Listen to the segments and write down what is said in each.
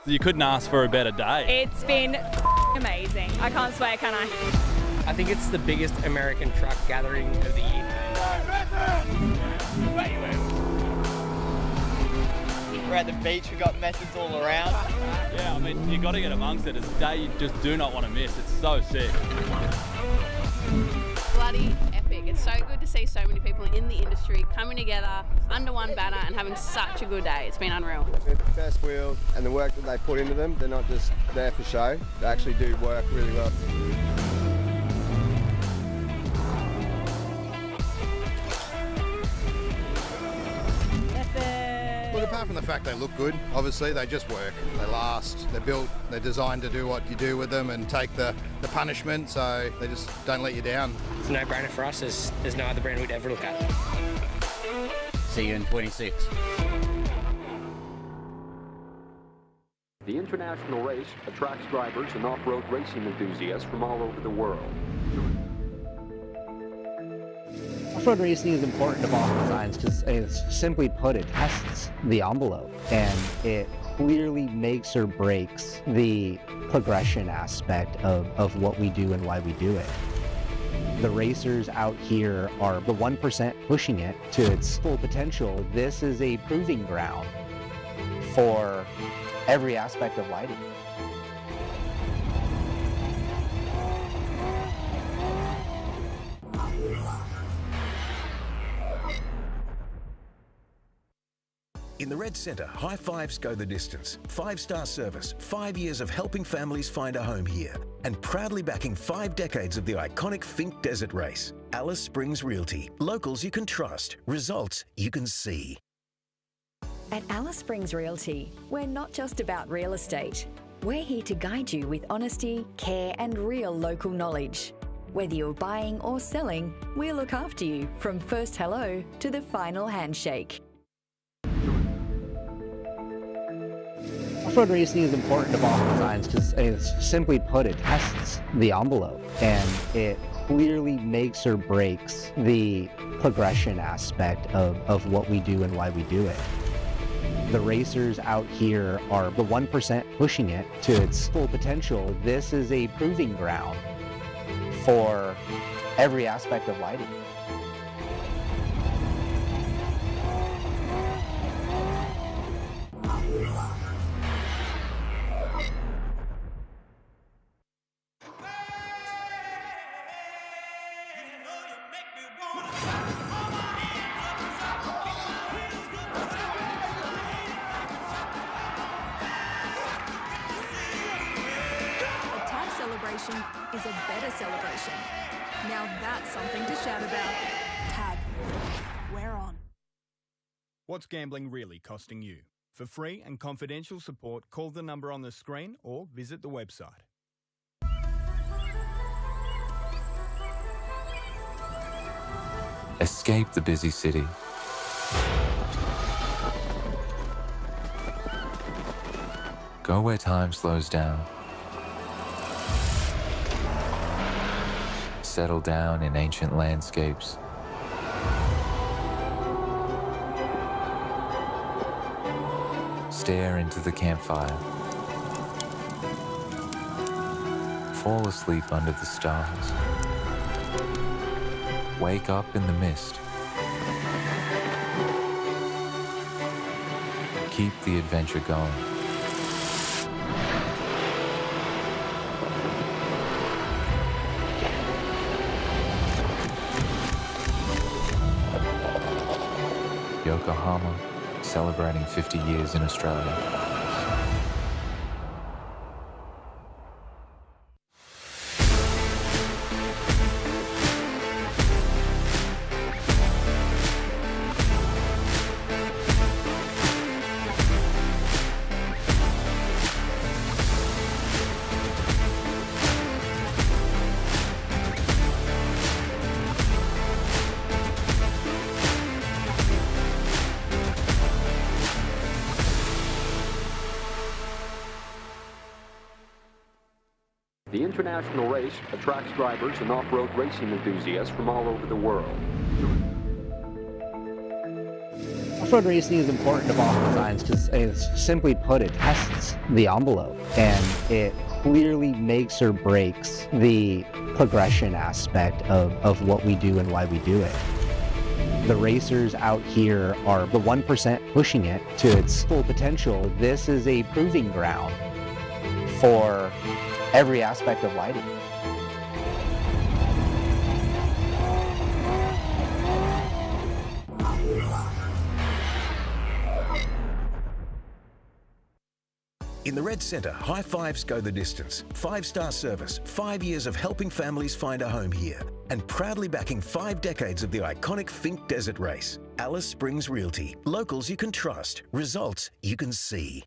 You couldn't ask for a better day. It's been amazing. I can't swear, can I? I think it's the biggest American truck gathering of the year. We're at the beach, we've got methods all around. Yeah, I mean, you got to get amongst it. It's a day you just do not want to miss. It's so sick. Bloody epic. It's so good to see so many people in the industry coming together under one banner and having such a good day. It's been unreal. The first wheels and the work that they put into them, they're not just there for show. They actually do work really well. Look, apart from the fact they look good, obviously they just work. They last, they're built, they're designed to do what you do with them and take the punishment, so they just don't let you down. It's a no-brainer for us. There's no other brand we'd ever look at. See you in 26. The international race attracts drivers and off-road racing enthusiasts from all over the world. Off-road racing is important to Boston Science because, simply put, it tests the envelope and it clearly makes or breaks the progression aspect of what we do and why we do it. The racers out here are the 1% pushing it to its full potential. This is a proving ground for every aspect of lighting. In the Red Centre, high fives go the distance. 5-star service, 5 years of helping families find a home here, and proudly backing 5 decades of the iconic Finke Desert Race. Alice Springs Realty. Locals you can trust. Results you can see. At Alice Springs Realty, we're not just about real estate. We're here to guide you with honesty, care and real local knowledge. Whether you're buying or selling, we'll look after you from first hello to the final handshake. Off-road racing is important to Boston Science because, simply put, it tests the envelope and it clearly makes or breaks the progression aspect of what we do and why we do it. The racers out here are the 1% pushing it to its full potential. This is a proving ground for every aspect of lighting. Celebration is a better celebration. Now that's something to shout about. Tab. We're on. What's gambling really costing you? For free and confidential support, call the number on the screen or visit the website. Escape the busy city. Go where time slows down. Settle down in ancient landscapes. Stare into the campfire. Fall asleep under the stars. Wake up in the mist. Keep the adventure going. Yokohama, celebrating 50 years in Australia. The international race attracts drivers and off-road racing enthusiasts from all over the world. Off-road racing is important of all designs because, simply put, it tests the envelope and it clearly makes or breaks the progression aspect of what we do and why we do it. The racers out here are the 1% pushing it to its full potential. This is a proving ground for every aspect of lighting. In the Red Centre, high fives go the distance. 5-star service, 5 years of helping families find a home here, and proudly backing 5 decades of the iconic Finke Desert Race. Alice Springs Realty. Locals you can trust. Results you can see.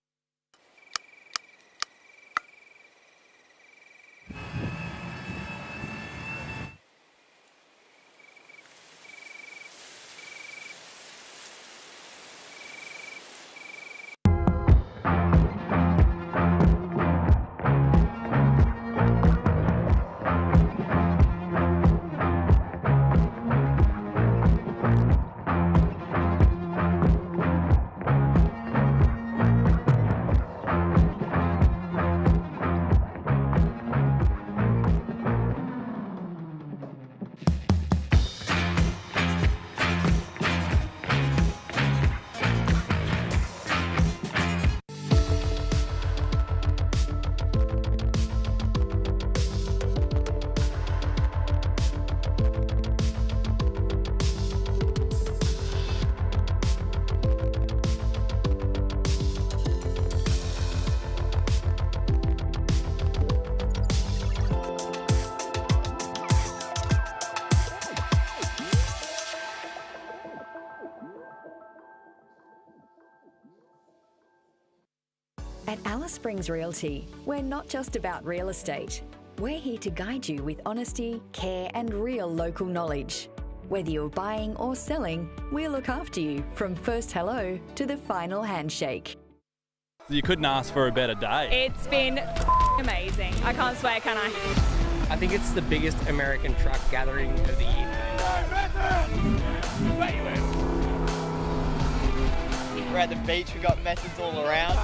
At Alice Springs Realty, we're not just about real estate. We're here to guide you with honesty, care and real local knowledge. Whether you're buying or selling, we'll look after you from first hello to the final handshake. You couldn't ask for a better day. It's been amazing. I can't swear, can I? I think it's the biggest American truck gathering of the year. We're at the beach, we've got methods all around.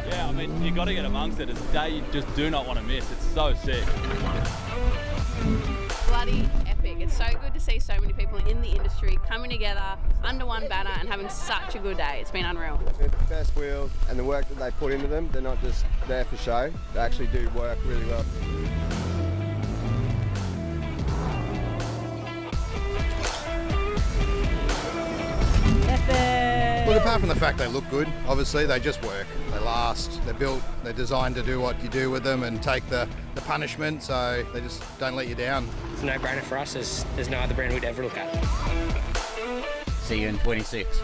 Yeah, I mean, you got to get amongst it. It's a day you just do not want to miss. It's so sick. Bloody epic. It's so good to see so many people in the industry coming together under one banner and having such a good day. It's been unreal. They're the best wheels, and the work that they put into them, they're not just there for show. They actually do work really well. Look, apart from the fact they look good, obviously, they just work. They last, they're built, they're designed to do what you do with them and take the punishment, so they just don't let you down. It's a no-brainer for us. There's no other brand we'd ever look at. See you in 26.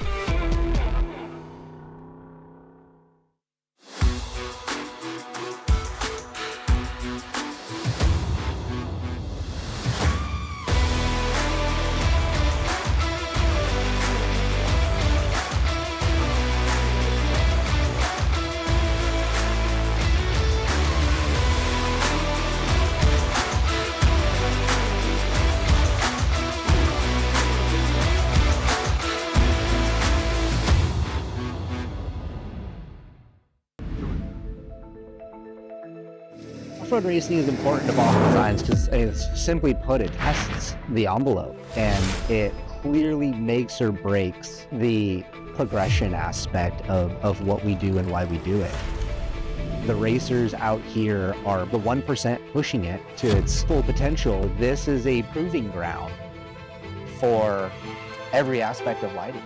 Off-road racing is important of all designs because, simply put, it tests the envelope and it clearly makes or breaks the progression aspect of what we do and why we do it. The racers out here are the 1% pushing it to its full potential. This is a proving ground for every aspect of lighting.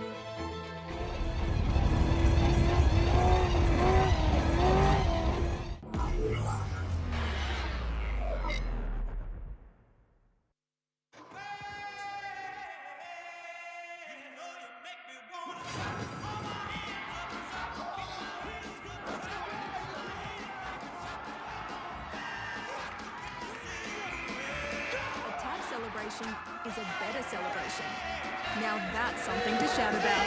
Celebration is a better celebration. Now that's something to shout about.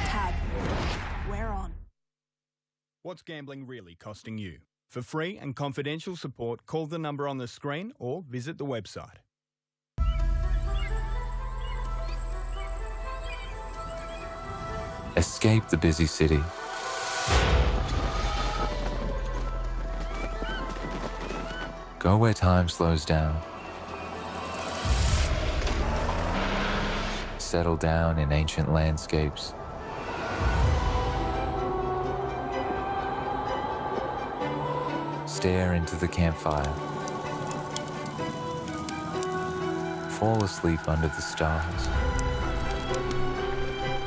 Tab. We're on. What's gambling really costing you? For free and confidential support, call the number on the screen or visit the website. As Escape the busy city. Go where time slows down. Settle down in ancient landscapes. Stare into the campfire. Fall asleep under the stars.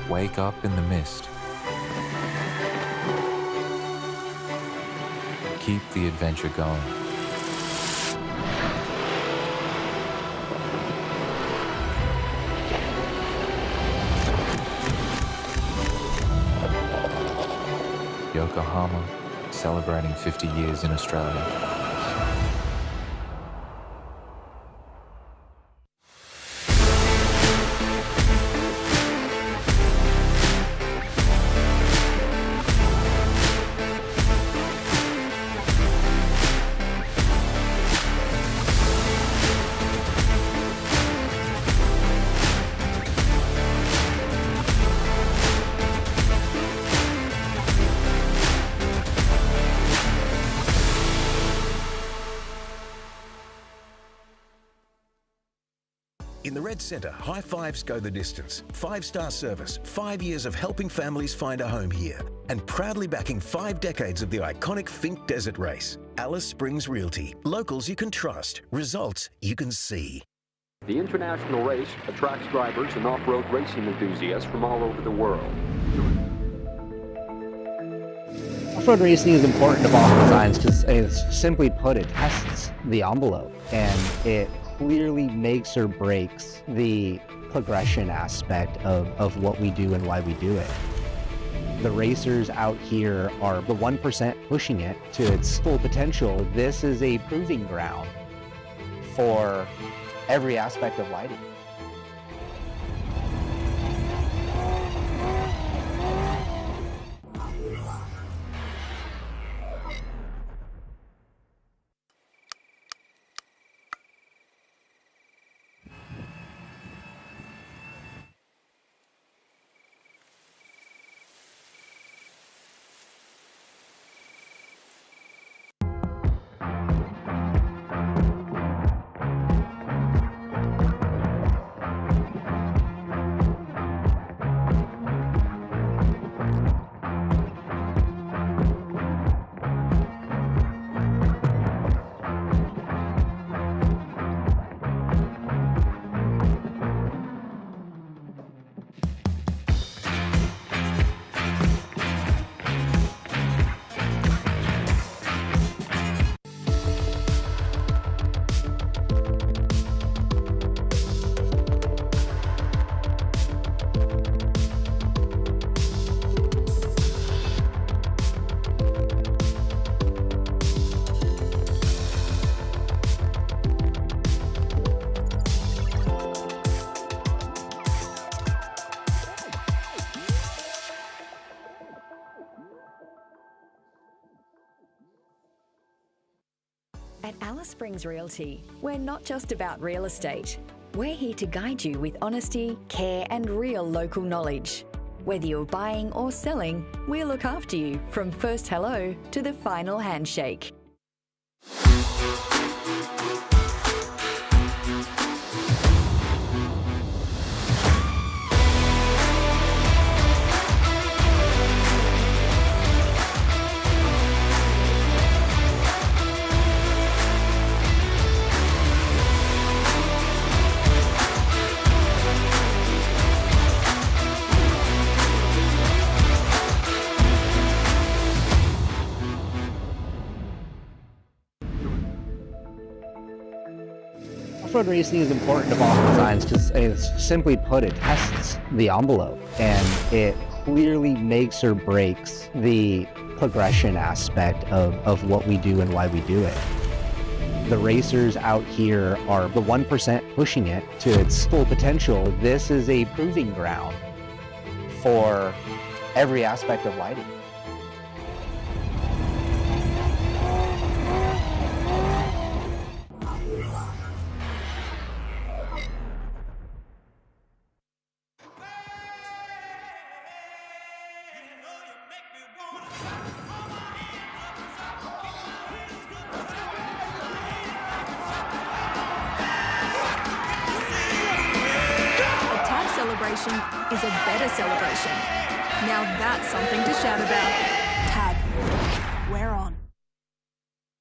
Wake up in the mist. Keep the adventure going. Yokohama, celebrating 50 years in Australia. In the Red Centre, high fives go the distance. 5-star service, 5 years of helping families find a home here, and proudly backing 5 decades of the iconic Finke Desert Race. Alice Springs Realty. Locals you can trust. Results you can see. The international race attracts drivers and off-road racing enthusiasts from all over the world. Off-road racing is important of all designs because, simply put, it tests the envelope and it clearly makes or breaks the progression aspect of what we do and why we do it. The racers out here are the 1% pushing it to its full potential. This is a proving ground for every aspect of lighting. At Alice Springs Realty, we're not just about real estate. We're here to guide you with honesty, care, and real local knowledge. Whether you're buying or selling, we'll look after you from first hello to the final handshake. Off-road racing is important of all designs because, simply put, it tests the envelope and it clearly makes or breaks the progression aspect of what we do and why we do it. The racers out here are the 1% pushing it to its full potential. This is a proving ground for every aspect of lighting. celebration is a better celebration. Now that's something to shout about. Tab. We're on.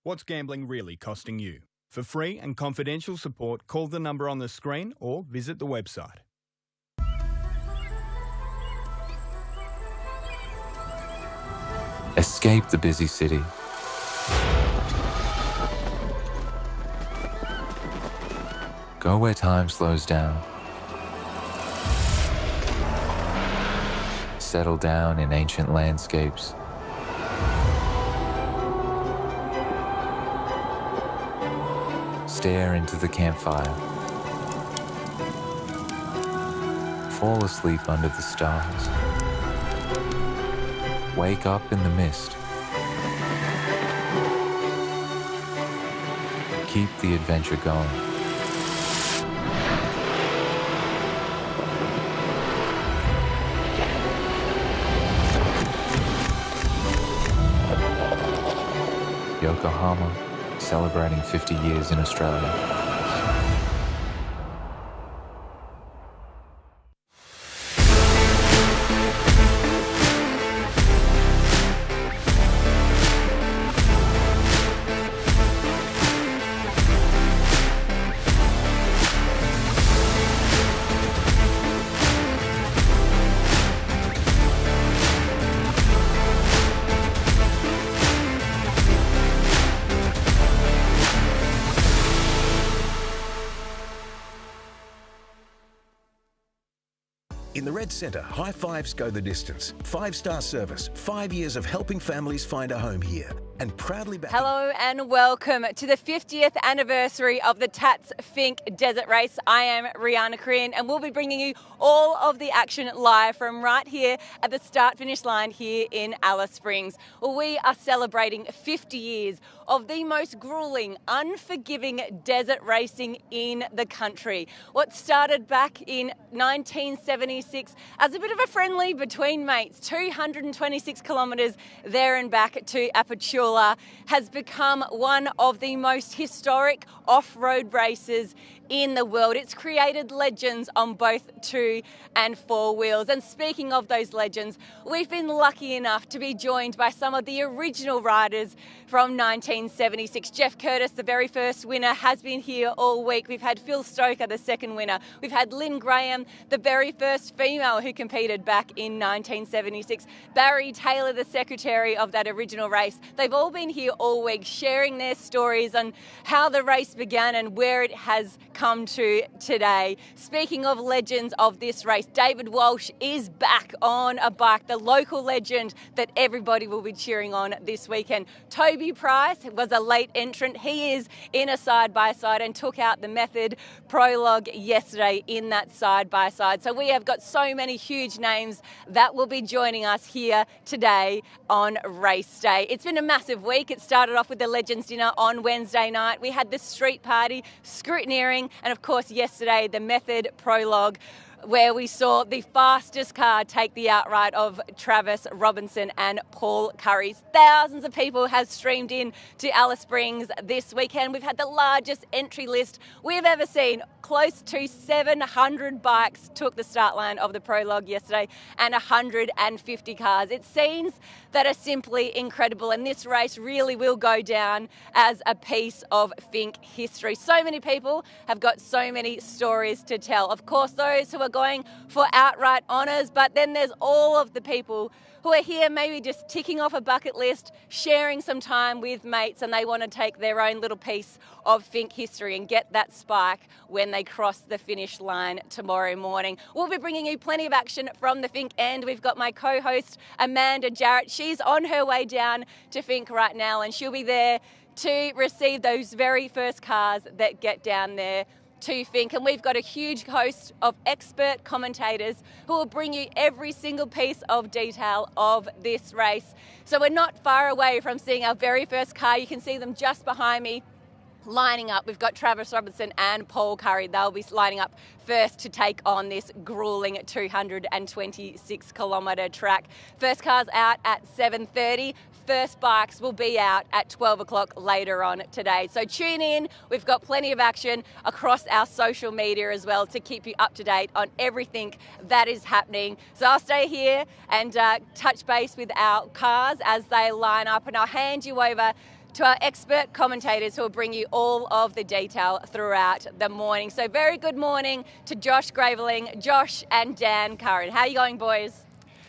What's gambling really costing you? For free and confidential support, call the number on the screen or visit the website. Escape the busy city. Go where time slows down. Settle down in ancient landscapes. Stare into the campfire. Fall asleep under the stars. Wake up in the mist. Keep the adventure going. Yokohama, celebrating 50 years in Australia. In the Red Centre, high fives go the distance. 5-star service, 5 years of helping families find a home here. And proudly back. Hello and welcome to the 50th anniversary of the Tatts Finke Desert Race. I am Rihanna Korean and we'll be bringing you all of the action live from right here at the start-finish line here in Alice Springs. Well, we are celebrating 50 years of the most grueling, unforgiving desert racing in the country. What started back in 1976 as a bit of a friendly between mates, 226 kilometres there and back to Apachula, has become one of the most historic off-road races in the world. It's created legends on both 2 and 4 wheels. And speaking of those legends, we've been lucky enough to be joined by some of the original riders from 1976. Jeff Curtis, the very first winner, has been here all week. We've had Phil Stoker, the second winner. We've had Lynn Graham, the very first female who competed back in 1976. Barry Taylor, the secretary of that original race. They've all been here all week sharing their stories on how the race began and where it has come to today. Speaking of legends of this race, David Walsh is back on a bike, the local legend that everybody will be cheering on this weekend. Toby Price was a late entrant. He is in a side-by-side and took out the Method Prologue yesterday in that side-by-side. So we have got so many huge names that will be joining us here today on race day. It's been a massive week. It started off with the Legends Dinner on Wednesday night. We had the street party, scrutineering, and of course yesterday the Method Prologue, where we saw the fastest car take the outright of Travis Robinson and Paul Curry. Thousands of people have streamed in to Alice Springs this weekend. We've had the largest entry list we've ever seen. Close to 700 bikes took the start line of the prologue yesterday and 150 cars. It's scenes that are simply incredible, and this race really will go down as a piece of Finke history. So many people have got so many stories to tell. Of course, those who are going for outright honours, but then there's all of the people who are here maybe just ticking off a bucket list, sharing some time with mates, and they want to take their own little piece of Finke history and get that spike when they cross the finish line tomorrow morning. We'll be bringing you plenty of action from the Finke end. We've got my co-host Amanda Jarrett. She's on her way down to Finke right now, and she'll be there to receive those very first cars that get down there to Finke. And we've got a huge host of expert commentators who will bring you every single piece of detail of this race. So we're not far away from seeing our very first car. You can see them just behind me. lining up. We've got Travis Robertson and Paul Curry. They'll be lining up first to take on this grueling 226 kilometre track. First cars out at 7:30. First bikes will be out at 12 o'clock later on today. So tune in. We've got plenty of action across our social media as well to keep you up to date on everything that is happening. So I'll stay here and touch base with our cars as they line up, and I'll hand you over to our expert commentators who will bring you all of the detail throughout the morning. So very good morning to Josh Graveling, Josh and Dan Curran. How are you going, boys?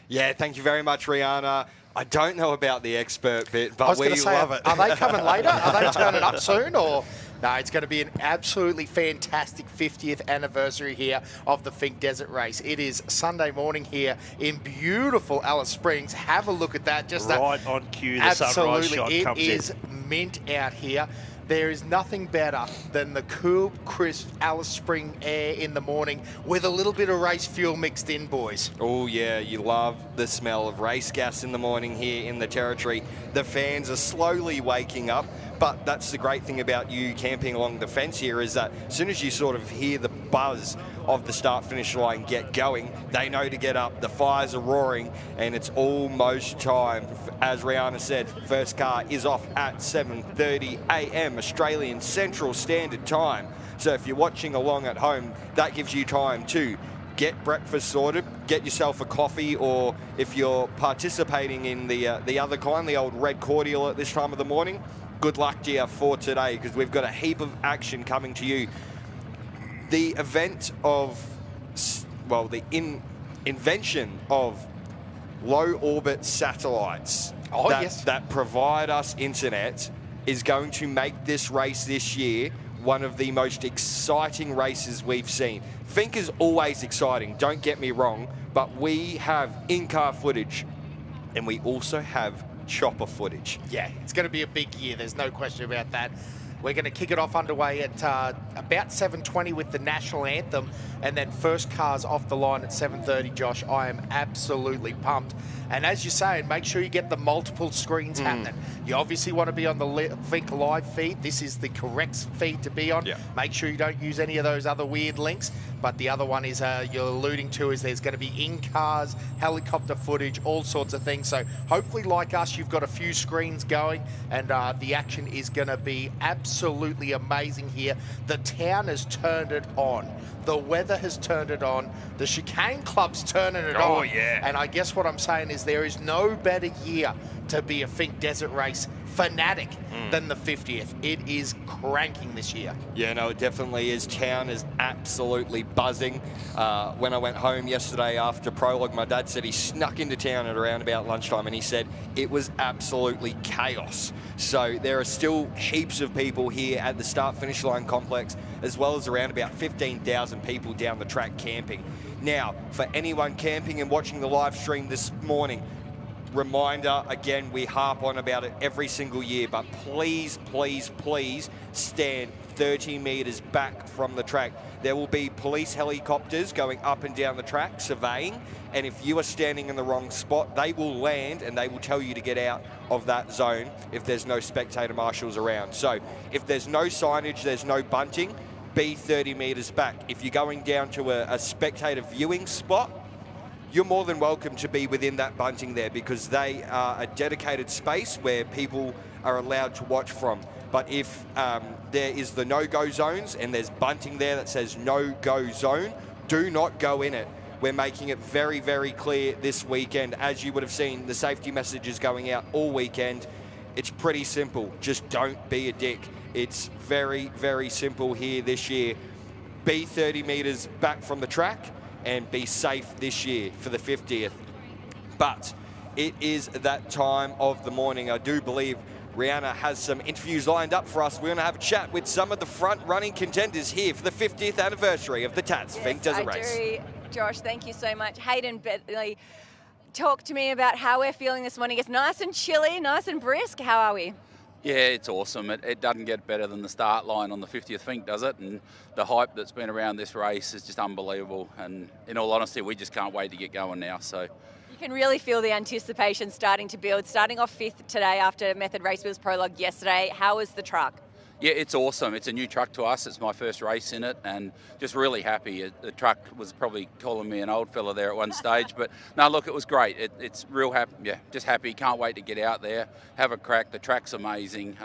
Yeah, thank you very much, Rihanna. I don't know about the expert bit, but I was we going to say, love it. Are they coming later? Are they turning up soon? Or no, it's going to be an absolutely fantastic 50th anniversary here of the Finke Desert Race. It is Sunday morning here in beautiful Alice Springs. Have a look at that. Just right on cue, the sunrise shot comes in. It is mint out here. There is nothing better than the cool, crisp Alice Spring air in the morning with a little bit of race fuel mixed in, boys. Oh, yeah, you love the smell of race gas in the morning here in the Territory. The fans are slowly waking up, but that's the great thing about you camping along the fence here is that as soon as you sort of hear the buzz of the start-finish line get going, they know to get up. The fires are roaring, and it's almost time. As Rihanna said, first car is off at 7:30 a.m. Australian Central Standard Time. So if you're watching along at home, that gives you time to get breakfast sorted, get yourself a coffee, or if you're participating in the other kind, the old red cordial at this time of the morning, good luck to you for today, because we've got a heap of action coming to you. The event of, well, the invention of low orbit satellites that provide us internet is going to make this race this year one of the most exciting races we've seen. Finke is always exciting, don't get me wrong, but we have in-car footage and we also have chopper footage. Yeah, it's going to be a big year. There's no question about that. We're going to kick it off underway at about 7:20 with the national anthem, and then first cars off the line at 7:30, Josh. I am absolutely pumped. And as you're saying, make sure you get the multiple screens happening. You obviously want to be on the Finke live feed. This is the correct feed to be on. Yeah. Make sure you don't use any of those other weird links. But the other one is you're alluding to is there's going to be in-cars, helicopter footage, all sorts of things. So hopefully, like us, you've got a few screens going, and the action is going to be absolutely amazing here. The town has turned it on. The weather has turned it on. The chicane club's turning it on. Oh, yeah. And I guess what I'm saying is there is no better year to be a Finke Desert Race fanatic than the 50th. It is cranking this year. Yeah, no, it definitely is. Town is absolutely buzzing. When I went home yesterday after prologue, my dad said he snuck into town at around about lunchtime, and he said it was absolutely chaos. So there are still heaps of people here at the start-finish line complex, as well as around about 15,000 people down the track camping. Now, for anyone camping and watching the live stream this morning, reminder, again, we harp on about it every single year, but please, please, please stand 30 metres back from the track. There will be police helicopters going up and down the track surveying, and if you are standing in the wrong spot, they will land and they will tell you to get out of that zone if there's no spectator marshals around. So if there's no signage, there's no bunting, be 30 metres back. If you're going down to a spectator viewing spot, you're more than welcome to be within that bunting there, because they are a dedicated space where people are allowed to watch from. But if there is the no-go zones and there's bunting there that says no-go zone, do not go in it. We're making it very, very clear this weekend. As you would have seen, the safety messages going out all weekend. It's pretty simple. Just don't be a dick. It's very, very simple here this year. Be 30 metres back from the track and be safe this year for the 50th. But it is that time of the morning. I do believe Rihanna has some interviews lined up for us. We're going to have a chat with some of the front-running contenders here for the 50th anniversary of the Tatts Finke Desert Race. I do. Josh, thank you so much. Hayden Bentley, talk to me about how we're feeling this morning. It's nice and chilly, nice and brisk. How are we? Yeah, it's awesome. It doesn't get better than the start line on the 50th Finke, does it? And the hype that's been around this race is just unbelievable. And in all honesty, we just can't wait to get going now. So you can really feel the anticipation starting to build. Starting off 5th today after Method Race Wheels prologue yesterday. How was the truck? Yeah, it's awesome. It's a new truck to us. It's my first race in it, and just really happy. The truck was probably calling me an old fella there at one stage, but no, look, it was great. It's real happy. Yeah, just happy. Can't wait to get out there, have a crack. The track's amazing.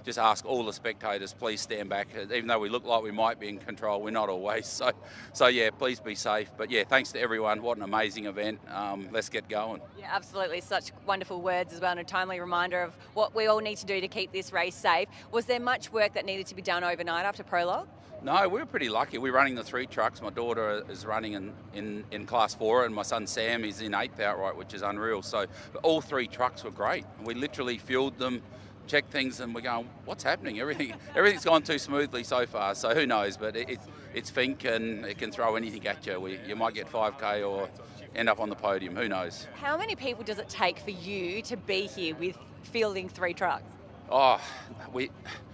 Just ask all the spectators, please stand back. Even though we look like we might be in control, we're not always. So yeah, please be safe. But yeah, thanks to everyone. What an amazing event. Let's get going. Yeah, absolutely. Such wonderful words as well, and a timely reminder of what we all need to do to keep this race safe. Was there much work that needed to be done overnight after prologue? No, we were pretty lucky. We're running the 3 trucks. My daughter is running in class 4, and my son Sam is in 8th outright, which is unreal. So all 3 trucks were great. We literally fueled them, checked things, and we're going, what's happening? Everything's gone too smoothly so far. So who knows? But it's Finke, and it can throw anything at you. You might get 5K or end up on the podium. Who knows? How many people does it take for you to be here with fielding 3 trucks? Oh,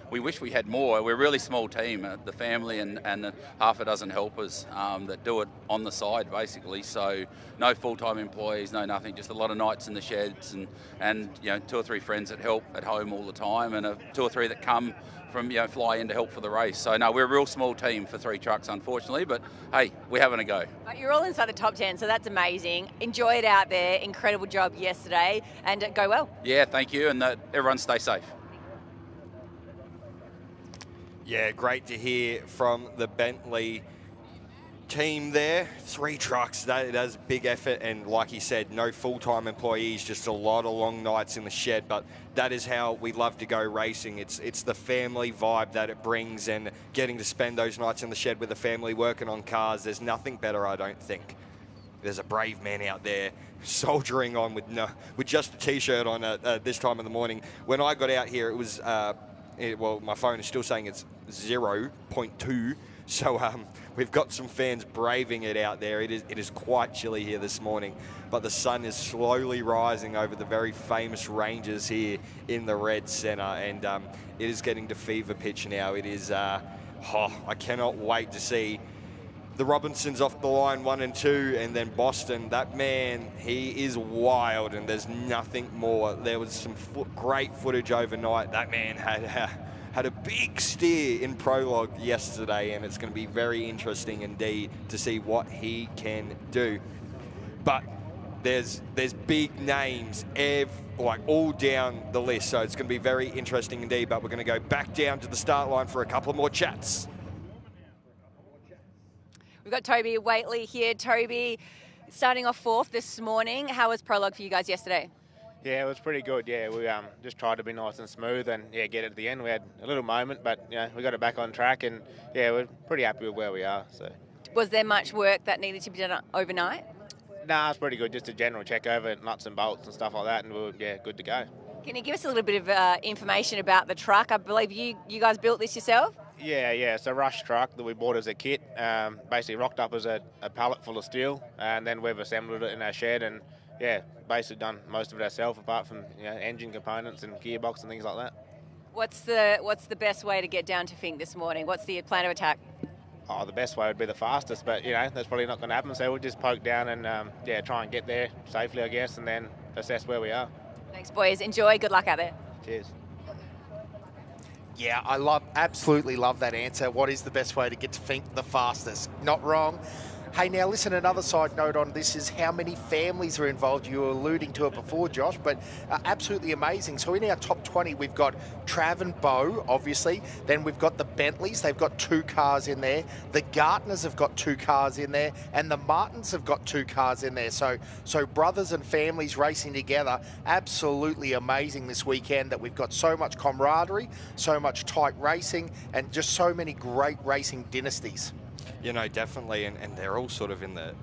we wish we had more. We're a really small team, the family and half a dozen helpers that do it on the side, basically. So no full-time employees, no nothing, just a lot of nights in the sheds and 2 or 3 friends that help at home all the time, and 2 or 3 that come from, fly in to help for the race. So no, we're a real small team for 3 trucks, unfortunately, but hey, we're having a go. You're all inside the top 10, so that's amazing. Enjoy it out there. Incredible job yesterday, and go well. Yeah, thank you, and everyone stay safe. Yeah, great to hear from the Bentley team there. 3 trucks, that is a big effort, and like he said, no full-time employees, just a lot of long nights in the shed, but that is how we love to go racing. It's the family vibe that it brings, and getting to spend those nights in the shed with the family working on cars, there's nothing better, I don't think. There's a brave man out there soldiering on with just a T-shirt on at this time of the morning. When I got out here, it was... well, my phone is still saying it's 0.2, so we've got some fans braving it out there. It is quite chilly here this morning, but the sun is slowly rising over the very famous ranges here in the Red Centre, and it is getting to fever pitch now. It is, I cannot wait to see the Robinsons off the line 1 and 2, and then Boston. That man, he is wild, and there's nothing more. There was some great footage overnight. That man had a big steer in prologue yesterday, and it's going to be very interesting indeed to see what he can do. But there's big names all down the list, so it's going to be very interesting indeed. But we're going to go back down to the start line for a couple more chats. We've got Toby Waitley here. Toby, starting off 4th this morning. How was prologue for you guys yesterday? Yeah, it was pretty good. Yeah, we just tried to be nice and smooth and get it at the end. We had a little moment, but we got it back on track, and we're pretty happy with where we are. So, was there much work that needed to be done overnight? Nah, it's pretty good. Just a general check over nuts and bolts and stuff like that, and we're good to go. Can you give us a little bit of information about the truck? I believe you guys built this yourself? Yeah, it's a Rush truck that we bought as a kit, basically rocked up as a pallet full of steel, and then we've assembled it in our shed, and basically done most of it ourselves, apart from engine components and gearbox and things like that. What's the best way to get down to Finke this morning? What's the plan of attack? Oh, the best way would be the fastest, but that's probably not going to happen, so we'll just poke down and try and get there safely, I guess, and then assess where we are. Thanks, boys. Enjoy. Good luck out there. Cheers. Yeah, I absolutely love that answer. What is the best way to get to Finke the fastest? Not wrong. Hey, now listen, another side note on this is how many families are involved. You were alluding to it before, Josh, but absolutely amazing. So in our top 20, we've got Trav and Bo, obviously. Then we've got the Bentleys. They've got 2 cars in there. The Gartners have got 2 cars in there. And the Martins have got 2 cars in there. So brothers and families racing together. Absolutely amazing this weekend that we've got so much camaraderie, so much tight racing, and just so many great racing dynasties. Definitely, and they're all sort of in the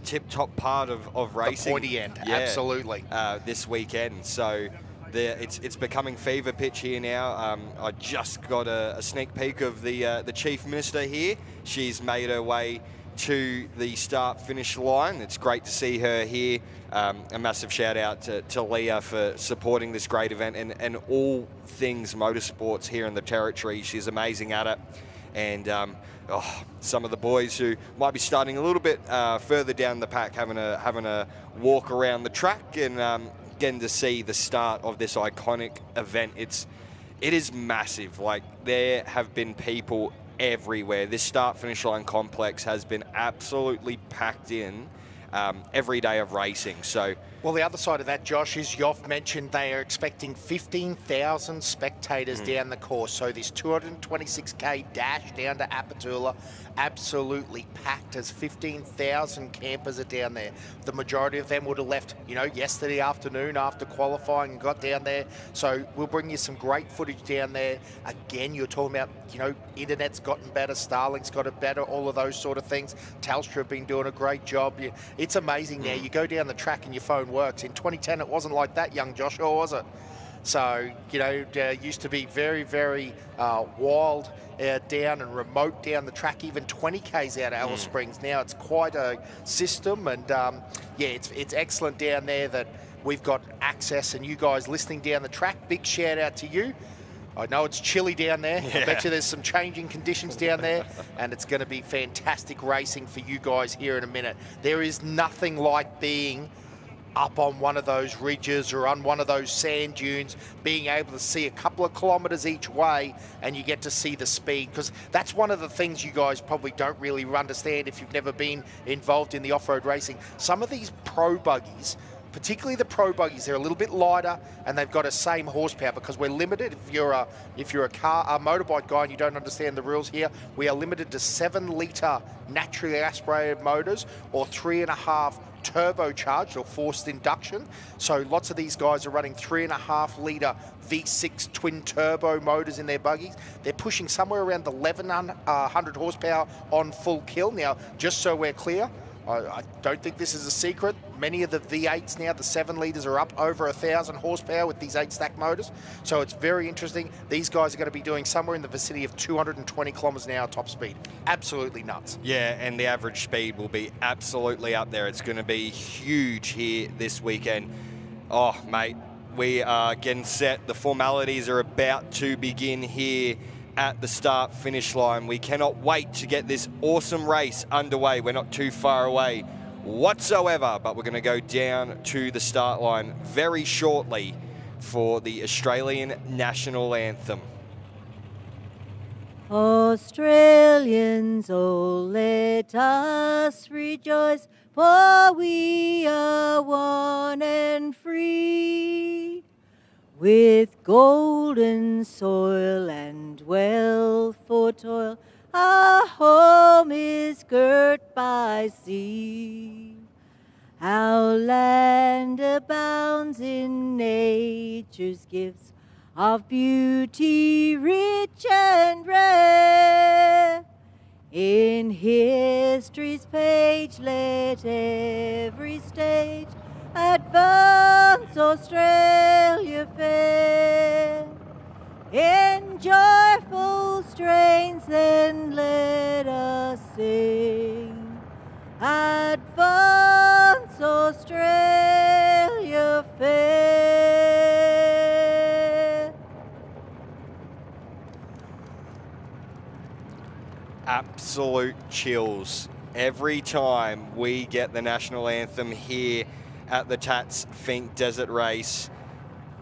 tip-top part of racing. The pointy end, absolutely. This weekend, so it's becoming fever pitch here now. I just got a sneak peek of the Chief Minister here. She's made her way to the start-finish line. It's great to see her here. A massive shout-out to Leah for supporting this great event and all things motorsports here in the Territory. She's amazing at it. And some of the boys who might be starting a little bit further down the pack, having a walk around the track and getting to see the start of this iconic event. It's It is massive. Like, there have been people everywhere. This start-finish line complex has been absolutely packed in every day of racing. So, well, the other side of that, Josh, is Yoff mentioned they are expecting 15,000 spectators down the course. So this 226k dash down to Apatula, absolutely packed as 15,000 campers are down there. The majority of them would have left, you know, yesterday afternoon after qualifying and got down there. So we'll bring you some great footage down there. Again, you're talking about, you know, internet's gotten better, Starlink's got it better, all of those sort of things. Telstra have been doing a great job. It's amazing now. You go down the track and your phone works. In 2010, it wasn't like that, young Joshua, was it? So, you know, used to be very, very wild down and remote down the track, even 20 Ks out of Alice Springs. Now it's quite a system, and yeah, it's excellent down there that we've got access, and you guys listening down the track, big shout out to you. I know it's chilly down there. Yeah. I bet you there's some changing conditions down there, and it's going to be fantastic racing for you guys here in a minute. There is nothing like being up on one of those ridges or on one of those sand dunes, being able to see a couple of kilometres each way, and you get to see the speed, because that's one of the things you guys probably don't really understand if you've never been involved in the off-road racing. Some of these pro buggies, particularly the pro buggies, they're a little bit lighter and they've got the same horsepower, because we're limited. If you're a motorbike guy and you don't understand the rules here, we are limited to 7-litre naturally aspirated motors or 3.5 turbocharged or forced induction. So lots of these guys are running 3.5-litre V6 twin turbo motors in their buggies. They're pushing somewhere around 1,100 horsepower on full kill. Now, just so we're clear, I don't think this is a secret. Many of the V8s now, the 7 litres, are up over 1,000 horsepower with these 8-stack motors. So it's very interesting. These guys are going to be doing somewhere in the vicinity of 220 kilometres an hour top speed. Absolutely nuts. Yeah, and the average speed will be absolutely up there. It's going to be huge here this weekend. Oh, mate, we are getting set. The formalities are about to begin here at the start-finish line. We cannot wait to get this awesome race underway. We're not too far away whatsoever, but we're going to go down to the start line very shortly for the Australian National Anthem. Australians, oh, let us rejoice, for we are one and free. With golden soil and wealth for toil, our home is girt by sea. Our land abounds in nature's gifts of beauty rich and rare. In history's page let every stage advance Australia fair. In joyful strains then let us sing, advance Australia fair. Absolute chills every time we get the national anthem here at the Tatts Finke Desert Race.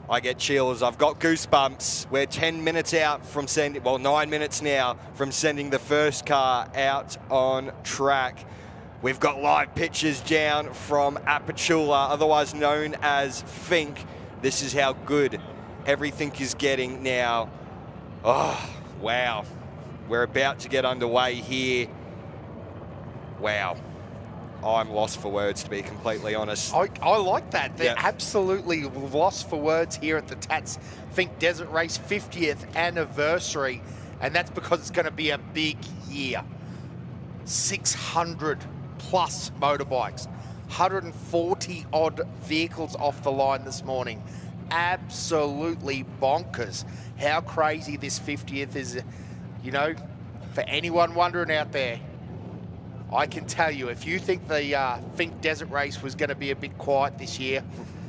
I get chills. I've got goosebumps. We're 10 minutes out from sending, well, 9 minutes now from sending the first car out on track. We've got live pictures down from Apatula, otherwise known as Finke. This is how good everything is getting now. Oh, wow. We're about to get underway here. Wow. I'm lost for words, to be completely honest. I like that. They're absolutely lost for words here at the Tatts Finke Desert Race 50th anniversary, and that's because it's going to be a big year. 600 plus motorbikes, 140 odd vehicles off the line this morning. Absolutely bonkers how crazy this 50th is. You know, for anyone wondering out there, I can tell you, if you think the Finke Desert Race was going to be a bit quiet this year,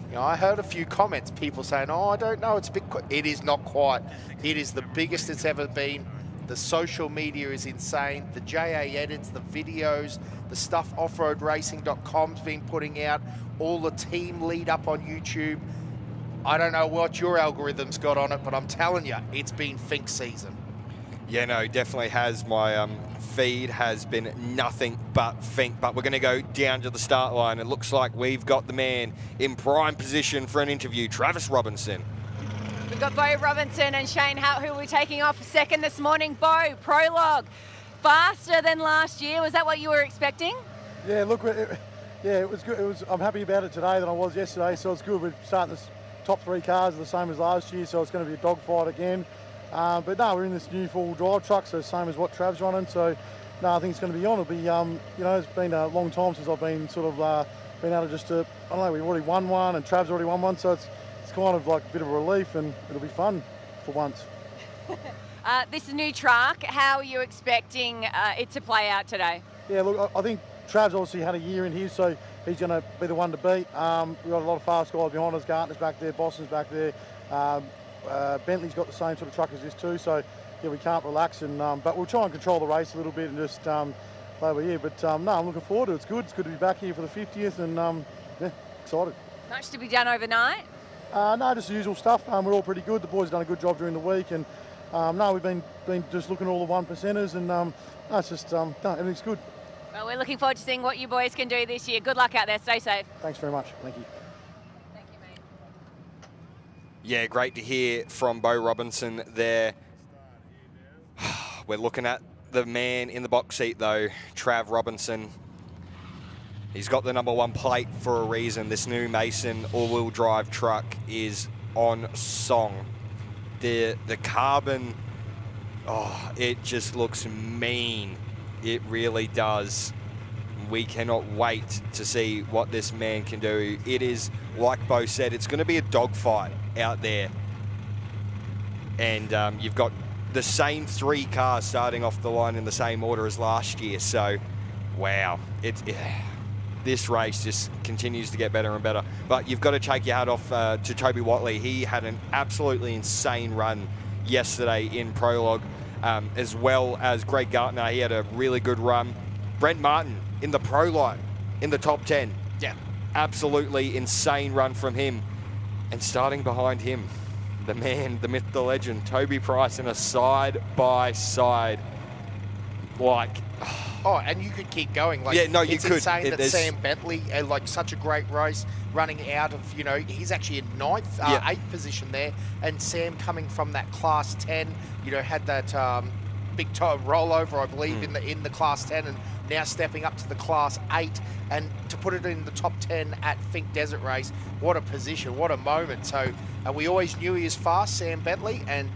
you know, I heard a few comments, people saying, oh, I don't know, it's a bit quiet. It is not quiet. It is the biggest it's ever been. The social media is insane. The JA edits, the videos, the stuff offroadracing.com's been putting out, all the team lead up on YouTube. I don't know what your algorithm's got on it, but I'm telling you, it's been Fink season. Yeah, no, definitely has. My feed has been nothing but Fink. But we're going to go down to the start line. It looks like we've got the man in prime position for an interview, Travis Robinson. We've got Bo Robinson and Shane Hout, who will be taking off second this morning. Bo, prologue, faster than last year. Was that what you were expecting? Yeah, look, it was good. I'm happy about it today than I was yesterday, so it's good. We're starting this top 3 cars are the same as last year, so it's going to be a dogfight again. But no, we're in this new four-wheel drive truck, so same as what Trav's running. So no, I think it's going to be on. It'll be, it's been a long time since I've been sort of been able to just I don't know. We've already won one, and Trav's already won one, so it's kind of like a bit of a relief, and it'll be fun for once. This new truck, how are you expecting it to play out today? Yeah, look, I think Trav's obviously had a year in here, so he's going to be the one to beat. We've got a lot of fast guys behind us. Gartner's back there, Boston's back there. Bentley's got the same sort of truck as this too, so yeah, we can't relax. And but we'll try and control the race a little bit and just play over here. But no, I'm looking forward to it. It's good. It's good to be back here for the 50th, and yeah, excited. Much to be done overnight? No, just the usual stuff. We're all pretty good. The boys have done a good job during the week, and no, we've been just looking at all the 1%ers, and no, it's just no, everything's good. Well, we're looking forward to seeing what you boys can do this year. Good luck out there. Stay safe. Thanks very much. Thank you. Thank you, mate. Yeah, great to hear from Bo Robinson there. We're looking at the man in the box seat, though, Trav Robinson. He's got the #1 plate for a reason. This new Mason all-wheel drive truck is on song. The carbon, it just looks mean. It really does. We cannot wait to see what this man can do. It is, like Bo said, it's going to be a dogfight out there. And you've got the same 3 cars starting off the line in the same order as last year. So, wow. This race just continues to get better and better. But you've got to take your hat off to Toby Watley. He had an absolutely insane run yesterday in prologue, as well as Greg Gartner. He had a really good run. Brent Martin in the pro line in the top 10. Yeah, absolutely insane run from him. And starting behind him, the man, the myth, the legend, Toby Price in a side-by-side. Like... Oh, and you could keep going. Like, yeah, no, you could. It's insane that Sam Bentley, like such a great race, running out of, he's actually in 9th, 8th position there, and Sam coming from that Class 10, had that big toe rollover, I believe, in the Class 10, and now stepping up to the Class 8, and to put it in the top 10 at Fink Desert Race, what a position, what a moment. So we always knew he was fast, Sam Bentley, and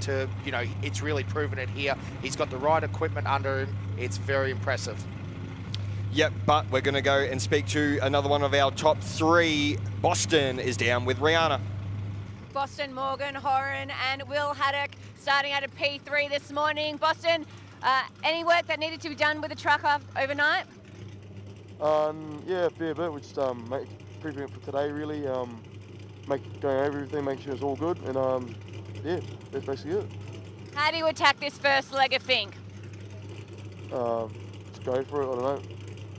it's really proven it here. He's got the right equipment under him. It's very impressive. Yep, but we're going to go and speak to another one of our top 3. Boston is down with Rihanna. Boston, Morgan, Horan, and Will Haddock starting out at P3 this morning. Boston, any work that needed to be done with the truck overnight? Yeah, a fair bit. We just prepping it for today, really. Going over everything, make sure it's all good, and yeah, that's basically it. How do you attack this first leg of Fink? Just go for it. I don't know.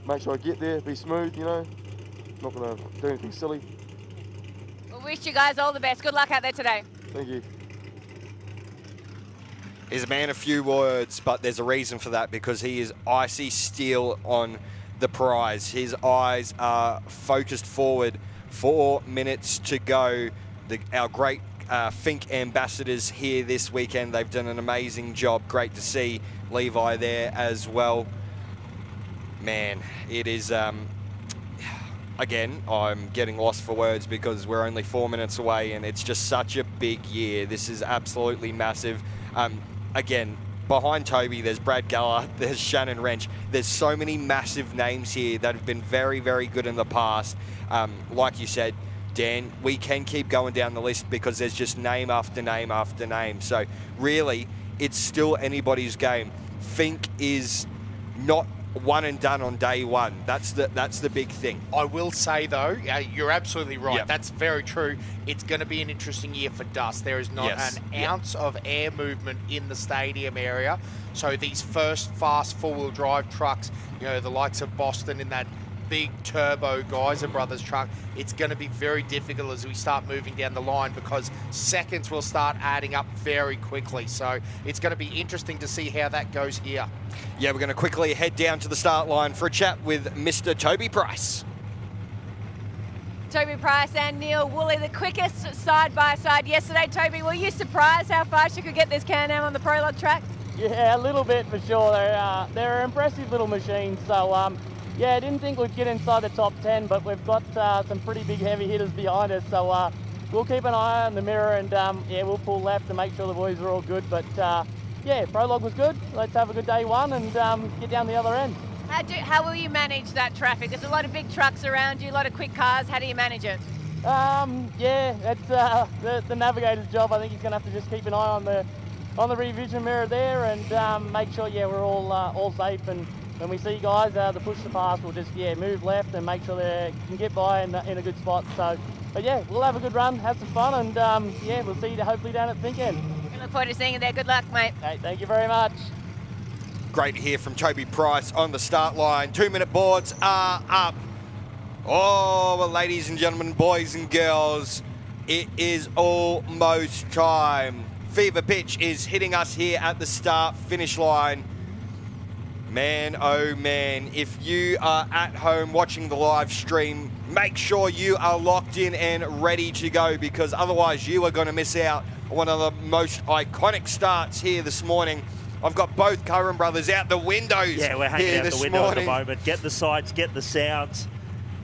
Make sure I get there, be smooth. Not gonna do anything silly. We'll wish you guys all the best. Good luck out there today. Thank you. He's a man of few words, but there's a reason for that, because he is icy steel on the prize. His eyes are focused forward. 4 minutes to go. Our great Fink ambassadors here this weekend, they've done an amazing job. Great to see Levi there as well. Man, it is, again, I'm getting lost for words because we're only 4 minutes away, and it's just such a big year. This is absolutely massive. Again, behind Toby, there's Brad Geller, there's Shannon Wrench. There's so many massive names here that have been very, very good in the past. Like you said, Dan, we can keep going down the list because there's just name after name after name. So really, it's still anybody's game. Fink is not one and done on day one. That's the big thing. I will say, though, you're absolutely right. Yep. That's very true. It's going to be an interesting year for dust. There is not an ounce of air movement in the stadium area. So these first fast four-wheel drive trucks, the likes of Boston in that big turbo Geyser Brothers truck, it's going to be very difficult as we start moving down the line because seconds will start adding up very quickly. So it's going to be interesting to see how that goes here. Yeah, we're going to quickly head down to the start line for a chat with Mr. Toby Price. Toby Price and Neil Woolley, the quickest side-by-side yesterday. Toby, were you surprised how fast you could get this Can-Am on the Prologue track? Yeah, a little bit for sure. They're impressive little machines. So, yeah, I didn't think we'd get inside the top 10, but we've got some pretty big heavy hitters behind us. So we'll keep an eye on the mirror and, yeah, we'll pull left to make sure the boys are all good. But, yeah, Prologue was good. Let's have a good day one and get down the other end. How will you manage that traffic? There's a lot of big trucks around you, a lot of quick cars. How do you manage it? Yeah, that's the navigator's job. I think he's going to have to just keep an eye on the rear vision mirror there and make sure, yeah, we're all safe. And when we see guys, the push to pass, we'll just, yeah, move left and make sure they can get by in a good spot. So, but yeah, we'll have a good run, have some fun, and yeah, we'll see you hopefully down at Finke. We look forward to seeing you there. Good luck, mate. Hey, thank you very much. Great to hear from Toby Price on the start line. 2-minute boards are up. Oh, well, ladies and gentlemen, boys and girls, it is almost time. Fever pitch is hitting us here at the start-finish line. Man, oh man, if you are at home watching the live stream, make sure you are locked in and ready to go because otherwise you are going to miss out on one of the most iconic starts here this morning. I've got both Curran brothers out the windows. Yeah, we're hanging out the window at the moment. Get the sights, get the sounds.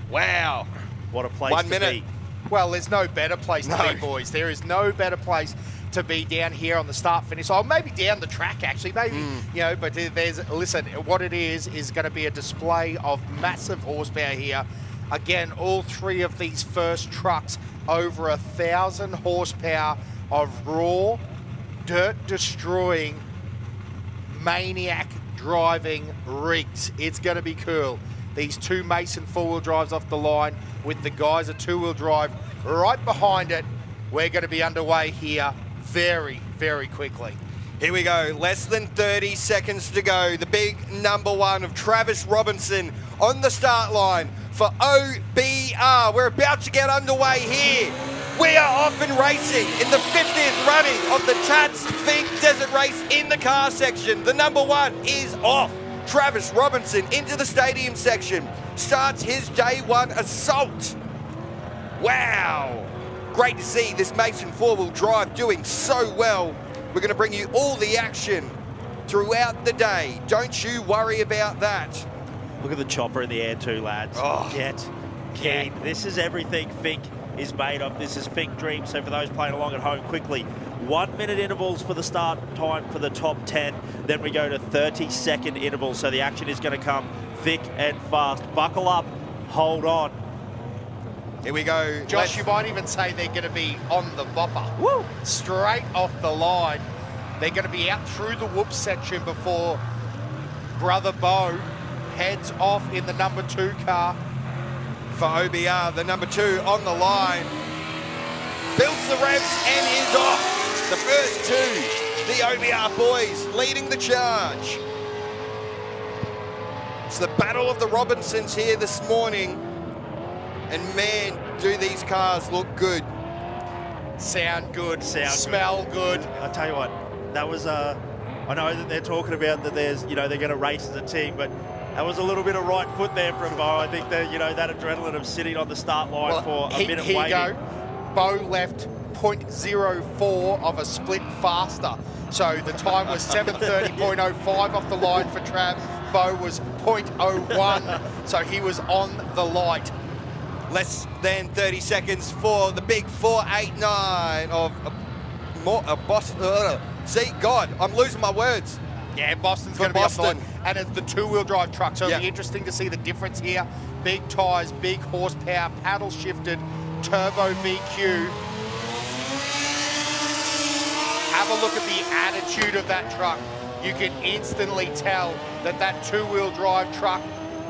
Wow. What a place 1 to minute. be. Well, there's no better place to be, boys. There is no better place to be down here on the start-finish. Or maybe down the track, actually. Maybe, you know, but listen, what it is going to be a display of massive horsepower here. Again, all three of these first trucks, over 1,000 horsepower of raw, dirt-destroying, maniac driving rigs. It's going to be cool. These two Mason four-wheel drives off the line with the Geyser two-wheel drive right behind it. We're going to be underway here very, very quickly. Here we go, less than 30 seconds to go. The big number one of Travis Robinson on the start line for OBR. We're about to get underway here. We are off and racing in the 50th running of the Tatts Finke Desert Race in the car section. The number one is off. Travis Robinson into the stadium section. Starts his day one assault. Wow. Great to see this Mason four-wheel drive doing so well. We're going to bring you all the action throughout the day. Don't you worry about that. Look at the chopper in the air too, lads. Oh. Get keen. This is everything Finke is made of. This is Finke Dream. So for those playing along at home, quickly, 1 minute intervals for the start time for the top 10. Then we go to 30-second intervals. So the action is going to come thick and fast. Buckle up, hold on. Here we go. Josh, you might even say they're going to be on the bopper. Woo! Straight off the line. They're going to be out through the whoop section before Brother Bo heads off in the number 2 car. For OBR, the number 2 on the line. Builds the revs and is off. The first two, the OBR boys leading the charge. It's the battle of the Robinsons here this morning. And man, do these cars look good. Sound good, smell good. I tell you what, that was, I know that they're talking about that there's, you know, they're going to race as a team, but that was a little bit of right foot there from Bo. I think that, you know, that adrenaline of sitting on the start line for a minute waiting. Here you go. Bo left 0.04 of a split faster. So the time was 7:30.05 off the line for Trav. Bo was 0.01, so he was on the light. Less than 30 seconds for the big 489 of Boston. See, God, I'm losing my words. Yeah, Boston's going to be off the line. And it's the two-wheel drive truck, so it'll be interesting to see the difference here. Big tyres, big horsepower, paddle shifted, turbo VQ. Have a look at the attitude of that truck. You can instantly tell that that two-wheel drive truck,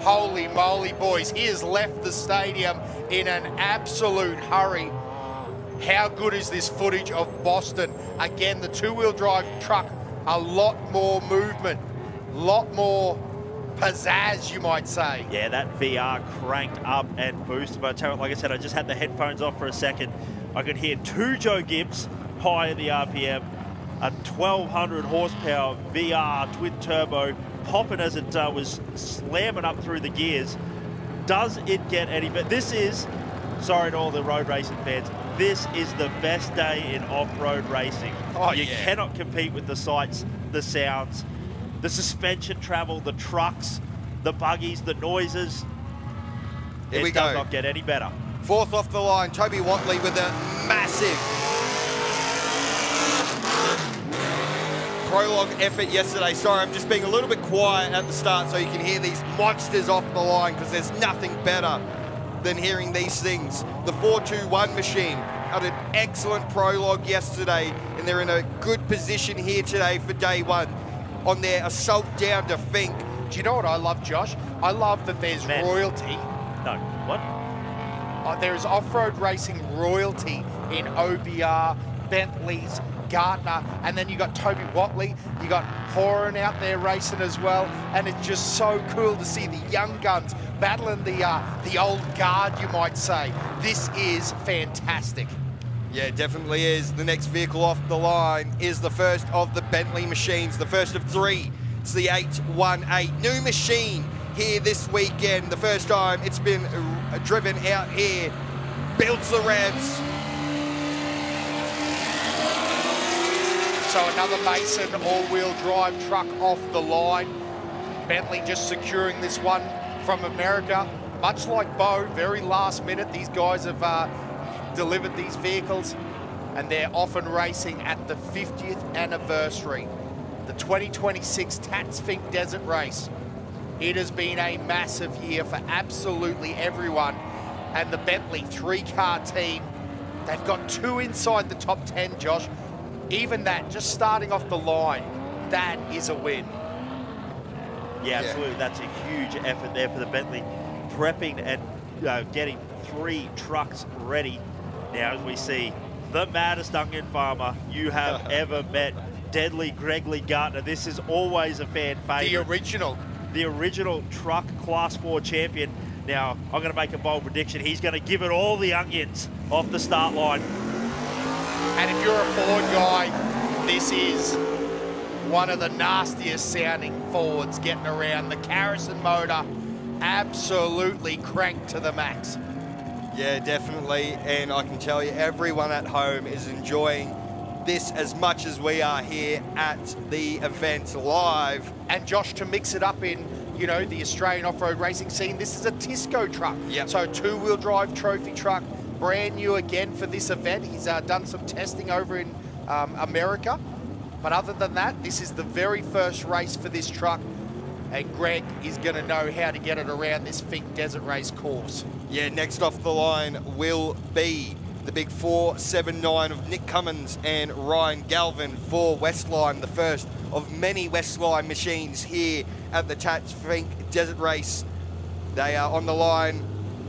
holy moly, boys, he has left the stadium in an absolute hurry. How good is this footage of Boston? Again, the two-wheel drive truck, a lot more movement, lot more pizzazz, you might say. Yeah, that VR cranked up and boosted. But like I said, I just had the headphones off for a second. I could hear two Joe Gibbs high in the RPM, a 1200 horsepower VR twin turbo popping as it was slamming up through the gears. Does it get any better? This is, sorry to all the road racing fans, this is the best day in off-road racing. You cannot compete with the sights, the sounds, the suspension travel, the trucks, the buggies, the noises. Here we It does go. not get any better. Fourth off the line, Toby Watley with a massive prologue effort yesterday. Sorry, I'm just being a little bit quiet at the start so you can hear these monsters off the line, because there's nothing better than hearing these things. The 421 machine had an excellent prologue yesterday, and they're in a good position here today for day one on their assault down to Fink. Do you know what I love, Josh? I love that there's royalty. No, what? There's off-road racing royalty in OBR, Bentleys, Gartner, and then you got Toby Watley, you got Horan out there racing as well, and it's just so cool to see the young guns battling the old guard, you might say. This is fantastic. Yeah, it definitely is. The next vehicle off the line is the first of the Bentley machines, the first of three. It's the 818. New machine here this weekend. The first time it's been driven out here. Builds the revs. So another Mason all-wheel drive truck off the line. Bentley just securing this one from America. Much like Bo, very last minute, these guys have delivered these vehicles, and they're off and racing at the 50th anniversary. The 2026 Tatts Finke Desert Race. It has been a massive year for absolutely everyone. And the Bentley three-car team, they've got two inside the top 10, Josh. Even that, just starting off the line, that is a win. Yeah, absolutely. That's a huge effort there for the Bentley, prepping and getting three trucks ready. Now, as we see, the maddest onion farmer you have ever met, Deadly Gregory Gartner. This is always a fan favourite. The original truck Class 4 champion. Now, I'm going to make a bold prediction. He's going to give it all the onions off the start line. And if you're a Ford guy, this is one of the nastiest sounding Fords getting around. The Carrison motor absolutely cranked to the max. Yeah, definitely. And I can tell you, everyone at home is enjoying this as much as we are here at the event live. And Josh, to mix it up in, you know, the Australian off-road racing scene, this is a Tisco truck. Yep. So two-wheel drive trophy truck, brand new again for this event. He's done some testing over in America. But other than that, this is the very first race for this truck. And Greg is going to know how to get it around this Finke Desert Race course. Yeah, next off the line will be the big 479 of Nick Cummins and Ryan Galvin for Westline, the first of many Westline machines here at the Tatts Finke Desert Race. They are on the line.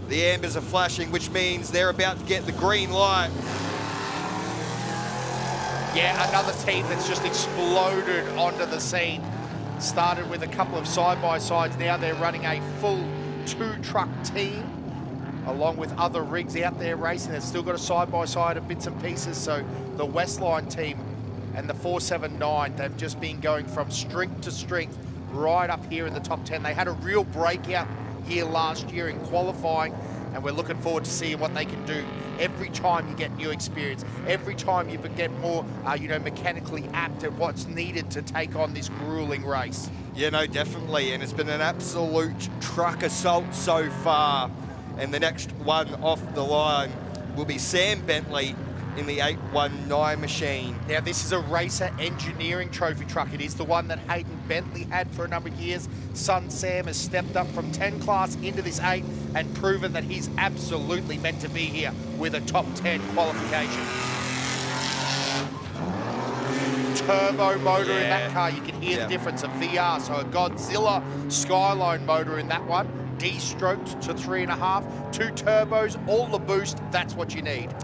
The ambers are flashing, which means they're about to get the green light. Yeah, another team that's just exploded onto the scene. Started with a couple of side-by-sides. Now they're running a full two-truck team, along with other rigs out there racing. They've still got a side-by-side of bits and pieces. So the Westline team and the 479, they've just been going from strength to strength right up here in the top 10. They had a real breakout year last year in qualifying, and we're looking forward to seeing what they can do every time you get new experience, every time you get more, you know, mechanically apt at what's needed to take on this grueling race. Yeah, no, definitely, and it's been an absolute truck assault so far. And the next one off the line will be Sam Bentley in the 819 machine. Now, this is a racer engineering trophy truck. It is the one that Hayden Bentley had for a number of years. Son Sam has stepped up from 10 class into this 8 and proven that he's absolutely meant to be here with a top 10 qualification. Turbo motor in that car. You can hear the difference of VR. So a Godzilla Skyline motor in that one. D-stroked to 3.5. 2 turbos, all the boost. That's what you need.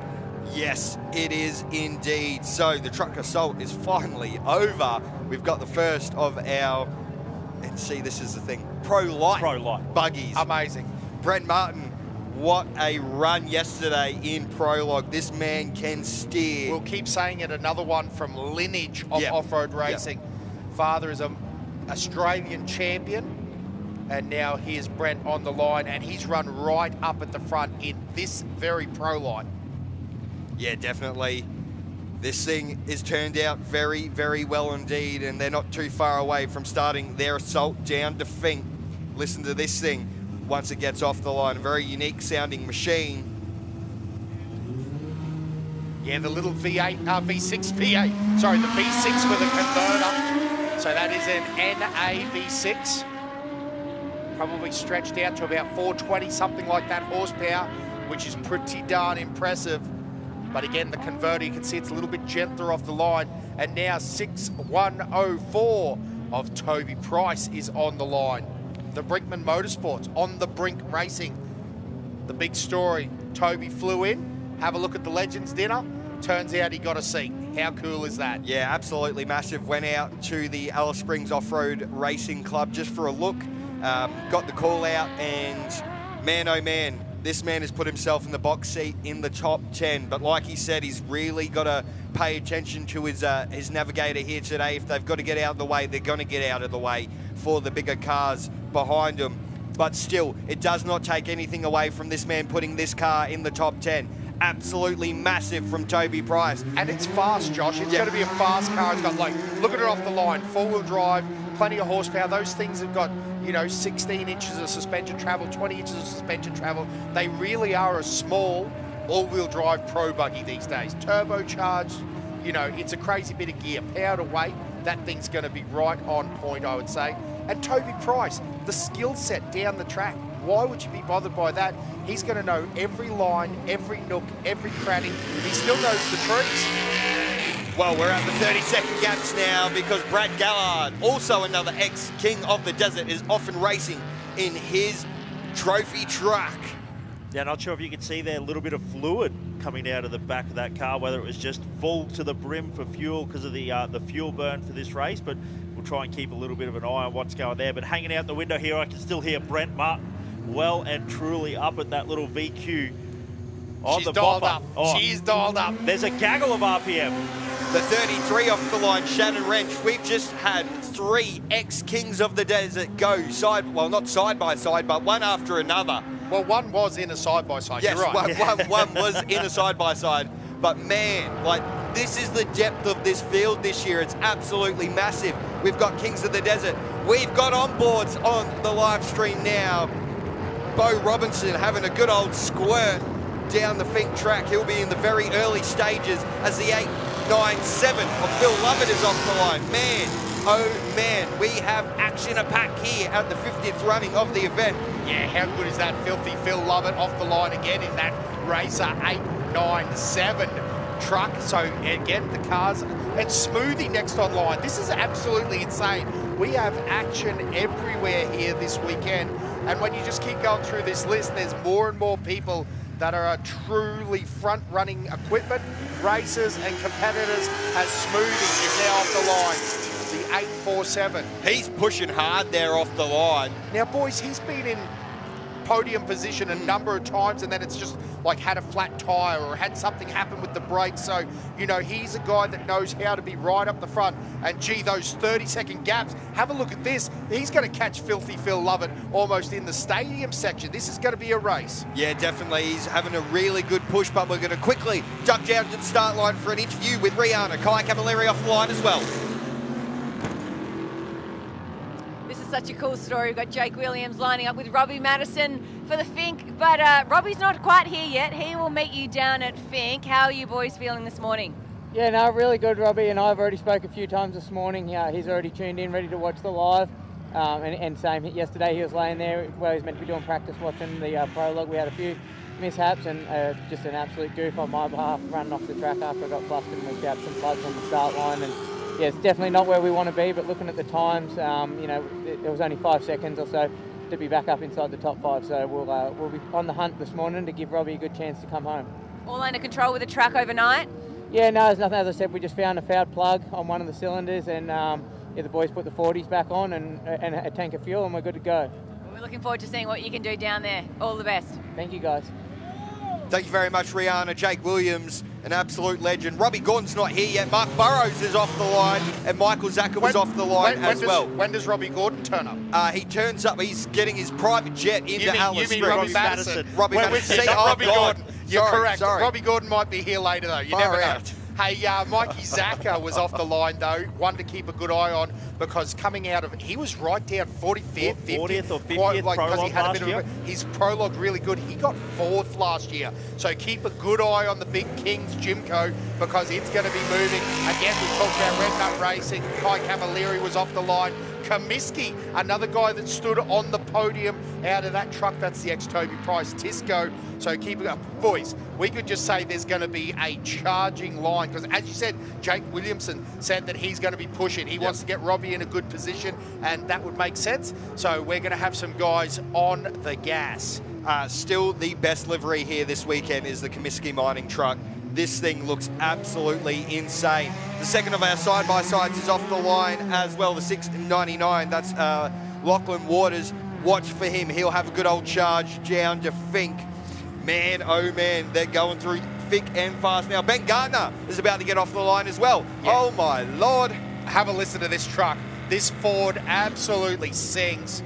Yes, it is indeed. So the truck assault is finally over. We've got the first of our see, this is the thing. Pro Light buggies. Amazing. Brent Martin, what a run yesterday in Prologue. This man can steer. We'll keep saying it, another one from lineage of off-road racing. Father is an Australian champion, and now here's Brent on the line, and he's run right up at the front in this very Pro Light. Yeah, definitely. This thing is turned out very, very well indeed, and they're not too far away from starting their assault down to Fink. Listen to this thing once it gets off the line. A very unique sounding machine. Yeah, the little V8, V6 V8. Sorry, the V6 with a converter. So that is an NA V6. Probably stretched out to about 420, something like that horsepower, which is pretty darn impressive. But again, the converter, you can see it's a little bit gentler off the line. And now 6104 of Toby Price is on the line. The Brinkman Motorsports, on the brink racing. The big story, Toby flew in, have a look at the Legends dinner. Turns out he got a seat. How cool is that? Yeah, absolutely massive. Went out to the Alice Springs Off-Road Racing Club just for a look. Got the call out, and man, oh man, this man has put himself in the box seat in the top 10. But like he said, he's really got to pay attention to his navigator here today. If they've got to get out of the way, they're going to get out of the way for the bigger cars behind him. But still, it does not take anything away from this man putting this car in the top 10. Absolutely massive from Toby Price. And it's fast, Josh. It's going to be a fast car. It's got, like, look at it off the line, four-wheel drive, plenty of horsepower. Those things have got, you know, 16 inches of suspension travel, 20 inches of suspension travel. They really are a small all-wheel drive pro buggy these days. Turbocharged, you know, it's a crazy bit of gear. Power to weight, that thing's going to be right on point, I would say. And Toby Price, the skill set down the track. Why would you be bothered by that? He's going to know every line, every nook, every cranny. He still knows the trees. Well, we're at the 30-second gaps now because Brad Gallard, also another ex-King of the Desert, is off and racing in his trophy truck. Yeah, not sure if you can see there a little bit of fluid coming out of the back of that car, whether it was just full to the brim for fuel because of the fuel burn for this race, but we'll try and keep a little bit of an eye on what's going there. But hanging out the window here, I can still hear Brent Martin well and truly up at that little VQ on She's the dialed bopper. up. Oh. She's dialed up. There's a gaggle of RPM. The 33 off the line, Shannon Wrench. We've just had three ex-Kings of the Desert go not side by side, but one after another. Well, one was in a side-by-side, yes, you're right. one was in a side-by-side. But man, like, this is the depth of this field this year. It's absolutely massive. We've got Kings of the Desert. We've got onboards on the live stream now. Bo Robinson having a good old squirt down the Fink track. He'll be in the very early stages as the 897 of Phil Lovett is off the line. Man, oh man, we have action a pack here at the 50th running of the event. Yeah, how good is that? Filthy Phil Lovett off the line again in that Racer 897 truck. So again, the cars and Smoothie next online. This is absolutely insane. We have action everywhere here this weekend. And when you just keep going through this list, there's more and more people that are truly front-running equipment, racers and competitors, as Smoothie is now off the line. The 847. He's pushing hard there off the line. Now, boys, he's been in podium position a number of times, and then it's just like had a flat tire or had something happen with the brakes. So, you know, he's a guy that knows how to be right up the front. And gee, those 30-second gaps, have a look at this. He's going to catch Filthy Phil Lovett almost in the stadium section. This is going to be a race. Yeah, definitely. He's having a really good push, but we're going to quickly duck down to the start line for an interview with Rihanna. Kai Cavalieri off the line as well. Such a cool story. We've got Jake Williams lining up with Robbie Madison for the Fink, but Robbie's not quite here yet. He will meet you down at Fink. How are you boys feeling this morning? Yeah, no, really good, Robbie, and I've already spoke a few times this morning. He's already tuned in, ready to watch the live, and same yesterday. He was laying there where he was meant to be doing practice, watching the prologue. We had a few mishaps and just an absolute goof on my behalf, running off the track after I got flustered and we grabbed some floods on the start line. And yeah, it's definitely not where we want to be, but looking at the times, you know, there was only 5 seconds or so to be back up inside the top 5, so we'll be on the hunt this morning to give Robbie a good chance to come home. All under control with the track overnight? Yeah, no, there's nothing. As I said, we just found a fouled plug on one of the cylinders, and the boys put the 40s back on and a tank of fuel, and we're good to go. Well, we're looking forward to seeing what you can do down there. All the best. Thank you, guys. Thank you very much, Rihanna. Jake Williams, an absolute legend. Robbie Gordon's not here yet. Mark Burrows is off the line, and Michael Zacher was off the line as well. When does Robbie Gordon turn up? He turns up. He's getting his private jet into Alice Springs. Robbie Madison. Robbie Madison. Robbie Gordon. You're correct. Sorry. Robbie Gordon might be here later, though. You never know. Hey, Mikey Zacher was off the line, though. One to keep a good eye on, because coming out of it, he was right down 45th, 40th or 50th prologue last year. His prologue really good. He got 4th last year. So keep a good eye on the Big Kings Jimco, because it's going to be moving. Again, we talked about Red Nut Racing. Kai Camilleri was off the line. Comiskey, another guy that stood on the podium out of that truck. That's the ex-Toby Price Tisco. So keep it up. Boys, we could just say there's going to be a charging line, because as you said, Jake Williamson said that he's going to be pushing. He wants to get Robbie in a good position, and that would make sense. So we're going to have some guys on the gas. Still the best livery here this weekend is the Comiskey mining truck. This thing looks absolutely insane. The second of our side-by-sides is off the line as well, the 699. That's Lachlan Waters. Watch for him. He'll have a good old charge down to Fink. Man, oh man, they're going through thick and fast now. Ben Gardner is about to get off the line as well. Yeah. Oh my Lord. Have a listen to this truck. This Ford absolutely sings.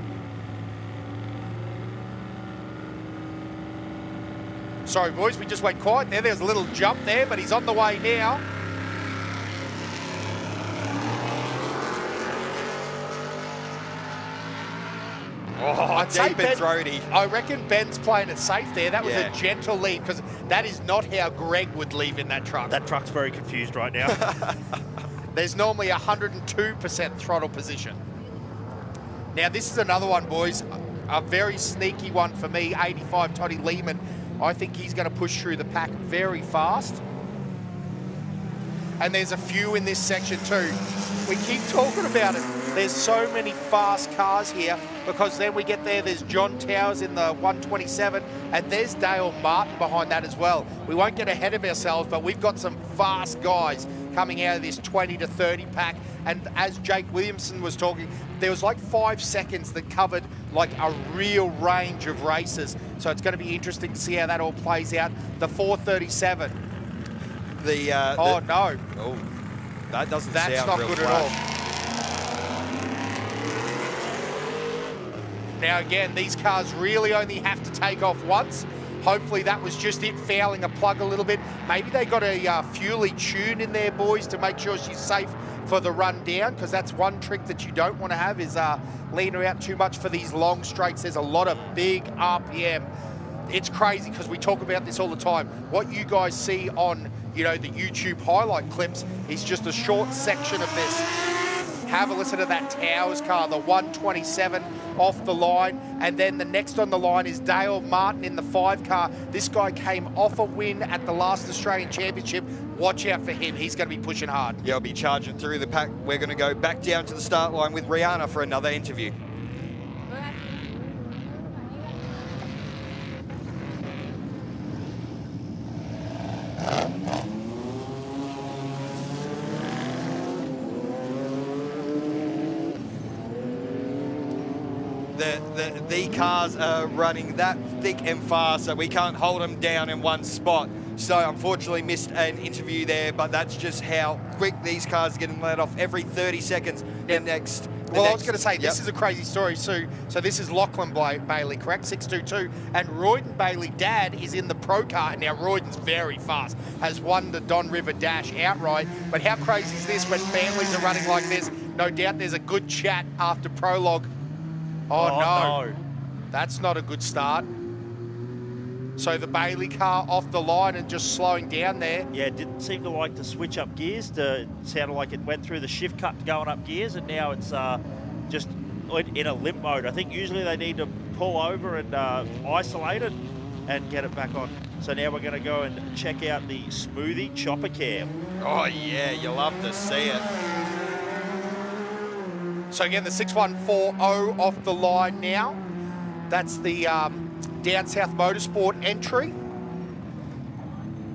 Sorry, boys, we just went quiet there. There's a little jump there, but he's on the way now. Oh, deep and throaty. I reckon Ben's playing it safe there. That was a gentle lead, because that is not how Greg would leave in that truck. That truck's very confused right now. There's normally 102% throttle position. Now, this is another one, boys. A very sneaky one for me, 85 Toddy Lehman. I think he's going to push through the pack very fast. And there's a few in this section too. We keep talking about it. There's so many fast cars here, because then we get there's John Towers in the 127, and there's Dale Martin behind that as well. We won't get ahead of ourselves, but we've got some fast guys coming out of this 20 to 30 pack. And as Jake Williamson was talking, there was like 5 seconds that covered like a real range of races. So it's going to be interesting to see how that all plays out. The 437. Oh no. Oh, that doesn't That's sound not real good flash. at all. Now again, these cars really only have to take off once. Hopefully that was just it, fouling a plug a little bit. Maybe they got a fuelie tune in there, boys, to make sure she's safe for the run down, because that's one trick that you don't want to have, is lean her out too much for these long straights. There's a lot of big RPM. It's crazy, because we talk about this all the time. What you guys see on, the YouTube highlight clips is just a short section of this. Have a listen to that Towers car, the 127 off the line. And then the next on the line is Dale Martin in the 5 car. This guy came off a win at the last Australian Championship. Watch out for him. He's going to be pushing hard. Yeah, he'll be charging through the pack. We're going to go back down to the start line with Rihanna for another interview. The cars are running that thick and fast, so we can't hold them down in one spot. So unfortunately missed an interview there, but that's just how quick these cars are getting let off every 30 seconds. I was going to say, this is a crazy story, Sue. So this is Lachlan Bailey, correct? 622. And Royden Bailey, dad, is in the pro car. Now, Royden's very fast, has won the Don River Dash outright. But how crazy is this when families are running like this? No doubt there's a good chat after prologue. Oh, no. That's not a good start. So the Bailey car off the line and just slowing down there. Yeah, it didn't seem to like to switch up gears. It sounded like it went through the shift cut going up gears, and now it's just in a limp mode. I think usually they need to pull over and isolate it and get it back on. So now we're going to go and check out the Smoothie Chopper Cam. Oh, yeah, you love to see it. So again, the 6140 off the line now. That's the Down South Motorsport entry.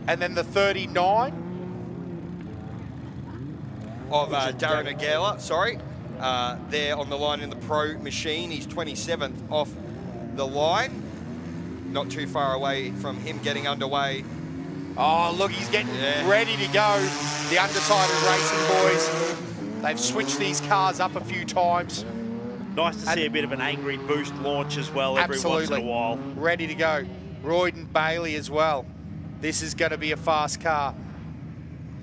And then the 39. Of Darren Aguila, sorry. there on the line in the Pro machine. He's 27th off the line. Not too far away from him getting underway. Oh, look, he's getting ready to go. The Undecided Racing boys. They've switched these cars up a few times. Nice to see a bit of an angry boost launch as well every once in a while. Ready to go. Royden Bailey as well. This is going to be a fast car.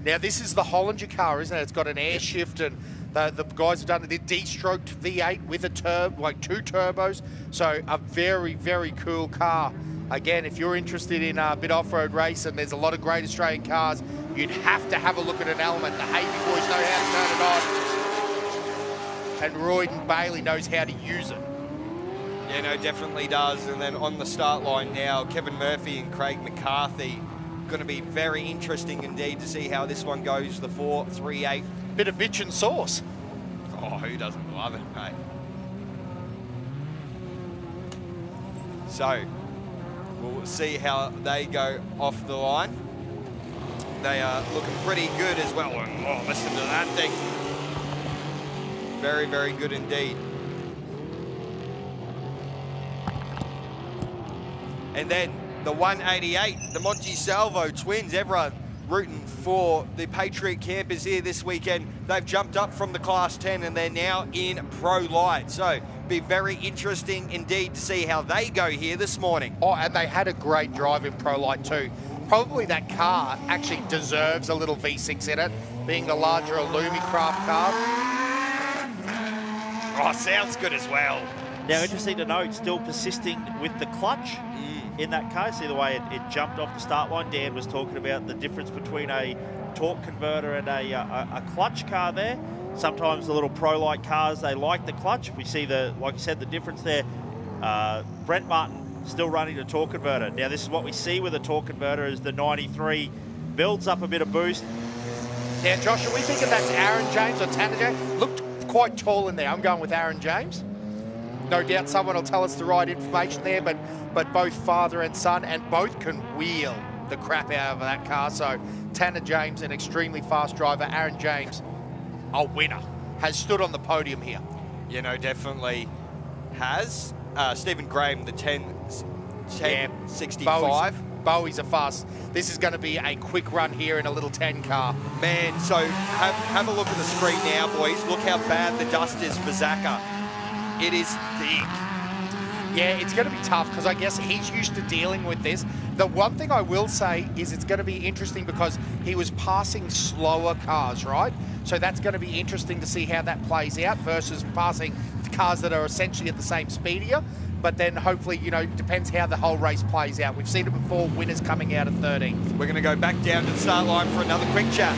Now, this is the Hollinger car, isn't it? It's got an air shift, and the guys have done the D-stroked V8 with a turbo, like 2 turbos. So a very, very cool car. Again, if you're interested in a bit off-road race, and there's a lot of great Australian cars, you'd have to have a look at an Element. The Havey boys know how to turn it on, and Royden Bailey knows how to use it. Yeah, no, definitely does. And then on the start line now, Kevin Murphy and Craig McCarthy. Going to be very interesting indeed to see how this one goes, the 4-3-8. Bit of bitch and sauce. Oh, who doesn't love it, mate? So, we'll see how they go off the line. They are looking pretty good as well. Oh, listen to that thing. Very, very good indeed. And then the 188, the Monty Salvo twins, everyone rooting for the Patriot campers here this weekend. They've jumped up from the Class 10 and they're now in Pro Light. So be very interesting indeed to see how they go here this morning. Oh, and they had a great drive in Pro Light too. Probably that car actually deserves a little V6 in it, being the larger Illumicraft car. Oh, sounds good as well. Now, interesting to note, still persisting with the clutch in that car. See the way it jumped off the start line. Dan was talking about the difference between a torque converter and a clutch car there. Sometimes the little Pro Light cars, they like the clutch. We see like you said, the difference there. Brent Martin still running the torque converter. Now, this is what we see with a torque converter as the 93 builds up a bit of boost. Now, Josh, are we thinking that's Aaron James or Tanner James? Looked quite tall in there. I'm going with Aaron James. No doubt someone will tell us the right information there, but both father and son, and both can wheel the crap out of that car. So Tanner James, an extremely fast driver. Aaron James, a winner, has stood on the podium here. You know, definitely has. Stephen Graham, the 1065. Bowie's a fast. This is going to be a quick run here in a little 10 car. Man, so have a look at the screen now, boys. Look how bad the dust is for Zaka. It is thick. Yeah, it's going to be tough because I guess he's used to dealing with this. The one thing I will say is it's going to be interesting because he was passing slower cars, right? So that's going to be interesting to see how that plays out versus passing cars that are essentially at the same speed here. But then hopefully, you know, depends how the whole race plays out. We've seen it before, winners coming out at 13th. We're going to go back down to the start line for another quick chat.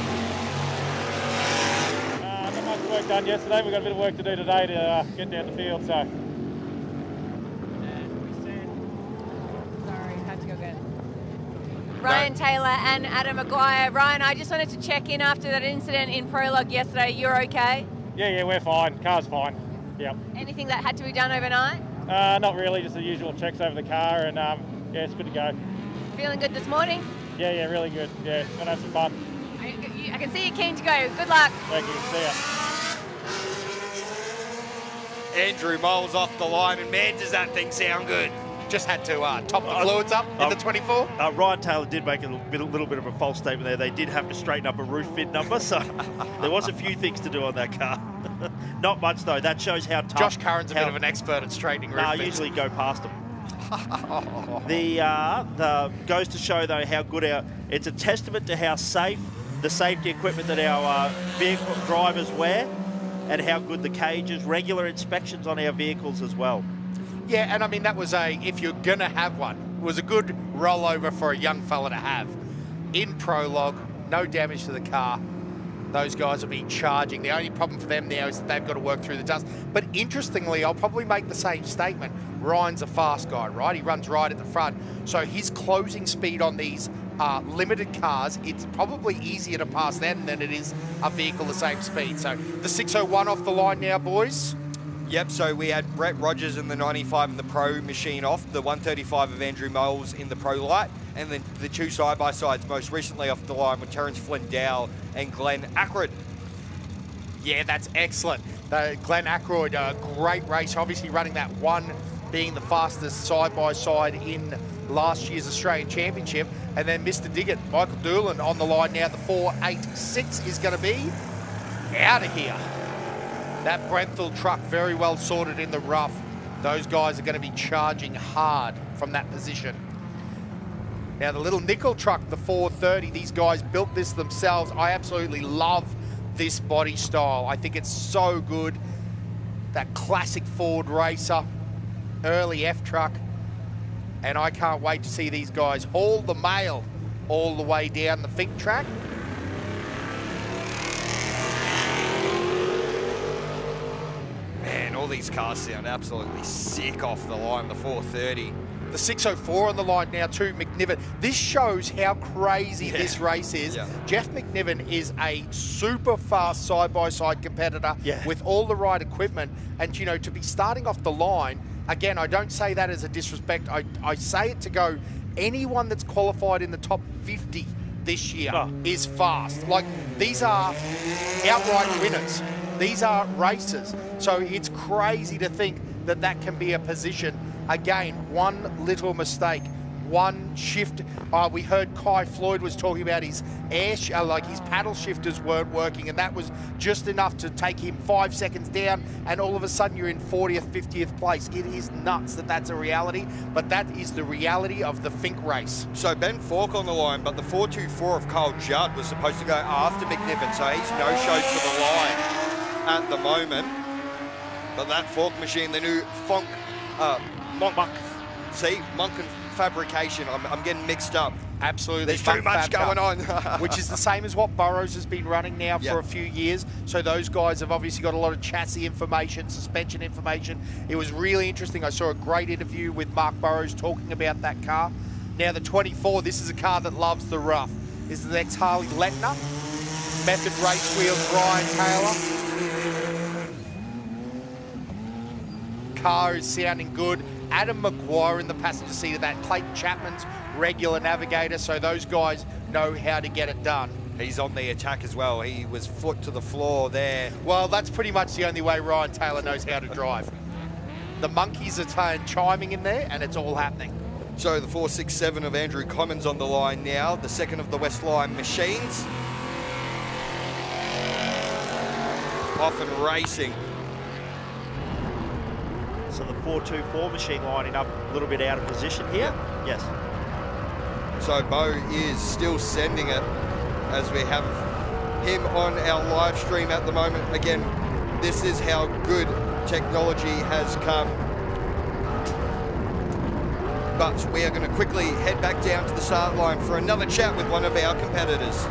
Not much work done yesterday. We've got a bit of work to do today to get down the field, so. Ryan Taylor and Adam Maguire. Ryan, I just wanted to check in after that incident in Prologue yesterday. You're okay? Yeah, we're fine. Car's fine. Yep. Anything that had to be done overnight? Not really, just the usual checks over the car, and yeah, it's good to go. Feeling good this morning? Yeah, really good. Yeah, gonna have some fun. I can see you're keen to go. Good luck. Thank you. See ya. Andrew Moles off the line, and man, does that thing sound good. Just had to top the fluids up in the 24. Ryan Taylor did make a little bit of a false statement there. They did have to straighten up a roof fin number, so there was a few things to do on that car. Not much, though. That shows how tough. Josh Curran's a bit of an expert at straightening roof fins. I usually go past them. The goes to show, though, how good it's a testament to how safe the safety equipment that our vehicle drivers wear and how good the cage is. Regular inspections on our vehicles as well. Yeah, and I mean, that was if you're going to have one, it was a good rollover for a young fella to have. In Prologue, no damage to the car. Those guys will be charging. The only problem for them now is that they've got to work through the dust. But interestingly, I'll probably make the same statement. Ryan's a fast guy, right? He runs right at the front. So his closing speed on these limited cars, it's probably easier to pass them than it is a vehicle the same speed. So the 601 off the line now, boys. Yep, so we had Brett Rogers in the 95 in the Pro machine off, the 135 of Andrew Moles in the Pro Light, and then the two side-by-sides most recently off the line with Terence Flindell and Glenn Ackred. Yeah, that's excellent. Glenn Ackroyd, a great race, obviously running that one, being the fastest side-by-side in last year's Australian Championship. And then Mr. Diggett, Michael Doolan on the line now. The 4.86 is going to be out of here. That Brenthal truck very well sorted in the rough. Those guys are going to be charging hard from that position. Now the little nickel truck, the 430, these guys built this themselves. I absolutely love this body style. I think it's so good. That classic Ford racer, early F truck. And I can't wait to see these guys haul the mail all the way down the Finke track. Man, all these cars sound absolutely sick off the line, the 430. The 604 on the line now too, McNiven. This shows how crazy this race is. Yeah. Jeff McNiven is a super fast side-by-side competitor with all the right equipment. And, you know, to be starting off the line, again, I don't say that as a disrespect. I say it to go, anyone that's qualified in the top 50 this year is fast. Like, these are outright winners. These are racers. So it's crazy to think that that can be a position. Again, one little mistake, one shift. We heard Kai Floyd was talking about his his paddle shifters weren't working, and that was just enough to take him 5 seconds down, and all of a sudden you're in 40th, 50th place. It is nuts that that's a reality, but that is the reality of the Finke race. So Ben Falk on the line, but the 424 of Kyle Judd was supposed to go after McNiven, so he's no-showed to the line at the moment. But that Falk machine, the new Monk and Fabrication, I'm getting mixed up. Absolutely. There's too much going on. Which is the same as what Burrows has been running now for a few years. So those guys have obviously got a lot of chassis information, suspension information. It was really interesting. I saw a great interview with Mark Burrows talking about that car. Now the 24, this is a car that loves the rough. This is the next Harley Letner. Method race wheels, Ryan Taylor. Car is sounding good. Adam McGuire in the passenger seat of that. Clayton Chapman's regular navigator, so those guys know how to get it done. He's on the attack as well. He was foot to the floor there. Well, that's pretty much the only way Ryan Taylor knows how to drive. The monkeys are chiming in there, and it's all happening. So the 467 of Andrew Commons on the line now, the second of the Westline machines. Off and racing. So the 424 machine lining up a little bit out of position here. Yes. So Bo is still sending it as we have him on our live stream at the moment. Again, this is how good technology has come. But we are going to quickly head back down to the start line for another chat with one of our competitors.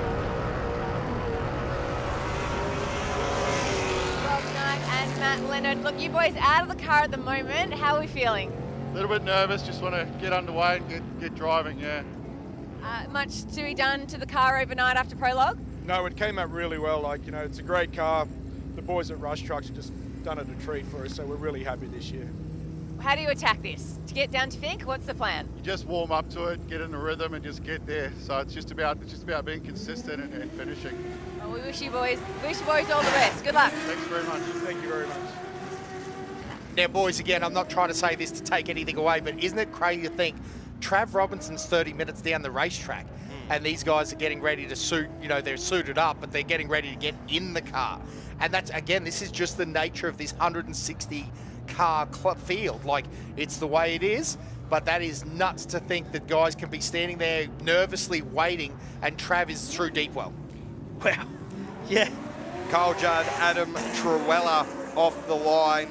Matt Leonard, look, you boys out of the car at the moment. How are we feeling? A little bit nervous, just want to get underway and get driving, yeah. Much to be done to the car overnight after prologue? No, it came out really well. Like, you know, it's a great car. The boys at Rush Trucks have just done it a treat for us, so we're really happy this year. How do you attack this? To get down to Finke, what's the plan? You just warm up to it, get in the rhythm, and just get there. So it's just about being consistent and finishing. Well, we wish you boys all the best. Good luck. Thanks very much. Thank you very much. Now, boys, again, I'm not trying to say this to take anything away, but isn't it crazy to think Trav Robinson's 30 minutes down the racetrack, and these guys are getting ready to suit, you know, they're suited up, but they're getting ready to get in the car. And that's, again, this is just the nature of this 160 car field. Like, it's the way it is, but that is nuts to think that guys can be standing there nervously waiting, and Trav is through Deepwell. Wow. Yeah. Kyle Judd, Adam Truella off the line,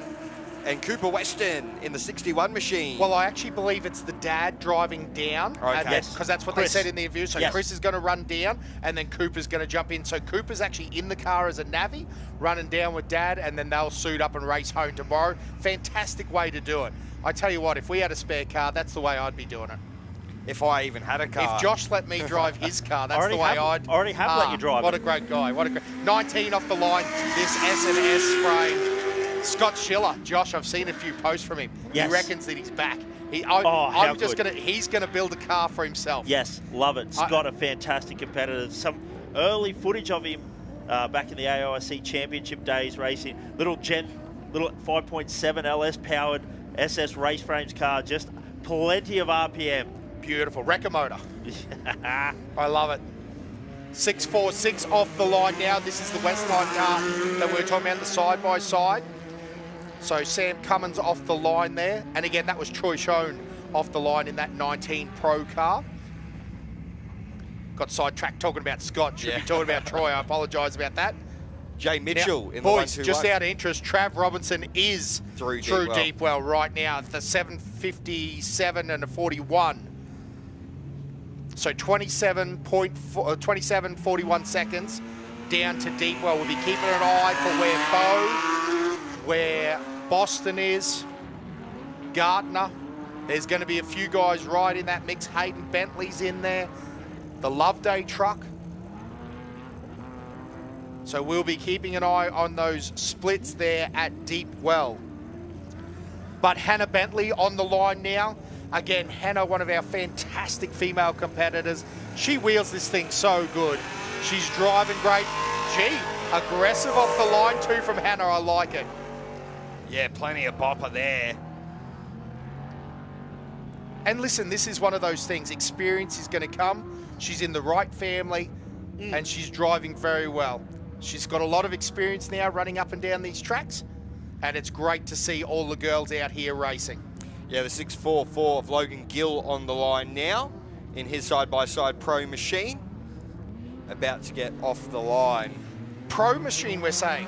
and Cooper Weston in the 61 machine. Well, I actually believe it's the dad driving down. Okay. Yes, because that's what Chris. they said in the interview. So Chris is going to run down, and then Cooper's going to jump in. So Cooper's actually in the car as a navvy, running down with dad, and then they'll suit up and race home tomorrow. Fantastic way to do it. I tell you what, if we had a spare car, that's the way I'd be doing it. If I even had a car. If Josh let me drive his car, that's the way I'd... already have let you drive What it. a great guy. What a great... 19 off the line, this S&S frame. Scott Schiller, Josh, I've seen a few posts from him. Yes. He reckons that he's back. He's going to build a car for himself. Yes, love it. Scott, a fantastic competitor. Some early footage of him back in the AIC Championship days racing. Little 5.7 LS powered SS race frames car, just plenty of RPM. Beautiful. Wrecker motor. I love it. 646 off the line now. This is the Westside car that we were talking about, the side-by-side. So Sam Cummins off the line there. And again, that was Troy Schoen off the line in that 19 Pro car. Got sidetracked talking about Scott. Should be talking about Troy. I apologise about that. Jay Mitchell now, in boys, the 1-2-1. just out of interest, Trav Robinson is through Deepwell right now at the 7:57 and a 41. So 27.41 seconds down to Deepwell. We'll be keeping an eye for where Boston is, Gardner. There's going to be a few guys right in that mix. Hayden Bentley's in there. The Loveday truck. So we'll be keeping an eye on those splits there at Deepwell. But Hannah Bentley on the line now. Again, Hannah, one of our fantastic female competitors. She wheels this thing so good. She's driving great. Gee, aggressive off the line too from Hannah. I like it. Yeah, plenty of bopper there. And listen, this is one of those things. Experience is going to come. She's in the right family and she's driving very well. She's got a lot of experience now running up and down these tracks, and it's great to see all the girls out here racing. Yeah, the 644 of Logan Gill on the line now in his side-by-side Pro machine. About to get off the line. Pro machine, we're saying?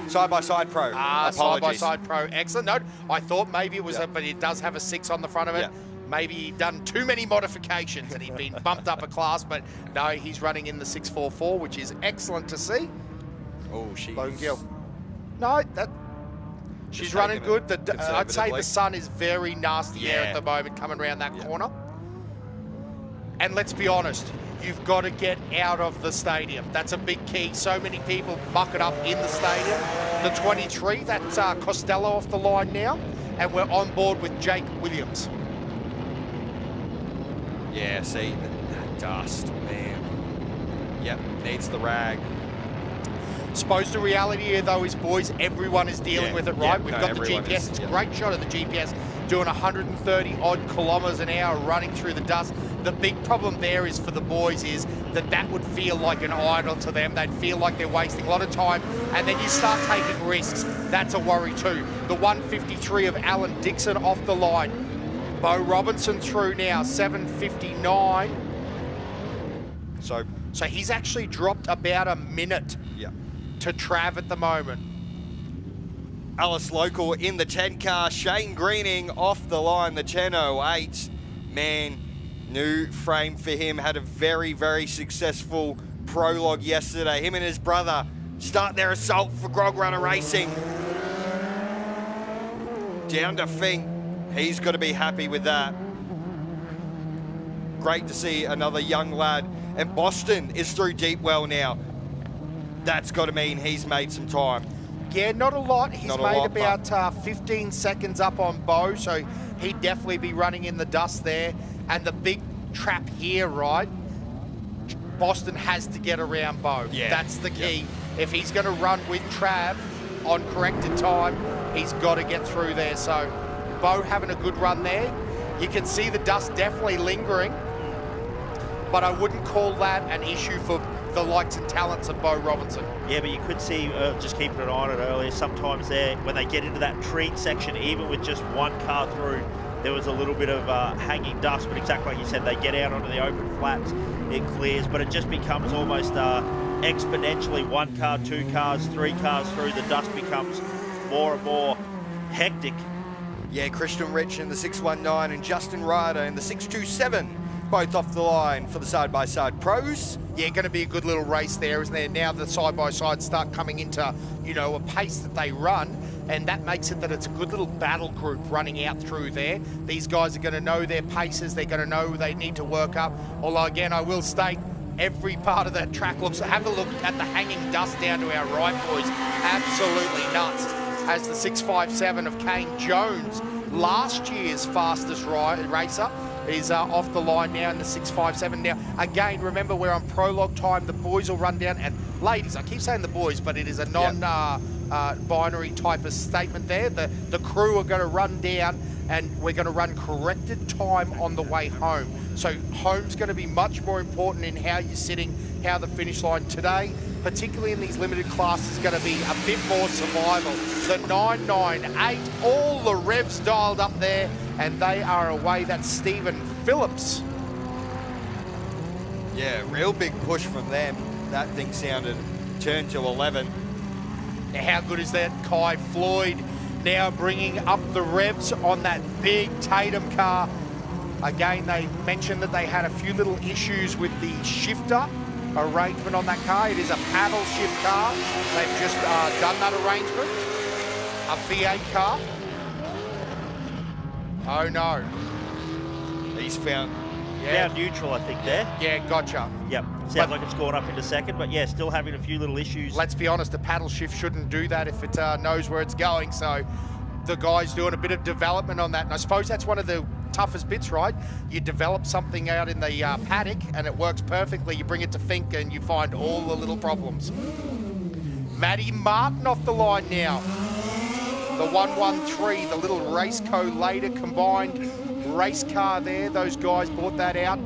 Side-by-side Pro. Side-by-side Pro. Excellent. No, I thought maybe it was but it does have a 6 on the front of it. Maybe he'd done too many modifications and he'd been bumped up a class, but no, he's running in the 644, which is excellent to see. Oh, she's... Logan Gill. No, she's running good. I'd say the sun is very nasty there at the moment coming around that corner. And let's be honest, you've got to get out of the stadium. That's a big key. So many people muck it up in the stadium. The 23, that's Costello off the line now, and we're on board with Jake Williams. Yeah, see, that dust, man. Yep, needs the rag. Suppose the reality here, though, is, boys, everyone is dealing with it, right? We've got the GPS. It's a great shot of the GPS doing 130-odd kilometres an hour running through the dust. The big problem there is for the boys is that would feel like an idol to them. They'd feel like they're wasting a lot of time, and then you start taking risks. That's a worry too. The 153 of Alan Dixon off the line. Bo Robinson through now, 7:59. So he's actually dropped about a minute to Trav at the moment. Alice Local in the 10 car. Shane Greening off the line, the 10.08. Man, new frame for him. Had a very, very successful prologue yesterday. Him and his brother start their assault for Grog Runner Racing. Down to Fink. He's got to be happy with that. Great to see another young lad. And Boston is through Deepwell now. That's got to mean he's made some time. Yeah, not a lot. He's made about 15 seconds up on Bo, so he'd definitely be running in the dust there. And the big trap here, right? Boston has to get around Bo. Yeah. That's the key. If he's going to run with Trav on corrected time, he's got to get through there. So Bo having a good run there. You can see the dust definitely lingering, but I wouldn't call that an issue for the likes and talents of Bo Robinson. Yeah, but you could see, just keeping an eye on it earlier, sometimes there, when they get into that treat section, even with just one car through, there was a little bit of hanging dust, but exactly like you said, they get out onto the open flats, it clears, but it just becomes almost exponentially 1 car, 2 cars, 3 cars through, the dust becomes more and more hectic. Yeah, Christian Rich in the 619 and Justin Ryder in the 627, both off the line for the side-by-side pros. Yeah, going to be a good little race there, isn't there? Now the side-by-sides start coming into, you know, a pace that they run, and that makes it that it's a good little battle group running out through there. These guys are going to know their paces. They're going to know they need to work up. Although, again, I will state, every part of that track looks... Have a look at the hanging dust down to our right, boys. Absolutely nuts. As the 657 of Kane Jones, last year's fastest racer, is off the line now in the 6.57. Now, again, remember we're on prologue time. The boys will run down, and ladies, I keep saying the boys, but it is a non-binary type of statement there. The crew are going to run down, and we're going to run corrected time on the way home. So home's going to be much more important in how you're sitting, how the finish line today, particularly in these limited classes, is going to be a bit more survival. The 998, all the revs dialed up there, and they are away. That's Stephen Phillips. Yeah, real big push from them. That thing sounded turn to 11. Now, how good is that? Kai Floyd now bringing up the revs on that big Tatum car. Again, they mentioned that they had a few little issues with the shifter arrangement on that car. It is a paddle shift car. They've just done that arrangement. A V8 car. Oh no. He's found neutral, I think, there. Yeah, gotcha. Yep. Sounds like it's gone up into second, but yeah, still having a few little issues. Let's be honest, the paddle shift shouldn't do that if it knows where it's going. So the guy's doing a bit of development on that. And I suppose that's one of the toughest bits, right? You develop something out in the paddock and it works perfectly. You bring it to Finke and you find all the little problems. Matty Martin off the line now. The 113, the little Raceco later combined race car there. Those guys bought that out.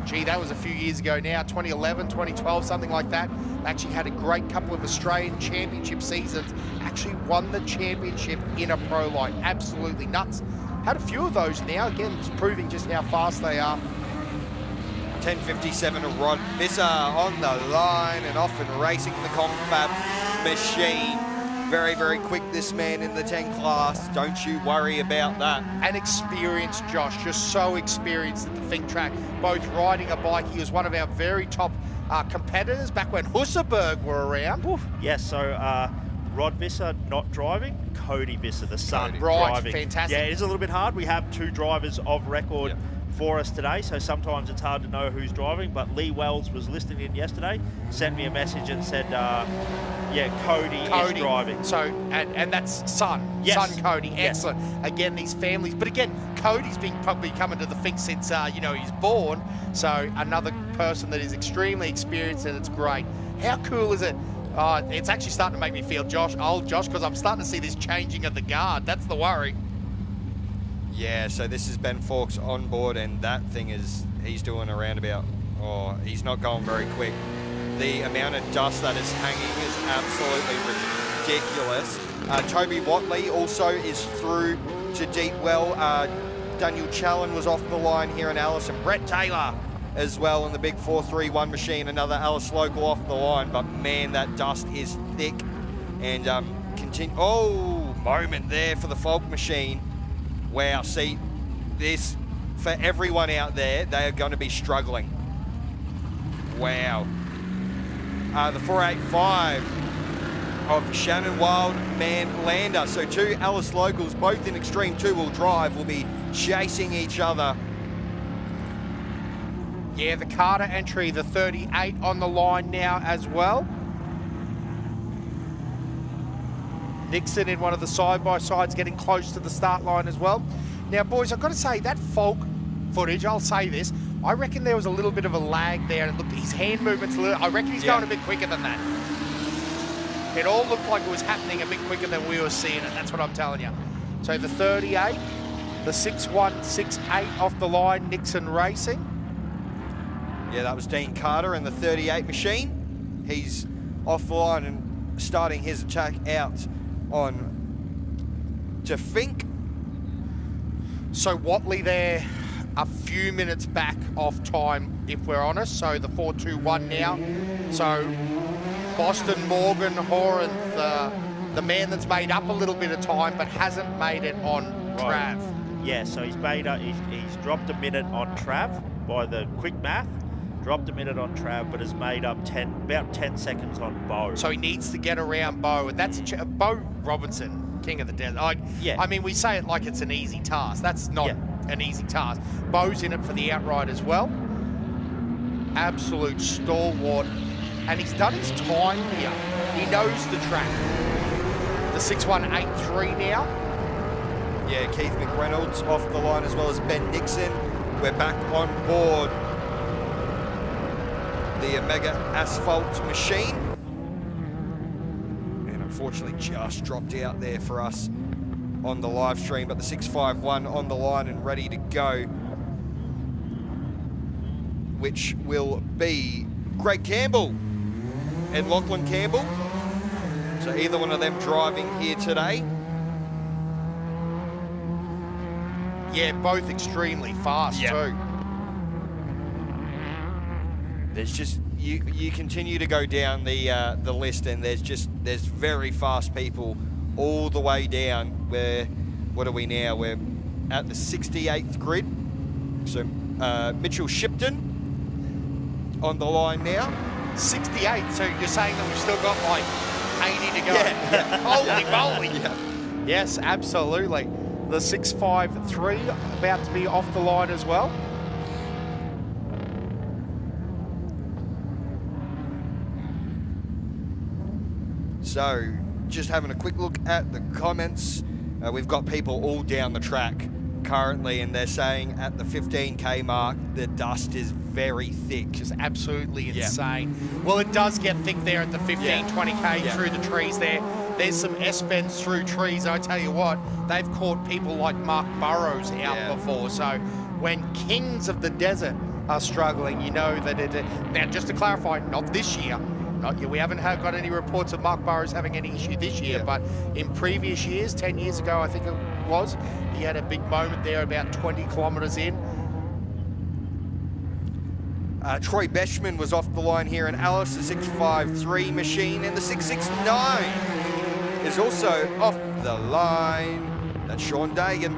Gee, that was a few years ago now, 2011, 2012, something like that. Actually had a great couple of Australian championship seasons. Actually won the championship in a pro line. Absolutely nuts. Had a few of those now. Again, just proving just how fast they are. 10.57 of Rod Visser on the line and off and racing the confab machine. Very, very quick, this man in the 10 class. Don't you worry about that. And experienced, Josh. Just so experienced at the Finke track. Both riding a bike. He was one of our very top competitors back when Husserberg were around. Yes, so Rod Visser not driving, Cody Visser, the son, right, driving. Fantastic. Yeah, it is a little bit hard. We have two drivers of record for us today, so sometimes it's hard to know who's driving, but Lee Wells was listening in yesterday, sent me a message and said, Cody is driving. So, and that's son. Yes. Son Cody, excellent. Again, these families, but again, Cody's been probably coming to the Finke since, he's born, so another person that is extremely experienced, and it's great. How cool is it? It's actually starting to make me feel old Josh, because I'm starting to see this changing of the guard. That's the worry. Yeah, so this is Ben Fawkes on board, and that thing he's doing a roundabout. He's not going very quick. The amount of dust that is hanging is absolutely ridiculous. Toby Watley also is through to deep well. Daniel Challen was off the line here in Alice, and Brett Taylor as well in the big 431 machine. Another Alice local off the line, but man, that dust is thick. And moment there for the Falk machine. Wow, see, this, for everyone out there, they are going to be struggling. Wow. The 485 of Shannon Wildman Lander. So two Alice locals, both in extreme two-wheel drive, will be chasing each other. Yeah, the Carter entry, the 38 on the line now as well. Nixon in one of the side-by-sides getting close to the start line as well. Now, boys, I've got to say, that Falk footage, I'll say this, I reckon there was a little bit of a lag there. And look, his hand movement's I reckon he's going a bit quicker than that. It all looked like it was happening a bit quicker than we were seeing it. That's what I'm telling you. So the 38, the 6168 off the line, Nixon Racing. Yeah, that was Dean Carter in the 38 machine. He's off the line and starting his attack out on to Finke. So Watley there a few minutes back off time, if we're honest. So the 421 now. So Boston Morgan Horan, the man that's made up a little bit of time but hasn't made it on Trav. Yeah, so he's dropped a minute on Trav by the quick math. Dropped a minute on Trav, but has made up about 10 seconds on Bo. So he needs to get around Bo, and that's Bo Robinson, king of the desert. I mean, we say it like it's an easy task. That's not an easy task. Bo's in it for the outright as well. Absolute stalwart, and he's done his time here. He knows the track. The 6183 now. Yeah, Keith McReynolds off the line, as well as Ben Nixon. We're back on board the Omega Asphalt machine. And unfortunately just dropped out there for us on the live stream, but the 651 on the line and ready to go, which will be Greg Campbell and Lachlan Campbell. So either one of them driving here today. Yeah, both extremely fast too. There's just, you continue to go down the list, and there's very fast people all the way down. What are we now? We're at the 68th grid. So Mitchell Shipton on the line now. 68, so you're saying that we've still got like 80 to go? Yeah. Holy moly. Yeah. Yes, absolutely. The 653 about to be off the line as well. So, just having a quick look at the comments. We've got people all down the track currently, and they're saying at the 15K mark, the dust is very thick. Just absolutely insane. Well, it does get thick there at the 15, 20K through the trees there. There's some S-bends through trees. I tell you what, they've caught people like Mark Burrows out before. So when kings of the desert are struggling, you know that it... Now, just to clarify, not this year. We haven't got any reports of Mark Burrows having any issue this year, but in previous years, 10 years ago, I think it was, he had a big moment there about 20 kilometres in. Troy Beshman was off the line here, and Alice, the 653 machine, and the 669 is also off the line. That's Sean Dagan.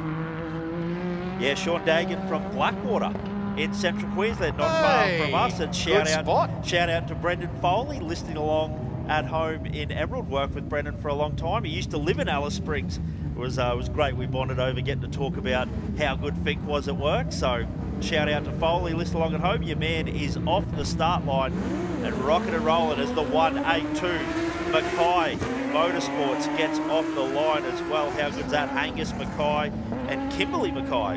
Yeah, Sean Dagan from Blackwater in Central Queensland, not far from us. And shout out to Brendan Foley, listening along at home in Emerald. Worked with Brendan for a long time. He used to live in Alice Springs. It was great. We bonded over getting to talk about how good Fink was at work. So shout out to Foley, listen along at home. Your man is off the start line and rocking and rolling as the 182 Mackay Motorsports gets off the line as well. How good's that? Angus Mackay and Kimberly Mackay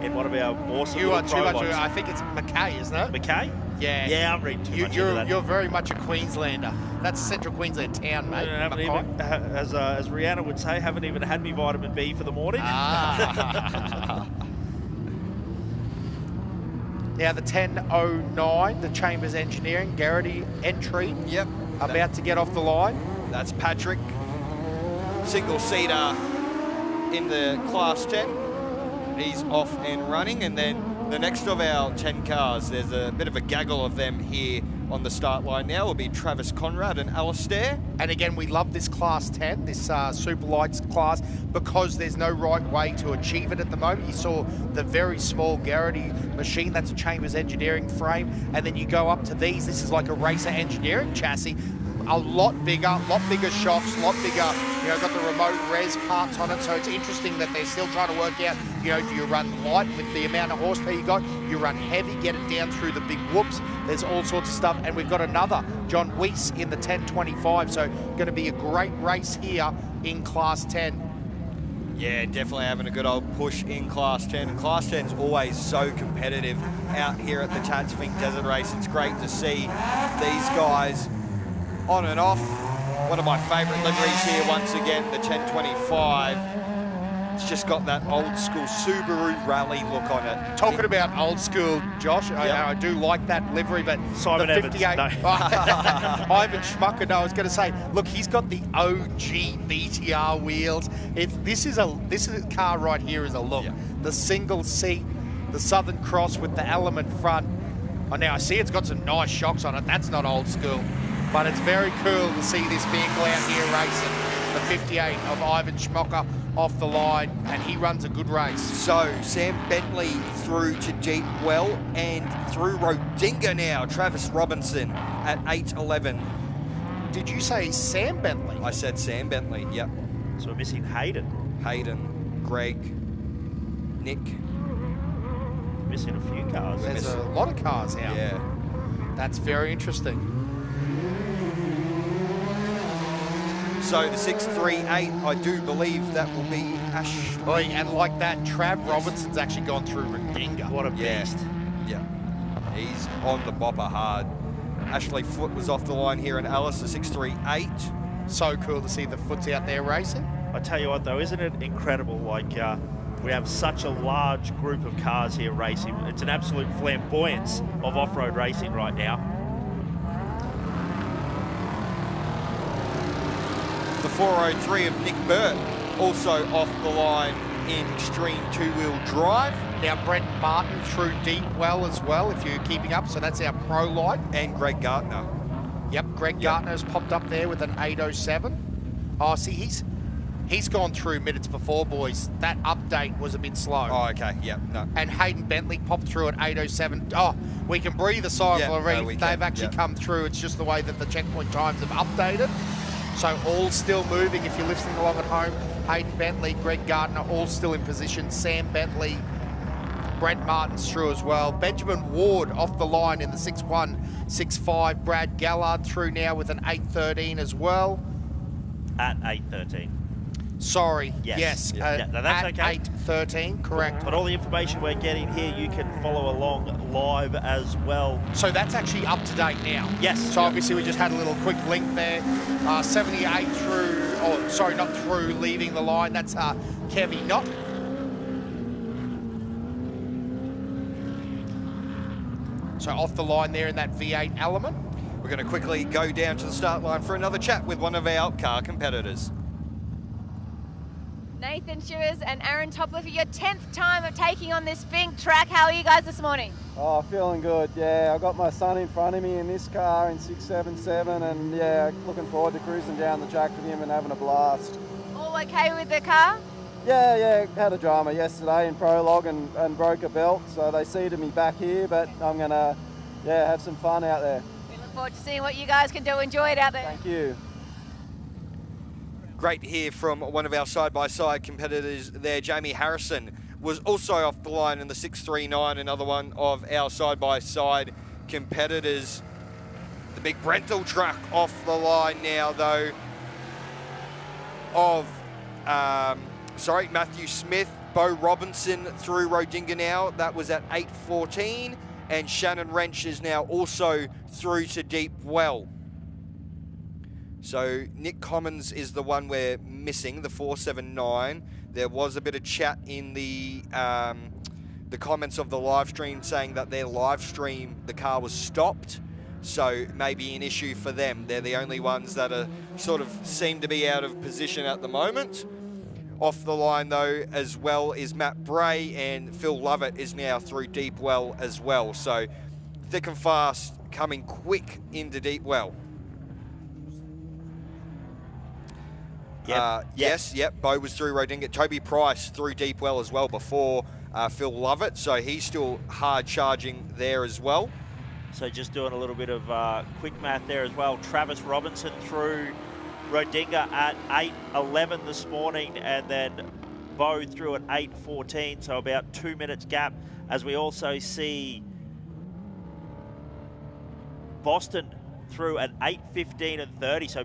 in one of our awesome You are too much. robots. I think it's Mackay, isn't it? Mackay? Yeah. Yeah, I'm reading too much into that. You're very much a Queenslander. That's a Central Queensland town, mate. Haven't even, as Rihanna would say, haven't even had me vitamin B for the morning. Now the 10:09, the Chambers Engineering Garrity entry. Yep. About to get off the line. That's Patrick. Single-seater in the Class 10. He's off and running, and then the next of our 10 cars, there's a bit of a gaggle of them here on the start line now, will be Travis Conrad and Alistair. And again, we love this Class 10, this Super Lights class, because there's no right way to achieve it at the moment. You saw the very small Garrity machine, that's a Chambers Engineering frame, and then you go up to these, this is like a Racer Engineering chassis, a lot bigger shocks, a lot bigger, you know, got the remote res parts on it, so it's interesting that they're still trying to work out, you know, do you run light with the amount of horsepower you got, you run heavy, get it down through the big whoops, there's all sorts of stuff, and we've got another John Weiss in the 1025, so going to be a great race here in Class 10. Yeah, definitely having a good old push in Class 10. Class 10 is always so competitive out here at the Tatts Finke Desert Race. It's great to see these guys on and off. One of my favourite liveries here once again, the 1025. It's just got that old school Subaru Rally look on it. Talking about old school, Josh, I do like that livery, but Simon the Evans, 58, no. Ivan Schmucker, no, I was going to say, look, he's got the OG BTR wheels. This is a car right here is a look. Yeah. The single seat, the Southern Cross with the Element front. Oh, now I see it's got some nice shocks on it. That's not old school, but it's very cool to see this vehicle out here racing. The 58 of Ivan Schmucker off the line, and he runs a good race. So Sam Bentley through to Deep Well, and through Rodinga now, Travis Robinson at 8:11. Did you say Sam Bentley? I said Sam Bentley, yep. So we're missing Hayden, Greg, Nick. Missing a few cars. There's a lot of cars out. Yeah. That's very interesting. So the 638, I do believe that will be Oi, and like that, Trav Robinson's actually gone through Redinga. What a beast. Yeah. He's on the bopper hard. Ashley Foot was off the line here in Alice, the 638. So cool to see the Foots out there racing. I tell you what, though, isn't it incredible? Like, we have such a large group of cars here racing. It's an absolute flamboyance of off-road racing right now. The 403 of Nick Burt, also off the line in extreme two-wheel drive. Now Brent Martin through deep well as well, if you're keeping up. So that's our pro line. And Greg Gartner. Yep, Greg Gartner's popped up there with an 807. Oh, see, he's gone through minutes before, boys. That update was a bit slow. Oh, okay, yeah, no. And Hayden Bentley popped through at 807. Oh, we can breathe a sigh of relief. They've actually come through. It's just the way that the checkpoint times have updated. So all still moving. If you're listening along at home, Hayden Bentley, Greg Gardner, all still in position. Sam Bentley, Brent Martin's through as well. Benjamin Ward off the line in the 6-1, 6-5. Brad Gallard through now with an 813 as well. At 813. Sorry, yes. No, that's at okay. 813, correct. But all the information we're getting here, you can follow along live as well. So that's actually up to date now? Yes. So obviously we just had a little quick link there. 78 through, oh, sorry, not through, leaving the line. That's Kevy Knott. So off the line there in that V8 element. We're going to quickly go down to the start line for another chat with one of our car competitors. Nathan Shearers and Aaron Toppler for your 10th time of taking on this Fink track. How are you guys this morning? Oh, feeling good, yeah. I got my son in front of me in this car in 677 and yeah, looking forward to cruising down the track with him and having a blast. All okay with the car? Yeah, had a drama yesterday in prologue and broke a belt, so they seated me back here, but I'm gonna, have some fun out there. We look forward to seeing what you guys can do. Enjoy it out there. Thank you. Great to hear from one of our side-by-side competitors there. Jamie Harrison was also off the line in the 639, another one of our side-by-side competitors. The big Brenthal truck off the line now, though, of, Matthew Smith, Bo Robinson through Rodinga now. That was at 8:14, and Shannon Wrench is now also through to Deep Well. So Nick Commons is the one we're missing, the 479. There was a bit of chat in the comments of the live stream saying that their live stream, the car was stopped. So maybe an issue for them. They're the only ones that are sort of seem to be out of position at the moment. Off the line though, as well, is Matt Bray, and Phil Lovett is now through Deep Well as well. So thick and fast, coming quick into Deep Well. Yes, Bo was through Rodinga. Toby Price through Deep Well as well before Phil Lovett, so he's still hard charging there as well. So just doing a little bit of quick math there as well. Travis Robinson through Rodinga at 8:11 this morning, and then Bo through at 8:14, so about 2 minutes gap, as we also see Boston through at 8:15 and 30, so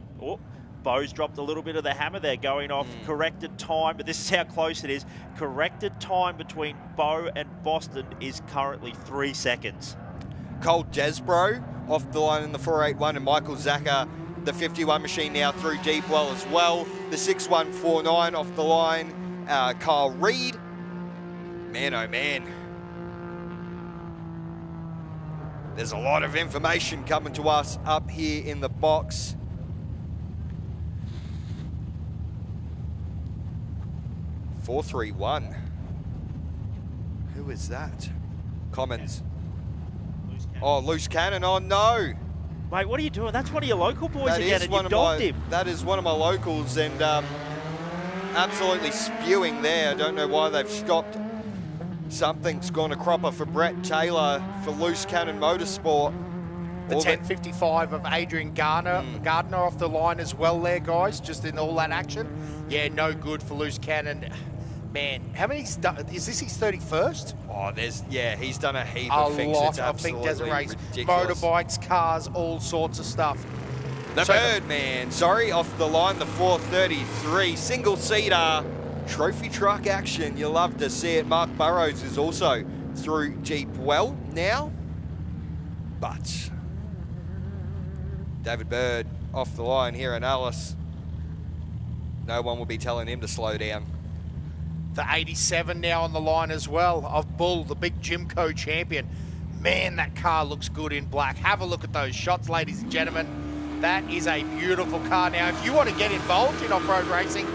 Bo's dropped a little bit of the hammer there, going off corrected time, but this is how close it is. Corrected time between Bo and Boston is currently 3 seconds. Cole Desbro off the line in the 481, and Michael Zacher, the 51 machine, now through Deep Well as well. The 6149 off the line, Kyle Reed. Man, oh man. There's a lot of information coming to us up here in the box. .431. Who is that? Commons. Oh, Loose Cannon. Oh, no. Mate, what are you doing? That's one of your local boys That again, is and one you of dogged my, him. That is one of my locals, and absolutely spewing there. I don't know why they've stopped. Something's gone a cropper for Brett Taylor for Loose Cannon Motorsport. The 1055 of Adrian Gardner off the line as well there, guys, just in all that action. Yeah, no good for Loose Cannon. Man, how many, is this his 31st? Oh, he's done a heap of things. A It's lot of Fink Desert Race. ridiculous. Motorbikes, cars, all sorts of stuff. The Birdman, off the line, the 433, single-seater trophy truck action. You love to see it. Mark Burrows is also through Jeep well now. But David Bird off the line here in Alice. No one will be telling him to slow down. The 87 now on the line as well of Bull, the big Jimco champion. Man, that car looks good in black. Have a look at those shots, ladies and gentlemen. That is a beautiful car. Now, if you want to get involved in off-road racing,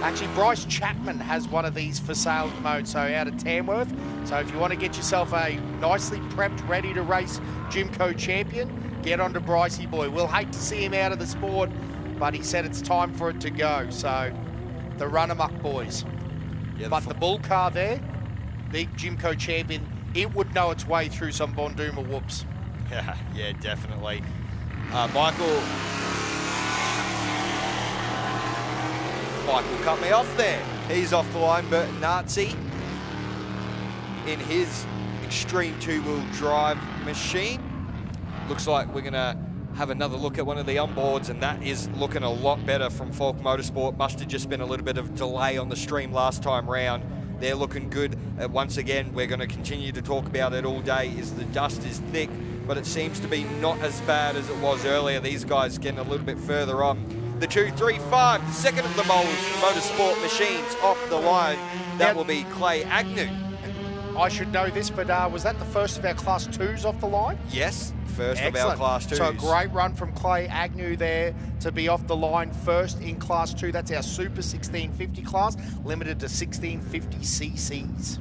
actually, Bryce Chapman has one of these for sale at the moment, so out of Tamworth. So if you want to get yourself a nicely prepped, ready to race Jimco champion, get onto Brycey boy. We'll hate to see him out of the sport, but he said it's time for it to go. So the run amok boys. Yeah, but the Bull car there, big Jimco champion, it would know its way through some Bonduma whoops. Yeah, definitely. Michael cut me off there. He's off the line, but Nazi in his extreme two-wheel drive machine. Looks like we're gonna have another look at one of the onboards, and that is looking a lot better from Falk Motorsport. Must have just been a little bit of delay on the stream last time round. They're looking good. Once again, we're going to continue to talk about it all day. The dust is thick, but it seems to be not as bad as it was earlier. These guys getting a little bit further on. The 235, second of the Motorsport machines off the line. That will be Clay Agnew. I should know this, but was that the first of our Class 2s off the line? Yes, first Excellent. of our Class 2s. So a great run from Clay Agnew there to be off the line first in Class 2. That's our Super 1650 class, limited to 1650 cc's.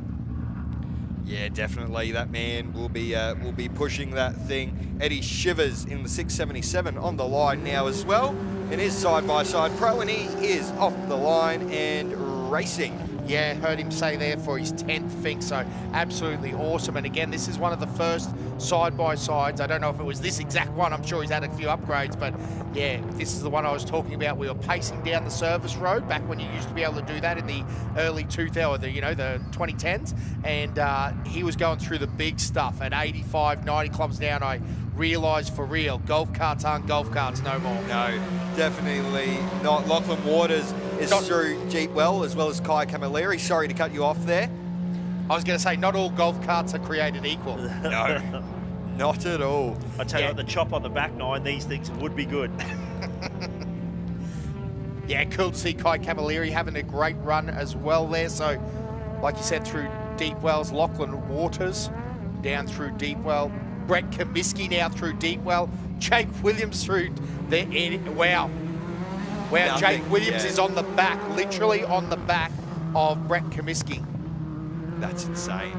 Yeah, definitely. That man will be pushing that thing. Eddie Shivers in the 677 on the line now as well. In his side-by-side pro, and he is off the line and racing. Yeah, heard him say there for his 10th Fink, so absolutely awesome. And again, this is one of the first side-by-sides. I don't know if it was this exact one. I'm sure he's had a few upgrades, but yeah, this is the one I was talking about. We were pacing down the service road back when you used to be able to do that in the early 2000s, the 2010s, and he was going through the big stuff at 85, 90 kilometers an hour. And I realised for real, golf carts aren't golf carts no more. No, definitely not. Lachlan Waters is through Jeep well as as Kai Camilleri. Sorry to cut you off there. I was going to say, not all golf carts are created equal. No, not at all. I tell you what, the chop on the back nine, these things would be good. Yeah, cool to see Kai Camilleri having a great run as well there. So, like you said, through Deepwell's Lachlan Waters, down through Deepwell. Brett Comiskey now through Deepwell. Jake Williams through the end. Wow. Wow, Jake Williams is on the back, literally on the back of Brett Comiskey. That's insane.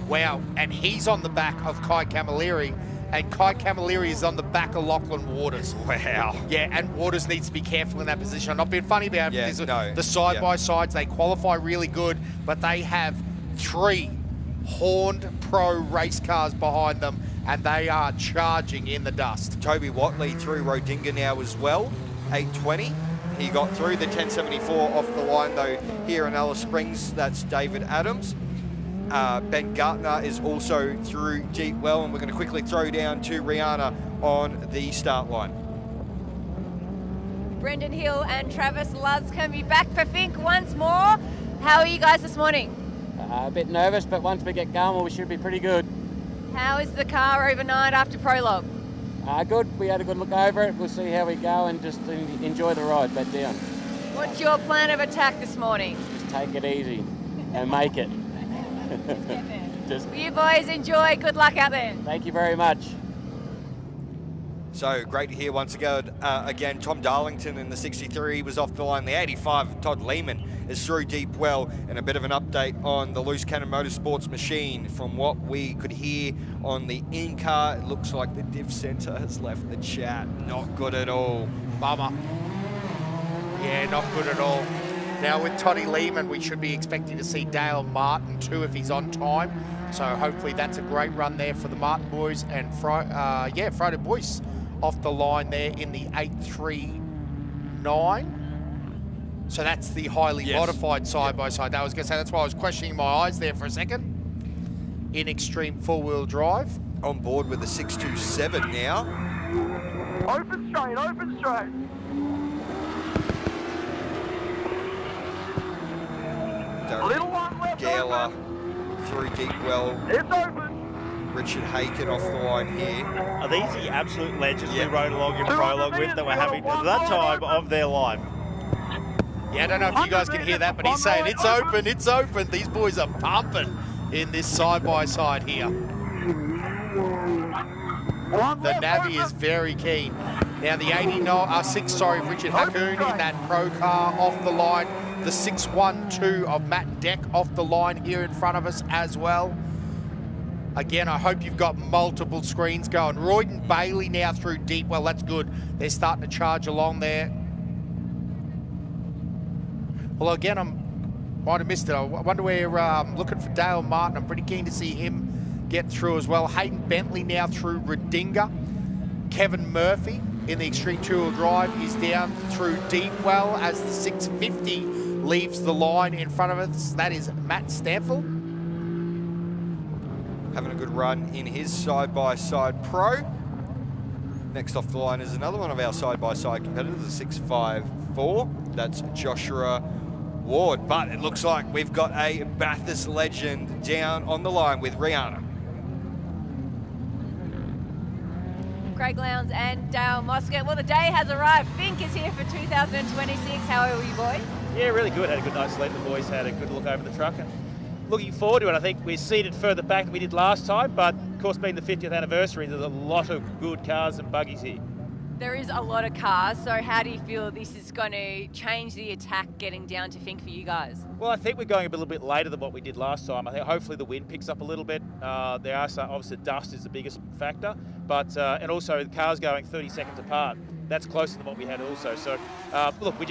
Wow, and he's on the back of Kai Camilleri, and Kai Camilleri is on the back of Lachlan Waters. Wow. Yeah, and Waters needs to be careful in that position. I'm not being funny about it. No. The side-by-sides, they qualify really good, but they have 3 horned pro race cars behind them, and they are charging in the dust. Toby Watley through Rodinga now as well, 820. He got through the 1074 off the line though here in Alice Springs. That's David Adams. Ben Gartner is also through Jeep well, and we're going to quickly throw down to Rihanna on the start line. Brendan Hill and Travis Luscombe back for Fink once more. How are you guys this morning? A bit nervous, but once we get going, we should be pretty good. How is the car overnight after prologue? Good. We had a good look over it. We'll see how we go and just enjoy the ride back down. What's your plan of attack this morning? Just take it easy and make it. You boys enjoy. Good luck out there. Thank you very much. So great to hear once again, Tom Darlington in the 63 was off the line. The 85, Todd Lehman, is through Deep well, and a bit of an update on the Loose Cannon Motorsports machine. From what we could hear on the in-car, it looks like the diff center has left the chat. Not good at all. Bummer. Yeah, not good at all. Now with Toddy Lehman, we should be expecting to see Dale Martin too if he's on time. So hopefully that's a great run there for the Martin boys, and Friday Boyce off the line there in the 839. So that's the highly modified side-by-side. I was going to say, that's why I was questioning my eyes there for a second. In extreme four-wheel drive. On board with the 627 now. Open straight, open straight. through deep well. It's open. Richard Haken off the line here. Are these the absolute legends we rode along in prologue with that were having that time of their life? Yeah, I don't know if you guys can hear that, but he's saying it's open, it's open. These boys are pumping in this side-by-side here. The Navi is very keen. Now the 89, Richard Hakoon in that pro car off the line. The 612 of Matt Deck off the line here in front of us as well. Again, I hope you've got multiple screens going. Royden Bailey now through deep. Well, that's good. They're starting to charge along there. Well, again, might have missed it. I wonder where looking for Dale Martin. I'm pretty keen to see him get through as well. Hayden Bentley now through Redinga. Kevin Murphy in the Extreme two-wheel drive is down through Deepwell as the 650 leaves the line in front of us. That is Matt Stanfield. Having a good run in his side-by-side pro. Next off the line is another one of our side-by-side competitors, the 654. That's Joshua Ward. But it looks like we've got a Bathurst legend down on the line with Rihanna. Craig Lowndes and Dale Moscott. Well, the day has arrived. Fink is here for 2026. How are you, boys? Yeah, really good. Had a good night's sleep. The boys had a good look over the truck and looking forward to it. I think we're seated further back than we did last time, but of course being the 50th anniversary, there's a lot of good cars and buggies here. There is a lot of cars, so how do you feel this is going to change the attack getting down to Fink for you guys? Well, I think we're going a little bit later than what we did last time. I think hopefully the wind picks up a little bit. There are some, obviously dust is the biggest factor, but and also the cars going 30 seconds apart. That's closer than what we had also. So, look, we'll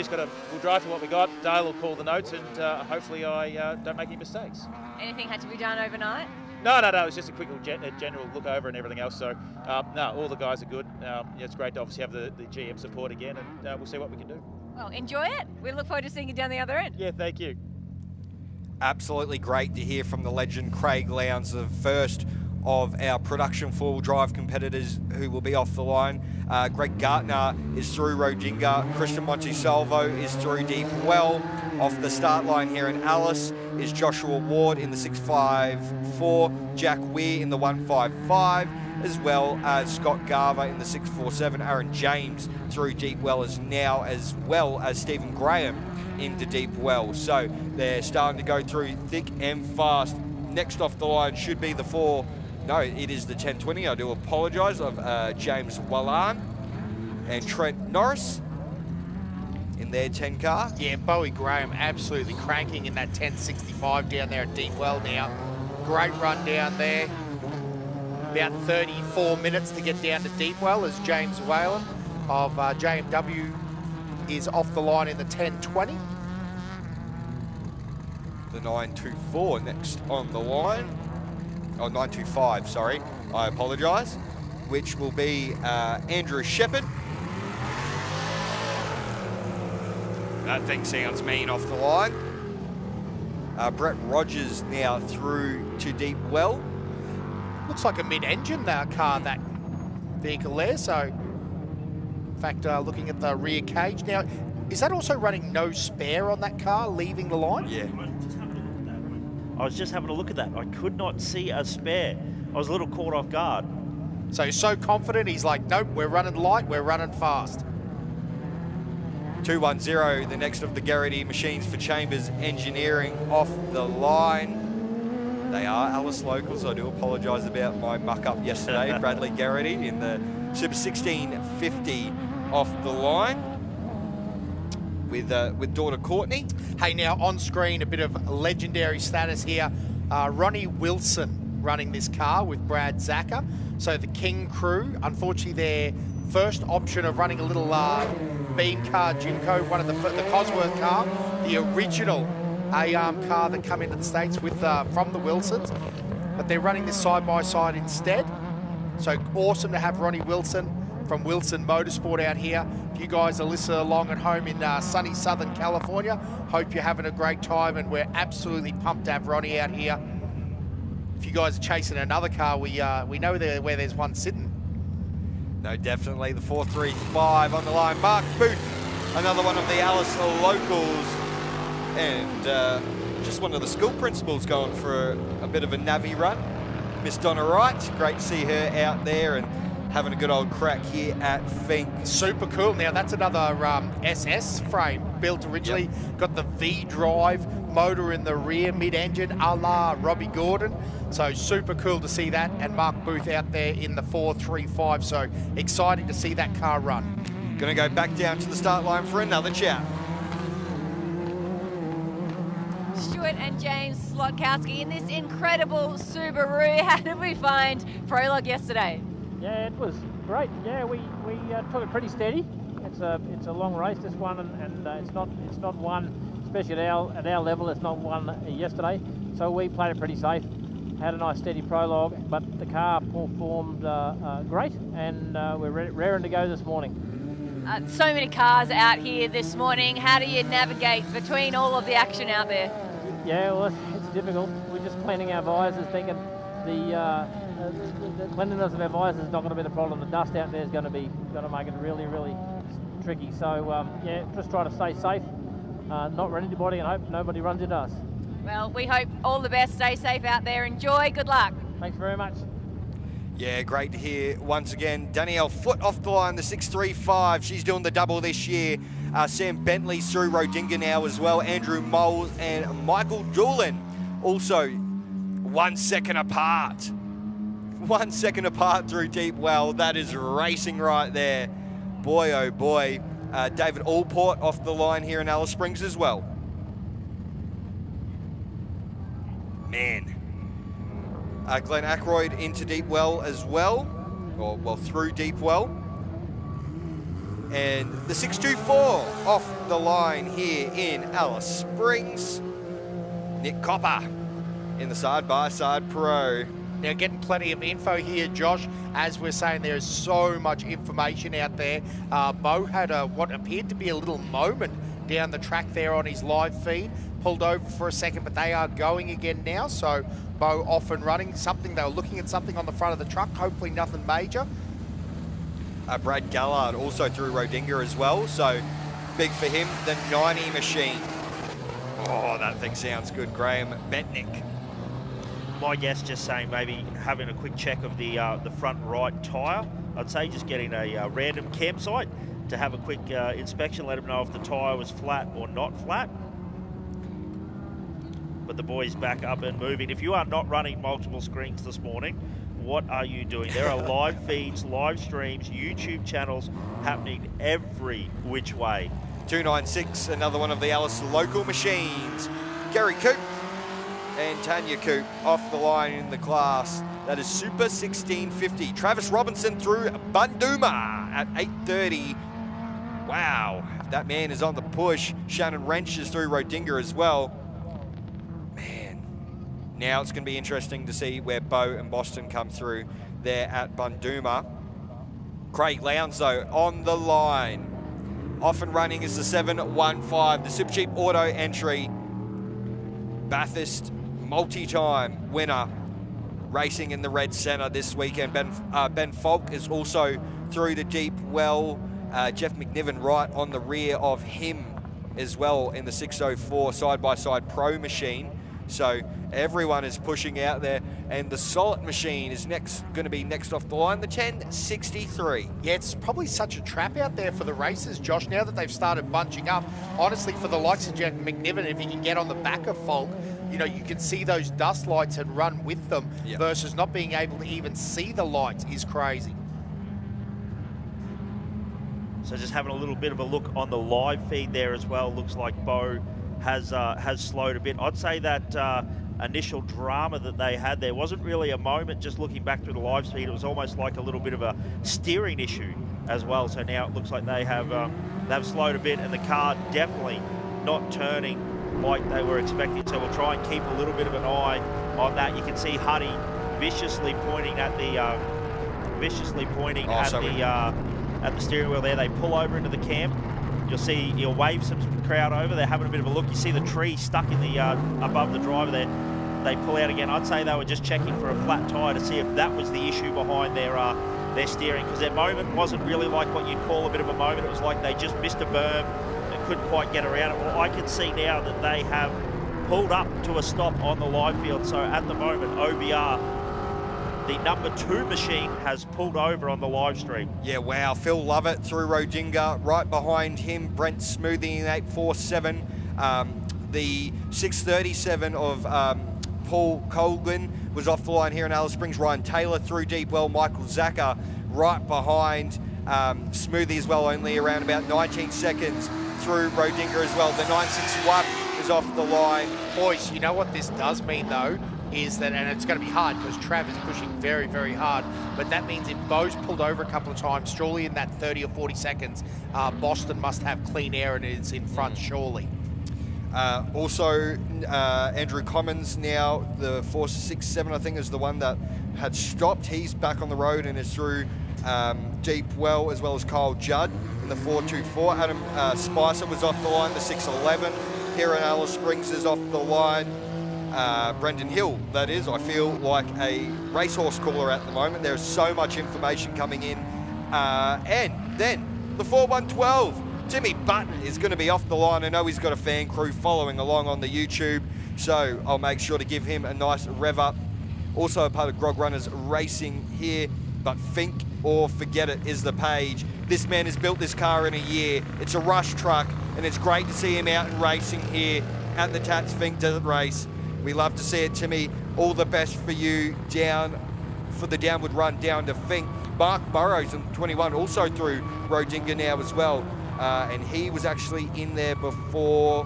drive to what we got. Dale will call the notes, and hopefully I don't make any mistakes. Anything had to be done overnight? No, it was just a quick general look over and everything else. So, no, all the guys are good. It's great to obviously have the GM support again, and we'll see what we can do. Well, enjoy it. We look forward to seeing you down the other end. Yeah, thank you. Absolutely great to hear from the legend Craig Lowndes, the first of our production four-wheel drive competitors who will be off the line. Greg Gartner is through Rodinga. Christian Montisalvo is through Deep Well. Off the start line here in Alice is Joshua Ward in the 654, Jack Weir in the 155, as well as Scott Garver in the 647. Aaron James through Deep Well as well as Stephen Graham into Deep Well. So they're starting to go through thick and fast. Next off the line should be the it is the 1020, I do apologise, of James Wallan and Trent Norris in their 10 car. Yeah, Bowie Graham absolutely cranking in that 1065 down there at Deepwell now. Great run down there. About 34 minutes to get down to Deepwell as James Whalen of JMW is off the line in the 1020. The 924 next on the line. Oh, 925, sorry. I apologise. Which will be Andrew Shepherd. That thing sounds mean off the line. Brett Rogers now through to Deep Well. Looks like a mid-engine car, that vehicle there. So, in fact, looking at the rear cage now, is that also running no spare on that car leaving the line? Yeah. I was just having a look at that. I could not see a spare. I was a little caught off guard. So he's so confident, he's like, nope, we're running light, we're running fast. 210, the next of the Garrity machines for Chambers Engineering off the line. They are Alice locals. I do apologise about my muck-up yesterday. Bradley Garrity in the Super 1650 off the line with daughter Courtney. Hey, now on screen, a bit of legendary status here. Ronnie Wilson running this car with Brad Zacher. So the King crew, unfortunately their first option of running a little beam car, Jimco, one of the Cosworth car, the original ARM car that come into the States with from the Wilsons, but they're running this side-by-side instead. So awesome to have Ronnie Wilson from Wilson Motorsport out here. If you guys are listening along at home in sunny Southern California, hope you're having a great time, and we're absolutely pumped to have Ronnie out here. If you guys are chasing another car, we know where there's one sitting. No, definitely the 435 on the line. Mark Booth, another one of the Alice locals, and just one of the school principals going for a bit of a navvy run. Miss Donna Wright, great to see her out there and having a good old crack here at Fink. Super cool. Now, that's another SS frame built originally. Got the V-drive motor in the rear, mid-engine, a la Robbie Gordon. So super cool to see that. And Mark Booth out there in the 435. So exciting to see that car run. Going to go back down to the start line for another chat. Stuart and James Slotkowski in this incredible Subaru. How did we find Prologue yesterday? Yeah, it was great. Yeah, we took it pretty steady. It's a long race, this one, and it's not one, especially at our level. It's not one yesterday. So we played it pretty safe. Had a nice steady prologue, but the car performed great, and we're raring to go this morning. So many cars out here this morning. How do you navigate between all of the action out there? Yeah, well, it's difficult. We're just cleaning our visors, thinking the cleanliness of our visors is not going to be the problem. The dust out there is going to make it really, really tricky. So yeah, just try to stay safe, not run anybody, and hope nobody runs into us. Well, we hope all the best. Stay safe out there. Enjoy. Good luck. Thanks very much. Yeah, great to hear once again. Danielle Foot off the line, the 635. She's doing the double this year. Sam Bentley's through Rodinga now as well. Andrew Moles and Michael Doolan also 1 second apart. 1 second apart through Deep Well. That is racing right there. Boy, oh boy. David Allport off the line here in Alice Springs as well. Man. Glenn Ackroyd into Deep Well as well. Or, well, through Deep Well. And the 624 off the line here in Alice Springs. Nick Copper in the side-by-side pro. Now, getting plenty of info here, Josh. As we're saying, there is so much information out there. Bo had what appeared to be a little moment down the track there on his live feed. Pulled over for a second, but they are going again now. So Bo off and running. They were looking at something on the front of the truck. Hopefully nothing major. Brad Gallard also through Rodinga as well. So big for him. The 90 machine. Oh, that thing sounds good. Graham Betnick. My guess, just saying, maybe having a quick check of the front right tyre. I'd say just getting a random campsite to have a quick inspection, let them know if the tyre was flat or not flat. But the boys back up and moving. If you are not running multiple screens this morning, what are you doing? There are live feeds, live streams, YouTube channels happening every which way. 296, another one of the Alice local machines. Gary Coop and Tanya Coop off the line in the class. That is Super 1650. Travis Robinson through Bunduma at 8:30. Wow, that man is on the push. Shannon Wrench is through Rodinga as well. Man, now it's going to be interesting to see where Bo and Boston come through there at Bunduma. Craig Lowndes, though, on the line. Off and running is the 715, the Supercheap Auto entry. Bathurst multi-time winner racing in the red centre this weekend. Ben Falk is also through the Deep Well. Jeff McNiven right on the rear of him as well in the 604 side-by-side pro machine. So everyone is pushing out there, and the Solid machine is going to be next off the line, the 1063. Yeah, it's probably such a trap out there for the racers, Josh, now that they've started bunching up. Honestly, for the likes of Jeff McNiven, if he can get on the back of Falk, you know, you can see those dust lights and run with them, versus not being able to even see the lights is crazy. So just having a little bit of a look on the live feed there as well. Looks like Bo has slowed a bit. I'd say that initial drama that they had there wasn't really a moment. Just looking back through the live feed, it was almost like a little bit of a steering issue as well. So now it looks like they have they've slowed a bit, and the car definitely not turning like they were expecting. So we'll try and keep a little bit of an eye on that. You can see Huddy viciously pointing at the at the steering wheel there. They pull over into the camp. You'll see, you'll wave some crowd over. They're having a bit of a look. You see the tree stuck in the above the driver there. They pull out again. I'd say they were just checking for a flat tyre to see if that was the issue behind their steering, because their moment wasn't really like what you'd call a bit of a moment. It was like they just missed a berm and couldn't quite get around it. Well, I can see now that they have pulled up to a stop on the live field. So at the moment, OBR, the number 2 machine, has pulled over on the live stream. Yeah, wow. Phil Lovett through Rodinga. Right behind him, Brent Smoothie in 847. The 637 of Paul Colgan was off the line here in Alice Springs. Ryan Taylor through deep well. Michael Zacher right behind Smoothie as well, only around about 19 seconds through Rodinga as well. The 961 is off the line. Boys, you know what this does mean though? Is that, and it's going to be hard because Trav is pushing very, very hard, but that means if Bo's pulled over a couple of times, surely in that 30 or 40 seconds, Boston must have clean air and it's in front, surely. Also, Andrew Commons now, the 467, I think, is the one that had stopped. He's back on the road and is through Deep Well, as well as Kyle Judd in the 424. Adam Spicer was off the line, the 611. Here in Alice Springs is off the line. Brendan Hill, that is. I feel like a racehorse caller at the moment. There's so much information coming in. And then the 4112, Timmy Button is going to be off the line. I know he's got a fan crew following along on the YouTube, so I'll make sure to give him a nice rev up. Also a part of Grog Runners Racing here, but Fink or forget it is the page. This man has built this car in a year. It's a rush truck, and it's great to see him out and racing here at the Tatts Finke Desert Race. We love to see it, Timmy. All the best for you down for the downward run down to Finke. Mark Burrows in 21 also through Rodinga now as well. And he was actually in there before.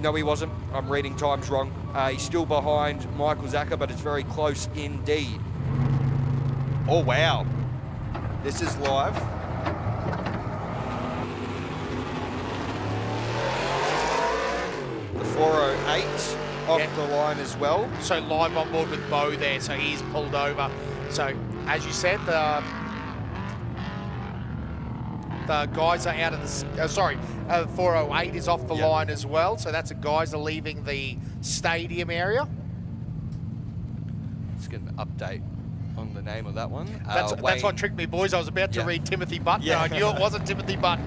No, he wasn't. I'm reading times wrong. He's still behind Michael Zacher, but it's very close indeed. Oh, wow. This is live. The 408 off the line as well. So live on board with Bo there, so he's pulled over. So as you said, the guys are out of the, 408 is off the line as well. So that's the guys are leaving the stadium area. Let's get an update on the name of that one. That's what tricked me, boys. I was about to read Timothy Button. I knew it wasn't Timothy Button.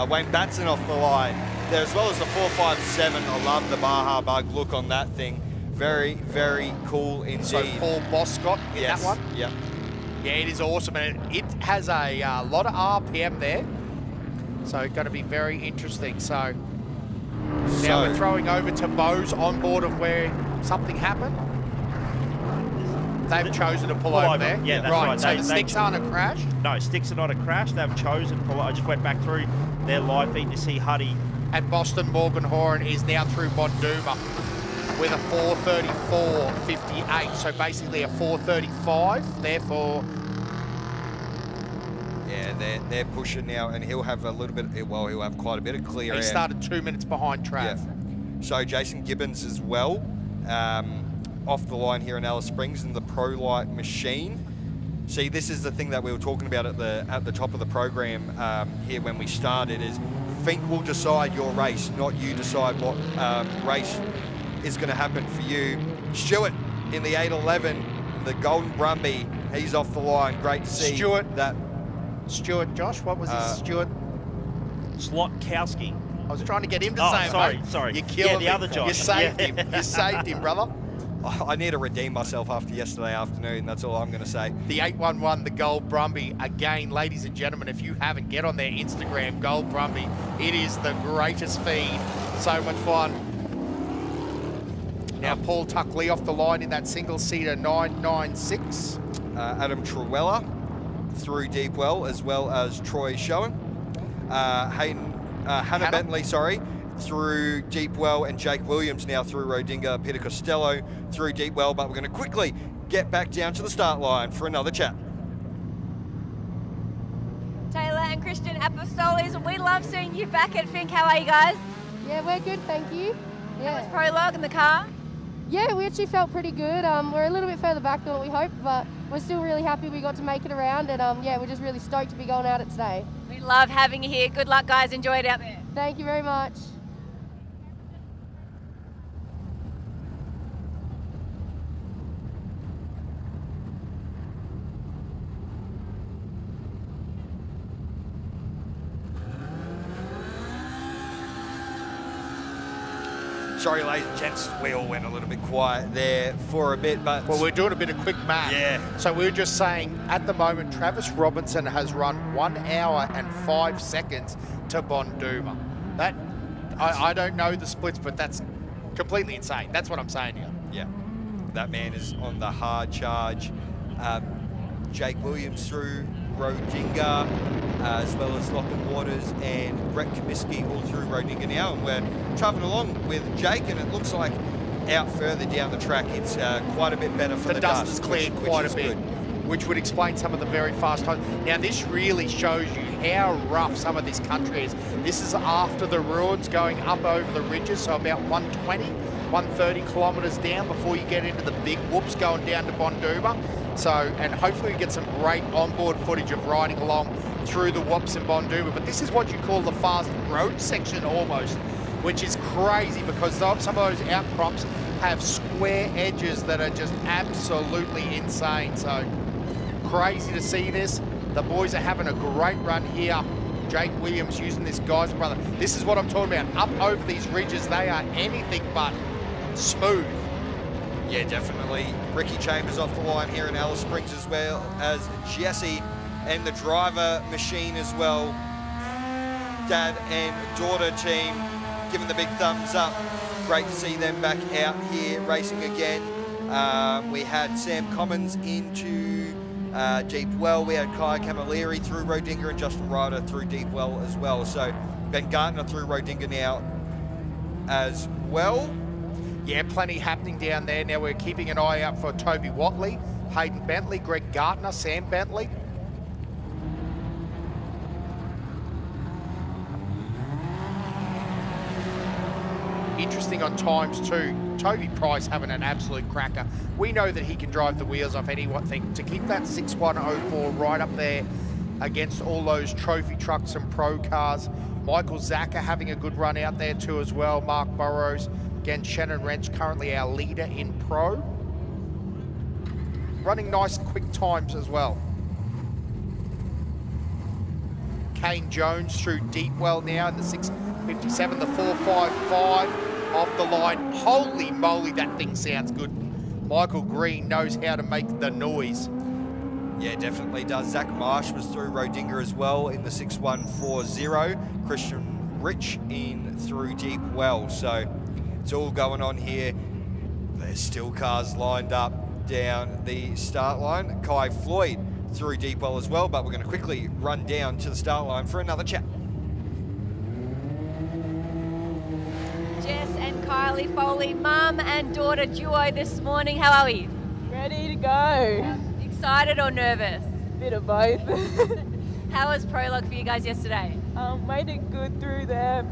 Wayne Batson off the line there, as well as the 457. I love the Baja Bug look on that thing. Very, very cool indeed. So Paul Boscott in that one? Yep. Yeah, it is awesome. And it has a lot of RPM there. So going to be very interesting. So now we're throwing over to Bo's on board of where something happened. They've chosen to pull over there. Yeah, that's right. So the sticks aren't a crash? No, sticks are not a crash. They've chosen pull. I just went back through their live feed to see Huddy. And Boston Morgan Horan is now through Monduma with a 4:34.58. So basically a 4:35. Therefore, yeah, they're pushing now, and he'll have a little bit. Well, he'll have quite a bit of clear air. He started 2 minutes behind Trav. Yeah. So Jason Gibbons as well. Off the line here in Alice Springs in the Pro Light machine. See, this is the thing that we were talking about at the top of the program here when we started, is Fink will decide your race, not you decide what race is going to happen for you. Stewart in the 811, the Golden Brumby, he's off the line. Great to see that. Stewart, Josh, what was his Stewart? Slotkowski. I was trying to get him to say it, sorry. You're killing the other Josh. You saved him. You saved him, brother. I need to redeem myself after yesterday afternoon. That's all I'm going to say. The 811, the Gold Brumby. Again, ladies and gentlemen, if you haven't, get on their Instagram, Gold Brumby. It is the greatest feed. So much fun. Now, Paul Tuckley off the line in that single-seater 996. Adam Truella through Deepwell, as well as Troy Schoen. Hannah Bentley, through Deepwell, and Jake Williams now through Rodinga. Peter Costello through Deepwell, but we're going to quickly get back down to the start line for another chat. Taylor and Christian Apostolis, we love seeing you back at Finke. How are you guys? Yeah, we're good, thank you. How was prologue in the car? Yeah, we actually felt pretty good. We're a little bit further back than what we hoped, but we're still really happy we got to make it around, and yeah, we're just really stoked to be going at it today. We love having you here. Good luck, guys. Enjoy it out there. Thank you very much. Sorry, ladies and gents, we all went a little bit quiet there for a bit, but... Well, we're doing a bit of quick math. Yeah. So we were just saying, at the moment, Travis Robinson has run 1 hour and 5 seconds to Bonduma. That, I don't know the splits, but that's completely insane. That's what I'm saying here. Yeah, that man is on the hard charge. Jake Williams through Rodinga, as well as Lachlan Waters and Brett Comiskey all through Rodinga now. And we're travelling along with Jake, and it looks like out further down the track, it's quite a bit better for the dust. The dust has cleared quite a bit, which would explain some of the very fast times. Now, this really shows you how rough some of this country is. This is after the ruins going up over the ridges, so about 120, 130 kilometres down before you get into the big whoops going down to Bonduma. So, and hopefully we get some great onboard footage of riding along through the whoops in Bonduma. But this is what you call the fast road section almost, which is crazy because some of those outcrops have square edges that are just absolutely insane. So crazy to see this. The boys are having a great run here. Jake Williams using this guy's brother. This is what I'm talking about. Up over these ridges, they are anything but smooth. Yeah, definitely. Ricky Chambers off the line here in Alice Springs, as well as Jesse and the driver machine as well. Dad and daughter team giving the big thumbs up. Great to see them back out here racing again. We had Sam Commons into Deep Well. We had Kai Camilleri through Rodinga and Justin Ryder through Deep Well as well. So Ben Gardner through Rodinga now as well. Yeah, plenty happening down there. Now we're keeping an eye out for Toby Watley, Hayden Bentley, Greg Gardner, Sam Bentley. Interesting on times too. Toby Price having an absolute cracker. We know that he can drive the wheels off anything. To keep that 6104 right up there against all those trophy trucks and pro cars. Michael Zacher having a good run out there too as well. Mark Burrows. Again, Shannon Wrench, currently our leader in pro. Running nice quick times as well. Kane Jones through Deepwell now in the 657, the 455 off the line. Holy moly, that thing sounds good. Michael Green knows how to make the noise. Yeah, definitely does. Zach Marsh was through Rodinga as well in the 6140. Christian Rich in through Deepwell. So it's all going on here. There's still cars lined up down the start line. Kai Floyd through Deepwell as well, but we're going to quickly run down to the start line for another chat. Jess and Kylie Foley, mum and daughter duo this morning. How are we? Ready to go. Excited or nervous? Bit of both. How was prologue for you guys yesterday? Made it good through there.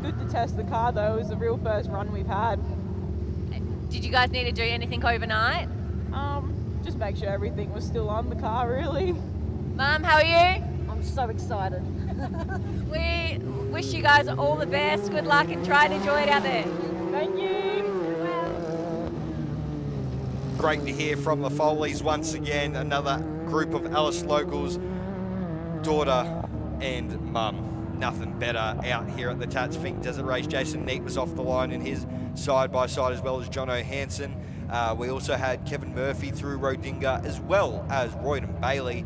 Good to test the car though. It was the real first run we've had. Did you guys need to do anything overnight? Just make sure everything was still on the car, really. Mum, how are you? I'm so excited. We wish you guys all the best. Good luck and try and enjoy it out there. Thank you. Great to hear from the Foleys once again. Another group of Alice locals, daughter and mum. Nothing better out here at the Tatts Finke Desert Race. Jason Neat was off the line in his side-by-side, as well as John O'Hanson. We also had Kevin Murphy through Rodinga, as well as Royden Bailey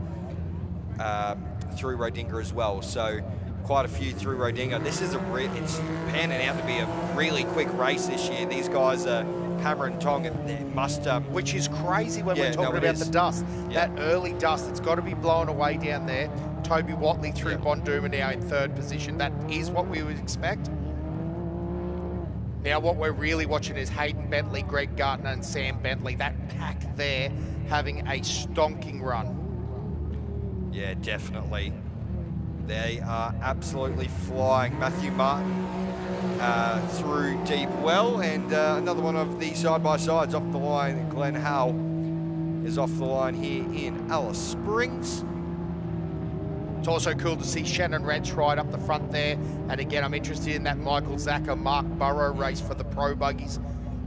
through Rodinga as well. So quite a few through Rodinga. This is it's panning out to be a really quick race this year. These guys are hammer and tong. It must, which is crazy when we're talking about the dust. Yeah. That early dust, it's got to be blown away down there. Toby Watley through Bonduma now in third position. That is what we would expect. Now what we're really watching is Hayden Bentley, Greg Gardner and Sam Bentley. That pack there having a stonking run. Yeah, definitely. They are absolutely flying. Matthew Martin through Deepwell, and another one of the side-by-sides off the line. Glenn Howe is off the line here in Alice Springs. It's also cool to see Shannon Wrench right up the front there. And again, I'm interested in that Michael Zacher, Mark Burrow race for the pro buggies.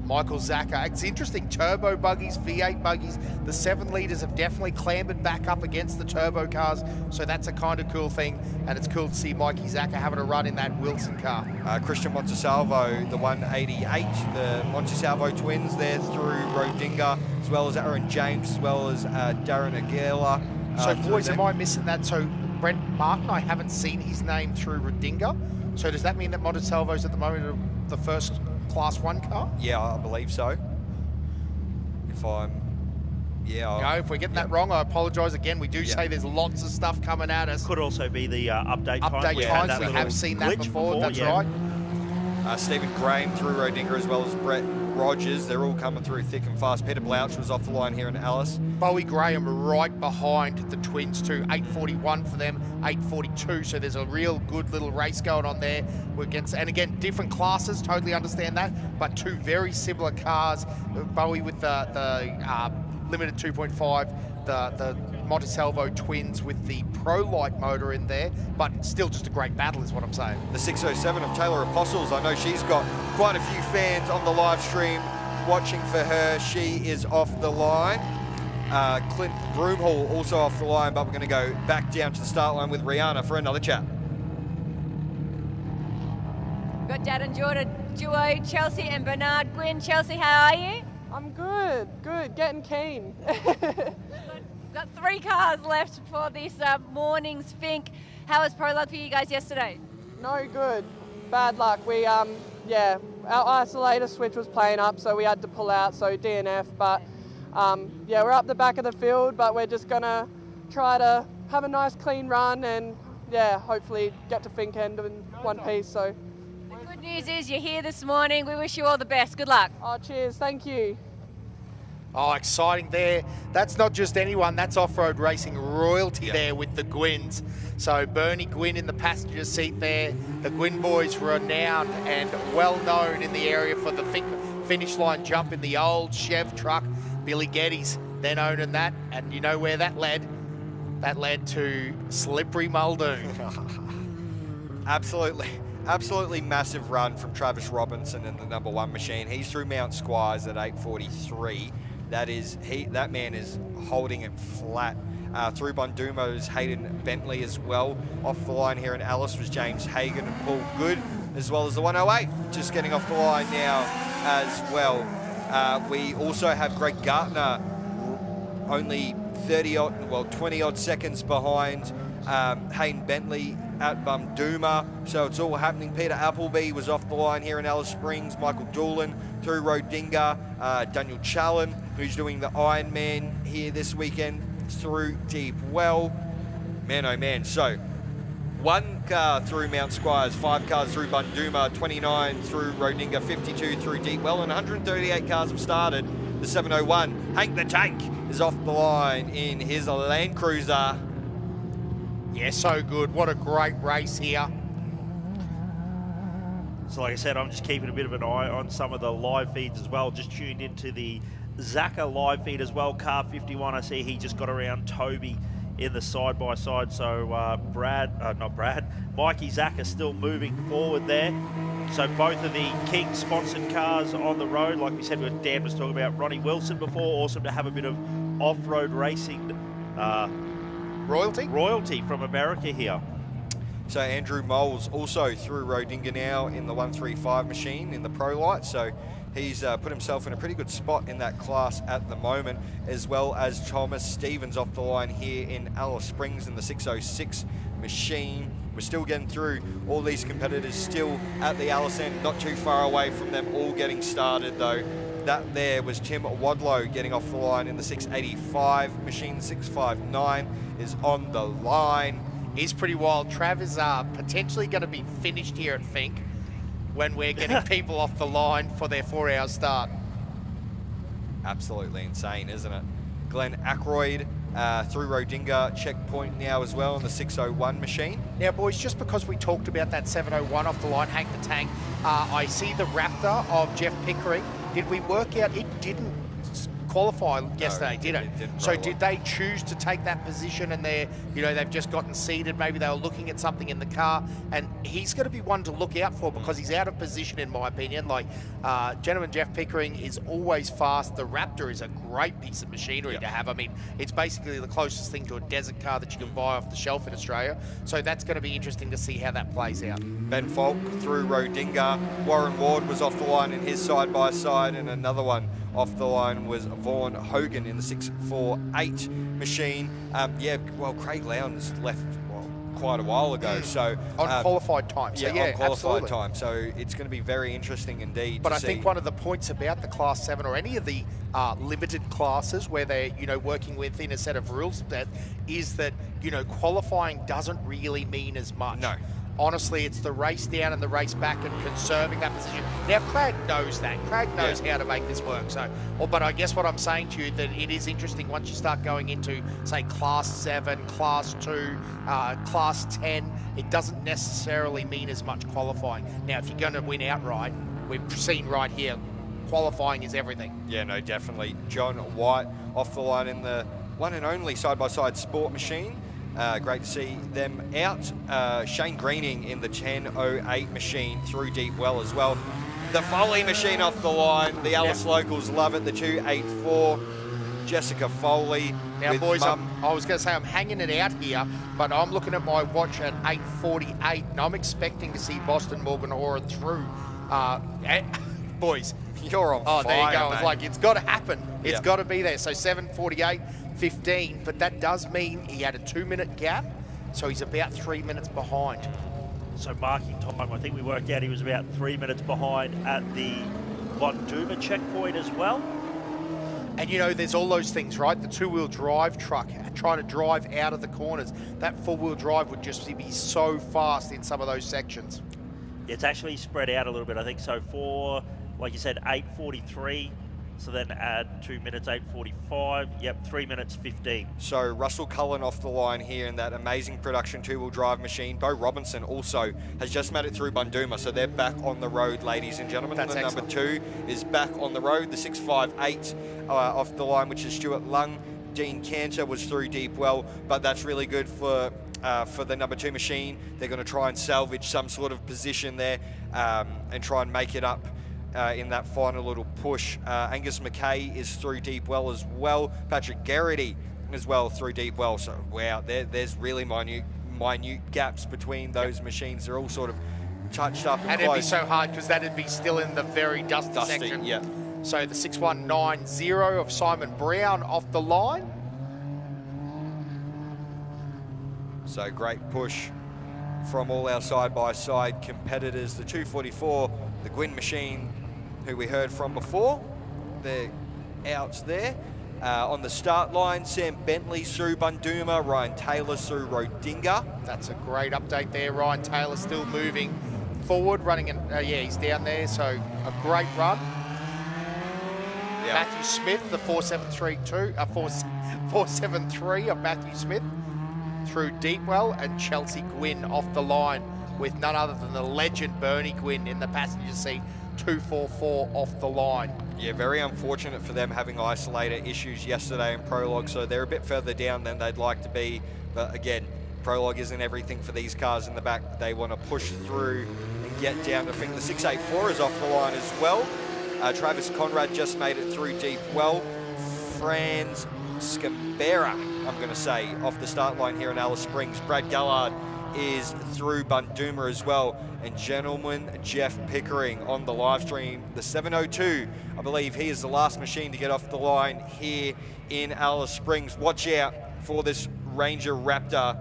Michael Zaka. It's interesting, turbo buggies, V8 buggies, the 7 litres have definitely clambered back up against the turbo cars, so that's a kind of cool thing, and it's cool to see Mikey Zaka having a run in that Wilson car. Christian Montesalvo, the 188, the Montesalvo twins there through Rodinga, as well as Aaron James, as well as Darren Aguila. So boys, am I missing that? So Brent Martin, I haven't seen his name through Rodinga, so does that mean that Montesalvo's at the moment the first Class 1 car? Yeah, I believe so. If I'm... Yeah. If we're getting that wrong, I apologise again. We do say there's lots of stuff coming at us. Could also be the update times. Update times, we have seen that before, that's right. Stephen Graham through Rodinga, as well as Brett Rogers. They're all coming through thick and fast. Peter Blouch was off the line here in Alice. Bowie Graham right behind the twins too. 8:41 for them, 8:42. So there's a real good little race going on there. We're against, and again, different classes, totally understand that, but two very similar cars. Bowie with the limited 2.5, the Montesalvo twins with the Pro Light motor in there, but still just a great battle is what I'm saying. The 607 of Taylor Apostles, I know she's got quite a few fans on the live stream watching for her. She is off the line. Clint Broomhall also off the line, but we're going to go back down to the start line with Rihanna for another chat. We've got Dad and Jordan duo, Chelsea and Bernard Gwynn. Chelsea, how are you? I'm good, getting keen. We've got 3 cars left for this morning's Fink. How was Pro Luck for you guys yesterday? No good, bad luck. We, our isolator switch was playing up, so we had to pull out, so DNF, but we're up the back of the field, but we're just gonna try to have a nice clean run and hopefully get to Fink end in one piece. So the good news is you're here this morning. We wish you all the best. Good luck. Oh, cheers, thank you. Oh, exciting there. That's not just anyone, that's off-road racing royalty there with the Gwynns. So Bernie Gwynn in the passenger seat there. The Gwynn boys renowned and well known in the area for the finish line jump in the old Chev truck. Billy Geddes then owning that, and you know where that led? That led to Slippery Muldoon. Absolutely massive run from Travis Robinson in the number 1 machine. He's through Mount Squires at 8:43. That man is holding it flat. Through Bundumo's Hayden Bentley as well. Off the line here in Alice was James Hagan and Paul Good, as well as the 108 just getting off the line now as well. We also have Greg Gartner only 20-odd seconds behind Hayden Bentley at Bumduma. So it's all happening. Peter Appleby was off the line here in Alice Springs. Michael Doolan through Rodinga. Daniel Challen, who's doing the Ironman here this weekend, through Deep Well. Man, oh man. So 1 car through Mount Squires, 5 cars through Bunduma, 29 through Rodinga, 52 through Deep Well, and 138 cars have started. The 701, Hank the Tank, is off the line in his Land Cruiser. Yeah, so good. What a great race here. So like I said, I'm just keeping a bit of an eye on some of the live feeds as well. Just tuned into the Zaka live feed as well. Car 51, I see he just got around Toby in the side-by-side. So Mikey Zaka still moving forward there. So both of the King-sponsored cars on the road. Like we said, Dan was talking about Ronnie Wilson before. Awesome to have a bit of off-road racing royalty from America here. So Andrew Moles also through Rodinga now in the 135 machine in the Pro Light. So he's put himself in a pretty good spot in that class at the moment, as well as Thomas Stevens off the line here in Alice Springs in the 606 machine. We're still getting through all these competitors still at the Alice end, not too far away from them all getting started though. That there was Tim Wadlow getting off the line in the 685 machine. 659 is on the line. Is pretty wild. Trav is potentially going to be finished here at Fink when we're getting people off the line for their 4-hour start. Absolutely insane, isn't it? Glenn Ackroyd through Rodinga checkpoint now as well in the 601 machine. Now, boys, just because we talked about that 701 off the line, Hank the Tank, I see the Raptor of Jeff Pickering. Did we work out it didn't qualify yesterday, did it? didn't So roll did they choose to take that position and they've just gotten seated? Maybe they were looking at something in the car, and he's going to be one to look out for because he's out of position, in my opinion. Like, gentleman Jeff Pickering is always fast. The Raptor is a great piece of machinery to have. I mean, it's basically the closest thing to a desert car that you can buy off the shelf in Australia. So that's going to be interesting to see how that plays out. Ben Falk through Rodinga. Warren Ward was off the line in his side-by-side, and another one off the line was Vaughan Hogan in the 648 machine. Well, Craig Lowndes left quite a while ago, so on qualified time. So on qualified absolutely. time. So it's going to be very interesting indeed. But I think one of the points about the Class 7 or any of the limited classes where they're working within a set of rules is that qualifying doesn't really mean as much. No. Honestly, it's the race down and the race back and conserving that position. Now, Craig knows that. Craig knows how to make this work. So, but I guess what I'm saying to you that it is interesting once you start going into, say, Class 7, Class 2, Class 10, it doesn't necessarily mean as much qualifying. Now, if you're going to win outright, we've seen right here, qualifying is everything. Yeah, no, definitely. John White off the line in the one and only side-by-side sport machine. Great to see them out. Shane Greening in the 1008 machine through deep well as well. The Foley machine off the line. The Alice locals love it. The 284. Jessica Foley. Now, boys, I was going to say I'm hanging it out here, but I'm looking at my watch at 8:48, and I'm expecting to see Boston Morgan Ora through. Boys, you're on fire. Oh, there you go. Mate. It's like it's got to happen. It's got to be there. So 7:48.15, but that does mean he had a 2-minute gap, so he's about 3 minutes behind. So marking time, I think we worked out he was about 3 minutes behind at the Bonduma checkpoint as well. And there's all those things, right? The two-wheel drive truck trying to drive out of the corners. That four-wheel drive would just be so fast in some of those sections. It's actually spread out a little bit, I think. So for, like you said, 8:43. So then add 2 minutes, 8:45. Yep, 3 minutes 15. So Russell Cullen off the line here in that amazing production two-wheel drive machine. Bo Robinson also has just made it through Bunduma, so they're back on the road, ladies and gentlemen. That's excellent. Number 2 is back on the road. The 658 off the line, which is Stuart Lung. Dean Cantor was through deep well, but that's really good for the number 2 machine. They're going to try and salvage some sort of position there and try and make it up in that final little push. Angus McKay is through deep well as well. Patrick Garrity as well through deep well. So, wow, there's really minute gaps between those machines. They're all sort of touched up and it'd close. be so hard because that'd be still in the very dusty section. Yeah. So the 6190 of Simon Brown off the line. So great push from all our side-by-side competitors. The 244, the Gwyn machine, who we heard from before, they're out there. On the start line, Sam Bentley through Bunduma, Ryan Taylor through Rodinga. That's a great update there. Ryan Taylor still moving forward, running, he's down there, so a great run. Yeah. Matthew Smith, the 473 of Matthew Smith through Deepwell, and Chelsea Gwyn off the line with none other than the legend Bernie Gwyn in the passenger seat, 244 off the line. Yeah, very unfortunate for them having isolator issues yesterday in Prologue, so they're a bit further down than they'd like to be. But again, Prologue isn't everything for these cars in the back. They want to push through and get down to, I think the 684 is off the line as well. Travis Conrad just made it through deep well. Franz Scambera, I'm going to say, off the start line here in Alice Springs. Brad Gallard is through Bunduma as well. And gentleman Jeff Pickering on the live stream, the 702, I believe he is the last machine to get off the line here in Alice Springs. Watch out for this Ranger Raptor.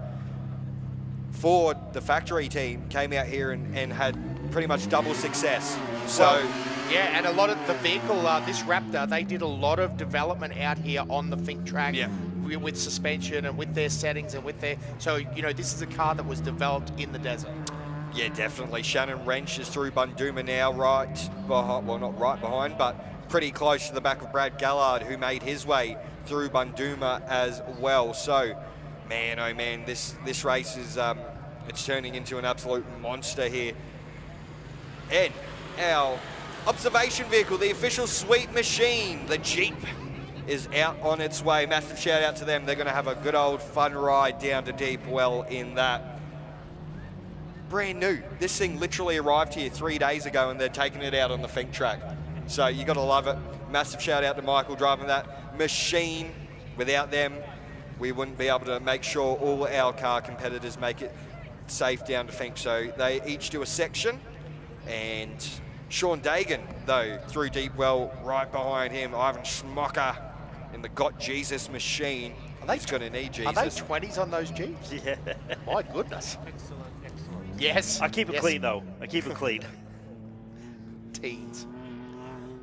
Ford, the factory team, came out here and had pretty much double success. So, well, yeah, and a lot of the vehicle, this Raptor, they did a lot of development out here on the Finke track. Yeah. With suspension and with their settings and with their, so, you know, this is a car that was developed in the desert. Yeah, definitely. Shannon Wrench is through Bunduma now, right behind, well, not right behind, but pretty close to the back of Brad Gallard, who made his way through Bunduma as well. So, man, oh man, this race is, it's turning into an absolute monster here. And our observation vehicle, the official sweep machine, the Jeep, is out on its way. Massive shout out to them. They're going to have a good old fun ride down to Deep Well in that. Brand new. This thing literally arrived here 3 days ago and they're taking it out on the Finke track. So you got to love it. Massive shout out to Michael driving that machine. Without them, we wouldn't be able to make sure all our car competitors make it safe down to Finke. So they each do a section, and Sean Dagan, though, through Deep Well, right behind him. Ivan Schmocker in the Got Jesus machine. He's going to need Jesus. Are they 20s on those Jeeps? Yeah. My goodness. Excellent. Yes. I keep it clean, though. I keep it clean. Teens.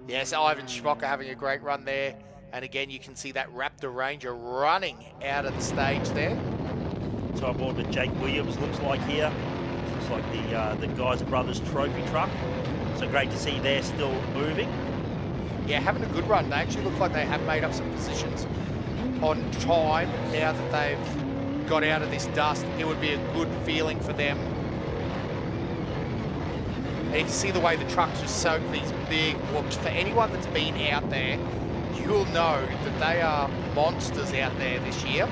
Yes, Ivan Schmocker having a great run there. And again, you can see that Raptor Ranger running out of the stage there. So on board with Jake Williams, looks like here. Looks like the Guys Brothers trophy truck. So great to see they're still moving. Yeah, having a good run. They actually look like they have made up some positions on time now that they've got out of this dust. It would be a good feeling for them. And you can see the way the trucks just soak these big whoops. For anyone that's been out there, you'll know that they are monsters out there this year.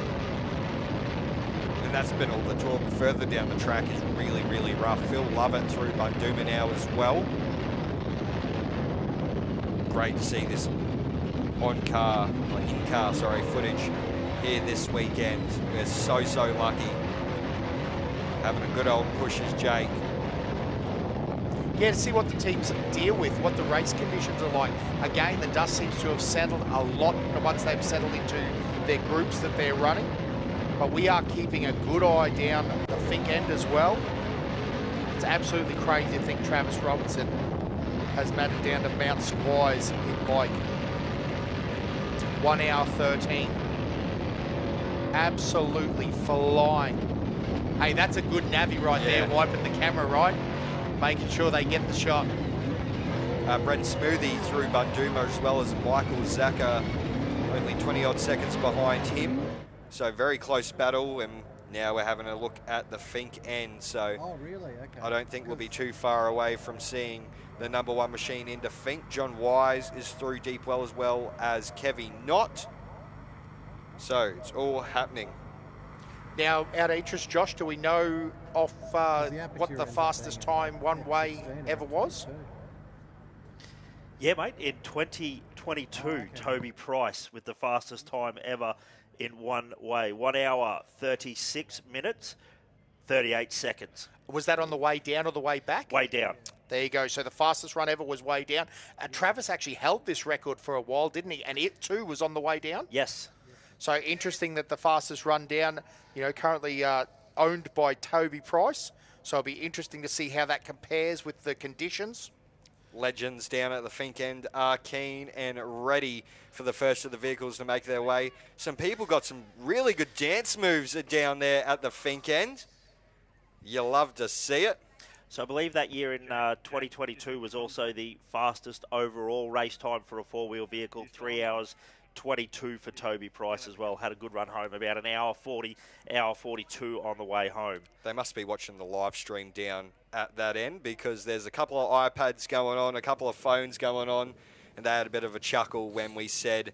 And that's been all the talk. Further down the track is really, really rough. Phil Lovett through Bundooma now as well. Great to see this in-car footage here this weekend. We're so lucky. Having a good old push as Jake. Yeah, to see what the teams deal with, what the race conditions are like. Again, the dust seems to have settled a lot once they've settled into their groups that they're running. But we are keeping a good eye down the Finke end as well. It's absolutely crazy to think Travis Robertson has made it down to Mount Squires in like 1 hour 13. Absolutely flying. Hey, that's a good navvy right there, wiping the camera right. Making sure they get the shot. Brent Smoothie through Bundooma as well as Michael Zaka, only 20 odd seconds behind him. So very close battle, and now we're having a look at the Finke end. So I don't think we'll be too far away from seeing the #1 machine into Finke. John Wise is through Deep Well as well as Kevy Knott. So it's all happening. Now, out of interest, Josh, do we know off what the fastest time one way ever was? Yeah, mate, in 2022, Toby Price with the fastest time ever in one way. 1 hour, 36 minutes, 38 seconds. Was that on the way down or the way back? Way down. There you go. So the fastest run ever was way down. Travis actually held this record for a while, didn't he? And it too was on the way down? Yes. So interesting that the fastest run down, currently owned by Toby Price. So it'll be interesting to see how that compares with the conditions. Legends down at the Finke end are keen and ready for the first of the vehicles to make their way. Some people got some really good dance moves down there at the Finke end. You love to see it. So I believe that year in 2022 was also the fastest overall race time for a four-wheel vehicle, 3 hours 22 for Toby Price as well. Had a good run home, about an hour 40, hour 42 on the way home. They must be watching the live stream down at that end, because there's a couple of iPads going on, a couple of phones going on, and they had a bit of a chuckle when we said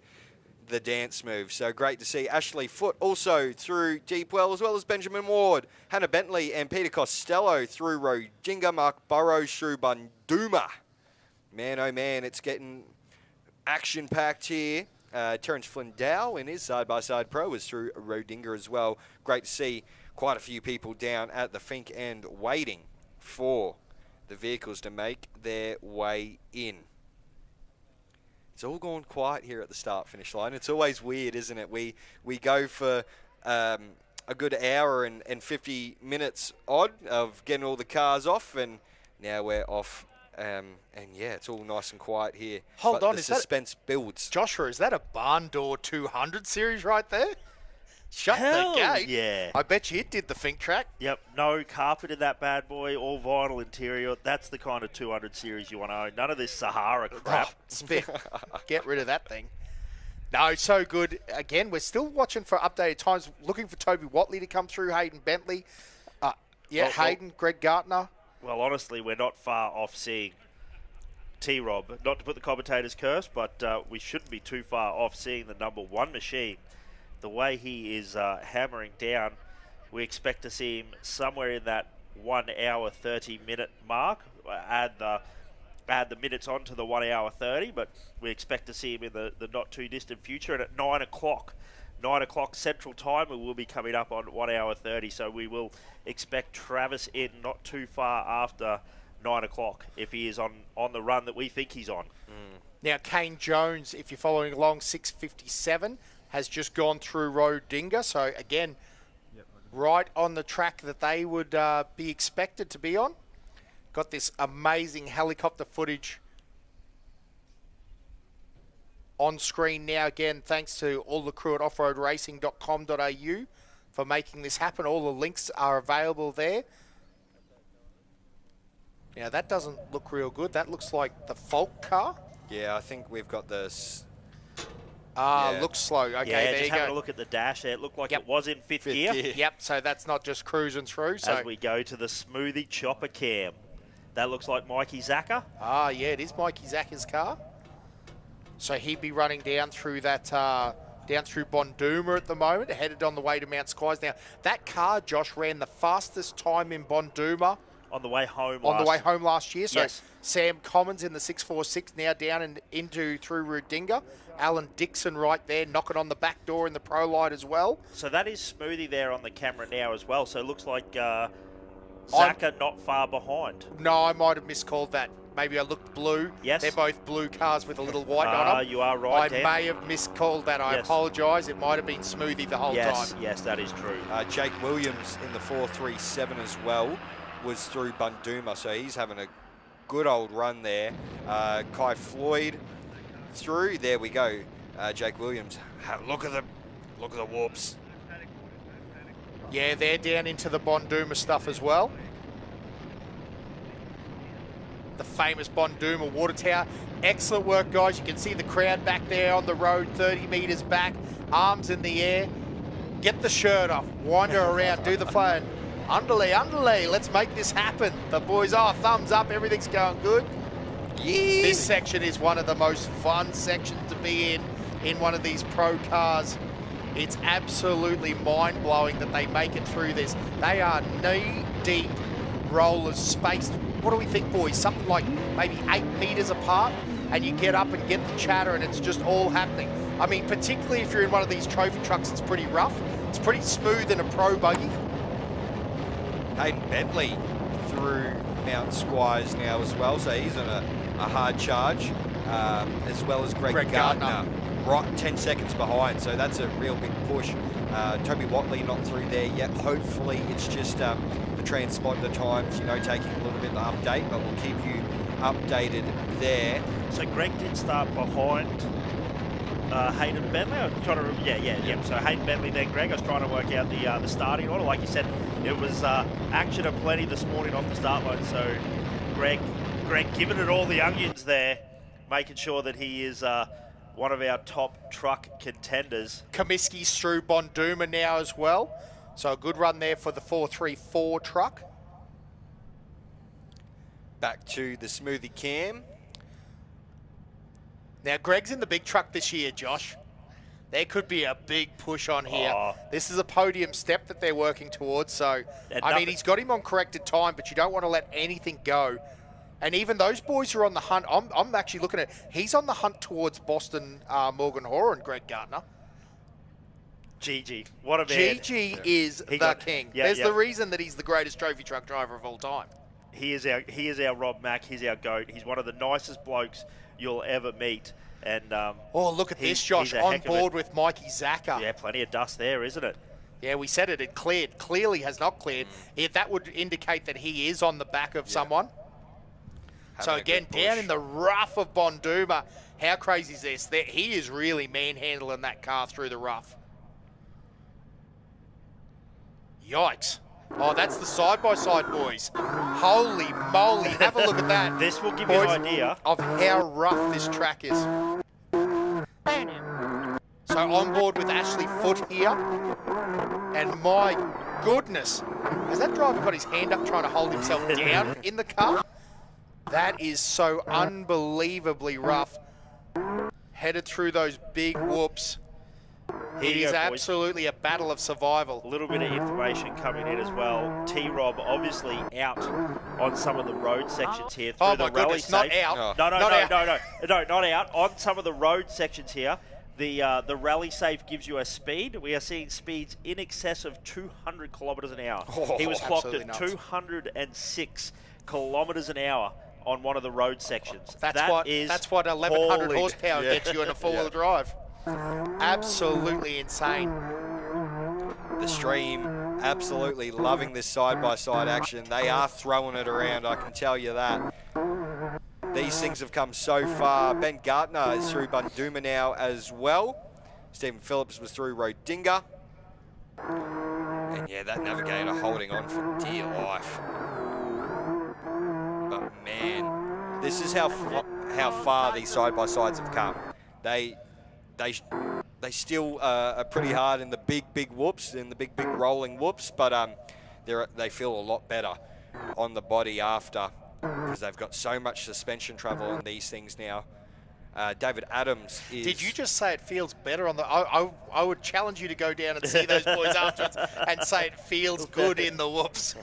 the dance move. So great to see Ashley Foote also through Deep Well, as well as Benjamin Ward, Hannah Bentley and Peter Costello through Rodinga, Mark Burrows through Bundooma. Man, oh man, it's getting action-packed here. Terence Flindau in his side-by-side pro was through Rodinga as well. Great to see quite a few people down at the Finke end waiting for the vehicles to make their way in. It's all gone quiet here at the start-finish line. It's always weird, isn't it? We go for a good hour and 50 minutes odd of getting all the cars off, and now we're off. And yeah, it's all nice and quiet here. Hold on, the is suspense builds. Joshua, is that a barn door 200 series right there? Shut Hell the gate. yeah. I bet you it did the Finke track. Yep, no carpet in that bad boy, all vinyl interior. That's the kind of 200 series you want to own. None of this Sahara crap. Spit. Get rid of that thing. No, so good. Again, we're still watching for updated times, looking for Toby Watley to come through, Hayden Bentley. Hayden, Greg Gartner. Well, honestly, we're not far off seeing T-Rob, not to put the commentator's curse, but we shouldn't be too far off seeing the number 1 machine. The way he is hammering down, we expect to see him somewhere in that 1 hour 30 minute mark. Add the minutes on to the 1 hour 30, but we expect to see him in the not too distant future. And at 9 o'clock Central Time, we will be coming up on 1 hour 30. So we will expect Travis in not too far after 9 o'clock if he is on the run that we think he's on. Now, Kane Jones, if you're following along, 6:57, has just gone through Rodinga. So, again, right on the track that they would be expected to be on. Got this amazing helicopter footage on screen now. Again, thanks to all the crew at offroadracing.com.au for making this happen. All the links are available there. Now, that doesn't look real good. That looks like the Falk car. Yeah, I think we've got this. Looks slow. Okay, yeah, there just you having go. a look at the dash there. It looked like it was in fifth gear. Yep, so that's not just cruising through. So as we go to the smoothie chopper cam. That looks like Mikey Zaka. Yeah, it is Mikey Zaka's car. So he'd be running down through that, down through Bonduma at the moment, headed on the way to Mount Skies. Now, that car, Josh, ran the fastest time in Bonduma. On the way home last year. So yes. Sam Commons in the 646 now down and through Rudinga. Alan Dixon right there knocking on the back door in the Pro Light as well. So that is Smoothie there on the camera now as well. So it looks like Zaka not far behind. No, I might have miscalled that. Maybe I looked blue. Yes. They're both blue cars with a little white on them. You are right, I Dan. may have miscalled that. I apologise. It might have been Smoothie the whole time. Yes, that is true. Jake Williams in the 437 as well was through Bunduma, so he's having a good old run there. Kai Floyd through. There we go. Jake Williams. Look at the whoops. Yeah, they're down into the Bonduma stuff as well. The famous Bonduma water tower. Excellent work, guys. You can see the crowd back there on the road, 30 metres back, arms in the air. Get the shirt off, wander around, do the fun. Underlay, let's make this happen. The boys, thumbs up, everything's going good. Yeah. This section is one of the most fun sections to be in one of these pro cars. It's absolutely mind-blowing that they make it through this. They are knee-deep rollers spaced. What do we think, boys? Something like maybe 8 metres apart, and you get up and get the chatter, and it's just all happening. I mean, particularly if you're in one of these trophy trucks, it's pretty rough. It's pretty smooth in a pro buggy. Hayden Bentley through Mount Squires now as well, so he's on a hard charge, as well as Greg Gardner. Right, 10 seconds behind, so that's a real big push. Toby Watley not through there yet. Hopefully it's just the transponder times, taking a little bit to update, but we'll keep you updated there. So Greg did start behind Hayden Bentley. I'm trying to remember. Yeah. So Hayden Bentley, then Greg. I was trying to work out the starting order. Like you said, it was action aplenty this morning off the start line. So Greg giving it all the onions there, making sure that he is one of our top truck contenders. Comiskey's through Bonduma now as well. So a good run there for the 434 truck. Back to the smoothie cam. Now, Greg's in the big truck this year, Josh. There could be a big push on here. This is a podium step that they're working towards. So, I mean, he's got him on corrected time, but you don't want to let anything go. And even those boys are on the hunt. I'm actually looking at, he's on the hunt towards Boston, Morgan Hoare and Greg Gardner. Gigi, what a man. Gigi is the king. There's the reason that he's the greatest trophy truck driver of all time. He is our Rob Mack. He's our GOAT. He's one of the nicest blokes you'll ever meat. And look at this, Josh, on board with Mikey Zaka. Yeah, plenty of dust there, isn't it? Yeah, we said it cleared. Clearly has not cleared. That would indicate that he is on the back of someone. So again, down in the rough of Bonduma, how crazy is this? He is really manhandling that car through the rough. Yikes. Oh, that's the side-by-side, boys. Holy moly, have a look at that. This will give you an idea of how rough this track is. So on board with Ashley Foote here. And my goodness, has that driver got his hand up trying to hold himself down in the car? That is so unbelievably rough. Headed through those big whoops. It is absolutely a battle of survival. A little bit of information coming in as well. T-Rob obviously out on some of the road sections here. Oh Through my the rally goodness, not safe. out. No, Not not out. On some of the road sections here, the rally safe gives you a speed. We are seeing speeds in excess of 200 kilometres an hour. He was clocked at nuts. 206 kilometres an hour on one of the road sections. That's what 1100 horsepower gets you in a four-wheel drive. Absolutely insane. The stream absolutely loving this side-by-side action. They are throwing it around, I can tell you that. These things have come so far. Ben Gardner is through Bunduma now as well. Stephen Phillips was through Rodinga. And yeah, that Navigator holding on for dear life. But man, this is how far these side-by-sides have come. They still are pretty hard in the big whoops, in the big rolling whoops, but they feel a lot better on the body after, because they've got so much suspension travel on these things now. David Adams is... Did you just say it feels better on the... I would challenge you to go down and see those boys afterwards and say it feels good in the whoops.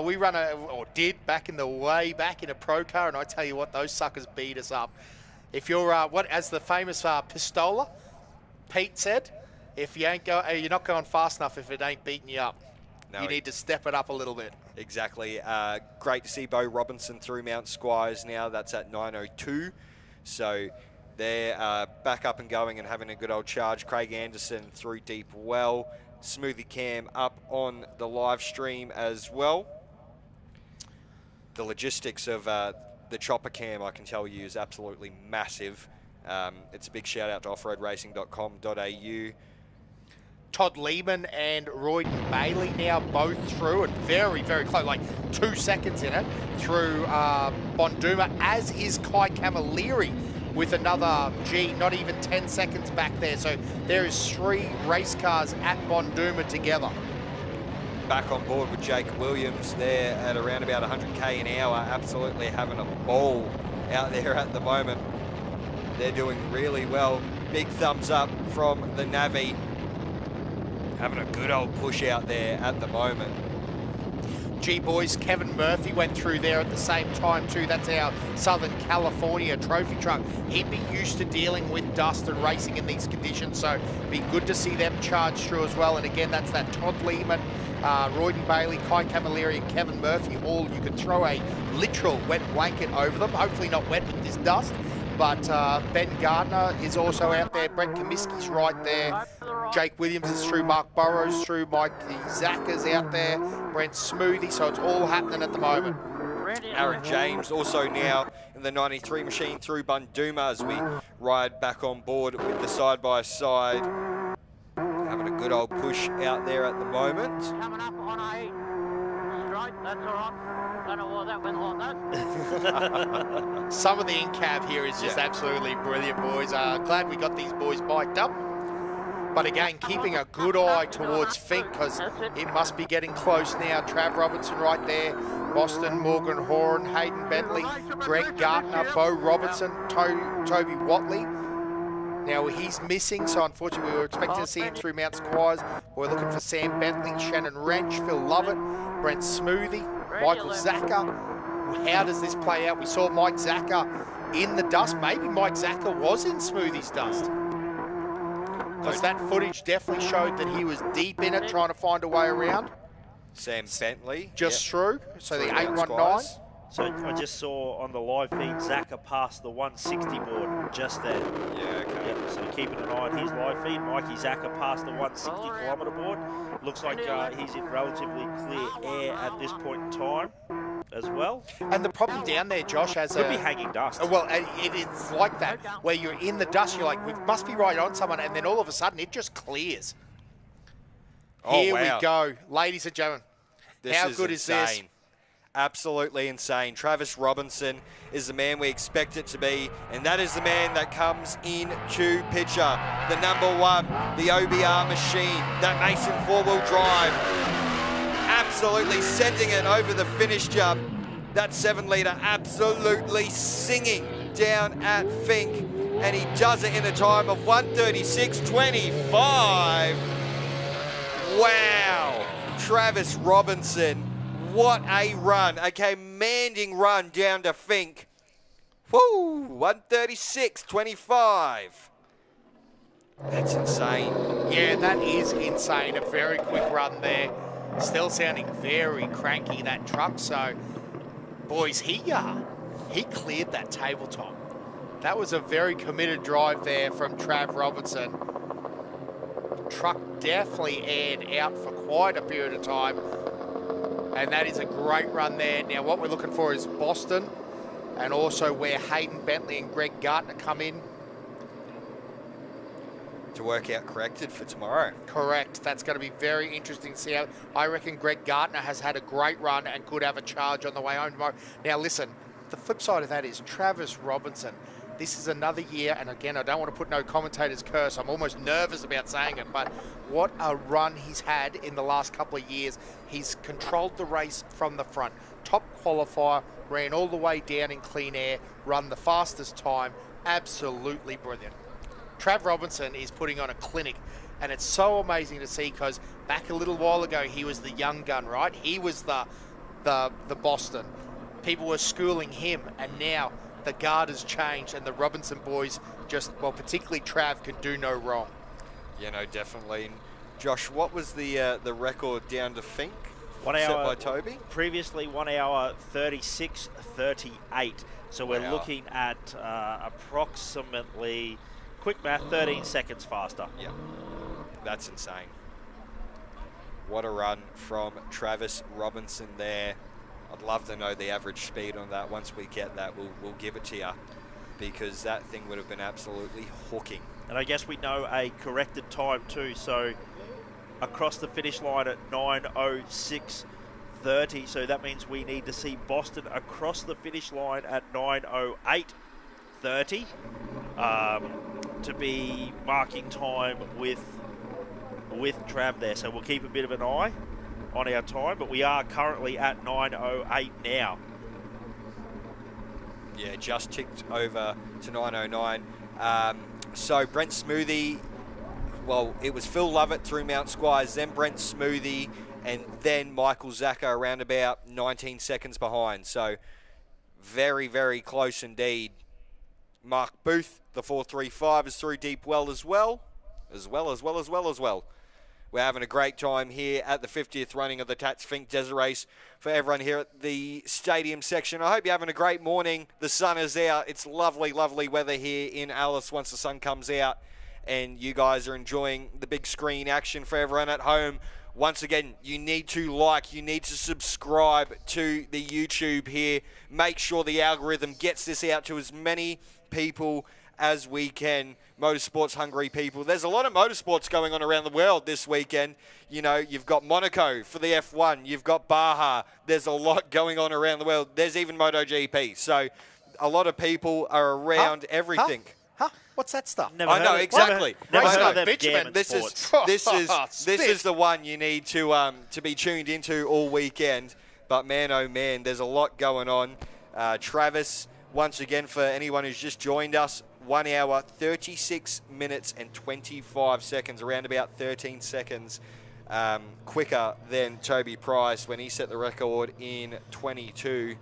We run did back in a pro car, and I tell you what, those suckers beat us up. If you're as the famous Pistola, Pete said, if you you're not going fast enough if it ain't beating you up. No, you need to step it up a little bit. Exactly. Great to see Bo Robinson through Mount Squires now. That's at 9:02. So they're back up and going and having a good old charge. Craig Anderson through Deep Well. Smoothie Cam up on the live stream as well. The logistics of the chopper cam, I can tell you, is absolutely massive. It's a big shout out to offroadracing.com.au. Todd Lehman and Royden Bailey now both through, and very, very close, like 2 seconds in it, through Bonduma, as is Kai Camilleri with another, not even 10 seconds back there. So there is 3 race cars at Bonduma together. Back on board with Jake Williams there at around about 100k an hour, absolutely having a ball out there at the moment. They're doing really well. Big thumbs up from the Navi. Having a good old push out there at the moment. Boys, Kevin Murphy went through there at the same time too. That's our Southern California trophy truck. He'd be used to dealing with dust and racing in these conditions, so be good to see them charge through as well. And again, that's that Todd Lehman, Royden Bailey, Kai Camilleri and Kevin Murphy. All you could throw a literal wet blanket over them. Hopefully not wet with this dust. But Ben Gardner is also out there. Brett Comiskey's right there. Jake Williams is through. Mark Burrows through. Mikey Zacker's out there. Brent Smoothie. So it's all happening at the moment. Aaron James also now in the 93 machine through Bunduma as we ride back on board with the side-by-side. Having a good old push out there at the moment. Coming up on 8. Straight, that's all right. Don't know why that went like that. Some of the in-cab here is just absolutely brilliant, boys. Glad we got these boys biked up. But again, keeping a good eye towards Fink, because it must be getting close now. Trav Robertson right there. Boston, Morgan Horan, Hayden Bentley, Greg Gardner, Bo Robertson, Toby Watley. Now he's missing, so unfortunately we were expecting to see him through Mount Squires. We're looking for Sam Bentley, Shannon Wrench, Phil Lovett, Brent Smoothie, Michael Zacher. How does this play out? We saw Mike Zacher in the dust. Maybe Mike Zacher was in Smoothie's dust, because that footage definitely showed that he was deep in it, trying to find a way around. Sam Bentley. Just through, so the 819. So I just saw on the live feed, Zacher passed the 160 board just there. Yeah, okay. Yep, so keeping an eye on his live feed. Mikey Zacher passed the 160 kilometre board. Looks like he's in relatively clear air at this point in time as well. And the problem down there, Josh, could be hanging dust. Well, it is like that, where you're in the dust, you're like, we must be right on someone, and then all of a sudden it just clears. Here we go, ladies and gentlemen. How good is this? Absolutely insane. Travis Robinson is the man we expect it to be, and that is the man that comes into picture. The #1, the OBR machine, that Mason 4-wheel drive, absolutely sending it over the finish jump. That 7 litre absolutely singing down at Fink, and he does it in a time of 1:36.25. Wow. Travis Robinson, what a run. A commanding run down to Fink. Woo, 1:36.25. That's insane. Yeah, that is insane. A very quick run there. Still sounding very cranky, that truck. So, boys, he cleared that tabletop. That was a very committed drive there from Trav Robinson. Truck definitely aired out for quite a period of time. And that is a great run there. Now, what we're looking for is Boston, and also where Hayden Bentley and Greg Gartner come in. To work out corrected for tomorrow. Correct. That's going to be very interesting to see how. I reckon Greg Gartner has had a great run and could have a charge on the way home tomorrow. Now, listen, the flip side of that is Travis Robinson. This is another year, and again, I don't want to put no commentator's curse. I'm almost nervous about saying it, but what a run he's had in the last couple of years. He's controlled the race from the front. Top qualifier, ran all the way down in clean air, run the fastest time. Absolutely brilliant. Trav Robinson is putting on a clinic, and it's so amazing to see, because back a little while ago he was the young gun, right? He was the Boston. People were schooling him, and now the guard has changed, and the Robinson boys just, well, particularly Trav, can do no wrong. Yeah, no, definitely. Josh, what was the record down to Fink? 1 set hour by Toby? Previously 1 hour 36:38. So we're Wow. looking at approximately, quick math, 13 seconds faster. Yeah, that's insane. What a run from Travis Robinson there. I'd love to know the average speed on that. Once we get that, we'll give it to you, because that thing would have been absolutely hooking. And I guess we know a corrected time too. So across the finish line at 9:06:30. So that means we need to see Boston across the finish line at 9:08:30 to be marking time with Trav there. So we'll keep a bit of an eye on our time, but we are currently at 9:08 now. Yeah, just ticked over to 9:09. So Brent Smoothie, well, it was Phil Lovett through Mount Squires, then Brent Smoothie, and then Michael Zacca around about 19 seconds behind. So very, very close indeed. Mark Booth, the 435, is through deep well as well. We're having a great time here at the 50th running of the Tatts Finke Desert Race. For everyone here at the stadium section, I hope you're having a great morning. The sun is out. It's lovely, lovely weather here in Alice once the sun comes out, and you guys are enjoying the big screen action. For everyone at home, once again, you need to like, you need to subscribe to the YouTube here. Make sure the algorithm gets this out to as many people as we can, motorsports hungry people. There's a lot of motorsports going on around the world this weekend. You know, you've got Monaco for the F1, you've got Baja. There's a lot going on around the world. There's even MotoGP. So a lot of people are around everything. Huh? What's that stuff? I know, exactly. Never heard of them This is the one you need to be tuned into all weekend. But man, oh man, there's a lot going on. Travis, once again, for anyone who's just joined us, 1 hour, 36 minutes and 25 seconds, around about 13 seconds quicker than Toby Price when he set the record in 22.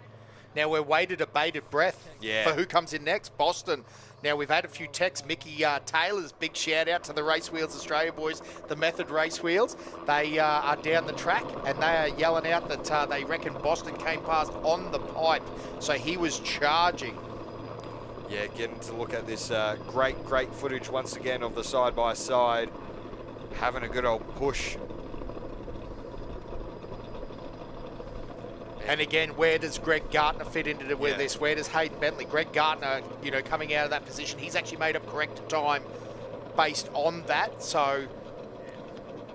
Now we're waited a bated breath Yeah. for who comes in next. Boston. Now we've had a few texts. Mickey Taylor's big shout out to the Race Wheels Australia boys, the Method Race Wheels. They are down the track and they are yelling out that they reckon Boston came past on the pipe. So he was charging. Yeah, getting to look at this great footage once again of the side-by-side. Having a good old push. And again, where does Greg Gartner fit into this? Where does Hayden Bentley? Greg Gartner, you know, coming out of that position, he's actually made up correct time based on that. So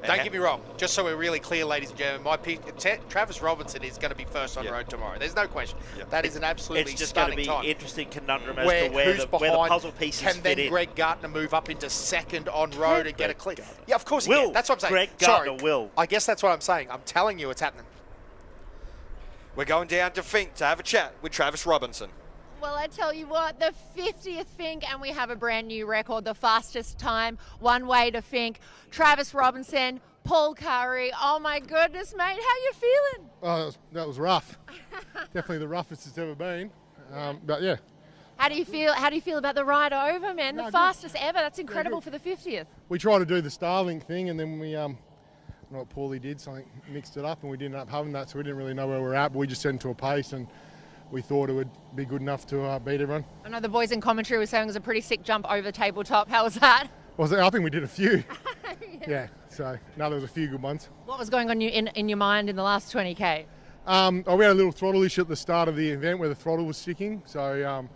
don't get me wrong. Just so we're really clear, ladies and gentlemen, my pick, Travis Robinson is going to be first on road tomorrow. There's no question. That is an absolutely It's just going to be time. interesting conundrum as Where to where who's the behind, puzzle pieces can fit then in. Greg Gartner move up into second on road and get a clear? Yeah, of course he Will. can. That's what I'm saying. Greg Gartner will. I guess that's what I'm saying. I'm telling you it's happening. We're going down to Fink to have a chat with Travis Robinson. Well, I tell you what, the 50th Fink, and we have a brand new record, the fastest time, one way to Fink. Travis Robinson, Paul Curry. Oh my goodness, mate, how you feeling? Oh, that was rough. Definitely the roughest it's ever been. But yeah. How do you feel? How do you feel about the ride over, man? The fastest ever. That's incredible for the 50th. We tried to do the Starlink thing, and then we, I don't know what Paulie did, something mixed it up, and we didn't end up having that, so we didn't really know where we were at. But we just set into a pace, and we thought it would be good enough to beat everyone. I know the boys in commentary were saying it was a pretty sick jump over the tabletop. How was that? I think we did a few. Yeah. So no, there was a few good ones. What was going on in your mind in the last 20k? We had a little throttle issue at the start of the event where the throttle was sticking, so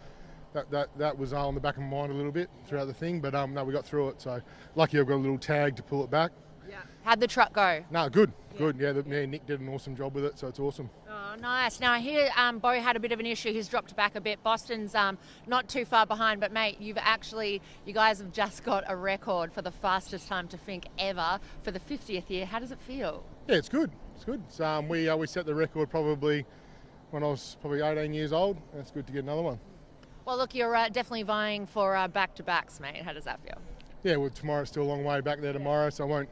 that was on the back of my mind a little bit throughout the thing. But no, we got through it. So lucky I've got a little tag to pull it back. Yeah. How'd the truck go? No, good. Yeah, Nick did an awesome job with it, so it's awesome. Oh, nice. Now, I hear Bo had a bit of an issue. He's dropped back a bit. Boston's not too far behind, but, mate, you guys have just got a record for the fastest time to Fink ever for the 50th year. How does it feel? Yeah, it's good. It's good. So, we set the record probably when I was 18 years old. It's good to get another one. Well, look, you're definitely vying for back-to-backs, mate. How does that feel? Yeah, well, tomorrow's still a long way back there tomorrow, so I won't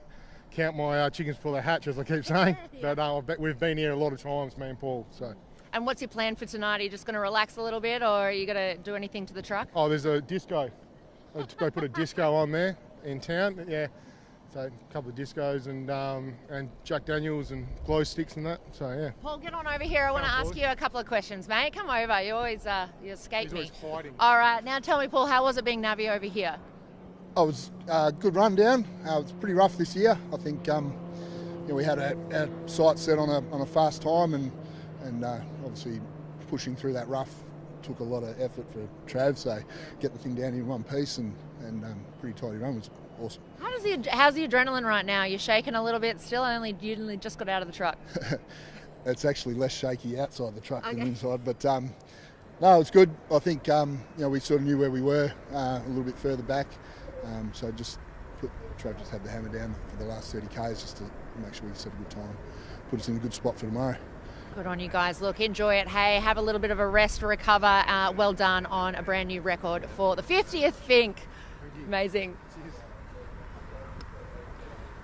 count my chickens before they hatch, as I keep saying. Yeah. But we've been here a lot of times, me and Paul. So. And what's your plan for tonight? Are you just going to relax a little bit, or are you going to do anything to the truck? Oh, there's a disco. They put a disco on there in town. Yeah, so a couple of discos and Jack Daniels and glow sticks and that. So yeah. Paul, get on over here. I want to ask you a couple of questions, mate. Come over. You always you escape me. He's always hiding. All right, now tell me, Paul, how was it being Navi over here? It was a good run down. It was pretty rough this year. I think we had our sights set on a fast time, and obviously pushing through that rough took a lot of effort for Trav. So get the thing down in one piece and pretty tidy run was awesome. How's the adrenaline right now? You're shaking a little bit still. You only just got out of the truck. It's actually less shaky outside the truck than inside, but no, it's good. I think we sort of knew where we were a little bit further back. So Trav just had the hammer down for the last 30Ks just to make sure we set a good time, put us in a good spot for tomorrow. Good on you guys. Look, enjoy it. Hey, have a little bit of a rest, recover. Well done on a brand new record for the 50th Fink. Amazing.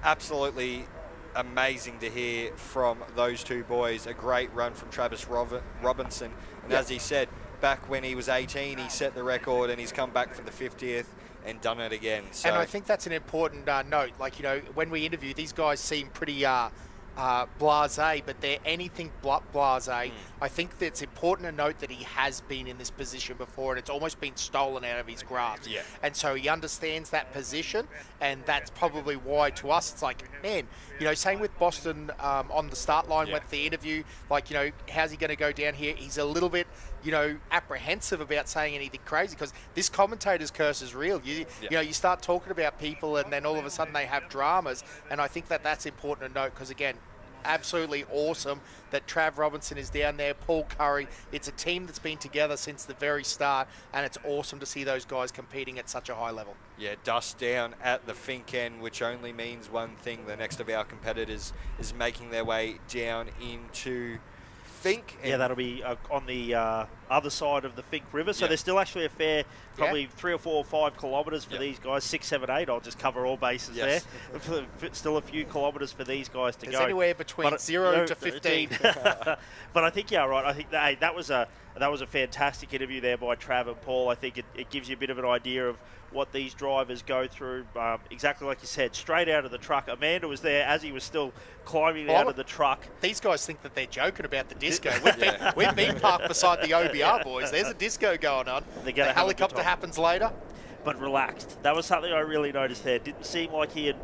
Absolutely amazing to hear from those two boys. A great run from Travis Robinson. And as he said, back when he was 18, he set the record and he's come back for the 50th. And done it again. So. And I think that's an important note. Like, when we interview, these guys seem pretty blasé, but they're anything but blasé. I think that it's important to note that he has been in this position before, and it's almost been stolen out of his grasp. Yeah. And so he understands that position, and that's probably why to us it's like, man, same with Boston on the start line with the interview. Like, how's he going to go down here? He's a little bit, apprehensive about saying anything crazy because this commentator's curse is real. You start talking about people, and then all of a sudden they have dramas, and I think that's important to note because again, absolutely awesome that Trav Robinson is down there, Paul Curry. It's a team that's been together since the very start, and it's awesome to see those guys competing at such a high level. Yeah, dust down at the Fink end, which only means one thing. The next of our competitors is making their way down into Fink. Yeah, that'll be on the other side of the Fink River. So there's still actually a fair, probably 3 or 4 or 5 kilometres for these guys. 6, 7, 8. I'll just cover all bases there. Still a few kilometres for these guys to go. There's anywhere between 0 to 15. But I think right. I think that was a fantastic interview there by Trav and Paul. I think it gives you a bit of an idea of what these drivers go through. Exactly like you said, straight out of the truck. Amanda was there as he was still climbing out of the truck. These guys think that they're joking about the disco. We've been parked beside the OBR boys. There's a disco going on. The helicopter happens later. But relaxed. That was something I really noticed there. Didn't seem like he had,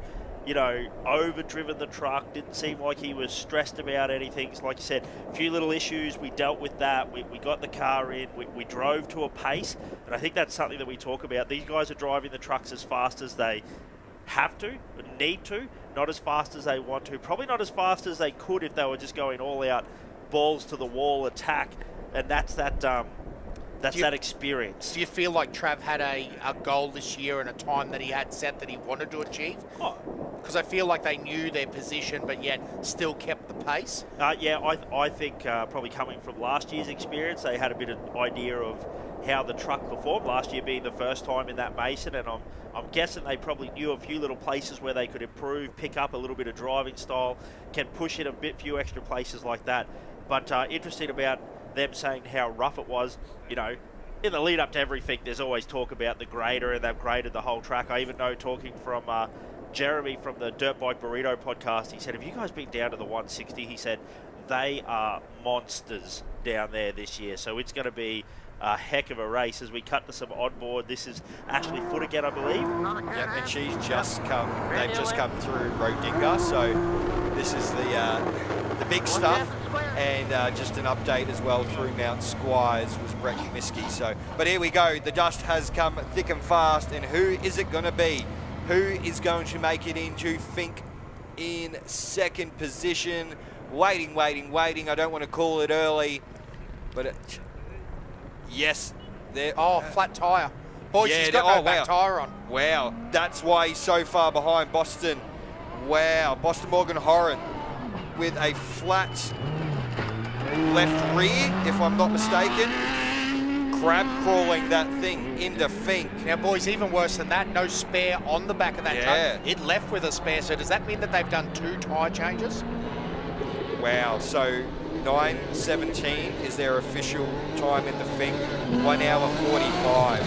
overdriven the truck. Didn't seem like he was stressed about anything. So like you said, a few little issues. We dealt with that. We got the car in. We drove to a pace. And I think that's something that we talk about. These guys are driving the trucks as fast as they have to, need to, not as fast as they want to. Probably not as fast as they could if they were just going all out, balls to the wall attack. And that's that experience. Do you feel like Trav had a goal this year and a time that he had set that he wanted to achieve? Oh, Because I feel like they knew their position, but yet still kept the pace. Yeah, I think probably coming from last year's experience, they had a bit of idea of how the truck performed, last year being the first time in that Mason, and I'm guessing they probably knew a few little places where they could improve, pick up a little bit of driving style, can push in a few extra places like that. But interesting about them saying how rough it was. You know, in the lead up to everything, there's always talk about the grader, and they've graded the whole track. I even know, talking from Jeremy from the Dirt Bike Burrito podcast, he said, have you guys been down to the 160? He said, they are monsters down there this year. So it's going to be a heck of a race as we cut to some onboard. This is Ashley Foot again, I believe. Yep, and she's just come. They've just come through Rodinga, so this is the big stuff. And just an update as well through Mount Squires was Brett Comiskey. So, but here we go. The dust has come thick and fast, and who is it going to be? Who is going to make it into Finke in second position? Waiting. I don't want to call it early, but yes. Oh, flat tyre. Boys, yeah, he's got no back tyre on. Wow, that's why he's so far behind Boston. Wow, Boston Morgan Horan with a flat left rear, if I'm not mistaken. Crab crawling that thing into Finke. Now, boys, even worse than that, no spare on the back of that truck. It left with a spare, so does that mean that they've done 2 tyre changes? Wow, so 9:17 is their official time in the Finke. 1 hour 45.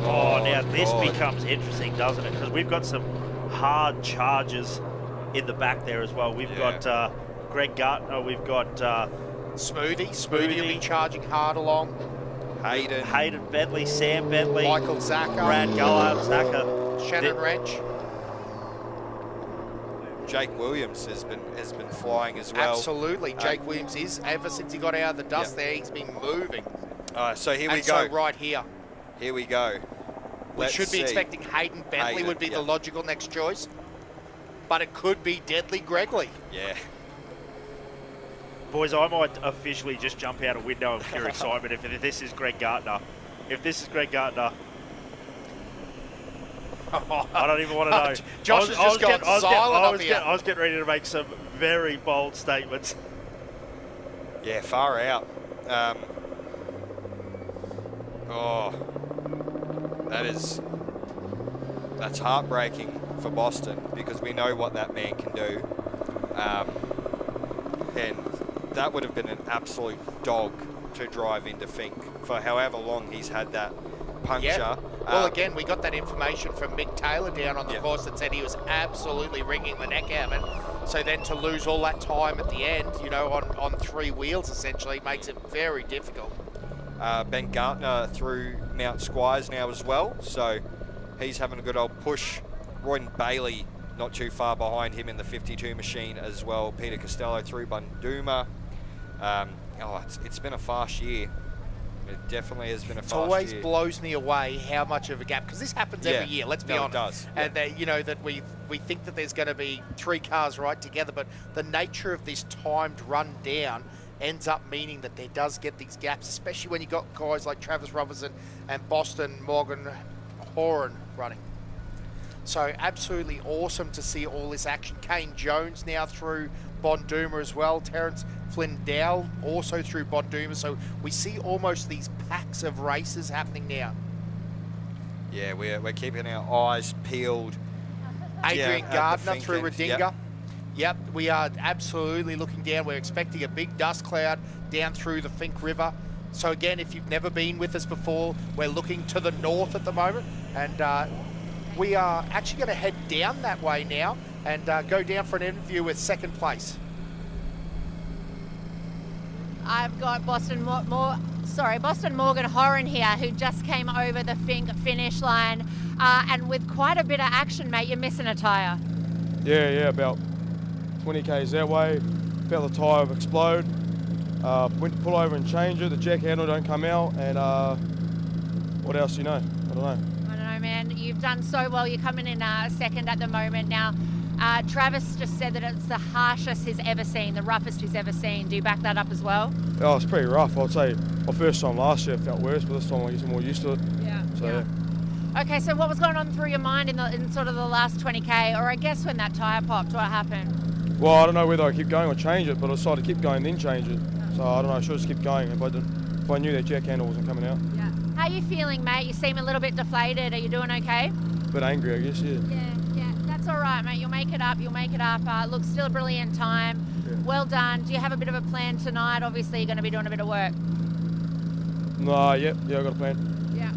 Oh, now this becomes interesting, doesn't it? Because we've got some hard charges in the back there as well. We've got Greg Gartner, we've got Smoothie will be charging hard along. Hayden Bentley, Sam Bentley, Michael Zacher, Brad Gullard, Zacher, Shannon Wrench. Jake Williams has been flying as well. Absolutely, Jake Williams is, ever since he got out of the dust there, he's been moving. So here we go. So right here. Here we go. We should be expecting Hayden Bentley would be the logical next choice. But it could be Deadly Gregley. Yeah. Boys, I might officially just jump out a window of pure excitement if this is Greg Gartner. If this is Greg Gartner, I don't even want to know. Josh has just gone silent up here. I was getting ready to make some very bold statements. Yeah, far out. That's heartbreaking for Boston, because we know what that man can do. And that would have been an absolute dog to drive into Finke for however long he's had that puncture. Yeah. Well, again, we got that information from Mick Taylor down on the course that said he was absolutely wringing the neck out of it. So then to lose all that time at the end, you know, on 3 wheels essentially, makes it very difficult. Ben Gartner through Mount Squires now as well, so he's having a good old push. Royden Bailey not too far behind him in the 52 machine as well. Peter Costello through Bunduma. It's been a fast year. It definitely has been a fast year. It always blows me away how much of a gap, because this happens every year, let's be honest. It does. And that, you know, that we think that there's going to be 3 cars right together, but the nature of this timed run down ends up meaning that there does get these gaps, especially when you got guys like Travis Robertson and Boston Morgan Horan running. So absolutely awesome to see all this action. Kane Jones now through Bonduma as well. Terence Flynn Dowell also through Bonduma. So we see almost these packs of races happening now. Yeah, we're keeping our eyes peeled. Adrian Gardner through Rodinga. Yep, we are absolutely looking down. We're expecting a big dust cloud down through the Finke River. So again, if you've never been with us before, we're looking to the north at the moment, and we are actually going to head down that way now and go down for an interview with second place. I've got Boston Morgan Horan here, who just came over the Finke finish line, and with quite a bit of action, mate. You're missing a tyre. Yeah, about 20 k's that way. Felt the tyre explode. Went to pull over and change it. The jack handle don't come out, and what else do you know? I don't know. I don't know, man. You've done so well. You're coming in second at the moment now. Travis just said that it's the harshest he's ever seen, the roughest he's ever seen. Do you back that up as well? Oh, it's pretty rough. I'd say my first time last year felt worse, but this time I'm getting more used to it. Yeah. So, yeah. Okay, so what was going on through your mind in sort of the last 20k, or I guess when that tyre popped, what happened? Well, I don't know whether I keep going or change it, but I decided to keep going then change it. So I don't know, I should just keep going if I knew that jack handle wasn't coming out. Yeah. How are you feeling, mate? You seem a little bit deflated. Are you doing okay? Bit angry, I guess, yeah. Yeah, that's all right, mate. You'll make it up. Look, still a brilliant time. Yeah. Well done. Do you have a bit of a plan tonight? Obviously, you're going to be doing a bit of work. No, yeah, I got a plan. Yeah.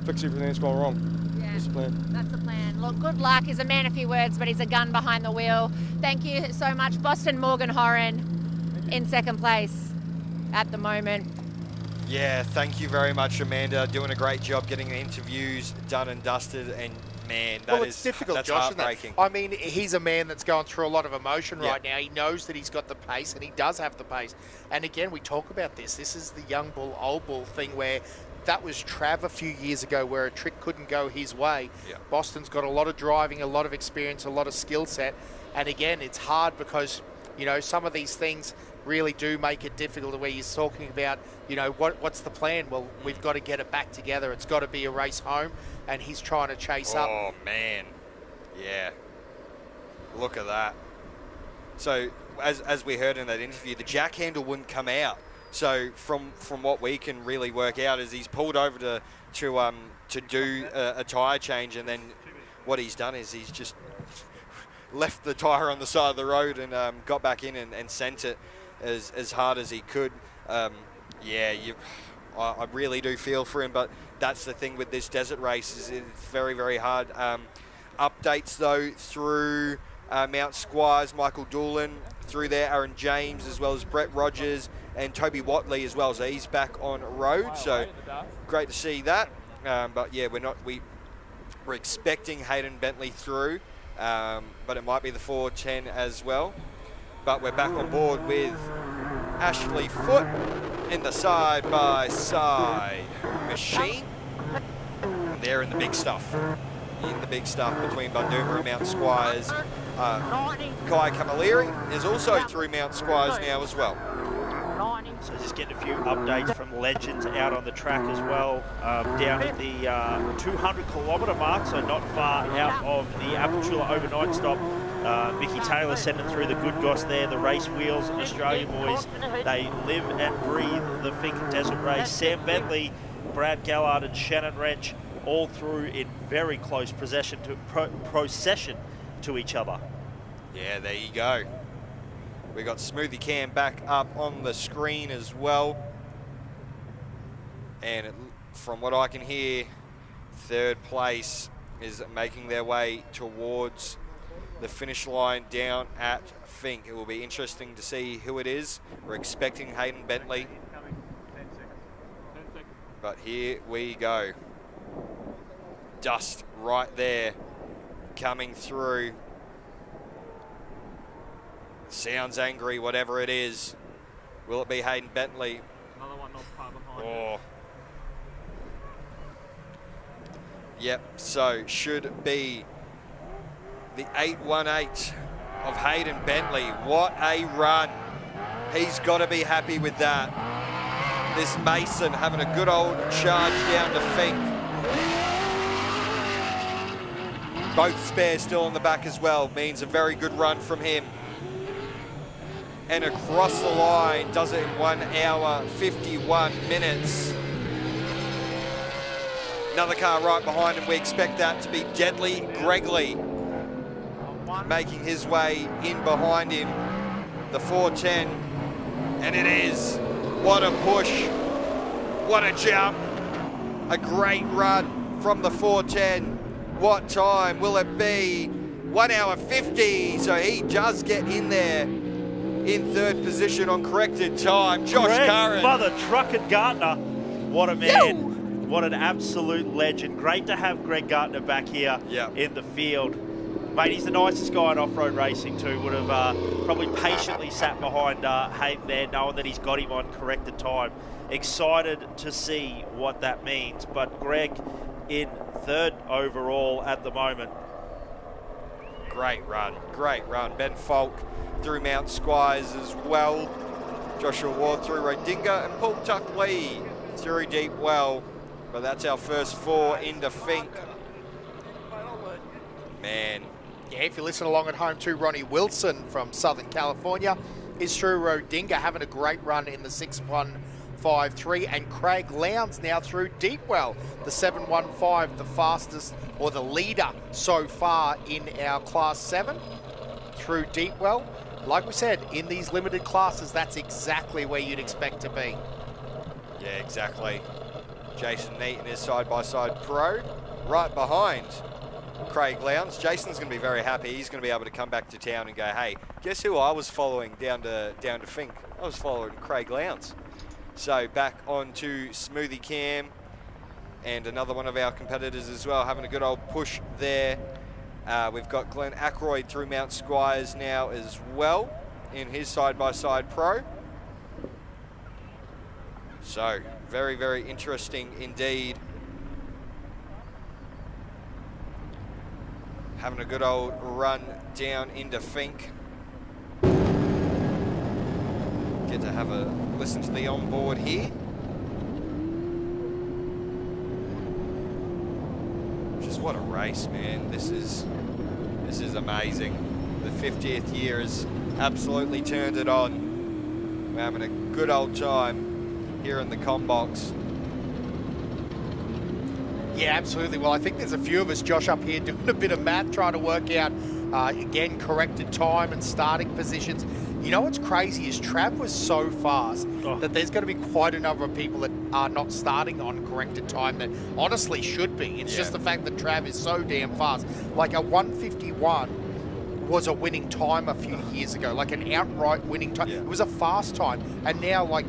Fix everything that's gone wrong. Yeah. That's the plan. That's the plan. Look, good luck. He's a man of few words, but he's a gun behind the wheel. Thank you so much. Boston Morgan Horan in second place at the moment. Yeah, thank you very much, Amanda. Doing a great job getting the interviews done and dusted, and man, it's difficult, that's Josh, heartbreaking. I mean, he's a man that's going through a lot of emotion right now. He knows that he's got the pace, and he does have the pace. And again, we talk about this. This is the young bull, old bull thing where that was Trav a few years ago where a trick couldn't go his way. Yeah. Boston's got a lot of driving, a lot of experience, a lot of skill set. And again, it's hard because, you know, some of these things really do make it difficult where you're talking about, you know, what's the plan? Well, we've got to get it back together. It's got to be a race home, and he's trying to chase up. Oh, man. Yeah. Look at that. So, as we heard in that interview, the jack handle wouldn't come out. So, from what we can really work out is he's pulled over to do a tyre change, and then what he's done is he's just left the tyre on the side of the road and got back in and sent it as hard as he could. Yeah, I really do feel for him, but that's the thing with this desert race, is it's very, very hard. Updates though through Mount Squires, Michael Doolan through there, Aaron James, as well as Brett Rogers and Toby Watley as well. So he's back on road, so great to see that. But yeah, we're expecting Hayden Bentley through, but it might be the 410 as well. But we're back on board with Ashley Foote in the side-by-side machine. And they're in the big stuff. Between Bunduma and Mount Squires. Kai Camilleri is also through Mount Squires now as well. So just getting a few updates from legends out on the track as well. Down at the 200-kilometre mark, so not far out of the Apachula overnight stop. Mickey Taylor sending through the good goss there. The race wheels, Australian boys, they live and breathe the Finke Desert Race. Sam Bentley, Brad Gallard and Shannon Wrench all through in very close procession to each other. Yeah, there you go. We got Smoothie Cam back up on the screen as well. And from what I can hear, third place is making their way towards the finish line down at Finke. It will be interesting to see who it is. We're expecting Hayden Bentley. But here we go. Dust right there coming through. Sounds angry, whatever it is. Will it be Hayden Bentley? Another one not far behind. Oh. Yep, so should be the 818 of Hayden Bentley. What a run. He's got to be happy with that. This Mason having a good old charge down to Finke. Both spares still on the back as well. Means a very good run from him. And across the line, does it in 1 hour, 51 minutes. Another car right behind him. We expect that to be Deadly Gregley making his way in behind him. The 410, and it is. What a push, what a jump. A great run from the 410. What time will it be? 1 hour 50, so he does get in there in third position on corrected time. Josh Curran. Mother Truckett Gartner. What a man. Yo! What an absolute legend. Great to have Greg Gartner back here in the field. Mate, he's the nicest guy in off-road racing too. Would have probably patiently sat behind Hayden there, knowing that he's got him on corrected time. Excited to see what that means. But Greg in third overall at the moment. Great run, great run. Ben Falk through Mount Squires as well. Joshua Ward through Rodinga, and Paul Tuck Lee through Deep Well. But that's our first four into Finke. Man. Yeah, if you listen along at home too, Ronnie Wilson from Southern California is through Rodinga, having a great run in the 6.153, and Craig Lowndes now through Deepwell, the 7.15, the fastest or the leader so far in our Class 7 through Deepwell. Like we said, in these limited classes, that's exactly where you'd expect to be. Yeah, exactly. Jason Neaton is side-by-side pro, right behind Craig Lowndes. Jason's going to be very happy. He's going to be able to come back to town and go, hey, guess who I was following down to Finke? I was following Craig Lowndes. So back on to Smoothie Cam, and another one of our competitors as well, having a good old push there. We've got Glenn Ackroyd through Mount Squires now as well in his side-by-side pro. So very, very interesting indeed. Having a good old run down into Finke. Get to have a listen to the onboard here. Just what a race, man. This is amazing. The 50th year has absolutely turned it on. We're having a good old time here in the Combox. Yeah, absolutely. Well, I think there's a few of us, Josh, up here doing a bit of math, trying to work out, again, corrected time and starting positions. You know what's crazy is Trav was so fast that there's going to be quite a number of people that are not starting on corrected time that honestly should be. It's just the fact that Trav is so damn fast. Like a 1:51 was a winning time a few years ago, like an outright winning time. It was a fast time. And now, like,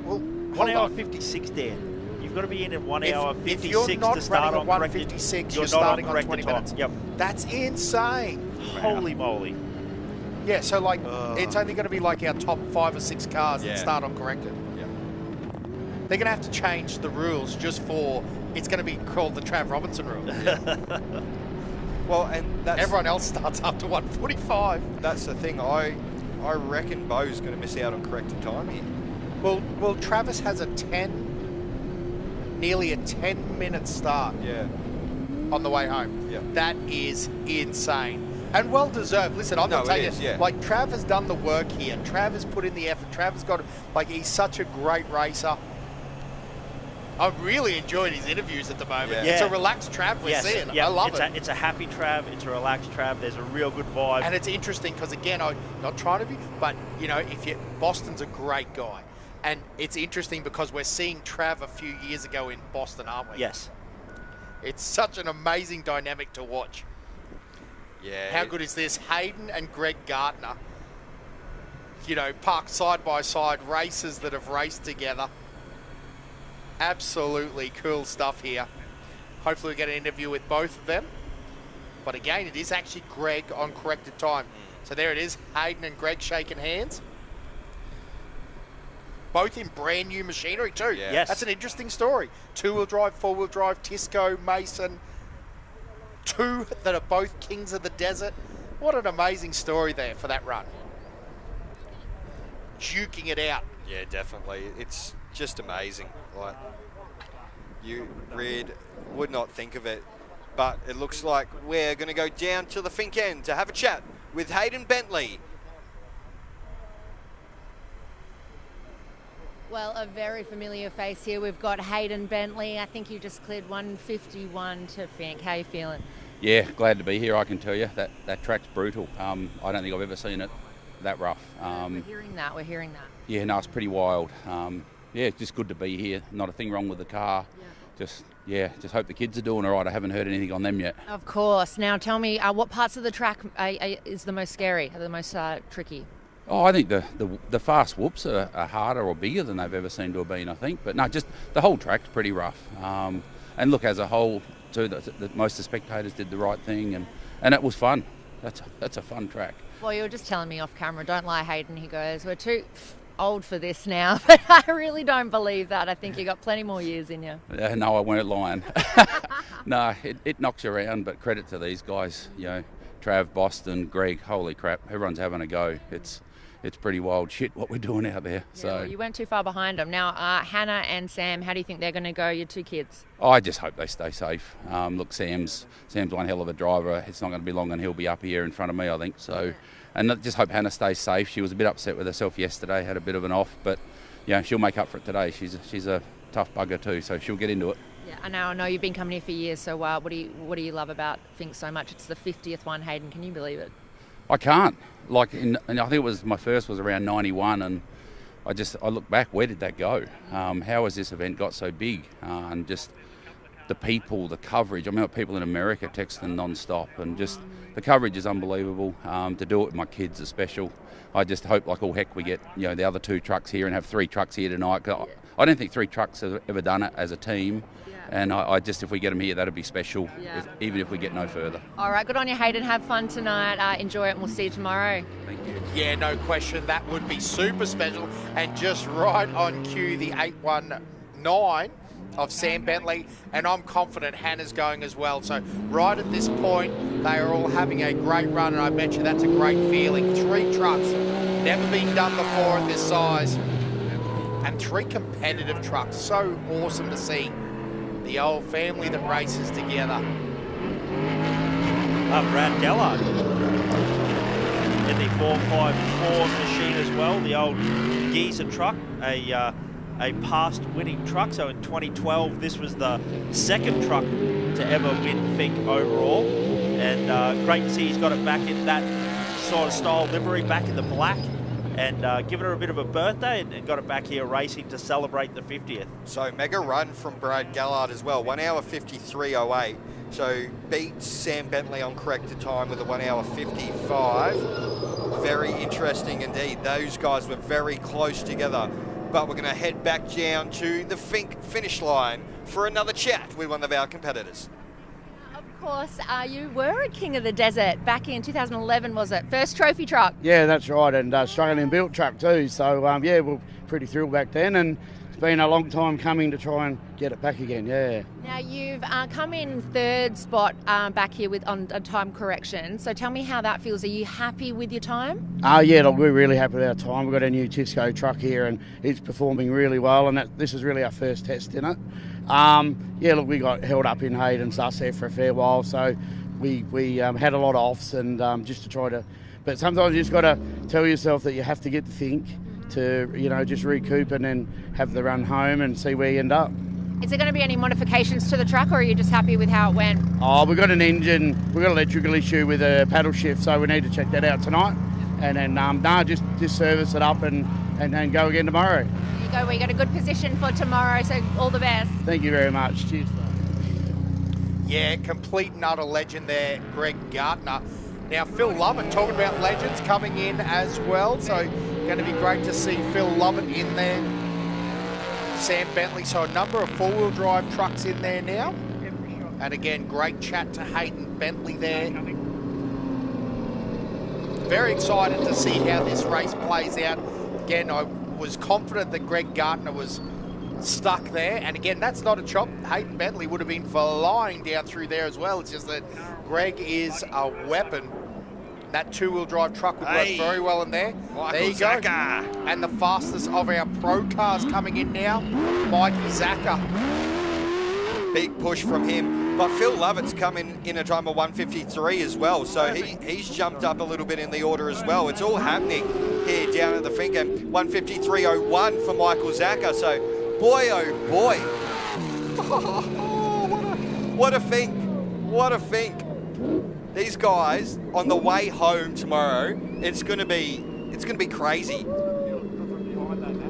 well, 1 hour 56, Dan. You've got to be in 1 hour 56 if you're not to start running on a 1:56, you're starting on 20 minutes. Yep. That's insane. Holy moly. Yeah, so like it's only going to be like our top 5 or 6 cars that Yeah. start on corrected. Yeah. They're going to have to change the rules just for, it's going to be called the Trav Robinson rule. Well, and that's, everyone else starts up to 1:45. That's the thing. I reckon Bo's going to miss out on corrected time here. Well, Travis has nearly a 10-minute start. Yeah. On the way home. Yeah. That is insane. And well deserved. Listen, I'm not telling you, like, Trav has done the work here. Trav has put in the effort. Trav has got, like, he's such a great racer. I'm really enjoying his interviews at the moment. Yeah. It's a relaxed Trav we're seeing. I love it. It's a happy Trav. It's a relaxed Trav. There's a real good vibe. And it's interesting because, again, I'm not trying to be, but, you know, Boston's a great guy. And it's interesting because we're seeing Trav a few years ago in Boston, aren't we? Yes. It's such an amazing dynamic to watch. Yeah. How good is this? Hayden and Greg Gardner, you know, parked side by side, races that have raced together. Absolutely cool stuff here. Hopefully we get an interview with both of them. But again, it is actually Greg on corrected time. So there it is, Hayden and Greg shaking hands. Both in brand new machinery too. Yeah. Yes. That's an interesting story. 2-wheel drive, 4-wheel drive, Tisco, Mason. 2 that are both kings of the desert. What an amazing story there for that run. Duking it out. Yeah, definitely. It's just amazing. Like, you would not think of it, but it looks like we're going to go down to the Finke end to have a chat with Hayden Bentley. Well, a very familiar face here. We've got Hayden Bentley. I think you just cleared 1:51 to Finke. How are you feeling? Yeah, glad to be here. I can tell you that track's brutal. I don't think I've ever seen it that rough. We're hearing that. Yeah, no, it's pretty wild. Yeah, it's just good to be here. Not a thing wrong with the car. Just hope the kids are doing all right. I haven't heard anything on them yet. Of course. Now tell me, what parts of the track is the most scary, the most tricky? Oh, I think the fast whoops are harder or bigger than they've ever seemed to have been, I think. But no, just the whole track's pretty rough. And look, as a whole, too, most of the spectators did the right thing, and it was fun. That's a fun track. Well, you were just telling me off camera, don't lie, Hayden. He goes, we're too old for this now. But I really don't believe that. I think you got plenty more years in you. No, I weren't lying. No, it knocks you around, but credit to these guys, you know, Trav, Boston, Greg, holy crap, everyone's having a go. It's it's pretty wild shit what we're doing out there. Yeah, So well, you weren't too far behind them. Now, Hannah and Sam, how do you think they're going to go, your two kids? I just hope they stay safe. Look, Sam's one hell of a driver. It's not going to be long and he'll be up here in front of me, I think. So, and I just hope Hannah stays safe. She was a bit upset with herself yesterday, had a bit of an off, but she'll make up for it today. She's a tough bugger too, so she'll get into it. Yeah, I know you've been coming here for years. So, what do you love about Fink so much? It's the 50th one, Hayden. Can you believe it? I can't. And I think it was my first was around 91, and I look back, where did that go? How has this event got so big? And just the people, the coverage. I remember people in America texting non-stop, and just the coverage is unbelievable. To do it with my kids is special. I just hope, like all heck, we get the other 2 trucks here and have 3 trucks here tonight. I don't think 3 trucks have ever done it as a team. And I just, if we get them here, that'll be special, even if we get no further. All right, good on you, Hayden. Have fun tonight. Enjoy it, and we'll see you tomorrow. Thank you. Yeah, no question. That would be super special. And just right on cue, the 819 of Sam Bentley. And I'm confident Hannah's going as well. So right at this point, they are all having a great run. And I bet you that's a great feeling. 3 trucks, never been done before at this size. And 3 competitive trucks. So awesome to see. The old family that races together. Brad Gallard in the 454 machine as well. The old geezer truck, a past winning truck. So in 2012, this was the 2nd truck to ever win Fink overall. And great to see he's got it back in that sort of style livery, back in the black. And given her a bit of a birthday and got it back here racing to celebrate the 50th. So mega run from Brad Gallard as well, 1 hour 53.08. So beats Sam Bentley on corrected time with a 1 hour 55. Very interesting indeed. Those guys were very close together. But we're going to head back down to the Fink finish line for another chat with one of our competitors. Of course, you were a King of the Desert back in 2011, was it? First trophy truck. Yeah, that's right, and Australian built truck too. So yeah, we're pretty thrilled back then, and it's been a long time coming to try and get it back again. Yeah. Now you've come in 3rd spot back here with on time correction. So tell me how that feels. Are you happy with your time? Yeah, look, we're really happy with our time. We've got a new Tisco truck here, and it's performing really well. And this is really our first test in it. Yeah, look, we got held up in Hayden's us there for a fair while, so we had a lot of offs, and just to try to. But sometimes you just got to tell yourself that you have to get the Fink to just recoup and then have the run home and see where you end up. Is there going to be any modifications to the truck, or are you just happy with how it went? Oh, we've got an electrical issue with a paddle shift, so we need to check that out tonight, and then just service it up and go again tomorrow. There you go. We got a good position for tomorrow, so all the best. Thank you very much. Cheers. Yeah, complete and utter legend there, Greg Gardner. Now, Phil Lovett, talking about legends, coming in as well. So, going to be great to see Phil Lovett in there. Sam Bentley, so a number of 4-wheel drive trucks in there now. And again, great chat to Hayden Bentley there. Very excited to see how this race plays out. Again, I was confident that Greg Gardner was stuck there. And again, that's not a chop. Hayden Bentley would have been flying down through there as well. It's just that Greg is a weapon. That 2-wheel drive truck would work very well in there. There you go. And the fastest of our pro cars coming in now, Mikey Zacker. Big push from him. But Phil Lovett's coming in a time of 1:53 as well, so he's jumped up a little bit in the order as well. It's all happening here down at the Fink, and 1:53.01 for Michael Zacker. So, boy, oh boy. What a Fink. What a Fink. These guys on the way home tomorrow, it's going to be crazy.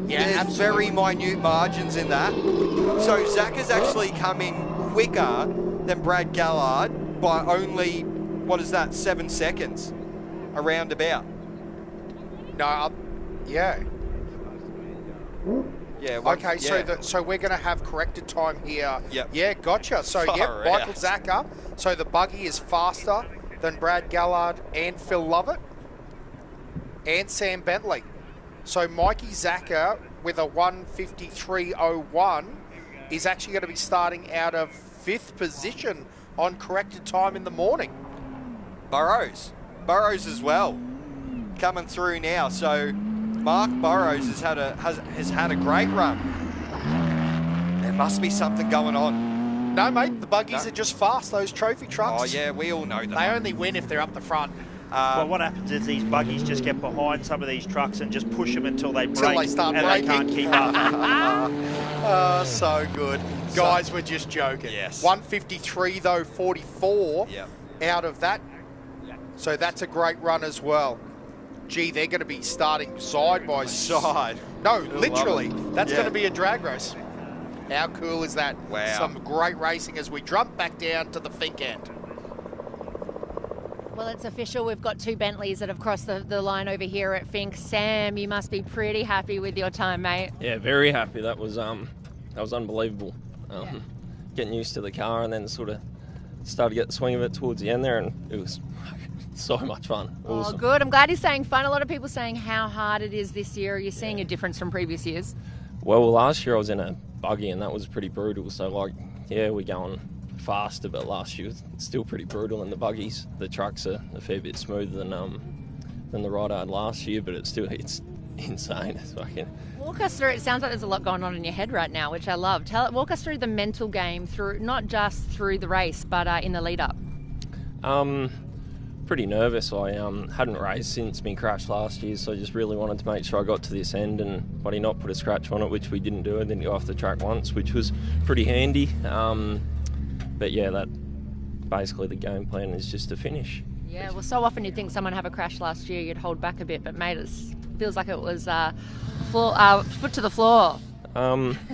Yeah, there's very minute margins in that. So Zacker's actually come in quicker than Brad Gallard by only, 7 seconds, around about. No, yeah. Yeah. Okay, so we're going to have corrected time here. Yep. Yeah, gotcha. So, Far Michael out. Zacker. So the buggy is faster than Brad Gallard and Phil Lovett and Sam Bentley. So Mikey Zacker with a 1:53.01 is actually going to be starting out of 5th position on corrected time in the morning. Burrows as well. coming through now. So Mark Burrows has had a great run. There must be something going on. No, mate, the buggies are just fast, those trophy trucks. Oh, yeah, we all know that. They only win if they're up the front. Well, what happens is these buggies just get behind some of these trucks and just push them until they break. Until they start and breaking. they can't keep up. Oh, so good. Guys, we're just joking. Yes. 153, though, 44 out of that. So that's a great run as well. Gee, they're going to be starting side by side. No, literally. That's going to be a drag race. How cool is that? Wow. Some great racing as we jump back down to the Finke end. Well, it's official. We've got 2 Bentleys that have crossed the line over here at Finke. Sam, you must be pretty happy with your time, mate. Yeah, very happy. That was unbelievable. Getting used to the car and then sort of started to get the swing of it towards the end there, and it was so much fun. Awesome. Oh, good. I'm glad you're saying fun. A lot of people saying how hard it is this year. Are you seeing a difference from previous years? Well, last year I was in a buggy and that was pretty brutal. So, like, yeah, we're going faster, but last year it's still pretty brutal in the buggies. The trucks are a fair bit smoother than the ride I had last year, but it's insane. It's fucking... Walk us through. It sounds like there's a lot going on in your head right now, which I love. Walk us through the mental game, through not just through the race, but in the lead up. Pretty nervous. I hadn't raced since my crash last year, so I just really wanted to make sure I got to this end and buddy not put a scratch on it, which we didn't do. I didn't go off the track once, which was pretty handy. But yeah, that basically the game plan is just to finish. Yeah, well, so often you'd think someone have a crash last year, you'd hold back a bit, but mate, it feels like it was foot to the floor.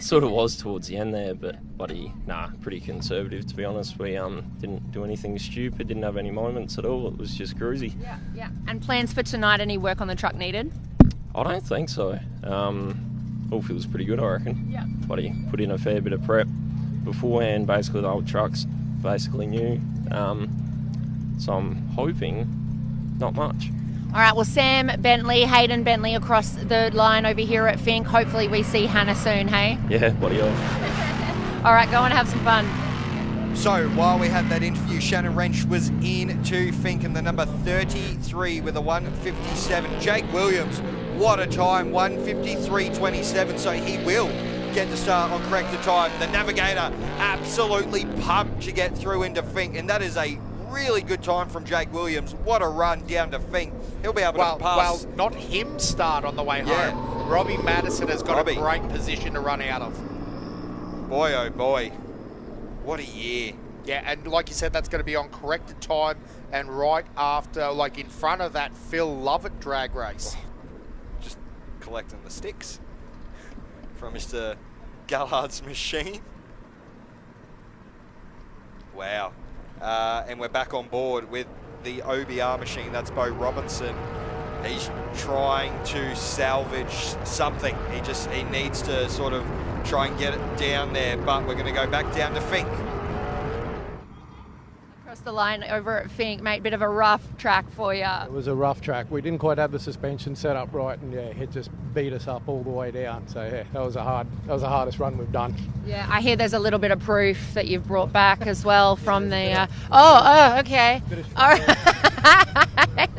Sort of was towards the end there, but buddy, pretty conservative to be honest. We didn't do anything stupid, didn't have any moments at all. It was just cruisy. Yeah. And plans for tonight? Any work on the truck needed? I don't think so. All feels pretty good, I reckon. Yeah. Buddy put in a fair bit of prep beforehand. Basically, the old truck's basically new. So I'm hoping not much. All right, well, Sam Bentley, Hayden Bentley across the line over here at Finke. Hopefully we see Hannah soon, hey? Yeah, buddy off. All right, go and have some fun. So while we had that interview, Shannon Wrench was in to Finke in the number 33 with a 1:57. Jake Williams, what a time, 1:53.27. So he will get to start on corrected time. The Navigator absolutely pumped to get through into Finke, and that is a really good time from Jake Williams. What a run down to Finke. He'll be able to pass. Well, not him start on the way home. Robbie Madison has got a great position to run out of. Boy, oh boy. What a year. Yeah, and like you said, that's going to be on corrected time and right after, like in front of that Phil Lovett drag race. Just collecting the sticks from Mr. Gallard's machine. Wow. And we're back on board with the OBR machine. That's Bo Robinson. He's trying to salvage something. He needs to sort of try and get it down there, but we're going to go back down to Finke. Across the line over at Finke, mate, bit of a rough track for you. It was a rough track. We didn't quite have the suspension set up right, and yeah, it just beat us up all the way down. So yeah, that was the hardest run we've done. Yeah, I hear there's a little bit of proof that you've brought back as well from the. Okay. All right.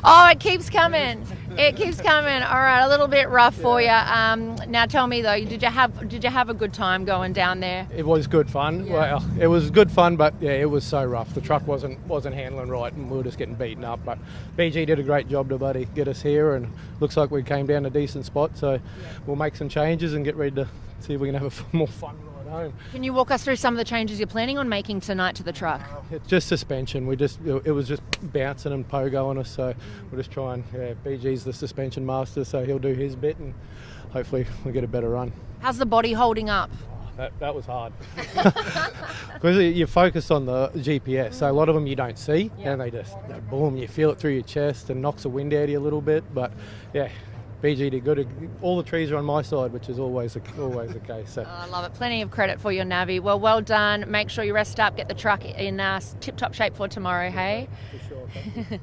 Oh, it keeps coming. It keeps coming. All right, a little bit rough for you. Now tell me though, did you have a good time going down there? It was good fun. Yeah. Well, it was good fun, but yeah, it was so rough. The truck wasn't handling right, and we were just getting beaten up. But BG did a great job to get us here, and looks like we came down a decent spot. So we'll make some changes and get ready to see if we can have a more fun ride home. Can you walk us through some of the changes you're planning on making tonight to the truck? It's just suspension. It was just bouncing and pogo on us, so we'll just try and BG's the suspension master, so he'll do his bit, and hopefully we'll get a better run. How's the body holding up? That was hard because you focus on the GPS, so a lot of them you don't see, and they just boom, you feel it through your chest and knocks the wind out of you a little bit. But yeah, BG did good. All the trees are on my side, which is always the case. So. I love it. Plenty of credit for your Navi. Well done. Make sure you rest up, get the truck in tip-top shape for tomorrow, hey? For sure. Thank you.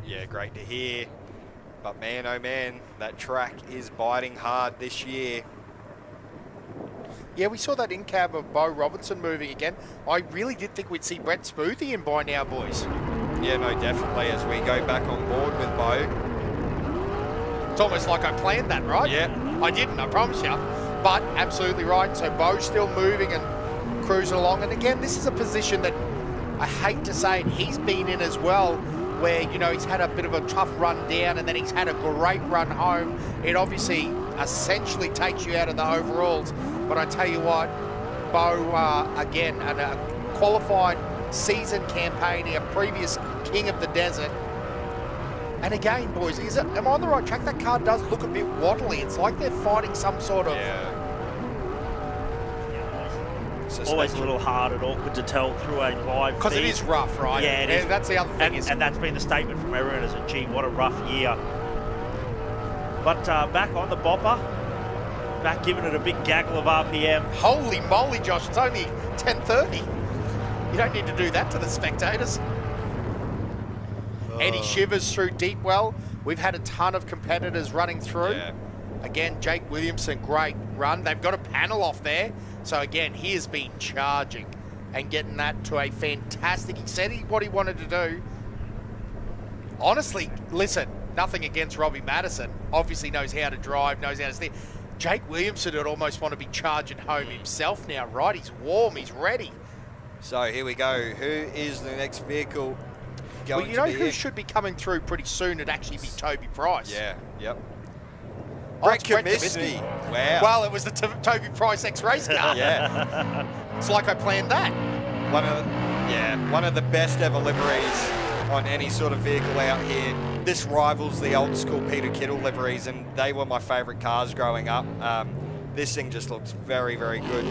Yeah, great to hear. But man, oh man, that track is biting hard this year. Yeah, we saw that in-cab of Bo Robinson moving again. I really did think we'd see Brett Smoothie in by now, boys. Yeah, no, definitely. As we go back on board with Bo. It's almost like I planned that, right? Yeah. I didn't, I promise you. But absolutely right. So Bo's still moving and cruising along. And again, this is a position that I hate to say it, he's been in as well, where, you know, he's had a bit of a tough run down and then he's had a great run home. It obviously essentially takes you out of the overalls. But I tell you what, Bo, again, a qualified season campaigner, previous king of the desert. And again, boys, am I on the right track? That car does look a bit waddly. It's like they're fighting some sort of... Always a little hard and awkward to tell through a live Because it is rough, right? Yeah, it is. That's the other thing. And that's been the statement from everyone is, gee, what a rough year. But back on the bopper, back giving it a big gaggle of RPM. Holy moly, Josh, it's only 10:30. You don't need to do that to the spectators. Eddie Shivers through Deepwell. We've had a ton of competitors running through. Yeah. Again, Jake Williamson, great run. They've got a panel off there. So again, he has been charging and getting that to a fantastic. He said what he wanted to do. Honestly, listen, nothing against Robbie Madison. Obviously knows how to drive, knows how to steer. Jake Williamson would almost want to be charging home himself now, right? He's warm, he's ready. So here we go. Who is the next vehicle going well, you know to be who in? should be coming through pretty soon? It'd actually be Toby Price. Yeah, yep. Brett Comiskey. Wow. Well, it was the Toby Price X-Race car. Yeah. It's like I planned that. One of the best ever liveries on any sort of vehicle out here. This rivals the old school Peter Kittle liveries, and they were my favourite cars growing up. This thing just looks very, very good.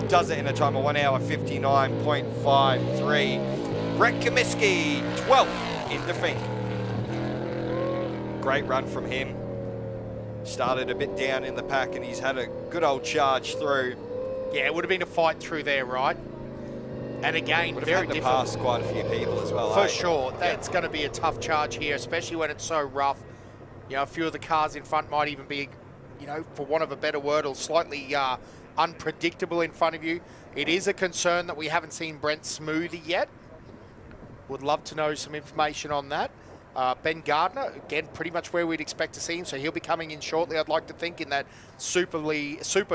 Does it in a time of 1 hour 59.53. Brett Comiskey, 12th in defeat. Great run from him. Started a bit down in the pack and he's had a good old charge through. Yeah, it would have been a fight through there, right? And again, would have very had to difficult. pass quite a few people as well. For sure. That's going to be a tough charge here, especially when it's so rough. You know, a few of the cars in front might even be, you know, for want of a better word, or slightly unpredictable in front of you. It is a concern that we haven't seen Brent Smoothie yet. Would love to know some information on that. Ben Gardner, again, pretty much where we'd expect to see him, so he'll be coming in shortly, I'd like to think, in that super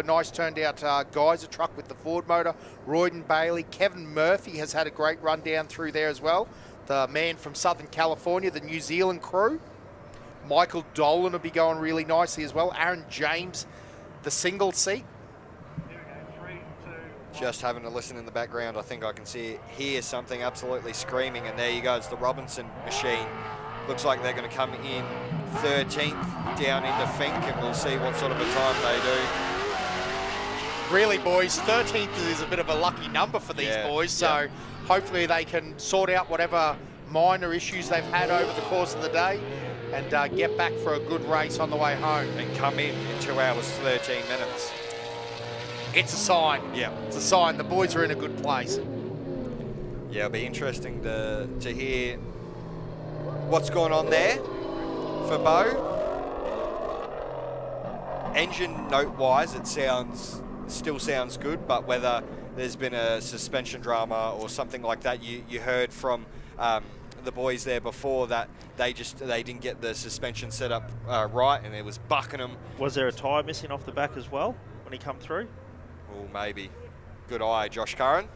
nice turned out Geyser truck with the Ford motor. Royden Bailey, Kevin Murphy has had a great run down through there as well. The man from Southern California, the New Zealand crew. Michael Dolan will be going really nicely as well. Aaron James, the single seat. Just having a listen in the background, I think I can hear something absolutely screaming, and there you go, it's the Robinson machine. Looks like they're going to come in 13th down into Fink, and we'll see what sort of a time they do. Really, boys, 13th is a bit of a lucky number for these boys, so hopefully they can sort out whatever minor issues they've had over the course of the day and get back for a good race on the way home. And come in 2 hours, 13 minutes. It's a sign. Yeah. It's a sign. The boys are in a good place. Yeah, it'll be interesting to hear what's going on there for Bo. Engine note-wise, it still sounds good, but whether there's been a suspension drama or something like that, you heard from the boys there before that they didn't get the suspension set up right, and it was bucking them. Was there a tyre missing off the back as well when he come through? Well, maybe. Good eye, Josh Curran.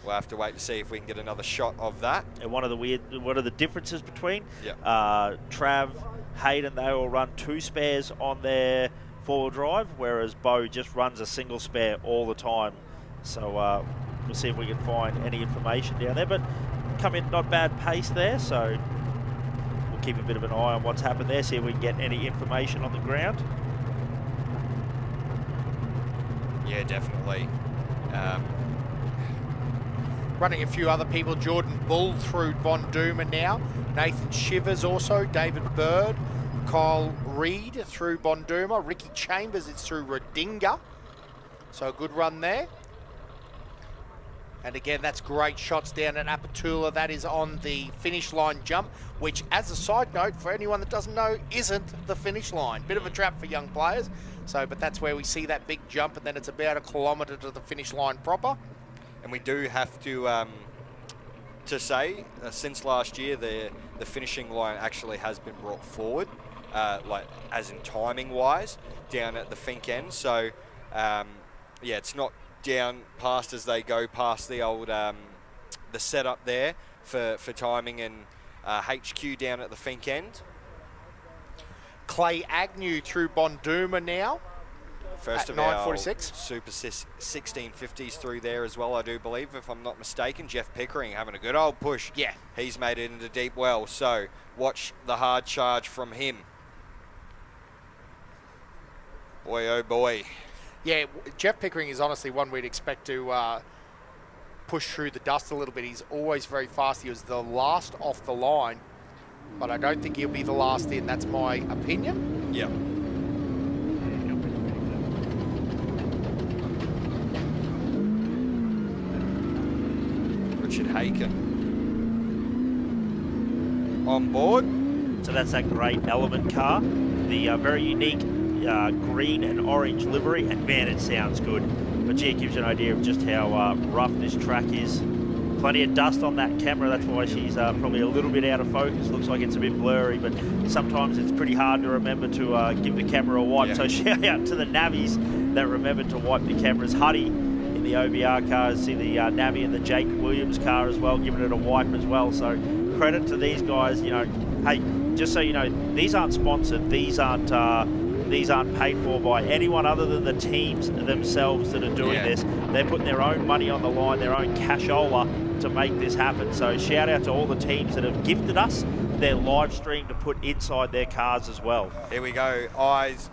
We'll have to wait to see if we can get another shot of that. And one of the differences between Trav, Hayden, they all run 2 spares on their four-wheel drive, whereas Bo just runs a single spare all the time. So we'll see if we can find any information down there. But come in not bad pace there, so we'll keep a bit of an eye on what's happened there, see if we can get any information on the ground. Yeah, definitely. Running a few other people, Jordan Bull through Bonduma now. Nathan Shivers also, David Bird, Kyle Reed through Bonduma. Ricky Chambers is through Redinga. So a good run there. And again, that's great shots down at Apatula. That is on the finish line jump, which, as a side note, for anyone that doesn't know, isn't the finish line. Bit of a trap for young players. So, but that's where we see that big jump, and then it's about 1 kilometre to the finish line proper. And we do have to to say, since last year, the finishing line actually has been brought forward, like as in timing wise, down at the Finke end. So yeah, it's not down past as they go past the old the setup there for timing and HQ down at the Finke end. Clay Agnew through Bonduma now. First of 9:46. our Super 1650s through there as well, I do believe, if I'm not mistaken. Jeff Pickering having a good old push. Yeah. He's made it into deep well, so watch the hard charge from him. Boy, oh boy. Yeah, Jeff Pickering is honestly one we'd expect to push through the dust a little bit. He's always very fast. He was the last off the line, but I don't think he'll be the last in. That's my opinion. Yep. Richard Haken on board. So that's that great Element car. The very unique green and orange livery, and man, it sounds good. But gee, it gives you an idea of just how rough this track is. Plenty of dust on that camera, that's why she's probably a little bit out of focus. Looks like it's a bit blurry, but sometimes it's pretty hard to remember to give the camera a wipe. Yeah. So shout out to the navvies that remembered to wipe the cameras. Huddy in the OBR car, see the Navi and the Jake Williams car as well, giving it a wipe as well. So credit to these guys. You know, hey, just so you know, these aren't sponsored. These aren't paid for by anyone other than the teams themselves that are doing this. They're putting their own money on the line, their own cashola to make this happen. So shout out to all the teams that have gifted us their live stream to put inside their cars as well. Here we go, eyes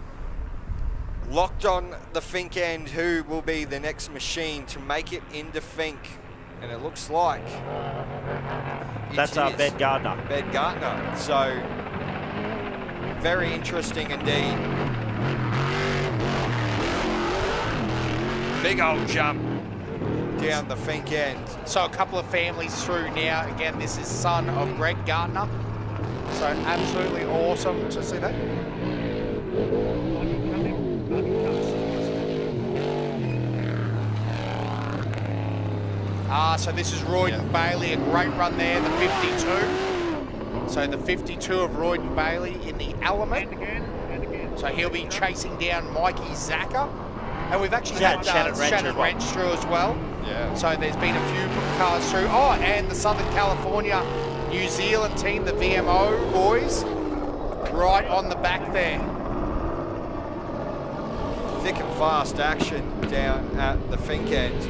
locked on the Finke end. Who will be the next machine to make it into Finke? And it looks like that's Ben Gardner. Ben Gardner. So very interesting indeed. Big old jump down the Finke end. So a couple of families through now. Again, this is son of Greg Gardner. So absolutely awesome to see that. So this is Royden Bailey, a great run there, the 52. So the 52 of Royden Bailey in the Element. So he'll be chasing down Mikey Zacher. And we've actually had Shannon Wrench through as well. Yeah. So there's been a few cars through. Oh, and the Southern California New Zealand team, the VMO boys, right on the back there. Thick and fast action down at the Finke end.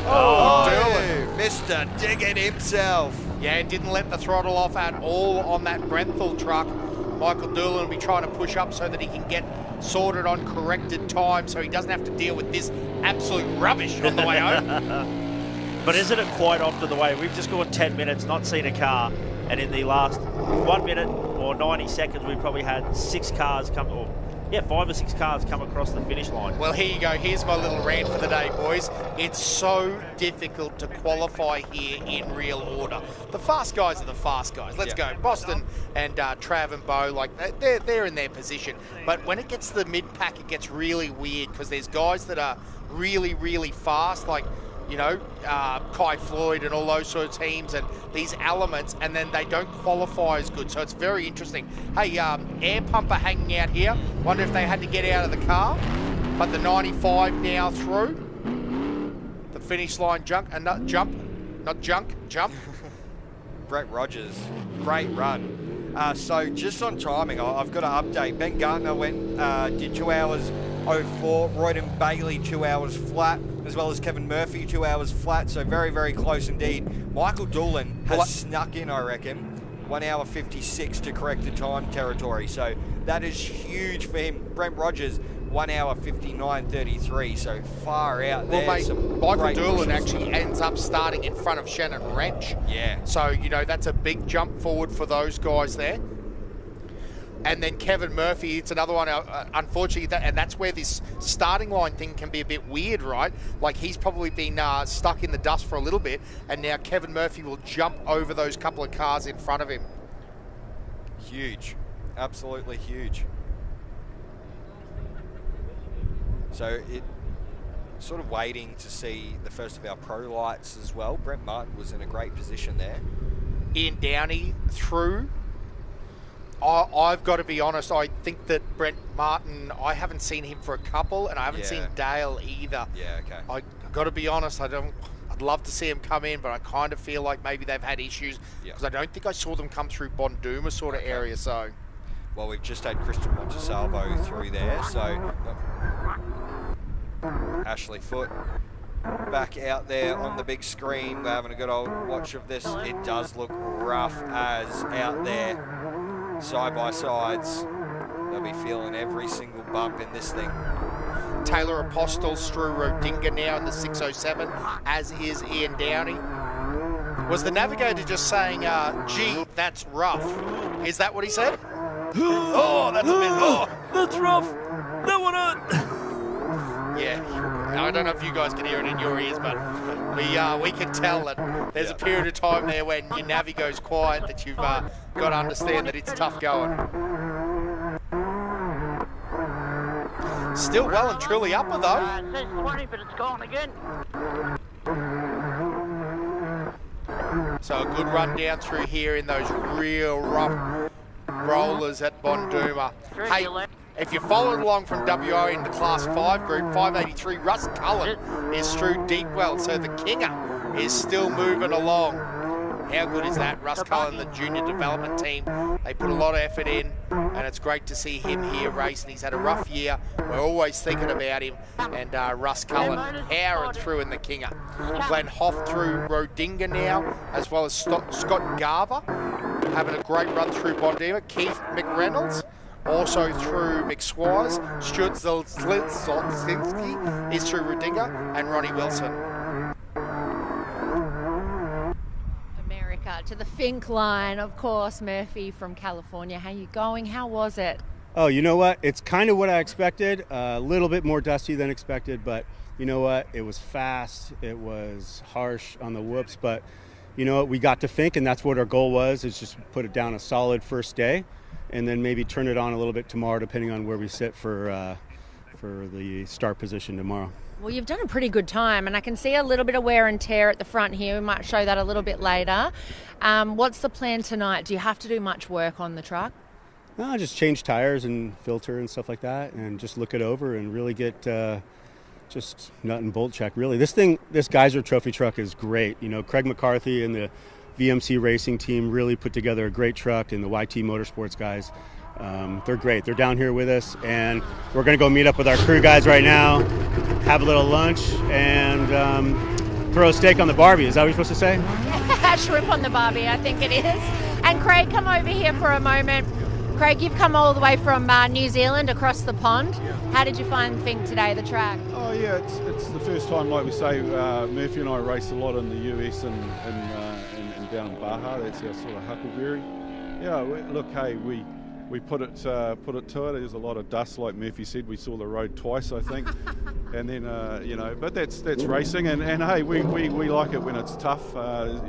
Oh, Mr. Diggett himself. Yeah, didn't let the throttle off at all on that Brenthal truck. Michael Doolan will be trying to push up so that he can get sorted on corrected time so he doesn't have to deal with this absolute rubbish on the way home. But isn't it quite often the way? We've just gone 10 minutes, not seen a car, and in the last 1 minute or 90 seconds, we've probably had 6 cars come, or 5 or 6 cars come across the finish line. Well, here you go. Here's my little rant for the day, boys. It's so difficult to qualify here in real order. The fast guys are the fast guys. Let's go. Boston and Trav and Bo, like they're in their position. But when it gets to the mid-pack, it gets really weird because there's guys that are really, really fast, like, you know, Kai Floyd and all those sort of teams and these Elements, and then they don't qualify as good. So it's very interesting. Hey, air pumper hanging out here. Wonder if they had to get out of the car. But the 95 now through. The finish line jump. Brett Rogers, great run. So just on timing, I've got to update. Ben Gardner did 2 hours 04. Royden Bailey 2 hours flat, as well as Kevin Murphy 2 hours flat. So very, very close indeed. Michael Doolan has snuck in, I reckon, 1 hour 56 to corrected time territory. So that is huge for him. Brent Rogers, 1 hour 59.33. So far out there. Well, mate, Michael Doolan actually ends up starting in front of Shannon Wrench. Yeah. So, you know, that's a big jump forward for those guys there. And then Kevin Murphy, it's another one, unfortunately, and that's where this starting line thing can be a bit weird, right? Like, he's probably been stuck in the dust for a little bit, and now Kevin Murphy will jump over those couple of cars in front of him. Huge. Absolutely huge. So sort of waiting to see the first of our pro lights as well. Brent Martin was in a great position there. Ian Downey through. I've got to be honest, I think that Brent Martin, I haven't seen him for a couple, and I haven't seen Dale either. Yeah, okay. I've got to be honest, I'd love to see him come in, but I kind of feel like maybe they've had issues because I don't think I saw them come through Bonduma sort of area. So, well, we've just had Christian Montesalvo through there, so Ashley Foote back out there on the big screen. We're having a good old watch of this. It does look rough as out there. Side by sides, they'll be feeling every single bump in this thing. Taylor Apostol's through Rodinga now in the 607, as is Ian Downey. Was the navigator just saying, gee, that's rough? Is that what he said? Oh, that's a bit, that's rough. That one hurt. Yeah, I don't know if you guys can hear it in your ears, but we can tell that there's a period of time there when your navi goes quiet that you've got to understand that it's tough going. Still well and truly upper though. It says 20, but it's gone again. So a good run down through here in those real rough rollers at Bonduma. Hey, if you followed along from WO in the Class 5 group, 583, Russ Cullen is through deep well, so the Kinger is still moving along. How good is that? Russ Cullen, the junior development team, they put a lot of effort in, and it's great to see him here racing. He's had a rough year. We're always thinking about him, and Russ Cullen powering through in the Kinger. Glenn Hoff through Rodinga now, as well as Scott Garver, having a great run through Bondima. Keith McReynolds also through McSwires. Stuart Zolzinski is through Rodinga, and Ronnie Wilson. To the Fink line, of course. Murphy from California. How you going? How was it? Oh, you know what? It's kind of what I expected. A little bit more dusty than expected, but you know what? It was fast. It was harsh on the whoops, but you know what? We got to Fink, and that's what our goal was, is just put it down a solid first day, and then maybe turn it on a little bit tomorrow, depending on where we sit for the start position tomorrow. Well, you've done a pretty good time, and I can see a little bit of wear and tear at the front here. We might show that a little bit later. What's the plan tonight? Do you have to do much work on the truck? No, just change tires and filter and stuff like that, and just look it over and really get just nut and bolt check. Really, this Geyser Trophy truck is great. You know, Craig McCarthy and the VMC Racing team really put together a great truck, and the YT Motorsports guys. They're great. They're down here with us, and we're going to go meet up with our crew guys right now, have a little lunch, and throw a steak on the barbie. Is that what you're supposed to say? Shrimp on the barbie, I think it is. And Craig, come over here for a moment. Craig, you've come all the way from New Zealand across the pond. How did you find Fink today, the track? Oh yeah, it's the first time, like we say, Murphy and I race a lot in the US and down in Baja. That's our sort of huckleberry. Yeah, look, hey, we put it to it. There's a lot of dust, like Murphy said. We saw the road twice, I think, and then you know. But that's racing, and hey, we like it when it's tough.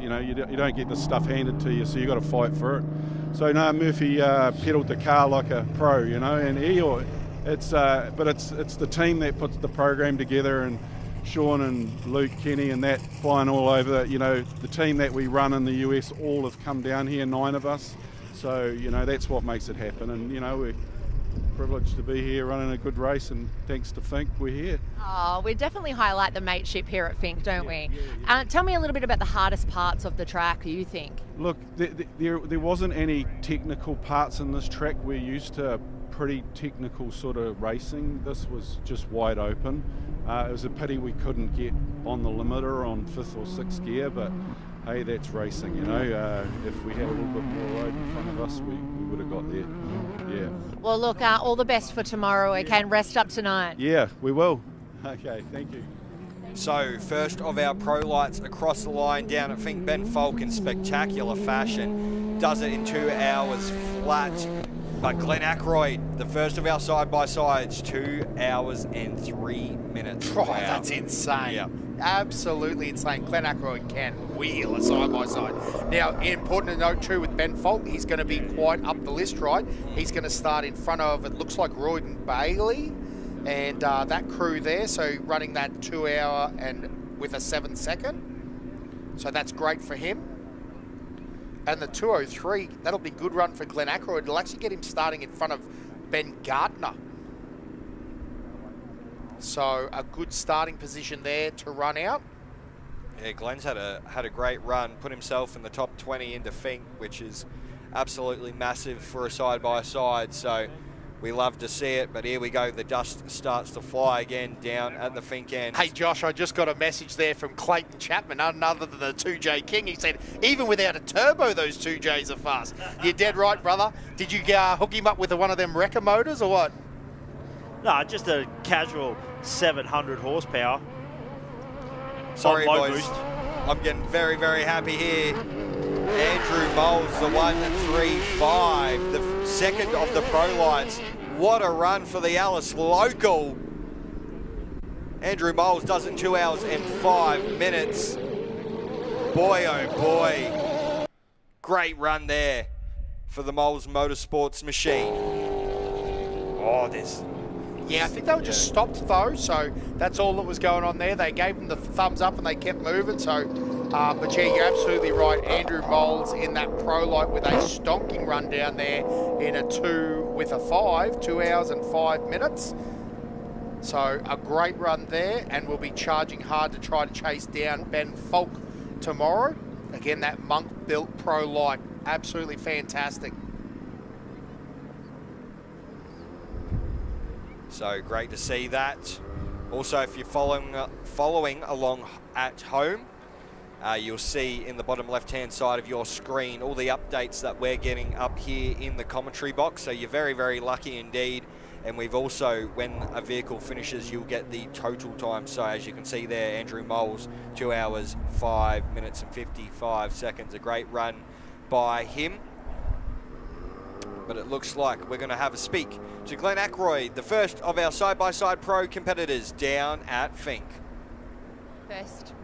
You know, you don't get the stuff handed to you, so you got to fight for it. So no, Murphy pedalled the car like a pro, you know, and it's the team that puts the program together, and Sean and Luke, Kenny, and that flying all over. You know, the team that we run in the US all have come down here, 9 of us. So, you know, that's what makes it happen. And, you know, we're privileged to be here running a good race, and thanks to Fink, we're here. Oh, we definitely highlight the mateship here at Fink, don't we? Tell me a little bit about the hardest parts of the track, you think? Look, there wasn't any technical parts in this track. We're used to pretty technical sort of racing. This was just wide open. It was a pity we couldn't get on the limiter on 5th or 6th gear, but hey, that's racing, you know. If we had a little bit more road in front of us, we would have got there. Yeah. Well, look, all the best for tomorrow, okay? And rest up tonight. Yeah, we will. Okay, thank you. So, first of our pro lights across the line down at Fink. Ben Falk in spectacular fashion. Does it in 2 hours flat. But Glenn Ackroyd, the first of our side-by-sides, 2 hours and 3 minutes. Oh, wow. That's insane. Yeah. Absolutely insane. Glenn Ackroyd can wheel a side-by-side. Now, important to note too with Ben Falk, he's going to be quite up the list, right? He's going to start in front of, it looks like Royden Bailey. And that crew there, so running that 2 hour and with a 7 second. So that's great for him. And the 2:03, that'll be a good run for Glenn Ackroyd. It'll actually get him starting in front of Ben Gardner. So a good starting position there to run out. Yeah, Glenn's had a great run, put himself in the top 20 into Fink, which is absolutely massive for a side-by-side. So we love to see it, but here we go. The dust starts to fly again down at the Fink end. Hey, Josh, I just got a message there from Clayton Chapman, none other than the 2J King. He said, even without a turbo, those 2Js are fast. You're dead right, brother. Did you hook him up with one of them Wrecker motors or what? No, just a casual 700 horsepower. Sorry, low boys. boost. I'm getting very, very happy here. Andrew Moles, the 1:35, the second of the Pro Lights. What a run for the Alice local. Andrew Moles does it in 2 hours and 5 minutes. Boy, oh boy. Great run there for the Moles Motorsports machine. Oh, there's... Yeah, I think they were just stopped though, so that's all that was going on there. They gave them the thumbs up and they kept moving, so, but yeah, you're absolutely right. Andrew Moles in that Pro Light with a stonking run down there in a 2 with a 5, 2 hours and 5 minutes. So a great run there, and we'll be charging hard to try to chase down Ben Falk tomorrow. Again, that Monk-built Pro Light, absolutely fantastic. So great to see that. Also, if you're following along at home, you'll see in the bottom left-hand side of your screen all the updates that we're getting up here in the commentary box. So you're very, very lucky indeed. And we've also, when a vehicle finishes, you'll get the total time. So as you can see there, Andrew Moles, 2 hours, 5 minutes and 55 seconds. A great run by him. But it looks like we're going to have a speak to Glenn Ackroyd, the first of our side-by-side pro competitors down at Fink.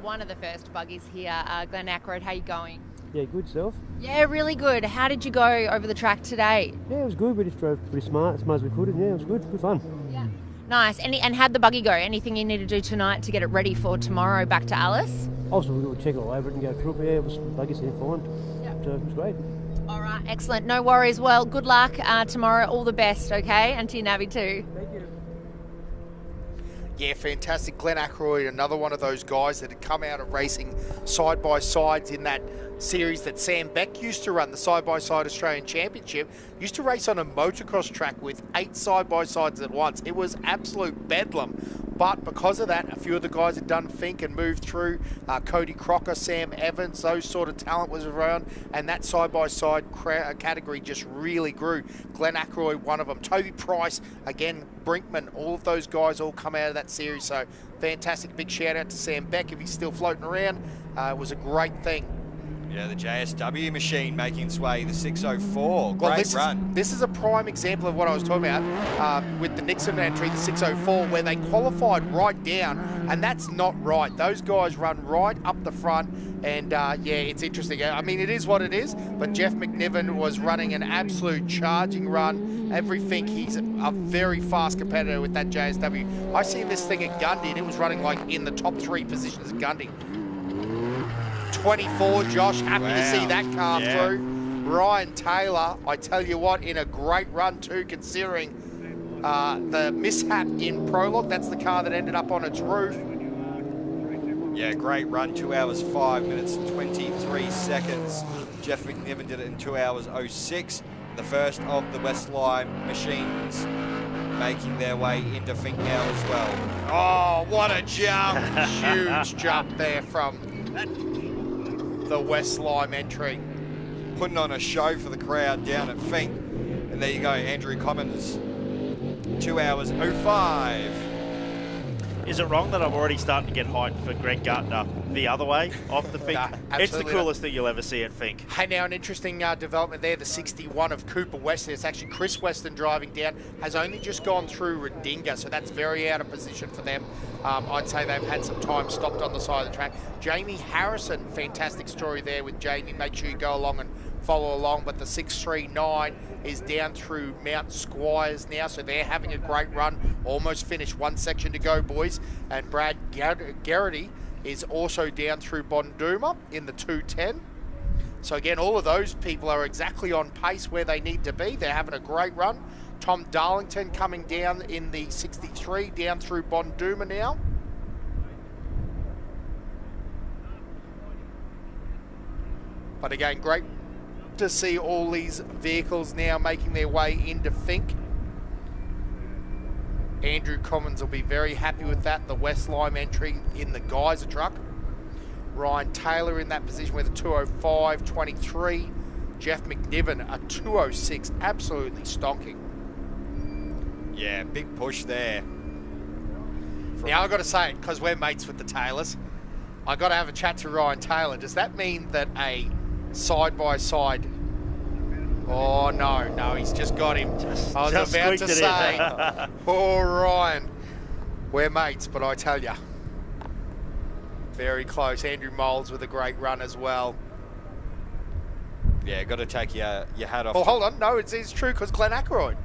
One of the first buggies here. Glenn Ackroyd, how you going? Yeah, good self. Yeah, really good. How did you go over the track today? Yeah, it was good. We just drove pretty smart as we could, and yeah, it was good. Good fun. Yeah. Nice. And how'd the buggy go? Anything you need to do tonight to get it ready for tomorrow back to Alice? Obviously, we'll check it all over it and go through it, but yeah, it was, buggy seemed fine. Yeah. So it was great. All right, excellent. No worries. Well, good luck tomorrow. All the best, okay? And to your Navi too. Thank you. Yeah, fantastic. Glenn Ackroyd, another one of those guys that had come out of racing side-by-sides in that series that Sam Beck used to run, the Side-by-Side Australian Championship. Used to race on a motocross track with 8 side-by-sides at once. It was absolute bedlam. But because of that, a few of the guys had done Fink and moved through. Cody Crocker, Sam Evans, those sort of talent was around, and that side-by-side category just really grew. Glenn Ackroyd, one of them. Toby Price, again, Brinkman, all of those guys all come out of that series. So fantastic. Big shout out to Sam Beck if he's still floating around. It was a great thing. Yeah, the JSW machine making its way, the 604. Great run. This is a prime example of what I was talking about with the Nixon entry, the 604, where they qualified right down, and that's not right. Those guys run right up the front, and yeah, it's interesting. I mean, it is what it is, but Jeff McNiven was running an absolute charging run. Everything, he's a very fast competitor with that JSW. I seen this thing at Gundy, and it was running like in the top 3 positions at Gundy. 24, Josh, happy to see that car through. Ryan Taylor, I tell you what, in a great run too, considering the mishap in Prologue. That's the car that ended up on its roof. Yeah, great run, 2 hours, 5 minutes, 23 seconds. Jeff McNiven did it in 2 hours, 06. The first of the West Lime machines making their way into Fink now as well. Oh, what a jump. Huge jump there from the West Lime entry. Putting on a show for the crowd down at Fink. And there you go, Andrew Commons, 2 hours, 05. Is it wrong that I'm already starting to get hyped for Greg Gardner the other way, off the Fink? It's the coolest thing you'll ever see at Fink. Hey, now an interesting development there, the 61 of Cooper Weston. It's actually Chris Weston driving down, has only just gone through Redinga, so that's very out of position for them. I'd say they've had some time stopped on the side of the track. Jamie Harrison, fantastic story there with Jamie. Make sure you go along and follow along. But the 639 is down through Mount Squires now, so they're having a great run. Almost finished, one section to go, boys. And Brad Garrity is also down through Bonduma in the 210. So again, all of those people are exactly on pace where they need to be. They're having a great run. Tom Darlington coming down in the 63, down through Bonduma now. But again, great to see all these vehicles now making their way into Finke. Andrew Commons will be very happy with that. The West Lime entry in the Geyser truck. Ryan Taylor in that position with a 205.23. Jeff McNiven a 206, absolutely stonking. Yeah, big push there. Now I've got to say, because we're mates with the Taylors, I've got to have a chat to Ryan Taylor. Does that mean that a side-by-side... Oh, no, he's just got him. I was about to say, oh, Ryan, we're mates, but I tell you, very close. Andrew Moles with a great run as well. Yeah, got to take your hat off. Oh, hold on. No, it's true because Glenn Ackroyd.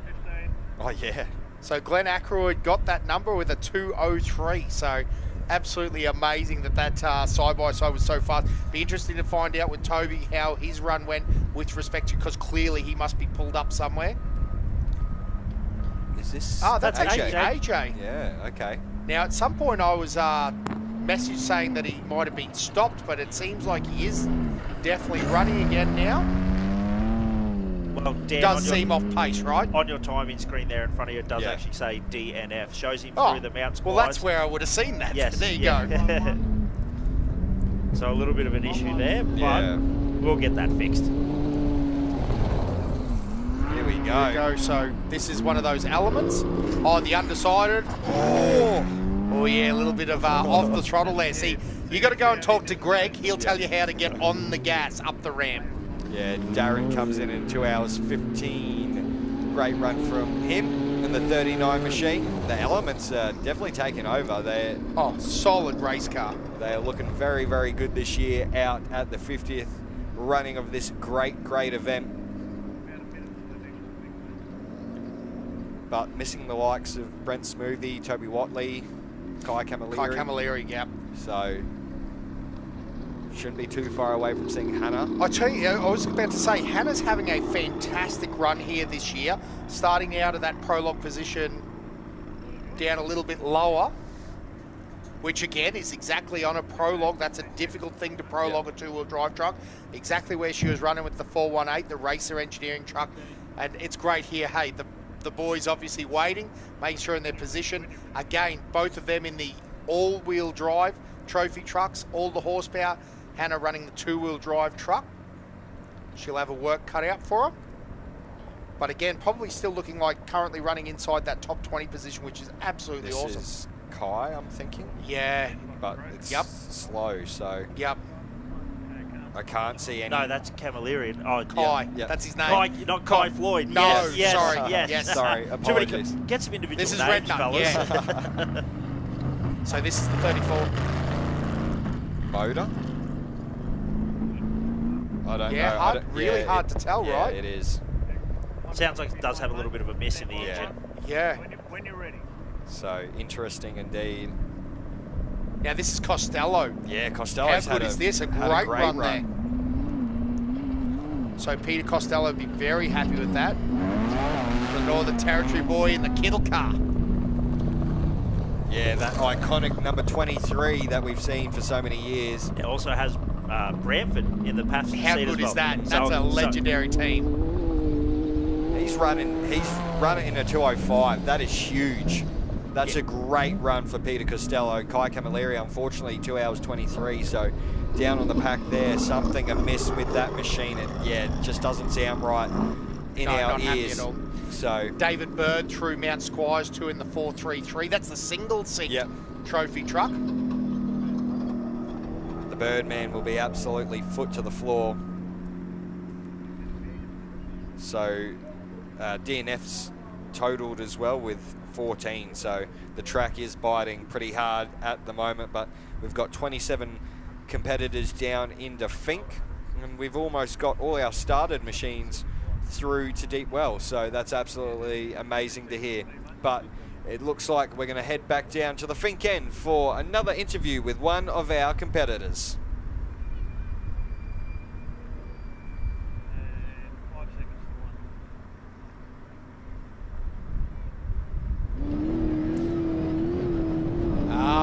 15. Oh, yeah. So Glenn Ackroyd got that number with a 203. So absolutely amazing that side-by-side was so fast. Be interesting to find out with Toby how his run went with respect to, because clearly he must be pulled up somewhere. Is this... Oh, that's actually AJ. Yeah, okay. Now, at some point I was message saying that he might have been stopped, but it seems like he is definitely running again now. Well, Dan, does seem off pace, right? On your timing screen there in front of you, it does actually say DNF. Shows him through the Mount Squires. Well, that's where I would have seen that. Yes, there you go. So a little bit of an issue there, but we'll get that fixed. Here we go. Here we go. So this is one of those elements. Oh, the undecided. Oh yeah, a little bit of off the throttle there. See, you got to go and talk to Greg. He'll tell you how to get on the gas up the ramp. Yeah, Darren comes in 2 hours 15. Great run from him and the 39 machine. The elements are definitely taking over. They're solid race car. They are looking very, very good this year out at the 50th running of this great event. But missing the likes of Brent Smoothie, Toby Watley, Kai Camilleri. Yep. So shouldn't be too far away from seeing Hannah. I tell you, I was about to say, Hannah's having a fantastic run here this year, starting out of that prologue position down a little bit lower, which again is exactly on a prologue. That's a difficult thing to prologue a two-wheel drive truck. Exactly where she was running with the 418, the Racer Engineering truck. And it's great here. Hey, the boys obviously waiting, making sure in their position. Again, both of them in the all-wheel drive trophy trucks, all the horsepower. Hannah running the two-wheel drive truck. She'll have a work cut out for her. But again, probably still looking like currently running inside that top 20 position, which is absolutely awesome. This is Kai, I'm thinking. Yeah. But it's slow, so... Yep. I can't see any... No, that's Camilleri. Oh, Kai, that's his name. Kai, not Kai Floyd. No, yes, sorry. Yes. Sorry, apologies. Get some individual this is names, Red fellas. Yeah. So this is the 34. Motor? I don't know. Yeah, really hard to tell, yeah, right? It is. Sounds like it does have a little bit of a miss in the engine. Yeah. When you're ready. So, interesting indeed. Now, this is Costello. Yeah, Costello's How good is this? A great run there. So, Peter Costello would be very happy with that. The Northern Territory boy in the Kittle car. Yeah, that iconic number 23 that we've seen for so many years. It also has Bramford in the passenger seat as well. How good is that? That's a legendary team. He's running in a 205. That is huge. That's a great run for Peter Costello. Kai Camilleri, unfortunately, 2 hours 23. So down on the pack there, something amiss with that machine. It just doesn't sound right in our not happy ears. at all. So David Bird through Mount Squires 2 in the 433. That's the single seat trophy truck. The Birdman will be absolutely foot to the floor. So DNF's totaled as well with 14. So the track is biting pretty hard at the moment, but we've got 27 competitors down into Finke. and we've almost got all our started machines through to deep well, so that's absolutely amazing to hear. But it looks like we're going to head back down to the Finke end for another interview with one of our competitors.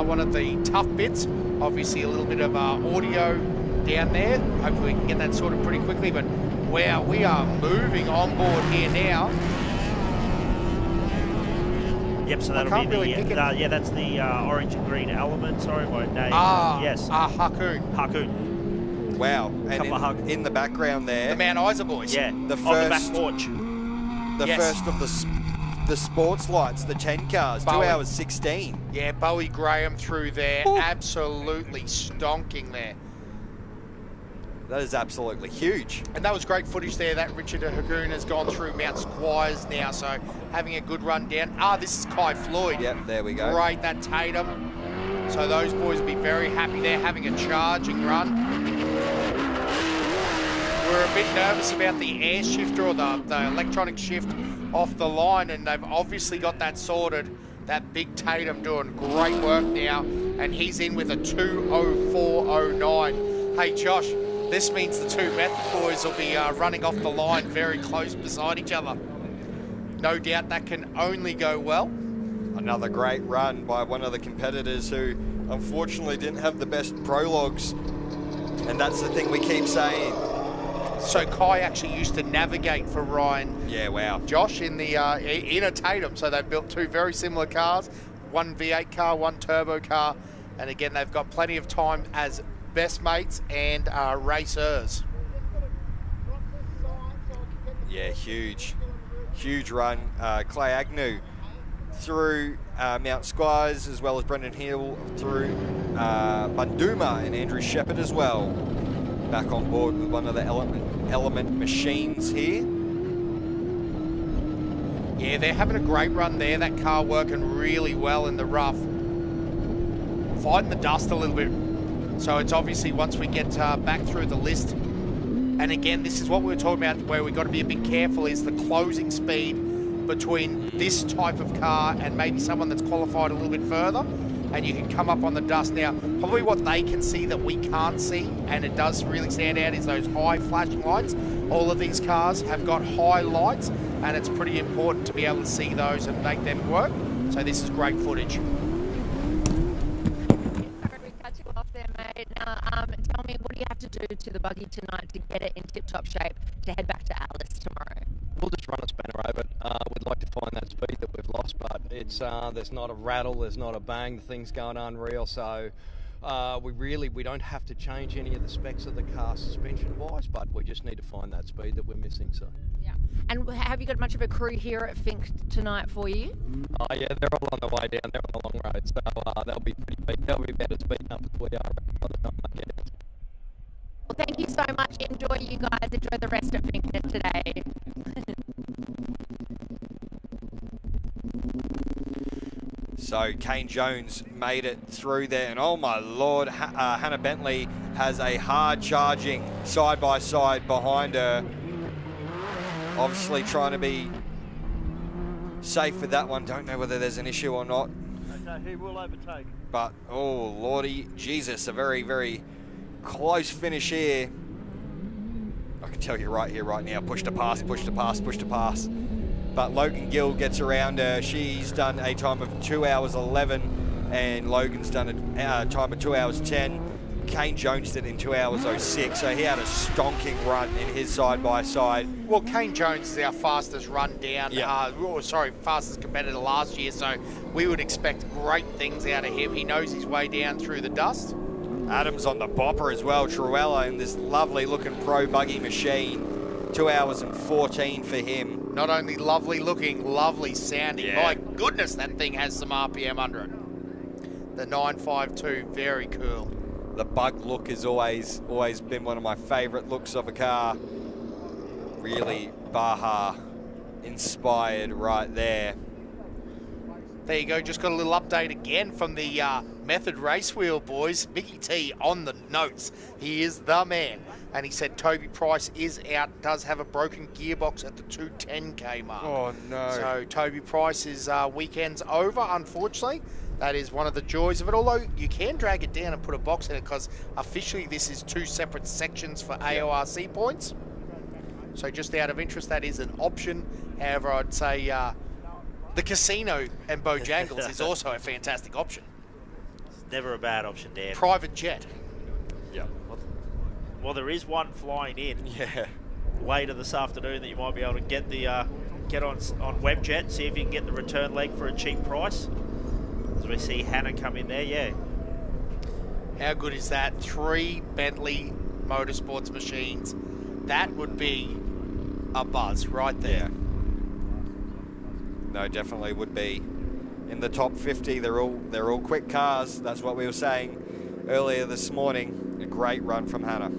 One of the tough bits, obviously a little bit of audio down there. Hopefully we can get that sorted pretty quickly, but wow, we are moving on board here now. Yep, so that'll be the, yeah, that's the orange and green element. Sorry, my name. Yes. Hakoon. Hakoon. Wow, and in the background there, the Mount Isa boys. Yeah, the on the back porch. The first of the sports lights, the 10 cars, Bowie. 2 hours 16. Yeah, Bowie Graham through there, absolutely stonking there. That is absolutely huge. And that was great footage there. That Richard Hagoon has gone through Mount Squires now, so having a good run down. This is Kai Floyd. Yep, there we go. Great, that Tatum. So those boys will be very happy there, having a charging run. We're a bit nervous about the air shifter or the electronic shift off the line, and they've obviously got that sorted. That big Tatum doing great work now, and he's in with a 2:04.09. Hey, Josh, this means the two Meth boys will be running off the line very close beside each other. No doubt that can only go well. Another great run by one of the competitors who unfortunately didn't have the best prologues, and that's the thing we keep saying. So Kai actually used to navigate for Ryan. Yeah, wow. Josh in the in a Tatum. So they've built two very similar cars, one V8 car, one turbo car, and again they've got plenty of time as best mates and racers. Yeah, huge run. Clay Agnew through Mount Squires, as well as Brendan Hill through Bunduma, and Andrew Shepherd as well. Back on board with one of the element machines here. Yeah, they're having a great run there. That car working really well in the rough. Fighting the dust a little bit. So it's obviously once we get back through the list. And again, this is what we were talking about, where we've got to be a bit careful, is the closing speed between this type of car and maybe someone that's qualified a little bit further. And you can come up on the dust. Now, probably what they can see that we can't see, and it does really stand out, is those high flashing lights. All of these cars have got high lights, and it's pretty important to be able to see those and make them work. So this is great footage. Sorry we cut you off there, mate. Now, tell me, what do you have to do to the buggy tonight to get it in tip-top shape to head back to Alice tomorrow? We'll just run a spanner over it. We'd like to find that speed that we've lost, but it's there's not a rattle, there's not a bang, the thing's going unreal. So we don't have to change any of the specs of the car suspension-wise, but we just need to find that speed that we're missing. So. Yeah. And have you got much of a crew here at Finke tonight for you? Oh yeah, they're all on the way down. They're on the long road, so they'll be they'll be about as beaten up as we are by the time they get out. Well, thank you so much. Enjoy, you guys. Enjoy the rest of Finke today. So Kane Jones made it through there, and oh my lord, Hannah Bentley has a hard charging side-by-side behind her. Obviously trying to be safe with that one. Don't know whether there's an issue or not. Okay, he will overtake. But, oh lordy, Jesus, a very, very close finish here. I can tell you right here, right now, push to pass, push to pass, push to pass. But Logan Gill gets around her. She's done a time of 2 hours 11, and Logan's done a time of 2 hours 10. Kane Jones did it in 2 hours 06, so he had a stonking run in his side-by-side. Well, Kane Jones is our fastest run down, fastest competitor last year, so we would expect great things out of him. He knows his way down through the dust. Adams on the bopper as well, Truella in this lovely looking pro buggy machine. 2 hours and 14 for him. Not only lovely looking, lovely sounding. Yeah. My goodness, that thing has some RPM under it. The 952, very cool. The bug look has always been one of my favourite looks of a car. Really Baja inspired right there. There you go. Just got a little update again from the Method Race Wheel boys. Mickey T on the notes. He is the man. And he said Toby Price is out, does have a broken gearbox at the 210k mark. Oh, no. So Toby Price's weekend's over, unfortunately. That is one of the joys of it, although you can drag it down and put a box in it because officially this is 2 separate sections for AORC points. So just out of interest, that is an option. However, I'd say the casino and Bojangles is also a fantastic option. It's never a bad option, Dan. Private jet. Yeah. Well, there is one flying in later this afternoon that you might be able to get the get on Webjet, see if you can get the return leg for a cheap price. As we see Hannah come in there, How good is that? 3 Bentley Motorsports machines. That would be a buzz right there. No, definitely would be in the top 50. They're all quick cars. That's what we were saying earlier this morning. A great run from Hannah.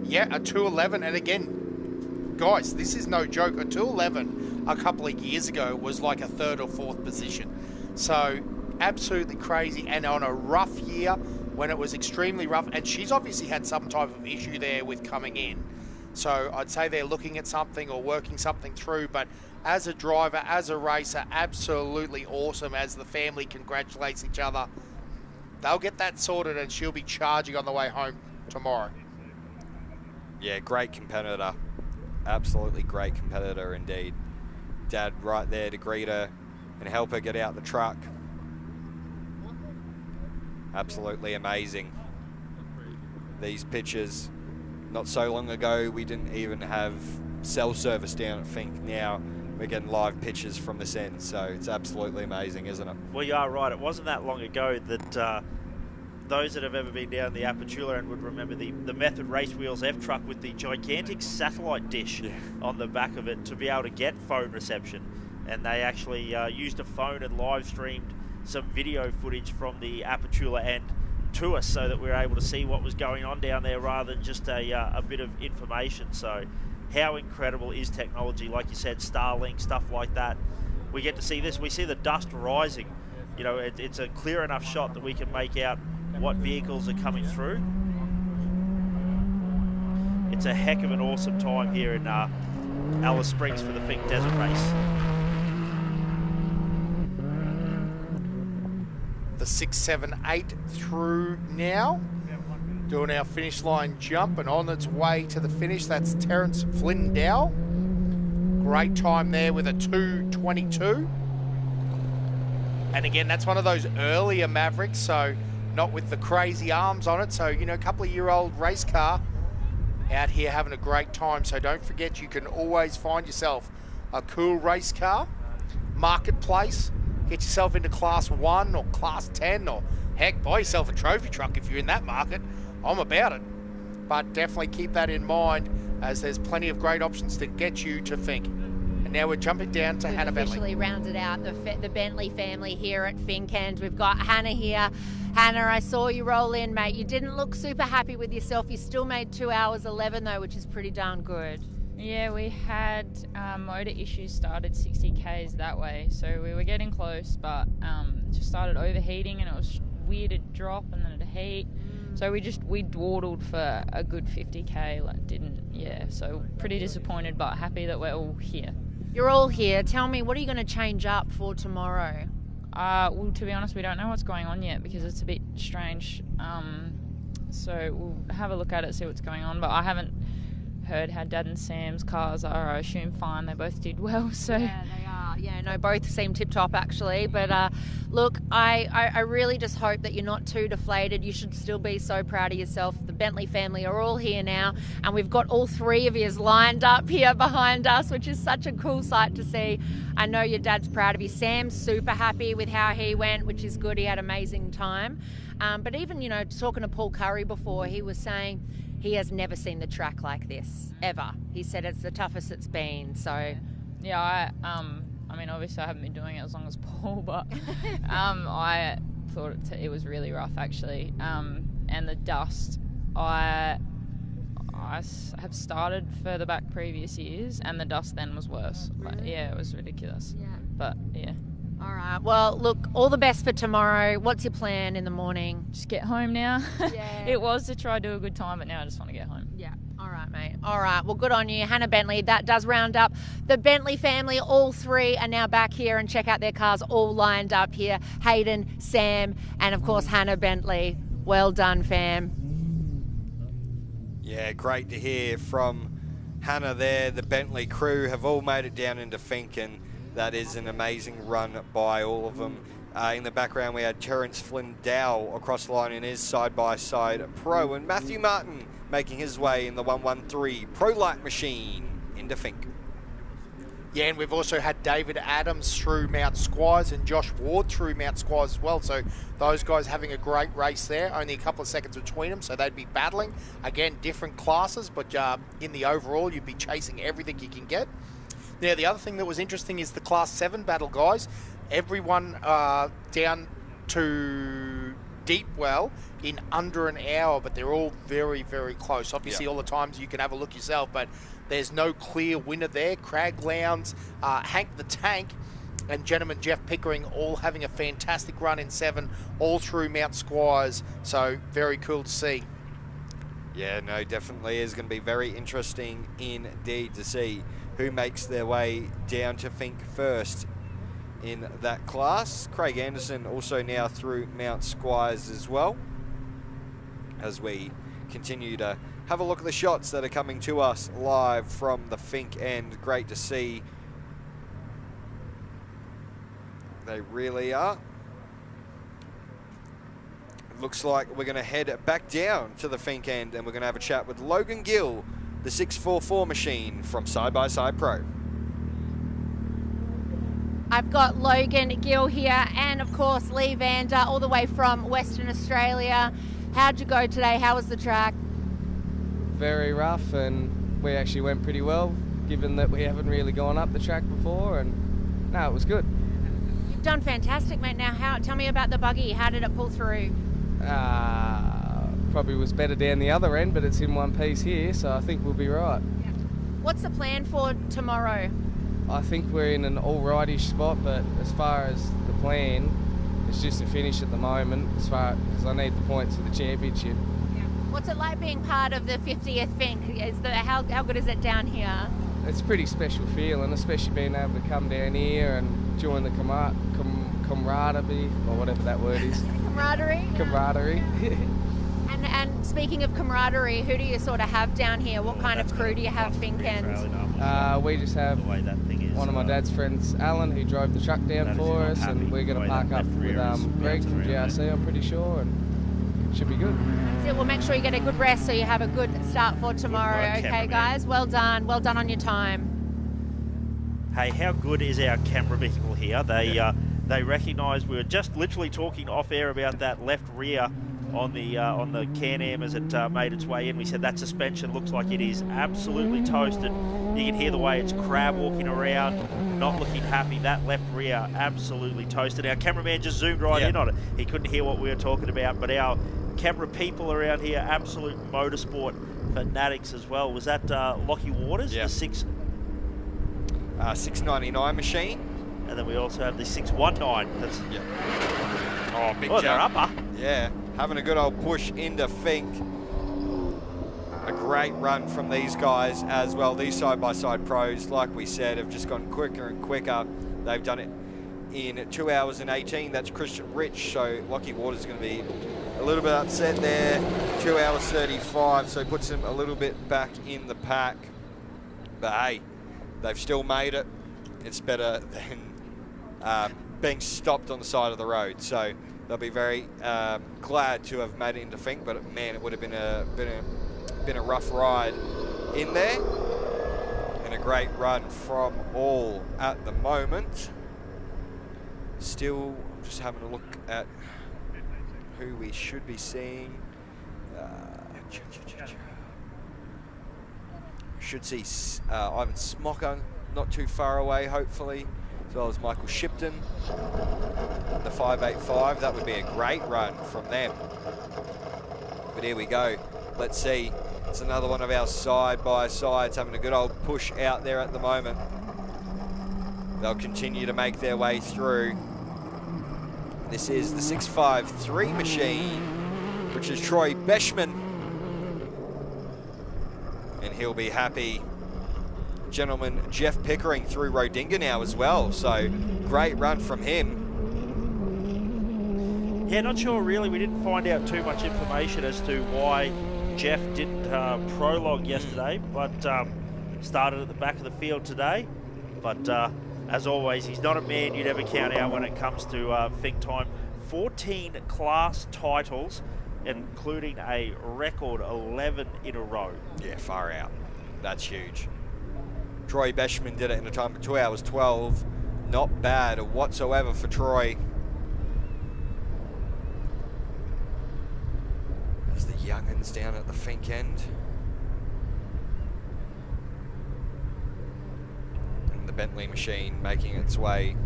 Yeah, a 211, and again, guys, this is no joke. A 211 a couple of years ago was like a 3rd or 4th position. So absolutely crazy, and on a rough year when it was extremely rough, and she's obviously had some type of issue there with coming in. So I'd say they're looking at something or working something through, but as a driver, as a racer, absolutely awesome as the family congratulates each other. They'll get that sorted and she'll be charging on the way home tomorrow. Yeah, great competitor. Absolutely great competitor indeed. Dad right there to greet her and help her get out the truck. Absolutely amazing. These pictures, not so long ago, we didn't even have cell service down at Finke. Now we're getting live pictures from this end, so it's absolutely amazing, isn't it? Well, you are right. It wasn't that long ago that those that have ever been down the Apachula end would remember the Method Race Wheels F truck with the gigantic satellite dish on the back of it to be able to get phone reception. And they actually used a phone and live streamed some video footage from the Apachula end to us so that we were able to see what was going on down there rather than just a bit of information. So how incredible is technology? Like you said, Starlink, stuff like that. We get to see this. We see the dust rising. You know, it's a clear enough shot that we can make out what vehicles are coming through. It's a heck of an awesome time here in Alice Springs for the Finke Desert Race. The 6, 7, 8 through now. Doing our finish line jump and on its way to the finish. That's Terence Flynn-Dow. Great time there with a 2:22. And again, that's one of those earlier Mavericks, so not with the crazy arms on it. So, you know, a couple of year-old race car out here having a great time. So don't forget, you can always find yourself a cool race car, marketplace. Get yourself into Class 1 or Class 10, or heck, buy yourself a trophy truck if you're in that market. I'm about it. But definitely keep that in mind, as there's plenty of great options to get you to Finke. And now we're jumping down to Hannah Bentley. Officially rounded out the Bentley family here at Finke, and we've got Hannah here. Hannah, I saw you roll in, mate. You didn't look super happy with yourself. You still made 2 hours 11 though, which is pretty darn good. Yeah, we had motor issues started 60 k's that way, so we were getting close, but it just started overheating and it was weird to drop and then it'd heat. So we dawdled for a good 50k, so pretty disappointed but happy that we're all here. You're all here. Tell me, what are you going to change up for tomorrow? Well, to be honest, we don't know what's going on yet because it's a bit strange. So we'll have a look at it, see what's going on, but I haven't heard how Dad and Sam's cars are. I assume fine. They both did well. So yeah, they are. Yeah, no, both seem tip-top actually. But look, I really just hope that you're not too deflated. You should still be so proud of yourself. The Bentley family are all here now, and we've got all 3 of yous lined up here behind us, which is such a cool sight to see. I know your dad's proud of you. Sam's super happy with how he went, which is good. He had an amazing time. But even, you know, talking to Paul Curry before, he was saying he has never seen the track like this, ever. He said it's the toughest it's been, so... Yeah, I mean, obviously I haven't been doing it as long as Paul, but I thought it was really rough, actually. And the dust, I have started further back previous years, and the dust then was worse. Really? Like, yeah, it was ridiculous. Yeah. But, yeah. All right. Well, look, all the best for tomorrow. What's your plan in the morning? Just get home now. Yeah. It was to try to do a good time, but now I just want to get home. Yeah. All right, mate. All right. Well, good on you. Hannah Bentley, that does round up the Bentley family. All three are now back here and check out their cars all lined up here. Hayden, Sam, and of course, Hannah Bentley. Well done, fam. Yeah, great to hear from Hannah there. The Bentley crew have all made it down into Finke, and that is an amazing run by all of them. In the background, we had Terence Flynn Dow across the line in his side-by-side pro, and Matthew Martin making his way in the 113 Pro Light machine into Finke. Yeah, and we've also had David Adams through Mount Squires and Josh Ward through Mount Squires as well. So those guys having a great race there. Only a couple of seconds between them, so they'd be battling. Again, different classes, but in the overall, you'd be chasing everything you can get. Now, the other thing that was interesting is the Class 7 battle, guys. Everyone down to Deepwell in under an hour, but they're all very, very close. Obviously, all the times you can have a look yourself, but there's no clear winner there. Crag Lowndes, Hank the Tank, and gentleman Jeff Pickering all having a fantastic run in 7 all through Mount Squires. So very cool to see. Yeah, no, definitely is going to be very interesting indeed to see who makes their way down to Finke first in that class. Craig Anderson also now through Mount Squires as well, as we continue to have a look at the shots that are coming to us live from the Finke end. Great to see. They really are. It looks like we're going to head back down to the Finke end, and we're going to have a chat with Logan Gill, the 644 machine from Side by Side Pro. I've got Logan Gill here and, of course, Lee Vander all the way from Western Australia. How'd you go today? How was the track? Very rough, and we actually went pretty well, given that we haven't really gone up the track before, and no, it was good. You've done fantastic, mate. Now, tell me about the buggy. How did it pull through? Probably was better down the other end, but it's in one piece here, so I think we'll be right. What's the plan for tomorrow? I think we're in an all-rightish spot, but as far as the plan, it's just to finish at the moment, because I need the points for the championship. What's it like being part of the 50th Finke? How good is it down here? It's a pretty special feeling, especially being able to come down here and join the camaraderie, or whatever that word is. Camaraderie? Camaraderie. And speaking of camaraderie, who do you sort of have down here? What kind of crew do you have Finke end? We just have one of my dad's friends, Alan, who drove the truck down for us, and we're going to park up with Greg from GRC, I'm pretty sure, and should be good. So we'll make sure you get a good rest so you have a good start for tomorrow. Okay, guys? Well done. Well done on your time. Hey, how good is our camera vehicle here? They recognised we were just literally talking off air about that left rear on the Can-Am as it made its way in. We said that suspension looks like it is absolutely toasted. You can hear the way it's crab walking around, not looking happy. That left rear absolutely toasted. Our cameraman just zoomed right in on it. He couldn't hear what we were talking about, but our camera people around here, absolute motorsport fanatics as well. Was that Lockie Waters, the 699 machine? And then we also have the 619. That's Oh, big they're jump. upper. Yeah, having a good old push into Finke. A great run from these guys as well. These side-by-side pros, like we said, have just gone quicker and quicker. They've done it in 2 hours and 18. That's Christian Rich, so Lockie Waters is going to be a little bit upset there. 2 hours 35, so puts him a little bit back in the pack. But hey, they've still made it. It's better than being stopped on the side of the road. So they'll be very glad to have made it into Finke, but man, it would have been a rough ride in there. And a great run from all at the moment. Still just having a look at who we should be seeing. Should see Ivan Smocker not too far away, hopefully, as well as Michael Shipton. The 585, that would be a great run from them. But here we go. Let's see. It's another one of our side-by-sides having a good old push out there at the moment. they'll continue to make their way through. This is the 653 machine, which is Troy Beshman. And he'll be happy. Gentleman Jeff Pickering through Rodinga now as well, so great run from him. Yeah, not sure really. We didn't find out too much information as to why Jeff didn't prologue yesterday, but started at the back of the field today. But as always, he's not a man you'd ever count out when it comes to Fink time. 14 class titles, including a record 11 in a row. Yeah, far out. That's huge. Troy Beshman did it in a time of 2 hours 12. Not bad whatsoever for Troy. There's the young'uns down at the Fink end. And the Bentley machine making its way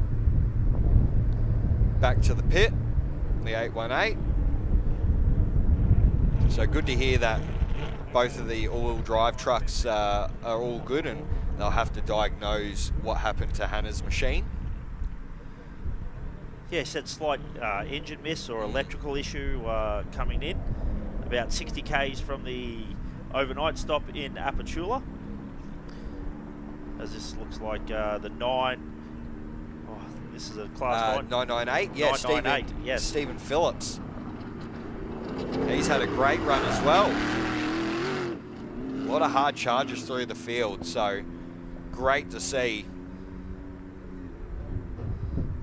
back to the pit, the 818. So good to hear that both of the all-wheel drive trucks are all good, and they'll have to diagnose what happened to Hannah's machine. Yeah, said slight engine miss or electrical issue coming in. About 60 k's from the overnight stop in Apachula. As this looks like the 9. Oh, this is a class 998. Yeah, 998. Yes. Stephen Phillips. He's had a great run as well. A lot of hard charges through the field, so great to see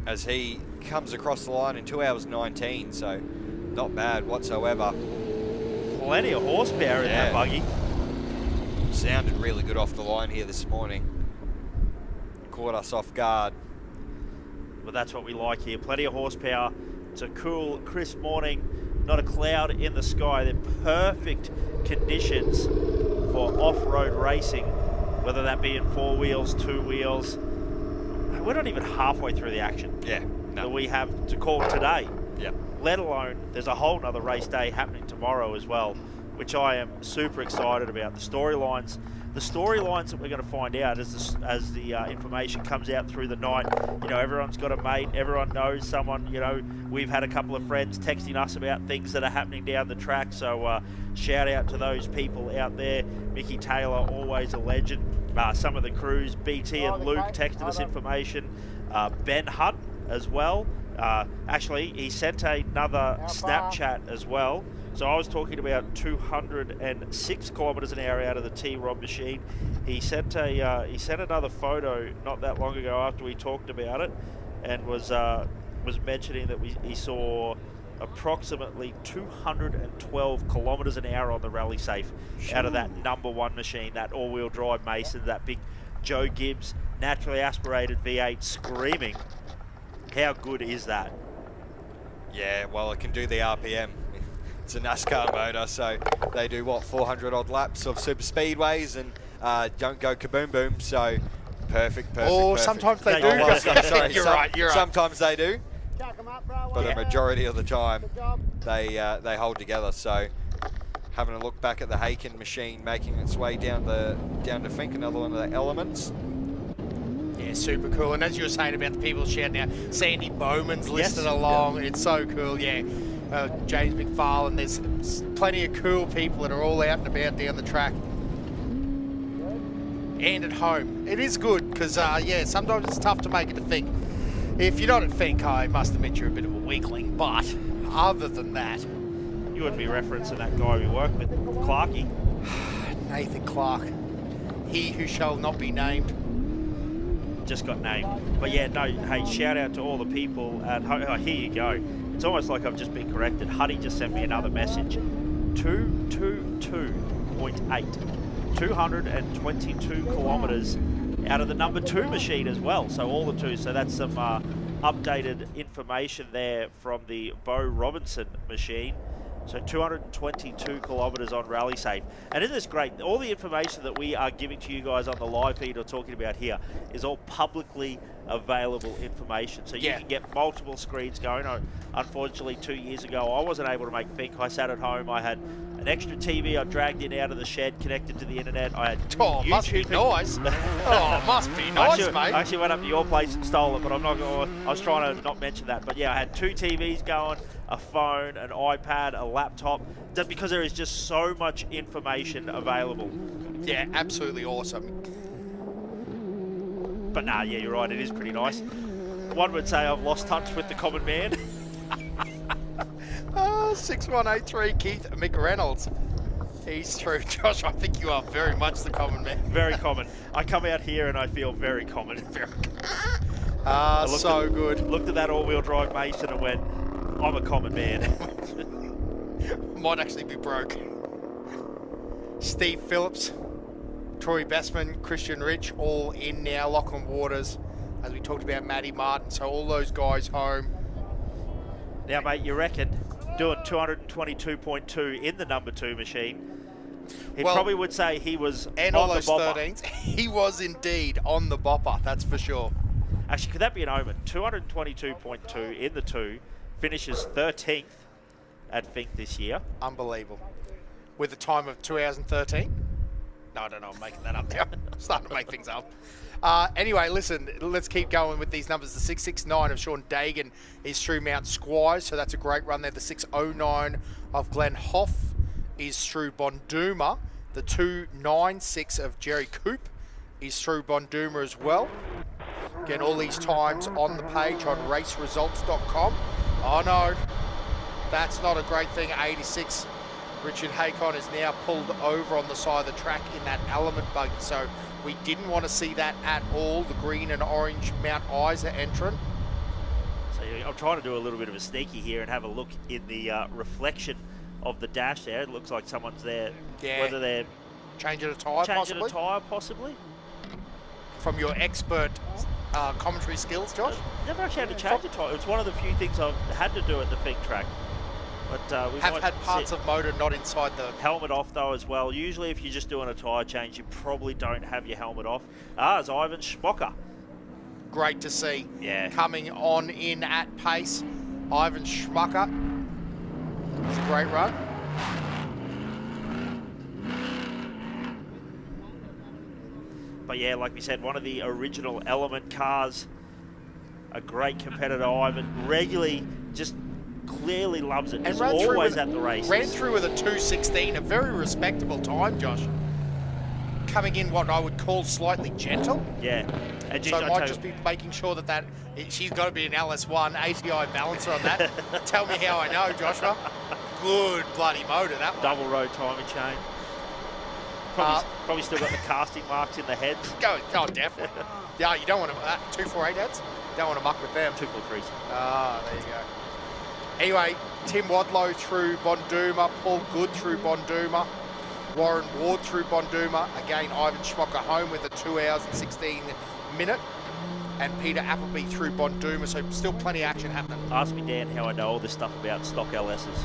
as he comes across the line in 2 hours 19, so not bad whatsoever. Plenty of horsepower in that buggy. Sounded really good off the line here this morning. Caught us off guard. But that's what we like here. Plenty of horsepower. It's a cool, crisp morning. Not a cloud in the sky. They're perfect conditions for off-road racing, whether that be in 4 wheels, 2 wheels. We're not even halfway through the action that we have to call today. Yeah. Let alone there's a whole nother race day happening tomorrow as well, which I am super excited about. The storylines that we're going to find out as the information comes out through the night. You know, everyone's got a mate, everyone knows someone. You know, we've had a couple of friends texting us about things that are happening down the track, so shout out to those people out there. Mickey Taylor, always a legend. Some of the crews, BT and Luke, texted us information. Ben Hunt as well. Actually, he sent another Snapchat as well. So I was talking about 206 kilometres an hour out of the T-Rob machine. He sent another photo not that long ago after we talked about it, and was mentioning that he saw approximately 212 kilometres an hour on the Rally Safe out of that #1 machine, that all-wheel drive Mason, that big Joe Gibbs naturally aspirated V8 screaming. How good is that? Yeah, well, it can do the RPM. It's a NASCAR motor, so they do, what, 400 odd laps of super speedways and don't go kaboom boom, so perfect. Sometimes they do. Oh, well, sorry, you're right. Sometimes they do, but the majority of the time they hold together. So having a look back at the Haken machine making its way down to Fink, another one of the elements. Yeah, super cool. And as you were saying about the people shouting out, Sandy Bowman's listed along. It's so cool, yeah. James McFarlane, there's plenty of cool people that are all out and about down the track. And at home. It is good because, yeah, sometimes it's tough to make it to Fink. If you're not at Fink, I must admit you're a bit of a weakling. But other than that... You wouldn't be referencing that guy we work with, Clarkey. Nathan Clark. He who shall not be named. Just got named. But yeah, no, hey, shout out to all the people at home. Oh, here you go. It's almost like I've just been corrected. Huddy just sent me another message. 222.8. 222 kilometres out of the #2 machine as well. So all the two. So that's some updated information there from the Bo Robinson machine. So 222 kilometres on Rally Safe. And isn't this great? All the information that we are giving to you guys on the live feed or talking about here is all publicly available information. So you can get multiple screens going. Unfortunately, 2 years ago, I wasn't able to make Finke. I sat at home. I had an extra TV I dragged in out of the shed, connected to the internet. I had YouTube. Must be nice. Must be nice, mate. I actually went up to your place and stole it, but I'm not going to, I was trying to not mention that. But yeah, I had 2 TVs going, a phone, an iPad, a laptop, just because there is just so much information available. Yeah, absolutely awesome. But nah, yeah, you're right, it is pretty nice. One would say I've lost touch with the common man. 6183 Keith McReynolds. He's through. Josh, I think you are very much the common man. Very common. I come out here and I feel very common. So good. Looked at that all-wheel drive Mason and went, I'm a common man. Might actually be broke. Steve Phillips, Troy Bestman, Christian Rich, all in now. Lachlan Waters, as we talked about, Matty Martin. So all those guys home. Now, mate, you reckon doing 222.2 in the number 2 machine, he probably would say he was and on all the those bopper. 13s. He was indeed on the bopper, that's for sure. Actually, could that be an omen? 222.2 in the 2, finishes 13th at Finke this year. Unbelievable. With a time of 2 hours and 13? No, I don't know, I'm making that up now. I'm starting to make things up. Anyway, listen, let's keep going with these numbers. The 669 of Sean Dagan is through Mount Squires, so that's a great run there. The 609 of Glenn Hoff is through Bonduma. The 296 of Jerry Coop is through Bonduma as well. Again, all these times on the page on raceresults.com. Oh no, that's not a great thing. 86. Richard Haycon is now pulled over on the side of the track in that element buggy, so we didn't want to see that at all. The green and orange Mount Isa entrant. So I'm trying to do a little bit of a sneaky here and have a look in the reflection of the dash there. It looks like someone's there. Yeah. Whether they're changing a tyre, changing a tyre, possibly. From your expert commentary skills, Josh? Never actually had to change a tyre. It's one of the few things I've had to do at the Finke track. But we have had parts of motor not inside the helmet off though as well. Usually, if you're just doing a tyre change, you probably don't have your helmet off. It's Ivan Schmocker. Great to see. Yeah. Coming on in at pace, Ivan Schmocker. It's a great run. But yeah, like we said, one of the original Element cars. A great competitor, Ivan. Regularly just clearly loves it. He's always at the races. Ran through with a 2:16, a very respectable time, Josh. Coming in what I would call slightly gentle. Yeah. And so I might just be making sure that she's got to be an LS1 ATI balancer on that. Tell me how I know, Joshua. Good bloody motor, that one. Double row timing chain. Probably still got the casting marks in the heads. Oh, definitely. Yeah, you don't want to, 248 heads? Don't want to muck with them. 243s. There you go. Anyway, Tim Wadlow through Bonduma, Paul Good through Bonduma, Warren Ward through Bonduma. Again, Ivan Schmocker home with a 2 hours and 16 minute. And Peter Appleby through Bonduma, so still plenty of action happening. Ask me, Dan, how I know all this stuff about stock LSs.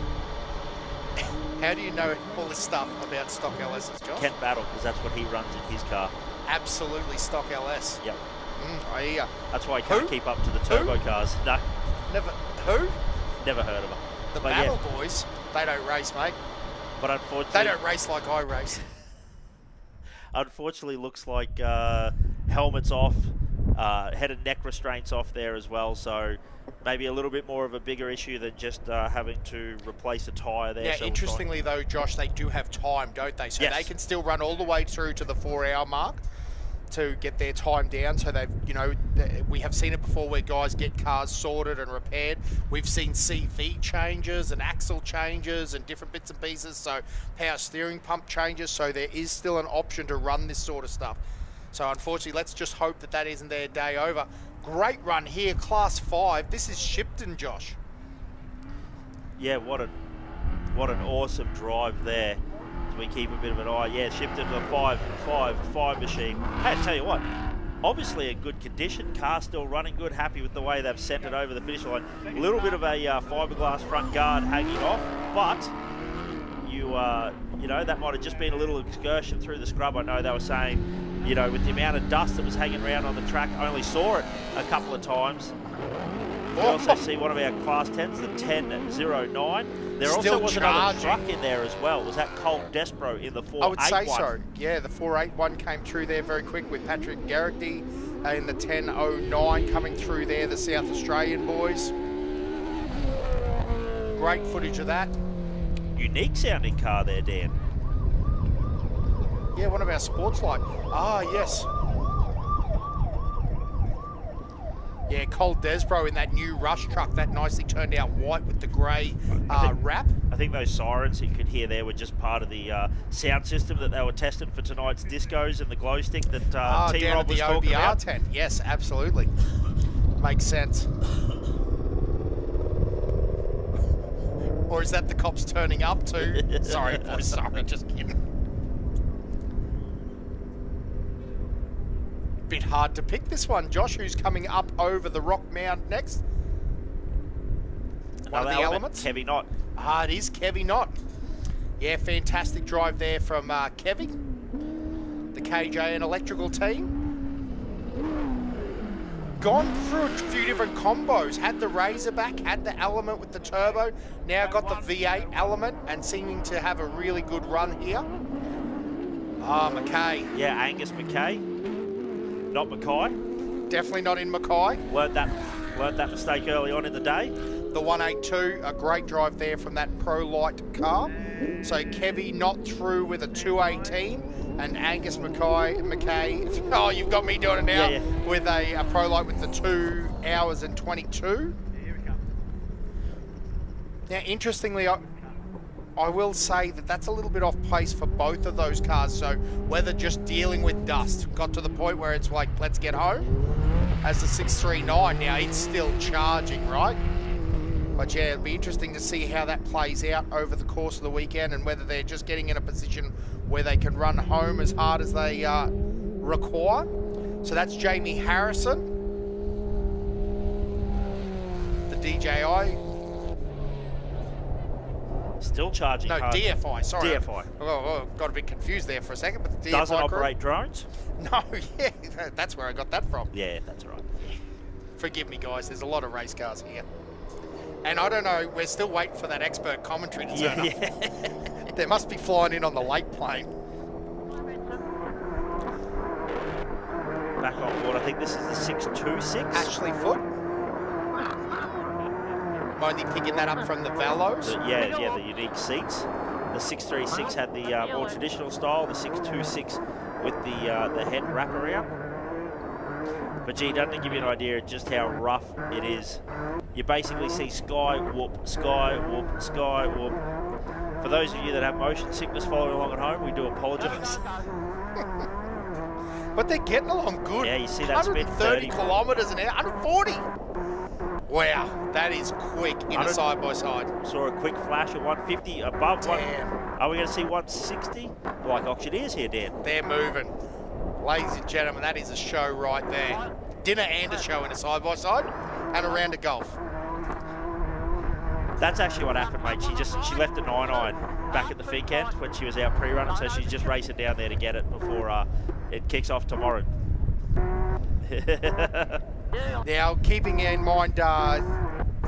How do you know all this stuff about stock LSs, Josh? Kent Battle, because that's what he runs in his car. Absolutely stock LS. Yep. I hear. That's why he can't keep up to the turbo cars. No. Never. Who? Never heard of them. The Battle Boys, they don't race, mate. But unfortunately... They don't race like I race. Unfortunately, looks like helmets off, head and neck restraints off there as well, so maybe a little bit more of a bigger issue than just having to replace a tyre there. Yeah, so interestingly though, Josh, they do have time, don't they? So they can still run all the way through to the 4 hour mark to get their time down. So they've, we have seen it before where guys get cars sorted and repaired. We've seen CV changes and axle changes and different bits and pieces. So power steering pump changes. So there is still an option to run this sort of stuff. So unfortunately, let's just hope that that isn't their day over. Great run here, Class 5. This is Shipton, Josh. Yeah, what an awesome drive there. We keep a bit of an eye. Yeah, Shipton's a 5 machine. Hey, I tell you what, obviously in good condition. Car still running good. Happy with the way they've sent it over the finish line. A little bit of a fiberglass front guard hanging off, but that might have just been a little excursion through the scrub. I know they were saying, you know, with the amount of dust that was hanging around on the track, I only saw it a couple of times. We also see one of our Class 10s, the 1009. There also was another truck in there as well. Was that Colt Despro in the 481? I would say so. Yeah, the 481 came through there very quick with Patrick Garricky in the 1009 coming through there, the South Australian boys. Great footage of that. Unique sounding car there, Dan. Yeah, one of our sports light. Ah, yes. Yeah, Colt Despro in that new Rush truck, that nicely turned out white with the grey wrap. I think those sirens you could hear there were just part of the sound system that they were testing for tonight's discos and the glow stick that T-Rob was talking about. tent. Yes, absolutely. Makes sense. Or is that the cops turning up too? Sorry, boys, sorry, just kidding. Bit hard to pick this one. Josh, who's coming up over the rock mound next? One of the elements. Kevy Knott. Ah, it is Kevy Knott. Yeah, fantastic drive there from Kevy, the KJ and electrical team. Gone through a few different combos. Had the Razorback, had the element with the turbo. Now got the V8 element and seeming to have a really good run here. Ah, Mackay. Yeah, Angus Mackay. Not Mackay. Definitely not in Mackay. Learned that mistake early on in the day. The 182, a great drive there from that Pro Light car. So Kevy not through with a 218, and Angus Mackay. Oh, you've got me doing it now with a Pro Light with the 2 hours and 22. Now, interestingly, I will say that that's a little bit off pace for both of those cars. So whether just dealing with dust got to the point where it's like, let's get home. As the 639 now, it's still charging, right? But yeah, it'll be interesting to see how that plays out over the course of the weekend and whether they're just getting in a position where they can run home as hard as they require. So that's Jamie Harrison, the DJI. Still charging. No, hard. DFI, sorry. DFI. Oh, got a bit confused there for a second, but the DFI Doesn't crew. operate drones? No, yeah, that's where I got that from. Yeah, that's right. Forgive me, guys, there's a lot of race cars here. And I don't know, we're still waiting for that expert commentary to turn up. They must be flying in on the lake plane. Back on board, I think this is the 626. Ashley Foote. Only picking that up from the Velos. The unique seats. The 636 had the more traditional style. The 626 with the head wraparound. But gee, doesn't it give you an idea of just how rough it is? You basically see sky whoop, sky whoop, sky whoop. For those of you that have motion sickness following along at home, we do apologise. But they're getting along good. Yeah, you see that spin 130 kilometres an hour, 140. Wow, that is quick in a side-by-side. Saw a quick flash of 150 above. Are we going to see 160? Like auctioneers here, Dan. They're moving. Ladies and gentlemen, that is a show right there. Dinner and a show in a side-by-side and a round of golf. That's actually what happened, mate. She left the 9-iron back at the Finke end when she was out pre-running, so she's just racing down there to get it before it kicks off tomorrow. Now, keeping in mind,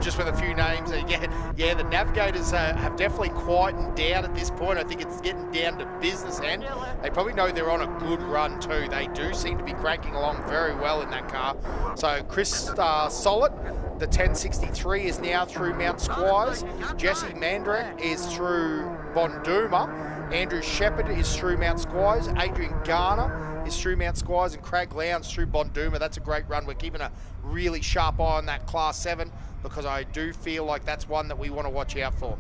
just with a few names, the Navigators have definitely quietened down at this point. I think it's getting down to business end. They probably know they're on a good run too. They do seem to be cranking along very well in that car. So Chris Solid, the 1063, is now through Mount Squires. Jesse Mandrak is through Bonduma. Andrew Shepherd is through Mount Squires. Adrian Garner is through Mount Squires, and Craig Lowndes through Bonduma. That's a great run. We're keeping a really sharp eye on that Class 7 because I do feel like that's one that we want to watch out for.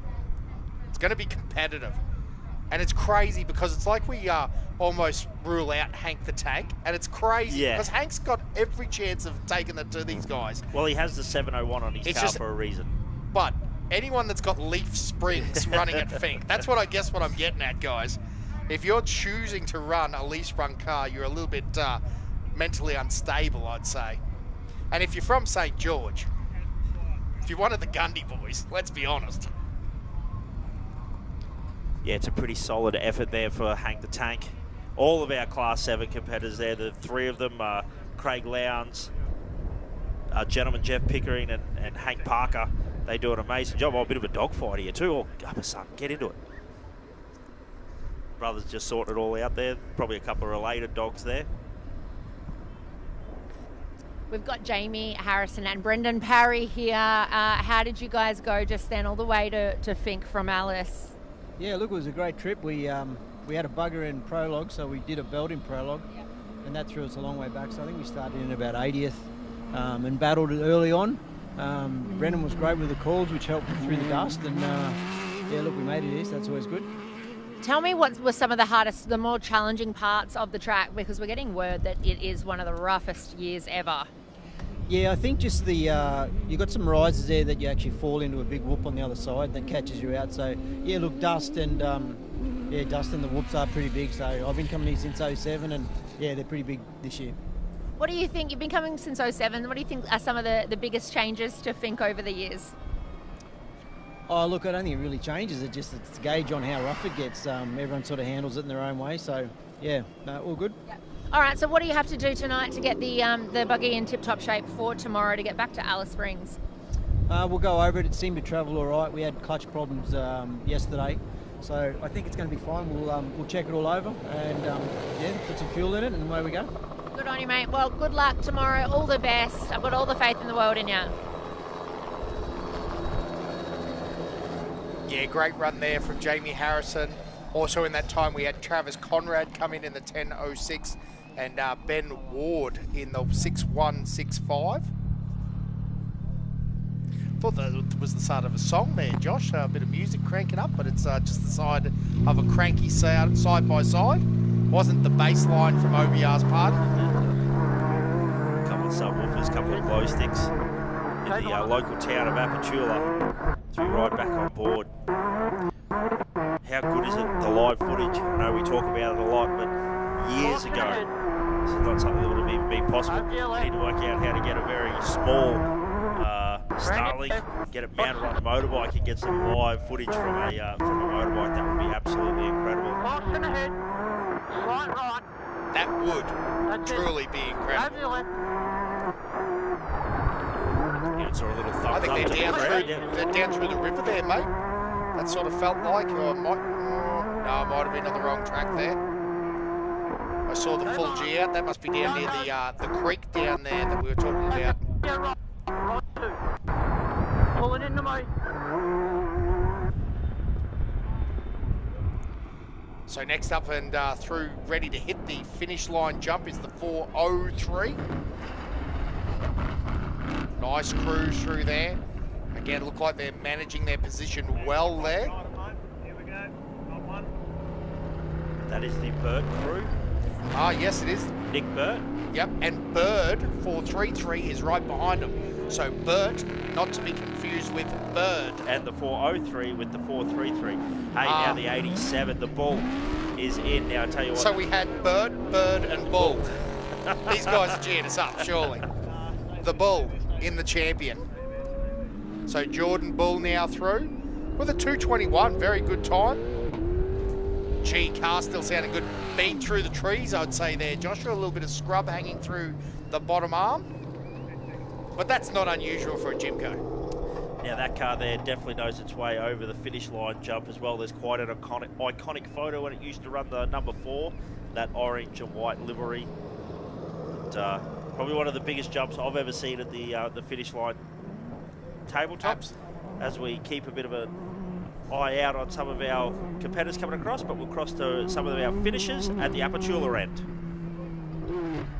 It's going to be competitive. And it's crazy because it's like we almost rule out Hank the Tank, and it's crazy because Hank's got every chance of taking it to these guys. Well, he has the 701 on his car for a reason. But anyone that's got leaf springs running at Fink, that's what I'm getting at, guys. If you're choosing to run a leaf-sprung car, you're a little bit mentally unstable, I'd say. And if you're from St. George, if you're one of the Gundy boys, let's be honest. Yeah, it's a pretty solid effort there for Hank the Tank. all of our Class 7 competitors there. The three of them, Craig Lowndes, gentleman Jeff Pickering and Hank Parker, they do an amazing job. Oh, a bit of a dogfight here too. Oh, Gubba son, get into it. Brothers just sorting it all out there. Probably a couple of related dogs there. We've got Jamie Harrison and Brendan Parry here. How did you guys go just then all the way to Finke from Alice? Yeah, look, it was a great trip. We had a bugger in prologue, so we did a belt in prologue, and that threw us a long way back. So I think we started in about 80th and battled it early on. Brendan was great with the calls, which helped through the dust, and yeah, look, we made it here, so that's always good. Tell me what were some of the hardest, the more challenging parts of the track, because we're getting word that it is one of the roughest years ever. Yeah, I think just the you got some rises there that you actually fall into a big whoop on the other side that catches you out. So yeah, look, dust and dust and the whoops are pretty big. So I've been coming here since 07, and yeah, they're pretty big this year. What do you think? You've been coming since 07. What do you think are some of the biggest changes to Finke over the years? Oh, look, I don't think it really changes. It's a gauge on how rough it gets. Everyone sort of handles it in their own way. So yeah, no, all good. Yep. All right, so what do you have to do tonight to get the buggy in tip-top shape for tomorrow to get back to Alice Springs? We'll go over it. It seemed to travel all right. We had clutch problems yesterday, so I think it's going to be fine. We'll check it all over and yeah, put some fuel in it, and away we go. Good on you, mate. Well, good luck tomorrow. All the best. I've got all the faith in the world in you. Yeah, great run there from Jamie Harrison. Also in that time we had Travis Conrad come in the 10.06 and Ben Ward in the 6.165. Thought that was the start of a song there, Josh. A bit of music cranking up, but it's just the side of a cranky side by side. Wasn't the bass line from OBR's part. A couple of subwoofers, a couple of glow sticks in the local town of Apachula to be right back on board. How good is it, the live footage? I know we talk about it a lot, but years ago, this is not something that would have even been possible. You need to work out how to get a very small Starlink, get it mounted on a motorbike and get some live footage from a motorbike. That would be absolutely incredible. That would truly be incredible. Yeah, sort of a little thumbs I think up they're down through the river there, mate. That sort of felt like, or might have been on the wrong track there. I saw the full G out. That must be down near the creek down there that we were talking about. Yeah, right two. Pulling into me. So next up and through, ready to hit the finish line jump is the 4.03. Nice cruise through there. Again, look like they're managing their position well there. Here we go. Got one. That is the Burt crew. Ah, yes, it is. Nick Burt. Yep, and Bird 4.33 is right behind him. So Burt, not to be confused with Bird. And the 4.03 with the 4.33. Hey, now the 87, the Bull is in. Now, I tell you what. So we had Burt, Bird, and Bull. These guys are cheering us up, surely. The Bull in the champion. So Jordan Bull now through with a 2.21, very good time. Gee, car still sounding good. Been through the trees, I'd say there, Joshua. A little bit of scrub hanging through the bottom arm. But that's not unusual for a Jimco. Now that car there definitely knows its way over the finish line jump as well. There's quite an iconic photo when it used to run the number 4, that orange and white livery. And, probably one of the biggest jumps I've ever seen at the finish line tabletops. As we keep a bit of an eye out on some of our competitors coming across, but we'll cross to some of our finishers at the Apachula end.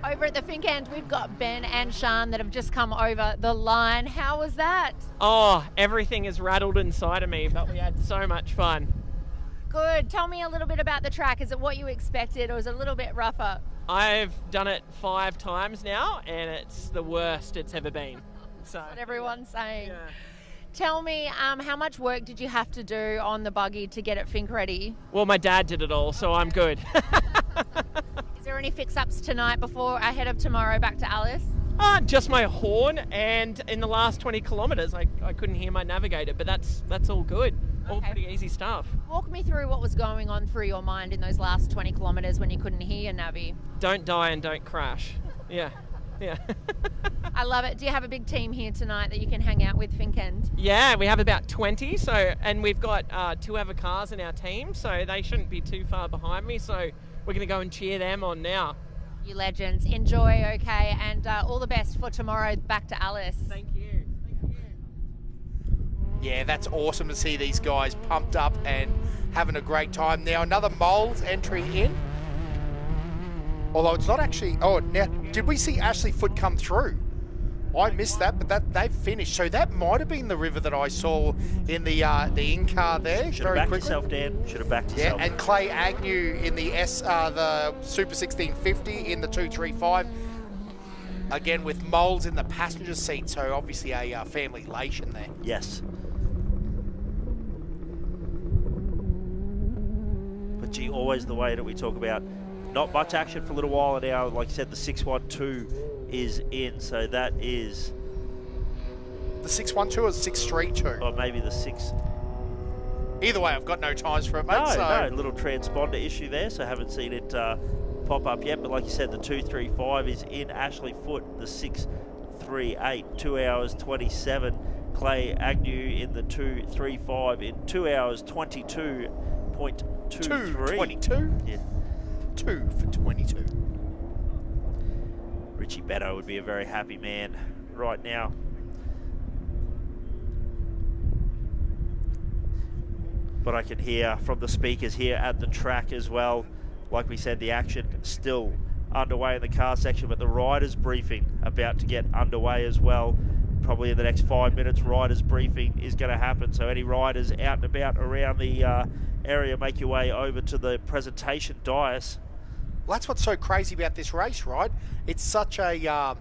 Over at the Finke end, we've got Ben and Sean that have just come over the line. How was that? Oh, everything is rattled inside of me, but we had so much fun. Good. Tell me a little bit about the track. Is it what you expected, or is it a little bit rougher? I've done it 5 times now, and it's the worst it's ever been. So that's what everyone's saying. Yeah. Tell me, how much work did you have to do on the buggy to get it Finke ready? Well, my dad did it all, so I'm good. Is there any fix-ups tonight ahead of tomorrow back to Alice? Just my horn, and in the last 20 kilometres I couldn't hear my navigator, but that's all good. All pretty easy stuff. Walk me through what was going on through your mind in those last 20 kilometres when you couldn't hear your navvy. Don't die and don't crash. Yeah. I love it. Do you have a big team here tonight that you can hang out with, Finkend? Yeah, we have about 20, and we've got 2 other cars in our team, so they shouldn't be too far behind me, so we're going to go and cheer them on now. You legends. Enjoy, okay, and all the best for tomorrow back to Alice. Thank you. Yeah, that's awesome to see these guys pumped up and having a great time. Now another Moles entry in. Although it's not actually, oh, now, did we see Ashley Foote come through? I missed that, but they've finished. So that might have been the river that I saw in the in-car there. Should have backed yourself, Dan. Should have backed yourself. Yeah, and Clay Agnew in the the Super 1650 in the 235. Again, with Moles in the passenger seat, so obviously a family relation there. Yes. But gee, always the way that we talk about not much action for a little while now. Like you said, the 612 is in, so that is... The 612 or 632? Or maybe the 6... Either way, I've got no times for it, mate. No, little transponder issue there, so haven't seen it pop up yet. But like you said, the 235 is in. Ashley Foote, the 638, 2 hours 27. Clay Agnew in the 235 in 2 hours 22.23. 2:22? Yeah. 2 for 22. Richie Beto would be a very happy man right now. But I can hear from the speakers here at the track as well, like we said, the action still underway in the car section, but the riders briefing about to get underway as well. Probably in the next 5 minutes, riders briefing is going to happen. So any riders out and about around the area, make your way over to the presentation dais. Well, that's what's so crazy about this race, right? It's such a,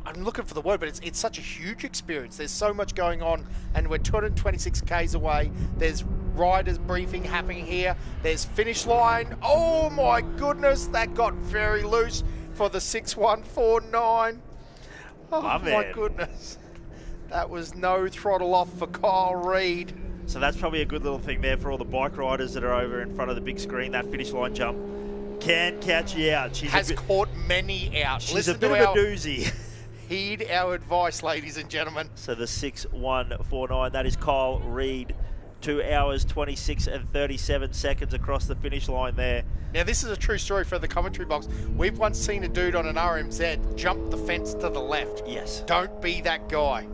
I'm looking for the word, but it's such a huge experience. There's so much going on, and we're 226 Ks away. There's riders briefing happening here. There's finish line. Oh my goodness, that got very loose for the 6149. Oh my goodness. That was no throttle off for Kyle Reid. So that's probably a good little thing there for all the bike riders that are over in front of the big screen. That finish line jump can catch you out. She has caught many out. She's Listen a bit of a doozy. Heed our advice, ladies and gentlemen. So the 6149, that is Kyle Reid. 2 hours 26 and 37 seconds across the finish line there. Now this is a true story for the commentary box. We've once seen a dude on an RMZ jump the fence to the left. Yes. Don't be that guy.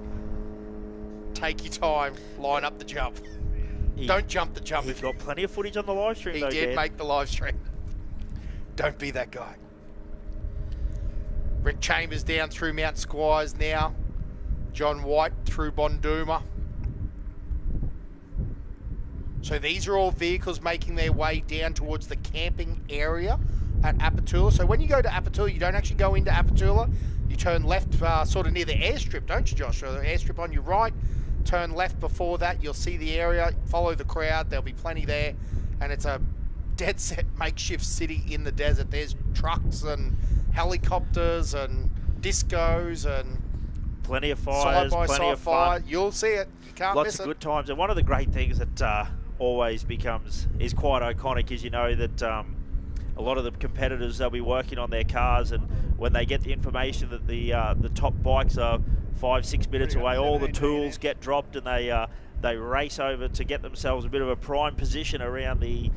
Take your time, line up the jump. Don't jump the jump. He's got plenty of footage on the live stream. He though, did Dan. make the live stream. Don't be that guy. Rick Chambers down through Mount Squires now. John White through Bonduma. So these are all vehicles making their way down towards the camping area at Apatula. So when you go to Apatula, you don't actually go into Apatula. You turn left sort of near the airstrip, don't you, Josh? So the airstrip on your right. Turn left before that. You'll see the area. Follow the crowd. There'll be plenty there. And it's a dead set makeshift city in the desert. There's trucks and helicopters and discos and plenty of fires, plenty of fun. You'll see it. You can't Lots miss of it. good times. And one of the great things that always is quite iconic is, you know, that a lot of the competitors, they'll be working on their cars, and when they get the information that the top bikes are 5-6 minutes away, all the tools get dropped and they race over to get themselves a bit of a prime position around the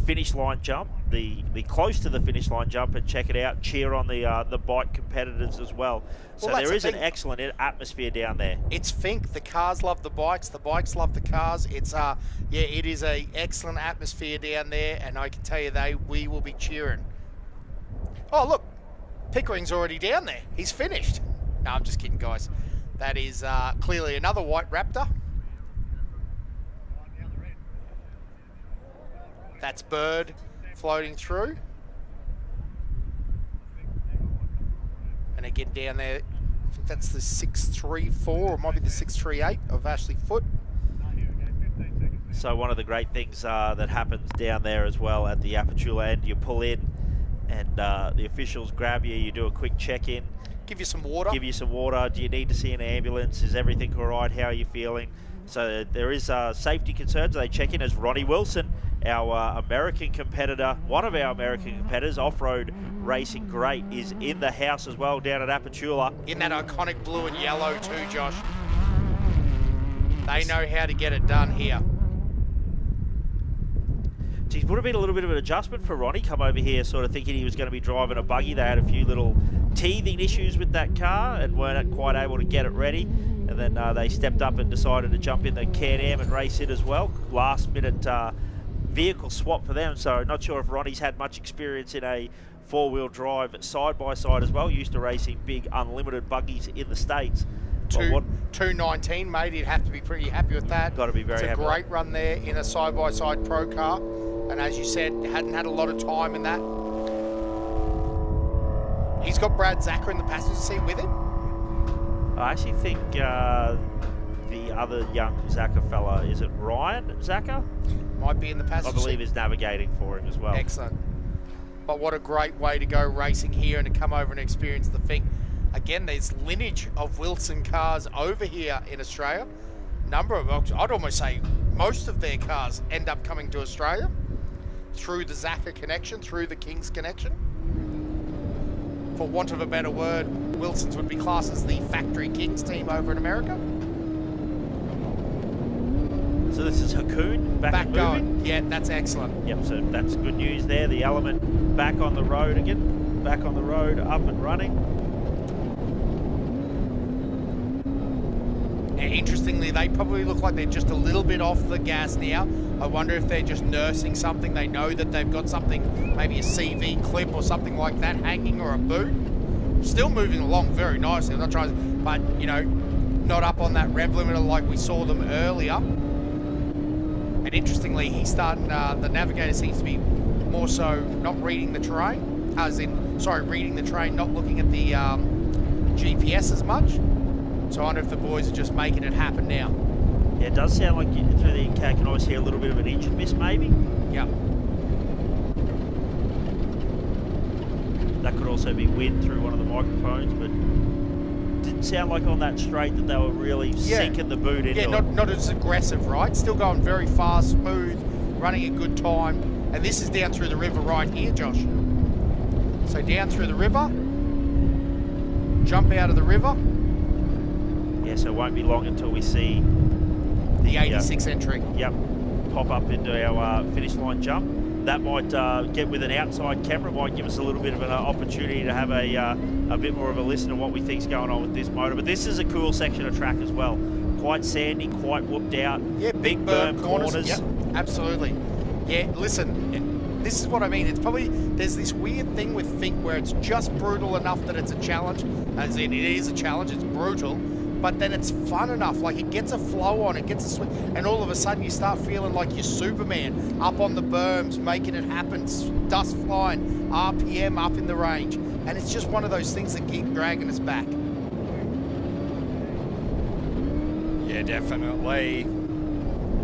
finish line jump, the close to the finish line jump, and check it out, cheer on the bike competitors as well. So there is an excellent atmosphere down there. It's Finke. The cars love the bikes love the cars. It's it is a excellent atmosphere down there, and I can tell you we will be cheering. Oh look, Pickering's already down there. He's finished. No, I'm just kidding, guys. That is clearly another white Raptor. That's Bird floating through. And again down there, I think that's the 634 or it might be the 638 of Ashley Foote. So one of the great things that happens down there as well at the Apatula end, you pull in and the officials grab you, you do a quick check-in. Give you some water. Give you some water. Do you need to see an ambulance? Is everything all right? How are you feeling? So there is safety concerns. They check in as Ronnie Wilson, our American competitor, one of our American competitors, off-road racing great, is in the house as well down at Apatula. In that iconic blue and yellow too, Josh. They know how to get it done here. Geez, would have been a little bit of an adjustment for Ronnie, come over here sort of thinking he was going to be driving a buggy. They had a few little teething issues with that car and weren't quite able to get it ready. And then they stepped up and decided to jump in the Can-Am and race it as well. Last minute vehicle swap for them. So not sure if Ronnie's had much experience in a four-wheel drive side-by-side as well. Used to racing big unlimited buggies in the States. 219, mate. You'd have to be pretty happy with that. Got to be very happy. It's a great run there in a side-by-side pro car. And as you said, hadn't had a lot of time in that. He's got Brad Zacher in the passenger seat with him. I actually think the other young Zacher fella, is it Ryan Zacher? Might be in the passenger seat. I believe is navigating for him as well. Excellent. But what a great way to go racing here and to come over and experience the Finke. Again, there's lineage of Wilson cars over here in Australia. Number of, I'd almost say most of their cars end up coming to Australia through the Zacher connection, through the King's connection. For want of a better word, Wilson's would be classed as the factory Kings team over in America. So this is Hakoon back going. Yeah, that's excellent. Yep, so that's good news there. The Element back on the road again. Back on the road, up and running. And interestingly, they probably look like they're just a little bit off the gas now. I wonder if they're just nursing something. They know that they've got something, maybe a CV clip or something like that hanging, or a boot. Still moving along very nicely. I'm not trying, but you know, not up on that rev limiter like we saw them earlier. And interestingly, he's starting, the navigator seems to be more so not reading the terrain, reading the terrain, not looking at the GPS as much. So I wonder if the boys are just making it happen now. Yeah, it does sound like through the in-car can always hear a little bit of an engine miss, maybe. Yeah. That could also be wind through one of the microphones, but didn't sound like on that straight that they were really sinking the boot into it. Yeah, not as aggressive, right? Still going very fast, smooth, running a good time. And this is down through the river right here, Josh. So down through the river, jump out of the river. Yeah, so it won't be long until we see the 86 entry. Yep, pop up into our finish line jump. That might get with an outside camera, might give us a little bit of an opportunity to have a bit more of a listen to what we think's going on with this motor. But this is a cool section of track as well. Quite sandy, quite whooped out. Yeah, big berm corners. Yep, absolutely. Yeah, listen, this is what I mean. It's probably, there's this weird thing with Finke where it's just brutal enough that it's a challenge. As in, it is a challenge, it's brutal. But then it's fun enough, like it gets a flow on, it gets a swing, and all of a sudden you start feeling like you're Superman, up on the berms, making it happen, dust flying, RPM up in the range. And it's just one of those things that keep dragging us back. Yeah, definitely.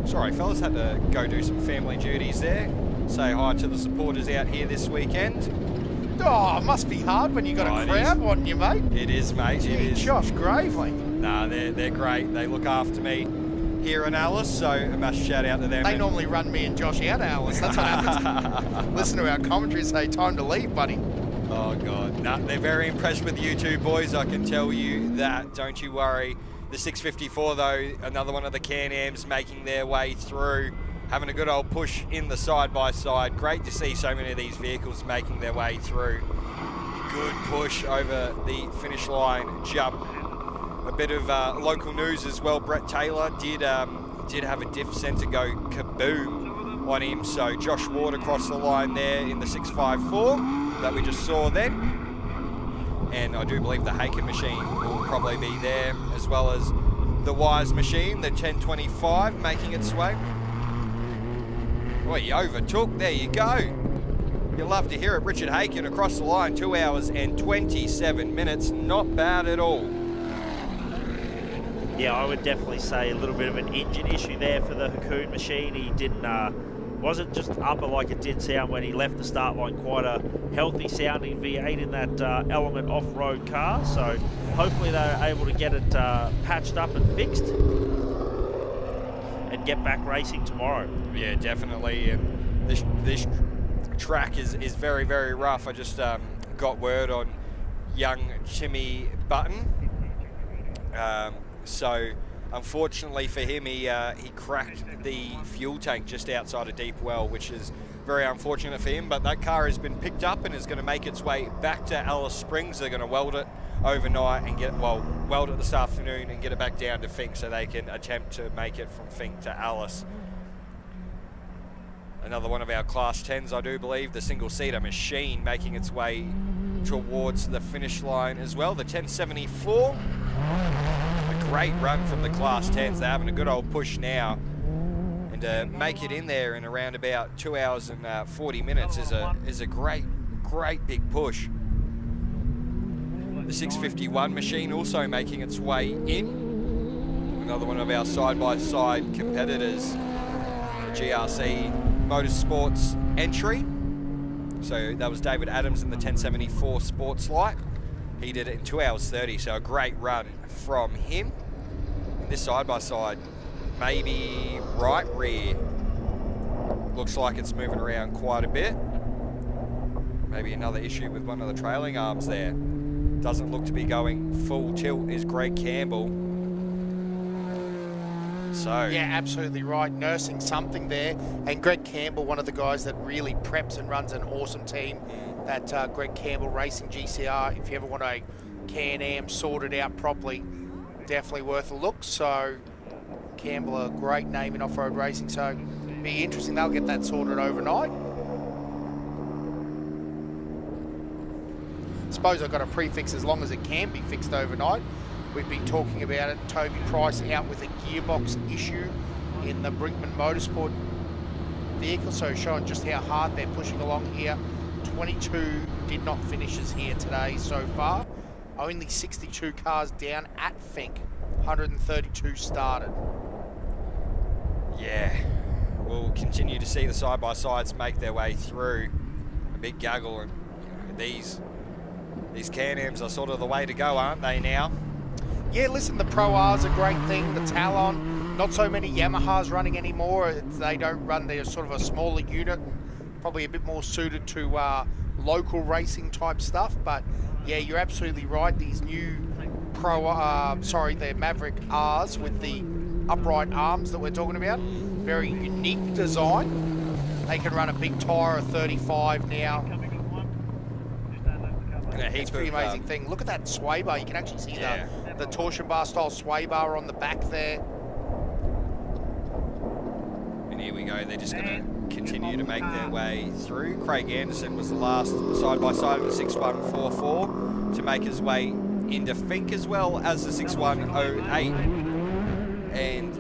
Sorry, fellas, had to go do some family duties there. Say hi to the supporters out here this weekend. Oh, it must be hard when you got a crowd wanting you, mate. It is, mate. Gee, it is. Josh Gravely. Nah, they're great. They look after me here in Alice, so a massive shout out to them. They normally run me and Josh out of Alice. That's what happens. Listen to our commentary, say time to leave, buddy. Oh, God. Nah, they're very impressed with you two boys, I can tell you that. Don't you worry. The 654, though, another one of the Can-Ams making their way through, having a good old push in the side-by-side. Great to see so many of these vehicles making their way through. Good push over the finish line jump. A bit of local news as well. Brett Taylor did have a diff sensor go kaboom on him. So Josh Ward across the line there in the 654 that we just saw then. And I do believe the Haken machine will probably be there, as well as the Wise machine, the 1025 making its way. Well, he overtook, there you go. You'll love to hear it. Richard Haken across the line, 2 hours and 27 minutes. Not bad at all. Yeah, I would definitely say a little bit of an engine issue there for the Hakoon machine. He wasn't just upper like it did sound when he left the start line. Quite a healthy sounding V8 in that Element off-road car. So hopefully they're able to get it patched up and fixed. get back racing tomorrow. Yeah, definitely. And this track is very, very rough. I just got word on young Jimmy Button. So unfortunately for him, he cracked the fuel tank just outside of Deep Well, which is very unfortunate for him. But that car has been picked up and is going to make its way back to Alice Springs. They're going to weld it overnight and weld it this afternoon and get it back down to Finke so they can attempt to make it from Finke to Alice. Another one of our Class 10s, I do believe, the single-seater machine making its way towards the finish line as well. The 1074, a great run from the Class 10s. They're having a good old push now. And to make it in there in around about 2 hours and 40 minutes is a great big push. The 651 machine also making its way in. Another one of our side-by-side competitors, the GRC Motorsports entry. So that was David Adams in the 1074 Sports Light. He did it in 2 hours 30, so a great run from him. And this side-by-side, maybe right rear. Looks like it's moving around quite a bit. Maybe another issue with one of the trailing arms there. Doesn't look to be going full tilt is Greg Campbell. So yeah, absolutely right. Nursing something there. And Greg Campbell, one of the guys that really preps and runs an awesome team, that Greg Campbell Racing GCR. If you ever want a Can-Am sorted out properly, definitely worth a look. So Campbell, a great name in off-road racing. So it'll be interesting. They'll get that sorted overnight. Suppose I've got a prefix as long as it can be fixed overnight. We've been talking about it. Toby Price out with a gearbox issue in the Brinkman Motorsport vehicle, so showing just how hard they're pushing along here. 22 did not finish us here today so far. Only 62 cars down at Finke. 132 started. Yeah, we'll continue to see the side-by-sides make their way through. A big gaggle, and these Can-Ams are sort of the way to go, aren't they now? Yeah, listen, the Pro R's a great thing. The Talon, not so many Yamahas running anymore. They don't run, they're sort of a smaller unit, probably a bit more suited to local racing type stuff. But yeah, you're absolutely right. These new the Maverick R's with the upright arms that we're talking about, very unique design. They can run a big tyre, a 35 now. It's a pretty amazing thing. Look at that sway bar. You can actually see the torsion bar style sway bar on the back there. And here we go. They're just going to continue to make their way through. Craig Anderson was the last side-by-side of the 6144 to make his way into Finke, as well as the 6108. And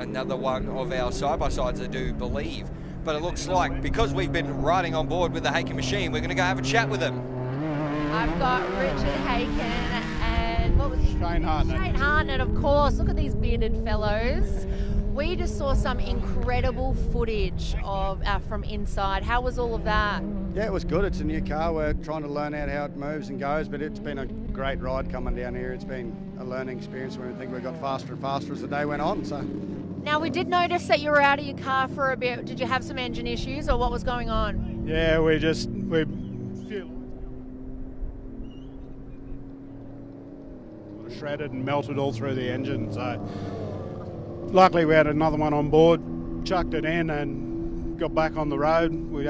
another one of our side-by-sides, I do believe. But it looks like, because we've been riding on board with the Haken machine, we're going to go have a chat with them. I've got Richard Haken and what was his Shane Hartnett. Shane Hartnett, of course. Look at these bearded fellows. We just saw some incredible footage of from inside. How was all of that? Yeah, it was good. It's a new car. We're trying to learn out how it moves and goes, but it's been a great ride coming down here. It's been a learning experience. We think we got faster and faster as the day went on. So. Now, we did notice that you were out of your car for a bit. Did you have some engine issues, or what was going on? Yeah, we shredded and melted all through the engine. So luckily we had another one on board, chucked it in and got back on the road. We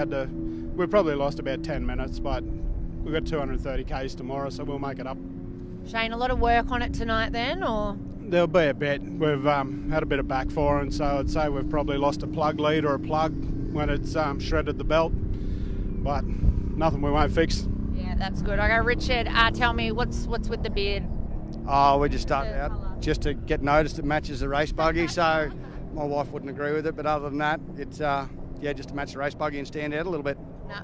probably lost about 10 minutes, but we've got 230 Ks tomorrow, so we'll make it up. Shane, a lot of work on it tonight then, or? There'll be a bit. We've had a bit of backfiring, so I'd say we've probably lost a plug lead or a plug when it's shredded the belt, but nothing we won't fix. Yeah, that's good. Okay, Richard, tell me, what's with the beard? Oh, we just started out just to get noticed. It matches the race buggy, so my wife wouldn't agree with it. But other than that, it's just to match the race buggy and stand out a little bit. No,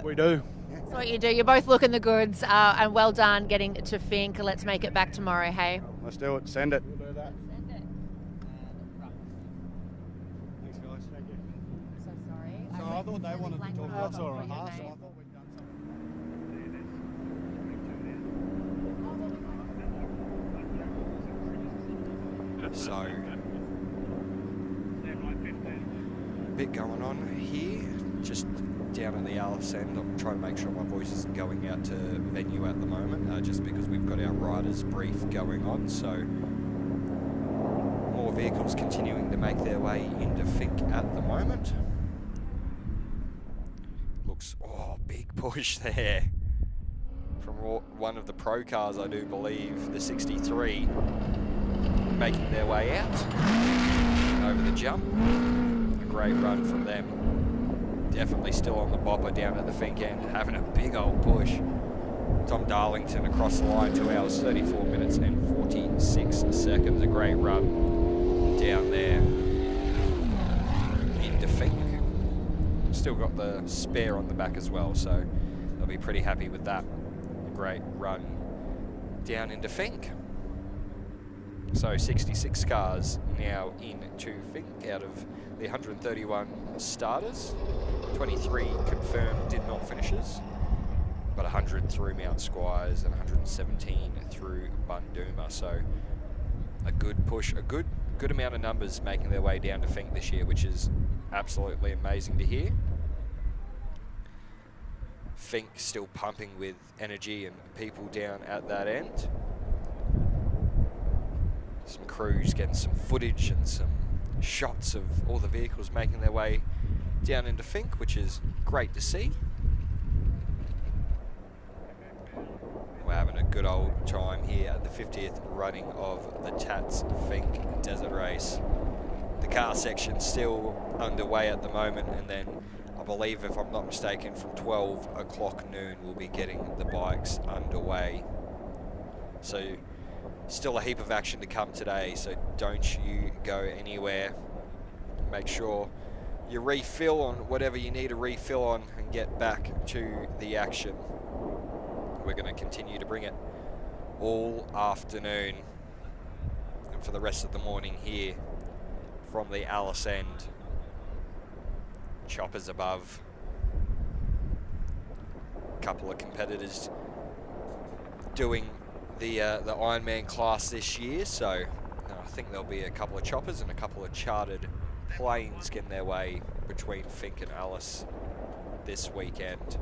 we do. That's what you do. You're both looking the goods, and well done getting to Finke. Let's make it back tomorrow, hey? Let's do it. Send it. We'll do that. Send it. Thanks, guys. Thank you. So sorry. So I thought they wanted to talk about that's all right. So bit going on here, just down at the Alice end. I'm trying to make sure my voice isn't going out to venue at the moment, just because we've got our riders brief going on. So more vehicles continuing to make their way into Fink at the moment. Looks, oh, big push there from one of the pro cars, I do believe, the 63, making their way out over the jump. A great run from them. Definitely still on the bopper down at the Fink end, having a big old push. Tom Darlington across the line, 2 hours, 34 minutes and 46 seconds. A great run down there into Fink. Still got the spare on the back as well, so they'll be pretty happy with that. A great run down into Fink. So 66 cars now into Fink out of the 131 starters. 23 confirmed did not finishes, but 100 through Mount Squires and 117 through Bundooma. So a good push, a good amount of numbers making their way down to Fink this year, which is absolutely amazing to hear. Fink still pumping with energy and people down at that end. Some crews getting some footage and some shots of all the vehicles making their way down into Fink, which is great to see. We're having a good old time here at the 50th running of the Tatts Finke Desert Race. The car section's still underway at the moment, and then I believe, if I'm not mistaken, from 12 o'clock noon we'll be getting the bikes underway. So still a heap of action to come today, so don't you go anywhere. Make sure you refill on whatever you need to refill on and get back to the action. We're going to continue to bring it all afternoon and for the rest of the morning here from the Alice end. Choppers above. A couple of competitors doing the Ironman class this year, so I think there'll be a couple of choppers and a couple of chartered planes getting their way between Fink and Alice this weekend.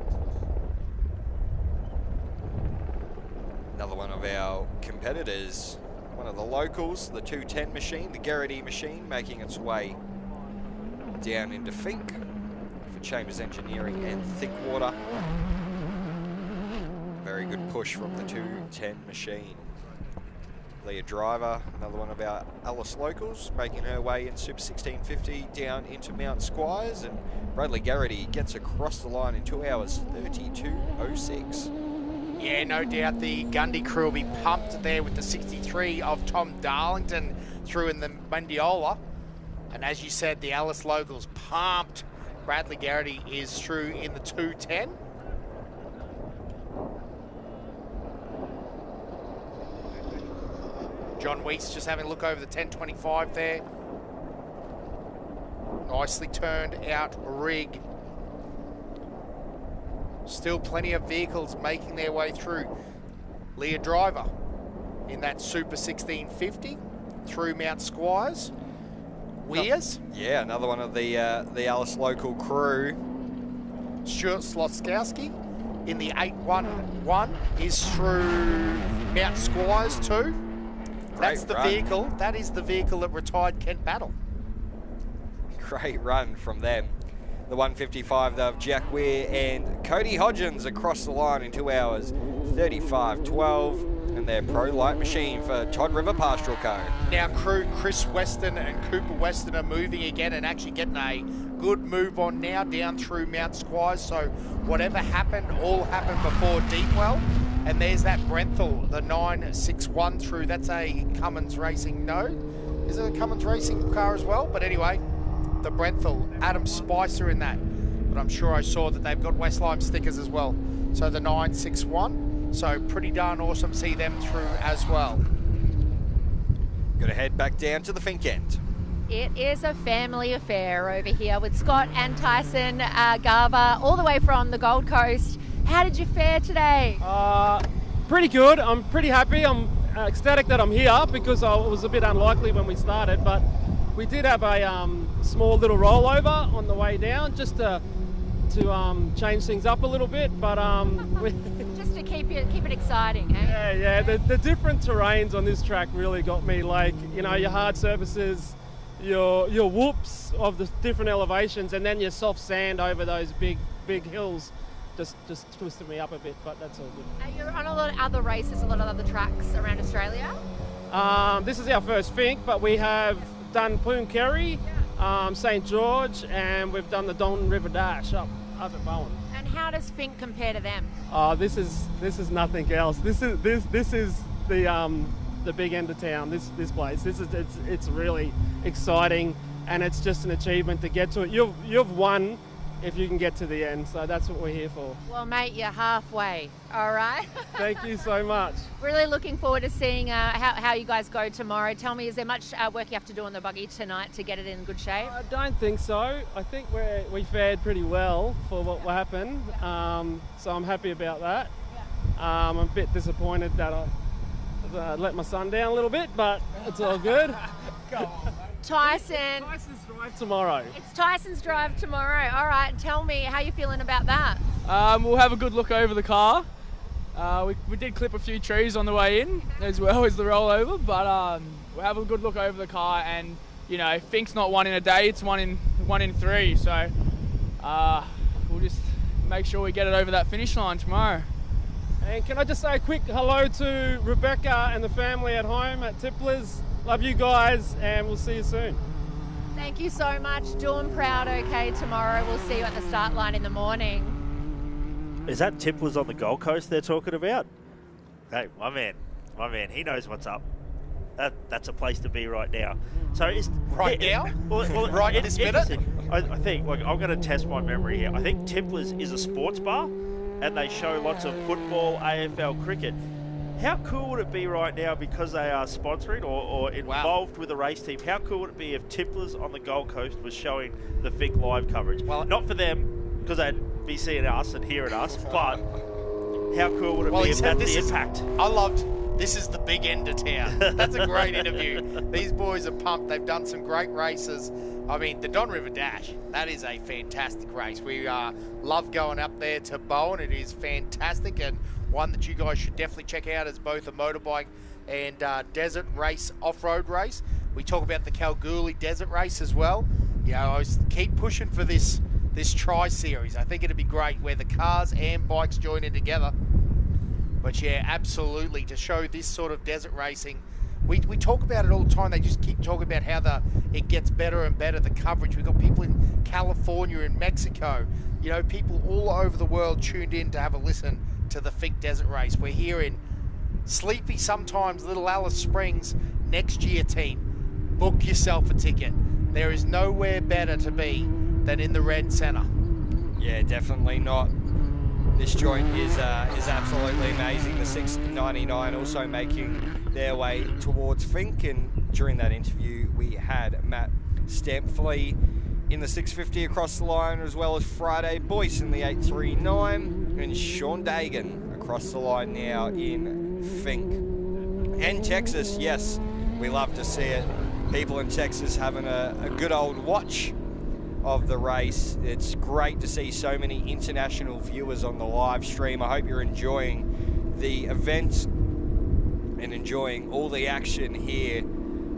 Another one of our competitors, one of the locals, the 210 machine, the Garrity machine, making its way down into Fink for Chambers Engineering and Thinkwater. Very good push from the 210 machine. Leah Driver, another one of our Alice locals, making her way in Super 1650 down into Mount Squires, and Bradley Garrity gets across the line in 2 hours 32:06. Yeah, no doubt the Gundy crew will be pumped there with the 63 of Tom Darlington through in the Mendiola. And as you said, the Alice locals pumped. Bradley Garrity is through in the 210. John Weeks just having a look over the 1025 there. Nicely turned out rig. Still plenty of vehicles making their way through. Leah Driver in that Super 1650 through Mount Squires. Weirs. Yeah, another one of the Alice local crew. Stuart Sloskowski in the 811 is through Mount Squires too. That's the vehicle. That is the vehicle that retired Kent Battle. Great run from them. The 155 of Jack Weir and Cody Hodgins across the line in 2 hours 35:12. And their pro light machine for Todd River Pastoral Co. Now crew Chris Weston and Cooper Weston are moving again and actually getting a good move on now down through Mount Squires. So whatever happened, all happened before Deepwell. And there's that Brenthal, the 961 through. That's a Cummins Racing, no? Is it a Cummins Racing car as well? But anyway, the Brenthal, Adam Spicer in that. But I'm sure I saw that they've got West Lime stickers as well. So the 961. So pretty darn awesome to see them through as well. Gonna head back down to the Fink end. It is a family affair over here with Scott and Tyson Garva, all the way from the Gold Coast. How did you fare today? Pretty good. I'm pretty happy. I'm ecstatic that I'm here because it was a bit unlikely when we started, but we did have a small little rollover on the way down, just to change things up a little bit, but just to keep it exciting, eh? yeah. The different terrains on this track really got me. Like, you know, your hard surfaces, your whoops of the different elevations, and then your soft sand over those big hills. Just twisted me up a bit, but that's all good. You're on a lot of other races, a lot of other tracks around Australia. This is our first Fink, but we have done Pooncarie, St George, and we've done the Don River Dash up at Bowen. And how does Fink compare to them? This is nothing else. This is the big end of town. This place. It's really exciting, and it's just an achievement to get to it. You've won if you can get to the end, so that's what we're here for. Well, mate, you're halfway. All right. Thank you so much. Really looking forward to seeing how you guys go tomorrow. Tell me, is there much work you have to do on the buggy tonight to get it in good shape? I don't think so. I think we fared pretty well for what happened, so I'm happy about that. I'm a bit disappointed that I let my son down a little bit, but it's all good. Go on, Tyson. Tyson's drive tomorrow. It's Tyson's drive tomorrow. All right, tell me how you feeling about that. We'll have a good look over the car. We did clip a few trees on the way in as well as the rollover, but we'll have a good look over the car, and you know, Fink's not one in a day, it's one in three, so we'll just make sure we get it over that finish line tomorrow. And can I just say a quick hello to Rebecca and the family at home at Tipplers. Love you guys, and we'll see you soon. Thank you so much. Dawn proud, okay, tomorrow. We'll see you at the start line in the morning. Is that Tipplers on the Gold Coast they're talking about? Hey, my man, he knows what's up. That's a place to be right now. So is right now? Well, right this minute? I think, like, I'm going to test my memory here. I think Tipplers is a sports bar, and they show lots of football, AFL, cricket. How cool would it be right now, because they are sponsoring or involved with a race team, how cool would it be if Tipplers on the Gold Coast was showing the Fink live coverage? Well, not for them, because they'd be seeing us and hearing us, but how cool would it be if that's the impact? I loved, this is the big end of town. That's a great interview. These boys are pumped. They've done some great races. I mean, the Don River Dash, that is a fantastic race. We love going up there to Bowen. It is fantastic, and one that you guys should definitely check out as both a motorbike and desert race, off-road race. We talk about the Kalgoorlie Desert Race as well. You know, I keep pushing for this tri-series. I think it'd be great where the cars and bikes join in together. But yeah, absolutely, to show this sort of desert racing. We talk about it all the time. They just keep talking about how it gets better and better, the coverage. We've got people in California and Mexico, you know, people all over the world tuned in to have a listen to the Fink Desert Race. We're here in sleepy, sometimes Little Alice Springs next year, team. Book yourself a ticket. There is nowhere better to be than in the Red Centre. Yeah, definitely not. This joint is absolutely amazing. The 699 also making their way towards Fink, and during that interview we had Matt Stampfley in the 650 across the line, as well as Friday Boyce in the 839, and Sean Dagan across the line now in Fink. And Texas, yes, we love to see it. People in Texas having a good old watch of the race. It's great to see so many international viewers on the live stream. I hope you're enjoying the event and enjoying all the action here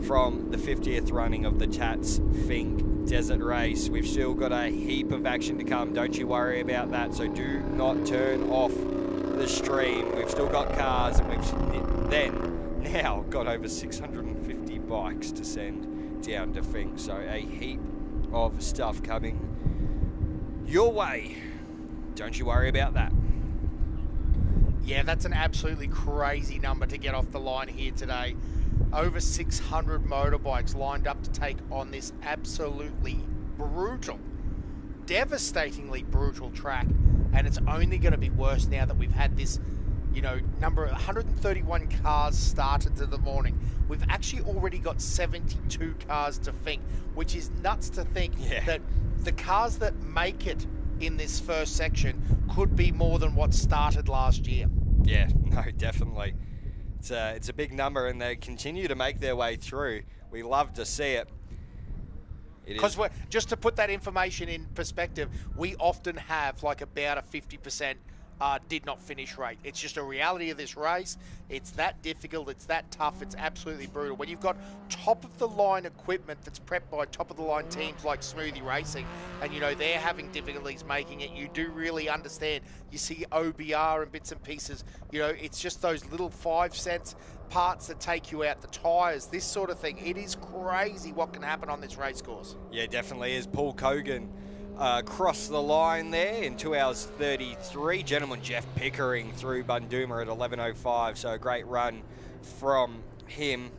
from the 50th running of the Tatts Finke Desert Race. We've still got a heap of action to come. Don't you worry about that. So do not turn off the stream. We've still got cars, and we've then now got over 650 bikes to send down to Fink. So a heap of stuff coming your way. Don't you worry about that. Yeah, that's an absolutely crazy number to get off the line here today. Over 600 motorbikes lined up to take on this absolutely brutal, devastatingly brutal track. And it's only going to be worse now that we've had this, you know, number 131 cars started to the morning. We've actually already got 72 cars to Fink, which is nuts to think that the cars that make it in this first section could be more than what started last year. Yeah, no, definitely. It's a big number, and they continue to make their way through. We love to see it. Because just to put that information in perspective, we often have like about a 50% did not finish rate. It's just a reality of this race. It's that difficult. It's that tough. It's absolutely brutal. When you've got top of the line equipment that's prepped by top of the line teams like Smoothie Racing, and you know they're having difficulties making it, you do really understand. You see OBR and bits and pieces. You know, it's just those little 5 cents parts that take you out, the tyres, this sort of thing. It is crazy what can happen on this race course. Yeah, definitely is. Paul Cogan crossed the line there in 2 hours 33. Gentleman Jeff Pickering through Bundooma at 11:05, so a great run from him.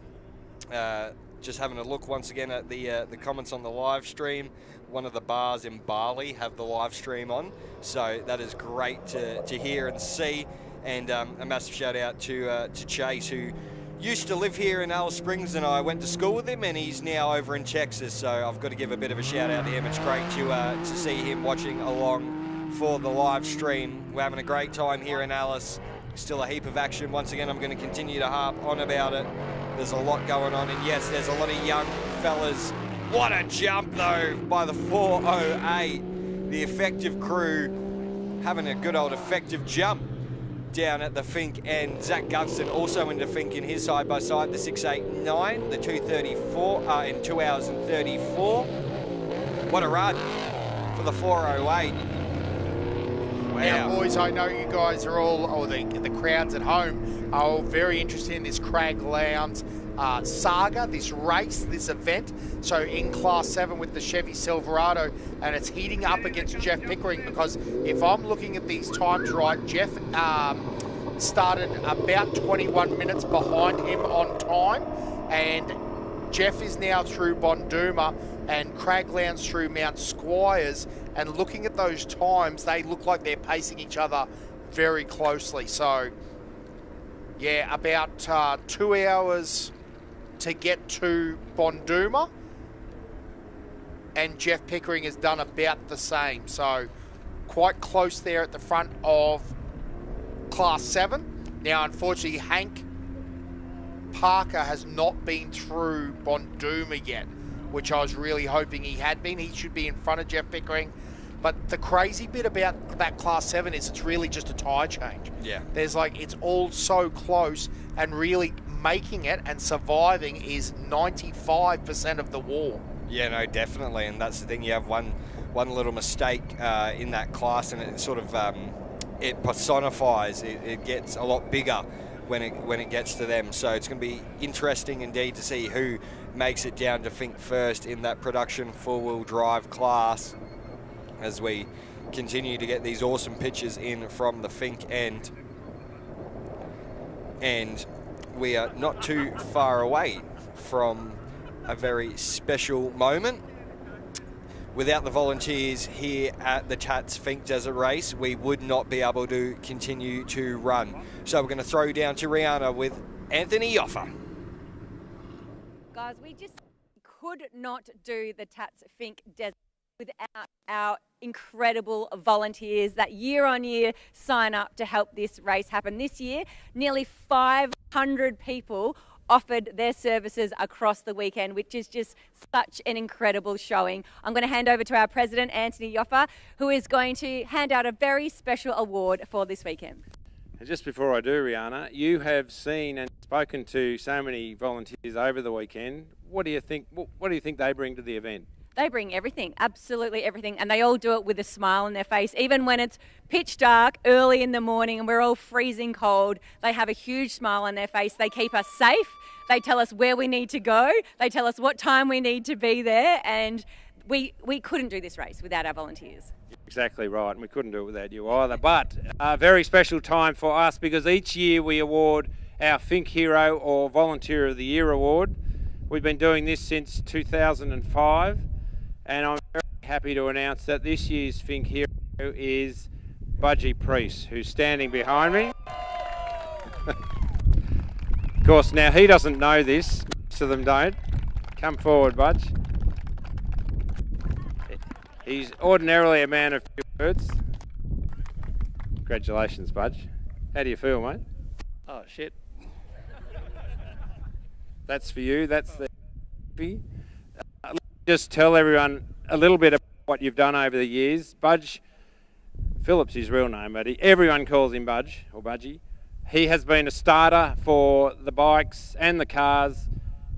Just having a look once again at the comments on the live stream. One of the bars in Bali have the live stream on, so that is great to hear and see. And a massive shout out to Chase, who used to live here in Alice Springs, and I went to school with him, and he's now over in Texas, so I've got to give a bit of a shout out to him. It's great to see him watching along for the live stream. We're having a great time here in Alice. Still a heap of action. Once again, I'm going to continue to harp on about it. There's a lot going on, and yes, there's a lot of young fellas. What a jump, though, by the 4:08. The effective crew having a good old effective jump down at the Finke, and Zach Gunston also into Finke in his side-by-side, the 6:89, the 2:34, in 2 hours and 34. What a run for the 4:08. Wow. Now, boys, I know you guys are all, or the crowds at home, are all very interested in this Crag Lowndes saga, this race, this event. So in Class 7 with the Chevy Silverado, and it's heating up against Jeff Pickering, because if I'm looking at these times right, Jeff started about 21 minutes behind him on time, and Jeff is now through Bundooma and Crag Lowndes through Mount Squires, and looking at those times, they look like they're pacing each other very closely. So yeah, about 2 hours to get to Bundooma, and Jeff Pickering has done about the same. So quite close there at the front of Class 7. Now, unfortunately, Hank Parker has not been through Bundooma yet, which I was really hoping he had been. He should be in front of Jeff Pickering. But the crazy bit about that Class 7 is it's really just a tyre change. Yeah. There's like, it's all so close, and really making it and surviving is 95% of the war. Yeah, no, definitely, and that's the thing. You have one little mistake in that class, and it sort of it personifies. It gets a lot bigger when it gets to them. So it's going to be interesting indeed to see who makes it down to Finke first in that production four-wheel drive class, as we continue to get these awesome pictures in from the Finke end. And we are not too far away from a very special moment. Without the volunteers here at the Tatts Finke Desert Race, we would not be able to continue to run. So we're going to throw down to Rihanna with Anthony Yoffa. Guys, we just could not do the Tatts Finke Desert without our incredible volunteers that year on year sign up to help this race happen. This year, nearly 500 people offered their services across the weekend, which is just such an incredible showing. I'm going to hand over to our president, Anthony Yoffa, who is going to hand out a very special award for this weekend. Just before I do, Rihanna, you have seen and spoken to so many volunteers over the weekend. What do you think they bring to the event? They bring everything, absolutely everything, and they all do it with a smile on their face. Even when it's pitch dark early in the morning and we're all freezing cold, they have a huge smile on their face. They keep us safe. They tell us where we need to go. They tell us what time we need to be there, and we couldn't do this race without our volunteers. Exactly right, and we couldn't do it without you either. But a very special time for us, because each year we award our Finke Hero or Volunteer of the Year award. We've been doing this since 2005. And I'm very happy to announce that this year's Finke Hero is Budgie Priest, who's standing behind me. Of course, now he doesn't know this. Most of them don't. Come forward, Budge. He's ordinarily a man of few words. Congratulations, Budge. How do you feel, mate? Oh, shit. That's for you. That's the... just tell everyone a little bit about what you've done over the years. Budge, Philip's his real name, but everyone calls him Budge or Budgie. He has been a starter for the bikes and the cars.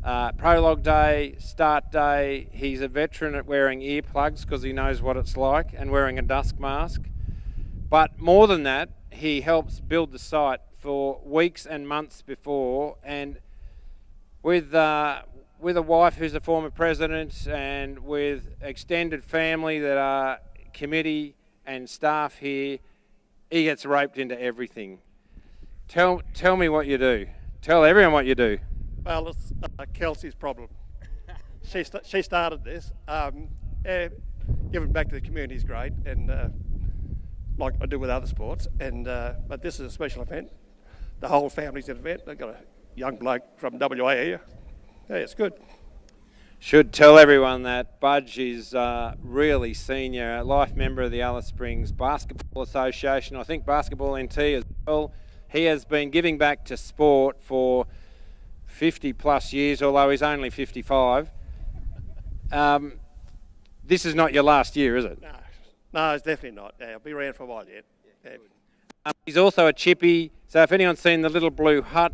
Prologue day, start day. He's a veteran at wearing earplugs because he knows what it's like, and wearing a dust mask. But more than that, he helps build the site for weeks and months before, and with a wife who's a former president, and with extended family that are committee and staff here, he gets roped into everything. Tell me what you do. Tell everyone what you do. Well, it's Kelsey's problem. She started this. Giving back to the community is great, and like I do with other sports. And but this is a special event. The whole family's an event. They've got a young bloke from WA here. Yeah, it's good. Should tell everyone that Budge is really senior, a life member of the Alice Springs Basketball Association. I think Basketball NT as well. He has been giving back to sport for 50 plus years, although he's only 55. This is not your last year, is it? No, it's definitely not. Yeah, I'll be around for a while yet. Yeah. He's also a chippy, so if anyone's seen the little blue hut,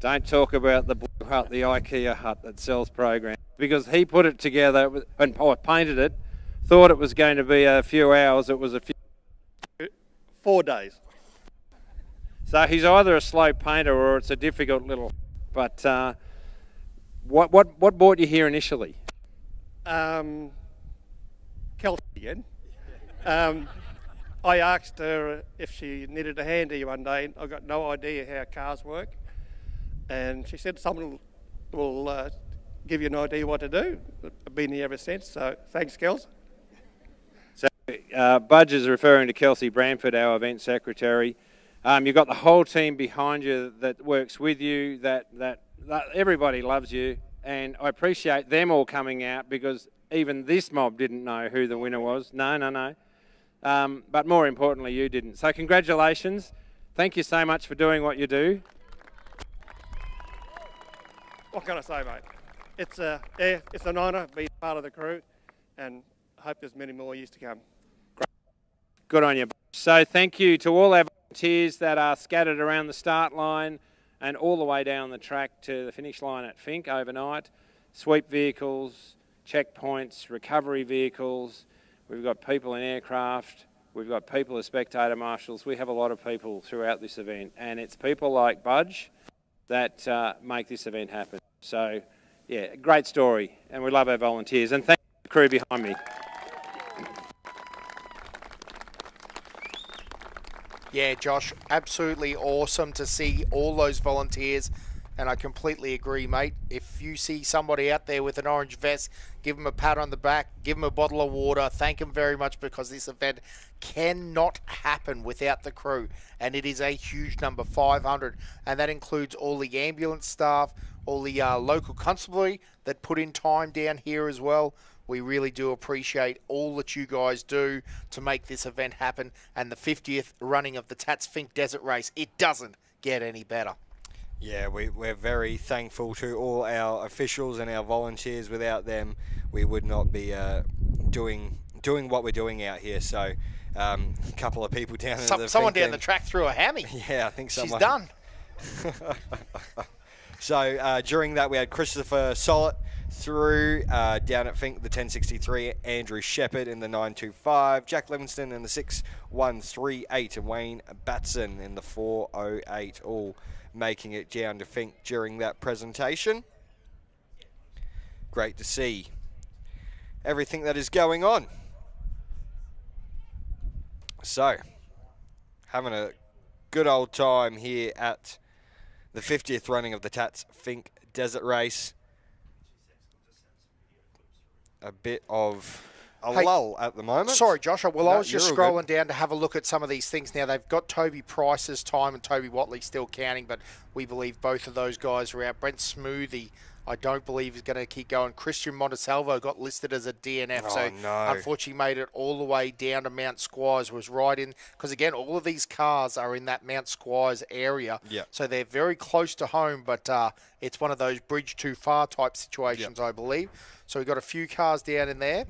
don't talk about the blue hut, the IKEA hut that sells programs, because he put it together and painted it, thought it was going to be a few hours, it was a few... 4 days. So he's either a slow painter or it's a difficult little... But what brought you here initially? Kelsey again. I asked her if she needed a hand here one day. I got no idea how cars work. And she said someone will give you an idea what to do. I've been here ever since, so thanks, Kels. So Budge is referring to Kelsey Bramford, our event secretary. You've got the whole team behind you that works with you, that everybody loves you, and I appreciate them all coming out, because even this mob didn't know who the winner was. No. But more importantly, you didn't. So congratulations. Thank you so much for doing what you do. What can I say, mate? It's an honour being part of the crew, and I hope there's many more years to come. Good on you. So thank you to all our volunteers that are scattered around the start line and all the way down the track to the finish line at Finke overnight. Sweep vehicles, checkpoints, recovery vehicles. We've got people in aircraft. We've got people as spectator marshals. We have a lot of people throughout this event, and it's people like Budge that make this event happen. So, yeah, great story, and we love our volunteers. And thank you to the crew behind me. Yeah, Josh, absolutely awesome to see all those volunteers, and I completely agree, mate. If you see somebody out there with an orange vest, give them a pat on the back, give them a bottle of water, thank them very much, because this event cannot happen without the crew, and it is a huge number, 500, and that includes all the ambulance staff, all the local constabulary that put in time down here as well. We really do appreciate all that you guys do to make this event happen, and the 50th running of the Tatts Finke Desert Race, it doesn't get any better. Yeah, we're very thankful to all our officials and our volunteers. Without them, we would not be doing what we're doing out here. So, a couple of people down someone down the track threw a hammy. Yeah, I think someone. She's done. So during that, we had Christopher Sollett through down at Finke, the 1063, Andrew Shepherd in the 925, Jack Livingston in the 6138, and Wayne Batson in the 408, all making it down to Finke during that presentation. Great to see everything that is going on. So, having a good old time here at the 50th running of the Tatts Finke Desert Race. A bit of a lull at the moment. Sorry, Josh. Well, I was just scrolling down to have a look at some of these things. Now, they've got Toby Price's time and Toby Watley still counting, but we believe both of those guys are out. Brent Smoothie I don't believe he's going to keep going. Christian Montesalvo got listed as a DNF, so no. unfortunately made it all the way down to Mount Squires, was right in, because again, all of these cars are in that Mount Squires area, Yep. so they're very close to home, but it's one of those bridge too far type situations, I believe. So we've got a few cars down in there.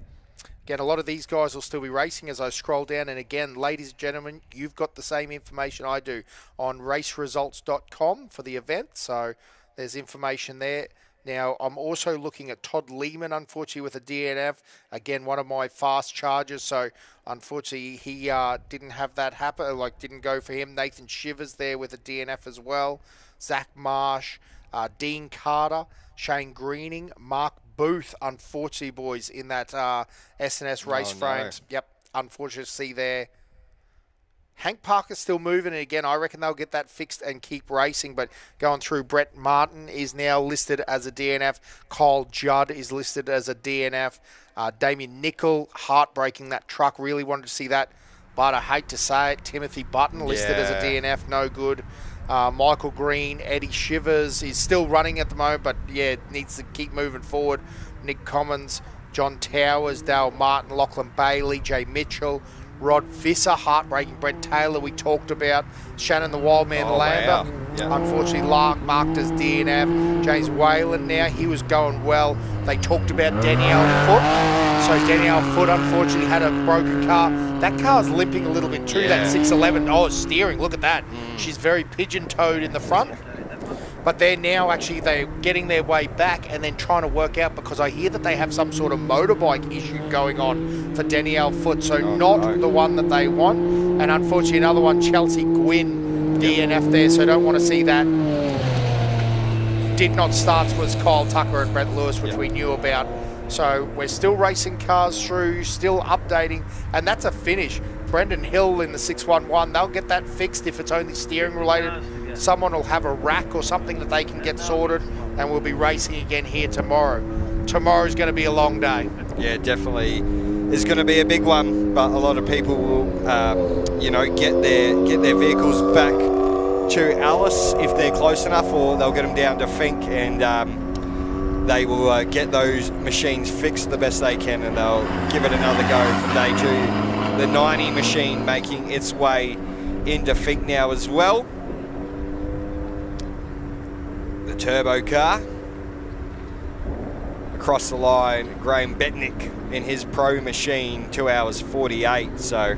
Again, a lot of these guys will still be racing as I scroll down. And again, ladies and gentlemen, you've got the same information I do on raceresults.com for the event. So there's information there. Now, I'm also looking at Todd Lehman, unfortunately, with a DNF. Again, one of my fast chargers. So, unfortunately, he didn't have that happen, didn't go for him. Nathan Shivers there with a DNF as well. Zach Marsh, Dean Carter, Shane Greening, Mark Booth, unfortunately, boys, in that SNS race frames. Yep, unfortunate to see there. Hank Parker's still moving, and again, I reckon they'll get that fixed and keep racing, but going through, Brett Martin is now listed as a DNF. Kyle Judd is listed as a DNF. Damien Nickel, heartbreaking, that truck. Really wanted to see that, but I hate to say it. Timothy Button listed as a DNF, no good. Michael Green, Eddie Shivers is still running at the moment, but needs to keep moving forward. Nick Commons, John Towers, Dale Martin, Lachlan Bailey, Jay Mitchell, Rod Visser, heartbreaking. Brent Taylor we talked about. Shannon the Wildman Lambert. Wow. Unfortunately, marked as DNF. James Whalen now, he was going well. They talked about Danielle Foote. So Danielle Foote unfortunately had a broken car. That car's limping a little bit too, that 611. Oh, steering, look at that. She's very pigeon-toed in the front. But they're now they're getting their way back and then trying to work out, because I hear that they have some sort of motorbike issue going on for Danielle Foote, so not the one that they want. And unfortunately, another one, Chelsea Gwynn, DNF there, so don't want to see that. Did not start was Kyle Tucker and Brett Lewis, which we knew about. So we're still racing cars through, still updating, and that's a finish. Brendan Hill in the 611, they'll get that fixed if it's only steering related. Someone will have a rack or something that they can get sorted, and we'll be racing again here tomorrow. Tomorrow's going to be a long day. Yeah, definitely is going to be a big one, but a lot of people will, get their vehicles back to Alice if they're close enough, or they'll get them down to Fink, and they will get those machines fixed the best they can, and they'll give it another go for day 2. The 90 machine making its way into Fink now as well. The turbo car. Across the line, Graham Betnick in his pro machine, 2 hours 48, so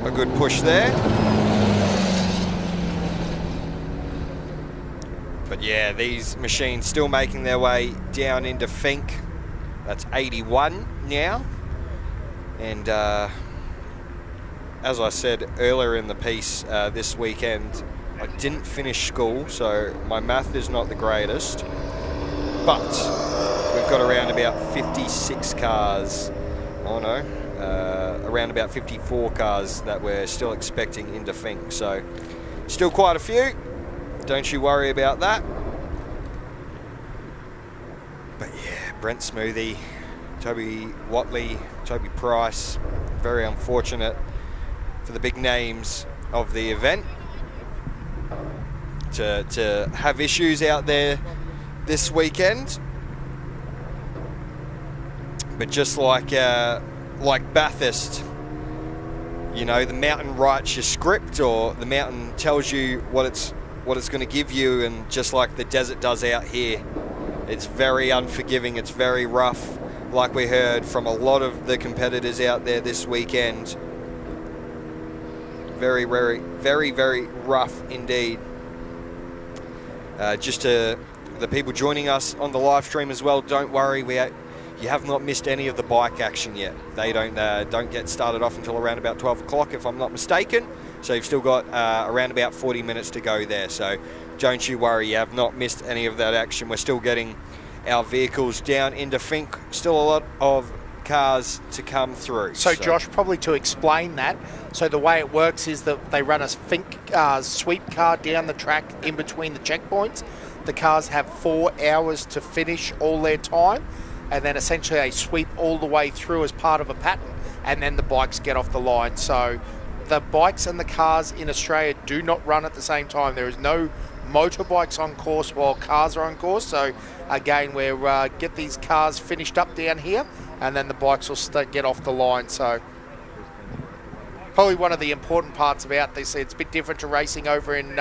a good push there. But yeah, these machines still making their way down into Fink. That's 81 now. And as I said earlier in the piece, this weekend, I didn't finish school, so my math is not the greatest. But we've got around about 56 cars, around about 54 cars that we're still expecting into Fink. So still quite a few, don't you worry about that. But yeah, Brent Smoothie, Toby Watley, Toby Price, very unfortunate for the big names of the event to have issues out there this weekend. But just like Bathurst, the mountain writes your script, or the mountain tells you what it's going to give you, and just like the desert does out here, it's very unforgiving, it's very rough, like we heard from a lot of the competitors out there this weekend. Very, very, very, very rough indeed. Just to the people joining us on the live stream as well, don't worry, you have not missed any of the bike action yet. They don't get started off until around about 12 o'clock, if I'm not mistaken. So you've still got around about 40 minutes to go there. So don't you worry, you have not missed any of that action. We're still getting our vehicles down into Fink. Still a lot of cars to come through. So Josh, probably to explain that, so the way it works is that they run a Fink sweep car down the track in between the checkpoints. The cars have 4 hours to finish all their time, and then essentially they sweep all the way through as part of a pattern, and then the bikes get off the line. So the bikes and the cars in Australia do not run at the same time. There is no motorbikes on course while cars are on course. So again, we'll get these cars finished up down here, and then the bikes will get off the line. So probably one of the important parts about this, it's a bit different to racing over in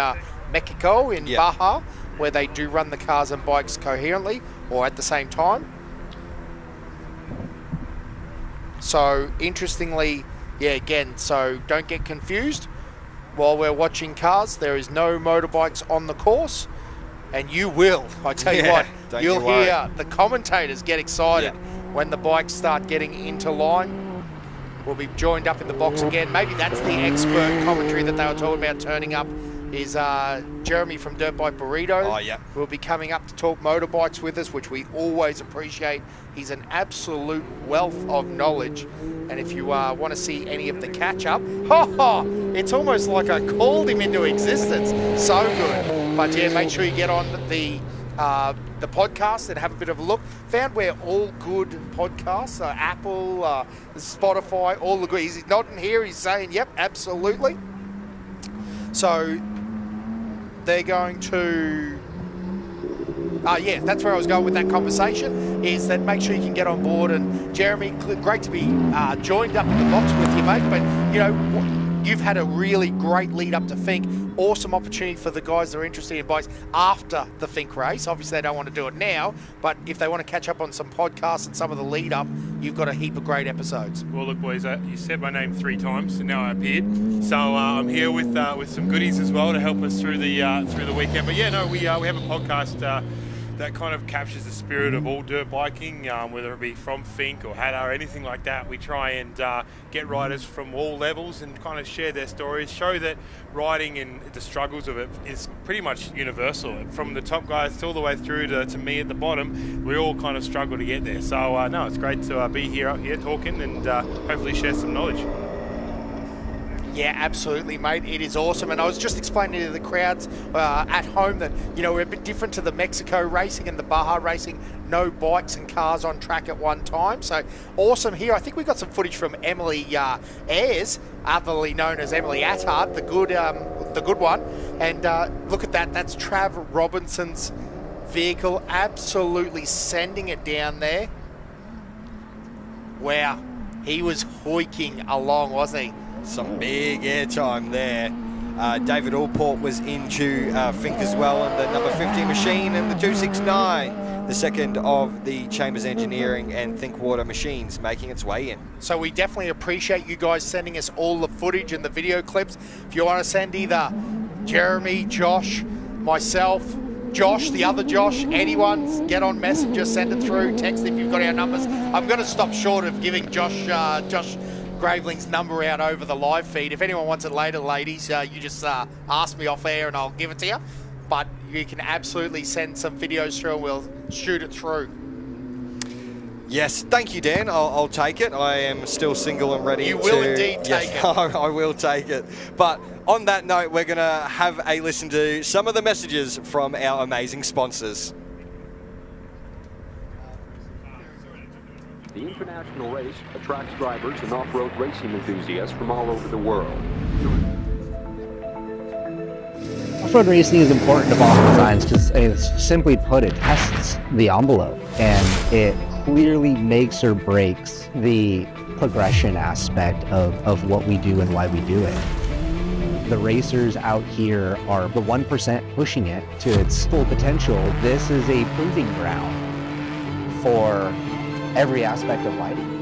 Mexico, in Baja, where they do run the cars and bikes coherently or at the same time. So interestingly, yeah, again, so don't get confused. While we're watching cars, there is no motorbikes on the course, and you will. I tell you what, you'll hear the commentators get excited when the bikes start getting into line. We'll be joined up in the box again. Maybe that's the expert commentary that they were talking about turning up, is Jeremy from Dirt Bike Burrito. Oh, yeah. Will be coming up to talk motorbikes with us, which we always appreciate. He's an absolute wealth of knowledge. And if you want to see any of the catch-up, it's almost like I called him into existence. So good. But yeah, make sure you get on the podcast and have a bit of a look. Found where all good podcasts, Apple, Spotify, all the good. He's nodding here, he's saying, yep, absolutely. So they're going to... yeah, that's where I was going with that conversation, is that make sure you can get on board. And Jeremy, great to be joined up in the box with you, mate. But, you know, you've had a really great lead up to Finke. Awesome opportunity for the guys that are interested in bikes after the Finke race. Obviously, they don't want to do it now, but if they want to catch up on some podcasts and some of the lead up, you've got a heap of great episodes. Well, look, boys, you said my name 3 times, and now I appeared. So I'm here with some goodies as well to help us through the weekend. But yeah, no, we have a podcast that kind of captures the spirit of all dirt biking, whether it be from Finke or Hattah or anything like that. We try and get riders from all levels and kind of share their stories, show that riding and the struggles of it is pretty much universal. From the top guys all the way through to me at the bottom, we all kind of struggle to get there. So no, it's great to be here up here talking and hopefully share some knowledge. Yeah, absolutely, mate. It is awesome. And I was just explaining to the crowds at home that, you know, we're a bit different to the Mexico racing and the Baja racing. No bikes and cars on track at one time. So awesome here. I think we got some footage from Emily Ayres, otherly known as Emily Attard, the good one. And look at that. That's Trav Robinson's vehicle, absolutely sending it down there. Wow. He was hoiking along, wasn't he? Some big airtime there. David Allport was into Finke as well, and the number 15 machine and the 269, the second of the Chambers Engineering and Think Water machines making its way in. So we definitely appreciate you guys sending us all the footage and the video clips. If you want to send either Jeremy, Josh, myself, Josh, the other Josh, anyone, get on Messenger, send it through, text if you've got our numbers. I'm going to stop short of giving Josh Graveling's number out over the live feed. If anyone wants it later, ladies, you just ask me off air and I'll give it to you. But you can absolutely send some videos through and we'll shoot it through. Yes, thank you, Dan. I'll take it. I am still single and ready. You will indeed take it. I will take it. But on that note, we're going to have a listen to some of the messages from our amazing sponsors. The international race attracts drivers and off-road racing enthusiasts from all over the world. Off-road racing is important to Boston Science because, simply put, it tests the envelope and it clearly makes or breaks the progression aspect of what we do and why we do it. The racers out here are the 1% pushing it to its full potential. This is a proving ground for every aspect of lighting.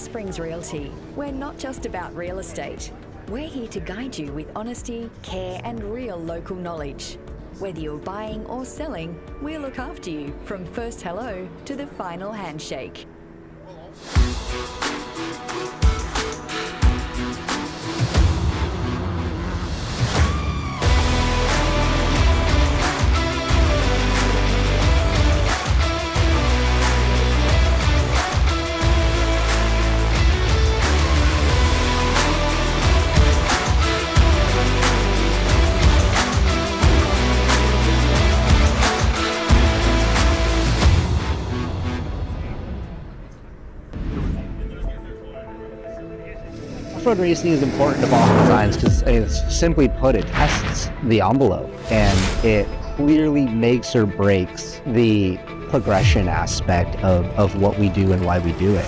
Alice Springs Realty. We're not just about real estate. We're here to guide you with honesty, care and real local knowledge. Whether you're buying or selling, we'll look after you from first hello to the final handshake. Off-road racing is important of all designs because, simply put, it tests the envelope and it clearly makes or breaks the progression aspect of what we do and why we do it.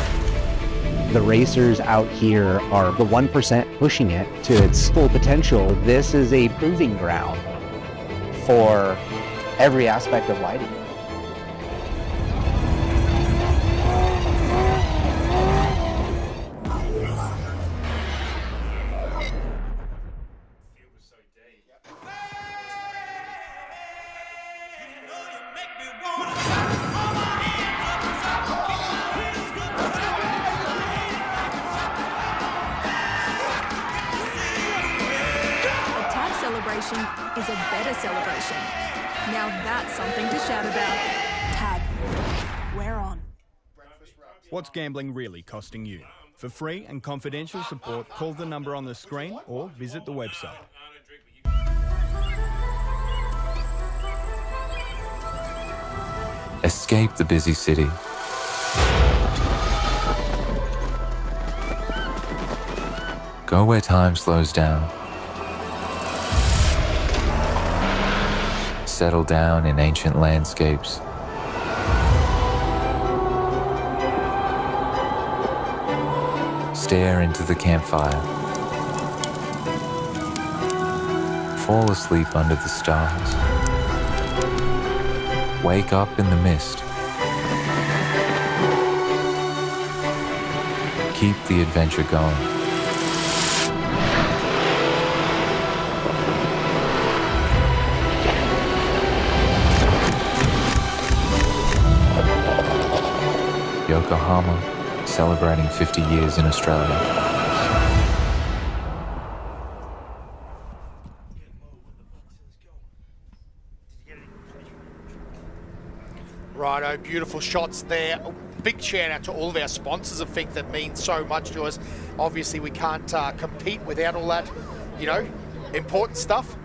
The racers out here are the 1% pushing it to its full potential. This is a proving ground for every aspect of lighting. Is a better celebration. Now that's something to shout about. Tab, we're on. What's gambling really costing you? For free and confidential support, call the number on the screen or visit the website. Escape the busy city. Go where time slows down. Settle down in ancient landscapes. Stare into the campfire. Fall asleep under the stars. Wake up in the mist. Keep the adventure going. Yokohama, celebrating 50 years in Australia. Righto, beautiful shots there. Big shout out to all of our sponsors, I think, that mean so much to us. Obviously, we can't compete without all that, you know, important stuff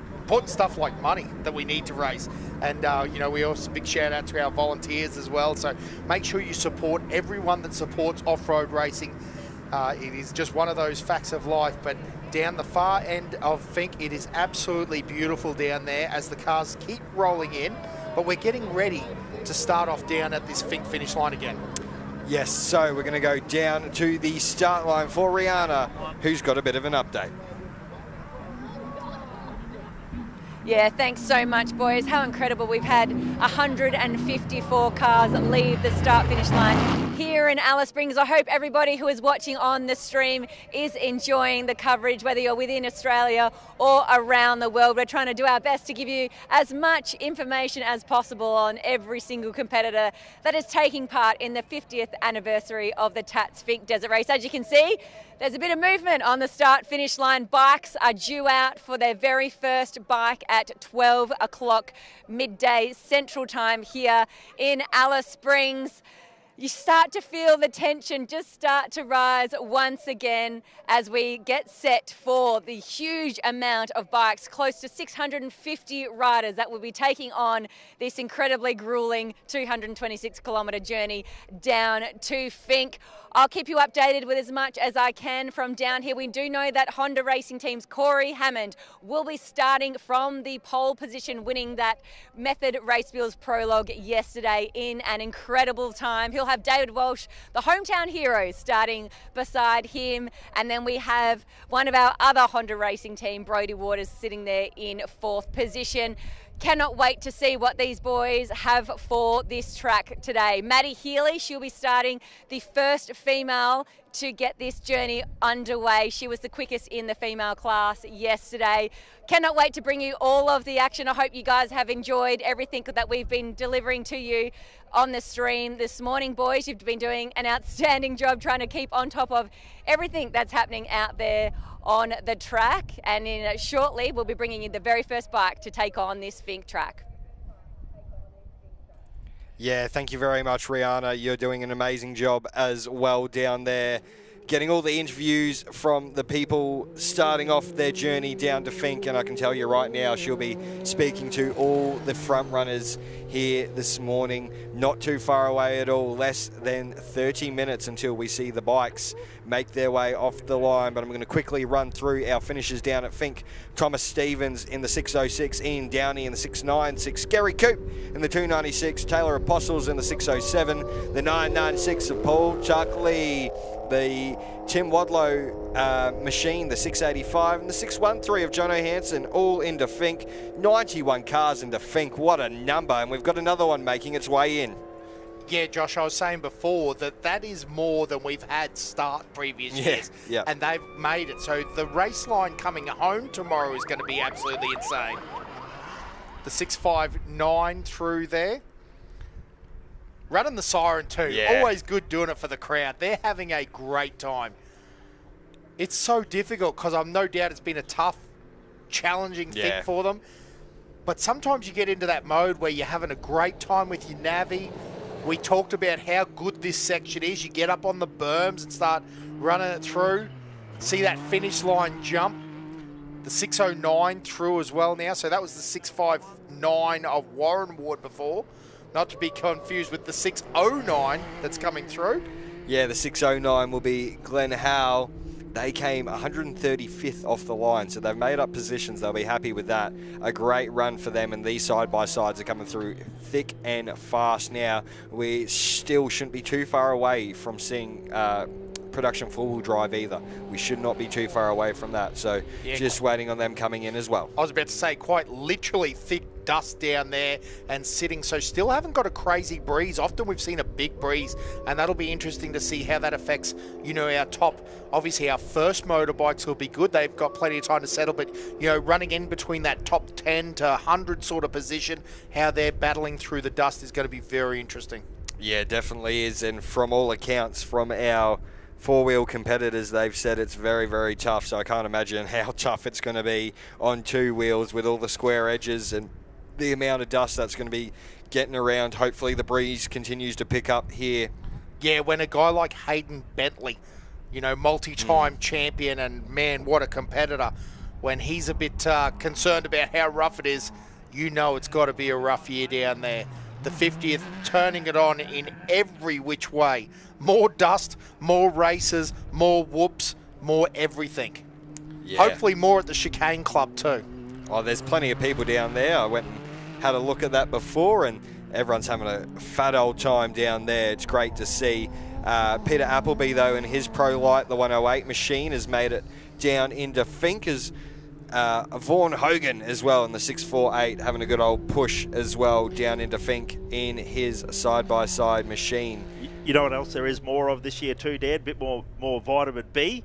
like money that we need to raise. And, you know, we also big shout out to our volunteers as well. So make sure you support everyone that supports off-road racing. It is just one of those facts of life. But down the far end of Finke, it is absolutely beautiful down there as the cars keep rolling in. But we're getting ready to start off down at this Finke finish line again. Yes, so we're going to go down to the start line for Rihanna, who's got a bit of an update. Yeah, thanks so much, boys. How incredible. We've had 154 cars leave the start-finish line here in Alice Springs. I hope everybody who is watching on the stream is enjoying the coverage, whether you're within Australia or around the world. We're trying to do our best to give you as much information as possible on every single competitor that is taking part in the 50th anniversary of the Tatts Finke Desert Race. As you can see, there's a bit of movement on the start-finish line. Bikes are due out for their very first bike at 12 o'clock midday Central Time here in Alice Springs. You start to feel the tension just start to rise once again as we get set for the huge amount of bikes, close to 650 riders that will be taking on this incredibly grueling 226-kilometre journey down to Finke. I'll keep you updated with as much as I can from down here. We do know that Honda Racing Team's Corey Hammond will be starting from the pole position, winning that Method Race Wheels Prologue yesterday in an incredible time. He'll have David Walsh, the hometown hero, starting beside him. And then we have one of our other Honda Racing Team, Brodie Waters, sitting there in fourth position. Cannot wait to see what these boys have for this track today. Maddie Healy, she'll be starting, the first female to get this journey underway. She was the quickest in the female class yesterday. Cannot wait to bring you all of the action. I hope you guys have enjoyed everything that we've been delivering to you on the stream this morning, boys. You've been doing an outstanding job trying to keep on top of everything that's happening out there on the track, and shortly we'll be bringing you the very first bike to take on this Finke track. Yeah, thank you very much, Rihanna. You're doing an amazing job as well down there, getting all the interviews from the people starting off their journey down to Finke, and I can tell you right now she'll be speaking to all the front runners here this morning. Not too far away at all, less than 30 minutes until we see the bikes make their way off the line. But I'm going to quickly run through our finishes down at Finke. Thomas Stevens in the 606, Ian Downey in the 696, Gary Coop in the 296, Taylor Apostles in the 607, the 996 of Paul Chuck Lee, the Tim Wadlow machine, the 685, and the 613 of Jono Hansen, all into Finke. 91 cars into Finke, what a number, and we've got another one making its way in. Yeah, Josh, I was saying before that is more than we've had start previous years. Yeah. And they've made it. So the race line coming home tomorrow is going to be absolutely insane. The 659 through there. Running the siren too. Yeah. Always good doing it for the crowd. They're having a great time. It's so difficult because I've no doubt it's been a tough, challenging thing for them. But sometimes you get into that mode where you're having a great time with your Navi. We talked about how good this section is. You get up on the berms and start running it through. See that finish line jump. The 609 through as well now. So that was the 659 of Warren Ward before. Not to be confused with the 609 that's coming through. Yeah, the 609 will be Glenn Howe. They came 135th off the line, so they've made up positions. They'll be happy with that. A great run for them, and these side-by-sides are coming through thick and fast now. We still shouldn't be too far away from seeing production four-wheel drive either. We should not be too far away from that, so just waiting on them coming in as well. I was about to say, quite literally thick dust down there and sitting, so still haven't got a crazy breeze. Often we've seen a big breeze, and that'll be interesting to see how that affects, you know, our top. Obviously, our first motorbikes will be good. They've got plenty of time to settle, but, you know, running in between that top 10 to 100 sort of position, how they're battling through the dust is going to be very interesting. Yeah, definitely is, and from all accounts, from our four-wheel competitors, they've said it's very, very tough, so I can't imagine how tough it's going to be on two wheels with all the square edges and the amount of dust that's going to be getting around. Hopefully the breeze continues to pick up here. Yeah, when a guy like Hayden Bentley, you know, multi-time champion, and man, what a competitor, when he's a bit concerned about how rough it is, you know it's got to be a rough year down there. The 50th turning it on in every which way. More dust, more races, more whoops, more everything. Yeah. Hopefully more at the Chicane Club too. Oh, there's plenty of people down there. I went and had a look at that before, and everyone's having a fat old time down there. It's great to see. Peter Appleby, though, in his Pro Light, the 108 machine, has made it down into Finke. As Vaughan Hogan as well in the 648, having a good old push as well down into Finke in his side-by-side machine. You know what else there is more of this year too, Dan? A bit more vitamin B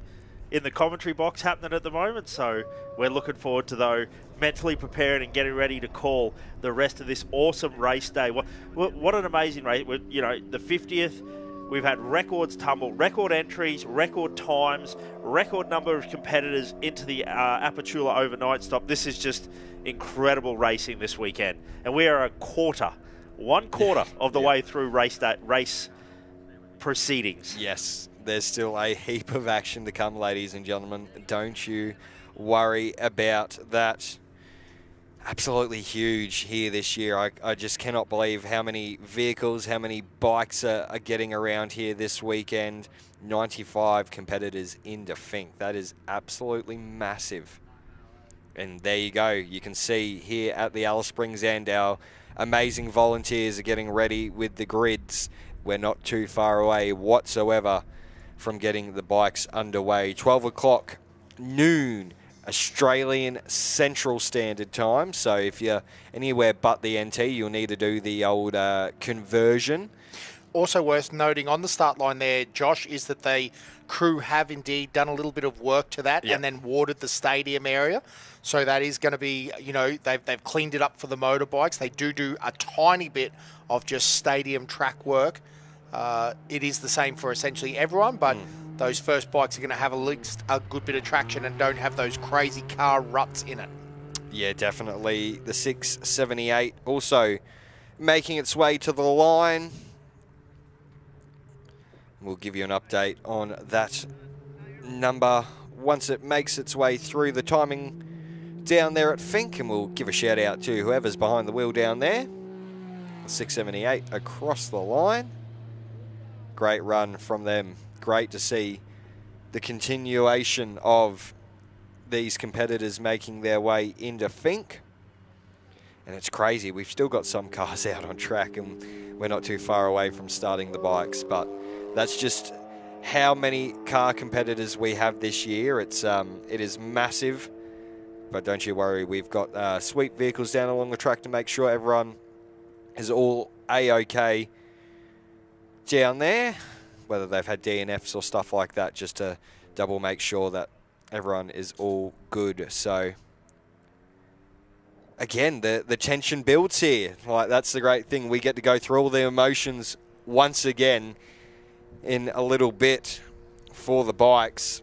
in the commentary box happening at the moment. So we're looking forward to, though, mentally preparing and getting ready to call the rest of this awesome race day. What an amazing race. You know, the 50th, we've had records tumble, record entries, record times, record number of competitors into the Apachula overnight stop. This is just incredible racing this weekend. And we are one quarter of the way through race proceedings. Yes, there's still a heap of action to come, ladies and gentlemen. Don't you worry about that. Absolutely huge here this year. I just cannot believe how many vehicles, how many bikes are getting around here this weekend. 95 competitors into Finke. That is absolutely massive. And there you go. You can see here at the Alice Springs end, our amazing volunteers are getting ready with the grids. We're not too far away whatsoever from getting the bikes underway. 12 o'clock, noon, Australian Central Standard Time. So if you're anywhere but the NT, you'll need to do the old conversion. Also worth noting on the start line there, Josh, is that the crew have indeed done a little bit of work to that and then watered the stadium area. So that is going to be, they've cleaned it up for the motorbikes. They do a tiny bit of just stadium track work. It is the same for essentially everyone, but those first bikes are going to have at least a good bit of traction and don't have those crazy car ruts in it. Yeah, definitely. The 678 also making its way to the line. We'll give you an update on that number once it makes its way through the timing down there at Finke, and we'll give a shout out to whoever's behind the wheel down there. 678 across the line. Great run from them. Great to see the continuation of these competitors making their way into Finke. And it's crazy. We've still got some cars out on track and we're not too far away from starting the bikes, but that's just how many car competitors we have this year. It is massive, but don't you worry. We've got sweet vehicles down along the track to make sure everyone is all A-OK down there, whether they've had DNFs or stuff like that, just to double make sure that everyone is all good. So again, the tension builds here. Like, that's the great thing. We get to go through all the emotions once again in a little bit for the bikes.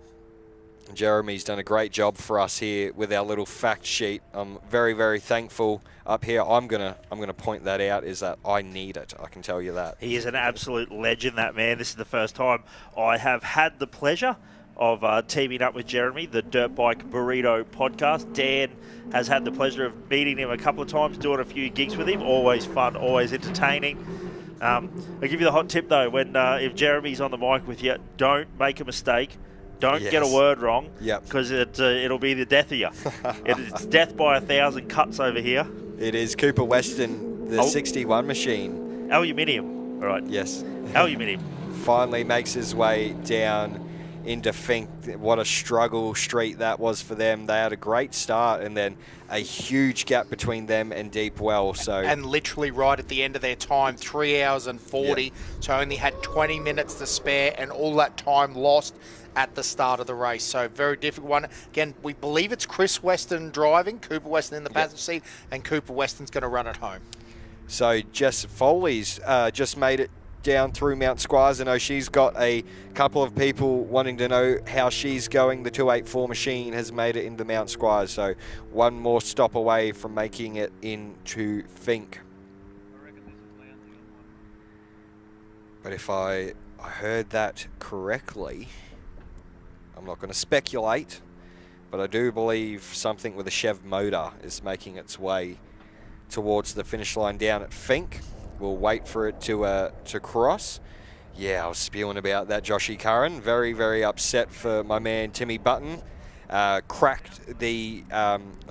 Jeremy's done a great job for us here with our little fact sheet. I'm very, very thankful up here. I'm gonna point that out, is that I need it. I can tell you that. He is an absolute legend, that man. This is the first time I have had the pleasure of teaming up with Jeremy, the Dirt Bike Burrito podcast. Dan has had the pleasure of meeting him a couple of times, doing a few gigs with him. Always fun, always entertaining. I'll give you the hot tip, though. When if Jeremy's on the mic with you, don't make a mistake. Don't get a word wrong, because it'll be the death of you. It's death by 1,000 cuts over here. It is Cooper Weston, the 61 machine. Aluminium, all right. Yes. Aluminium. Finally makes his way down into Finke. What a struggle street that was for them. They had a great start and then a huge gap between them and Deep Well. And literally right at the end of their time, 3 hours and 40. So only had 20 minutes to spare and all that time lost at the start of the race. So very difficult one. Again, we believe it's Chris Weston driving, Cooper Weston in the passenger seat, and Cooper Weston's going to run it home. So Jess Foley's just made it down through Mount Squires. I know she's got a couple of people wanting to know how she's going. The 284 machine has made it into Mount Squires, so one more stop away from making it into Finke. But if I heard that correctly, I'm not going to speculate, but I do believe something with a Chev motor is making its way towards the finish line down at Finke. We'll wait for it to cross. Yeah, I was spewing about that, Joshy Curran. Very, very upset for my man Timmy Button. Cracked the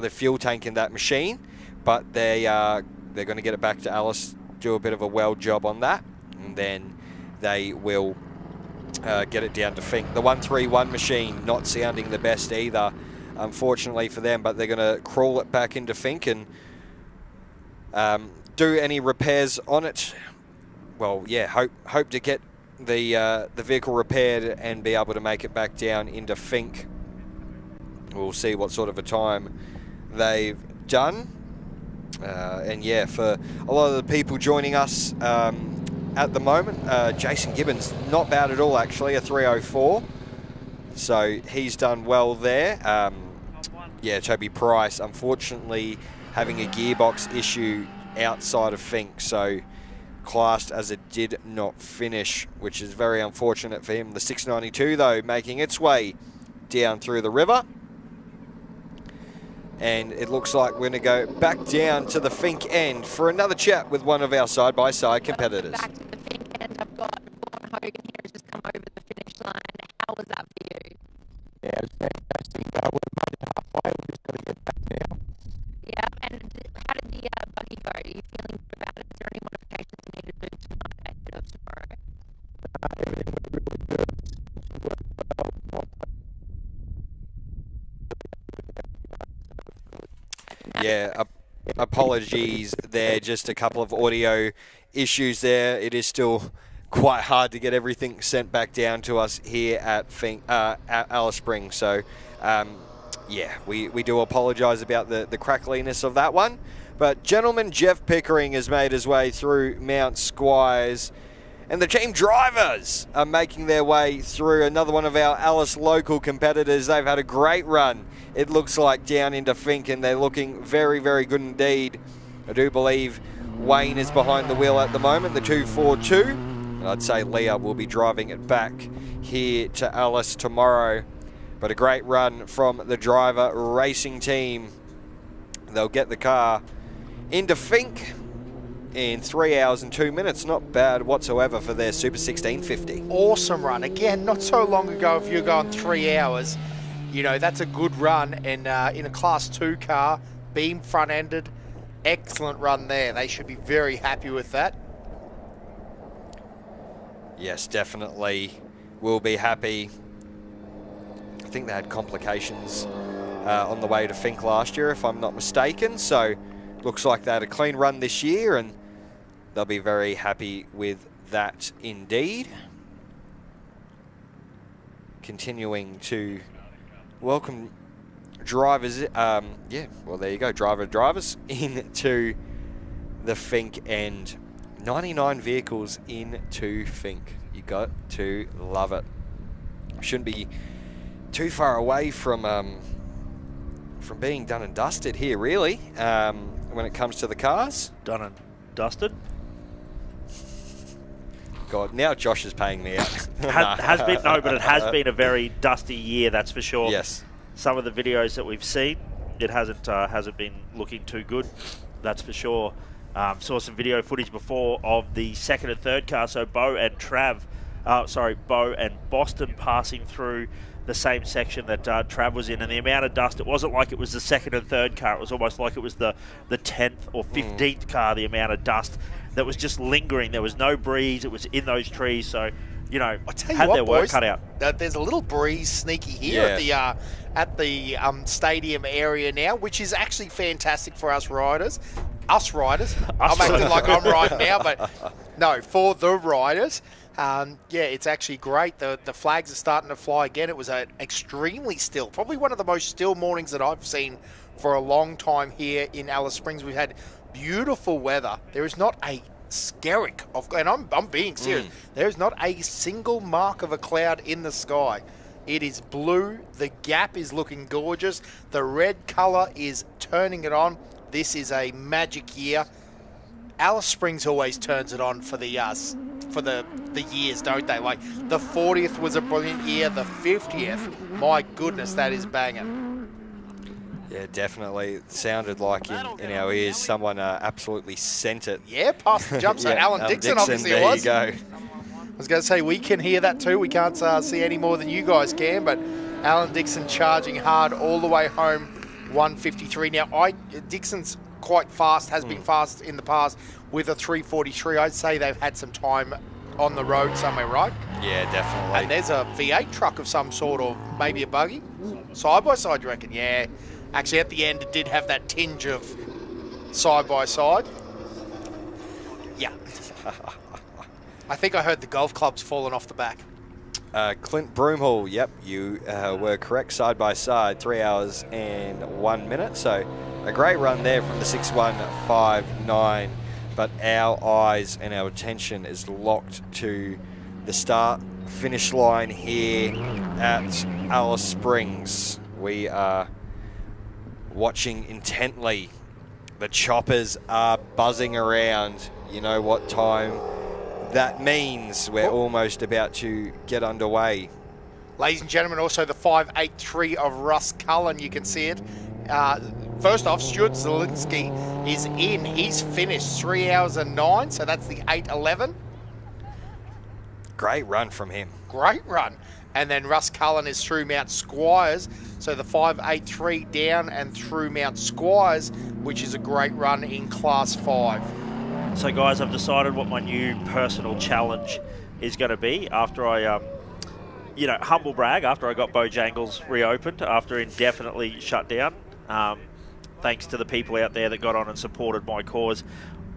fuel tank in that machine, but they're going to get it back to Alice, do a bit of a weld job on that, and then they will get it down to Finke. The 131 machine not sounding the best either, unfortunately for them, but they're going to crawl it back into Finke and do any repairs on it. Well, yeah, hope to get the vehicle repaired and be able to make it back down into Finke. We'll see what sort of a time they've done. And yeah, for a lot of the people joining us at the moment, Jason Gibbons, not bad at all actually, a 304. So he's done well there. Yeah, Toby Price, unfortunately, having a gearbox issue outside of Finke, so classed as it did not finish, which is very unfortunate for him. The 692 though making its way down through the river, and it looks like we're going to go back down to the Finke end for another chat with one of our side-by-side competitors. Back to the Finke end, I've got Vaughn Hogan here has just come over the finish line. How was that for you? Yeah, it was fantastic. We've made it halfway, we've just got to get back now. Yeah, and how did the buggy go? Are you feeling good about it? Is there any modifications you need to do tonight ahead of tomorrow? Everything went really good. It worked well. apologies there, just a couple of audio issues there. It is still quite hard to get everything sent back down to us here at Alice Springs. So, yeah, we do apologise about the crackliness of that one. But, gentlemen, Jeff Pickering has made his way through Mount Squires, and the team drivers are making their way through another one of our Alice local competitors. They've had a great run, it looks like, down into Finke, and they're looking very, very good indeed. I do believe Wayne is behind the wheel at the moment, the 242. And I'd say Leah will be driving it back here to Alice tomorrow. But a great run from the driver racing team. They'll get the car into Finke in 3 hours and 2 minutes. Not bad whatsoever for their Super 1650. Awesome run. Again, not so long ago, if you're going 3 hours, you know, that's a good run. And in a Class 2 car, beam front-ended, excellent run there. They should be very happy with that. Yes, definitely will be happy. I think they had complications on the way to Finke last year, if I'm not mistaken. So looks like they had a clean run this year, and they'll be very happy with that indeed. Continuing to welcome drivers, yeah, well, there you go, drivers into the Finke end. 99 vehicles into Finke. You got to love it. Shouldn't be too far away from being done and dusted here, really, when it comes to the cars. Done and dusted? God, now Josh is paying me out. has been, no, but it has been a very dusty year, that's for sure. Yes. Some of the videos that we've seen, it hasn't been looking too good, that's for sure. Saw some video footage before of the second and third car, so Bo and Boston passing through the same section that Trav was in, and the amount of dust, it wasn't like it was the second and third car, it was almost like it was the 10th or 15th car, the amount of dust that was just lingering. There was no breeze, it was in those trees, so, you know, had their work cut out. There's a little breeze sneaky here at the stadium area now, which is actually fantastic for us riders. I'm acting like I'm riding now, but no, for the riders. Yeah, it's actually great. The flags are starting to fly again. It was extremely still, probably one of the most still mornings that I've seen for a long time here in Alice Springs. We've had beautiful weather. There is not a skerrick of, and I'm being serious, there is not a single mark of a cloud in the sky. It is blue. The gap is looking gorgeous. The red colour is turning it on. This is a magic year. Alice Springs always turns it on for the years, don't they? Like the 40th was a brilliant year. The 50th, my goodness, that is banging. Yeah, definitely. It sounded like in our ears someone absolutely sent it. Yeah, past the jump zone. Yeah, Alan Dixon, obviously it was. There you go. I was going to say, we can hear that too. We can't see any more than you guys can, but Alan Dixon charging hard all the way home, 153. Now, Dixon's quite fast, has been fast in the past with a 343. I'd say they've had some time on the road somewhere, right? Yeah, definitely. And there's a V8 truck of some sort, or maybe a buggy. Side by side, you reckon? Yeah. Actually, at the end, it did have that tinge of side by side. Yeah. I think I heard the golf clubs falling off the back. Clint Broomhall, yep, you were correct, side by side, 3 hours and 1 minute. So a great run there from the 6159. But our eyes and our attention is locked to the start finish line here at Alice Springs. We are watching intently. The choppers are buzzing around. You know what time that means. We're almost about to get underway. Ladies and gentlemen, also the 583 of Russ Cullen, you can see it. First off, Stuart Zielinski is in. He's finished 3 hours and 9, so that's the 811. Great run from him. Great run. And then Russ Cullen is through Mount Squires, so the 583 down and through Mount Squires, which is a great run in Class 5. So guys, I've decided what my new personal challenge is going to be after I, humble brag, after I got Bojangles reopened after indefinitely shut down. thanks to the people out there that got on and supported my cause.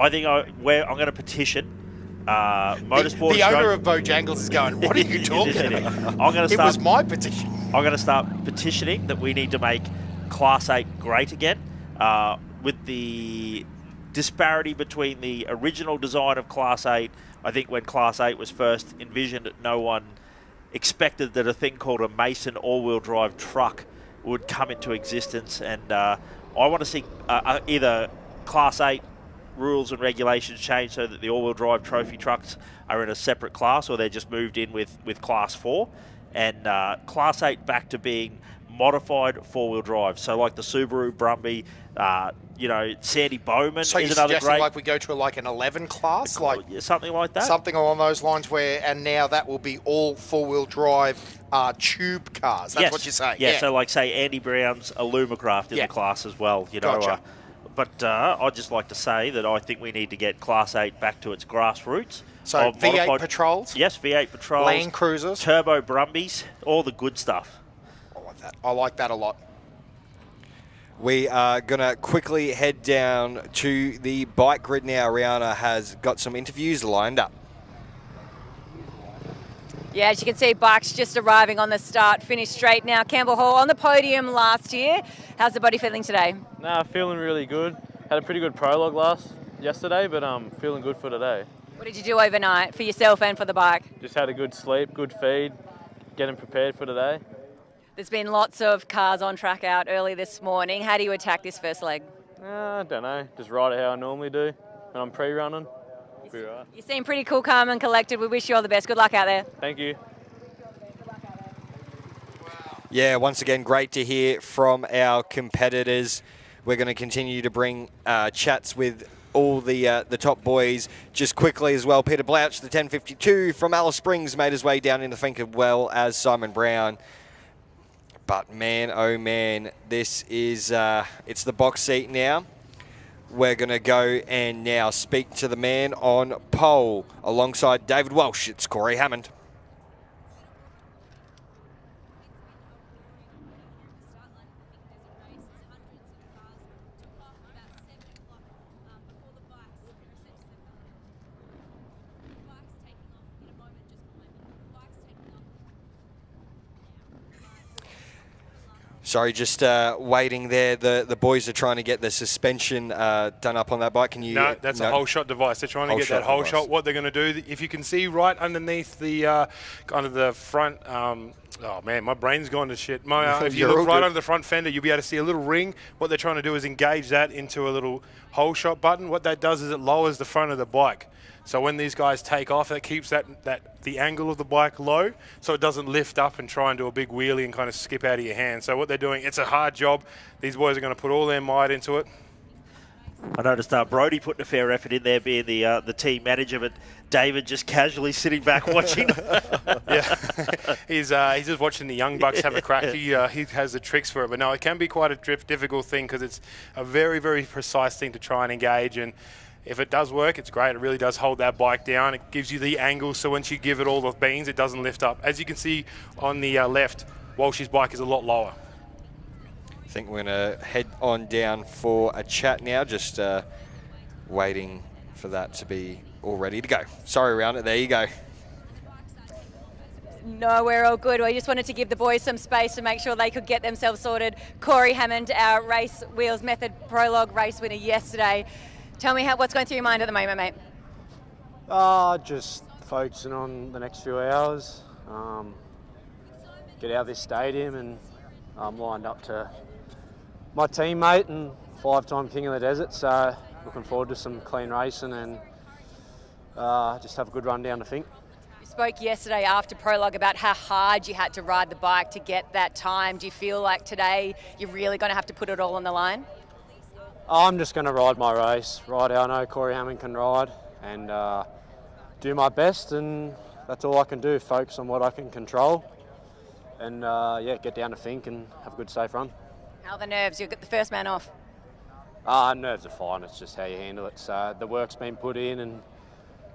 I think I'm going to petition Motorsport. The owner of Bojangles is going, what are you talking about? I'm going to start. It was my petition. I'm going to start petitioning that we need to make Class 8 great again. With the disparity between the original design of Class 8, I think when Class 8 was first envisioned, no one expected that a thing called a Mason all-wheel drive truck would come into existence. And I want to see either Class 8 rules and regulations change so that the all-wheel drive trophy trucks are in a separate class, or they're just moved in with Class 4. And Class 8 back to being modified four-wheel drive. So like the Subaru Brumby, Sandy Bowman so is you're another suggesting great... like we go to like an 11 class? Like something like that? Something along those lines and now that will be all four-wheel drive tube cars. That's what you're saying? Yeah, so like say Andy Brown's Illumicraft in the class as well. Gotcha. But I'd just like to say that I think we need to get Class 8 back to its grassroots. So V8 Patrols? Yes, V8 Patrols. Land Cruisers? Turbo Brumbies, all the good stuff. I like that a lot. We are going to quickly head down to the bike grid now. Rihanna has got some interviews lined up. Yeah, as you can see, bikes just arriving on the start-finish straight now. Campbell Hall on the podium last year. How's the body feeling today? Nah, feeling really good. Had a pretty good prologue yesterday, but I'm feeling good for today. What did you do overnight for yourself and for the bike? Just had a good sleep, good feed, getting prepared for today. There's been lots of cars on track out early this morning. How do you attack this first leg? I don't know, just ride it how I normally do. And I'm pre-running. Be right. You seem pretty cool, calm and collected. We wish you all the best. Good luck out there. Thank you. Yeah, once again, great to hear from our competitors. We're going to continue to bring chats with all the top boys. Just quickly as well, Peter Blouch, the 1052 from Alice Springs, made his way down in the Finke as well as Simon Brown. But man, oh man, this is, it's the box seat now. We're going to go and now speak to the man on pole alongside David Walsh. It's Corey Hammond. Sorry, just waiting there. The boys are trying to get the suspension done up on that bike. Can you? No, that's a whole shot device. They're trying to get that whole shot. What they're going to do, if you can see right underneath the kind of the front. Oh man, my brain's gone to shit. If you look right under the front fender, you'll be able to see a little ring. What they're trying to do is engage that into a little whole shot button. What that does is it lowers the front of the bike. So when these guys take off, it keeps the angle of the bike low, so it doesn't lift up and try and do a big wheelie and kind of skip out of your hand. So what they're doing, it's a hard job. These boys are going to put all their might into it. I noticed Brody putting a fair effort in there, being the team manager, but David just casually sitting back watching. Yeah, he's just watching the young bucks have a crack. He has the tricks for it, but no, it can be quite a difficult thing because it's a very, very precise thing to try and engage. And if it does work, it's great. It really does hold that bike down. It gives you the angle, so once you give it all the beans, it doesn't lift up. As you can see on the left, Walsh's bike is a lot lower. I think we're going to head on down for a chat now, just waiting for that to be all ready to go. Sorry, Rihanna, there you go. No, we're all good. We just wanted to give the boys some space to make sure they could get themselves sorted. Corey Hammond, our Race Wheels Method Prologue race winner yesterday. Tell me what's going through your mind at the moment, mate? Just focusing on the next few hours, get out of this stadium, and I'm lined up to my teammate and 5-time King of the Desert, so looking forward to some clean racing and just have a good run down to Finke. You spoke yesterday after Prologue about how hard you had to ride the bike to get that time. Do you feel like today you're really going to have to put it all on the line? I'm just going to ride my race, ride how I know Corey Hammond can ride, and do my best, and that's all I can do, focus on what I can control, and get down to Finke and have a good safe run. How are the nerves? You'll get the first man off. Nerves are fine, it's just how you handle it. So the work's been put in, and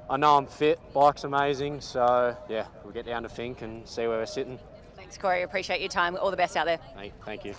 I know I'm fit, bike's amazing, so yeah, we'll get down to Finke and see where we're sitting. Thanks, Corey, appreciate your time. All the best out there. Thank you.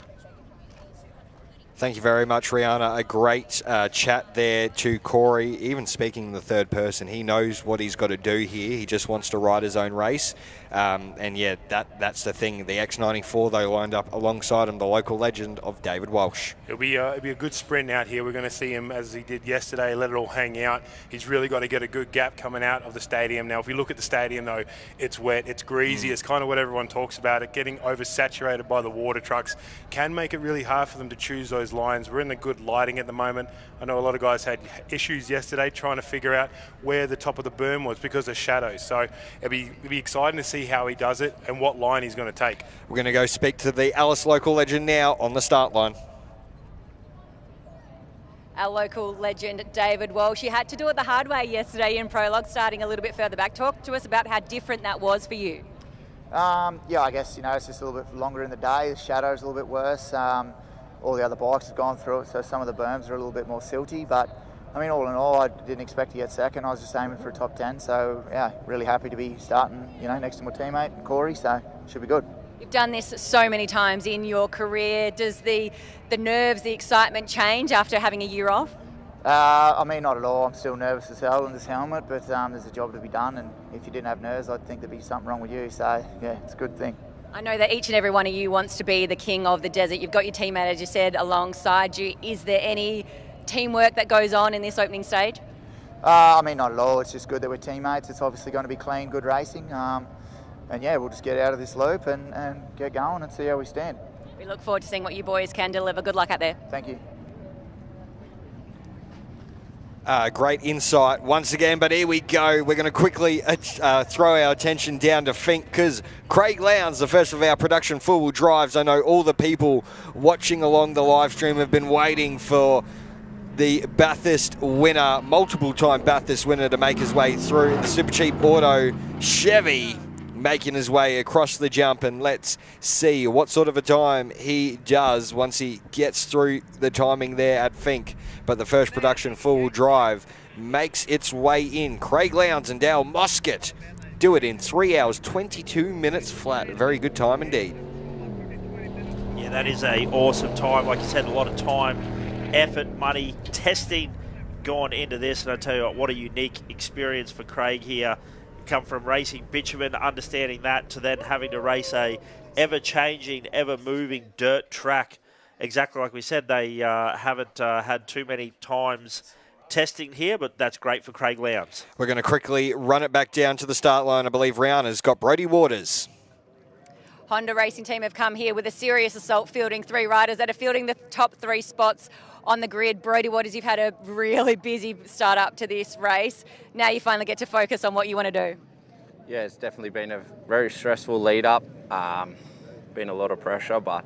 Thank you very much, Rihanna. A great chat there to Corey. Even speaking in the third person, he knows what he's got to do here. He just wants to ride his own race. And yeah, that's the thing. The X94, though, lined up alongside him, the local legend of David Walsh. It'll be a good sprint out here. We're going to see him, as he did yesterday, let it all hang out. He's really got to get a good gap coming out of the stadium. Now, if we look at the stadium, though, it's wet, it's greasy. It's kind of what everyone talks about. It getting oversaturated by the water trucks can make it really hard for them to choose those lines. We're in the good lighting at the moment. I know a lot of guys had issues yesterday trying to figure out where the top of the berm was because of shadows. So it'll be exciting to see how he does it and what line he's going to take. We're going to go speak to the Alice local legend now on the start line. Our local legend, David Walsh. You had to do it the hard way yesterday in prologue, starting a little bit further back. Talk to us about how different that was for you. Yeah, I guess, it's just a little bit longer in the day. The shadow's a little bit worse. All the other bikes have gone through it, so some of the berms are a little bit more silty. But, I mean, all in all, I didn't expect to get second. I was just aiming for a top 10. So, yeah, really happy to be starting, next to my teammate, Corey. So, should be good. You've done this so many times in your career. Does the nerves, the excitement change after having a year off? I mean, not at all. I'm still nervous as hell in this helmet, but there's a job to be done. And if you didn't have nerves, I'd think there'd be something wrong with you. So, yeah, it's a good thing. I know that each and every one of you wants to be the king of the desert. You've got your teammate, as you said, alongside you. Is there any teamwork that goes on in this opening stage? I mean, not at all. It's just good that we're teammates. It's obviously going to be clean, good racing. And yeah, we'll just get out of this loop and get going and see how we stand. We look forward to seeing what you boys can deliver. Good luck out there. Thank you. Great insight once again, but here we go. We're going to quickly throw our attention down to Finke because Craig Lowndes, the first of our production four-wheel drives. I know all the people watching along the live stream have been waiting for the Bathurst winner, multiple-time Bathurst winner, to make his way through. The Super Cheap Auto Chevy making his way across the jump, and let's see what sort of a time he does once he gets through the timing there at Finke. But the first production four-wheel drive makes its way in. Craig Lowndes and Dale Moscott do it in 3 hours, 22 minutes flat. Very good time indeed. Yeah, that is a awesome time. Like you said, a lot of time, effort, money, testing gone into this. And I tell you what a unique experience for Craig here. Come from racing bitumen, understanding that, to then having to race a ever-changing, ever-moving dirt track. Exactly like we said, they haven't had too many times testing here, but that's great for Craig Lowndes. We're going to quickly run it back down to the start line. I believe Rihanna's got Brodie Waters. Honda Racing Team have come here with a serious assault, fielding 3 riders that are fielding the top 3 spots on the grid. Brodie Waters, you've had a really busy start up to this race. Now you finally get to focus on what you want to do. Yeah, it's definitely been a very stressful lead up. Been a lot of pressure, but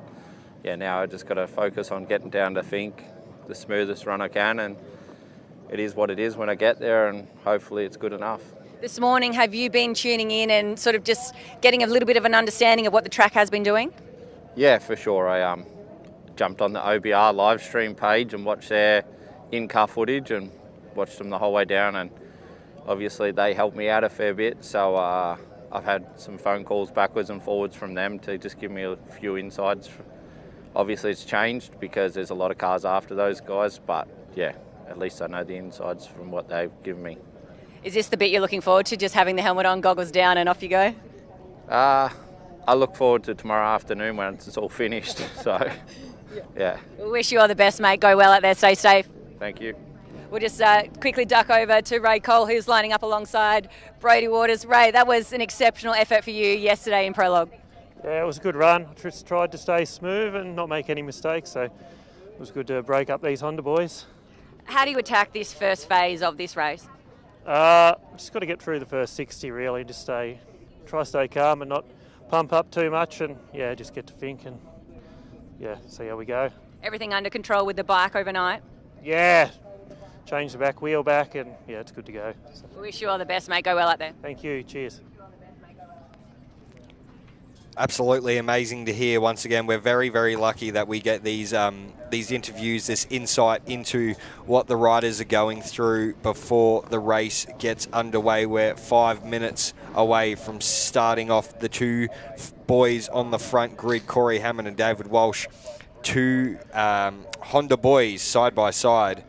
yeah, now I just got to focus on getting down to Finke, the smoothest run I can, and it is what it is when I get there, and hopefully it's good enough. This morning, have you been tuning in and sort of just getting a little bit of an understanding of what the track has been doing? Yeah, for sure. I jumped on the OBR live stream page and watched their in-car footage and watched them the whole way down, and obviously they helped me out a fair bit, so I've had some phone calls backwards and forwards from them to just give me a few insights. Obviously it's changed because there's a lot of cars after those guys, but yeah, at least I know the insides from what they've given me. Is this the bit you're looking forward to, just having the helmet on, goggles down and off you go? I look forward to tomorrow afternoon when it's all finished, so yeah. We wish you all the best, mate. Go well out there, stay safe. Thank you. We'll just quickly duck over to Ray Cole, who's lining up alongside Brodie Waters. Ray, that was an exceptional effort for you yesterday in prologue. Yeah, it was a good run. Just tried to stay smooth and not make any mistakes, so it was good to break up these Honda boys. How do you attack this first phase of this race? Just got to get through the first 60 really, just try to stay calm and not pump up too much, and yeah, just get to Finke and yeah, see how we go. Everything under control with the bike overnight? Yeah, change the back wheel back, and yeah, it's good to go. So. We wish you all the best, mate. Go well out there. Thank you. Cheers. Absolutely amazing to hear. Once again, we're very, very lucky that we get these interviews, this insight into what the riders are going through before the race gets underway. We're 5 minutes away from starting off. The two boys on the front grid, Corey Hammond and David Walsh, two Honda boys side by side.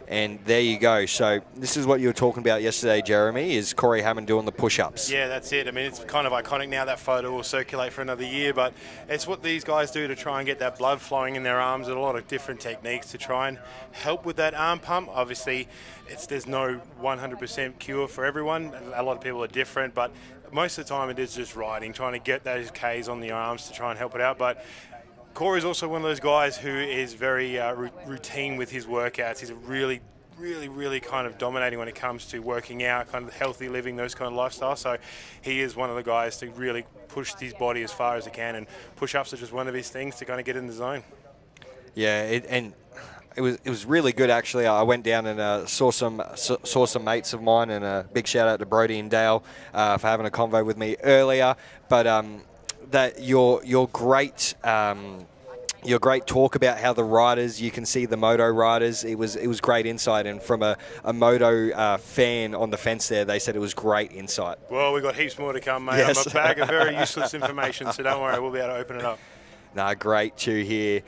And there you go. So this is what you were talking about yesterday, Jeremy, is Corey Hammond doing the push-ups. Yeah, that's it. I mean, it's kind of iconic now. That photo will circulate for another year, but it's what these guys do to try and get that blood flowing in their arms, and a lot of different techniques to try and help with that arm pump. Obviously, there's no 100% cure for everyone. A lot of people are different, but most of the time it is just riding, trying to get those Ks on the arms to try and help it out. But Corey's also one of those guys who is very routine with his workouts. He's a really kind of dominating when it comes to working out, kind of healthy living, those kind of lifestyles. So he is one of the guys to really push his body as far as he can, and push-ups are just one of his things to kind of get in the zone. Yeah, it was really good actually. I went down and saw some mates of mine, and a big shout out to Brody and Dale for having a convo with me earlier. But that your great talk about how the riders, you can see the moto riders. It was great insight, and from a moto fan on the fence there, they said it was great insight. Well, we've got heaps more to come, mate. Yes. I'm a bag of very useless information, so don't worry, we'll be able to open it up. No, great to hear.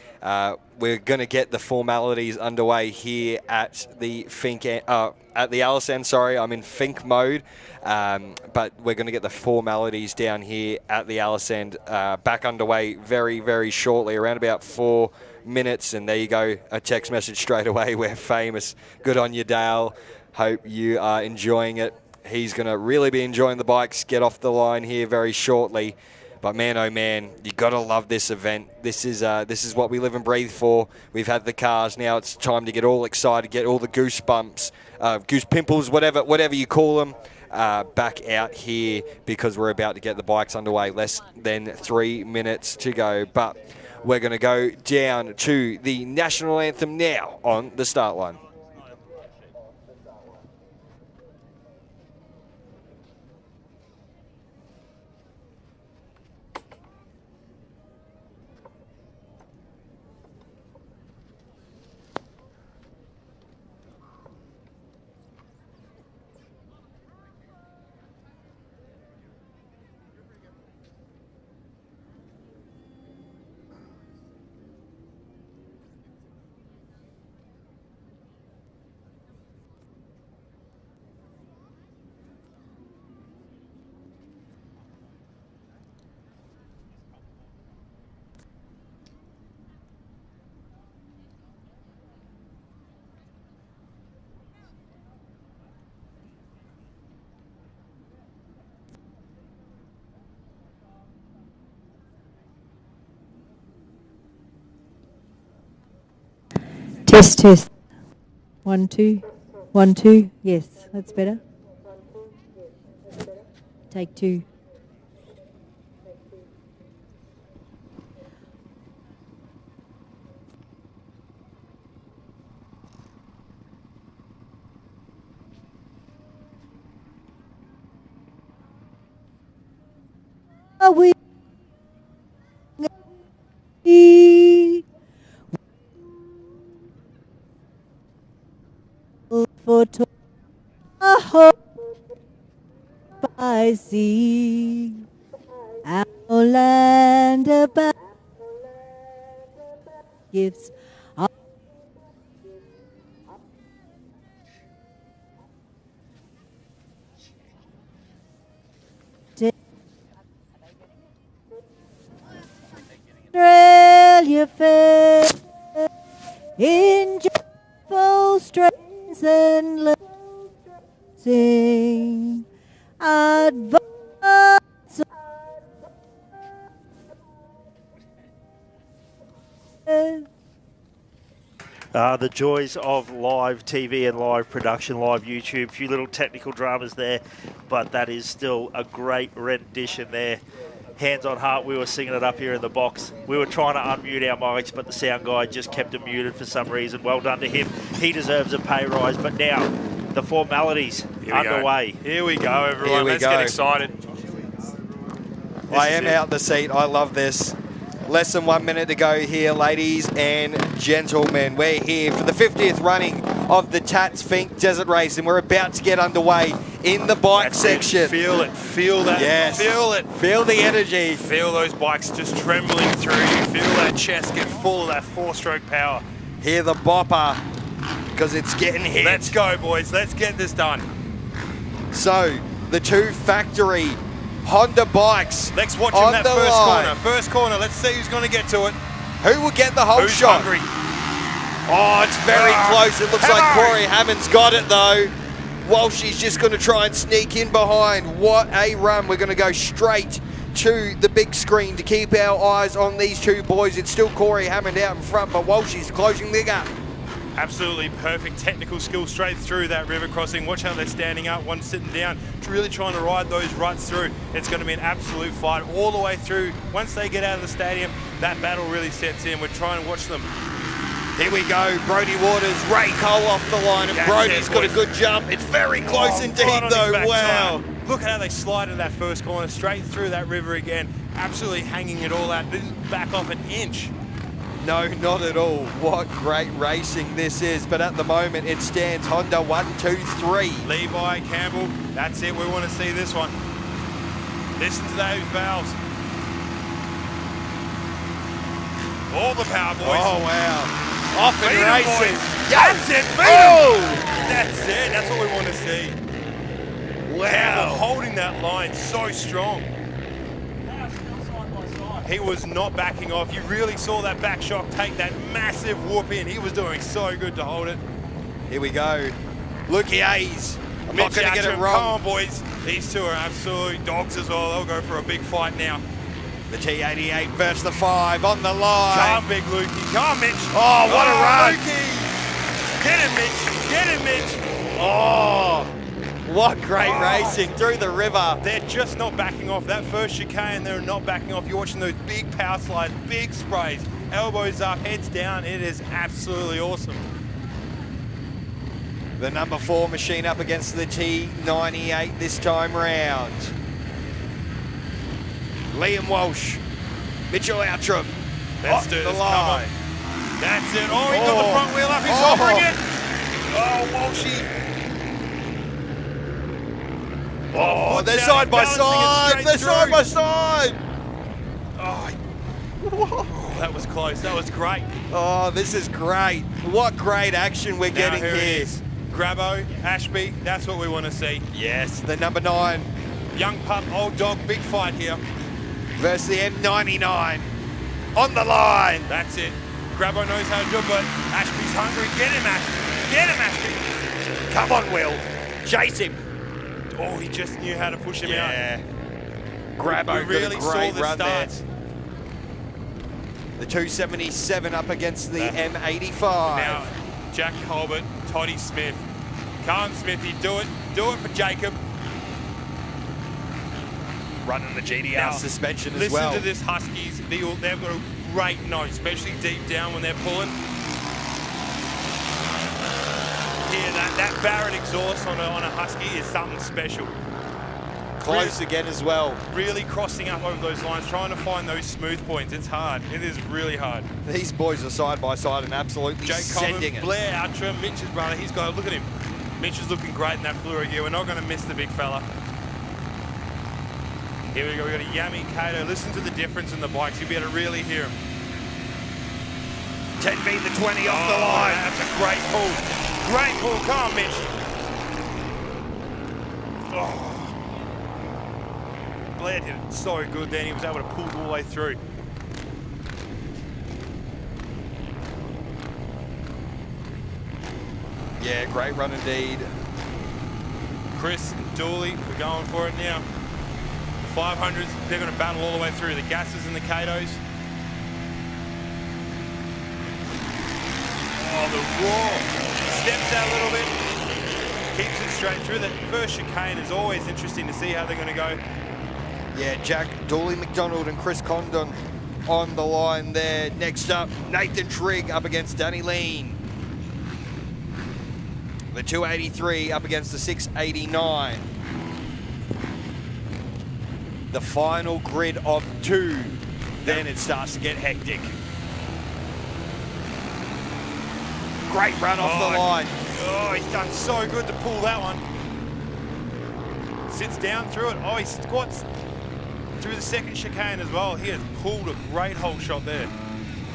We're going to get the formalities underway here at the Finke, at the Allison. Sorry, I'm in Fink mode, but we're going to get the formalities down here at the Allison back underway very, very shortly, around about 4 minutes. And there you go, a text message straight away. We're famous. Good on you, Dale. Hope you are enjoying it. He's going to really be enjoying the bikes. Get off the line here very shortly. But man, oh man, you got to love this event. This is what we live and breathe for. We've had the cars. Now it's time to get all excited, get all the goosebumps, goose pimples, whatever you call them, back out here, because we're about to get the bikes underway. Less than 3 minutes to go. But we're going to go down to the national anthem now on the start line. Test. 1, 2. 1, 2. Yes, that's better. Take 2. Are we for a hope I see our land about gifts of Australia fair in joyful strains and sing advance. The joys of live TV and live production, live YouTube. A few little technical dramas there, but that is still a great rendition there. Hands on heart, we were singing it up here in the box. We were trying to unmute our mics, but the sound guy just kept them muted for some reason. Well done to him. He deserves a pay rise. But now, the formalities underway. Here we go, everyone. Let's get excited. I am out the seat. I love this. Less than 1 minute to go here, ladies and gentlemen. We're here for the 50th running of the Tatts Finke Desert Race, and we're about to get underway in the bike section. Feel it, feel that, yes. feel it. Feel the energy. Feel those bikes just trembling through you. Feel that chest get full of that 4-stroke power. Hear the bopper, because it's getting hit. Let's go, boys. Let's get this done. So, the two factory Honda bikes. Let's watch him that first corner. First corner. Let's see who's going to get to it. Who will get the whole shot? Hungry? Oh, it's very close. It looks like Corey Hammond's got it, though. Walshy's just going to try and sneak in behind. What a run. We're going to go straight to the big screen to keep our eyes on these two boys. It's still Corey Hammond out in front, but Walshy's closing the gap. Absolutely perfect technical skill straight through that river crossing. Watch how they're standing up, one sitting down, really trying to ride those ruts through. It's going to be an absolute fight all the way through. Once they get out of the stadium, that battle really sets in. We're trying to watch them. Here we go, Brody Waters, Ray Cole off the line, and Brody's got a good jump. It's very close indeed, right though. Wow. Look at how they slide into that first corner, straight through that river again, absolutely hanging it all out, didn't back off an inch. No, not at all. What great racing this is. But at the moment, it stands Honda 1, 2, 3. Levi, Campbell, that's it. We want to see this one. Listen to those valves. All the power, boys. Oh, wow. Off and racing. That's it. Oh! That's it. That's what we want to see. Wow. Campbell holding that line so strong. He was not backing off. You really saw that back shock take that massive whoop in. He was doing so good to hold it. Here we go. Lukey Hayes. I'm not going to get it wrong. Come on, boys. These two are absolute dogs as well. They'll go for a big fight now. The T88 versus the 5 on the line. Come on, big Lukey. Come on, Mitch. Oh, what a run. Lukey. Get him, Mitch. Get him, Mitch. Oh. What great racing through the river. They're just not backing off. That first chicane, they're not backing off. You're watching those big power slides, big sprays, elbows up, heads down. It is absolutely awesome. The number 4 machine up against the T98 this time round. Liam Walsh, Mitchell Outram. Let's do the this. line. That's it. Oh, he got the front wheel up. He's hovering it. Oh, Walshy. Oh, they're side by side. They're side by side. Oh, that was close. That was great. Oh, this is great. What great action we're getting here. here. It is. Grabbo, Ashby, that's what we want to see. Yes, the number 9. Young pup, old dog, big fight here. Versus the M99. On the line. That's it. Grabbo knows how to do it, but Ashby's hungry. Get him, Ashby. Get him, Ashby. Come on, Will. Chase him. Oh, he just knew how to push him out. Grabbo we really got a saw great the run starts. there. The 277 up against the M85. Now, Jack Colbert, Toddy Smith. Come on, Smithy, do it. Do it for Jacob. Running the GDR now, suspension as well. Listen to this Huskies. They've got a great note, especially deep down when they're pulling. Here, that Barrett exhaust on a Husky is something special. Close again as well. Really crossing up over those lines, trying to find those smooth points. It's hard. It is really hard. These boys are side by side and absolutely Jake sending Coleman, it. Blair Outram, Mitch's brother. He's got, look at him. Mitch is looking great in that fluoro gear. We're not going to miss the big fella. Here we go. We've got a Yami Kato. Listen to the difference in the bikes. You'll be able to really hear him. 10 feet the 20 off the line. That's a great pull. Great pull. Come on, Mitch. Oh. Blair did it so good then. He was able to pull all the way through. Yeah, great run indeed. Chris and Dooley are going for it now. The 500s, they're going to battle all the way through. The gases and the Katos. Oh, the roar. Steps out a little bit. Keeps it straight through. That first chicane is always interesting to see how they're going to go. Yeah, Jack, Dooley McDonald and Chris Condon on the line there. Next up, Nathan Trigg up against Danny Lean. The 283 up against the 689. The final grid of 2. Then it starts to get hectic. Great run off the line. Oh, he's done so good to pull that one. Sits down through it. Oh, he squats through the second chicane as well. He has pulled a great hole shot there.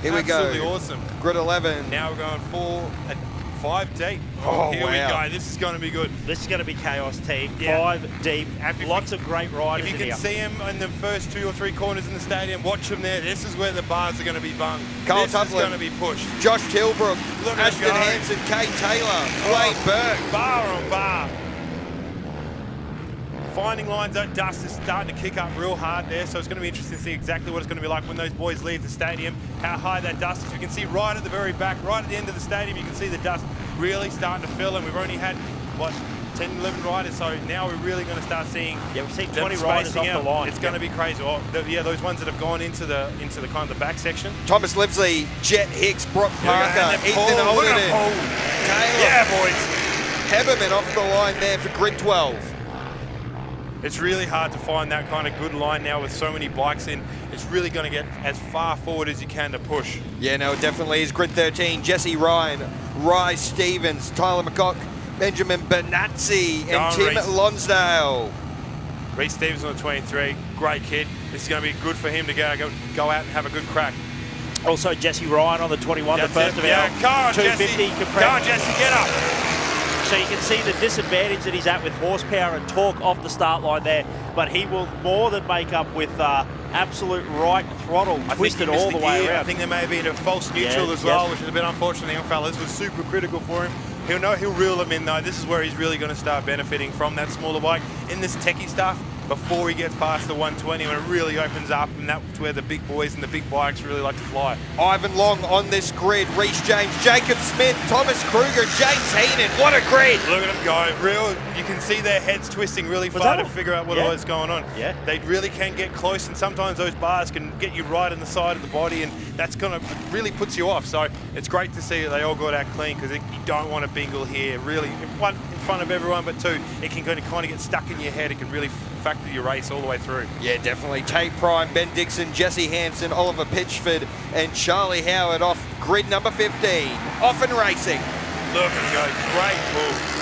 Here we go. Absolutely awesome. Grid 11. Now we're going 5 deep. Oh, here wow. we go. This is going to be good. This is going to be chaos, team. Yeah. 5 deep. Lots of great riders If you in can here. see him in the first 2 or 3 corners in the stadium, watch them there. This is where the bars are going to be bunged. Carl This Tuplin, is going to be pushed. Josh Tilbrook, Look at Ashton him go. Hansen, Kate Taylor, Wayne Burke. Bar on bar. Finding lines, that dust is starting to kick up real hard there, so it's going to be interesting to see exactly what it's going to be like when those boys leave the stadium, how high that dust is. You can see right at the very back, right at the end of the stadium, you can see the dust really starting to fill, and we've only had, what, 10, 11 riders, so now we're really going to start seeing. Yeah, we've seen them 20 riders off out. the line. It's going to be crazy. Oh, yeah, those ones that have gone into the kind of the back section. Thomas Livesley, Jet Hicks, Brock Parker, and then Ethan Paul, look at Alderton, Paul. Taylor. Yeah, boys. Heberman off the line there for grid 12. It's really hard to find that kind of good line now with so many bikes in. It's really going to get as far forward as you can to push. Yeah, no, it definitely is. Grid 13, Jesse Ryan, Rye Stevens, Tyler McCock, Benjamin Benazzi, and Tim Reece. Lonsdale. Reece Stevens on the 23, great kid. This is going to be good for him to go out and have a good crack. Also, Jesse Ryan on the 21, That's the first it. of Yeah, our come on, 250 Jesse. compressed. Come on, Jesse, get up. So you can see the disadvantage that he's at with horsepower and torque off the start line there, but he will more than make up with absolute right throttle, twisted all the way around. I think there may have been a false neutral as well, which is a bit unfortunate. The young fellas was super critical for him. He'll know he'll reel them in though. This is where he's really going to start benefiting from that smaller bike in this techie stuff before he gets past the 120 when it really opens up, and that's where the big boys and the big bikes really like to fly. Ivan Long on this grid, Reece James, Jacob Smith, Thomas Kruger, James Heenan. What a grid! Look at them go. You can see their heads twisting really far to figure out what all is going on. Yeah. They really can get close, and sometimes those bars can get you right in the side of the body, and that's going to really puts you off. So it's great to see that they all got out clean, because you don't want to bingle here. Really, one, in front of everyone, but two, it can kind of get stuck in your head. It can really factor your race all the way through. Yeah, definitely. Tate Prime, Ben Dixon, Jesse Hansen, Oliver Pitchford, and Charlie Howard off grid number 15. Off and racing. Look at him go. Great pull.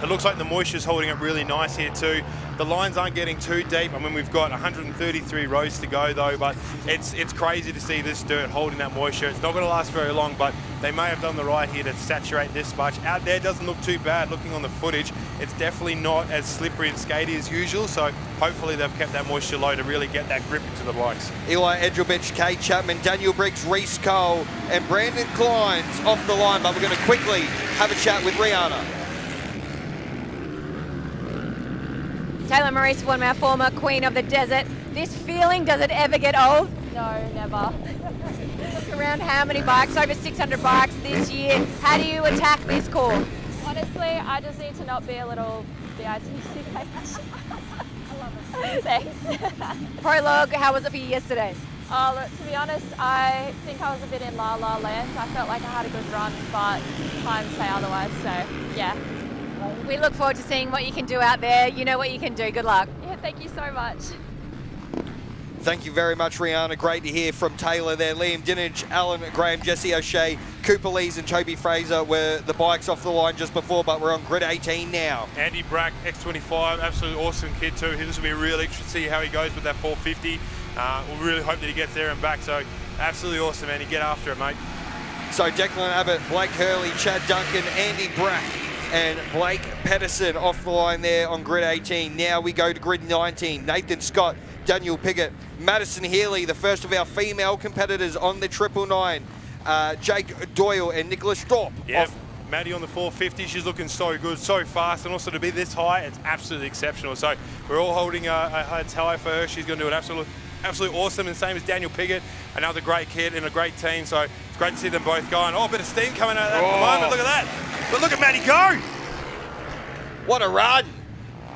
It looks like the moisture's holding up really nice here too. The lines aren't getting too deep. I mean, we've got 133 rows to go though, but it's crazy to see this dirt holding that moisture. It's not going to last very long, but they may have done the right here to saturate this much. Out there doesn't look too bad looking on the footage. It's definitely not as slippery and skatey as usual, so hopefully they've kept that moisture low to really get that grip into the bikes. Eli Edgelbich, Kate Chapman, Daniel Briggs, Reece Cole, and Brandon Klein's off the line, but we're going to quickly have a chat with Rihanna. Taylor Maurice, one of our former Queen of the Desert. This feeling, does it ever get old? No, never. Look around how many bikes, over 600 bikes this year. How do you attack this course? Honestly, I just need to not be a little BITC page. I love it. Thanks. Prologue, how was it for you yesterday? Look, to be honest, I think I was a bit in la la land. I felt like I had a good run, but time say otherwise, so yeah. We look forward to seeing what you can do out there. You know what you can do. Good luck. Yeah, thank you so much. Thank you very much, Rihanna. Great to hear from Taylor there. Liam Dinage, Alan Graham, Jesse O'Shea, Cooper Lees and Toby Fraser were the bikes off the line just before, but we're on grid 18 now. Andy Brack, X25, absolutely awesome kid too. This will be really interesting to see how he goes with that 450. We'll really hope that he gets there and back, so absolutely awesome, Andy. Get after it, mate. So Declan Abbott, Blake Hurley, Chad Duncan, Andy Brack, and Blake Pedersen off the line there on grid 18. Now we go to grid 19. Nathan Scott, Daniel Piggott, Madison Healy, the first of our female competitors on the 999. Jake Doyle and Nicholas Storp. Yeah, Maddie on the 450, she's looking so good, so fast, and also to be this high, it's absolutely exceptional. So we're all holding our heads high for her. She's going to do it absolutely awesome, and same as Daniel Piggott, another great kid and a great team. So it's great to see them both going. Oh, a bit of steam coming out of that at the moment. Look at that. But look at Maddie go. What a run.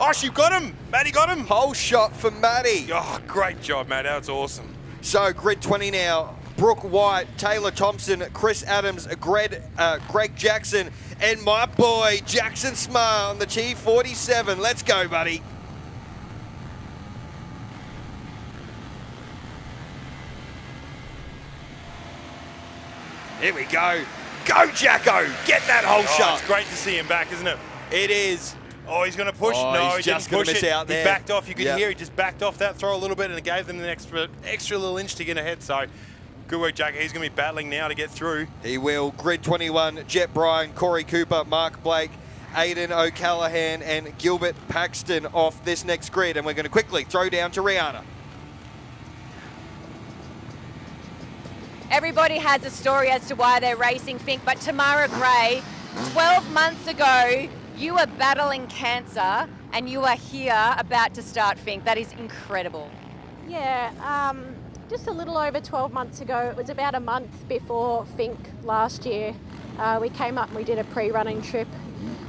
Oh, she got him. Maddie got him. Whole shot for Maddie. Oh, great job, Maddie. That's awesome. So grid 20 now. Brooke White, Taylor Thompson, Chris Adams, Greg Jackson, and my boy Jackson Smar on the T47. Let's go, buddy. Here we go. Go, Jacko! Get that whole shot. It's great to see him back, isn't it? It is. Oh, he's going to push. Oh, No, he's he just didn't gonna push miss it. out there. He backed off. You could Yep. hear he just backed off that throw a little bit, and it gave them an extra little inch to get ahead. So good work, Jacko. He's going to be battling now to get through. He will. Grid 21, Jet Bryan, Corey Cooper, Mark Blake, Aidan O'Callaghan and Gilbert Paxton off this next grid. And we're going to quickly throw down to Rihanna. Everybody has a story as to why they're racing, Fink, but Tamara Gray, 12 months ago, you were battling cancer and you are here about to start, Fink. That is incredible. Yeah, just a little over 12 months ago. It was about a month before Fink last year. We came up and we did a pre-running trip.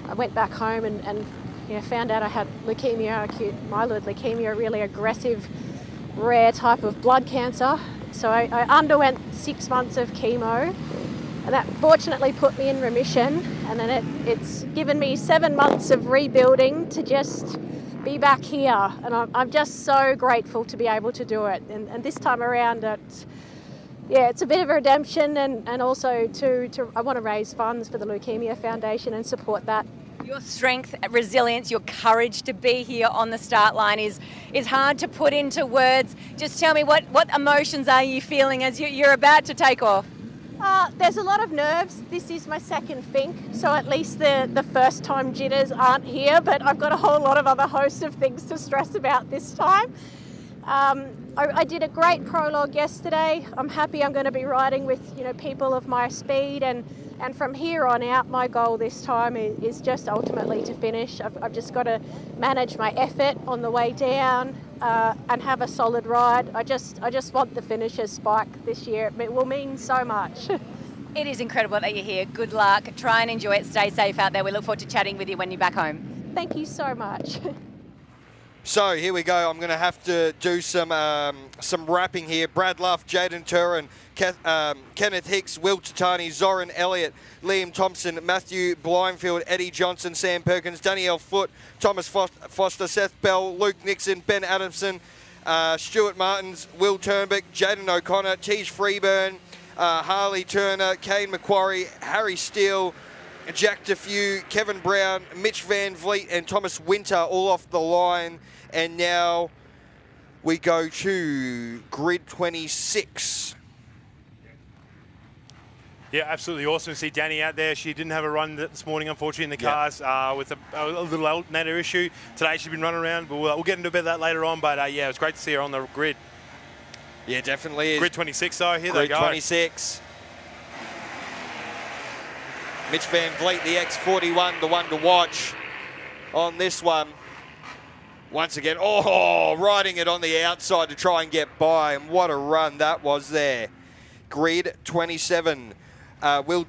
I went back home and you know, found out I had leukemia, acute myeloid leukemia, a really aggressive, rare type of blood cancer. So I underwent 6 months of chemo, and that fortunately put me in remission. And then it's given me 7 months of rebuilding to just be back here. And I'm just so grateful to be able to do it. And this time around, it's a bit of a redemption, and also I want to raise funds for the Leukemia Foundation and support that. Your strength, resilience, your courage to be here on the start line is hard to put into words. Just tell me, what emotions are you feeling as you're about to take off? There's a lot of nerves. This is my second Fink, so at least the first time jitters aren't here, but I've got a whole lot of other hosts of things to stress about this time. I did a great prologue yesterday. I'm happy I'm going to be riding with people of my speed, and from here on out, my goal this time is just ultimately to finish. I've just got to manage my effort on the way down and have a solid ride. I just want the finisher's spike this year. It will mean so much. It is incredible that you're here. Good luck. Try and enjoy it. Stay safe out there. We look forward to chatting with you when you're back home. Thank you so much. So here we go. I'm going to have to do some wrapping here. Brad Luff, Jaden Turin, Kenneth Hicks, Will Tatani, Zoran Elliott, Liam Thompson, Matthew Blindfield, Eddie Johnson, Sam Perkins, Danielle Foote, Thomas Foster, Seth Bell, Luke Nixon, Ben Adamson, Stuart Martins, Will Turnbeck, Jaden O'Connor, Tej Freeburn, Harley Turner, Kane Macquarie, Harry Steele, Jack DeFew, Kevin Brown, Mitch Van Vliet and Thomas Winter all off the line. And now we go to grid 26. Yeah, absolutely awesome to see Danny out there. She didn't have a run this morning, unfortunately, in the cars with a little alternator issue. Today she's been running around, but we'll get into a bit of that later on. But yeah, it was great to see her on the grid. Yeah, definitely is. Grid 26, so here Grid they go. 26. Mitch Van Vliet, the X41, the one to watch on this one. Once again, riding it on the outside to try and get by, and what a run that was there. Grid 27, Will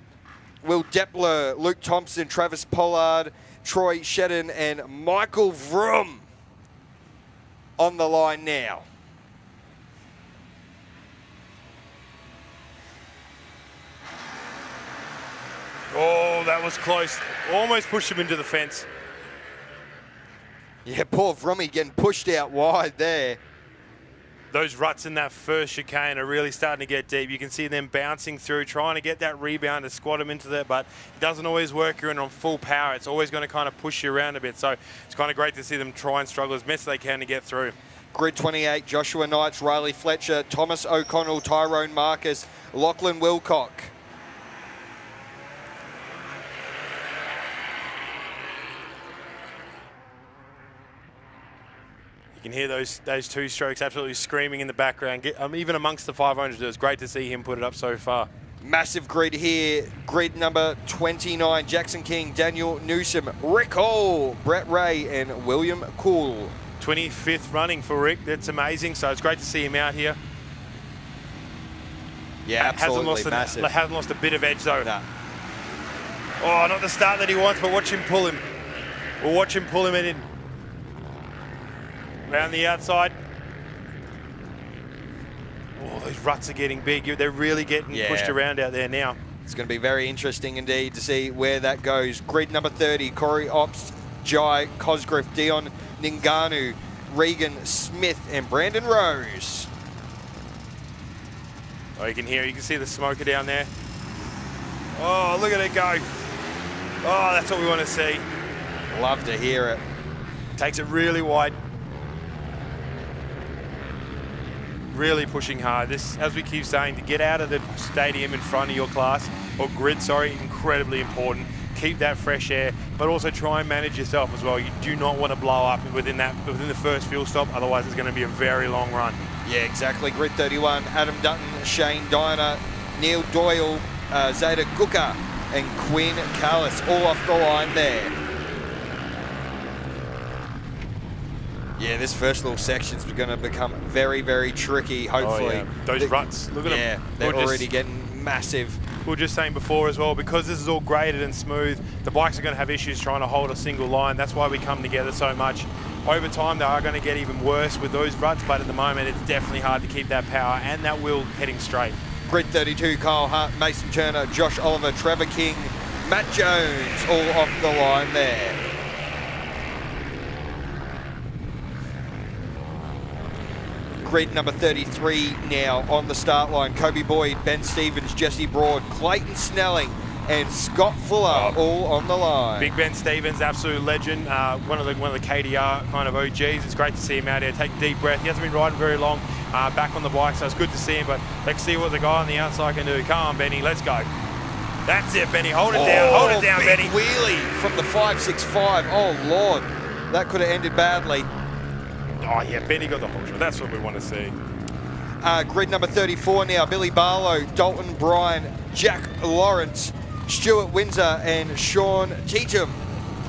Depler, Luke Thompson, Travis Pollard, Troy Shedden, and Michael Vroom on the line now. Oh, that was close. Almost pushed him into the fence. Yeah, poor Vrummy getting pushed out wide there. Those ruts in that first chicane are really starting to get deep. You can see them bouncing through, trying to get that rebound to squat them into there, but it doesn't always work. You're in on full power. It's always going to kind of push you around a bit. So it's kind of great to see them try and struggle as best as they can to get through. Grid 28, Joshua Knights, Riley Fletcher, Thomas O'Connell, Tyrone Marcus, Lachlan Wilcock. You can hear those two strokes absolutely screaming in the background. Even amongst the 500, it was great to see him put it up so far. Massive grid here. Grid number 29, Jackson King, Daniel Newsom, Rick Hall, Brett Ray, and William Cool. 25th running for Rick. That's amazing. So it's great to see him out here. Yeah, absolutely massive. Hasn't lost a bit of edge though. No. Oh, not the start that he wants, but watch him pull him. We'll watch him pull him in. Around the outside. Oh, those ruts are getting big. They're really getting pushed around out there now. It's going to be very interesting indeed to see where that goes. Grid number 30, Corey Ops, Jai Cosgrove, Dion Ninganu, Regan Smith, and Brandon Rose. Oh, you can see the smoker down there. Oh, look at it go. Oh, that's what we want to see. Love to hear it. Takes it really wide. Really pushing hard. This, as we keep saying, to get out of the stadium in front of your class, or grid, sorry, incredibly important. Keep that fresh air, but also try and manage yourself as well. You do not want to blow up within the first fuel stop, otherwise it's going to be a very long run. Yeah, exactly. Grid 31, Adam Dutton, Shane Diner, Neil Doyle, Zeta Guka, and Quinn Callis, all off the line there. Yeah, this first little section's going to become very, very tricky, hopefully. Oh, yeah. Those ruts, look at them. Yeah, they're already getting massive. We were just saying before as well, because this is all graded and smooth, the bikes are going to have issues trying to hold a single line. That's why we come together so much. Over time, they are going to get even worse with those ruts, but at the moment, it's definitely hard to keep that power and that wheel heading straight. Grid 32, Kyle Hart, Mason Turner, Josh Oliver, Trevor King, Matt Jones, all off the line there. Grid number 33 now on the start line. Kobe Boyd, Ben Stevens, Jesse Broad, Clayton Snelling, and Scott Fuller all on the line. Big Ben Stevens, absolute legend, one of the KDR kind of OGs. It's great to see him out here. Take a deep breath. He hasn't been riding very long back on the bike, so it's good to see him. But let's see what the guy on the outside can do. Come on, Benny, let's go. That's it, Benny. Hold it down. Hold it down, big Benny. Wheelie from the 565. Oh Lord, that could have ended badly. Oh yeah, Benny got the whole shot. That's what we want to see. Grid number 34 now. Billy Barlow, Dalton Bryan, Jack Lawrence, Stuart Windsor, and Sean Cheatham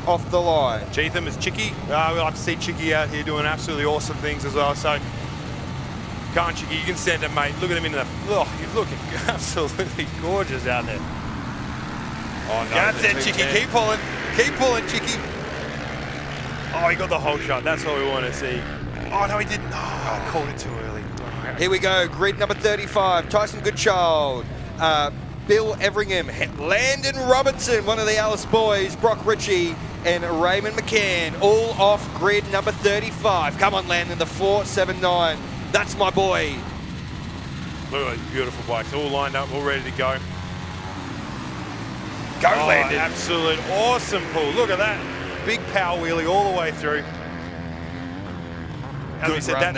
off the line. Cheatham is Chicky. We like to see Chicky out here doing absolutely awesome things as well. So, come on, Chicky, you can send him, mate. Look at him in the. Oh, he's looking absolutely gorgeous out there. Oh no, that's it, Chicky. Keep pulling, Chicky. Oh, he got the whole shot. That's what we want to see. Oh no, he didn't. Oh, I called it too early. Here we go. Grid number 35. Tyson Goodchild, Bill Everingham, Landon Robertson, one of the Alice boys, Brock Ritchie, and Raymond McCann, all off grid number 35. Come on, Landon, the 479. That's my boy. Look at those beautiful bikes, all lined up, all ready to go. Go, Landon. Absolute awesome pull. Look at that. Big power wheelie all the way through. As we said,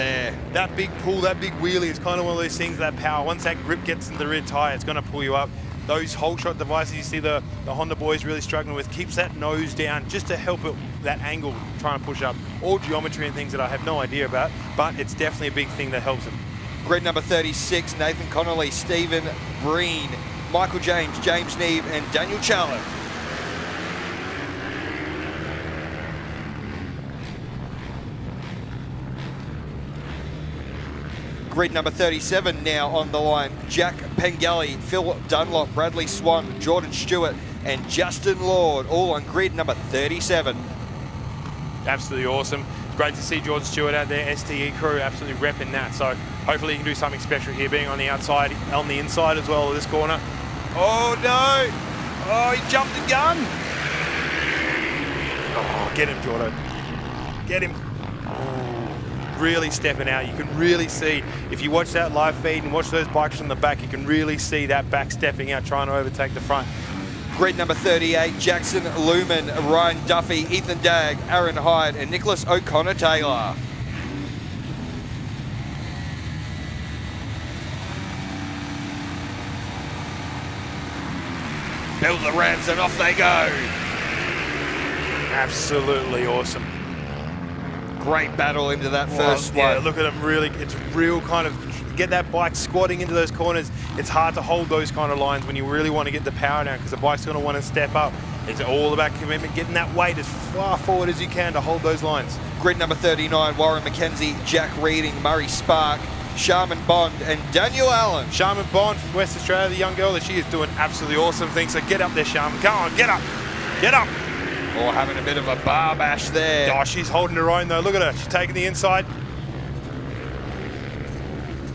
that big pull, that big wheelie is kind of one of those things, that power. Once that grip gets in the rear tyre, it's going to pull you up. Those whole shot devices you see the Honda boys really struggling with, keeps that nose down just to help it, that angle, trying to push up. All geometry and things that I have no idea about, but it's definitely a big thing that helps them. Grid number 36, Nathan Connolly, Stephen Breen, Michael James, James Neve, and Daniel Challen. Grid number 37 now on the line. Jack Pengelly, Phil Dunlop, Bradley Swan, Jordan Stewart, and Justin Lord, all on grid number 37. Absolutely awesome. Great to see Jordan Stewart out there, STE crew, absolutely repping that. So hopefully he can do something special here, being on the outside, on the inside as well of this corner. Oh no! Oh, he jumped the gun! Oh, get him, Jordan. Get him. Really stepping out. You can really see, if you watch that live feed and watch those bikes from the back, you can really see that back stepping out, trying to overtake the front. Grid number 38, Jackson Lumen, Ryan Duffy, Ethan Dagg, Aaron Hyde, and Nicholas O'Connor-Taylor. Build the Rams and off they go. Absolutely awesome. Great battle into that first one. Yeah, look at them, really, it's real kind of, get that bike squatting into those corners. It's hard to hold those kind of lines when you really want to get the power down, because the bike's going to want to step up. It's all about commitment, getting that weight as far forward as you can to hold those lines. Grid number 39, Warren McKenzie, Jack Reading, Murray Spark, Sharman Bond, and Daniel Allen. Sharman Bond from West Australia, the young girl, that she is doing absolutely awesome things. So get up there, Sharman. Come on, get up. Get up. Or having a bit of a bar bash there. Oh, she's holding her own though. Look at her. She's taking the inside.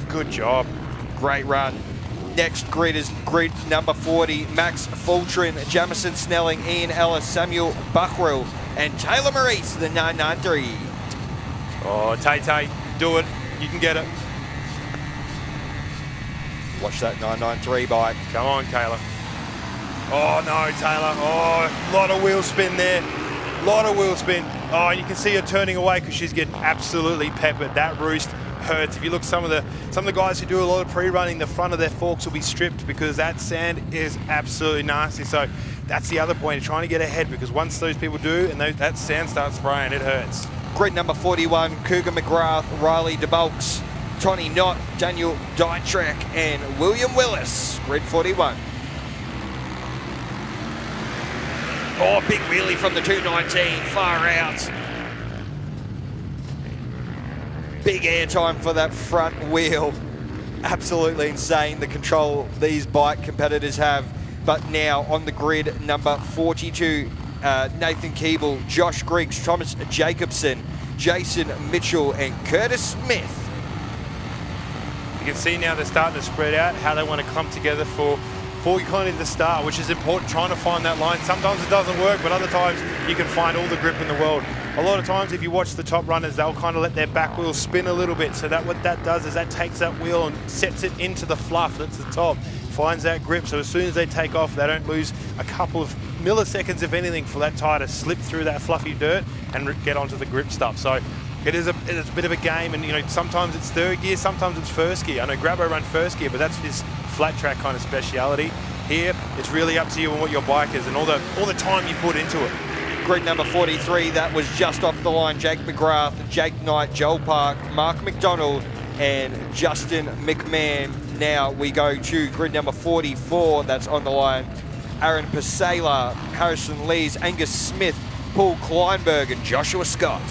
Good job. Great run. Next grid is grid number 40. Max Fultrin, Jamison Snelling, Ian Ellis, Samuel Buckrill, and Taylor Maurice, the 993. Oh, Tay, do it. You can get it. Watch that 993 bike. Come on, Kayla. Oh no, Taylor. Oh, a lot of wheel spin there. Lot of wheel spin. Oh, and you can see her turning away because she's getting absolutely peppered. That roost hurts. If you look, some of the guys who do a lot of pre-running, the front of their forks will be stripped because that sand is absolutely nasty. So that's the other point, trying to get ahead, because once those people do and that sand starts spraying, it hurts. Grid number 41, Cougar McGrath, Riley DeBulks, Tony Knott, Daniel Dietrich, and William Willis. Grid 41. Oh, big wheelie from the 219, far out. Big air time for that front wheel. Absolutely insane, the control these bike competitors have. But now on the grid, number 42, Nathan Keeble, Josh Griggs, Thomas Jacobson, Jason Mitchell, and Curtis Smith. You can see now they're starting to spread out, how they want to clump together for kind of the start, which is important, trying to find that line. Sometimes it doesn't work, but other times you can find all the grip in the world. A lot of times if you watch the top runners, they'll kind of let their back wheel spin a little bit. So that what that does is that takes that wheel and sets it into the fluff that's the top, finds that grip. So as soon as they take off, they don't lose a couple of milliseconds, if anything, for that tyre to slip through that fluffy dirt and get onto the grip stuff. So it's a bit of a game, and you know, sometimes it's third gear, sometimes it's first gear. I know Grabbo run first gear, but that's his flat track kind of speciality. Here, it's really up to you and what your bike is and all the time you put into it. Grid number 43, that was just off the line. Jake McGrath, Jake Knight, Joel Park, Mark McDonald, and Justin McMahon. Now we go to grid number 44, that's on the line. Aaron Pasela, Harrison Lees, Angus Smith, Paul Kleinberg, and Joshua Scott.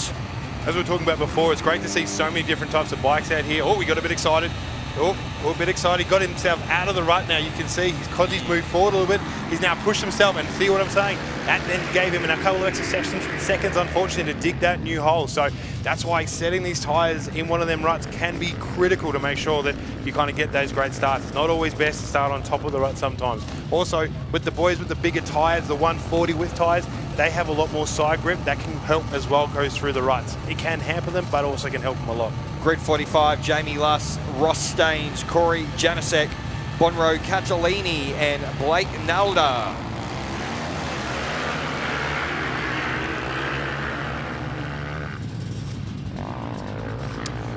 As we were talking about before, it's great to see so many different types of bikes out here. Oh, we got a bit excited. Oh, a bit excited. He got himself out of the rut now. You can see he's moved forward a little bit. He's now pushed himself, and see what I'm saying? That then gave him a couple of extra seconds, unfortunately, to dig that new hole. So that's why setting these tyres in one of them ruts can be critical to make sure that you kind of get those great starts. It's not always best to start on top of the rut sometimes. Also, with the boys with the bigger tyres, the 140 width tyres, they have a lot more side grip. That can help as well go through the ruts. It can hamper them, but also can help them a lot. Grid 45, Jamie Luss, Ross Staines, Corey Janasek, Bonro Catalini, and Blake Nalda.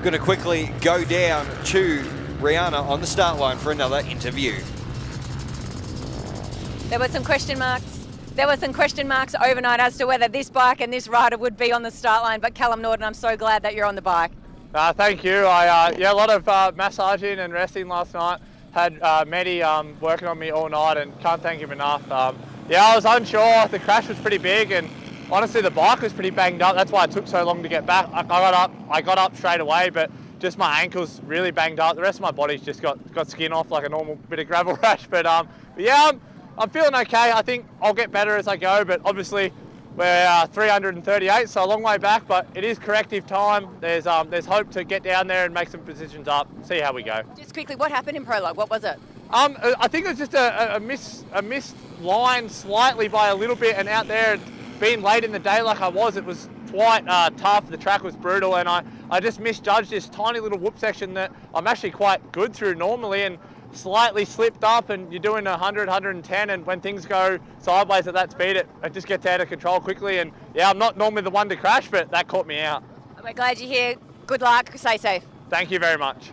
Going to quickly go down to Rihanna on the start line for another interview. There were some question marks. There were some question marks overnight as to whether this bike and this rider would be on the start line, but Callum Norton, I'm so glad that you're on the bike. Thank you. Yeah, a lot of massaging and resting last night. Had Mehdi working on me all night, and can't thank him enough. Yeah, I was unsure. The crash was pretty big, and honestly, the bike was pretty banged up. That's why it took so long to get back. I got up straight away, but just my ankles really banged up. The rest of my body's just got skin off like a normal bit of gravel rash. But yeah, I'm feeling okay. I think I'll get better as I go, but obviously we're 338, so a long way back, but it is corrective time. There's hope to get down there and make some positions up, see how we go. Just quickly, what happened in prologue? What was it? I think it was just a missed line slightly by a little bit, and out there, being late in the day like I was, it was quite tough. The track was brutal, and I just misjudged this tiny little whoop section that I'm actually quite good through normally, and slightly slipped up, and you're doing 100, 110, and when things go sideways at that speed, it just gets out of control quickly. And yeah, I'm not normally the one to crash, but that caught me out. We're glad you're here. Good luck. Stay safe. Thank you very much.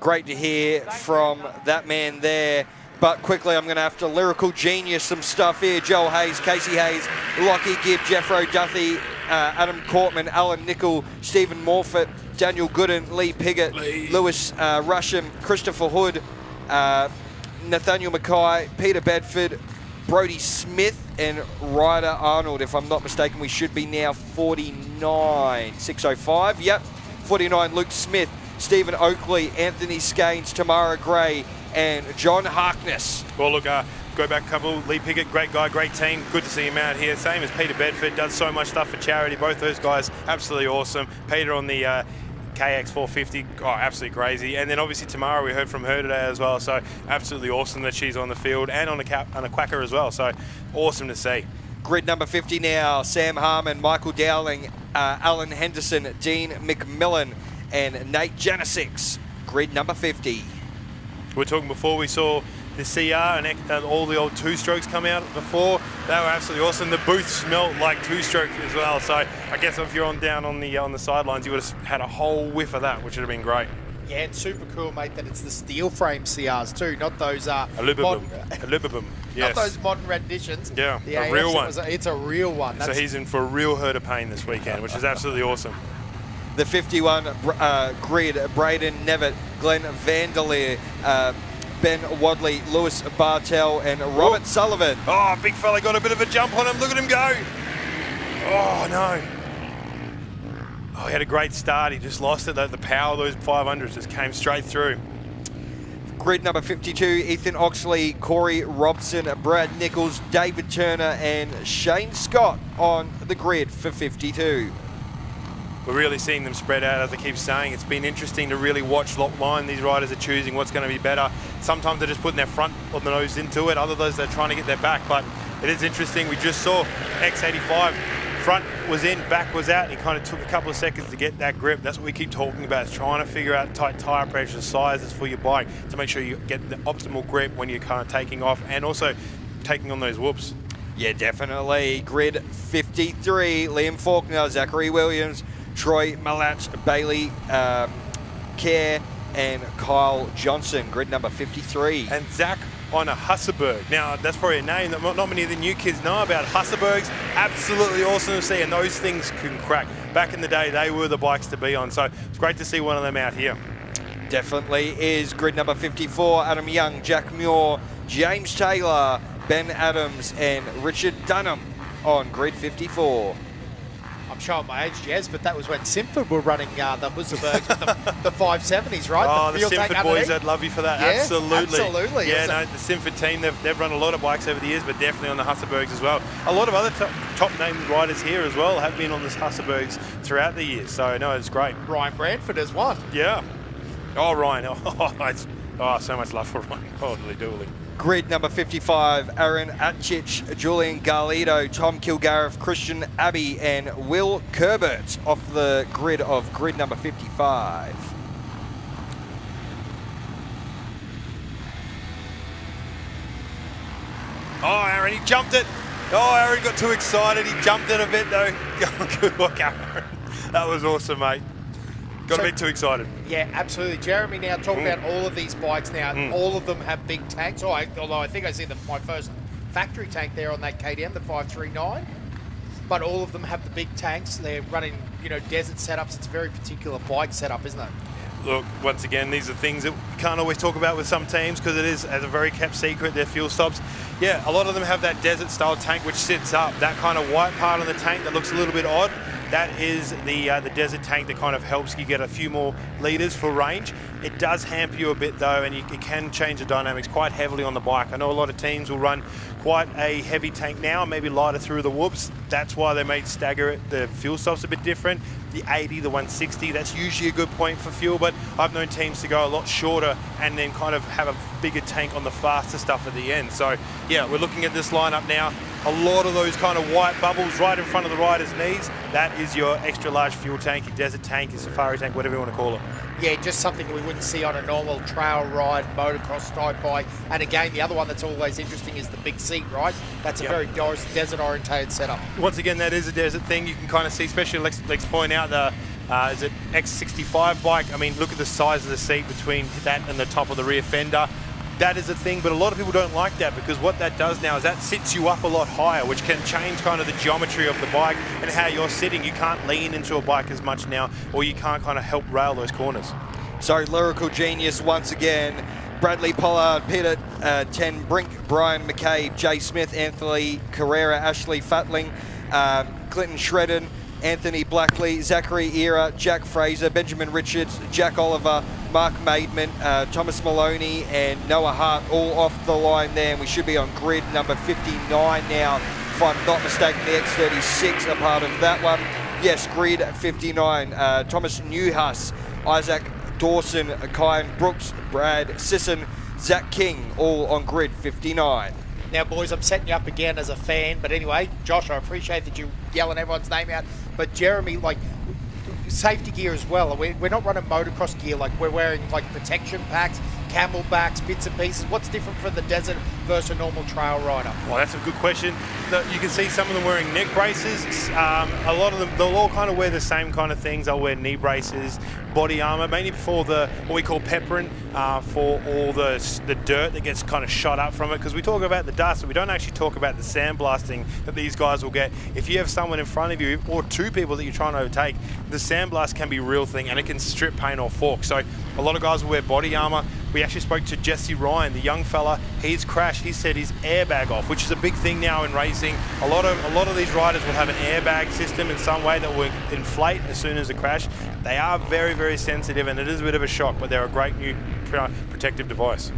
Great to hear from that man there. But quickly, I'm going to have to lyrical genius some stuff here. Joel Hayes, Casey Hayes, Lockie Gibb, Jeffro Duthie, Adam Cortman, Alan Nicol, Stephen Morfitt, Daniel Gooden, Lee Piggott, Lewis Rusham, Christopher Hood, Nathaniel Mackay, Peter Bedford, Brody Smith, and Ryder Arnold. If I'm not mistaken, we should be now 49. 605, yep. 49, Luke Smith, Stephen Oakley, Anthony Scaines, Tamara Gray, and John Harkness. Well, look, go back a couple. Lee Piggott, great guy, great team. Good to see him out here. Same as Peter Bedford, does so much stuff for charity. Both those guys, absolutely awesome. Peter on the KX 450, oh, absolutely crazy. And then obviously Tamara, we heard from her today as well. So absolutely awesome that she's on the field and on a quacker as well. So awesome to see. Grid number 50 now, Sam Harmon, Michael Dowling, Alan Henderson, Dean McMillan, and Nate Janasix. Grid number 50. We were talking before, we saw the CR and all the old two-strokes come out before. They were absolutely awesome. The booth smelled like two-stroke as well. So I guess if you're down on the sidelines, you would have had a whole whiff of that, which would have been great. Yeah, it's super cool, mate, that it's the steel frame CRs too, not those Alubabum. Yes. Not those modern renditions. Yeah, the a real one. It's a real one. So he's in for a real herd of pain this weekend, which is absolutely awesome. The 51 grid, Braden Nevitt, Glenn Vanderleer, Ben Wadley, Lewis Bartell and Robert Sullivan. Oh, big fella got a bit of a jump on him. Look at him go. Oh, no. Oh, he had a great start. He just lost it. The power of those 500s just came straight through. Grid number 52, Ethan Oxley, Corey Robson, Brad Nichols, David Turner and Shane Scott on the grid for 52. We're really seeing them spread out, as I keep saying. It's been interesting to really watch what line these riders are choosing, what's going to be better. Sometimes they're just putting their front of the nose into it. Others, they're trying to get their back. But it is interesting. We just saw X85. Front was in, back was out. He kind of took a couple of seconds to get that grip. That's what we keep talking about, is trying to figure out tight tyre pressure, sizes for your bike to make sure you get the optimal grip when you're kind of taking off and also taking on those whoops. Yeah, definitely. Grid 53, Liam Faulkner, Zachary Williams, Troy Malach, Bailey Kerr and Kyle Johnson. Grid number 53. And Zach on a Husserberg. Now, that's probably a name that not many of the new kids know about. Husserbergs, absolutely awesome to see, and those things can crack. Back in the day, they were the bikes to be on, so it's great to see one of them out here. Definitely is grid number 54, Adam Young, Jack Muir, James Taylor, Ben Adams and Richard Dunham on grid 54. I'm showing my age, Jez, but that was when Simford were running the Husserbergs with the 570s, right? Oh, the Simford boys, I'd love you for that. Yeah, absolutely. absolutely. Yeah, no, the Simford team, they've run a lot of bikes over the years, but definitely on the Husserbergs as well. A lot of other top named riders here as well have been on the Husserbergs throughout the years, so no, it's great. Ryan Branford has won. Yeah. Oh, Ryan. So much love for Ryan. Holy dooly. Grid number 55, Aaron Atchich, Julian Garlido, Tom Kilgariff, Christian Abbey and Will Kerbert off the grid of grid number 55. Oh, Aaron, he jumped it. Oh, Aaron got too excited. He jumped it a bit, though. Good work, Aaron. That was awesome, mate. Got a bit too excited. Yeah, absolutely. Jeremy, now talking about all of these bikes now, all of them have big tanks. Although I think I see my first factory tank there on that KTM, the 539. But all of them have the big tanks. They're running, desert setups. It's a very particular bike setup, isn't it? Look, once again, these are things that we can't always talk about with some teams because it is, as a very kept secret, their fuel stops. Yeah, a lot of them have that desert-style tank which sits up. That kind of white part on the tank that looks a little bit odd, that is the desert tank that kind of helps you get a few more litres for range. It does hamper you a bit though, and it can change the dynamics quite heavily on the bike. I know a lot of teams will run quite a heavy tank now, maybe lighter through the whoops. That's why they may stagger it. The fuel stop's a bit different. The 80, the 160, that's usually a good point for fuel, but I've known teams to go a lot shorter and then kind of have a bigger tank on the faster stuff at the end. So yeah, we're looking at this lineup now. A lot of those kind of white bubbles right in front of the rider's knees. That is your extra large fuel tank, your desert tank, your safari tank, whatever you want to call it. Yeah, just something we wouldn't see on a normal trail ride, motocross type bike. And again, the other one that's always interesting is the big seat, right? That's a very desert-orientated setup. Once again, that is a desert thing. You can kind of see, especially let's point out the is it X65 bike. I mean, look at the size of the seat between that and the top of the rear fender. That is a thing, but a lot of people don't like that because what that does now is that sits you up a lot higher, which can change kind of the geometry of the bike and how you're sitting. You can't lean into a bike as much now, or you can't kind of help rail those corners. So Lyrical Genius once again, Bradley Pollard, Peter Ten Brink, Brian McCabe, Jay Smith, Anthony Carrera, Ashley Fatling, Clinton Shredden, Anthony Blackley, Zachary Era, Jack Fraser, Benjamin Richards, Jack Oliver, Mark Maidman, Thomas Maloney and Noah Hart all off the line there. And we should be on grid number 59 now, if I'm not mistaken. The X36 are part of that one. Yes, grid 59. Thomas Newhus, Isaac Dawson, Kyan Brooks, Brad Sisson, Zach King, all on grid 59. Now, boys, I'm setting you up again as a fan, but anyway, Josh, I appreciate that you yelling everyone's name out. But Jeremy, safety gear as well. We're not running motocross gear, we're wearing protection packs. camelbacks, bits and pieces? What's different for the desert versus a normal trail rider? Well, that's a good question. You can see some of them wearing neck braces. A lot of them, they'll all kind of wear the same kind of things. They'll wear knee braces, body armor, mainly for what we call peppering, for all the dirt that gets kind of shot up from it. Because we talk about the dust, but we don't actually talk about the sandblasting that these guys will get. If you have someone in front of you or two people that you're trying to overtake, the sandblast can be a real thing, and it can strip, paint or fork. So a lot of guys will wear body armor. We actually spoke to Jesse Ryan, the young fella. He's crashed. He said his airbag off, which is a big thing now in racing. A lot of these riders will have an airbag system in some way that will inflate as soon as a crash. They are very, very sensitive, and it is a bit of a shock, but they're a great new protective device.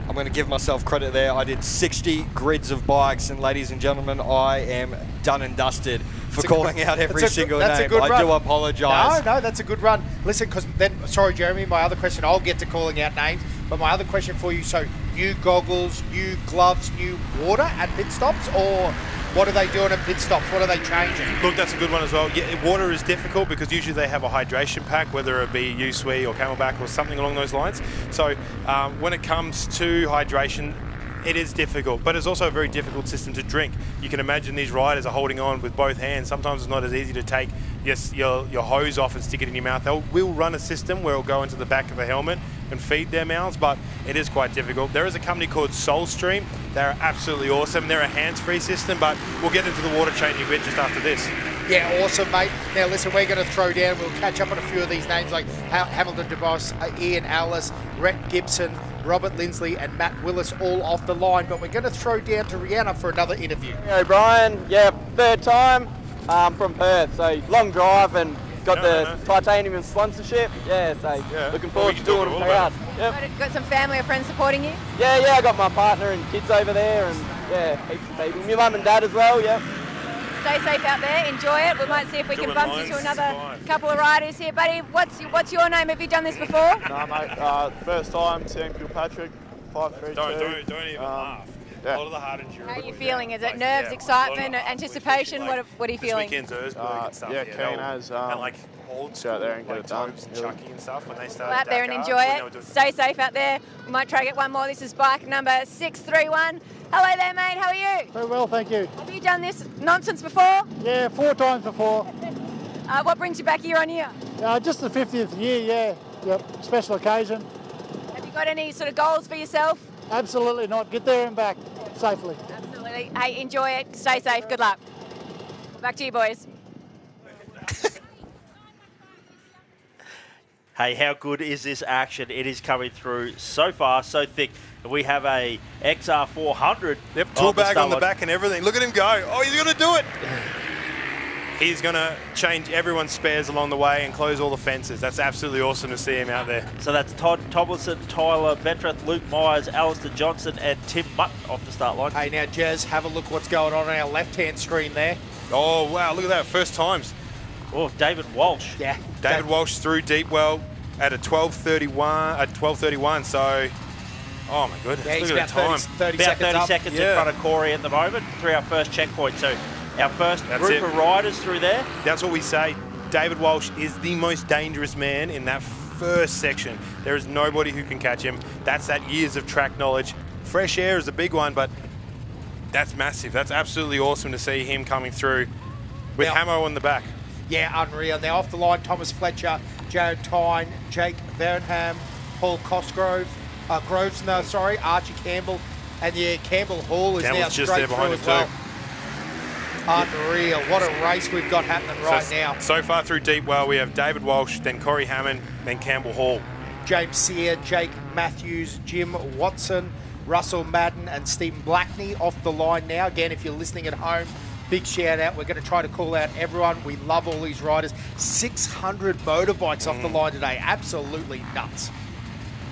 I'm going to give myself credit there. I did 60 grids of bikes, and ladies and gentlemen, I am done and dusted for calling out every single name. I do apologise. No, that's a good run. Listen, because then, sorry, Jeremy, my other question, I'll get to calling out names, but my other question for you, so new goggles, new gloves, new water at pit stops, or what are they doing at pit stops? What are they changing? Look, that's a good one as well. Yeah, water is difficult because usually they have a hydration pack, whether it be USWE or Camelback or something along those lines. So when it comes to hydration, it is difficult, but it's also a very difficult system to drink. You can imagine these riders are holding on with both hands. Sometimes it's not as easy to take your hose off and stick it in your mouth. We'll run a system where it'll go into the back of the helmet and feed their mouths, but it is quite difficult. There is a company called Soulstream. They're absolutely awesome. They're a hands-free system, but we'll get into the water changing bit just after this. Yeah, awesome, mate. Now, listen, we're going to throw down. We'll catch up on a few of these names like Hamilton DeBoss, Ian Ellis, Rhett Gibson, Robert Lindsley and Matt Willis all off the line, but we're going to throw down to Rihanna for another interview. Hey, Brian. Yeah, third time from Perth, so long drive and got the titanium sponsorship. Yeah, so looking forward to doing it proud. Yep. Got some family or friends supporting you? Yeah, I got my partner and kids over there, and yeah, heaps of people. My mum and dad as well, yep. Stay safe out there, enjoy it. We might see if we can bump into another couple of riders here. Buddy, what's your name? Have you done this before? No, mate, first time, Sam Kilpatrick, 532. Don't even laugh. Yeah. A lot of the hard endurance. How are you feeling? Is it nerves, excitement, anticipation? What are you feeling? This weekend's Erzberg and stuff. Yeah, keen as. And like old school, out there and get it done. And Chucky and stuff when they started. Go out there and enjoy it. Stay safe out there. We might try to get one more. This is bike number 631. Hello there, mate. How are you? Very well, thank you. Have you done this nonsense before? Yeah, 4 times before. What brings you back year on year? Just the 50th year, yeah. Yep, special occasion. Have you got any sort of goals for yourself? Absolutely not. Get there and back safely. Absolutely. Hey, enjoy it. Stay safe. Good luck. Back to you, boys. Hey, how good is this action? It is coming through so fast, so thick. We have a XR400. Yep, tool bag on the back and everything. Look at him go. Oh, he's going to do it. He's going to change everyone's spares along the way and close all the fences. That's absolutely awesome to see him out there. So that's Todd Tomlinson, Tyler Vetrath, Luke Myers, Alistair Johnson and Tim Mutton off the start line. Hey, now, Jez, have a look what's going on our left-hand screen there. Oh, wow, look at that. First times. Oh, David Walsh. Yeah. David Walsh through Deepwell at a 12:31. So, oh my goodness. Yeah, he's look at about the time. 30 about seconds 30 seconds in front of Corey at the moment through our first checkpoint. So our first group of riders through there. That's what we say. David Walsh is the most dangerous man in that first section. There is nobody who can catch him. That's that years of track knowledge. Fresh air is a big one, but that's massive. That's absolutely awesome to see him coming through with Hamo on the back. Yeah, unreal. Now off the line, Thomas Fletcher, Jared Tyne, Jake Vernham, Paul Cosgrove, Archie Campbell, and yeah, Campbell Hall is now just straight there behind through as him well. Unreal. What a race we've got happening right now. So far through Deepwell, we have David Walsh, then Corey Hammond, then Campbell Hall. James Sear, Jake Matthews, Jim Watson, Russell Madden, and Stephen Blackney off the line now. Again, if you're listening at home, big shout out. We're going to try to call out everyone. We love all these riders. 600 motorbikes off the line today. Absolutely nuts.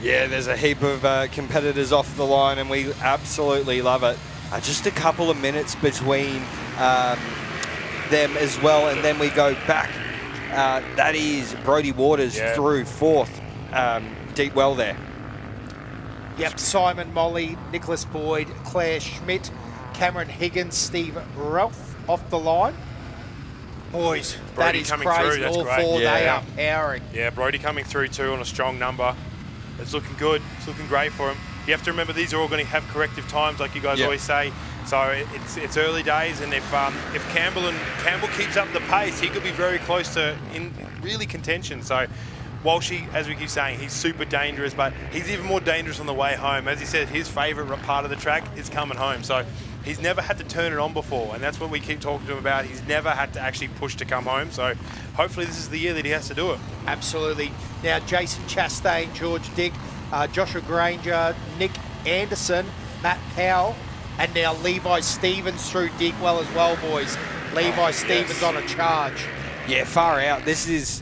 Yeah, there's a heap of competitors off the line, and we absolutely love it. Just a couple of minutes between them as well, and then we go back. That is Brodie Waters through fourth, deep well there. Yep, Simon Molly, Nicholas Boyd, Claire Schmidt, Cameron Higgins, Steve Ralph off the line. Boys, Brodie that is coming crazy. through, that's all great. four, they are powering. Yeah, Brodie coming through too on a strong number. It's looking good. It's looking great for him. You have to remember these are all going to have corrective times, like you guys always say. So it's early days, and if Campbell keeps up the pace, he could be very close to in really contention. So Walshy, as we keep saying, he's super dangerous, but he's even more dangerous on the way home. As he said, his favourite part of the track is coming home. So he's never had to turn it on before, and that's what we keep talking to him about. He's never had to actually push to come home. So hopefully this is the year that he has to do it. Absolutely. Now, Jason Chastain, George Dick, Joshua Granger, Nick Anderson, Matt Powell, and now Levi Stevens through Digwell as well, boys. Levi Stevens on a charge. Yeah, far out. This is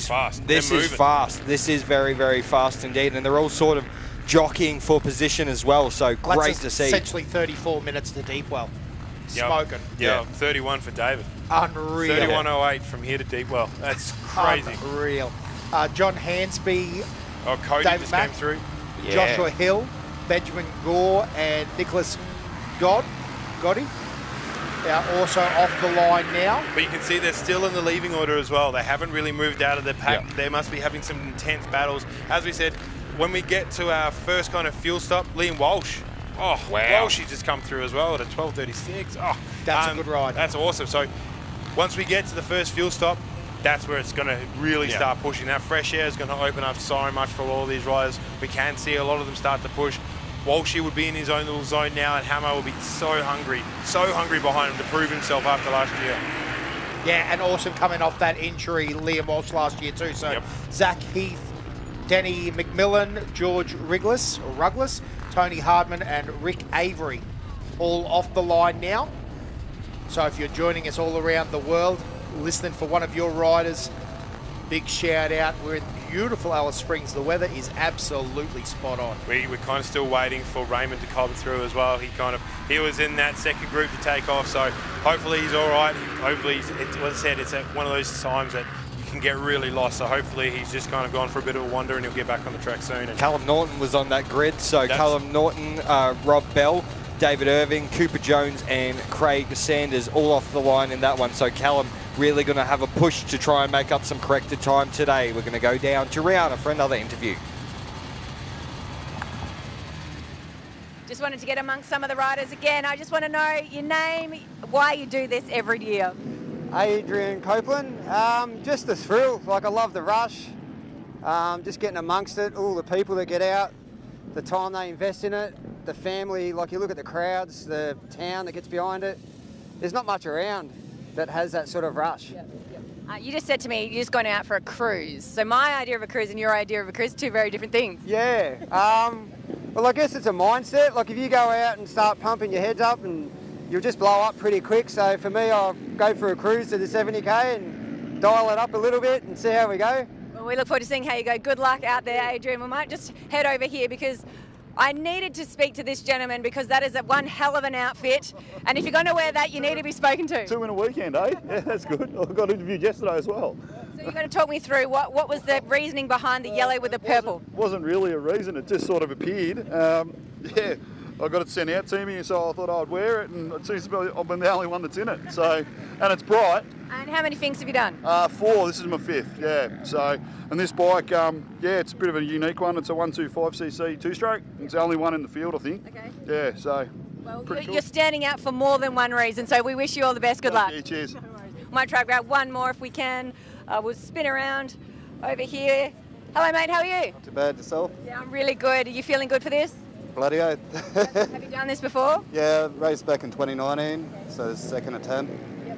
fast. This is fast. This is very, very fast indeed, and they're all sort of jockeying for position as well. So great to see. Essentially 34 minutes to Deepwell. Smoking. Yeah, 31 for David. Unreal. 31.08 from here to Deepwell. That's crazy. Unreal. John Hansby. Cody David just Mack, came through. Joshua Hill, Benjamin Gore, and Nicholas Gotti. They're also off the line now. But you can see they're still in the leaving order as well. They haven't really moved out of their pack. They must be having some intense battles. As we said, when we get to our first kind of fuel stop, Liam Walsh. Oh, wow. Walsh, he's just come through as well at a 12.36. Oh, that's a good ride. That's awesome. So once we get to the first fuel stop, that's where it's going to really start pushing. That fresh air is going to open up so much for all these riders. We can see a lot of them start to push. Walshy would be in his own little zone now, and Hamo will be so hungry behind him to prove himself after last year. Yeah, and awesome coming off that injury, Liam Walsh last year too. So Zach Heath, Denny McMillan, George Ruggles, Tony Hardman, and Rick Avery, all off the line now. So if you're joining us all around the world, listening for one of your riders, big shout out. We're in beautiful Alice Springs. The weather is absolutely spot on. We're kind of still waiting for Raymond to come through as well. He was in that second group to take off, so hopefully he's all right. Hopefully, as I said, it's one of those times that you can get really lost. So hopefully he's just kind of gone for a bit of a wander and he'll get back on the track soon. And Callum Norton was on that grid, so Callum Norton, Rob Bell, David Irving, Cooper Jones, and Craig Sanders all off the line in that one. So Callum really going to have a push to try and make up some corrected time today. We're going to go down to Rihanna for another interview. Just wanted to get amongst some of the riders again. I just want to know your name, why you do this every year. Adrian Copeland. Just the thrill. Like, I love the rush. Just getting amongst it, all the people that get out, the time they invest in it, the family. Like, you look at the crowds, the town that gets behind it. There's not much around that has that sort of rush. You just said to me you're just going out for a cruise. So my idea of a cruise and your idea of a cruise are two very different things. Yeah. Well, I guess it's a mindset. Like, if you go out and start pumping your heads up, and you'll just blow up pretty quick. So for me, I'll go for a cruise to the 70k and dial it up a little bit and see how we go. Well, we look forward to seeing how you go. Good luck out there, Adrian. We might just head over here because I needed to speak to this gentleman because that is one hell of an outfit. And if you're going to wear that, you need to be spoken to. 2 in a weekend, eh? Yeah, that's good. I got interviewed yesterday as well. So you're going to talk me through what was the reasoning behind the yellow with the purple? Wasn't really a reason. It just sort of appeared. Yeah, I got it sent out to me, so I thought I'd wear it, and it seems to be I've been the only one that's in it. So, and it's bright. And how many things have you done? 4. This is my 5th. Yeah. So, and this bike, yeah, it's a bit of a unique one. It's a 125cc 2-stroke. It's the only one in the field, I think. Okay. Yeah. So. Well, cool. You're standing out for more than one reason, so we wish you all the best. Good luck. Yeah, cheers. Might try to grab one more if we can. We'll spin around over here. Hello, mate. How are you? Not too bad. Yourself? Yeah, I'm really good. Are you feeling good for this? Bloody oath. Have you done this before? Yeah, raced back in 2019, so this is second attempt.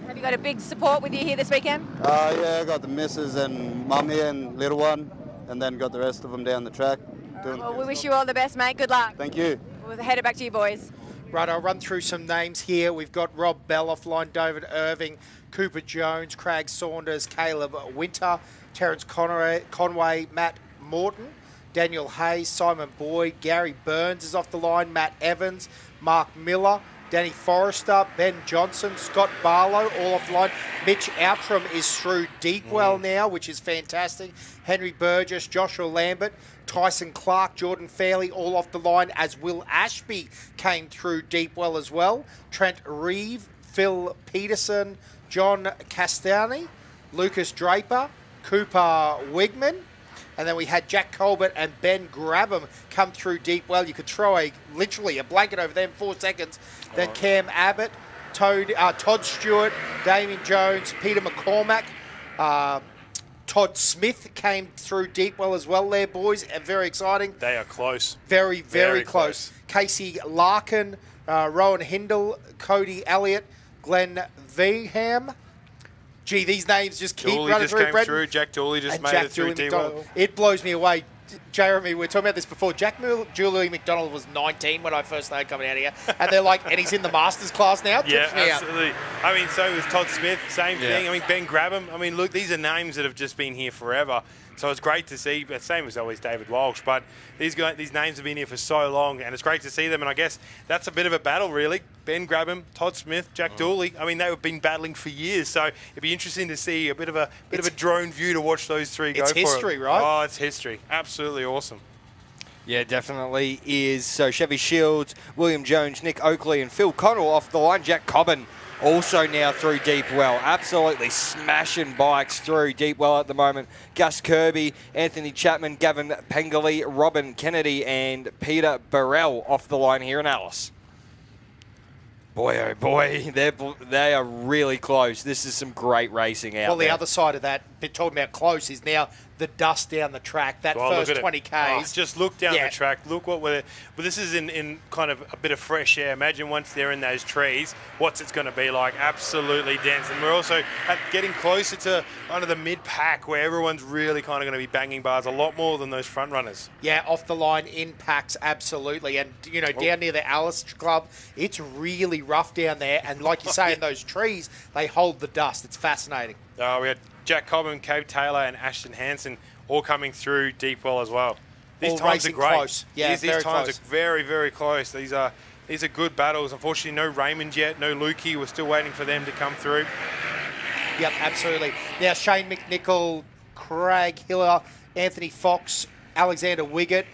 Have you got a big support with you here this weekend? Yeah, I got the missus and mum here and little one, and then got the rest of them down the track. Well, we wish you all the best, mate. Good luck. Thank you. We'll head it back to you, boys. Right, I'll run through some names here. We've got Rob Bell offline, David Irving, Cooper Jones, Craig Saunders, Caleb Winter, Terence Conway, Matt Morton, Daniel Hayes, Simon Boyd, Gary Burns is off the line, Matt Evans, Mark Miller, Danny Forrester, Ben Johnson, Scott Barlow, all off the line. Mitch Outram is through Deepwell now, which is fantastic. Henry Burgess, Joshua Lambert, Tyson Clark, Jordan Fairley, all off the line, as Will Ashby came through Deepwell as well. Trent Reeve, Phil Peterson, John Castani, Lucas Draper, Cooper Wigman, And then we had Jack Colbert and Ben Grabham come through deep well. You could throw literally a blanket over them, 4 seconds. Then Cam Abbott, Todd Stewart, Damien Jones, Peter McCormack, Todd Smith came through deep well as well there, boys. Very exciting. They are close. Very, very close. Casey Larkin, Rowan Hindle, Cody Elliott, Glenn Veham. Gee, these names just keep Dooley running just through, came Brendan. through. Jack Dooley just And made Jack it through Dooley deep McDonald. well. It blows me away. Jeremy, we were talking about this before. Julie McDonald was 19 when I first started coming out here. And they're like, and he's in the Masters class now? Yeah, Trips me out. absolutely. I mean, so was Todd Smith, same thing. I mean, Ben Grabham. I mean, look, these are names that have just been here forever. So it's great to see, but same as always David Walsh. But these names have been here for so long, and it's great to see them. And I guess that's a bit of a battle, really. Ben Grabham, Todd Smith, Jack Dooley. I mean, they've been battling for years. So it'd be interesting to see a bit of a drone view to watch those three go for it. It's history, right? Oh, it's history. Absolutely awesome. Yeah, definitely is. So Chevy Shields, William Jones, Nick Oakley and Phil Connell off the line. Jack Cobbin also now through deep well. Absolutely smashing bikes through deep well at the moment. Gus Kirby, Anthony Chapman, Gavin Pengoli, Robin Kennedy and Peter Burrell off the line here in Alice. Boy, oh boy, they are really close. This is some great racing out Well, the there. other side of that, been talking about close, is now the dust down the track. That first 20 Ks. Oh, just look down the track. Look what we're. Well, this is in kind of a bit of fresh air. Imagine once they're in those trees, what's it's going to be like? Absolutely dense. And we're also getting closer to kind of the mid pack where everyone's really kind of going to be banging bars a lot more than those front runners. Yeah, off the line in packs, absolutely. And, you know, down near the Alice Club, it's really rough down there. And like you say, in those trees, they hold the dust. It's fascinating. We had Jack Cobbin, Cave Taylor and Ashton Hansen all coming through deep well as well. These All times are racing great. close. Yeah, these very times close. are very, very close. These are good battles. Unfortunately, no Raymond yet, no Lukey. We're still waiting for them to come through. Yep, absolutely. Now, Shane McNichol, Craig Hiller, Anthony Fox, Alexander Wiggett,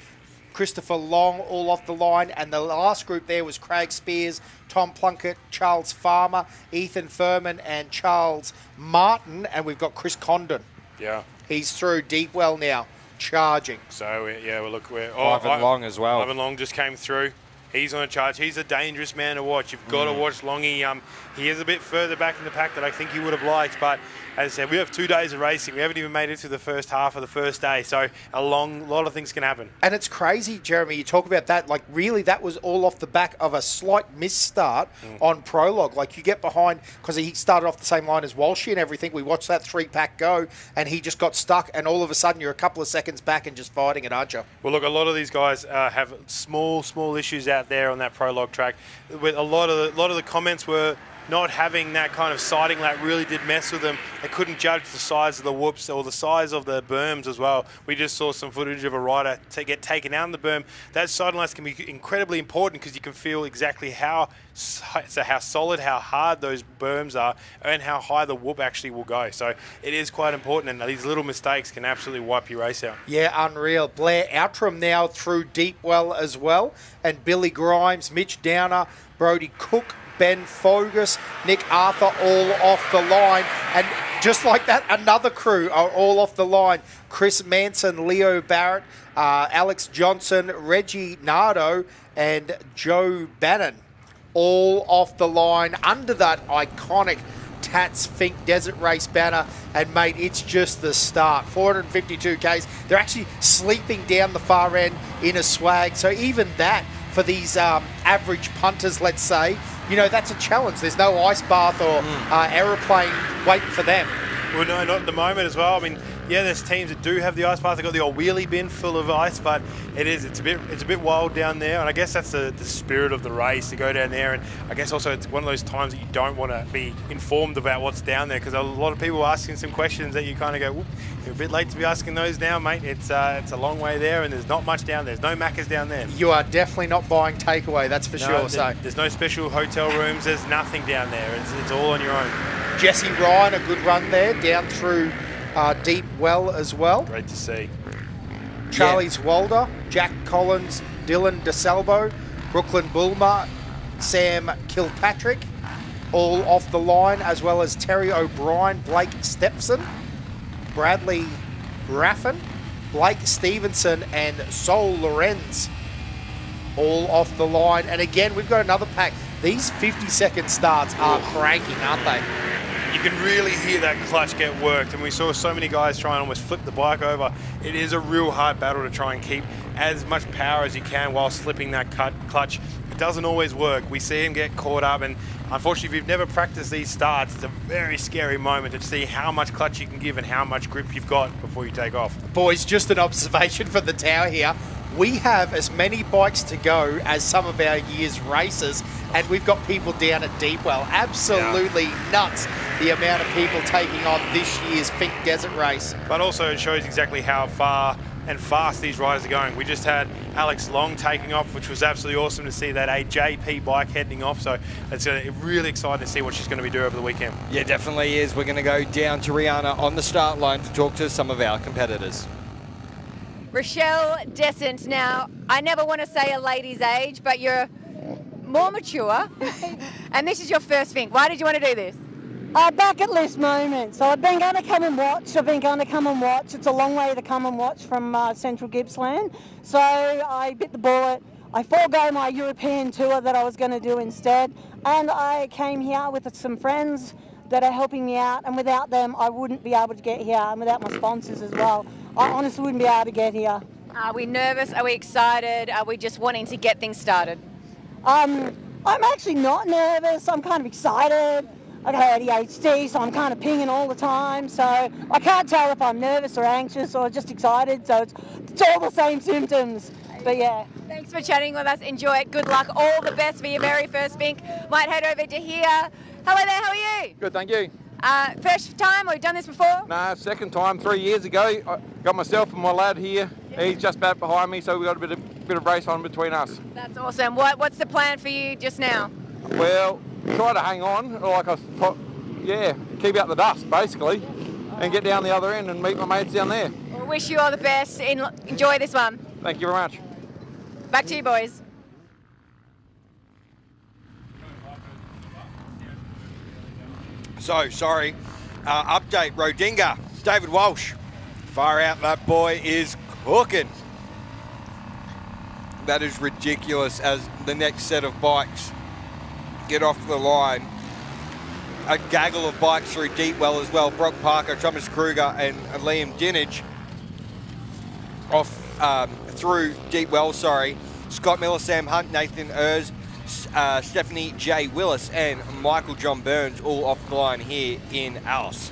Christopher Long, all off the line. And the last group there was Craig Spears, Tom Plunkett, Charles Farmer, Ethan Furman, and Charles Martin. And we've got Chris Condon. Yeah. He's through deep well now, charging. So, we're Ivan Long as well. Ivan Long just came through. He's on a charge. He's a dangerous man to watch. You've got to watch Longy. He is a bit further back in the pack than I think he would have liked. But as I said, we have 2 days of racing. We haven't even made it through the first half of the first day. So a lot of things can happen. And it's crazy, Jeremy, you talk about that. Like, really, that was all off the back of a slight misstart on Prologue. Like, you get behind, because he started off the same line as Walshy and everything. We watched that 3-pack go, and he just got stuck. And all of a sudden, you're a couple of seconds back and just fighting it, aren't you? Well, look, a lot of these guys have small issues out there on that Prologue track. With a lot of the comments were not having that kind of siding lap really did mess with them. They couldn't judge the size of the whoops or the size of the berms as well. We just saw some footage of a rider get taken out in the berm. That siding lap can be incredibly important because you can feel exactly how solid, how hard those berms are and how high the whoop actually will go. So it is quite important, and these little mistakes can absolutely wipe your race out. Yeah, unreal. Blair Outram now through deep well as well. And Billy Grimes, Mitch Downer, Brody Cook, Ben Fogus, Nick Arthur, all off the line. And just like that, another crew are all off the line. Chris Manson, Leo Barrett, Alex Johnson, Reggie Nardo, and Joe Bannon, all off the line under that iconic Tatts Finke Desert Race banner. And, mate, it's just the start. 452 Ks. They're actually sleeping down the far end in a swag. So even that, for these average punters, let's say, you know, that's a challenge. There's no ice bath or aeroplane waiting for them. Well, no, not at the moment as well. I mean, yeah, there's teams that do have the ice bath. They've got the old wheelie bin full of ice, but it's a bit wild down there. And I guess that's the spirit of the race, to go down there. And I guess also it's one of those times that you don't want to be informed about what's down there, because a lot of people are asking some questions that you kind of go, whoop, you're a bit late to be asking those now, mate. It's a long way there, and there's not much down there. There's no Maccas down there. You are definitely not buying takeaway, that's for sure. There's no special hotel rooms. There's nothing down there. It's all on your own. Jesse Ryan, a good run there, down through deep well as well. Great to see. Charlie's Walder, Jack Collins, Dylan DeSalvo, Brooklyn Bulmer, Sam Kilpatrick, all off the line, as well as Terry O'Brien, Blake Stepson, Bradley Raffin, Blake Stevenson and Sol Lorenz all off the line. And again, we've got another pack. These 50-second starts are cranking, aren't they? You can really hear that clutch get worked, and we saw so many guys try and almost flip the bike over. It is a real hard battle to try and keep as much power as you can while slipping that clutch. It doesn't always work. We see him get caught up, and unfortunately, if you've never practiced these starts, it's a very scary moment to see how much clutch you can give and how much grip you've got before you take off. Boys, just an observation from the tower here. We have as many bikes to go as some of our year's races, and we've got people down at Deepwell. Absolutely nuts, the amount of people taking on this year's Fink Desert Race. But also it shows exactly how far and fast these riders are going. We just had Alex Long taking off, which was absolutely awesome to see that AJP bike heading off. So it's really exciting to see what she's going to be doing over the weekend. Yeah, definitely is. We're going to go down to Rihanna on the start line to talk to some of our competitors. Rochelle Descent. Now, I never want to say a lady's age, but you're more mature, and this is your first Fink. Why did you want to do this? Bucket list moment. So I've been going to come and watch. It's a long way to come and watch from Central Gippsland. So I bit the bullet. I forego my European tour that I was going to do instead. And I came here with some friends that are helping me out. And without them, I wouldn't be able to get here. And without my sponsors as well, I honestly wouldn't be able to get here. Are we nervous? Are we excited? Are we just wanting to get things started? I'm actually not nervous. I'm kind of excited. I got ADHD, so I'm kind of pinging all the time. So I can't tell if I'm nervous or anxious or just excited. So it's all the same symptoms. But yeah. Thanks for chatting with us. Enjoy it. Good luck. All the best for your very first Fink. Might head over to here. Hello there. How are you? Good, thank you. First time, or you've done this before? Nah, second time, 3 years ago. I got myself and my lad here. He's just about behind me, so we've got a bit of race on between us. That's awesome. What's the plan for you just now? Well, try to hang on, like I thought, yeah, keep out the dust, basically, and get down the other end and meet my mates down there. Well, wish you all the best. Enjoy this one. Thank you very much. Back to you, boys. So, sorry, update, Rodinga, David Walsh. Far out, that boy is cooking. That is ridiculous as the next set of bikes get off the line. A gaggle of bikes through Deepwell as well. Brock Parker, Thomas Kruger and Liam Dinage off through Deepwell, sorry. Scott Miller, Sam Hunt, Nathan Ers, Stephanie J. Willis and Michael John Burns all off the line here in Alice.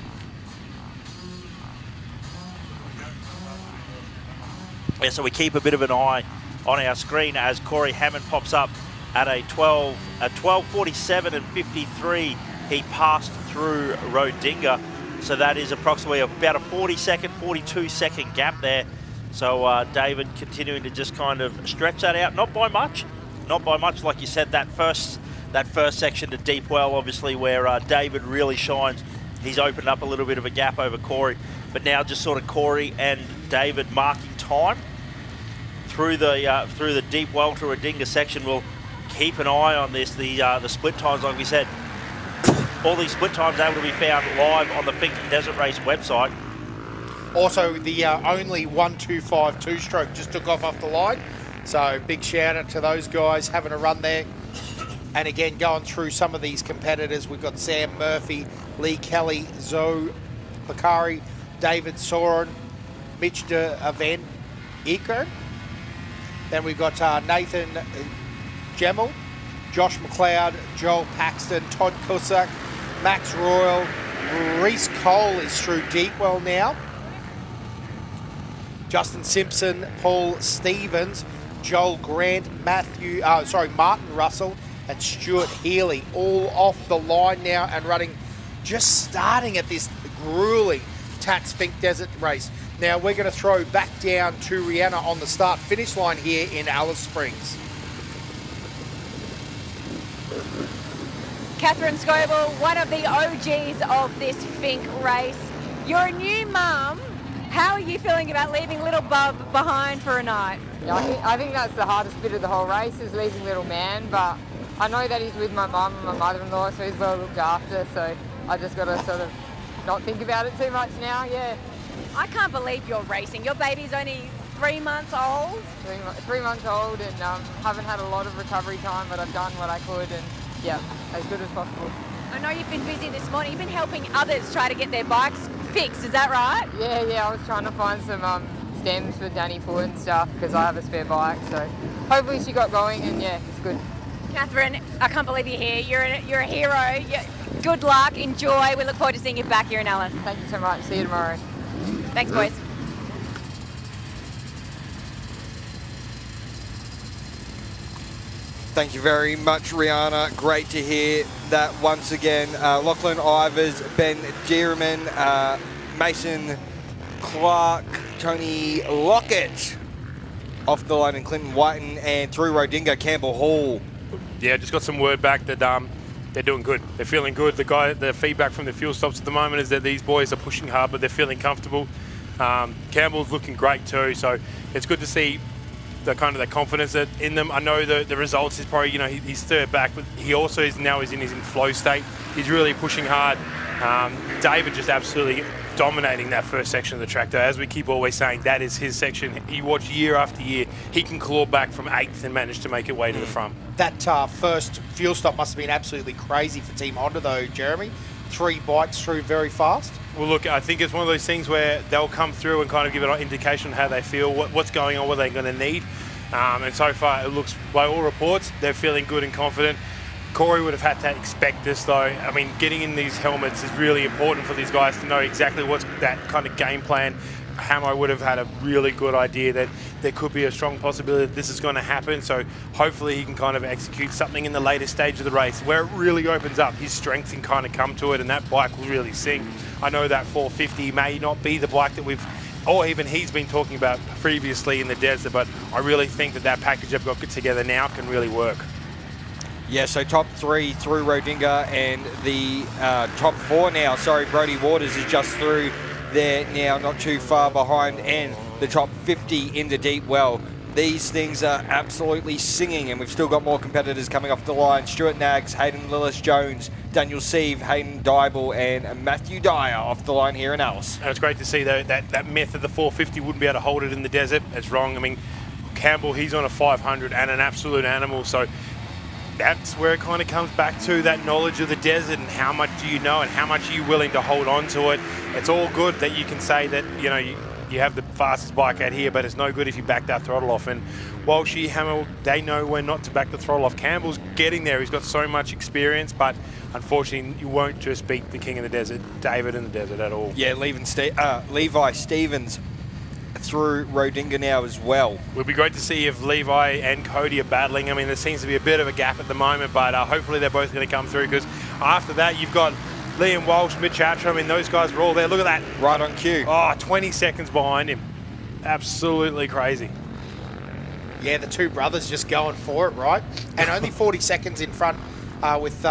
Yeah, so we keep a bit of an eye on our screen as Corey Hammond pops up at a 12:47 and 53. He passed through Rodinga, so that is approximately about a 42-second gap there. So David continuing to just kind of stretch that out, not by much, like you said. That first section to Deepwell, obviously, where David really shines. He's opened up a little bit of a gap over Corey, but now just sort of Corey and David marking time through the Deepwell to Rodinga section. We'll keep an eye on this. The split times, like we said, all these split times able to be found live on the Fink Desert Race website. Also, the only 1:2.5 two-stroke just took off the line. So big shout out to those guys having a run there. And again, going through some of these competitors, we've got Sam Murphy, Lee Kelly, Zoe Bakari, David Soren, Mitch de Aven Eker. Then we've got Nathan Gemmell, Josh McLeod, Joel Paxton, Todd Cusack, Max Royal, Reese Cole is through Deepwell now. Justin Simpson, Paul Stevens, Joel Grant, Martin Russell and Stuart Healy all off the line now and running, just starting at this grueling Tatts Finke Desert Race. Now we're going to throw back down to Rihanna on the start-finish line here in Alice Springs. Catherine Scoble, one of the OGs of this Fink race. You're a new mum. How are you feeling about leaving little Bub behind for a night? Yeah, I think that's the hardest bit of the whole race, is leaving little man, but I know that he's with my mum and my mother-in-law, so he's well looked after, so I just got to sort of not think about it too much now, yeah. I can't believe you're racing. Your baby's only 3 months old. 3 months old, and haven't had a lot of recovery time, but I've done what I could, and yeah, as good as possible. I know you've been busy this morning. You've been helping others try to get their bikes fixed. Is that right? Yeah. I was trying to find some stems for Danny Foot and stuff because I have a spare bike. So hopefully she got going, and yeah, it's good. Catherine, I can't believe you're here. You're a hero. Good luck. Enjoy. We look forward to seeing you back here in Allen. Thank you so much. See you tomorrow. Thanks, boys. Thank you very much, Rihanna. Great to hear that once again. Lachlan Ivers, Ben Dearman, Mason Clark, Tony Lockett off the line, and Clinton Whiten, and through Rodinga, Campbell Hall. Yeah, just got some word back that they're doing good. They're feeling good. The feedback from the fuel stops at the moment is that these boys are pushing hard, but they're feeling comfortable. Campbell's looking great too, so it's good to see the kind of the confidence that in them. I know the results is probably, he's third back, but he also is in his flow state. He's really pushing hard. David just absolutely dominating that first section of the track, though. As we keep always saying, that is his section. You watch year after year, he can claw back from 8th and manage to make it way to the front. That first fuel stop must have been absolutely crazy for Team Honda, though, Jeremy. 3 bikes through very fast. Well, look, I think it's one of those things where they'll come through and kind of give an indication of how they feel, what's going on, what they're going to need. And so far, it looks, by all reports, they're feeling good and confident. Corey would have had to expect this, though. I mean, getting in these helmets is really important for these guys to know exactly what's that kind of game plan. Hamo would have had a really good idea that there could be a strong possibility that this is going to happen. So hopefully he can kind of execute something in the later stage of the race where it really opens up. His strength can kind of come to it, and that bike will really sing. I know that 450 may not be the bike that or even he's been talking about previously in the desert, but I really think that package they've got together now can really work. Yeah, so top 3 through Rodinga, and the top 4 now. Sorry, Brody Waters is just through there now, not too far behind, and the top 50 in the deep well. These things are absolutely singing, and we've still got more competitors coming off the line. Stuart Naggs, Hayden Lillis-Jones, Daniel Sieve, Hayden Dybel, and Matthew Dyer off the line here in Alice. And it's great to see that myth of the 450 wouldn't be able to hold it in the desert. It's wrong. I mean, Campbell, he's on a 500 and an absolute animal, so that's where it kind of comes back to that knowledge of the desert and how much do you know and how much are you willing to hold on to it. It's all good that you can say that, you have the fastest bike out here, but it's no good if you back that throttle off. And Walshy, Hamill, they know when not to back the throttle off. Campbell's getting there. He's got so much experience, but unfortunately, you won't just beat the king of the desert, David in the desert at all. Yeah, Levi Stevens through Rodinga now as well. It would be great to see if Levi and Cody are battling. I mean, there seems to be a bit of a gap at the moment, but hopefully they're both going to come through, because after that, you've got Liam Walsh, Mitch Archer. I mean, those guys are all there. Look at that. Right on cue. Oh, 20 seconds behind him. Absolutely crazy. Yeah, the two brothers just going for it, right? And only 40 seconds in front with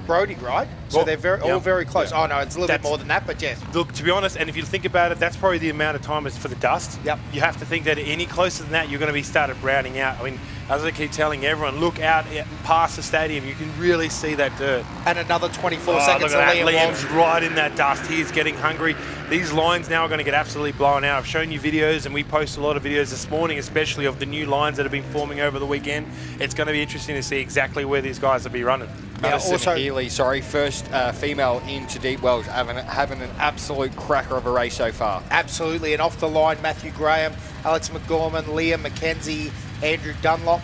Brody, right? So they're all very close. Yeah. Oh, no, it's a little bit more than that, but yes. Look, to be honest, and if you think about it, that's probably the amount of time is for the dust. Yep. You have to think that any closer than that, you're going to be started browning out. I mean, as I keep telling everyone, look out past the stadium. You can really see that dirt. And another 24 seconds. Look at that. Liam's right in that dust. He is getting hungry. These lines now are going to get absolutely blown out. I've shown you videos, and we post a lot of videos this morning, especially of the new lines that have been forming over the weekend. It's going to be interesting to see exactly where these guys will be running. Also, Healy, first female into deep wells, having an absolute cracker of a race so far. Absolutely, and off the line, Matthew Graham, Alex McGorman, Liam McKenzie, Andrew Dunlop,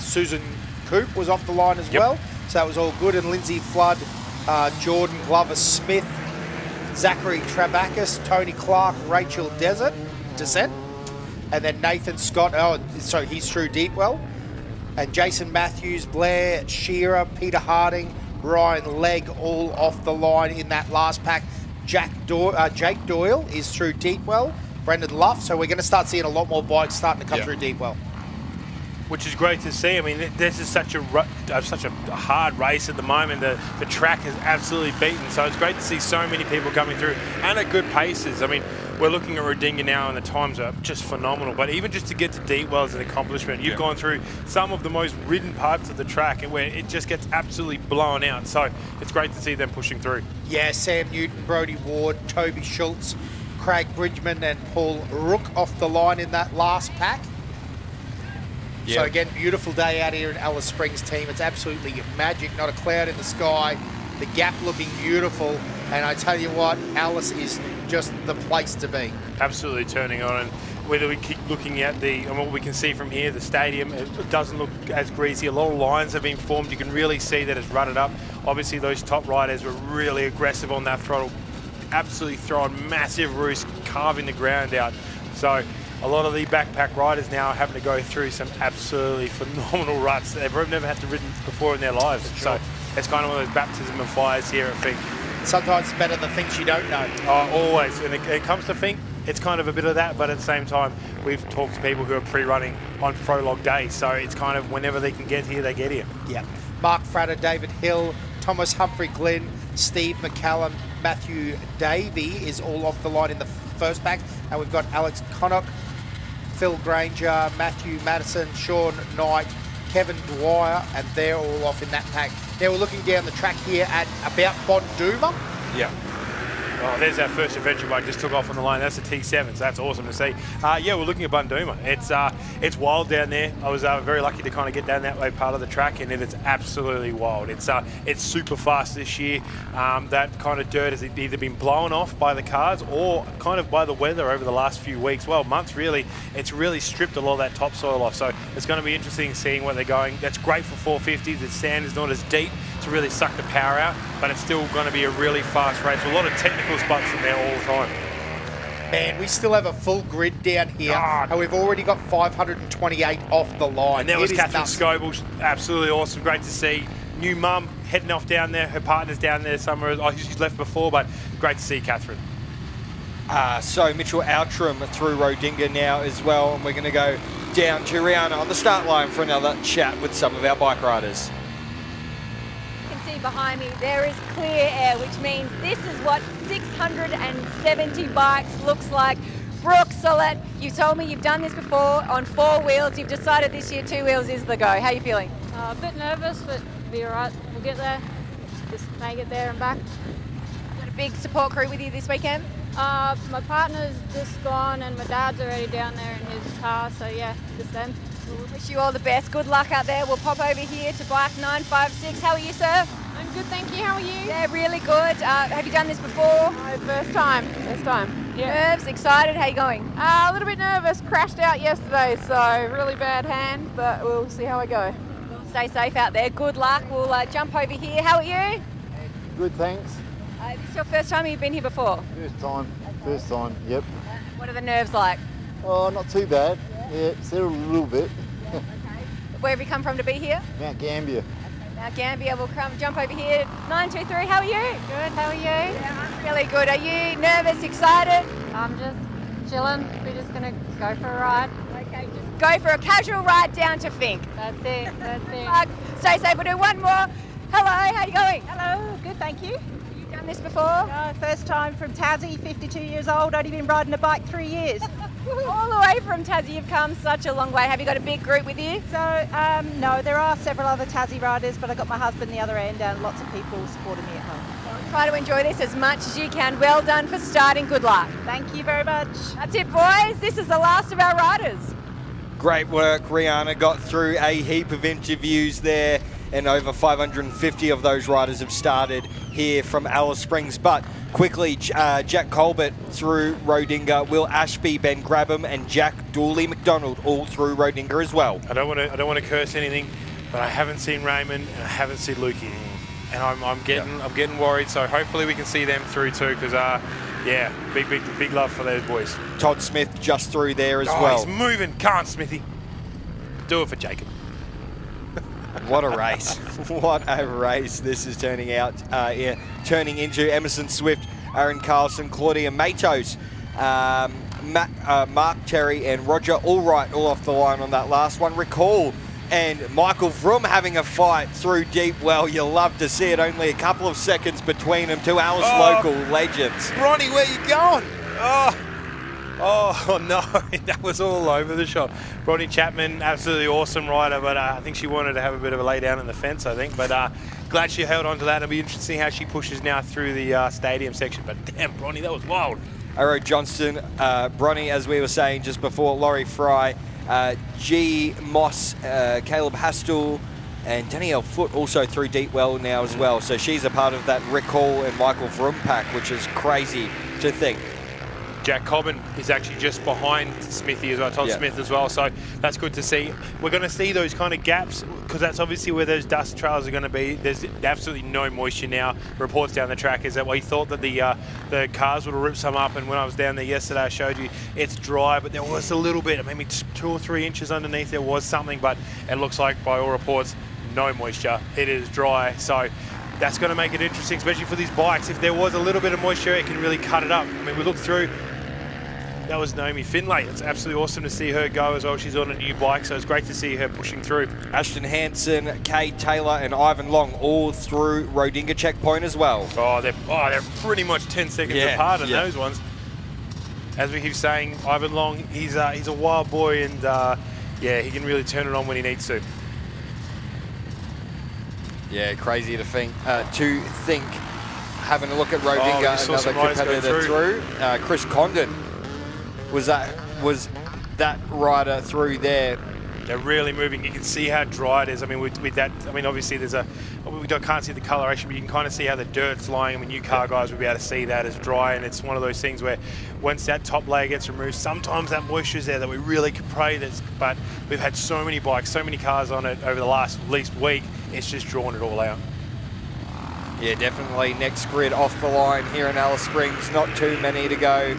Susan Coop was off the line as well, so that was all good. And Lindsay Flood, Jordan Glover Smith, Zachary Trabakis, Tony Clark, Rachel Descent, and then Nathan Scott, so he's through Deepwell, and Jason Matthews, Blair Shearer, Peter Harding, Ryan Legg, all off the line in that last pack. Jake Doyle is through Deepwell, Brendan Luff, so we're going to start seeing a lot more bikes starting to come through Deepwell. Which is great to see. I mean, this is such a hard race at the moment. The track is absolutely beaten, so it's great to see so many people coming through and at good paces. I mean, we're looking at Rodinga now, and the times are just phenomenal. But even just to get to Deepwell is an accomplishment. You've gone through some of the most ridden parts of the track, and where it just gets absolutely blown out. So it's great to see them pushing through. Yeah, Sam Newton, Brody Ward, Toby Schultz, Craig Bridgman and Paul Rook off the line in that last pack. Yep. So again, beautiful day out here in Alice Springs, team. It's absolutely magic, not a cloud in the sky. The gap looking beautiful. And I tell you what, Alice is just the place to be. Absolutely turning on. And whether we keep looking at and what we can see from here, the stadium, it doesn't look as greasy. A lot of lines have been formed. You can really see that it's rutted up. Obviously, those top riders were really aggressive on that throttle, absolutely throwing massive roosts, carving the ground out. So a lot of the backpack riders now are having to go through some absolutely phenomenal ruts they've never had to ridden before in their lives. So it's kind of one of those baptism of fires here at Finke. Sometimes it's better the things you don't know. Oh, always. When it comes to Finke, it's kind of a bit of that, but at the same time, we've talked to people who are pre-running on prologue day, so it's kind of whenever they can get here, they get here. Yeah. Mark Fratter, David Hill, Thomas Humphrey Glynn, Steve McCallum, Matthew Davey is all off the line in the first pack, and we've got Alex Connock, Phil Granger, Matthew Madison, Sean Knight, Kevin Dwyer, and they're all off in that pack. Now we're looking down the track here at about Bonduma. Yeah. Oh, there's our first adventure bike, just took off on the line. That's a T7, so that's awesome to see. Yeah, we're looking at Bunduma. It's wild down there. I was very lucky to kind of get down that way part of the track, and it's absolutely wild. It's super fast this year. That kind of dirt has either been blown off by the cars or kind of by the weather over the last few weeks. Well, months really. It's really stripped a lot of that topsoil off, so it's going to be interesting seeing where they're going. That's great for 450s. The sand is not as deep to really suck the power out, but it's still going to be a really fast race. A lot of technical spots in there all the time. Man, we still have a full grid down here, and we've already got 528 off the line. And there was Catherine Scoble, absolutely awesome, great to see. New mum heading off down there, her partner's down there somewhere. Oh, she's left before, but great to see Catherine. So Mitchell Outram through Rodinga now as well, and we're going to go down to Rihanna on the start line for another chat with some of our bike riders. Behind me there is clear air, which means this is what 670 bikes looks like. Brooke Solet, you told me you've done this before on 4 wheels. You've decided this year 2 wheels is the go. How are you feeling? A bit nervous, but be all right. We'll get there. Just make it there and back. Got a big support crew with you this weekend? My partner's just gone and my dad's already down there in his car, so yeah, just them. We'll wish you all the best. Good luck out there. We'll pop over here to bike 956. How are you, sir? I'm good, thank you. How are you? Yeah, really good. Have you done this before? No, first time. Yeah. Nerves, excited, how are you going? A little bit nervous. Crashed out yesterday, so really bad hand, but we'll see how I go. Well, stay safe out there. Good luck. We'll jump over here. How are you? Good, thanks. This is your first time, or you've been here before? First time, yep. What are the nerves like? Oh, not too bad. Yeah, settled a little bit. Where have you come from to be here? Mount Gambier. Mount Gambier, we'll jump over here. 923, how are you? Good, how are you? Yeah, I'm really good. Are you nervous, excited? I'm just chilling. We're just going to go for a ride. Okay, just go for a casual ride down to Finke. That's it. Stay safe, we'll do one more. Hello, how are you going? Hello, good, thank you. You done this before? No, first time from Tassie, 52 years old, only been riding a bike 3 years. All the way from Tassie, you've come such a long way. Have you got a big group with you? So, no, there are several other Tassie riders, but I've got my husband the other end and lots of people supporting me at home. Well, try to enjoy this as much as you can. Well done for starting. Good luck. Thank you very much. That's it, boys. This is the last of our riders. Great work, Rihanna. Got through a heap of interviews there, and over 550 of those riders have started here from Alice Springs. But quickly, Jack Colbert through Rodinga, Will Ashby, Ben Grabham, and Jack Dooley McDonald all through Rodinga as well. I don't want to curse anything, but I haven't seen Raymond and I haven't seen Lukey, and I'm getting worried. So hopefully we can see them through too, because yeah, big love for those boys. Todd Smith just through there as well. He's moving. Can't, Smithy. Do it for Jacob. What a race. What a race this is turning out. Turning into Emerson Swift, Aaron Carlson, Claudia Matos, Mark Terry and Roger Allwright all off the line on that last one. Recall and Michael Vroom having a fight through deep well. You love to see it. Only a couple of seconds between them. Two Alice local legends. Bronny, where you going? Oh no, that was all over the shop. Bronny Chapman, absolutely awesome rider, but I think she wanted to have a bit of a lay down in the fence, I think. But glad she held on to that. It'll be interesting how she pushes now through the stadium section. But damn, Bronny, that was wild. Arrow Johnston, Bronny, as we were saying just before, Laurie Fry, G. Moss, Caleb Hastel, and Danielle Foote also through deep well now as well. So she's a part of that Rick Hall and Michael Vroom pack, which is crazy to think. Jack Cobbin is actually just behind Smithy as well, Todd Smith as well, so that's good to see. We're going to see those kind of gaps because that's obviously where those dust trails are going to be. There's absolutely no moisture now. Reports down the track is that we thought that the cars would have ripped some up, and when I was down there yesterday I showed you it's dry, but there was a little bit, maybe 2 or 3 inches underneath there was something, but it looks like by all reports no moisture. It is dry, so that's going to make it interesting, especially for these bikes. If there was a little bit of moisture, it can really cut it up. I mean, we looked through. That was Naomi Finlay. It's absolutely awesome to see her go as well. She's on a new bike, so it's great to see her pushing through. Ashton Hansen, Cade Taylor, and Ivan Long all through Rodinga checkpoint as well. Oh, they're pretty much 10 seconds apart on those ones. As we keep saying, Ivan Long, he's a wild boy, and yeah, he can really turn it on when he needs to. Yeah, crazy to think. Having a look at Rodinga, another competitor through. Chris Condon was that rider through there. They're really moving. You can see how dry it is. I mean, with that, I mean, obviously can't see the coloration, but you can kind of see how the dirt's lying. I mean, new car guys will be able to see that as dry, and it's one of those things where once that top layer gets removed, sometimes that moisture's there that we really could pray that's, but we've had so many bikes, so many cars on it over the last at least week, it's just drawn it all out. Yeah, definitely. Next grid off the line here in Alice Springs, not too many to go.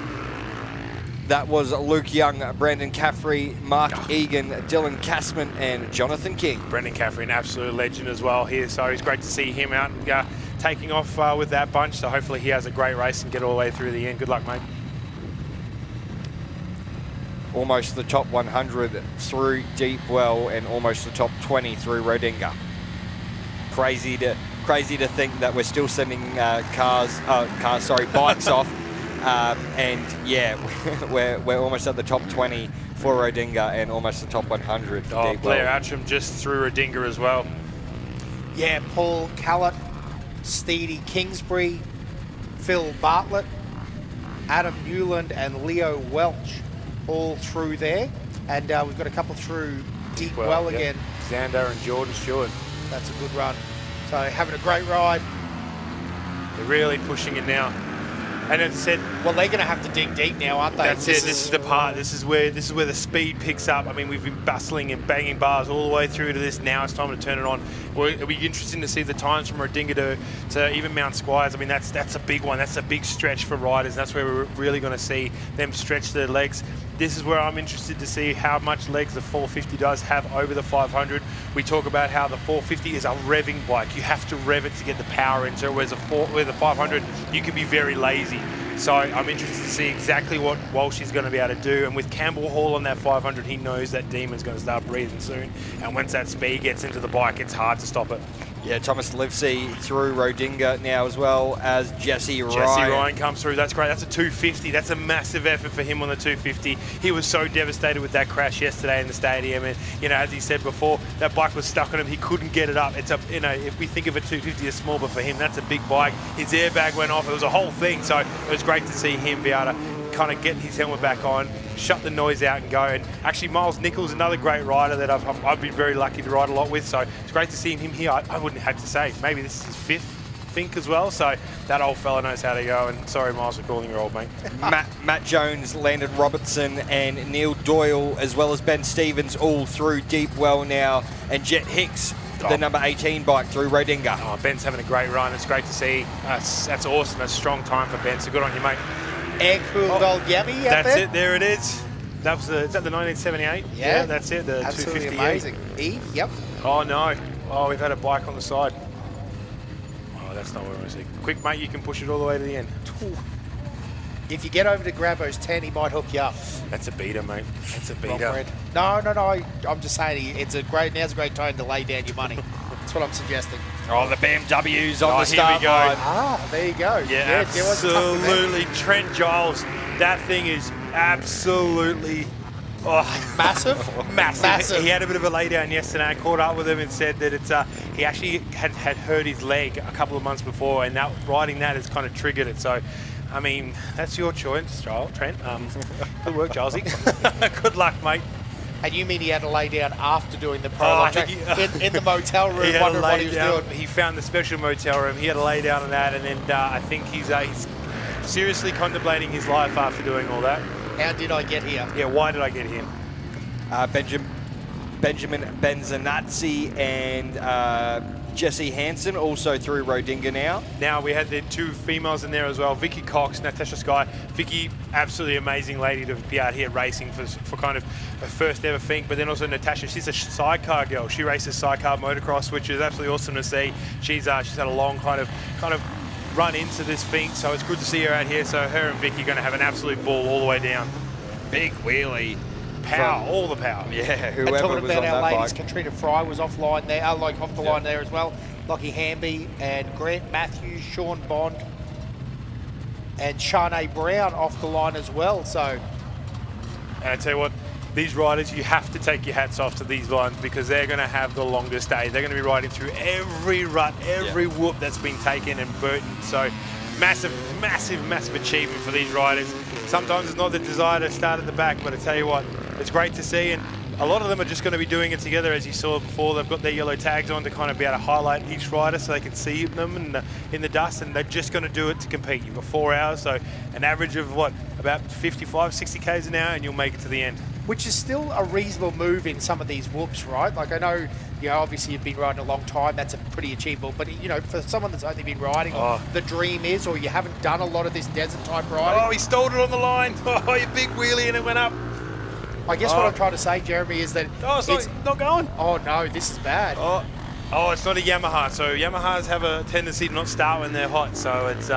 That was Luke Young, Brandon Caffrey, Mark Egan, Dylan Kassman, and Jonathan King. Brendan Caffrey, an absolute legend as well here, so it's great to see him out and taking off with that bunch, so hopefully he has a great race and get all the way through the end. Good luck, mate. Almost the top 100 through Deepwell and almost the top 20 through Rodinga. Crazy to think that we're still sending bikes off. And yeah, we're almost at the top 20 for Rodinga and almost the top 100 for Deepwell. Blair Atcham just through Rodinga as well. Yeah, Paul Callett, Steedy Kingsbury, Phil Bartlett, Adam Newland and Leo Welch all through there. And we've got a couple through Deepwell again. Xander and Jordan Stewart. That's a good run. So having a great ride. They're really pushing it now. And as I said, well, they're going to have to dig deep now, aren't they? That's it. This is the part. This is where the speed picks up. I mean, we've been bustling and banging bars all the way through to this. Now it's time to turn it on. Well, it'll be interesting to see the times from Rodinga to even Mount Squires. I mean, that's a big one. That's a big stretch for riders. That's where we're really going to see them stretch their legs. This is where I'm interested to see how much legs the 450 does have over the 500. We talk about how the 450 is a revving bike. You have to rev it to get the power into it, whereas the 500, you can be very lazy. So I'm interested to see exactly what Walsh is going to be able to do. And with Campbell Hall on that 500, he knows that Demon's going to start breathing soon. And once that speed gets into the bike, it's hard to stop it. Yeah, Thomas Livesey through Rodinga now as well as Jesse Ryan. Jesse Ryan comes through. That's great. That's a 250. That's a massive effort for him on the 250. He was so devastated with that crash yesterday in the stadium. And, you know, as he said before, that bike was stuck on him. He couldn't get it up. It's a, you know, if we think of a 250 as small, but for him, that's a big bike. His airbag went off. It was a whole thing. So it was great to see him be able to kind of get his helmet back on, shut the noise out and go. And actually Miles Nichols, another great rider that I've been very lucky to ride a lot with, so it's great to see him here. I wouldn't have to say, maybe this is his fifth Fink as well, so that old fella knows how to go, and sorry Miles for calling you old, mate. Matt Jones, Landon Robertson and Neil Doyle, as well as Ben Stevens, all through Deepwell now, and Jet Hicks, the number 18 bike through Rodinga. Oh, Ben's having a great run. It's great to see. That's awesome. That's a strong time for Ben, so good on you, mate. Air-cooled old Yummy out there. That's it. There it is. That was is that the 1978? Yeah, that's it. The absolutely 250 amazing. Eve, yep. Oh no. Oh, we've had a bike on the side. Oh, that's not what we want to see. Quick, mate, you can push it all the way to the end. If you get over to Grabbo's 10, he might hook you up. That's a beater, mate. That's a beater. No. I'm just saying, now's a great time to lay down your money. That's what I'm suggesting. Oh, the BMW's on the start here we go. line. Ah, there you go. Yeah, absolutely. Trent Giles, that thing is absolutely massive. Massive. He had a bit of a lay down yesterday. I caught up with him and said that it's he actually had hurt his leg a couple of months before, and that riding that has kind of triggered it. So I mean, that's your choice, Trent. Good work, Gilesy. Good luck, mate. And you mean he had to lay down after doing the prologue in the motel room, he wondering what he was doing? He found the special motel room. He had to lay down on that, and then I think he's seriously contemplating his life after doing all that. How did I get here? Yeah, why did I get here? Benjamin Benzanazzi and Jesse Hansen also through Rodinga now. Now we had the 2 females in there as well. Vicky Cox, Natasha Skye. Vicky, absolutely amazing lady to be out here racing for kind of her first ever Fink, but then also Natasha, she's a sidecar girl. She races sidecar motocross, which is absolutely awesome to see. She's had a long kind of run into this Fink, so it's good to see her out here. So her and Vicky are going to have an absolute ball all the way down. Big wheelie. Power, all the power. Yeah, And whoever talking was about on our that ladies, bike. Katrina Fry was offline there, off the line there as well. Lockie Hamby and Grant Matthews, Sean Bond, and Shanae Brown off the line as well. So, and I tell you what, these riders, you have to take your hats off to these ones because they're going to have the longest day. They're going to be riding through every rut, every whoop that's been taken and burnt. So massive, massive, massive achievement for these riders. Sometimes it's not the desire to start at the back, but I tell you what, it's great to see. And a lot of them are just going to be doing it together, as you saw before. They've got their yellow tags on to kind of be able to highlight each rider so they can see them in the dust, and they're just going to do it to compete. You've got 4 hours, so an average of what, about 55, 60 k's an hour, and you'll make it to the end. which is still a reasonable move in some of these whoops, right? Like I know, obviously you've been riding a long time, that's a pretty achievable, but for someone that's only been riding, the dream is, or you haven't done a lot of this desert type riding. Oh, he stalled it on the line. Oh, you big wheelie and it went up. I guess what I'm trying to say, Jeremy, is that it's not going. Oh no, this is bad. Oh, it's not a Yamaha. So Yamahas have a tendency to not start when they're hot. So it's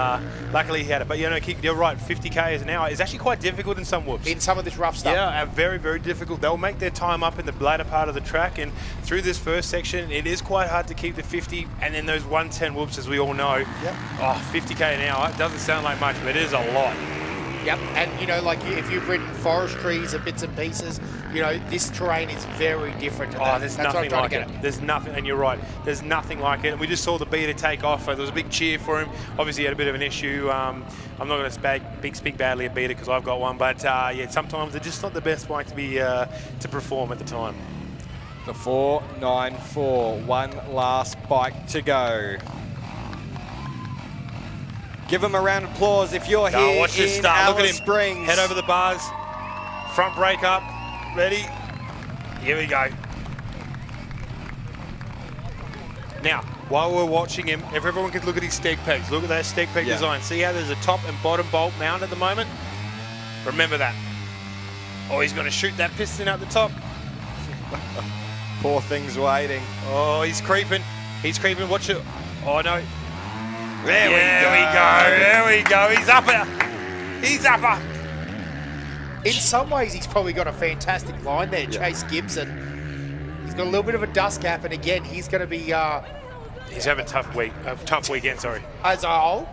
luckily he had it. But you're right. 50 k's an hour is actually quite difficult in some whoops. In some of this rough stuff. Yeah, very, very difficult. They'll make their time up in the latter part of the track, and through this first section, it is quite hard to keep the 50. And then those 110 whoops, as we all know. Yep. Oh, 50k an hour. It doesn't sound like much, but it is a lot. Yep, and like if you've ridden forestries and bits and pieces, this terrain is very different to that. There's That's nothing what I'm like trying it. to get at. There's nothing, and you're right. There's nothing like it. And we just saw the beater take off. So there was a big cheer for him. Obviously, he had a bit of an issue. I'm not going to speak badly of beater because I've got one, but yeah, sometimes they're just not the best bike to be to perform at the time. The 4.94, one last bike to go. Give them a round of applause if you're here Watch this in start. Look at Alice him. Springs. Head over the bars. Front brake up. Ready? Here we go. Now, while we're watching him, if everyone can look at his steg pegs. Look at that steg peg design. See how there's a top and bottom bolt mount at the moment? Remember that. Oh, he's going to shoot that piston out the top. Poor thing's waiting. Oh, he's creeping. He's creeping. Watch it. Oh, no. There we go. There we go. He's upper. He's upper. In some ways, he's probably got a fantastic line there, Chase Gibson. He's got a little bit of a dust gap, and again, he's going to be... he's having a tough weekend, sorry. As a whole.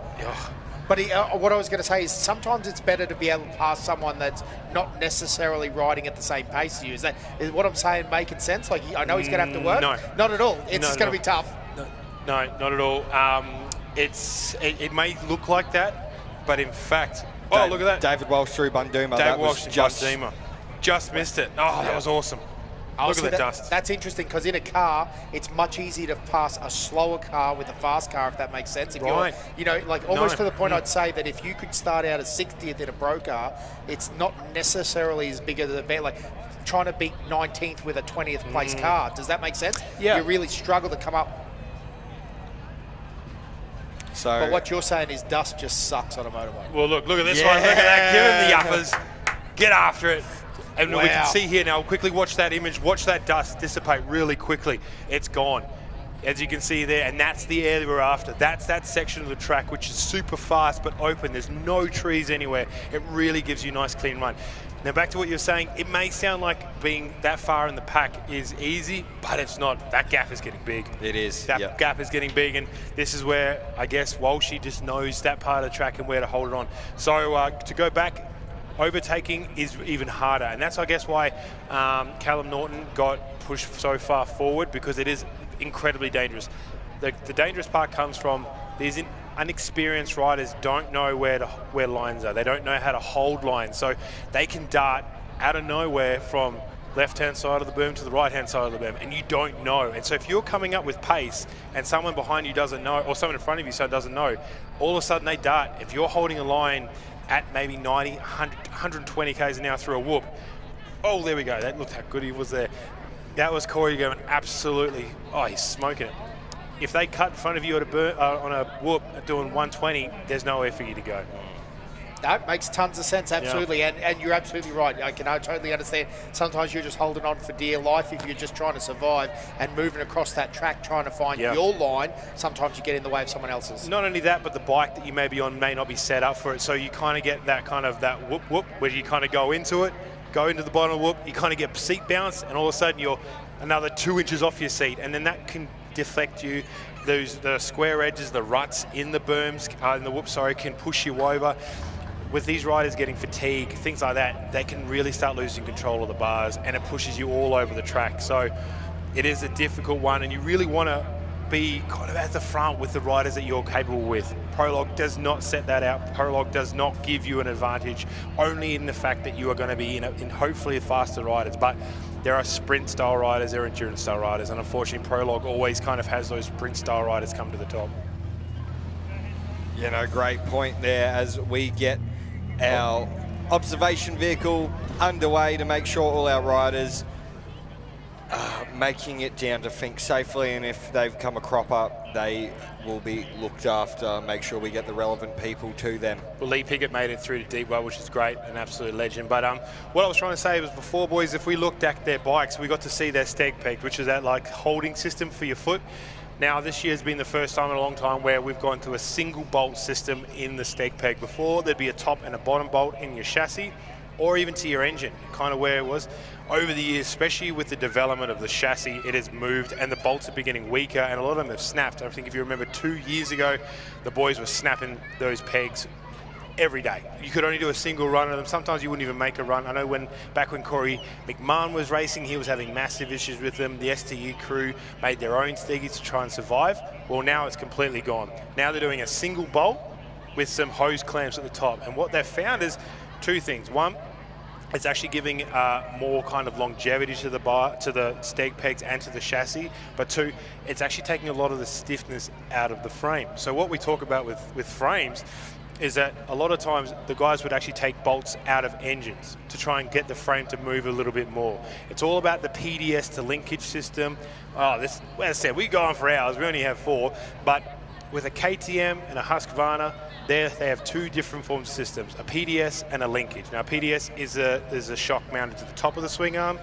But what I was going to say is sometimes it's better to be able to pass someone that's not necessarily riding at the same pace as you. Is what I'm saying making sense? Like, I know he's going to have to work. No. Not at all. It's just going to be tough. No, not at all. It may look like that, but in fact... Oh, look at that. David Walsh through Bunduma. David Walsh through Bunduma. Just missed it. Oh, that was awesome. Look at the dust. That's interesting because in a car, it's much easier to pass a slower car with a fast car, if that makes sense. If right. you're, like almost to the point I'd say that if you could start out as 60th in a pro car, it's not necessarily as big of an event. Like trying to beat 19th with a 20th place car. Does that make sense? Yeah. You really struggle to come up. But what you're saying is dust just sucks on a motorbike. Well, look at this one. Look at that. Give him the uppers. Get after it. And we can see here now, quickly watch that image. Watch that dust dissipate really quickly. It's gone. As you can see there, and that's the air that we're after. That's that section of the track, which is super fast but open. There's no trees anywhere. It really gives you a nice clean run. Now back to what you're saying, it may sound like being that far in the pack is easy, but it's not. That gap is getting big. It is. That gap is getting big, and this is where I guess Walshy just knows that part of the track and where to hold it on. So to go back, overtaking is even harder, and that's I guess why Callum Norton got pushed so far forward, because it is incredibly dangerous. The dangerous part comes from these unexperienced riders don't know where lines are. They don't know how to hold lines. So they can dart out of nowhere from left-hand side of the berm to the right-hand side of the berm, and you don't know. And so if you're coming up with pace and someone behind you doesn't know, or someone in front of you doesn't know, all of a sudden they dart. If you're holding a line at maybe 90, 100, 120 k's an hour through a whoop, oh, there we go. That looked how good he was there. That was Corey going absolutely, oh, he's smoking it. If they cut in front of you at on a whoop doing 120, there's nowhere for you to go. That makes tons of sense, absolutely. Yeah. And you're absolutely right. I totally understand. Sometimes you're just holding on for dear life if you're just trying to survive and moving across that track, trying to find your line. Sometimes you get in the way of someone else's. Not only that, but the bike that you may be on may not be set up for it. So you kind of get that whoop whoop where you kind of go into it, go into the bottom of the whoop, you kind of get seat bounce, and all of a sudden you're another 2 inches off your seat. And then that can deflect you. The square edges, the ruts in the berms, in the whoop, can push you over. With these riders getting fatigue, things like that, they can really start losing control of the bars, and it pushes you all over the track. So it is a difficult one, and you really want to be kind of at the front with the riders that you're capable with. Prologue does not set that out. Prologue does not give you an advantage, only in the fact that you are going to be in hopefully faster riders. But there are sprint-style riders, there are endurance-style riders, and unfortunately Prologue always kind of has those sprint-style riders come to the top. Great point there as we get our observation vehicle underway to make sure all our riders are making it down to Finke safely, and if they've come a crop up, they will be looked after, make sure we get the relevant people to them. Well, Lee Pickett made it through to Deepwell, which is great, an absolute legend. But what I was trying to say was before, boys, if we looked at their bikes, we got to see their steg peg, which is that like holding system for your foot. Now, this year has been the first time in a long time where we've gone to a single bolt system in the steg peg. Before, there'd be a top and a bottom bolt in your chassis, or even to your engine, kind of where it was. Over the years, especially with the development of the chassis, it has moved, and the bolts are getting weaker, and a lot of them have snapped. I think if you remember 2 years ago, the boys were snapping those pegs every day. You could only do a single run of them. Sometimes you wouldn't even make a run. I know back when Corey McMahon was racing, he was having massive issues with them. The STE crew made their own steggies to try and survive. Well, now it's completely gone. Now they're doing a single bolt with some hose clamps at the top. And what they've found is two things. One, it's actually giving more kind of longevity to the steg pegs and to the chassis. But two, it's actually taking a lot of the stiffness out of the frame. So what we talk about with frames is that a lot of times the guys would actually take bolts out of engines to try and get the frame to move a little bit more. It's all about the PDS to linkage system. As I said, we go on for hours, we only have 4, but with a KTM and a Husqvarna, they have 2 different forms of systems, a PDS and a linkage. Now, PDS is a shock mounted to the top of the swing arm.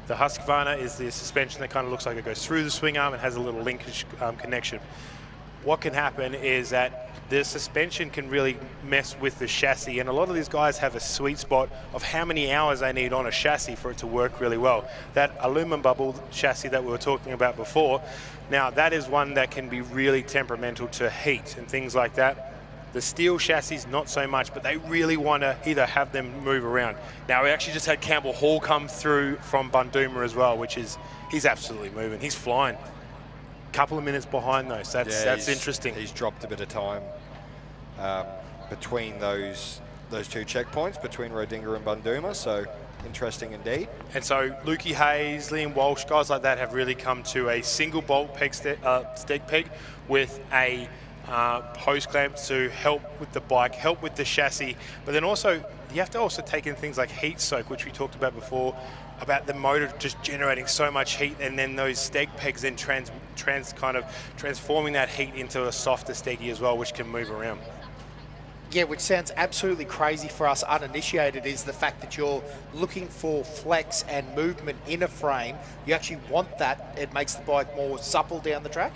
The Husqvarna is the suspension that kind of looks like it goes through the swing arm and has a little linkage connection. What can happen is that the suspension can really mess with the chassis, and a lot of these guys have a sweet spot of how many hours they need on a chassis for it to work really well. That aluminum bubble chassis that we were talking about before, now that is one that can be really temperamental to heat and things like that. The steel chassis, not so much, but they really want to either have them move around. Now, we actually just had Campbell Hall come through from Bundooma as well, which is, he's absolutely moving. He's flying. Couple of minutes behind though, so that's interesting. He's dropped a bit of time between those 2 checkpoints, between Rodinga and Bundooma, so interesting indeed. And so Lukey Hayes, Liam Walsh, guys like that have really come to a single bolt peg steg peg with a hose clamp to help with the bike, help with the chassis, but then also you have to also take in things like heat soak, which we talked about before, about the motor just generating so much heat, and then those steg pegs then transforming that heat into a softer steggy as well, which can move around. Yeah, which sounds absolutely crazy for us uninitiated, is the fact that you're looking for flex and movement in a frame. You actually want that. It makes the bike more supple down the track.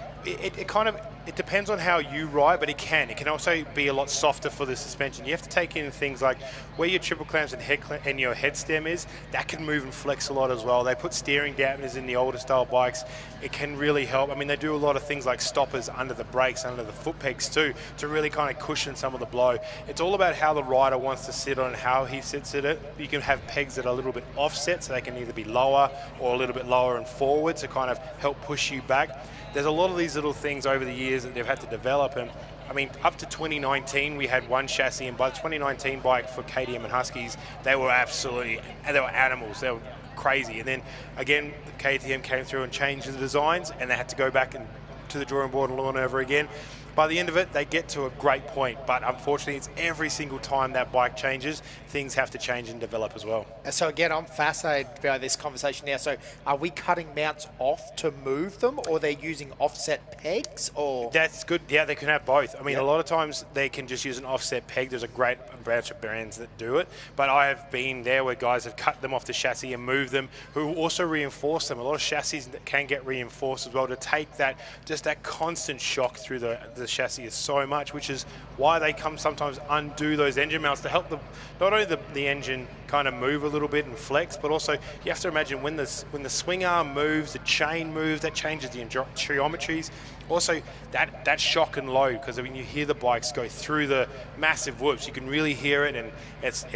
It depends on how you ride, but it can also be a lot softer for the suspension. You have to take in things like where your triple clamps and your head stem is. That can move and flex a lot as well. They put steering dampeners in the older style bikes. It can really help. I mean, they do a lot of things like stoppers under the brakes, under the foot pegs too, to really kind of cushion some of the blow. It's all about how the rider wants to sit on and how he sits at it. You can have pegs that are a little bit offset, so they can either be lower or a little bit lower and forward to kind of help push you back. There's a lot of these little things over the years that they've had to develop, and I mean, up to 2019, we had one chassis, and by the 2019 bike for KTM and Huskies, they were animals. They were crazy. And then again, KTM came through and changed the designs, and they had to go back and to the drawing board and learn over again. By the end of it, they get to a great point, but unfortunately, it's every single time that bike changes, things have to change and develop as well. So again, I'm fascinated by this conversation now. So are we cutting mounts off to move them, or they're using offset pegs, or? That's good. Yeah, they can have both. I mean, a lot of times they can just use an offset peg. There's a great bunch of brands that do it, but I have been there where guys have cut them off the chassis and moved them, who also reinforce them. A lot of chassis that can get reinforced as well to take that, just that constant shock through the chassis is so much, which is why they come sometimes undo those engine mounts to help not only the engine kind of move a little bit and flex, but also you have to imagine when the swing arm moves, the chain moves, that changes the geometries. Also, that shock and load, because when you hear the bikes go through the massive whoops, you can really hear it, and it's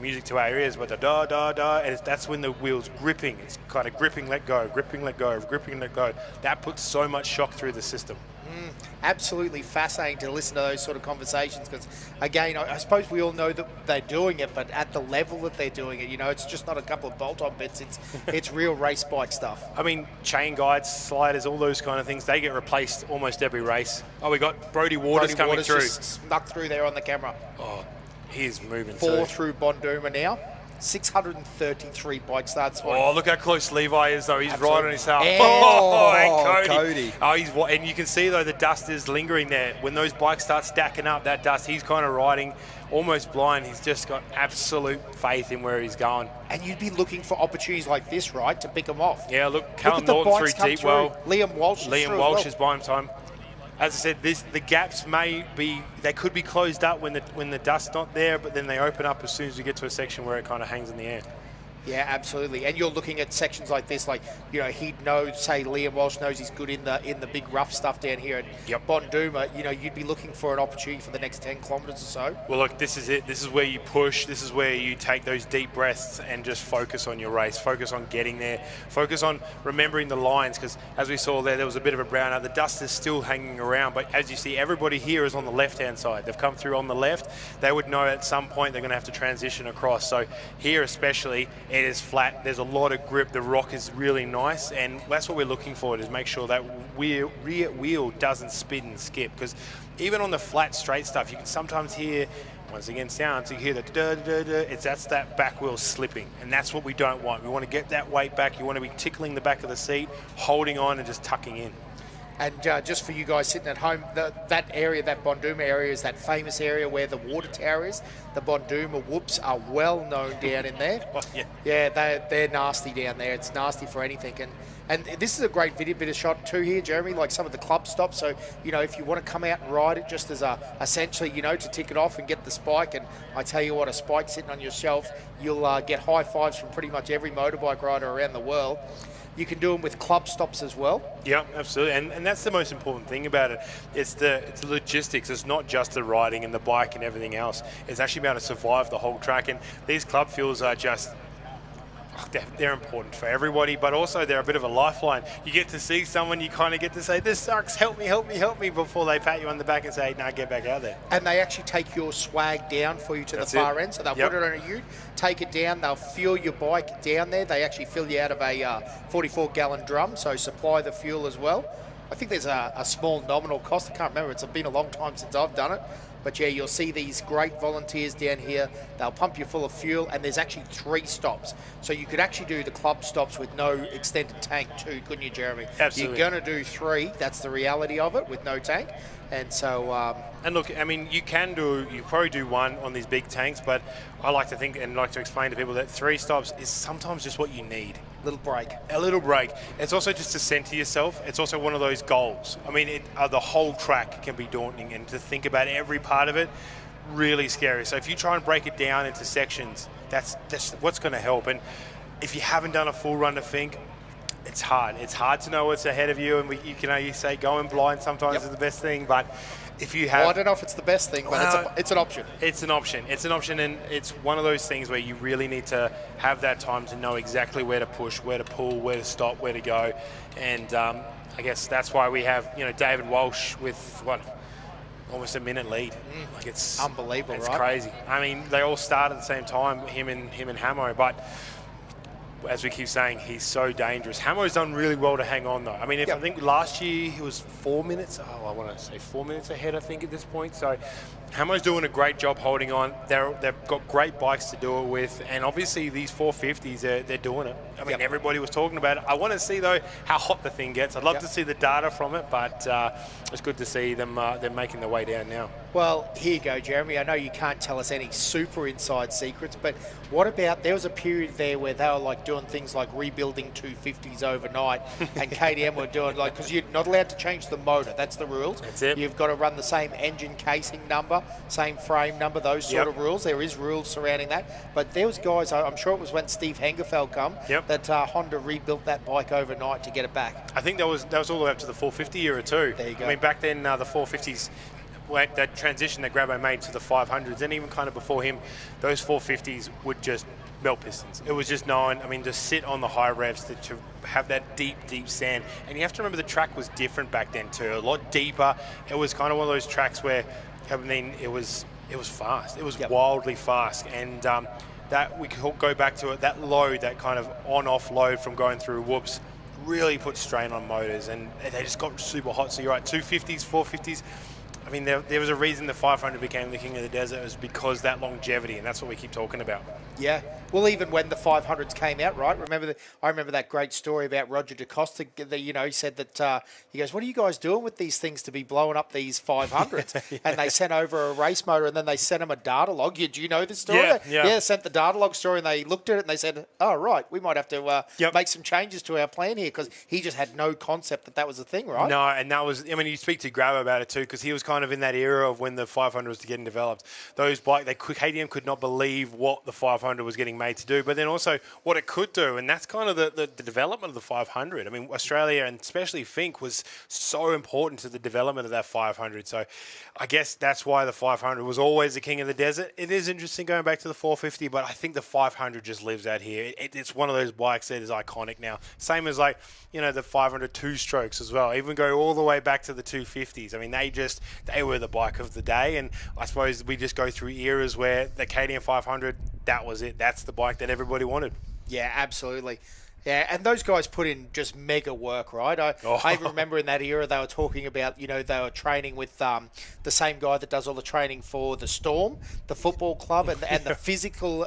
music to our ears. But the da da da, and that's when the wheel's gripping. It's kind of gripping, let go, gripping, let go, gripping, let go. That puts so much shock through the system. Absolutely fascinating to listen to those sort of conversations, because again, I suppose we all know that they're doing it, but at the level that they're doing it, it's just not a couple of bolt-on bits, it's real race bike stuff. I mean, chain guides, sliders, all those kind of things, they get replaced almost every race. Oh, we got Brody Waters coming through. Just snuck through there on the camera. Oh, he's moving 4 through Bonduma now. 633 bike starts. Oh, look how close Levi is, though. He's Absolutely. right on his tail. And and Cody. Oh, and you can see, though, the dust is lingering there. When those bikes start stacking up, that dust, he's kind of riding almost blind. He's just got absolute faith in where he's going. And you'd be looking for opportunities like this, right, to pick them off. Yeah, look, Callum Norton through deep well. Liam Walsh is buying time. As I said, the gaps they could be closed up when the dust's not there, but then they open up as soon as you get to a section where it kind of hangs in the air. Yeah, absolutely. And you're looking at sections like this, like, he'd know, say Liam Walsh knows he's good in the big rough stuff down here at Bonduma. You'd be looking for an opportunity for the next 10 kilometres or so. Well, look, this is it. This is where you push. This is where you take those deep breaths and just focus on your race. Focus on getting there. Focus on remembering the lines, because as we saw there was a bit of a brownout. The dust is still hanging around, but as you see, everybody here is on the left-hand side. They've come through on the left. They would know at some point they're going to have to transition across. So here especially, it is flat. There's a lot of grip. The rock is really nice, and that's what we're looking for, is make sure that rear wheel doesn't spin and skip, because even on the flat straight stuff, you can sometimes hear, once again sounds, you hear the that's that back wheel slipping, and that's what we don't want. We want to get that weight back. You want to be tickling the back of the seat, holding on and just tucking in. And just for you guys sitting at home, that area, that Bonduma area, is that famous area where the water tower is. The Bonduma whoops are well known down in there. Yeah, they're nasty down there. It's nasty for anything. And this is a great bit of shot too here, Jeremy, like some of the club stops. So, if you want to come out and ride it just as essentially, to tick it off and get the spike. And I tell you what, a spike sitting on your shelf, you'll get high fives from pretty much every motorbike rider around the world. You can do them with club stops as well. Yeah, absolutely, and that's the most important thing about it. It's the logistics. It's not just the riding and the bike and everything else. It's actually being able to survive the whole track, and these club fuels are just, they're important for everybody, but also they're a bit of a lifeline. You get to see someone, you kind of get to say, this sucks, help me, help me, help me, before they pat you on the back and say, no, get back out there. And they actually take your swag down for you to the far end, so they'll put it on a ute, take it down, they'll fuel your bike down there. They actually fill you out of a 44-gallon drum, so supply the fuel as well. I think there's a small nominal cost. I can't remember. It's been a long time since I've done it. But yeah, you'll see these great volunteers down here. They'll pump you full of fuel, and there's actually 3 stops. So you could actually do the club stops with no extended tank too, couldn't you, Jeremy? Absolutely. You're going to do 3. That's the reality of it, with no tank. And so... and look, I mean, you probably do 1 on these big tanks, but I like to think and like to explain to people that 3 stops is sometimes just what you need. A little break. It's also just to center yourself. It's also one of those goals. I mean, the whole track can be daunting, and to think about every part of it, really scary. So if you try and break it down into sections, that's what's going to help. And if you haven't done a full run to Finke, it's hard. It's hard to know what's ahead of you, and you can say going blind sometimes is the best thing, but if you have... Well, I don't know if it's the best thing, but it's an option. It's an option. It's an option, and it's one of those things where you really need to have that time to know exactly where to push, where to pull, where to stop, where to go. And I guess that's why we have, David Walsh with, almost a minute lead. Like it's unbelievable, it's right? crazy. I mean, they all start at the same time, him and Hamo, but as we keep saying, he's so dangerous. Hamo's done really well to hang on, though. I mean, I think last year he was 4 minutes. I want to say 4 minutes ahead, I think, at this point. So Hamo's doing a great job holding on. They've got great bikes to do it with, and obviously these 450s, they're doing it. I mean, everybody was talking about it. I want to see, though, how hot the thing gets. I'd love to see the data from it, but it's good to see them they're making their way down now. Well, here you go, Jeremy. I know you can't tell us any super inside secrets, but what about, there was a period there where they were like doing things like rebuilding 250s overnight, and KTM were doing like, because you're not allowed to change the motor. That's the rules. That's it. You've got to run the same engine casing number, same frame number, those sort of rules. There is rules surrounding that. But there was guys, I'm sure it was when Steve Hengefeld come, that Honda rebuilt that bike overnight to get it back. I think that was all the way up to the 450 era too. There you go. I mean, back then the 450s, that transition that Grabo made to the 500s, and even kind of before him, those 450s would just melt pistons. It was just known, I mean, to sit on the high revs, to have that deep sand. And you have to remember the track was different back then too, a lot deeper. It was kind of one of those tracks where, I mean, it was fast. It was wildly fast. And that we could go back to it, that load, that kind of on-off load from going through whoops, really put strain on motors, and they just got super hot. So you're right, 250s, 450s. I mean, there was a reason the 500 became the king of the desert. It was because that longevity, and that's what we keep talking about. Yeah. Well, even when the 500s came out, right? I remember that great story about Roger DaCosta. He said that he goes, "What are you guys doing with these things to be blowing up these 500s?" And they sent over a race motor, and then they sent him a data log. Do you know this story? Yeah. Sent the data log story, and they looked at it and they said, "Oh, right, we might have to make some changes to our plan here," because he just had no concept that was a thing, right? No, and that was. I mean, you speak to Grabo about it too, because he was kind of in that era of when the 500 was getting developed. Those KTM could not believe what the 500 was getting made to do, but then also what it could do, and that's kind of the development of the 500. I mean, Australia and especially Finke was so important to the development of that 500. So I guess that's why the 500 was always the king of the desert. It is interesting going back to the 450, but I think the 500 just lives out here. It's one of those bikes that is iconic now. Same as the 500 two-strokes as well. Even go all the way back to the 250s. I mean, they were the bike of the day, and I suppose we just go through eras where the KTM 500, that was it. That's the bike that everybody wanted. Yeah, absolutely. Yeah, and those guys put in just mega work, right? I even remember in that era they were talking about, they were training with the same guy that does all the training for the Storm, the football club, and the physical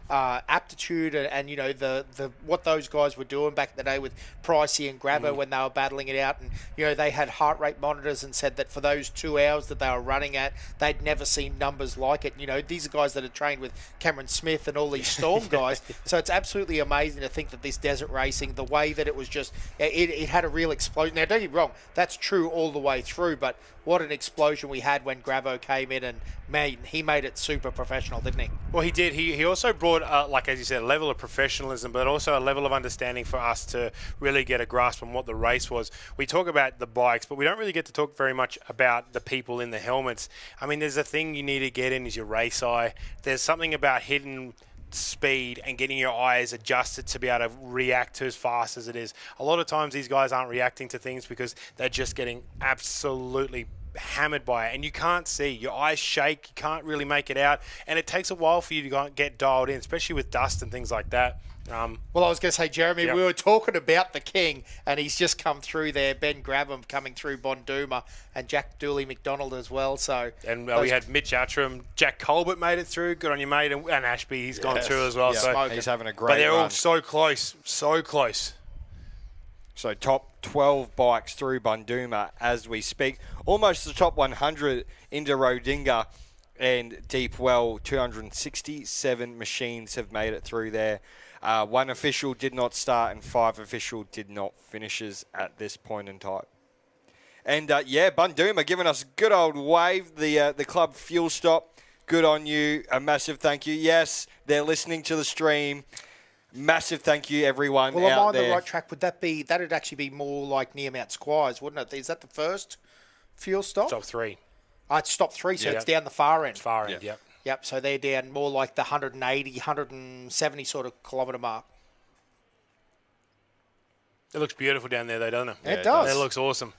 aptitude and the what those guys were doing back in the day with Pricey and Grabo when they were battling it out, and they had heart rate monitors and said that for those 2 hours that they were running at, they'd never seen numbers like it. These are guys that are trained with Cameron Smith and all these Storm guys, so it's absolutely amazing to think that this desert racing, the way that it was just, it had a real explosion. Now, don't get me wrong, that's true all the way through, but what an explosion we had when Grabo came in, and man, he made it super professional, didn't he? Well, he did. He also brought, as you said, a level of professionalism, but also a level of understanding for us to really get a grasp on what the race was. We talk about the bikes, but we don't really get to talk very much about the people in the helmets. I mean, there's a thing you need to get in is your race eye. There's something about hitting speed and getting your eyes adjusted to be able to react to as fast as it is. A lot of times these guys aren't reacting to things because they're just getting absolutely hammered by it, and you can't see. Your eyes shake, you can't really make it out, and it takes a while for you to get dialed in, especially with dust and things like that. Well, I was going to say, Jeremy, we were talking about the king, and he's just come through there. Ben Grabham coming through Bonduma, and Jack Dooley McDonald as well. And we had Mitch Attram, Jack Colbert made it through. Good on you, mate. And Ashby, he's gone through as well. So he's having a great run. But they're all so close, so close. So top 12 bikes through Bunduma as we speak. Almost the top 100 into Rodinga and Deepwell. 267 machines have made it through there. One official did not start and 5 official did not finishes at this point in time. And Bunduma giving us a good old wave. The club fuel stop. Good on you. A massive thank you. Yes, they're listening to the stream. Massive thank you, everyone. Well, am I on the right track? That'd actually be more like near Mount Squires, wouldn't it? Is that the first fuel stop? Stop 3. It's stop 3, so it's down the far end. Far end, yep. Yep, so they're down more like the 180, 170 sort of kilometre mark. It looks beautiful down there, though, doesn't it? It does. It looks awesome.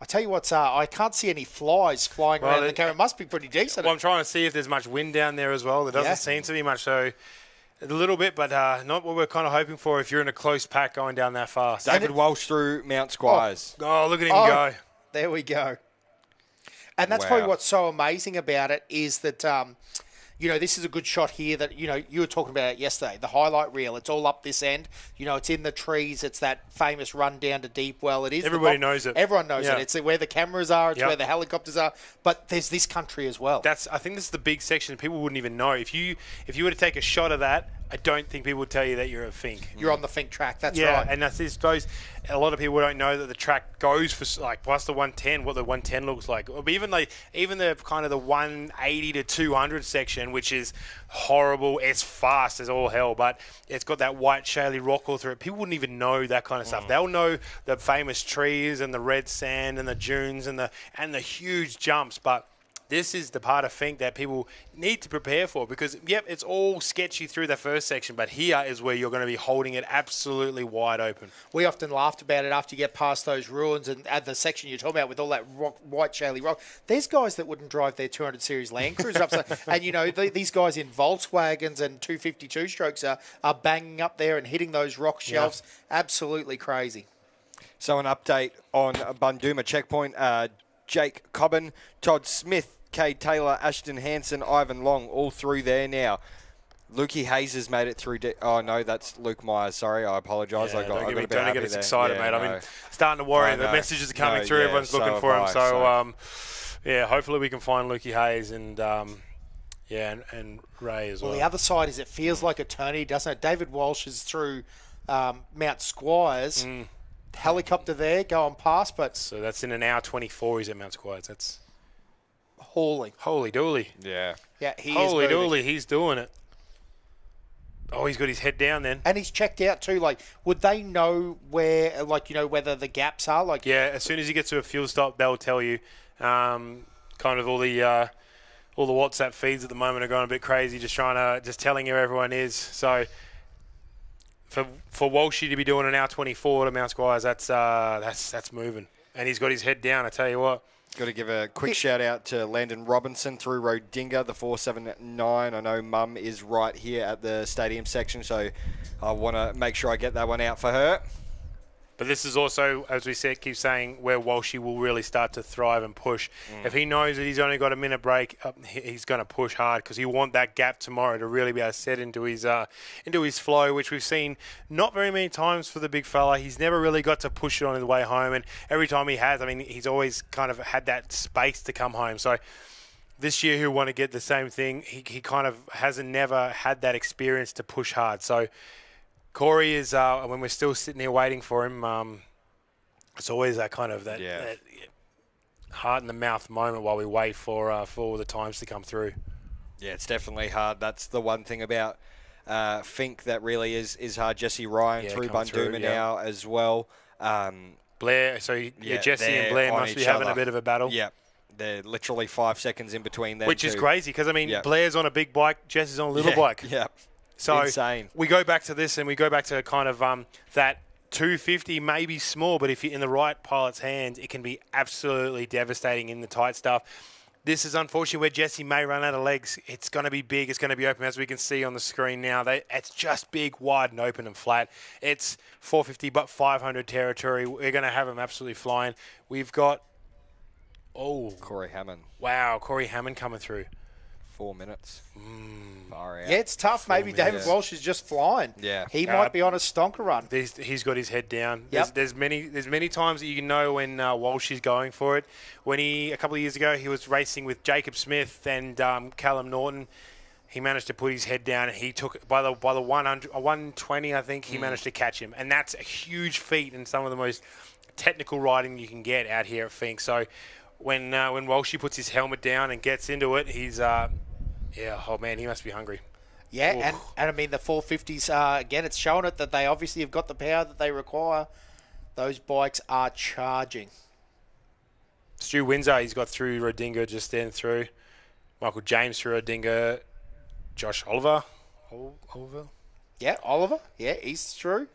I tell you what, I can't see any flies flying around the camera. It must be pretty decent. Well, I'm trying to see if there's much wind down there as well. There doesn't seem to be much, so a little bit, but not what we're kind of hoping for if you're in a close pack going down that fast. David Walsh through Mount Squires. Oh, look at him go. There we go. And that's probably what's so amazing about it is that, this is a good shot here that, you were talking about it yesterday, the highlight reel. It's all up this end. It's in the trees. It's that famous run down to deep well. It is. Everybody knows it. Everyone knows it. It's where the cameras are. It's where the helicopters are. But there's this country as well. I think this is the big section that people wouldn't even know. If you were to take a shot of that, I don't think people would tell you that you're a Fink. You're on the Fink track. That's right. right. And that's this goes. A lot of people don't know that the track goes for past the 110. What the 110 looks like, or even the kind of the 180 to 200 section, which is horrible. It's fast as all hell, but it's got that white shaly rock all through it. People wouldn't even know that kind of stuff. They'll know the famous trees and the red sand and the dunes and the huge jumps, but this is the part of Fink that people need to prepare for because, it's all sketchy through the first section, but here is where you're going to be holding it absolutely wide open. We often laughed about it after you get past those ruins and at the section you're talking about with all that white shaly rock. There's guys that wouldn't drive their 200 Series Land Cruiser up. And, these guys in Volkswagens and 252 strokes are banging up there and hitting those rock shelves. Yeah. Absolutely crazy. So an update on Bunduma checkpoint. Jake Cobbin, Todd Smith, Cade Taylor, Ashton Hansen, Ivan Long, all through there now. Lukey Hayes has made it through. Oh, no, that's Luke Myers. Sorry, I apologise. Yeah, don't get us excited, mate. No. I mean, starting to worry. The messages are coming through. Everyone's looking for him. So, hopefully we can find Lukey Hayes and Ray as well. Well, the other side is it feels like eternity, doesn't it? David Walsh is through Mount Squires. Helicopter there, going past, but... So that's in an hour 24 he's at Mount Squires. That's... Hauling. Holy dooly. Yeah. Yeah, Holy dooly, he's doing it. Oh, he's got his head down then. And he's checked out too. Would they know where, whether the gaps are? Yeah, as soon as he gets to a fuel stop, they'll tell you. Kind of all the WhatsApp feeds at the moment are going a bit crazy, just telling you where everyone is. So for Walshy to be doing an hour 24 to Mount Squires, that's moving. And he's got his head down, I tell you what. Got to give a quick shout out to Landon Robinson through Rodinga, the 479. I know Mum is right here at the stadium section, so I want to make sure I get that one out for her. But this is also, as we said, keep saying, where Walshy will really start to thrive and push. If he knows that he's only got a minute break, he's going to push hard because he'll want that gap tomorrow to really be able to set into his flow, which we've seen not very many times for the big fella. He's never really got to push it on his way home, and every time he has, he's always kind of had that space to come home. So this year he'll want to get the same thing. He kind of never had that experience to push hard. So Corey is, when we're still sitting here waiting for him, it's always that kind of that heart in the mouth moment while we wait for all the times to come through. Yeah, it's definitely hard. That's the one thing about Fink that really is hard. Jesse Ryan through Bunduma now as well. Blair, Jesse and Blair must be having a bit of a battle. Yeah, they're literally 5 seconds in between them. Which is crazy because, Blair's on a big bike, Jesse's on a little bike. Yeah. So insane. We go back to this and we go back to kind of that 250 may be small, but if you're in the right pilot's hands, it can be absolutely devastating in the tight stuff. This is unfortunately where Jesse may run out of legs. It's going to be big. It's going to be open, as we can see on the screen now. It's just big, wide, and open and flat. It's 450 but 500 territory. We're going to have them absolutely flying. We've got... Corey Hammond. Wow, Corey Hammond coming through. 4 minutes. Far out. Yeah, it's tough. Maybe David Walsh is just flying. Yeah. He might be on a stonker run. He's got his head down. Yep. There's many times that you can know when Walsh is going for it. When a couple of years ago, he was racing with Jacob Smith and Callum Norton. He managed to put his head down, and he took by the 120, I think, he managed to catch him. And that's a huge feat and some of the most technical riding you can get out here at Fink. So when Walshy puts his helmet down and gets into it, he's... he must be hungry. Yeah, and the 450s, again, it's showing it that they obviously have got the power that they require. Those bikes are charging. Stu Windsor, he's got through Rodinga just then through. Michael James through Rodinga. Josh Oliver. Yeah, Oliver. Yeah, he's through.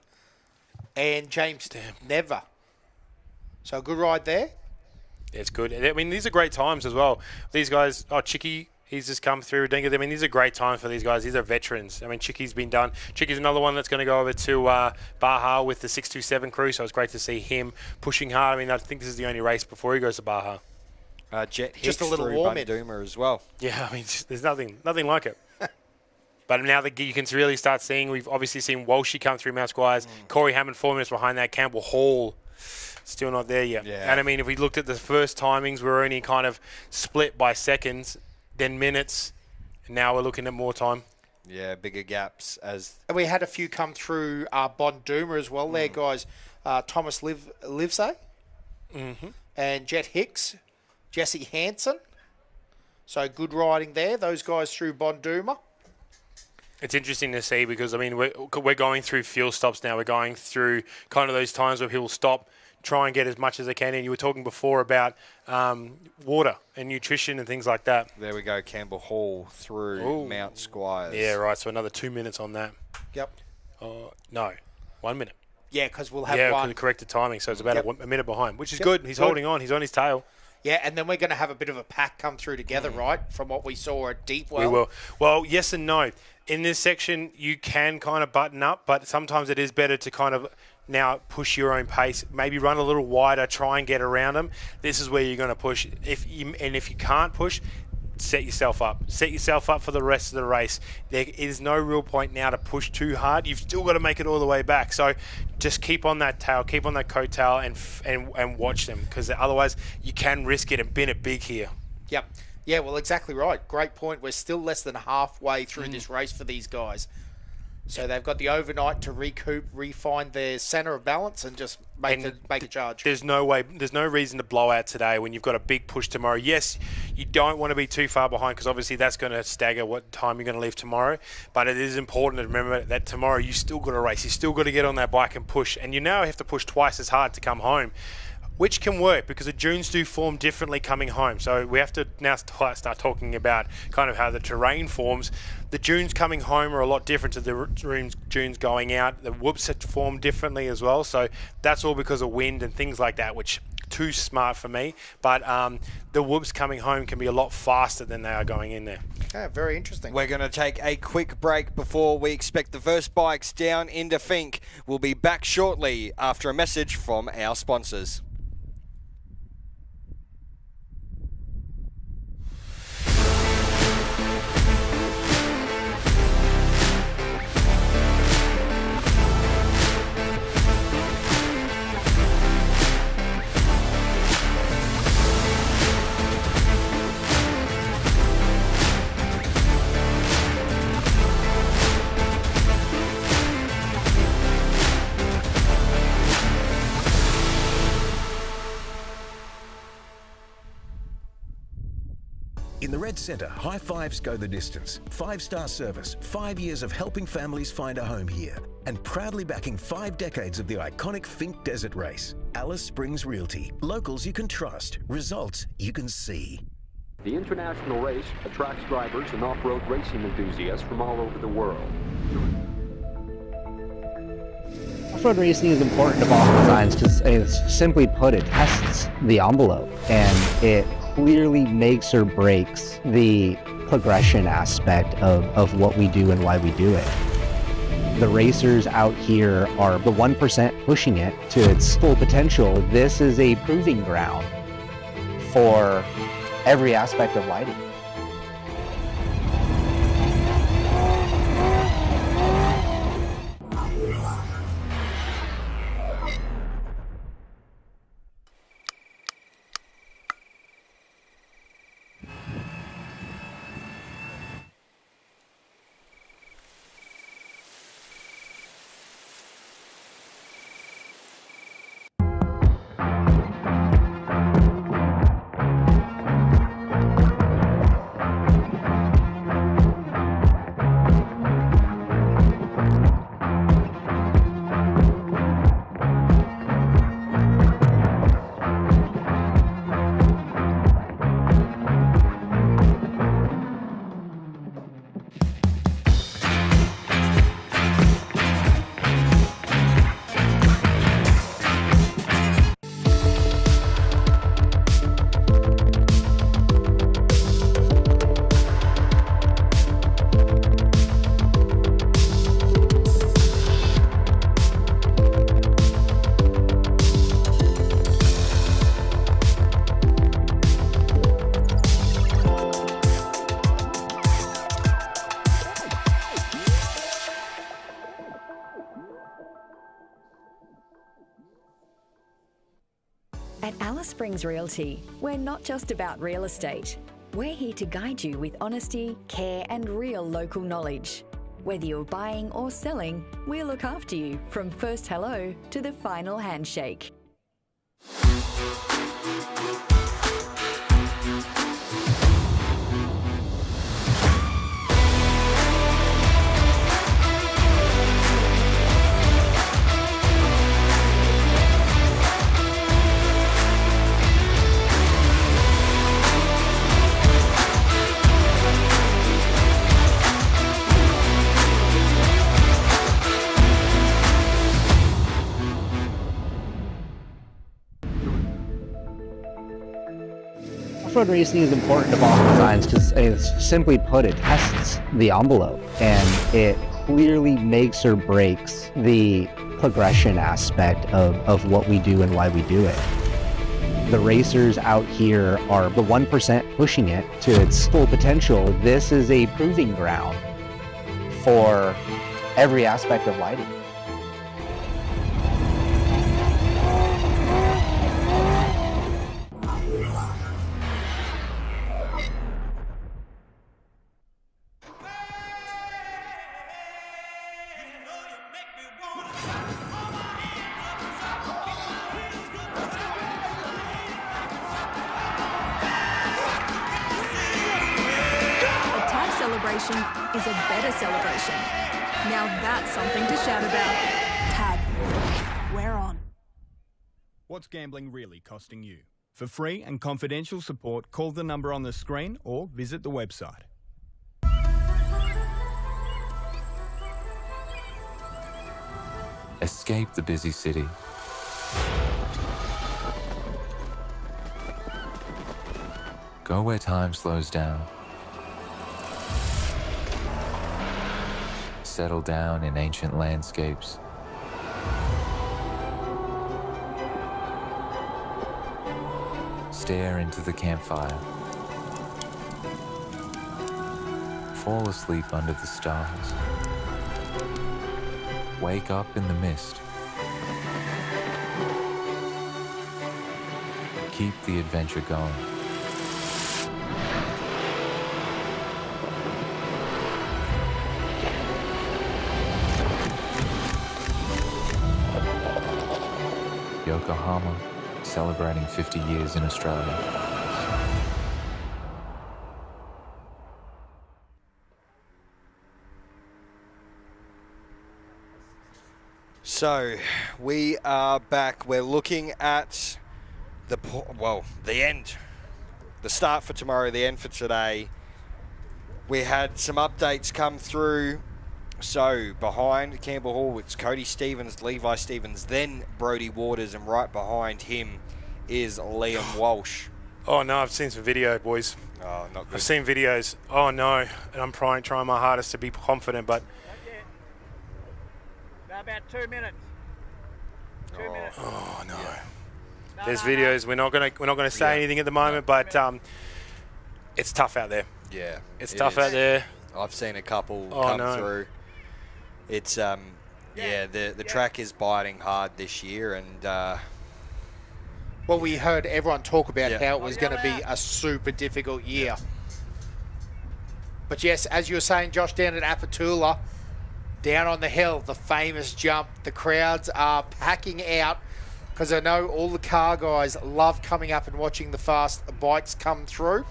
And James never. So a good ride there. It's good. I mean, these are great times as well. These guys, Chicky, he's just come through. I mean, these are great times for these guys. These are veterans. I mean, Chicky's been done. Chicky's another one that's going to go over to Baja with the 627 crew, so it's great to see him pushing hard. I mean, I think this is the only race before he goes to Baja. Jet Hicks Just a little through warm in. Bunduma as well. Yeah, I mean, there's nothing like it. But now that you can really start seeing, we've obviously seen Walshy come through Mount Squires, Corey Hammond 4 minutes behind that, Campbell Hall still not there yet. Yeah. And I mean, if we looked at the first timings, we were only kind of split by seconds, then minutes, and now we're looking at more time. Yeah, bigger gaps as... And we had a few come through Bonduma as well there, guys. Thomas Livesey and Jet Hicks, Jesse Hansen. So good riding there. Those guys through Bonduma. It's interesting to see because, I mean, we're going through fuel stops now. We're going through kind of those times where people stop, try and get as much as they can. And you were talking before about water and nutrition and things like that. There we go, Campbell Hall through Mount Squires. Yeah, right. So another 2 minutes on that. Yep. No, 1 minute. Yeah, because we'll have one. one. Yeah, corrected timing. So it's about a minute behind, which is Yep. good. He's holding on. He's on his tail. Yeah, and then we're going to have a bit of a pack come through together, right, from what we saw at Deepwell. We will. Well, yes and no. In this section, you can kind of button up, but sometimes it is better to kind of now push your own pace. Maybe run a little wider, try and get around them. This is where you're going to push. If you can't push, set yourself up. Set yourself up for the rest of the race. There is no real point now to push too hard. You've still got to make it all the way back. So just keep on that tail, keep on that coattail, and watch them, because otherwise you can risk it and bin it big here. Yep. Yeah, well, exactly right. Great point. We're still less than halfway through this race for these guys. So they've got the overnight to recoup, refine their centre of balance, and just make a charge. There's no reason to blow out today when you've got a big push tomorrow. Yes, you don't want to be too far behind, because obviously that's going to stagger what time you're going to leave tomorrow. But it is important to remember that tomorrow you still got to race. You still got to get on that bike and push. And you now have to push twice as hard to come home, which can work because the dunes do form differently coming home. So we have to now start talking about kind of how the terrain forms. The dunes coming home are a lot different to the dunes going out. The whoops form differently as well. So that's all because of wind and things like that, which too smart for me. But the whoops coming home can be a lot faster than they are going in there. Okay, very interesting. We're going to take a quick break before we expect the first bikes down into Finke. We'll be back shortly after a message from our sponsors. In the Red Centre, high fives go the distance. 5-star service, 5 years of helping families find a home here, and proudly backing 5 decades of the iconic Finke Desert Race. Alice Springs Realty. Locals you can trust. Results you can see. The international race attracts drivers and off-road racing enthusiasts from all over the world. Off-road racing is important to Boston Designs because, simply put, it tests the envelope, and it clearly makes or breaks the progression aspect of what we do and why we do it. The racers out here are the 1% pushing it to its full potential. This is a proving ground for every aspect of lighting. At Alice Springs Realty, we're not just about real estate. We're here to guide you with honesty, care, and real local knowledge. Whether you're buying or selling, we'll look after you from first hello to the final handshake. Off-road racing is important to Boston Science because, simply put, it tests the envelope and it clearly makes or breaks the progression aspect of what we do and why we do it. The racers out here are the 1% pushing it to its full potential. This is a proving ground for every aspect of lighting. Celebration is a better celebration. Now that's something to shout about. Tab, we're on. What's gambling really costing you? For free and confidential support, call the number on the screen or visit the website. Escape the busy city. Go where time slows down. Settle down in ancient landscapes. Stare into the campfire. Fall asleep under the stars. Wake up in the mist. Keep the adventure going. Yokohama, celebrating 50 years in Australia. So, we are back. We're looking at the end. The start for tomorrow, the end for today. We had some updates come through. So, behind Campbell Hall, it's Cody Stevens, Levi Stevens, then Brody Waters, and right behind him is Liam Walsh. Oh, no, I've seen some video, boys. Oh, not good. I've seen videos. Oh, no. And I'm trying my hardest to be confident, but... About 2 minutes. 2 minutes. Oh, no. There's videos. We're not gonna say anything at the moment, but it's tough out there. Yeah. It's tough out there. I've seen a couple come through. It's the track is biting hard this year, and well, we heard everyone talk about how it was going to be a super difficult year. But yes, as you were saying, Josh, down at Apatula, down on the hill, the famous jump, the crowds are packing out because I know all the car guys love coming up and watching the fast bikes come through.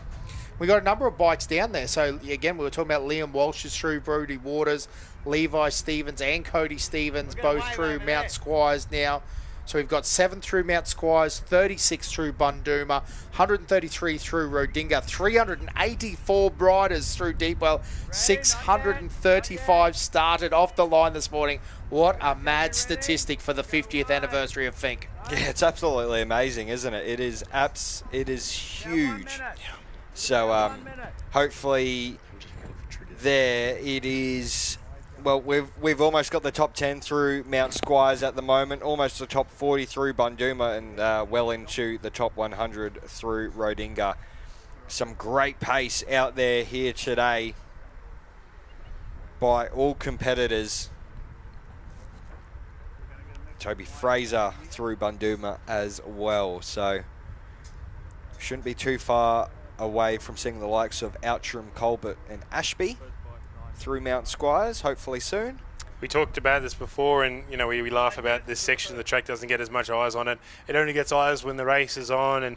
We got a number of bikes down there. So again, we were talking about Liam Walsh is through, Brody Waters, Levi Stevens and Cody Stevens, both through Mount Squires now. So we've got 7 through Mount Squires, 36 through Bundooma, 133 through Rodinga, 384 riders through Deepwell, 635 started off the line this morning. What a mad statistic for the 50th anniversary of Finke. Yeah, it's absolutely amazing, isn't it? It is huge. So hopefully there it is. Well, we've almost got the top 10 through Mount Squires at the moment, almost the top 40 through Bundooma, and well into the top 100 through Rodinga. Some great pace out there here today by all competitors. Toby Fraser through Bundooma as well. So shouldn't be too far away from seeing the likes of Outram, Colbert and Ashby through Mount Squires, hopefully soon. We talked about this before, and you know we laugh about this section of the track doesn't get as much eyes on it. It only gets eyes when the race is on, and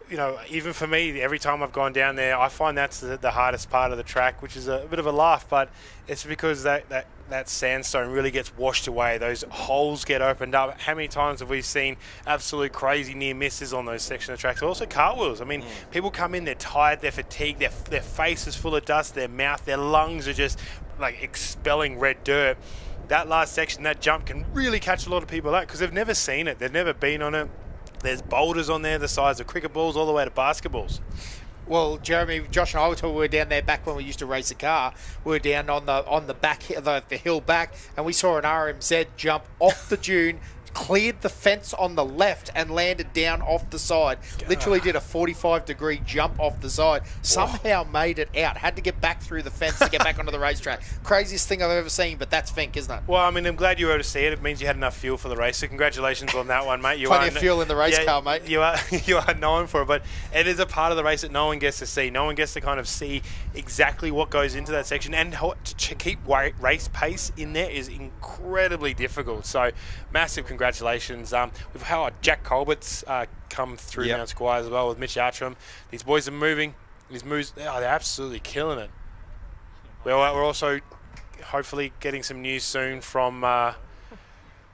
you know, even for me, every time I've gone down there, I find that's the hardest part of the track, which is a bit of a laugh, but it's because that sandstone really gets washed away. Those holes get opened up. How many times have we seen absolute crazy near misses on those sections of tracks? Also cartwheels. I mean, people come in, they're tired, they're fatigued, their face is full of dust, their mouth, their lungs are just like expelling red dirt. That last section, that jump can really catch a lot of people out because they've never seen it. They've never been on it. There's boulders on there the size of cricket balls all the way to basketballs. Well, Jeremy, Josh and I were talking, we were down there back when we used to race a car. We were down on the back, the hill back, and we saw an RMZ jump off the dune, cleared the fence on the left and landed down off the side. Literally did a 45-degree jump off the side. Somehow made it out. Had to get back through the fence to get back onto the racetrack. Craziest thing I've ever seen, but that's Finke, isn't it? Well, I mean, I'm glad you were able to see it. It means you had enough fuel for the race. So congratulations on that one, mate. Plenty of fuel in the race car, mate. You are known for it, but it is a part of the race that no one gets to see. No one gets to kind of see exactly what goes into that section, and to keep race pace in there is incredibly difficult. So massive congratulations. We've had Jack Colbert's come through Mount Squires as well with Mitch Outram. These boys are moving. These moves, they're absolutely killing it. We're also hopefully getting some news soon from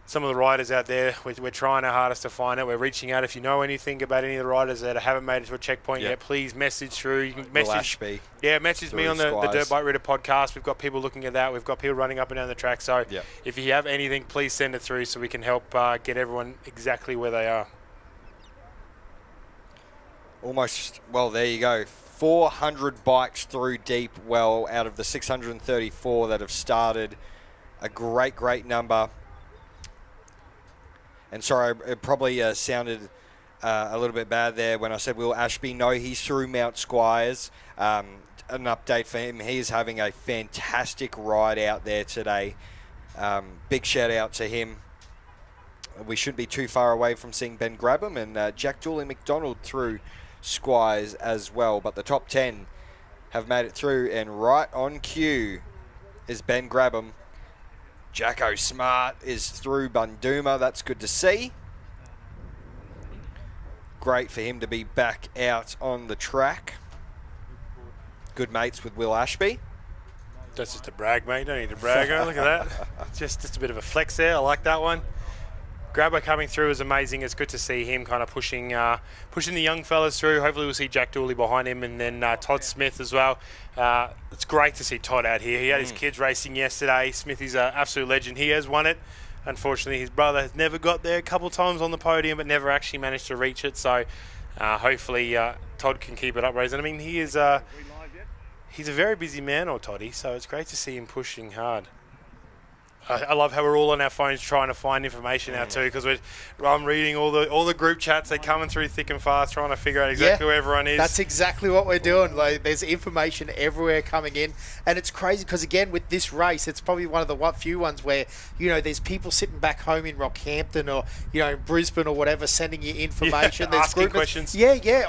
some of the riders out there. We're trying our hardest to find it. We're reaching out. If you know anything about any of the riders that haven't made it to a checkpoint yet, please message through. You can message me on the Dirt Bike Reader podcast. We've got people looking at that. We've got people running up and down the track. So if you have anything, please send it through so we can help get everyone exactly where they are. Almost, well, there you go. 400 bikes through deep well out of the 634 that have started. A great number. And sorry, it probably sounded a little bit bad there when I said Will Ashby. No, he's through Mount Squires. An update for him. He is having a fantastic ride out there today. Big shout out to him. We shouldn't be too far away from seeing Ben Grabham and Jack Dooley McDonald through Squires as well. But the top 10 have made it through, and right on cue is Ben Grabham. Jacko Smart is through Bundooma. That's good to see. Great for him to be back out on the track. Good mates with Will Ashby. That's just a brag, mate. Don't need to brag. Look at that. Just a bit of a flex there. I like that one. Grabber coming through is amazing. It's good to see him kind of pushing the young fellas through. Hopefully we'll see Jack Dooley behind him, and then Todd Smith as well. It's great to see Todd out here. He had his kids racing yesterday. Smithy's an absolute legend. He has won it. Unfortunately, his brother has never got there a couple times on the podium, but never actually managed to reach it. So hopefully Todd can keep it up, raising. I mean, he's a very busy man, old Toddy. So it's great to see him pushing hard. I love how we're all on our phones trying to find information out too, because I'm reading all the group chats. They're coming through thick and fast, trying to figure out exactly where everyone is. That's exactly what we're doing. Like, there's information everywhere coming in, and it's crazy because again with this race, it's probably one of the few ones where there's people sitting back home in Rockhampton or in Brisbane or whatever sending you information. There's asking questions.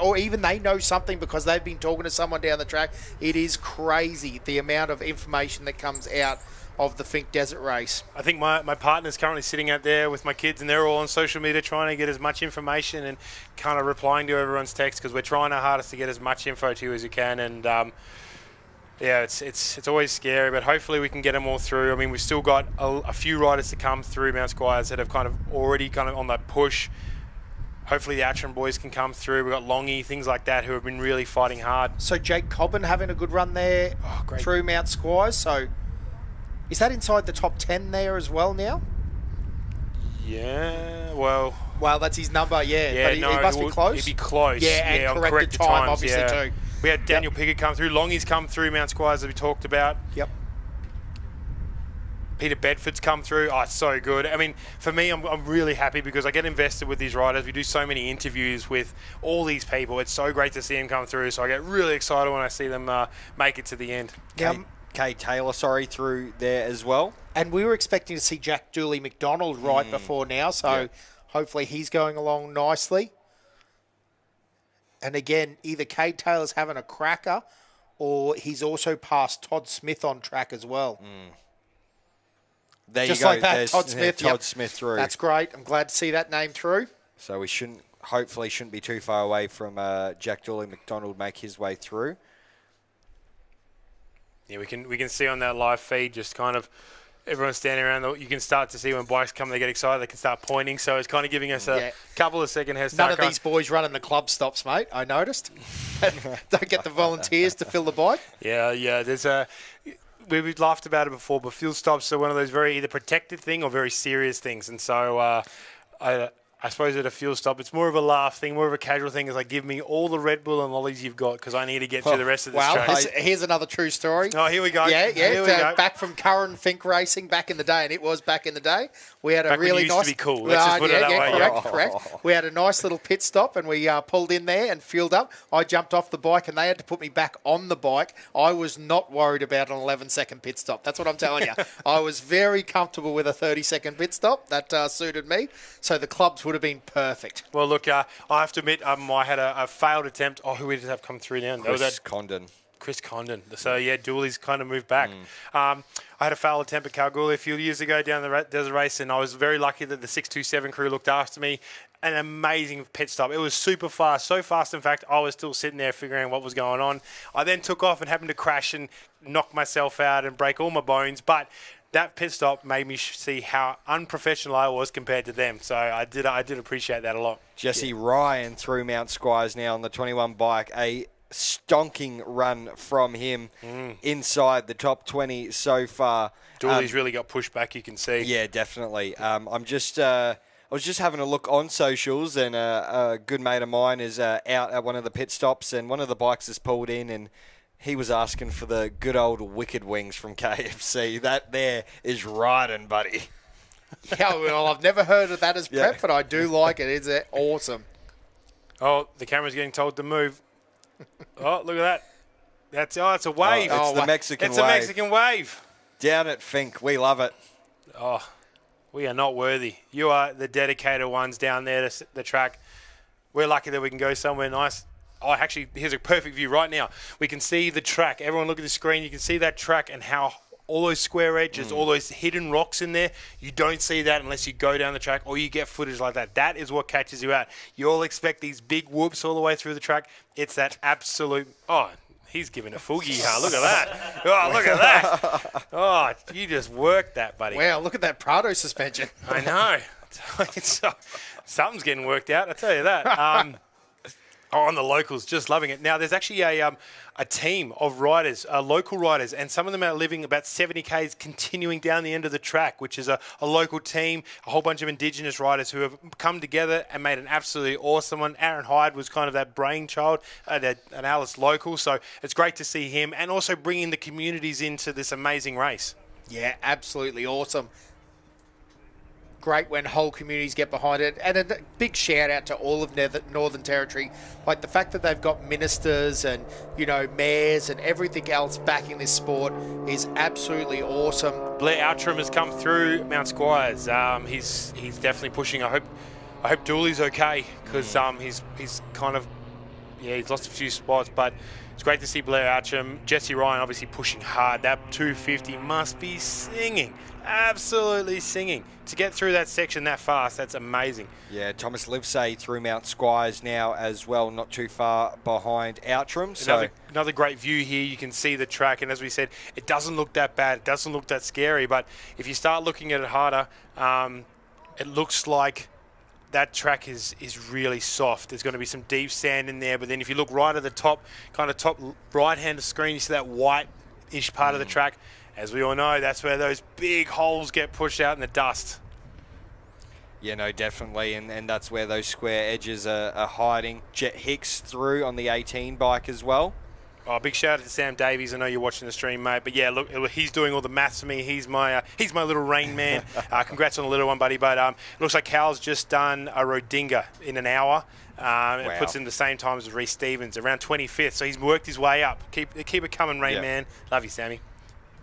Or even they know something because they've been talking to someone down the track. It is crazy the amount of information that comes out of the Finke Desert Race. I think my partner's currently sitting out there with my kids, and they're all on social media trying to get as much information and kind of replying to everyone's text, because we're trying our hardest to get as much info to you as you can. And it's always scary, but hopefully we can get them all through. I mean, we've still got a few riders to come through Mount Squires that have kind of already on that push. Hopefully the Outram boys can come through. We've got Longy, things like that, who have been really fighting hard. So Jake Cobbin having a good run there through Mount Squires. So is that inside the top 10 there as well now? Yeah, well, that's his number, but he must be close. He'd be close. And corrected time, obviously, too. We had Daniel Pickett come through. Longy's come through Mount Squires, as we talked about. Yep. Peter Bedford's come through. Oh, it's so good. I mean, for me, I'm really happy because I get invested with these riders. We do so many interviews with all these people. It's so great to see them come through. So I get really excited when I see them make it to the end. Yeah, Kay Taylor, through there as well. And we were expecting to see Jack Dooley McDonald right before now, so hopefully he's going along nicely. And again, either Kay Taylor's having a cracker or he's also passed Todd Smith on track as well. There Just you go. like that, There's Todd Smith. Todd Smith through. That's great. I'm glad to see that name through. So we hopefully shouldn't be too far away from Jack Dooley McDonald make his way through. Yeah, we can see on that live feed just kind of everyone standing around. You can start to see when bikes come, they get excited, they can start pointing. So it's kind of giving us a couple of second head start. None of these boys running the club stops, mate, I noticed. Don't get the volunteers to fill the bike. Yeah. There's we've laughed about it before, but fuel stops are one of those very either protected thing or very serious things. And so I suppose at a fuel stop, it's more of a laugh thing, more of a casual thing. It's like, give me all the Red Bull and lollies you've got because I need to get through the rest of this track. Here's another true story. Oh, here we go. Yeah. Here we go. Back from Curran Fink Racing back in the day, and it was back in the day. We had a back really when you nice. Used to be cool. Let's just put it that way. Correct. We had a nice little pit stop, and we pulled in there and fueled up. I jumped off the bike, and they had to put me back on the bike. I was not worried about an 11-second pit stop. That's what I'm telling you. I was very comfortable with a 30-second pit stop. That suited me. So the clubs would have been perfect. Well, look, I have to admit, I had a failed attempt. Oh, who did have come through now? Chris Condon. Chris Condon. So, yeah, Dooley's kind of moved back. I had a failed attempt at Kalgoorlie a few years ago down the desert race, and I was very lucky that the 627 crew looked after me. An amazing pit stop. It was super fast, so fast, in fact, I was still sitting there figuring what was going on. I then took off and happened to crash and knock myself out and break all my bones, but that pit stop made me see how unprofessional I was compared to them. So I did appreciate that a lot. Jesse Ryan through Mount Squires now on the 21 bike. A stonking run from him inside the top 20 so far. Dooley's really got pushed back, you can see. Yeah, definitely. I was just having a look on socials, and a good mate of mine is out at one of the pit stops, and one of the bikes has pulled in, and he was asking for the good old Wicked Wings from KFC. That there is riding, buddy. Yeah, well, I've never heard of that as prep, but I do like it. It's awesome. Oh, the camera's getting told to move. Oh, look at that. It's a wave. It's the Mexican wave. It's a Mexican wave. Down at Fink. We love it. Oh, we are not worthy. You are the dedicated ones down there to the track. We're lucky that we can go somewhere nice. Oh, actually, here's a perfect view right now. We can see the track. Everyone look at the screen. You can see that track and how all those square edges, all those hidden rocks in there. You don't see that unless you go down the track or you get footage like that. That is what catches you out. You all expect these big whoops all the way through the track. It's that absolute... Oh, he's giving a full yeehaw. Look at that. Oh, look at that. Oh, you just worked that, buddy. Wow, look at that Prado suspension. I know. Something's getting worked out, I tell you that. On the locals, just loving it. Now, there's actually a team of riders, local riders, and some of them are living about 70 Ks continuing down the end of the track, which is a local team, a whole bunch of Indigenous riders who have come together and made an absolutely awesome one. Aaron Hyde was kind of that brainchild at an Alice local, so it's great to see him and also bringing the communities into this amazing race. Yeah, absolutely awesome. Great when whole communities get behind it. And a big shout out to all of Northern Territory. Like the fact that they've got ministers and, mayors and everything else backing this sport is absolutely awesome. Blair Outram has come through Mount Squires. He's definitely pushing. I hope Dooley's okay because he's kind of, he's lost a few spots, but it's great to see Blair Outram. Jesse Ryan obviously pushing hard. That 250 must be singing. Absolutely singing. To get through that section that fast, that's amazing. Yeah, Thomas Livesey through Mount Squires now as well, not too far behind Outram. So another great view here. You can see the track, and as we said, it doesn't look that bad. It doesn't look that scary, but if you start looking at it harder, it looks like that track is really soft. There's going to be some deep sand in there, but then if you look right at the top, kind of top right-hand of the screen, you see that white-ish part of the track. As we all know, that's where those big holes get pushed out in the dust. Yeah, no, definitely, and that's where those square edges are hiding. Jet Hicks through on the 18 bike as well. Oh, big shout out to Sam Davies. I know you're watching the stream, mate. But yeah, look, he's doing all the maths for me. He's my little rain man. Congrats on the little one, buddy. But it looks like Cal's just done a Rodinga in an hour. It puts in the same time as Reece Stevens, around 25th. So he's worked his way up. Keep it coming, rain man. Love you, Sammy.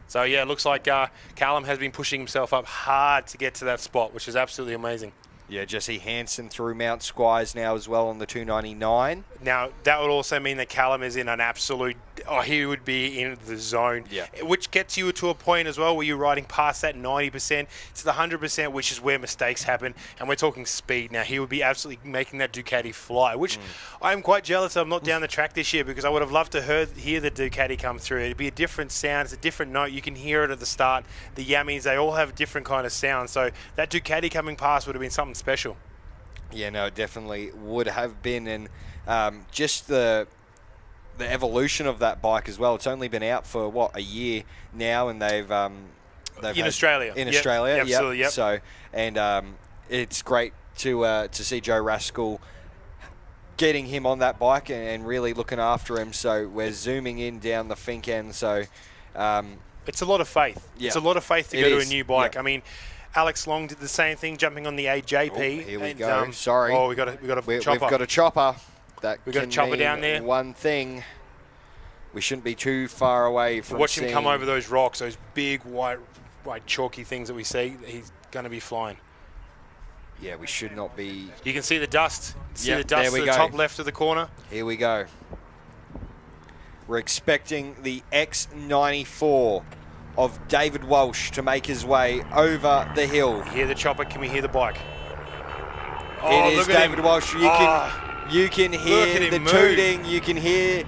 So, yeah, it looks like Callum has been pushing himself up hard to get to that spot, which is absolutely amazing. Yeah, Jesse Hansen through Mount Squires now as well on the 299. Now, that would also mean that Callum is in an absolute... Oh, he would be in the zone. Yeah. Which gets you to a point as well where you're riding past that 90% to the 100%, which is where mistakes happen. And we're talking speed now. He would be absolutely making that Ducati fly, which I'm quite jealous I'm not down the track this year, because I would have loved to hear the Ducati come through. It'd be a different sound. It's a different note. You can hear it at the start. The Yammies, they all have different kind of sounds. So that Ducati coming past would have been something special. Yeah, no, it definitely would have been. And just the evolution of that bike as well. It's only been out for, what, a year now, and they've in Australia. In Australia, absolutely, yep. So, and it's great to see Joe Rascal getting him on that bike and really looking after him. So we're zooming in down the Finke end. So it's a lot of faith. Yeah, it's a lot of faith to go to a new bike. Yeah. I mean, Alex Long did the same thing, jumping on the AJP. Oh, here we go. Sorry. Oh, we got a chopper. We've got a chopper. We've got a chopper down there. One thing. We shouldn't be too far away from Watch him come over those rocks, those big white chalky things that we see. He's going to be flying. Yeah, we should not be. You can see the dust. See Yep, the dust there at we the go. top left of the corner. Here we go. We're expecting the X94 of David Walsh to make his way over the hill. Hear the chopper? Can we hear the bike? It is David Walsh. You can hear the tooting. You can hear.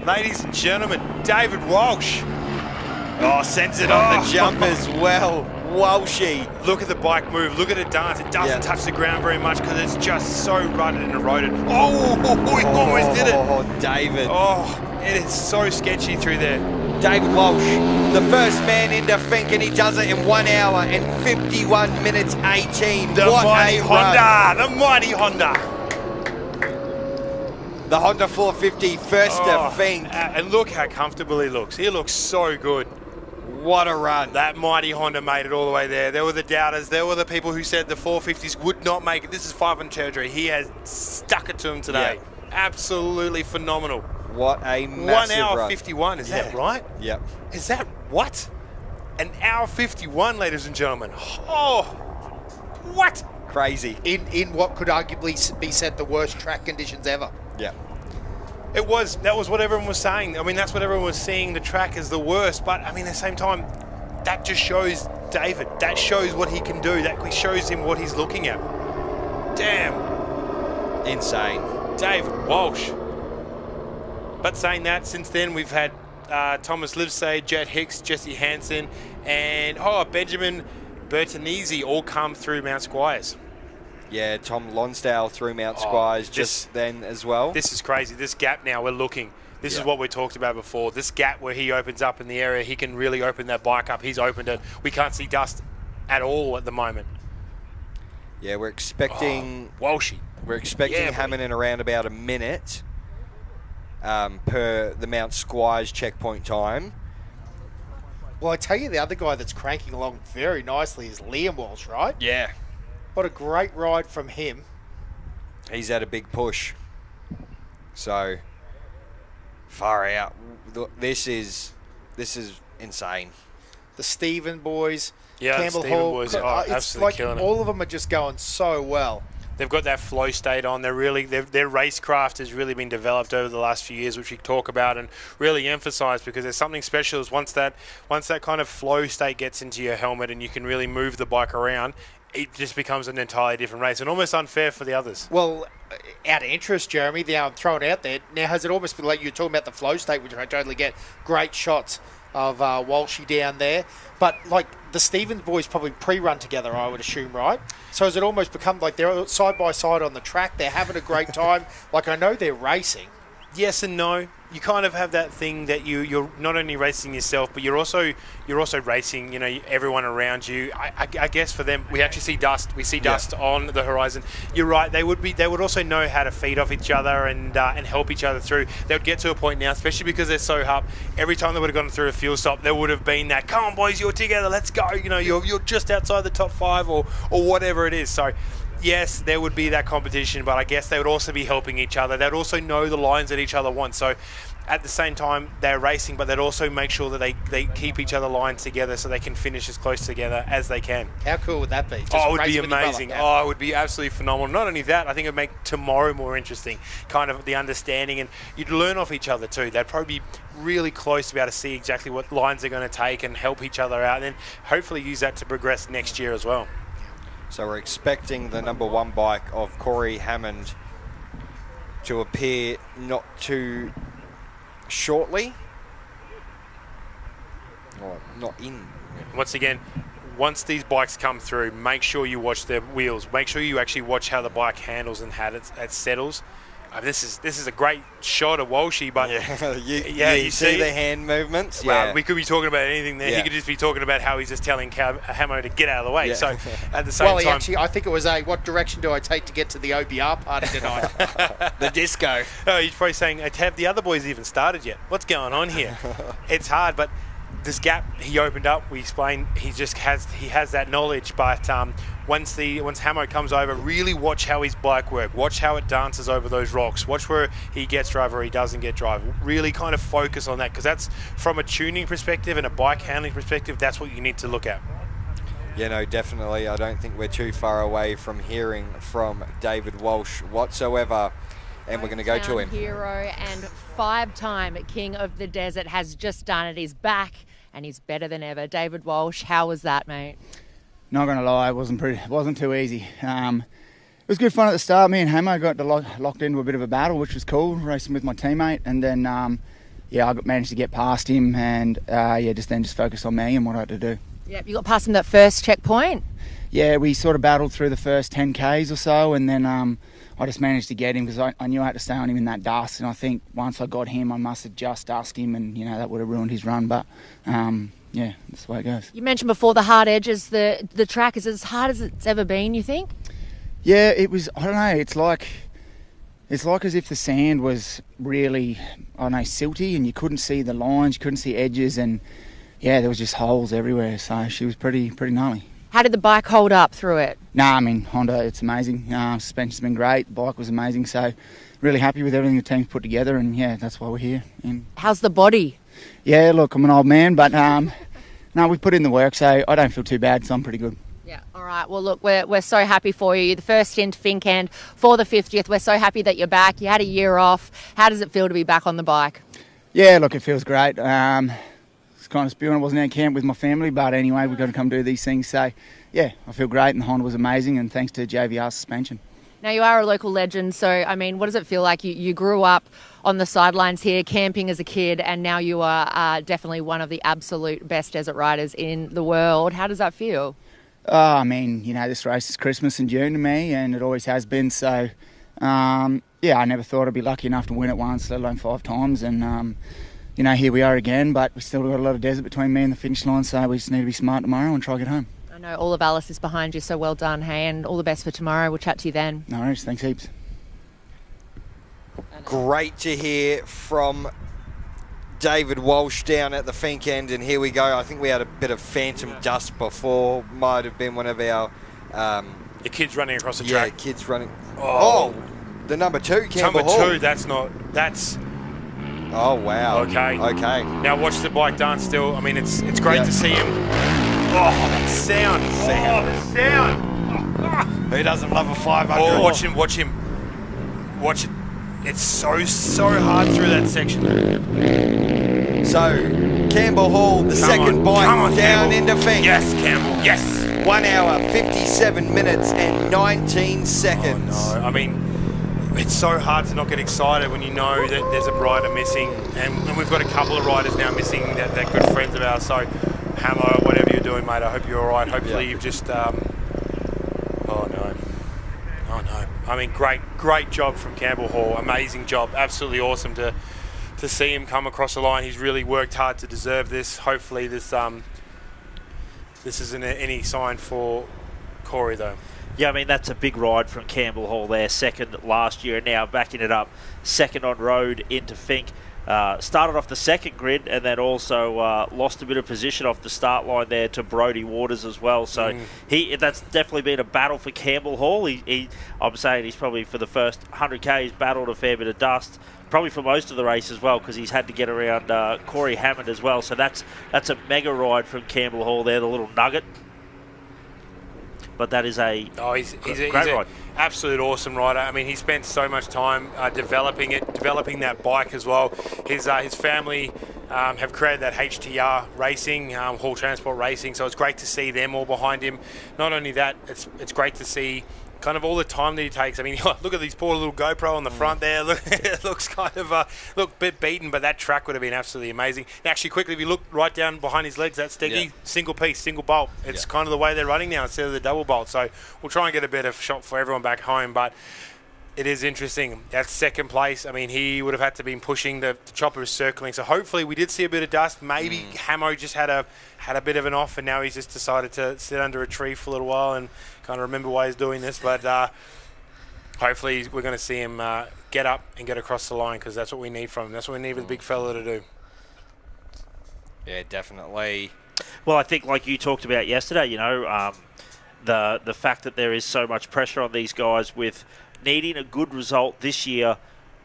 Ladies and gentlemen, David Walsh. Oh, sends it on the jump as well. Walshy. Look at the bike move. Look at it dance. It doesn't touch the ground very much because it's just so rutted and eroded. Oh, he almost did it. Oh, David. Oh, it is so sketchy through there. David Walsh, the first man into Finke, and he does it in 1 hour and 51 minutes 18. The mighty Honda. The mighty Honda. The Honda 450 first to Finke. And look how comfortable he looks. He looks so good. What a run. That mighty Honda made it all the way there. There were the doubters. There were the people who said the 450s would not make it. This is 500 territory. He has stuck it to him today. Yep. Absolutely phenomenal. What a massive 1 hour run. 51. Is that right? Yep. Is that what? An hour 51, ladies and gentlemen. Oh, what? Crazy. In what could arguably be said the worst track conditions ever. Yeah. That was what everyone was saying. I mean, that's what everyone was seeing the track as the worst. But, I mean, at the same time, that just shows David. That shows what he can do. That shows him what he's looking at. Damn. Insane. David Walsh. But saying that, since then, we've had Thomas Livesey, Jet Hicks, Jesse Hansen, and, Benjamin Bertonese all come through Mount Squires. Yeah, Tom Lonsdale through Mount Squires just then as well. This is crazy. This gap now, we're looking. This is what we talked about before. This gap where he opens up in the area, he can really open that bike up. He's opened it. We can't see dust at all at the moment. Yeah, we're expecting... Walshy. We're expecting him in around about a minute per the Mount Squires checkpoint time. Well, I tell you, the other guy that's cranking along very nicely is Liam Walsh, right? Yeah. What a great ride from him. He's had a big push. So, far out. This is insane. The Stephen boys, Yeah, Campbell Stephen Hall. boys, it's absolutely like killing it. all of them are just going so well. They've got that flow state on. Their racecraft has really been developed over the last few years, which we talk about and really emphasize, because there's something special is once that kind of flow state gets into your helmet and you can really move the bike around, it just becomes an entirely different race and almost unfair for the others. Well, out of interest, Jeremy, now I'm throwing it out there. Now, has it almost been like you're talking about the flow state, which I totally get, great shots of Walshy down there, but like the Stevens boys probably pre-run together, I would assume, right? So has it almost become like they're side by side on the track, they're having a great time? Like, I know they're racing. Yes and no. You kind of have that thing that you're not only racing yourself, but you're also racing, everyone around you. I guess for them, we actually see dust. We see dust on the horizon. You're right. They would also know how to feed off each other and help each other through. They would get to a point now, especially because they're so up. Every time they would have gone through a fuel stop, there would have been that, come on boys, you're together, let's go. You're just outside the top 5 or whatever it is. So, yes, there would be that competition, but I guess they would also be helping each other. They'd also know the lines that each other want. So at the same time, they're racing, but they'd also make sure that they keep each other lined together so they can finish as close together as they can. How cool would that be? Just it would race be with your brother. amazing. Yeah. Oh, it would be absolutely phenomenal. Not only that, I think it would make tomorrow more interesting, kind of the understanding, and you'd learn off each other too. They'd probably be really close to be able to see exactly what lines they're going to take and help each other out, and then hopefully use that to progress next year as well. So we're expecting the number 1 bike of Corey Hammond to appear not too shortly. Or not in. Once again, once these bikes come through, make sure you watch their wheels. Make sure you actually watch how the bike handles and how it settles. This is a great shot of Walshy, but you see the hand movements. Well, we could be talking about anything there. Yeah. He could just be talking about how he's just telling Hamo to get out of the way. Yeah. So at the same time, Actually, I think it was what direction do I take to get to the OBR party tonight? The disco. Oh, he's probably saying, have the other boys even started yet? What's going on here? It's hard, but this gap he opened up, we explained, he has that knowledge, but once Hamo comes over, really watch how his bike works, watch how it dances over those rocks, watch where he gets drive or he doesn't get drive. Really kind of focus on that, because that's from a tuning perspective and a bike handling perspective, that's what you need to look at. Yeah, no, definitely. I don't think we're too far away from hearing from David Walsh whatsoever. And we're going to go to him. Hero and 5-time King of the Desert has just done it. He's back and he's better than ever. David Walsh, how was that, mate? Not going to lie, it wasn't too easy. It was good fun at the start. Me and Hamo got locked into a bit of a battle, which was cool, racing with my teammate. And then, I managed to get past him and, just focus on me and what I had to do. Yep, you got past him that first checkpoint? Yeah, we sort of battled through the first 10 Ks or so, and then I just managed to get him because I knew I had to stay on him in that dust, and I think once I got him, I must have just dusted him, and that would have ruined his run. But that's the way it goes. You mentioned before the hard edges. The track is as hard as it's ever been, you think? Yeah, it was. I don't know. It's like as if the sand was really, silty, and you couldn't see the lines, you couldn't see edges, and there was just holes everywhere. So she was pretty gnarly. How did the bike hold up through it? Honda, it's amazing. Suspension's been great. The bike was amazing. So really happy with everything the team's put together, and that's why we're here. And how's the body? Yeah, look, I'm an old man, but we put in the work, so I don't feel too bad, so I'm pretty good. Yeah, all right. Well, look, we're so happy for you. You're the first into Finke, and for the 50th, we're so happy that you're back. You had a year off. How does it feel to be back on the bike? Yeah, look, it feels great. It's kind of spewing. I wasn't in camp with my family, but anyway, we've got to come do these things. So, I feel great, and the Honda was amazing, and thanks to JVR suspension. Now, you are a local legend, so, what does it feel like? You grew up on the sidelines here, camping as a kid, and now you are definitely one of the absolute best desert riders in the world. How does that feel? This race is Christmas in June to me, and it always has been. So, I never thought I'd be lucky enough to win it once, let alone 5 times. And, here we are again, but we still got a lot of desert between me and the finish line, so we just need to be smart tomorrow and try to get home. I know all of Alice is behind you, so well done, hey, and all the best for tomorrow. We'll chat to you then. No worries, thanks heaps. Great to hear from David Walsh down at the Finke end, and here we go. I think we had a bit of phantom dust before. Might have been one of our... the kids running across the track. Yeah, kids running. Oh, the number 2, Campbell Hall. Number 2, that's... Oh, wow. Okay. Now watch the bike dance still. It's great to see him. Oh, that sound. Oh, the sound. Who doesn't love a 500? Oh, watch him. Watch it. It's so hard through that section. So, Campbell Hall, the second bike down into Finke. Yes, Campbell, yes. 1 hour, 57 minutes and 19 seconds. Oh, no. It's so hard to not get excited when you know that there's a rider missing, and we've got a couple of riders now missing that good friends of ours. So, Hamo, whatever you're doing, mate, I hope you're all right. Hopefully you've just... Oh, no. Great job from Campbell Hall. Amazing job. Absolutely awesome to see him come across the line. He's really worked hard to deserve this. Hopefully this isn't any sign for Corey, though. Yeah, that's a big ride from Campbell Hall there, second last year, and now backing it up, second on road into Finke. started off the second grid and then also lost a bit of position off the start line there to Brodie Waters as well. So that's definitely been a battle for Campbell Hall. I'm saying he's probably for the first 100k he's battled a fair bit of dust. Probably for most of the race as well, because he's had to get around Corey Hammond as well. So that's a mega ride from Campbell Hall there, the little nugget. But that is a great ride. Absolute awesome rider. I mean, he spent so much time developing that bike as well. His family have created that HTR racing, Hall Transport Racing, so it's great to see them all behind him. Not only that, it's great to see kind of all the time that he takes. I mean, look at these poor little GoPro on the front there. Look, it looks kind of a bit beaten, but that track would have been absolutely amazing. Now, actually, quickly, if you look right down behind his legs, that Steggy, single piece, single bolt. It's kind of the way they're running now instead of the double bolt. So we'll try and get a better shot for everyone back home, but it is interesting. That's second place. I mean, he would have had to been pushing the chopper is circling. So hopefully we did see a bit of dust. Maybe Hamo just had a bit of an off, and now he's just decided to sit under a tree for a little while and kind of remember why he's doing this. But hopefully we're going to see him get up and get across the line, because that's what we need from him. That's what we need with a big fella to do. Yeah, definitely. Well, I think like you talked about yesterday, the fact that there is so much pressure on these guys with needing a good result this year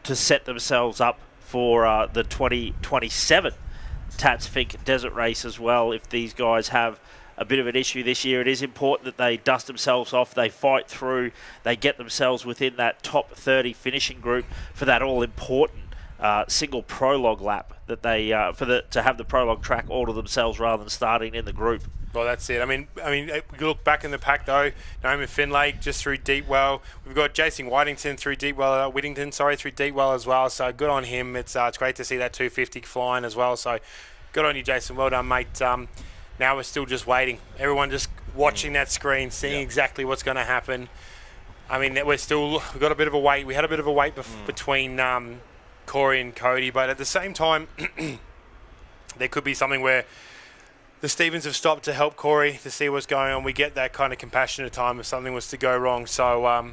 to set themselves up for the 2027 Tatts Finke Desert Race as well. If these guys have a bit of an issue this year, it is important that they dust themselves off, they fight through, they get themselves within that top 30 finishing group for that all-important single prologue lap that they to have the prologue track all to themselves rather than starting in the group. Well, that's it. I mean, we look back in the pack though. Naomi Finlay just through Deepwell. We've got Jason Whittington through Deepwell, through Deepwell as well. So good on him. It's great to see that 250 flying as well. So good on you, Jason. Well done, mate. Now we're still just waiting. Everyone just watching that screen, seeing exactly what's going to happen. I mean, we've got a bit of a wait. We had a bit of a wait between Corey and Cody, but at the same time, there could be something where the Stevens have stopped to help Corey to see what's going on. We get that kind of compassionate time if something was to go wrong. So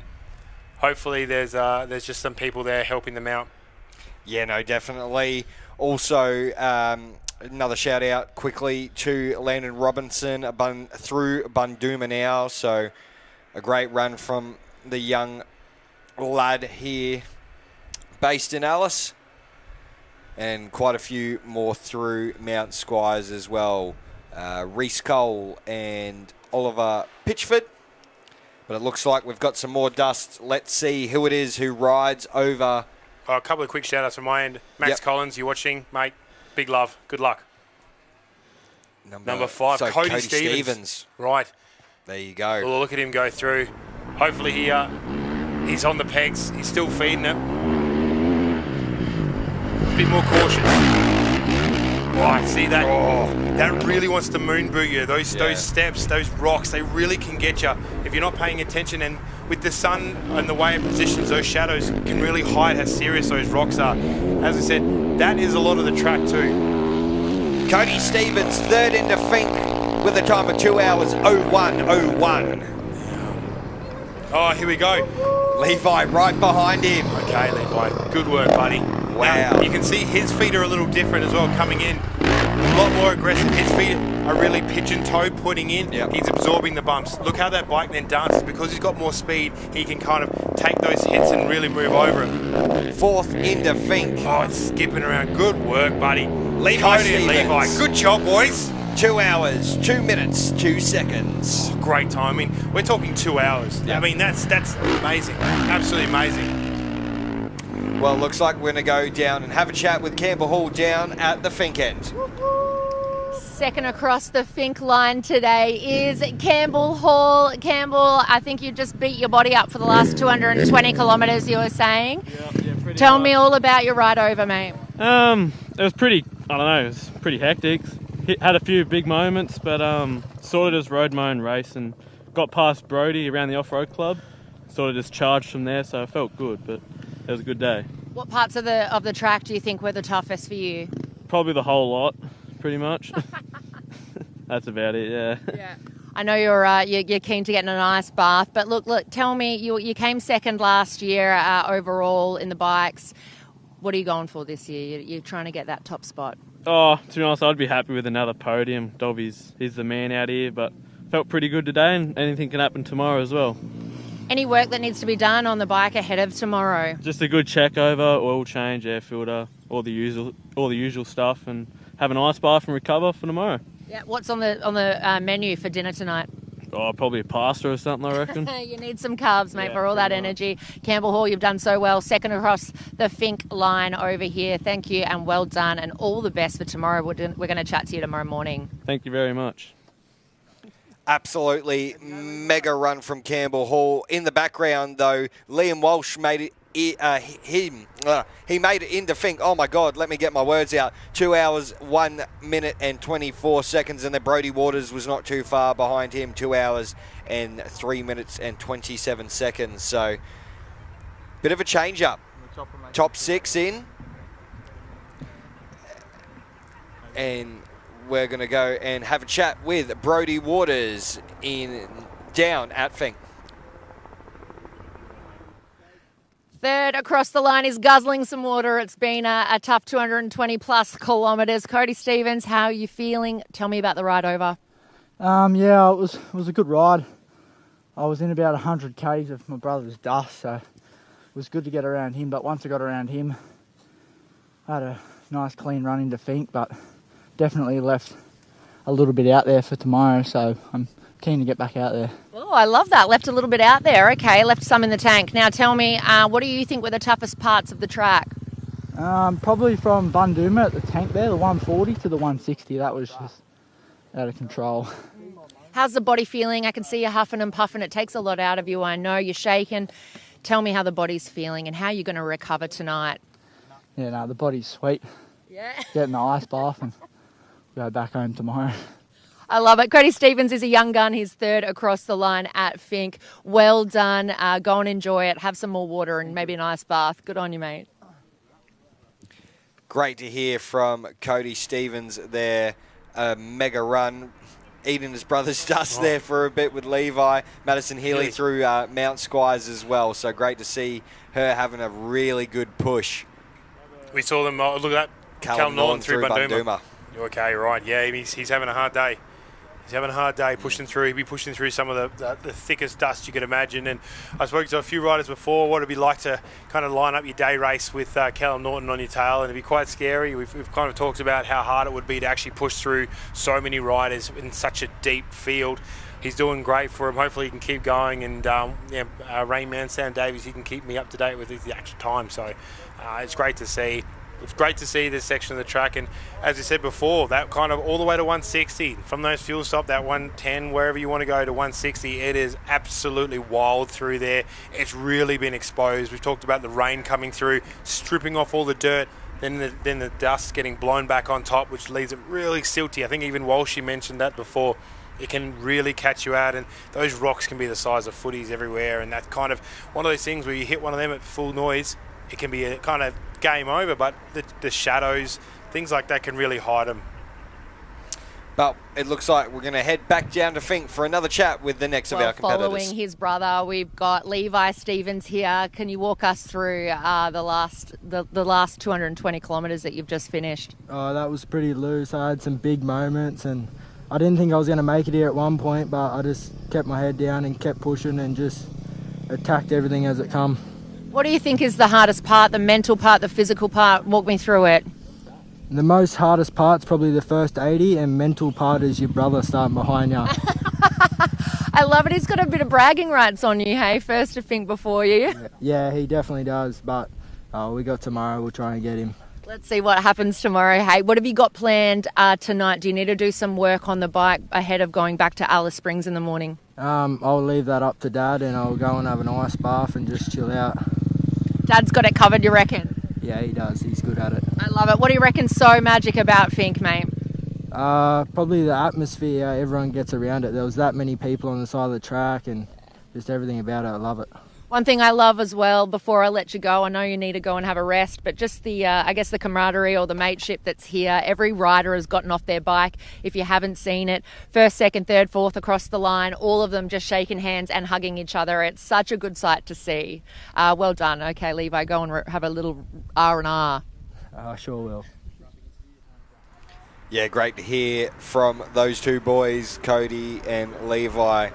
hopefully there's just some people there helping them out. Yeah, no, definitely. Also, another shout out quickly to Landon Robinson through Bundooma now. So a great run from the young lad here based in Alice. And quite a few more through Mount Squires as well. Reese Cole and Oliver Pitchford. But it looks like we've got some more dust. Let's see who it is who rides over. A couple of quick shout-outs from my end. Max Collins, you watching, mate? Big love. Good luck. Number 5, so Cody Stevens. Right. There you go. Well, look at him go through. Hopefully he's on the pegs. He's still feeding it. A bit more cautious. Right, see that? That really wants to moon boot you. Those steps, those rocks, they really can get you if you're not paying attention. And with the sun and the way it positions, those shadows can really hide how serious those rocks are. As I said, that is a lot of the track too. Cody Stevens, third into Finke with a time of 2 hours 01:01. Oh, here we go. Levi right behind him. Okay, Levi. Good work, buddy. Wow. Now, you can see his feet are a little different as well coming in. A lot more aggressive. His feet are really pigeon toe putting in. He's absorbing the bumps. Look how that bike then dances. Because he's got more speed, he can kind of take those hits and really move over it. Fourth into Finke. Oh, it's skipping around. Good work, buddy. Levi Cody and Levi. Good job, boys. 2 hours, 2 minutes, 2 seconds. Oh, great timing. We're talking 2 hours. I mean, that's amazing. Absolutely amazing. Well, looks like we're going to go down and have a chat with Campbell Hall down at the Finke end. Second across the Finke line today is Campbell Hall. Campbell, I think you just beat your body up for the last 220 kilometres, you were saying. Yeah, Tell me all about your ride over, mate. It was pretty, it was pretty hectic. Had a few big moments, but sort of just rode my own race and got past Brodie around the off-road club. Sort of just charged from there, so I felt good, but it was a good day. What parts of the track do you think were the toughest for you? Probably the whole lot, pretty much. That's about it, yeah. I know you're keen to get in a nice bath, but look, tell me, you came second last year overall in the bikes. What are you going for this year? You're trying to get that top spot. Oh, to be honest, I'd be happy with another podium. Dobby's he's the man out here, but felt pretty good today, and anything can happen tomorrow as well. Any work that needs to be done on the bike ahead of tomorrow? Just a good check over, oil change, air filter, all the usual stuff, and have an ice bath and recover for tomorrow. Yeah. What's on the menu for dinner tonight? Oh, probably a pasta or something, I reckon. You need some carbs, mate, Yeah, for all that pretty energy. Campbell Hall, you've done so well. Second across the Fink line over here. Thank you and well done, and all the best for tomorrow. We're going to chat to you tomorrow morning. Thank you very much. Absolutely mega run from Campbell Hall. In the background, though, Liam Walsh made it. He made it into Fink. Oh my God, let me get my words out. 2 hours, 1 minute and 24 seconds, and then Brodie Waters was not too far behind him. 2 hours and 3 minutes and 27 seconds. So, bit of a change up. Top 6 in. And we're going to go and have a chat with Brodie Waters down at Fink. Third across the line is guzzling some water. It's been a tough 220 plus kilometres. Cody Stevens, how are you feeling? Tell me about the ride over. Yeah, it was a good ride. I was in about 100 k's of my brother's dust, so it was good to get around him. But once I got around him, I had a nice clean run into Fink, but definitely left a little bit out there for tomorrow, so I'm keen to get back out there. Oh, I love that. Left a little bit out there. Okay, left some in the tank. Now tell me, what do you think were the toughest parts of the track? Probably from Bundooma at the tank there, the 140 to the 160. That was just out of control. How's the body feeling? I can see you huffing and puffing. It takes a lot out of you. I know you're shaking. Tell me how the body's feeling and how you're going to recover tonight. Yeah, no, the body's sweet. Yeah. Get in the ice bath and go back home tomorrow. I love it. Cody Stevens is a young gun. He's third across the line at Fink. Well done. Go and enjoy it. Have some more water and maybe an ice bath. Good on you, mate. Great to hear from Cody Stevens there. A mega run. Eating his brother's dust there for a bit with Levi. Madison Healy through Mount Squires as well. So great to see her having a really good push. We saw them, look at that. Callum Norton through Bundooma. Okay, right. Yeah, he's having a hard day. He's having a hard day pushing through. He'll be pushing through some of the thickest dust you could imagine. And I spoke to a few riders before what it'd be like to kind of line up your day race with Callum Norton on your tail, and it'd be quite scary. We've kind of talked about how hard it would be to actually push through so many riders in such a deep field. He's doing great for him. Hopefully he can keep going. And Rainman Sam Davies, he can keep me up to date with his actual time. So it's great to see. It's great to see this section of the track, and as I said before, that kind of all the way to 160, from those fuel stop, that 110, wherever you want to go to 160, it is absolutely wild through there. It's really been exposed. We've talked about the rain coming through, stripping off all the dirt, then the dust getting blown back on top, which leaves it really silty. I think even Walshy mentioned that before. It can really catch you out, and those rocks can be the size of footies everywhere, and that's kind of one of those things where you hit one of them at full noise, it can be a kind of game over, but the shadows, things like that can really hide them. But it looks like we're going to head back down to Fink for another chat with the next of our competitors. Following his brother, we've got Levi Stevens here. Can you walk us through the last 220 kilometres that you've just finished? Oh, that was pretty loose. I had some big moments, and I didn't think I was going to make it here at one point, but I just kept my head down and kept pushing and just attacked everything as it come. What do you think is the hardest part, the mental part, the physical part? Walk me through it. The most hardest part's probably the first 80, and mental part is your brother starting behind you. I love it. He's got a bit of bragging rights on you, hey? First to Fink before you. Yeah, he definitely does, but we got tomorrow. We'll try and get him. Let's see what happens tomorrow. Hey, what have you got planned tonight? Do you need to do some work on the bike ahead of going back to Alice Springs in the morning? I'll leave that up to Dad, and I'll go and have an ice bath and just chill out. Dad's got it covered, you reckon? Yeah, he does. He's good at it. I love it. What do you reckon's so magic about Fink, mate? Probably the atmosphere. Everyone gets around it. There was that many people on the side of the track, and just everything about it. I love it. One thing I love as well, before I let you go, I know you need to go and have a rest, but just the, I guess the camaraderie or the mateship that's here. Every rider has gotten off their bike. If you haven't seen it, first, second, third, fourth across the line, all of them just shaking hands and hugging each other. It's such a good sight to see. Well done. Okay, Levi, go and have a little R&R. I sure will. Yeah, great to hear from those two boys, Cody and Levi.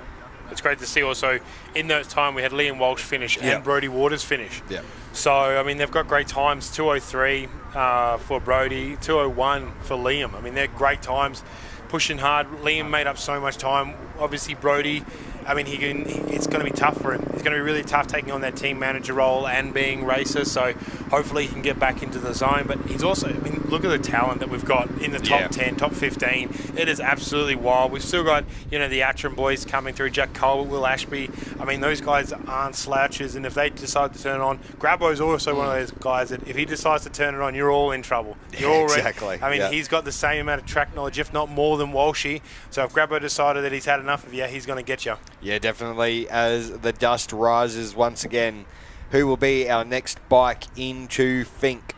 It's great to see also in that time we had Liam Walsh finish and Brodie Waters finish. Yeah. So, I mean, they've got great times, 2:03 for Brodie, 2:01 for Liam. I mean, they're great times, pushing hard. Liam made up so much time. Obviously, Brodie, I mean, it's going to be tough for him. It's going to be really tough taking on that team manager role and being racer. So hopefully he can get back into the zone. But he's also, I mean, look at the talent that we've got in the top 10, top 15. It is absolutely wild. We've still got, you know, the Atram boys coming through, Jack Colbert, Will Ashby. I mean, those guys aren't slouches. And if they decide to turn it on, Grabbo's also one of those guys that if he decides to turn it on, you're all in trouble. You're all exactly. I mean, he's got the same amount of track knowledge, if not more than Walshy. So if Grabbo decided that he's had enough of you, he's going to get you. Yeah, definitely. As the dust rises once again, who will be our next bike into Finke?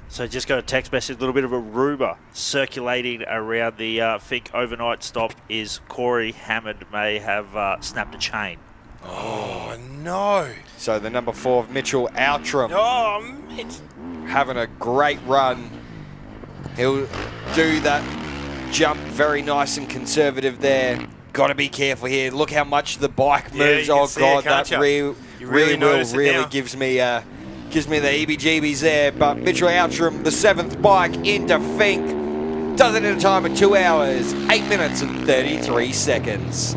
So just got a text message, a little bit of a rumour circulating around the Finke overnight stop is Corey Hammond may have snapped a chain. Oh, no. So the number 4 of Mitchell Outram. Oh, Mitch. Having a great run. He'll do that jump very nice and conservative there. Got to be careful here. Look how much the bike moves. Oh God, that rear wheel really gives me the heebie-jeebies there. But Mitchell Outram, the 7th bike into Finke, does it in a time of 2 hours, 8 minutes and 33 seconds.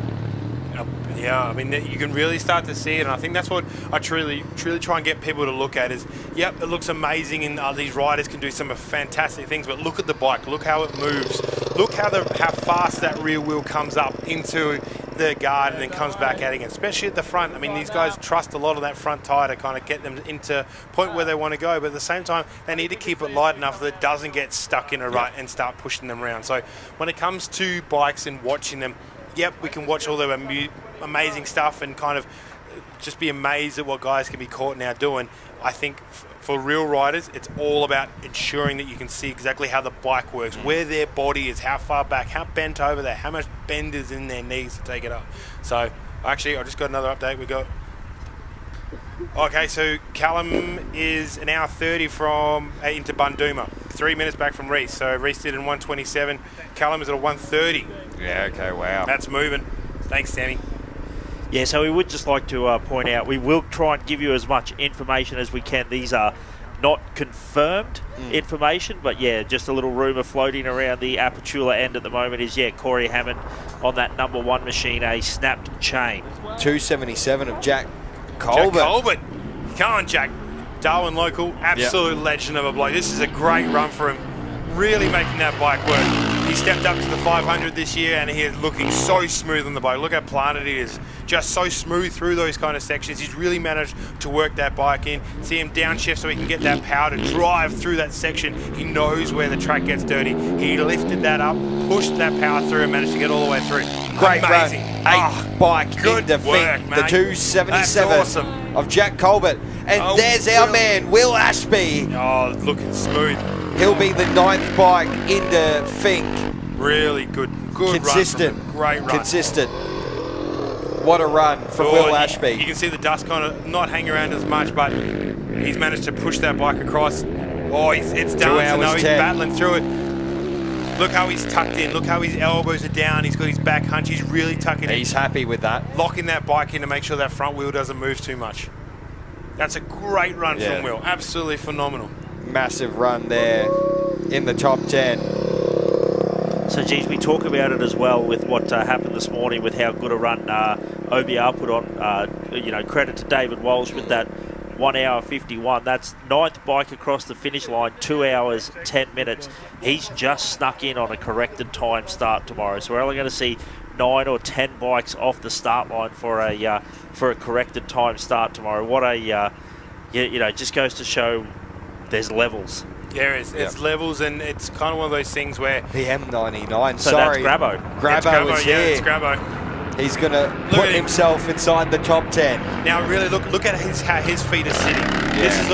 Yeah, I mean, you can really start to see it, and I think that's what I truly try and get people to look at is, yep, it looks amazing, and these riders can do some fantastic things, but look at the bike, look how it moves, look how fast that rear wheel comes up into the guard and then comes back out again, especially at the front. I mean, these guys trust a lot of that front tyre to kind of get them into point where they want to go, but at the same time, they need to keep it light enough that it doesn't get stuck in a rut and start pushing them around. So when it comes to bikes and watching them, yep, we can watch all the amazing stuff and kind of just be amazed at what guys can be caught now doing. I think for real riders, it's all about ensuring that you can see exactly how the bike works, where their body is, how far back, how bent over there, how much bend is in their knees to take it up. So actually, I just got another update. We got... Okay, so Callum is an hour 30 from into Bunduma, 3 minutes back from Reese. So Reese did in 1:27. Callum is at a 1:30. Yeah, okay, wow. That's moving. Thanks, Sammy. Yeah, so we would just like to point out, we will try and give you as much information as we can. These are not confirmed information, but yeah, just a little rumour floating around the Apatula end at the moment is, yeah, Corey Hammond on that number 1 machine, a snapped chain. 277 of Jack Colbert. Jack Colbert. Come on, Jack. Darwin local, absolute legend of a bloke. This is a great run for him. Really making that bike work. He stepped up to the 500 this year and he is looking so smooth on the bike. Look how planted it is. Just so smooth through those kind of sections. He's really managed to work that bike in. See him downshift so he can get that power to drive through that section. He knows where the track gets dirty. He lifted that up, pushed that power through and managed to get all the way through. Great amazing. Run. 8 bike good into work, Finke, mate. the 277 That's awesome. of Jack Colbert. And there's our man, Will Ashby. Oh, looking smooth. He'll be the 9th bike into Finke. Really good consistent run. Great run. Consistent. What a run from Will Ashby. You can see the dust kind of not hanging around as much, but he's managed to push that bike across. Oh, it's done. So now he's battling through it. Look how he's tucked in. Look how his elbows are down. He's got his back hunch. He's really tucking in. He's happy with that. Locking that bike in to make sure that front wheel doesn't move too much. That's a great run from Will. Absolutely phenomenal. Massive run there in the top 10. So, geez, we talk about it as well with what happened this morning with how good a run OBR put on. Credit to David Walsh with that 1 hour 51. That's 9th bike across the finish line, 2 hours, 10 minutes. He's just snuck in on a corrected time start tomorrow. So we're only going to see 9 or 10 bikes off the start line for a corrected time start tomorrow. What a, just goes to show there's levels. Yeah, it's levels, and it's kind of one of those things where... The M99, so that's Grabbo. Grabbo is here. Yeah, it's Grabbo. He's going to put himself inside the top 10. Now, really, look at how his feet are sitting. This is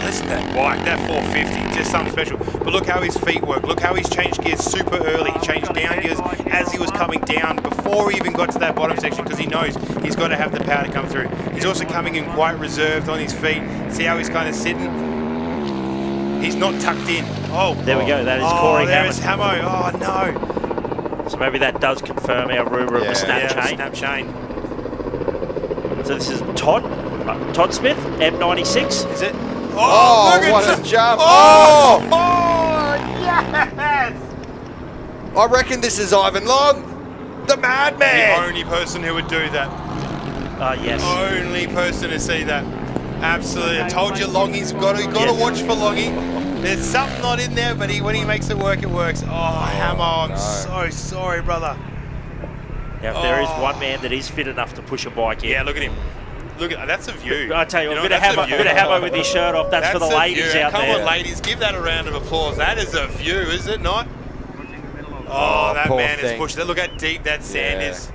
listen to that bike, that 450, just something special. But look how his feet work. Look how he's changed gears super early. He changed down gears as he was coming down before he even got to that bottom section because he knows he's got to have the power to come through. He's also coming in quite reserved on his feet. See how he's kind of sitting? He's not tucked in. Oh, there we go. That is Corey there Hammond. is Hamo. Oh, no. So maybe that does confirm our rumour of the snap chain. Snap chain. So this is Todd Smith, M96. Is it? Oh, look what at a jump. Oh, yes! I reckon this is Ivan Long, the madman. The only person who would do that. Yes. Only person to see that. Absolutely. I told you Longy's got to watch for Longy. There's something not in there, but when he makes it work, it works. Oh, Hamo, I'm so sorry, brother. Now, if there is one man that is fit enough to push a bike in. Yeah, look at him. Look at that's a view. I tell you, a bit of Hamo with his shirt off. That's for the ladies out there. Come on, ladies, give that a round of applause. That is a view, is it not? Oh, that man is pushing. Look how deep that sand is.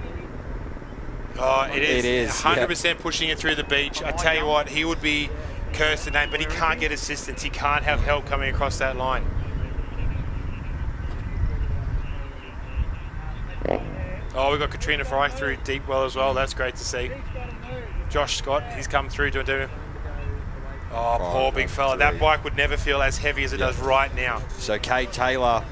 Oh, it is 100% pushing it through the beach. I tell you what, he would be cursed today, but he can't get assistance. He can't have help coming across that line. Oh, we've got Katrina Fry through deep well as well. That's great to see. Josh Scott, he's come through to do. Oh, poor big fella. That bike would never feel as heavy as it does right now. So Kate Taylor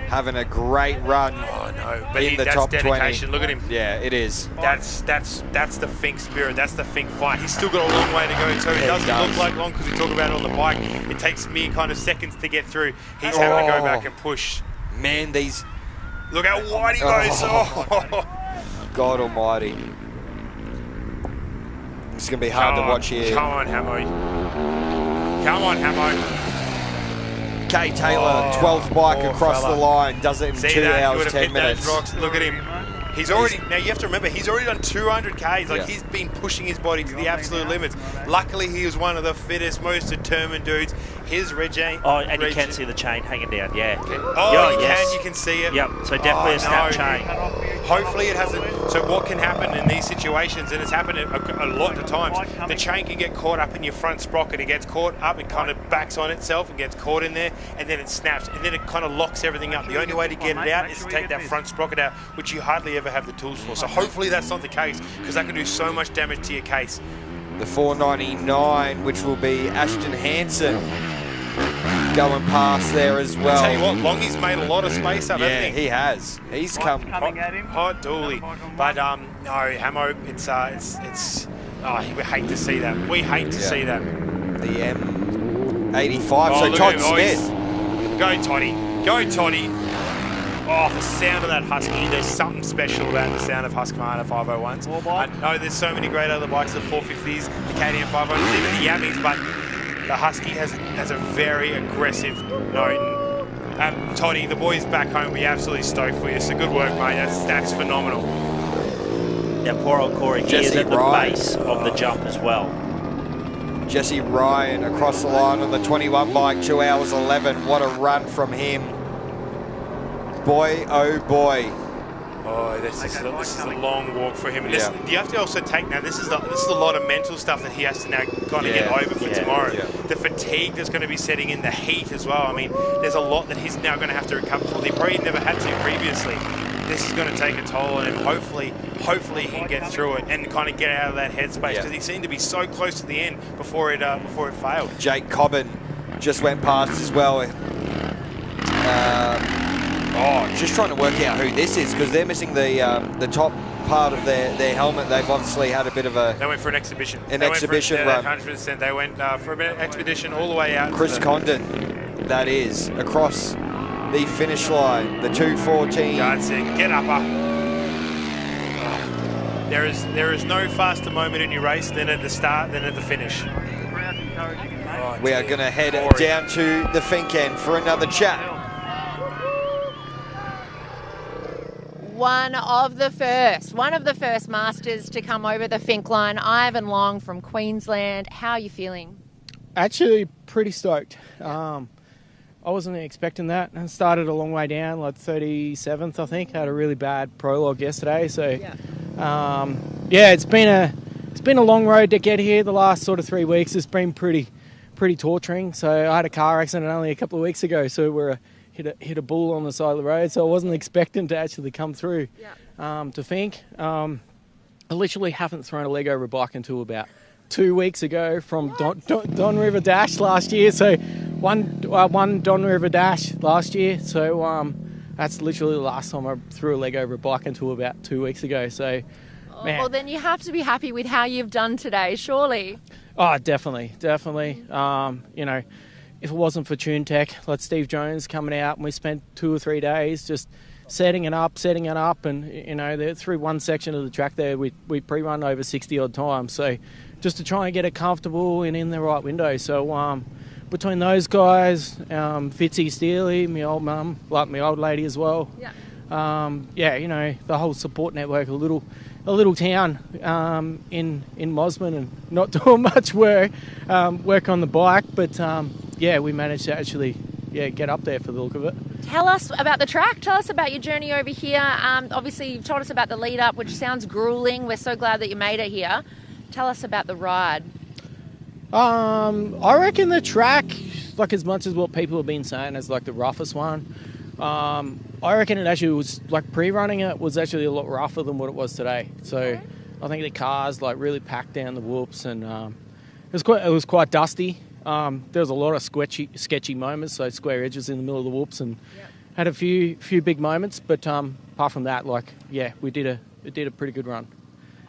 having a great run. Oh no, but in the that's top dedication. 20. Look at him. Yeah, it is. That's the Fink spirit. That's the Fink fight. He's still got a long way to go. So it doesn't look like long because we talk about it on the bike. It takes me kind of seconds to get through. He's having to go back and push. Man, these. Look how wide he goes. Oh. God Almighty. It's going to be hard to watch here. Come on, Hamo. Come on, Hamo. Kay Taylor, 12th bike across the line, does it in 2 hours, 10 minutes. Look at him. He's already, now you have to remember, he's already done 200 Ks. Like, he's been pushing his body to the absolute limits. Luckily, he was one of the fittest, most determined dudes. His Reggie. Oh, and you can see the chain hanging down, yeah. Oh, you can see it. Yep, so definitely a snap chain. Hopefully it hasn't. So what can happen in these situations, and it's happened a lot of times, the chain can get caught up in your front sprocket. It gets caught up, it kind of backs on itself and gets caught in there, and then it snaps, and then it kind of locks everything up. The only way to get it out is to take that front sprocket out, which you hardly ever have the tools for. So hopefully that's not the case, because that can do so much damage to your case. The 499, which will be Ashton Hansen, going past there as well. I'll tell you what, Longy's made a lot of space up, hasn't he? He has. He's come hot dooly. But no, Hamo, it's we hate to see that. We hate to see that. The M85. So Todd Smith. Go Toddy. Go Toddy. Oh, the sound of that Husky. There's something special about the sound of Husqvarna 501s. I know there's so many great other bikes, the 450s, the KTM 500s, even the Yammies, but the Husky has a very aggressive note. Toddy, the boys back home, we absolutely stoked for you. So good work, mate. That's phenomenal. Now, poor old Corey, he is at the base of the jump as well. Jesse Ryan across the line on the 21 bike, 2 hours 11. What a run from him. Boy, oh boy. Oh, this is a long walk for him. And this, you have to also take now. This is a lot of mental stuff that he has to now kind of get over for tomorrow. The fatigue that's going to be setting in, the heat as well. I mean, there's a lot that he's now going to have to recover from. He probably never had to previously. This is going to take a toll on him. Hopefully he can get through it and kind of get out of that headspace, because he seemed to be so close to the end before it failed. Jake Cobbin just went past as well. Just trying to work out who this is, because they're missing the top part of their helmet. They've obviously had a bit of a... They went for an exhibition. An exhibition run. 100%. They went for an expedition all the way out. Chris Condon, that is, across the finish line, the 2:14. Get upper. There is no faster moment in your race than at the start, than at the finish. We are going to head down to the Fink end for another chat. One of the first masters to come over the Fink line, Ivan Long from Queensland. How are you feeling? Actually, pretty stoked. I wasn't expecting that. I started a long way down, like 37th, I think. Had a really bad prologue yesterday. So, it's been a long road to get here. The last sort of 3 weeks has been pretty torturing. So I had a car accident only a couple of weeks ago. So we hit a bull on the side of the road. So I wasn't expecting to actually come through to Fink. I literally haven't thrown a leg over a bike until about 2 weeks ago from Don River Dash last year. So one Don River Dash last year. So that's literally the last time I threw a leg over a bike until about 2 weeks ago. So, man. Well, then you have to be happy with how you've done today, surely. Oh, definitely. If it wasn't for Tune Tech, like Steve Jones coming out, and we spent 2 or 3 days just setting it up, and through one section of the track there, we pre-run over 60 odd times. So just to try and get it comfortable and in the right window. So between those guys, Fitzy Steely, my old mum, like my old lady as well. The whole support network, a little town in Mosman, and not doing much work on the bike, but we managed to actually get up there for the look of it. Tell us about the track. Tell us about your journey over here. Obviously, you've told us about the lead up, which sounds grueling. We're so glad that you made it here. Tell us about the ride. I reckon the track, like as much as what people have been saying is like the roughest one, I reckon it actually was, like pre-running it was actually a lot rougher than what it was today. So I think the cars like really packed down the whoops, and it was quite dusty. There was a lot of sketchy moments, so square edges in the middle of the whoops, and had a few big moments. But apart from that, we did a pretty good run.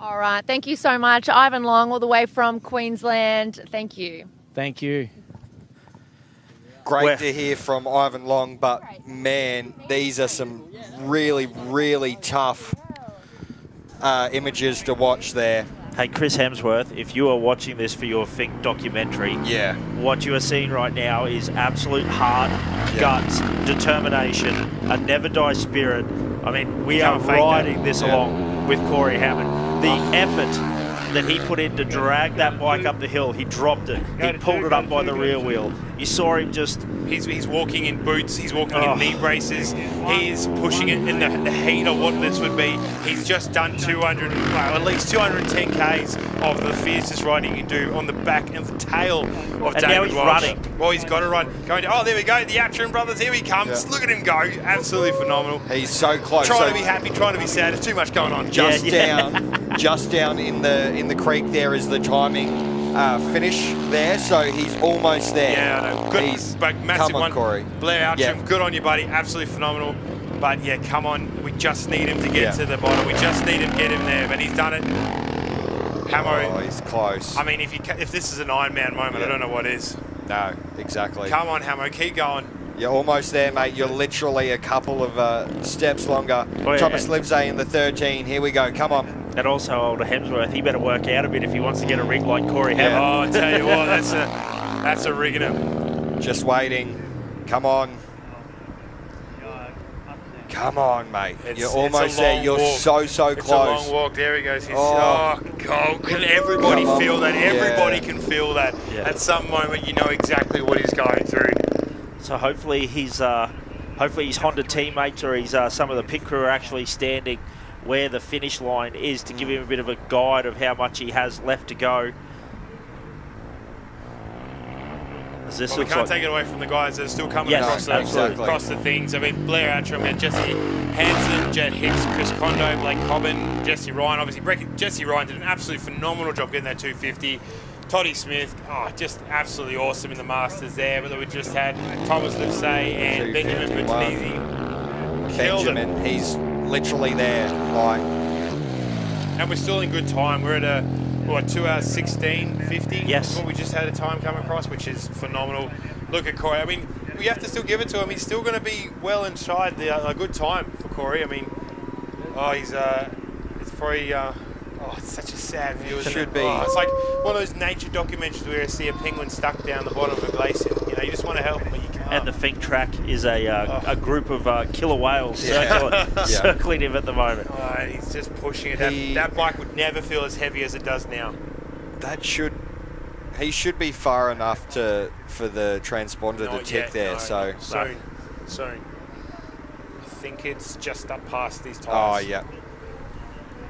All right, thank you so much, Ivan Long, all the way from Queensland. Thank you. Thank you. Great to hear from Ivan Long, but man, these are some really, really tough images to watch there. Hey, Chris Hemsworth, if you are watching this for your Fink documentary, what you are seeing right now is absolute heart, guts, determination, a never-die spirit. I mean, we are riding this along with Corey Hammond. The effort that he put in to drag that bike up the hill, he dropped it. He pulled it up by the rear wheel. You saw him just... He's walking in boots, he's walking in knee braces, he is pushing it in the heat of what this would be. He's just done at least 210 Ks of the fiercest riding you can do on the back and the tail of David now he's Walsh. running. Well, he's got to run. There we go, the Atrin brothers, here he comes. Look at him go, absolutely phenomenal. He's so close. Trying to be happy, trying to be sad, there's too much going on. Just down in the creek there is the timing finish there, so he's almost there. Yeah, I know. Good, but massive come on, one. Corey. Blair Outram, good on you, buddy. Absolutely phenomenal. But come on. We just need him to get to the bottom. We just need him to get him there, but he's done it. Hamo. Oh, he's close. I mean, if this is an Iron Man moment, I don't know what is. No, exactly. Come on, Hamo. Keep going. You're almost there, mate. You're literally a couple of steps longer. Thomas Livesay in the 13. Here we go. Come on. And also, older Hemsworth, he better work out a bit if he wants to get a rig like Corey Hammond. Oh, I tell you what, that's a rig in him. Just waiting. Come on. Come on, mate. You're almost there. You're so close. It's a long walk. There he goes. Oh, God. Can everybody feel that? Everybody can feel that. At some moment, you know exactly what he's going through. So hopefully his Honda teammates or some of the pit crew are actually standing where the finish line is to give him a bit of a guide of how much he has left to go. We can't take it away from the guys that are still coming across the things. I mean, Blair Atram and Jesse Hansen, Jed Hicks, Chris Kondo, Blake Cobbin, Jesse Ryan. Obviously, Jesse Ryan did an absolutely phenomenal job getting that 250. Toddy Smith, just absolutely awesome in the Masters there. But then we just had Thomas Livesay and Benjamin Bertolini. Benjamin, he's literally there. And we're still in good time. We're at 2 hours 16:50. Yes. What we just had a time come across, which is phenomenal. Look at Corey. I mean, we have to still give it to him. He's still going to be well inside a good time for Corey. I mean, it's probably. It's such a sad view. It should be. It's like one of those nature documentaries where you see a penguin stuck down the bottom of a glacier. You know, you just want to help him, but you can't. And the Fink track is a group of killer whales circling him at the moment. He's just pushing it. That bike would never feel as heavy as it does now. He should be far enough to for the transponder to tick there. No, so soon. I think it's just up past these Oh, tyres. yeah.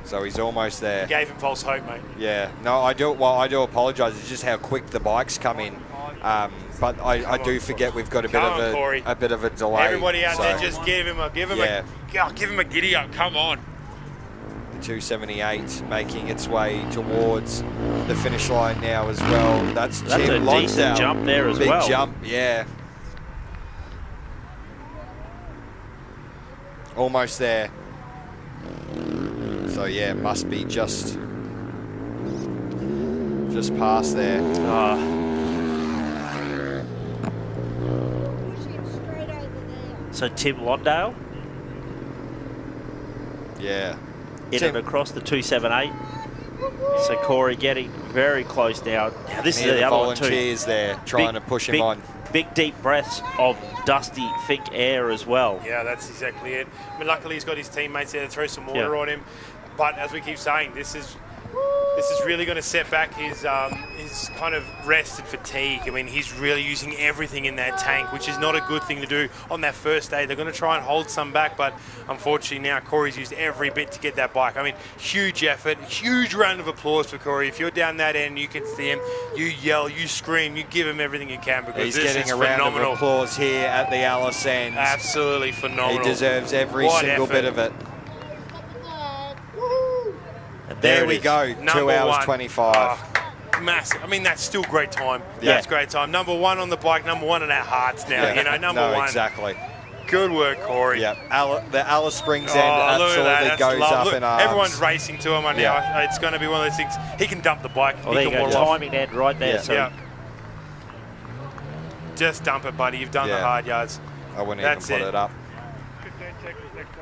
So he's almost there. Gave him false hope, mate. Yeah. No, I do apologise. It's just how quick the bikes come in. But I do forget we've got a bit of a delay. Everybody out so there, just give him a giddy up. Come on. The 278 making its way towards the finish line now as well. That's a Tim decent Lonsdale. jump there as Big well. Big jump, yeah. Almost there. So yeah, must be just past there. So Tim Lonsdale. Yeah. In and across the 278. So Corey getting very close now. This is the other one too. Volunteers there trying to push him on. Big deep breaths of dusty Fink air as well. Yeah, that's exactly it. I mean, luckily he's got his teammates there to throw some water on him. But as we keep saying, this is really going to set back his kind of rest and fatigue. I mean, he's really using everything in that tank, which is not a good thing to do on that first day. They're going to try and hold some back, but unfortunately now Corey's used every bit to get that bike. I mean, huge effort, huge round of applause for Corey. If you're down that end, you can see him, you yell, you scream, you give him everything you can, because he's this getting is a round phenomenal. of applause here at the Alice Ends. Absolutely phenomenal. He deserves every single bit of it. There we go, 2 hours 25. Massive. I mean, that's still great time. Yeah. That's great time. Number one on the bike, number one in our hearts now. You know, number one. Exactly. Good work, Corey. Yeah, the Alice Springs end absolutely goes up in arms. Everyone's racing to him now. It's going to be one of those things. He can dump the bike. Oh, there you go. Timing end right there. Yeah. Just dump it, buddy. You've done the hard yards. I wouldn't even put it up.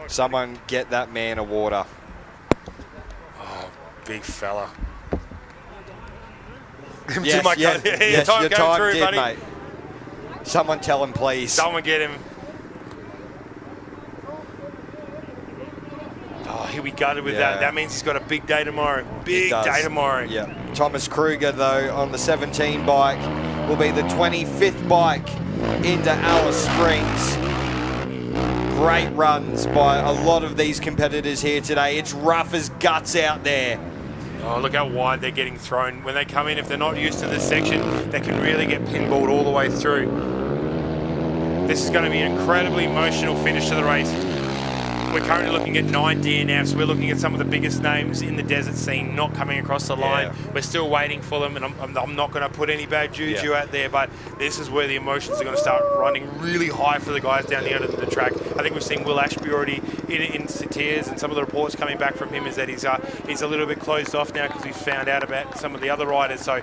Someone get that man a water. Big fella. Yes, your time through, did, buddy. mate. Someone tell him, please. Someone get him. Oh, he'll be gutted with that. That means he's got a big day tomorrow. Big day tomorrow. Yeah. Thomas Kruger, though, on the 17 bike, will be the 25th bike into Alice Springs. Great runs by a lot of these competitors here today. It's rough as guts out there. Oh, look how wide they're getting thrown. When they come in, if they're not used to this section, they can really get pinballed all the way through. This is going to be an incredibly emotional finish to the race. We're currently looking at 9 DNFs. We're looking at some of the biggest names in the desert scene not coming across the line. We're still waiting for them, and I'm not going to put any bad juju out there, but this is where the emotions are going to start running really high for the guys down the end of the track. I think we've seen Will Ashby already in tears, and some of the reports coming back from him is that he's a little bit closed off now because he's found out about some of the other riders. So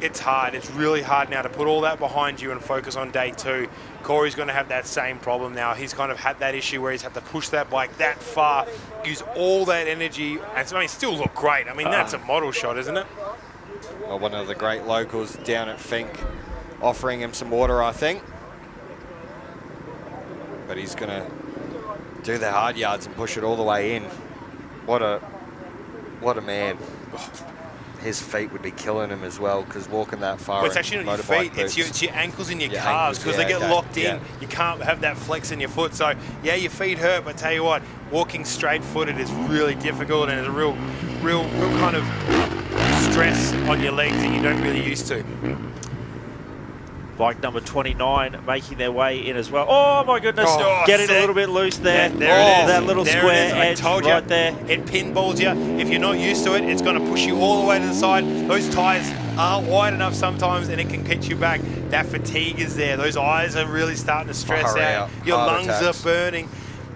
it's hard. It's really hard now to put all that behind you and focus on day 2. Corey's going to have that same problem now. He's kind of had that issue where he's had to push that bike that far, use all that energy, and still look great. I mean, that's a model shot, isn't it? Well, one of the great locals down at Fink offering him some water, I think. But he's going to do the hard yards and push it all the way in. What a man. His feet would be killing him as well, because walking that far. Well, it's actually not your feet, it's your ankles and your calves, because they get locked in. You can't have that flex in your foot. So, yeah, your feet hurt, but tell you what, walking straight-footed is really difficult, and it's a real kind of stress on your legs that you don't really used to. Bike number 29 making their way in as well. Oh my goodness, getting a little bit loose there. Yeah, there it is. That little there square it is. edge I told you, right there. It pinballs you. If you're not used to it, it's going to push you all the way to the side. Those tyres aren't wide enough sometimes, and it can pitch you back. That fatigue is there. Those eyes are really starting to stress out. Your lungs are burning.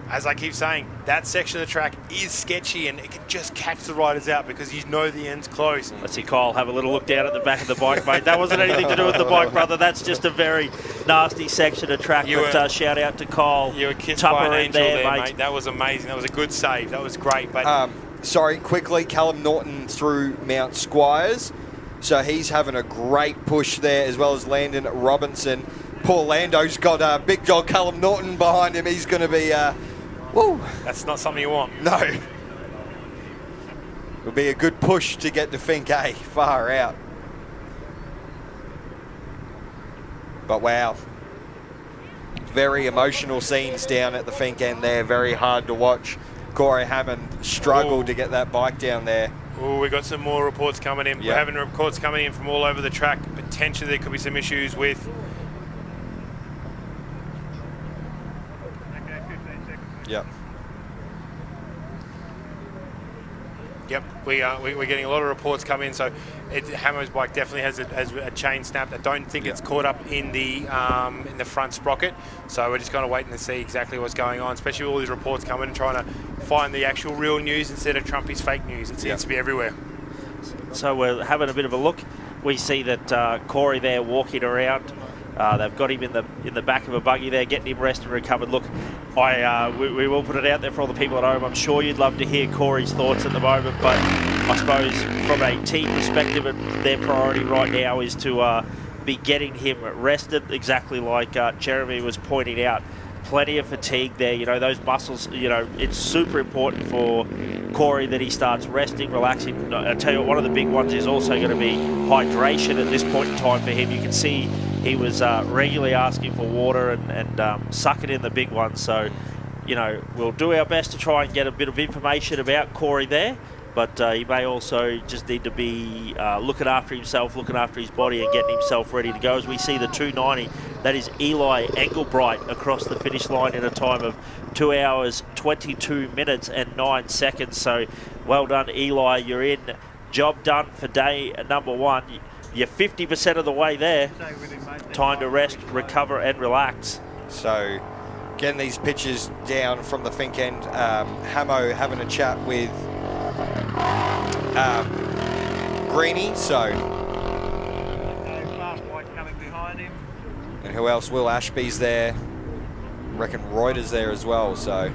As I keep saying, that section of the track is sketchy, and it can just catch the riders out because you know the end's close. Let's see Kyle have a little look down at the back of the bike, mate. That wasn't anything to do with the bike, brother. That's just a very nasty section of track. But shout out to Kyle. You were kissed Tupper by an angel there, mate. mate. That was amazing. That was a good save. That was great. But sorry, quickly, Callum Norton through Mount Squires. So he's having a great push there, as well as Landon Robinson. Poor Lando's got big dog Callum Norton behind him. He's going to be... woo. That's not something you want. No. It'll be a good push to get to Finke. Far out. But wow, very emotional scenes down at the Finke end there. Very hard to watch. Corey Hammond struggled to get that bike down there. Oh, we got some more reports coming in. Yep. We're having reports coming in from all over the track. Potentially there could be some issues with... Yep. Yep, we're getting a lot of reports come in. So Hamo's bike definitely has a chain snapped. I don't think it's caught up in the front sprocket. So we're just kind of waiting to see exactly what's going on, especially with all these reports coming and trying to find the actual real news instead of Trumpy's fake news. It seems to be everywhere. So we're having a bit of a look. We see that Corey there walking around. They've got him in the back of a buggy there, getting him rested and recovered. Look, we will put it out there for all the people at home. I'm sure you'd love to hear Corey's thoughts at the moment, but I suppose from a team perspective, their priority right now is to be getting him rested, exactly like Jeremy was pointing out. Plenty of fatigue there, you know, those muscles, you know, it's super important for Corey that he starts resting, relaxing. I tell you what, one of the big ones is also going to be hydration at this point in time for him. You can see he was regularly asking for water and sucking in the big one. So, you know, we'll do our best to try and get a bit of information about Corey there, but he may also just need to be looking after himself, looking after his body and getting himself ready to go. As we see the 290, that is Eli Engelbright across the finish line in a time of 2 hours, 22 minutes and 9 seconds. So well done, Eli. You're in. Job done for day number 1. You're 50% of the way there. Time to rest, recover and relax. So getting these pictures down from the Finke end. Hamo having a chat with Greenie, so... And who else? Will Ashby's there. Reckon Reuter's there as well, so...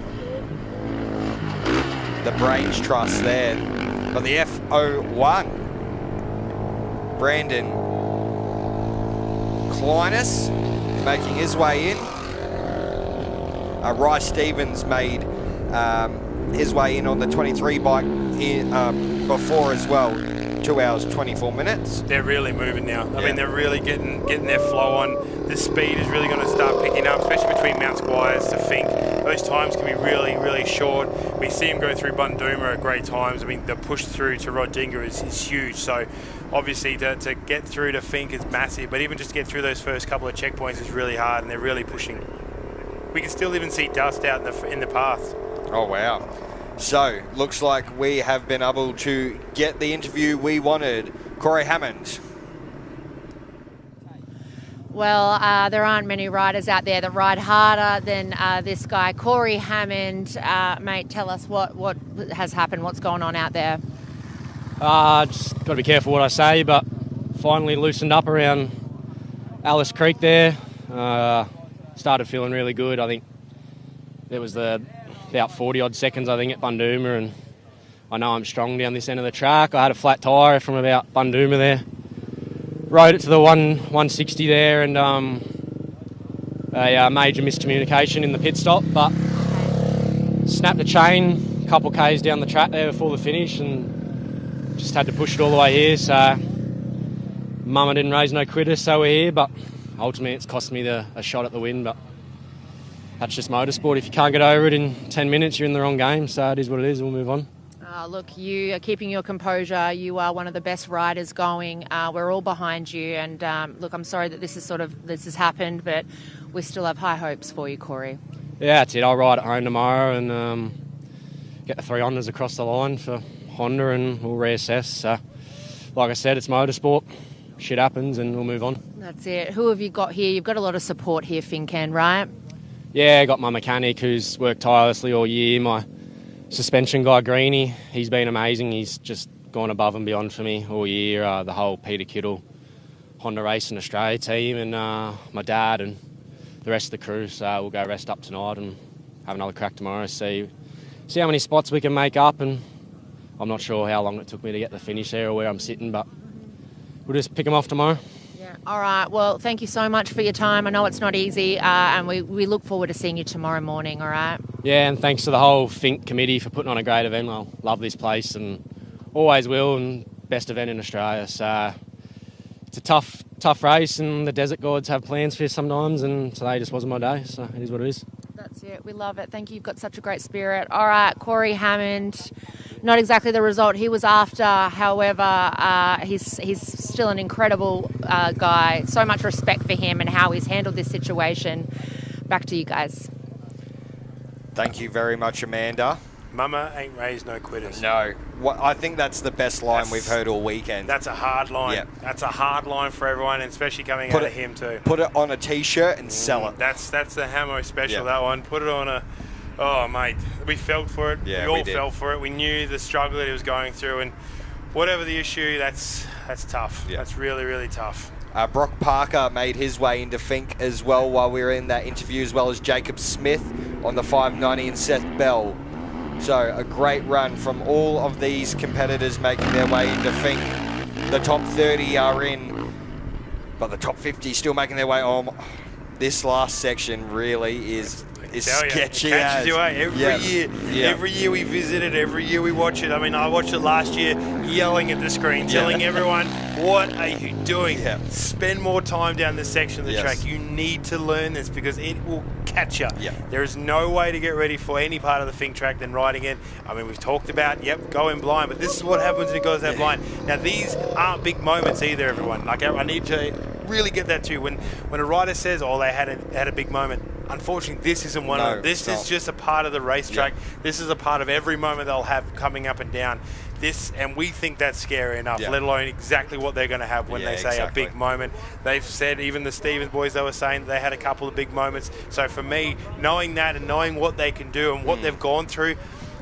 The Brains Trust there. But the F01, Brandon Kleinis making his way in. Rice Stevens made his way in on the 23 bike before as well. 2 hours, 24 minutes. They're really moving now. I mean, they're really getting their flow on. The speed is really going to start picking up, especially between Mount Squires to Finke. Those times can be really, really short. We see them go through Bundooma at great times. I mean, the push through to Rodinga is huge. So, obviously, to get through to Finke is massive. But even just to get through those first couple of checkpoints is really hard, and they're really pushing. We can still even see dust out in the path. Oh, wow. So, looks like we have been able to get the interview we wanted. Corey Hammond. Well, there aren't many riders out there that ride harder than this guy, Corey Hammond. Mate, tell us what has happened, what's going on out there. Just got to be careful what I say, but finally loosened up around Alice Creek there. Started feeling really good. I think there was about 40-odd seconds, I think, at Bundooma, and I know I'm strong down this end of the track. I had a flat tyre from about Bundooma there. Rode it to the 160 there, and a major miscommunication in the pit stop, but snapped a chain a couple k's down the track there before the finish, and just had to push it all the way here. So Mama didn't raise no quitters, so we're here, but ultimately it's cost me a shot at the win. But that's just motorsport. If you can't get over it in 10 minutes, you're in the wrong game. So it is what it is. We'll move on. Look, you are keeping your composure. You are one of the best riders going. We're all behind you. And look, I'm sorry that this has happened, but we still have high hopes for you, Corey. Yeah, that's it. I'll ride at home tomorrow and get the 3 Hondas across the line for Honda, and we'll reassess. So, like I said, it's motorsport. Shit happens, and we'll move on. That's it. Who have you got here? You've got a lot of support here, Finken, right? Yeah, I got my mechanic who's worked tirelessly all year. My suspension guy, Greenie, he's been amazing. He's just gone above and beyond for me all year. The whole Peter Kittle Honda Racing Australia team, and my dad and the rest of the crew. So we'll go rest up tonight and have another crack tomorrow. See how many spots we can make up. And I'm not sure how long it took me to get the finish there or where I'm sitting, but we'll just pick them off tomorrow. Yeah. All right. Well, thank you so much for your time. I know it's not easy, and we look forward to seeing you tomorrow morning. All right. Yeah, and thanks to the whole Finke committee for putting on a great event. I love this place and always will, and best event in Australia. So it's a tough tough race, and the desert gods have plans for you sometimes, and today just wasn't my day, so it is what it is. That's it. We love it. Thank you. You've got such a great spirit. All right, Corey Hammond. Not exactly the result he was after. However, he's still an incredible guy. So much respect for him and how he's handled this situation. Back to you guys. Thank you very much, Amanda. Mama ain't raised no quitters. No. I think that's the best line we've heard all weekend. That's a hard line. Yep. That's a hard line for everyone, and especially coming out of him too. Put it on a T-shirt and sell it. That's the Hamo special, Yep. that one. Put it on a... Oh, mate. We felt for it. Yeah, we all we did. felt for it. We knew the struggle that he was going through, and whatever the issue, that's tough. Yep. That's really, really tough. Brock Parker made his way into Fink as well while we were in that interview, as well as Jacob Smith on the 590 and Seth Bell. So a great run from all of these competitors making their way into Fink. The top 30 are in, but the top 50 still making their way. This last section really is sketchy. It catches you out every year. Yeah. Every year we visit it, every year we watch it. I mean, I watched it last year, yelling at the screen, telling everyone, what are you doing? Spend more time down this section of the track. You need to learn this because it will catch you. There is no way to get ready for any part of the Fink track than riding it. I mean, we've talked about, going blind, but this is what happens when it goes that blind. Now, these aren't big moments either, everyone. Like, I need to really get that to you. When a rider says, they had a big moment, unfortunately, this isn't one of them. This is just a part of the racetrack. This is a part of every moment they'll have coming up and down. And we think that's scary enough, let alone exactly what they're going to have when they say a big moment. They've said, even the Stevens boys, they were saying they had a couple of big moments. So for me, knowing that and knowing what they can do and what they've gone through,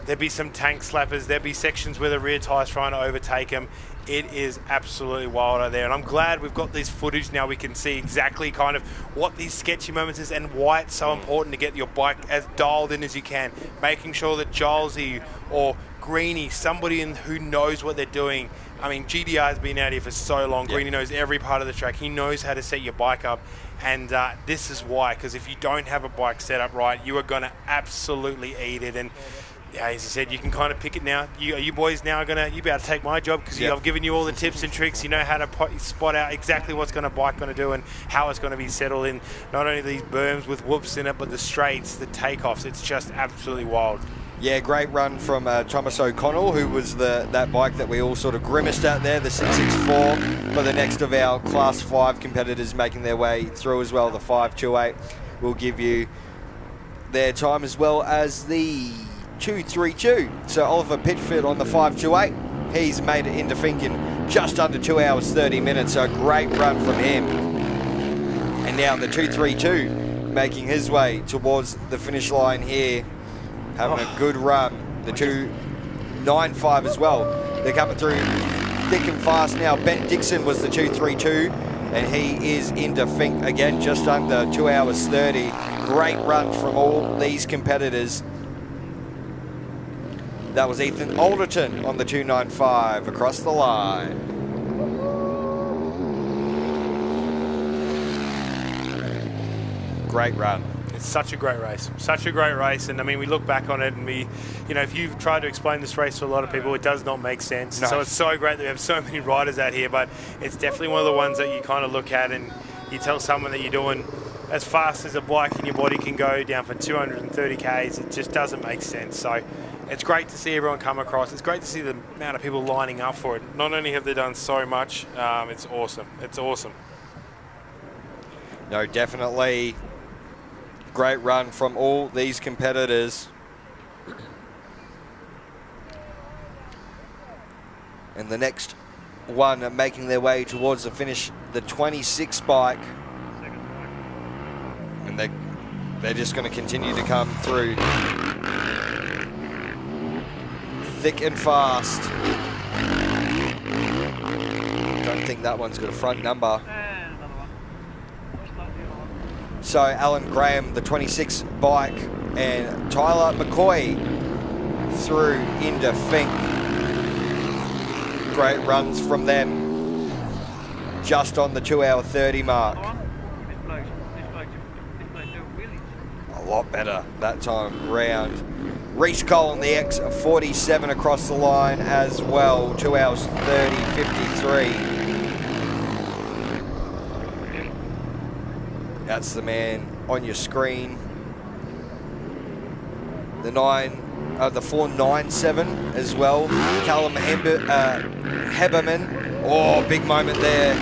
there'd be some tank slappers, there'd be sections where the rear tyre's trying to overtake them. It is absolutely wild out there, and I'm glad we've got this footage now. We can see exactly kind of what these sketchy moments is and why it's so important to get your bike as dialed in as you can, making sure that Gilesy or Greeny, somebody who knows what they're doing. I mean, GDR's been out here for so long. Greeny knows every part of the track. He knows how to set your bike up, and this is why, because if you don't have a bike set up right, you are going to absolutely eat it. And as I said, you can kind of pick it now. You boys now are going to, you be able to take my job because I've given you all the tips and tricks. You know how to spot out exactly what's bike going to do and how it's going to be settled in not only these berms with whoops in it, but the straights, the takeoffs. It's just absolutely wild. Yeah, great run from Thomas O'Connell, who was that bike that we all sort of grimaced at there, the 664. For the next of our Class 5 competitors making their way through as well, the 528. We'll give you their time as well as the 232. So Oliver Pitford on the 528. He's made it into Fink in just under 2 hours, 30 minutes. So a great run from him. And now the 232 making his way towards the finish line here. Having a good run. The 295 as well. They're coming through thick and fast now. Ben Dixon was the 232, and he is into Fink again, just under 2 hours 30. Great run from all these competitors. That was Ethan Alderton on the 295 across the line. Great run. It's such a great race, and I mean, we look back on it and if you've tried to explain this race to a lot of people, it does not make sense. No. So it's so great that we have so many riders out here, but it's definitely one of the ones that you kind of look at and you tell someone that you're doing as fast as a bike in your body can go down for 230 Ks. It just doesn't make sense. So it's great to see everyone come across. It's great to see the amount of people lining up for it. Not only have they done so much, it's awesome. It's awesome. No, definitely. Great run from all these competitors. And the next one making their way towards the finish, the 26 bike. And they're just going to continue to come through thick and fast. Don't think that one's got a front number. So Alan Graham, the 26 bike, and Tyler McCoy through into Fink. Great runs from them, just on the 2 hour 30 mark. A lot better that time round. Reece Cole on the X47 across the line as well, 2 hours 30, 53. That's the man on your screen. The 497 as well. Callum Heberman. Oh, big moment there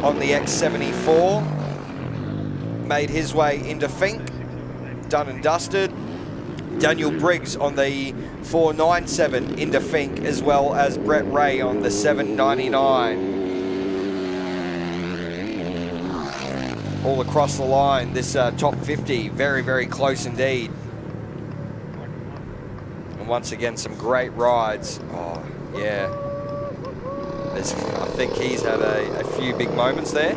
on the X74. Made his way into Finke. Done and dusted. Daniel Briggs on the 497 into Finke, as well as Brett Ray on the 799. All across the line, this top 50, very, very close indeed. And once again, some great rides. Oh, yeah. I think he's had a few big moments there.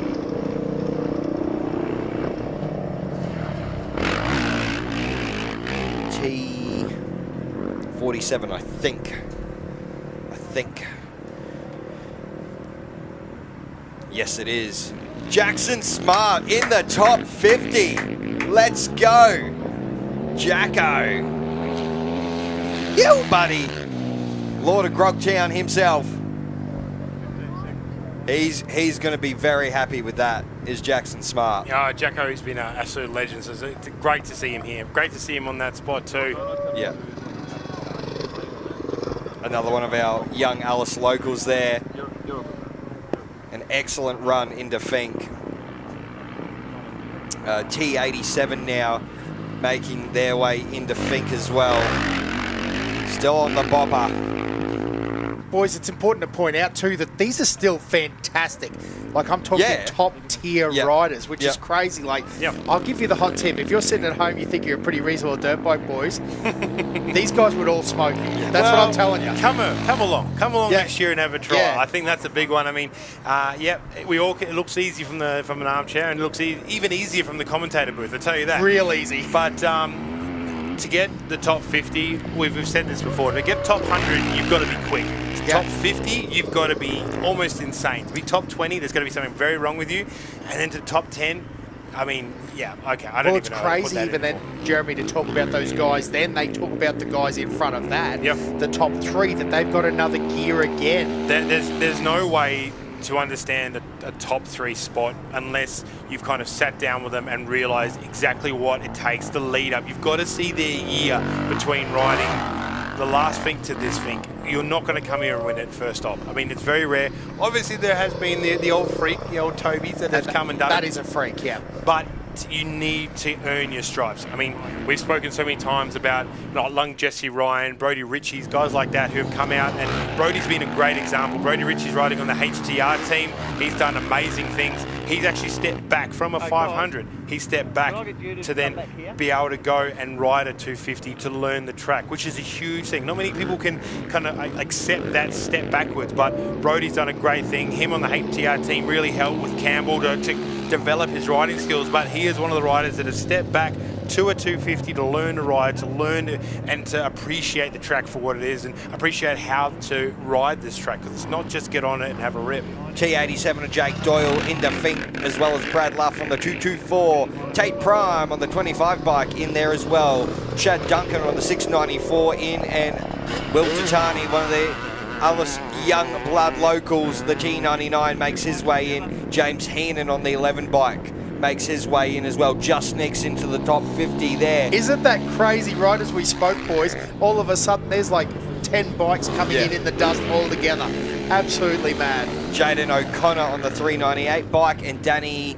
T47, I think. Yes, it is. Jackson Smart in the top 50. Let's go. Jacko. You, buddy. Lord of Grogtown himself. He's going to be very happy with that, is Jackson Smart. Yeah, Jacko's been an absolute legend, so it's great to see him here. Great to see him on that spot too. Yeah. Another one of our young Alice locals there. An excellent run into Finke. T87 now making their way into Finke as well. Still on the bopper. Boys, it's important to point out too that these are still fantastic. Like, I'm talking top tier riders, which is crazy. Like, I'll give you the hot tip. If you're sitting at home, you think you're a pretty reasonable dirt bike, boys. These guys would all smoke you. That's what I'm telling you. Come along next year and have a try. I think that's a big one. I mean, it looks easy from an armchair, and it looks even easier from the commentator booth. I tell you that. Real easy. But to get the top 50, we've said this before. To get top 100, you've got to be quick. Top 50, you've got to be almost insane. To be top 20, there's got to be something very wrong with you. And then to top 10, I mean, okay, I don't even know. Well, it's crazy even then, Jeremy, to talk about those guys. Then they talk about the guys in front of that, the top 3, that they've got another gear again. There's no way to understand a top 3 spot unless you've kind of sat down with them and realised exactly what it takes to lead up. You've got to see their year between riding the last Finke to this Finke. You're not going to come here and win it first off. I mean, it's very rare. Obviously, there has been the old freak, the old Tobies that have come and done it. That is a freak, yeah. But you need to earn your stripes. I mean, we've spoken so many times about Lung Jesse Ryan, Brodie Ritchie's, guys like that who have come out, and Brodie's been a great example. Brodie Ritchie's riding on the HTR team. He's done amazing things. He's actually stepped back from a 500. He stepped back to then be able to go and ride a 250 to learn the track, which is a huge thing. Not many people can kind of accept that step backwards, but Brodie's done a great thing. Him on the HTR team really helped with Campbell to develop his riding skills, but he is one of the riders that has stepped back to a 250 to learn to ride, and to appreciate the track for what it is, and appreciate how to ride this track, because it's not just get on it and have a rip. T87 of Jake Doyle into Finke, as well as Brad Luff on the 224. Tate Prime on the 25 bike in there as well. Chad Duncan on the 694 in, and Will Titani, one of the Alice young blood locals, the T99 makes his way in. James Heenan on the 11 bike makes his way in as well, just sneaks into the top 50 there. Isn't that crazy? Right as we spoke, boys, all of a sudden there's like 10 bikes coming in the dust all together. Absolutely mad. Jaden O'Connor on the 398 bike, and Danny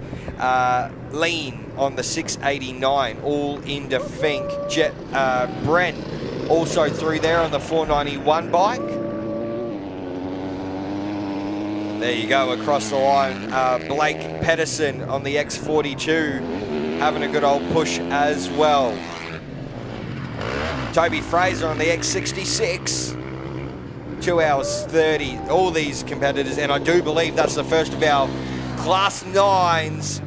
Lean on the 689, all into Finke. Brent also through there on the 491 bike. There you go, across the line. Blake Pedersen on the X42, having a good old push as well. Toby Fraser on the X66, 2 hours 30. All these competitors, and I do believe that's the first of our Class 9s,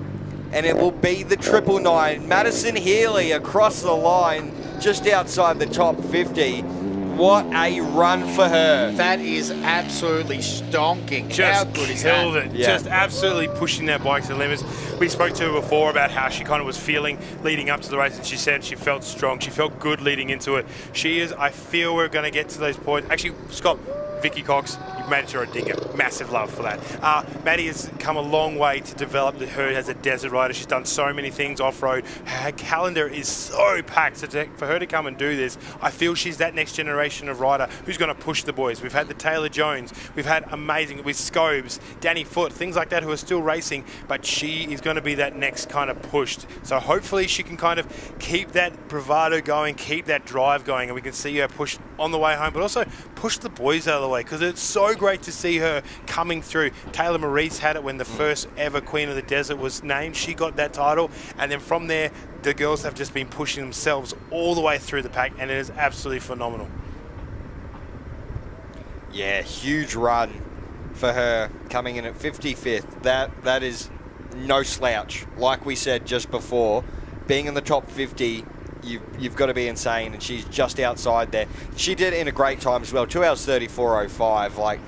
and it will be the 999. Madison Healy across the line, just outside the top 50. What a run for her. That is absolutely stonking. How good is that? Killed it. Just absolutely pushing that bike to the limits. We spoke to her before about how she kind of was feeling leading up to the race, and she said she felt strong. She felt good leading into it. She is, I feel we're going to get to those points. Actually, Scott, Vicky Cox, You've made it to a dinger. Massive love for that. Maddie has come a long way to develop her as a desert rider. She's done so many things off-road. Her calendar is so packed. So for her to come and do this, I feel she's that next generation of rider who's going to push the boys. We've had the Taylor Jones. We've had amazing with Scobes, Danny Foote, things like that who are still racing, but she is going to be that next kind of pushed. So hopefully she can kind of keep that bravado going, keep that drive going, and we can see her push on the way home, but also push the boys out of the way, because it's so great to see her coming through. Taylor Maurice had it when the first ever Queen of the Desert was named. She got that title, and then from there, the girls have just been pushing themselves all the way through the pack, and it is absolutely phenomenal. Yeah, huge run for her coming in at 55th. That is no slouch. Like we said just before, being in the top 50, you've got to be insane, and she's just outside there. She did it in a great time as well, 2 hours 34:05. Like,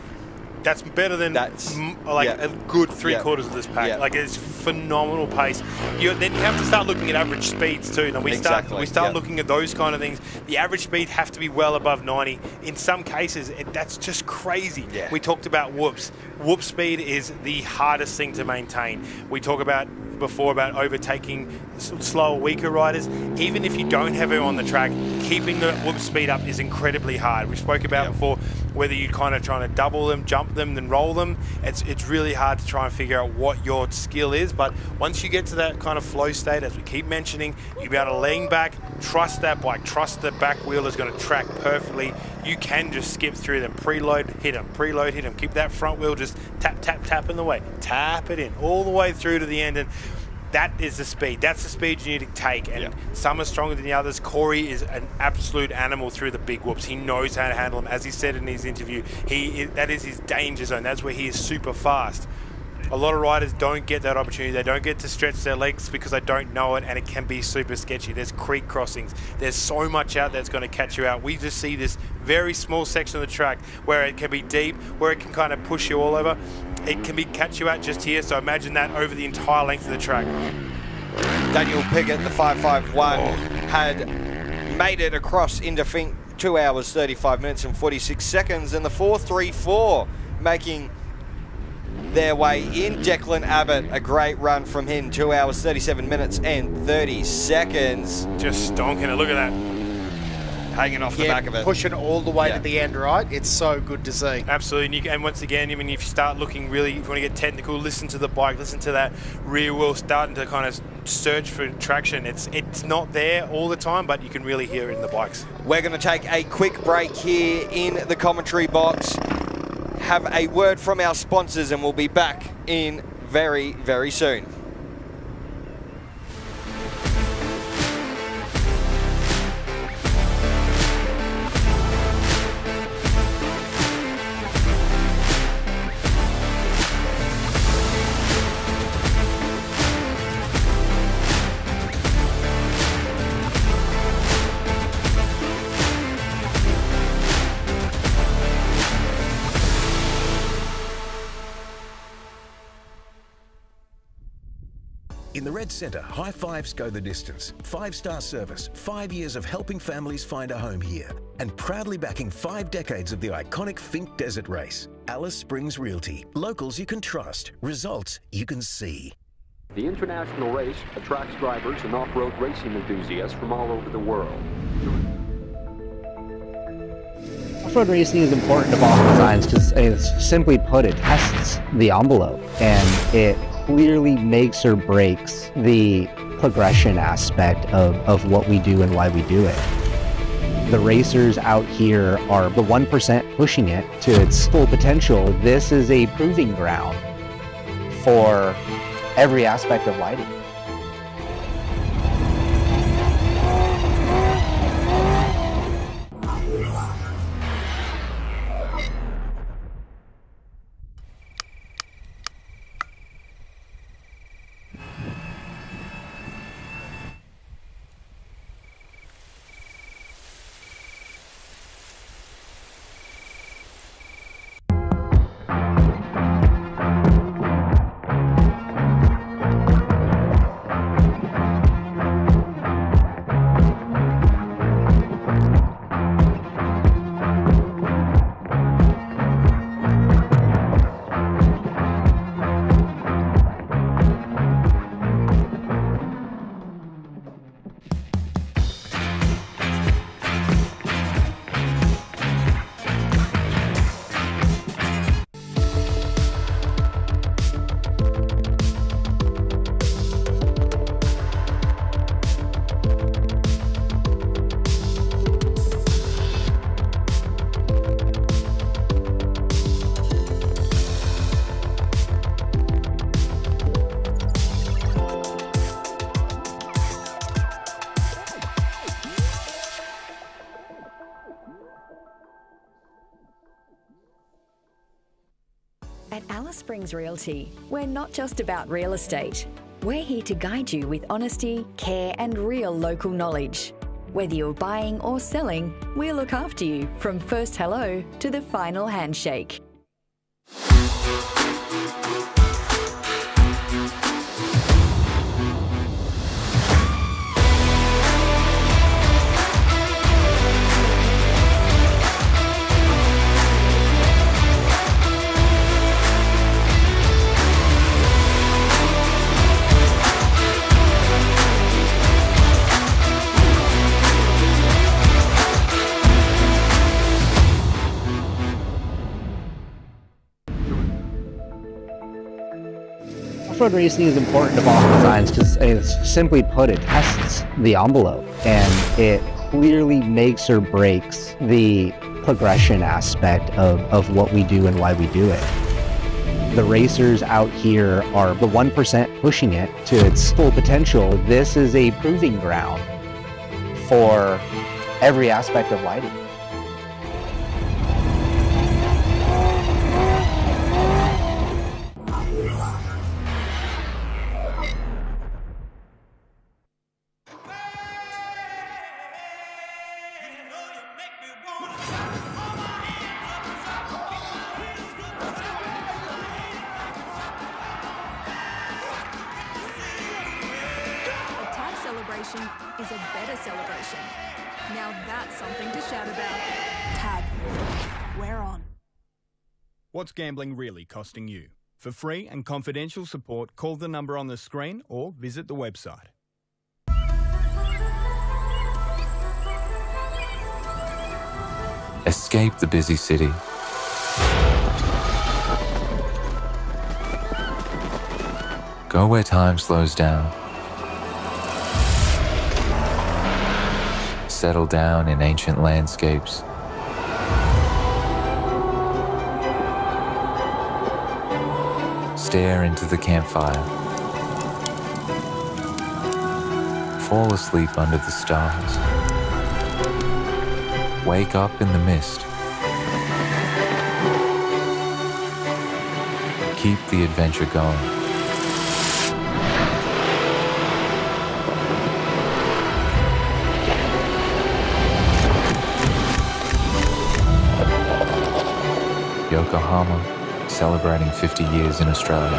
that's better than a good three-quarters of this pack. Yeah. Like, it's phenomenal pace. Then you have to start looking at average speeds too. Now we start looking at those kind of things. The average speed have to be well above 90. In some cases, that's just crazy. Yeah. We talked about whoops. Whoop speed is the hardest thing to maintain. We talk about before about overtaking slower, weaker riders. Even if you don't have her on the track, keeping the whoop speed up is incredibly hard. We spoke about before whether you're kind of trying to double them, jump them, then roll them. It's really hard to try and figure out what your skill is. But once you get to that kind of flow state, as we keep mentioning, you'll be able to lean back, trust that bike, trust the back wheel is going to track perfectly. You can just skip through them, preload, hit them, keep that front wheel just tap, tap, tap in the way, tap it in all the way through to the end, and that is the speed. That's the speed you need to take, and some are stronger than the others. Corey is an absolute animal through the big whoops. He knows how to handle them. As he said in his interview, that is his danger zone. That's where he is super fast. A lot of riders don't get that opportunity. They don't get to stretch their legs because they don't know it, and it can be super sketchy. There's creek crossings. There's so much out there that's going to catch you out. We just see this very small section of the track where it can be deep, where it can kind of push you all over. It can be catch you out just here, so imagine that over the entire length of the track. Daniel Piggott, the 551, had made it across into Fink, 2 hours, 35 minutes and 46 seconds, and the 434 making their way in. Declan Abbott, a great run from him, 2 hours, 37 minutes and 30 seconds. Just stonking it, look at that. Hanging off the back of it. Pushing all the way to the end, right? It's so good to see. Absolutely. And once again, I mean, if you start looking really, if you want to get technical, listen to the bike, listen to that rear wheel starting to kind of search for traction. It's not there all the time, but you can really hear it in the bikes. We're going to take a quick break here in the commentary box, have a word from our sponsors, and we'll be back in very, very soon. In the Red Centre, high fives go the distance. 5-star service, 5 years of helping families find a home here, and proudly backing 5 decades of the iconic Fink Desert Race. Alice Springs Realty. Locals you can trust. Results you can see. The international race attracts drivers and off-road racing enthusiasts from all over the world. Off-road racing is important to Boston Designs because, simply put, it tests the envelope, and it clearly makes or breaks the progression aspect of what we do and why we do it. The racers out here are the 1% pushing it to its full potential. This is a proving ground for every aspect of lighting. At Alice Springs Realty, we're not just about real estate. We're here to guide you with honesty, care, and real local knowledge. Whether you're buying or selling, we'll look after you from first hello to the final handshake. Off-road racing is important to Boston Science because, simply put, it tests the envelope and it clearly makes or breaks the progression aspect of what we do and why we do it. The racers out here are the 1% pushing it to its full potential. This is a proving ground for every aspect of lighting. Is a better celebration. Now that's something to shout about. Tab. We're on. What's gambling really costing you? For free and confidential support, call the number on the screen or visit the website. Escape the busy city. Go where time slows down. Settle down in ancient landscapes. Stare into the campfire. Fall asleep under the stars. Wake up in the mist. Keep the adventure going. Yokohama, celebrating 50 years in Australia.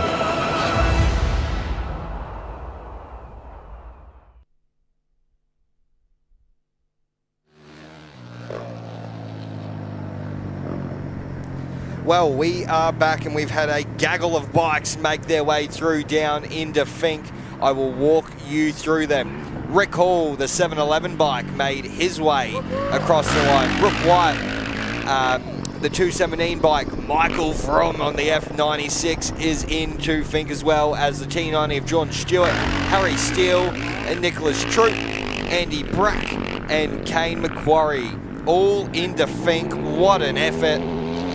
Well, we are back and we've had a gaggle of bikes make their way through down into Finke. I will walk you through them. Rick Hall, the 711 bike, made his way across the line. Brooke White, the 217 bike, Michael Fromm on the F96 is into Finke, as well as the T90 of John Stewart, Harry Steele and Nicholas Troop, Andy Brack and Kane Macquarie, all into Finke. What an effort.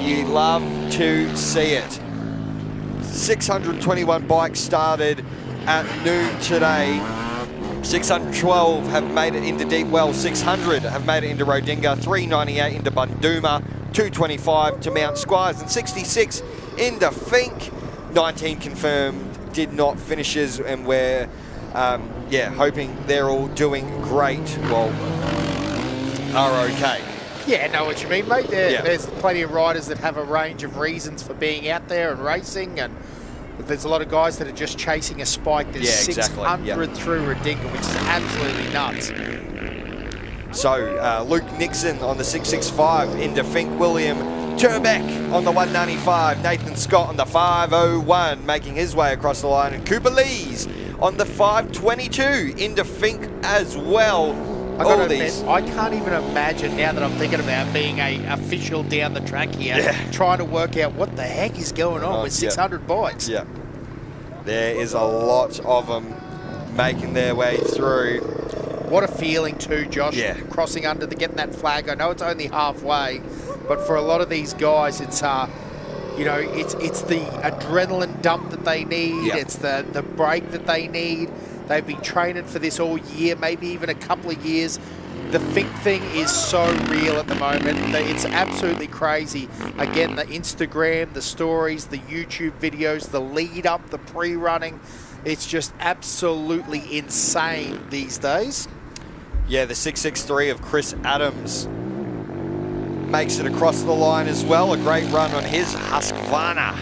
You love to see it. 621 bikes started at noon today. 612 have made it into Deepwell, 600 have made it into Rodinga, 398 into Bundooma, 225 to Mount Squires, and 66 into Finke. 19 confirmed did not finishes, and we're hoping they're all doing great. Well, are okay. Yeah, I know what you mean, mate. There's plenty of riders that have a range of reasons for being out there and racing, and there's a lot of guys that are just chasing a spike. There's 600 through Rodinga, which is absolutely nuts. So Luke Nixon on the 665 into Finke, William Turbeck on the 195, Nathan Scott on the 501 making his way across the line, and Cooper Lees on the 522 into Finke as well. I gotta admit, I can't even imagine, now that I'm thinking about being a official down the track here, trying to work out what the heck is going on with 600 bikes. Yeah, there is a lot of them making their way through. What a feeling too, Josh, crossing under getting that flag. I know it's only halfway, but for a lot of these guys, it's it's the adrenaline dump that they need. It's the break that they need. They've been training for this all year, maybe even a couple of years. The Fink thing is so real at the moment. It's absolutely crazy. Again, the Instagram, the stories, the YouTube videos, the lead up, the pre-running. It's just absolutely insane these days. Yeah, the 663 of Chris Adams makes it across the line as well. A great run on his Husqvarna.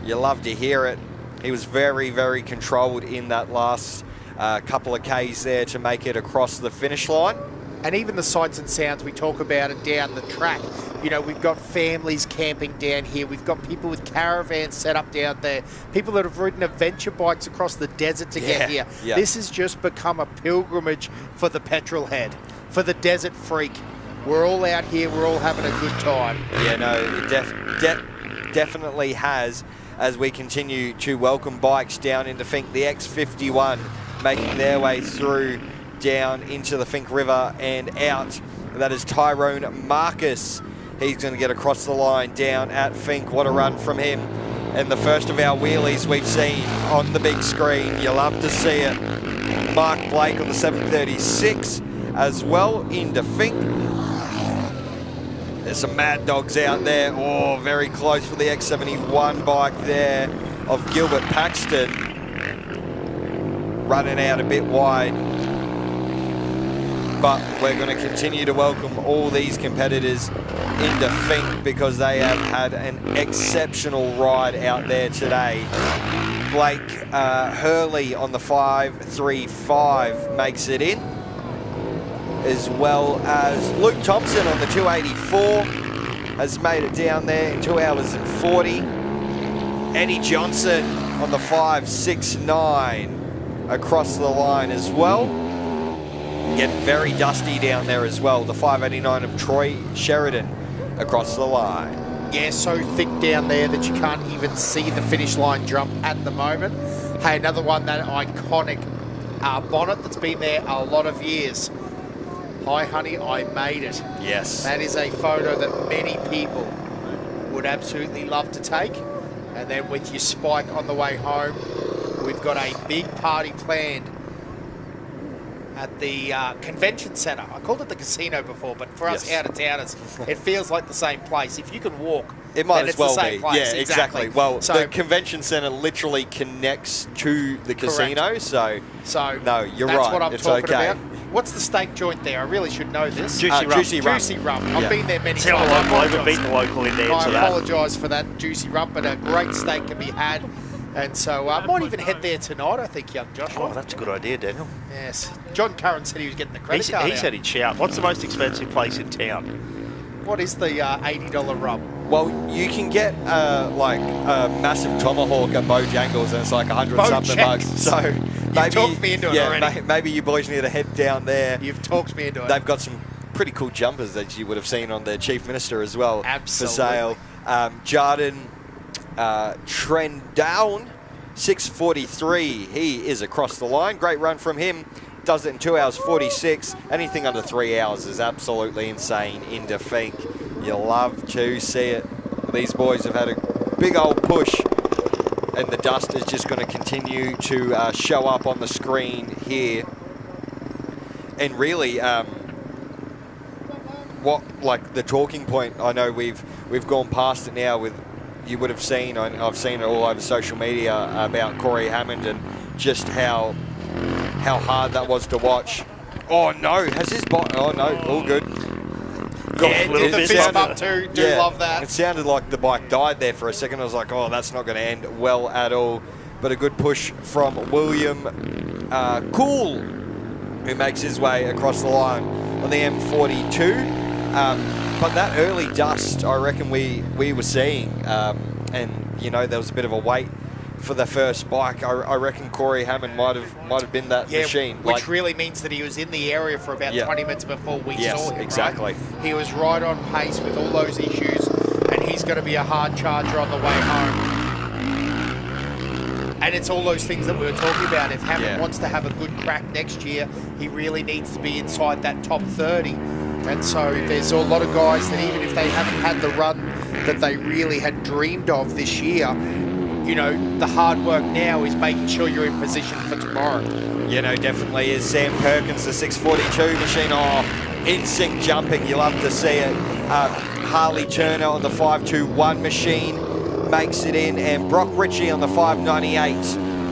You love to hear it. He was very, very controlled in that last couple of Ks there to make it across the finish line. And even the sights and sounds, we talk about it down the track. You know, we've got families camping down here. We've got people with caravans set up down there. People that have ridden adventure bikes across the desert to get here. Yeah. This has just become a pilgrimage for the petrol head, for the desert freak. We're all out here. We're all having a good time. Yeah, no, it definitely has, as we continue to welcome bikes down into Fink. The X51 making their way through down into the Fink River and out. That is Tyrone Marcus. He's going to get across the line down at Fink. What a run from him. And the first of our wheelies we've seen on the big screen. You love to see it. Mark Blake on the 736 as well into Fink. There's some mad dogs out there. Oh, very close for the X71 bike there of Gilbert Paxton. Running out a bit wide. But we're going to continue to welcome all these competitors into Fink because they have had an exceptional ride out there today. Blake Hurley on the 535 makes it in, as well as Luke Thompson on the 284 has made it down there in 2 hours and 40. Eddie Johnson on the 569 across the line as well. Getting very dusty down there as well. The 589 of Troy Sheridan across the line. Yeah, so thick down there that you can't even see the finish line jump at the moment. Hey, another one, that iconic bonnet that's been there a lot of years. Hi, honey, I made it. Yes. That is a photo that many people would absolutely love to take. And then with your spike on the way home, we've got a big party planned at the convention centre. I called it the casino before, but for us out-of-towners, it feels like the same place. If you can walk, it might then as it's well the same be. place. Yeah, exactly. Well, so, the convention centre literally connects to the casino, so no, you're right. That's what I'm talking okay. about. What's the steak joint there? I really should know this. Juicy Rump. Juicy Rump. I've been there many Tell times. the local over, beat the local in there. I apologise for that, Juicy Rump, but a great steak can be had. And so I might even head there tonight, I think, young Joshua. Oh, that's a good idea, Daniel. Yes. John Curran said he was getting the credit card He said he'd shout. What's the most expensive place in town? What is the $80 rub? Well, you can get like a massive tomahawk at Bojangles, and it's like 100-something bucks. So maybe, you've talked me into it already. Maybe you boys need to head down there. You've talked me into it. They've got some pretty cool jumpers that you would have seen on the Chief Minister as well. Absolutely. For sale. Jardin Trendown, 643. He is across the line. Great run from him. Does it in 2 hours 46. Anything under 3 hours is absolutely insane into Fink. You love to see it. These boys have had a big old push, and the dust is just going to continue to show up on the screen here. And really, like the talking point, I know we've gone past it now with, you would have seen, I've seen it all over social media about Corey Hammond and just how hard that was to watch. Oh no, has his bike, oh no, all good. Yeah, did the fist up too, love that. It sounded like the bike died there for a second. I was like, oh, that's not going to end well at all. But a good push from William Cool, who makes his way across the line on the M42. But that early dust, I reckon we were seeing, and you know there was a bit of a wait for the first bike. I reckon Corey Hammond might have been that machine. Which really means that he was in the area for about 20 minutes before we saw him. Exactly. Right? He was right on pace with all those issues, and he's going to be a hard charger on the way home. And it's all those things that we were talking about. If Hammond wants to have a good crack next year, he really needs to be inside that top 30. And so there's a lot of guys that even if they haven't had the run that they really had dreamed of this year, you know, the hard work now is making sure you're in position for tomorrow. You know, definitely is. Sam Perkins, the 642 machine. Oh, in-sync jumping. You love to see it. Harley Turner on the 521 machine makes it in, and Brock Ritchie on the 598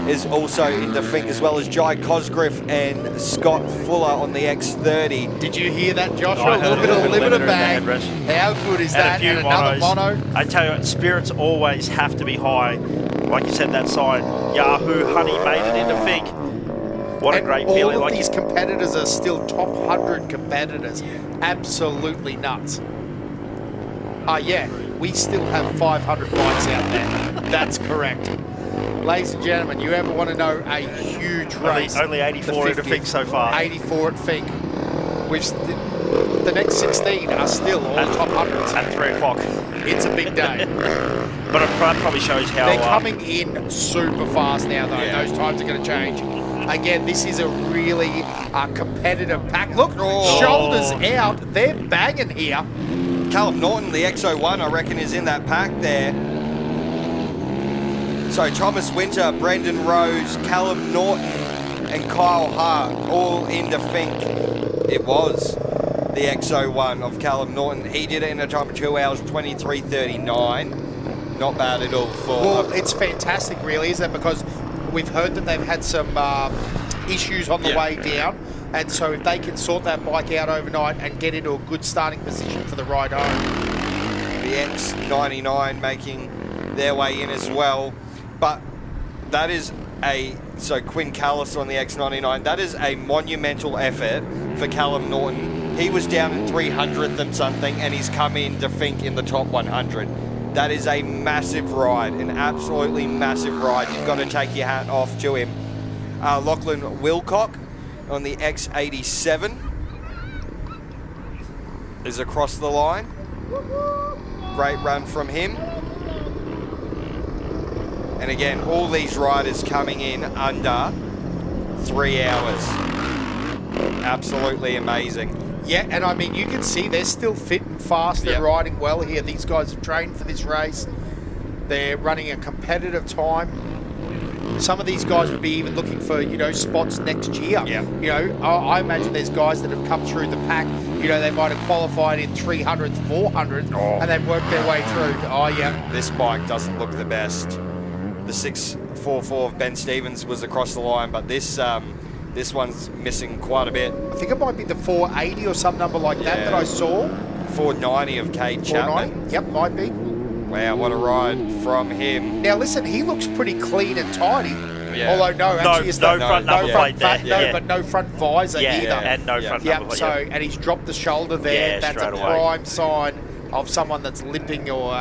is also in the Fink, as well as Jai Cosgriff and Scott Fuller on the X30. Did you hear that, Joshua? A little bit of limiter bag. How good is that? And another mono. I tell you what, spirits always have to be high. Like you said, that sign, Yahoo Honey made it into Fink. What a great feeling. All of these competitors are still top 100 competitors. Absolutely nuts. Yeah, we still have 500 bikes out there. That's correct. Ladies and gentlemen, you ever want to know a huge race? Only 84 at Fink so far. 84 at Fink. The next 16 are still all top hundreds. At 3 o'clock. It's a big day. But it probably shows how... They're coming in super fast now, though. Yeah. Those times are going to change. Again, this is a really competitive pack. Look, shoulders out. They're banging here. Callum Norton, the X01, I reckon, is in that pack there. So Thomas Winter, Brendan Rose, Callum Norton and Kyle Hart all into Fink. It was the X01 of Callum Norton. He did it in a time of 2 hours, 23:39. Not bad at all for... Well, it's fantastic, really, isn't it? Because we've heard that they've had some issues on the way down. And so if they can sort that bike out overnight and get into a good starting position for the ride home. The X99 making their way in as well. But that is so Quinn Callis on the X99, that is a monumental effort for Callum Norton. He was down in 300th and something, and he's come in to Fink in the top 100. That is a massive ride, an absolutely massive ride. You've got to take your hat off to him. Lachlan Wilcock on the X87 is across the line. Great run from him. And again, all these riders coming in under 3 hours. Absolutely amazing. Yeah, and I mean, you can see they're still fit and fast. They're riding well here. These guys have trained for this race. They're running a competitive time. Some of these guys would be even looking for, spots next year. Yeah. I imagine there's guys that have come through the pack. They might have qualified in 300th, 400th, and they've worked their way through. Oh, yeah. This bike doesn't look the best. The 644 of Ben Stevens was across the line, but this one's missing quite a bit. I think it might be the 480 or some number like that I saw. 490 of Cade Chapman. Yep, might be. Wow, what a ride from him. Now listen, he looks pretty clean and tidy. Yeah. Although no front number plate there. But no front visor either. And no front number plate. So and he's dropped the shoulder there. Yeah, that's a prime sign of someone that's limping, or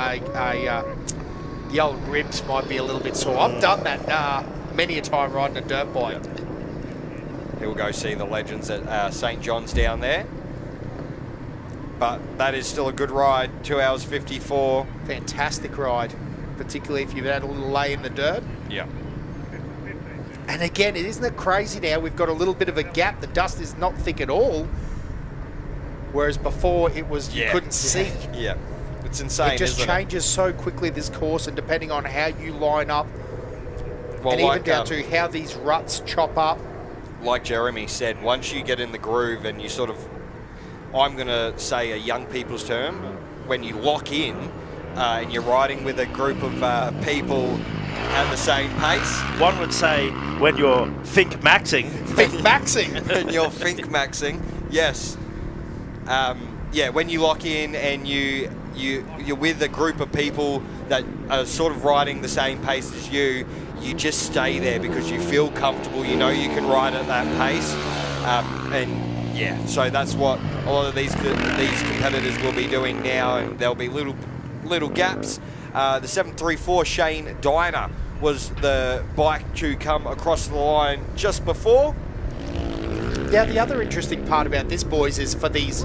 the old ribs might be a little bit sore. I've done that many a time riding a dirt bike. He'll go see the legends at St. John's down there. But that is still a good ride, 2 hours 54. Fantastic ride, particularly if you've had a little lay in the dirt. Yeah. And again, isn't it crazy now? We've got a little bit of a gap. The dust is not thick at all. Whereas before it was, you couldn't see. Yeah. It's insane, It just changes so quickly, this course, and depending on how you line up, and even down to how these ruts chop up. Like Jeremy said, once you get in the groove and you sort of, I'm going to say a young people's term, when you lock in and you're riding with a group of people at the same pace. One would say when you're Fink maxing. Fink maxing. When you're Fink maxing, yes. Yeah, when you lock in and you're with a group of people that are sort of riding the same pace as you, you just stay there because you feel comfortable. You know you can ride at that pace. And yeah, so that's what a lot of these competitors will be doing now, and there'll be little gaps. The 734 Shane Diner was the bike to come across the line just before. Now, the other interesting part about this, boys, is for these,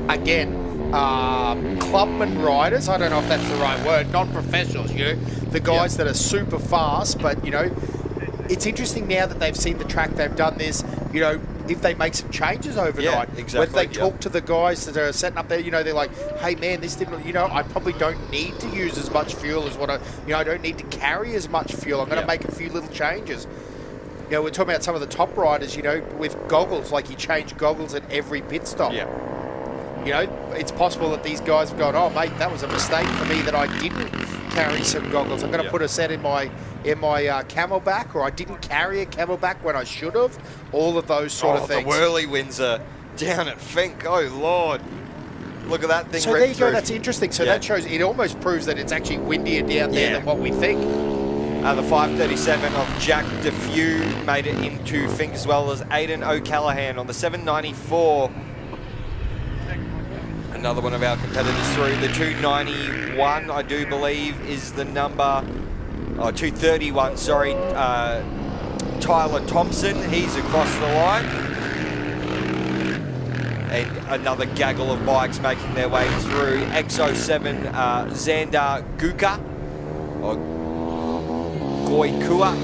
again, clubman riders, I don't know if that's the right word, non-professionals, the guys that are super fast, but, it's interesting now that they've seen the track, they've done this, if they make some changes overnight. Yeah, exactly. When they talk to the guys that are setting up there, they're like, hey man, this didn't, I probably don't need to use as much fuel as what I don't need to carry as much fuel. I'm going to make a few little changes. You know, we're talking about some of the top riders, you know, with goggles, like you change goggles at every pit stop. Yeah. You know, it's possible that these guys have gone, oh, mate, that was a mistake for me that I didn't carry some goggles. I'm going to put a set in my Camelback, or I didn't carry a Camelback when I should have. All of those sort of things. The whirlywinds are down at Finke. Oh, Lord. Look at that thing. So there you go. That's interesting. So that shows, it almost proves that it's actually windier down there than what we think. The 537 of Jack DeFew made it into Finke, as well as Aidan O'Callaghan on the 794. Another one of our competitors through. The 291, I do believe, is the number. 231, sorry. Tyler Thompson, he's across the line. And another gaggle of bikes making their way through. X07, Xander Guka, or Goikua,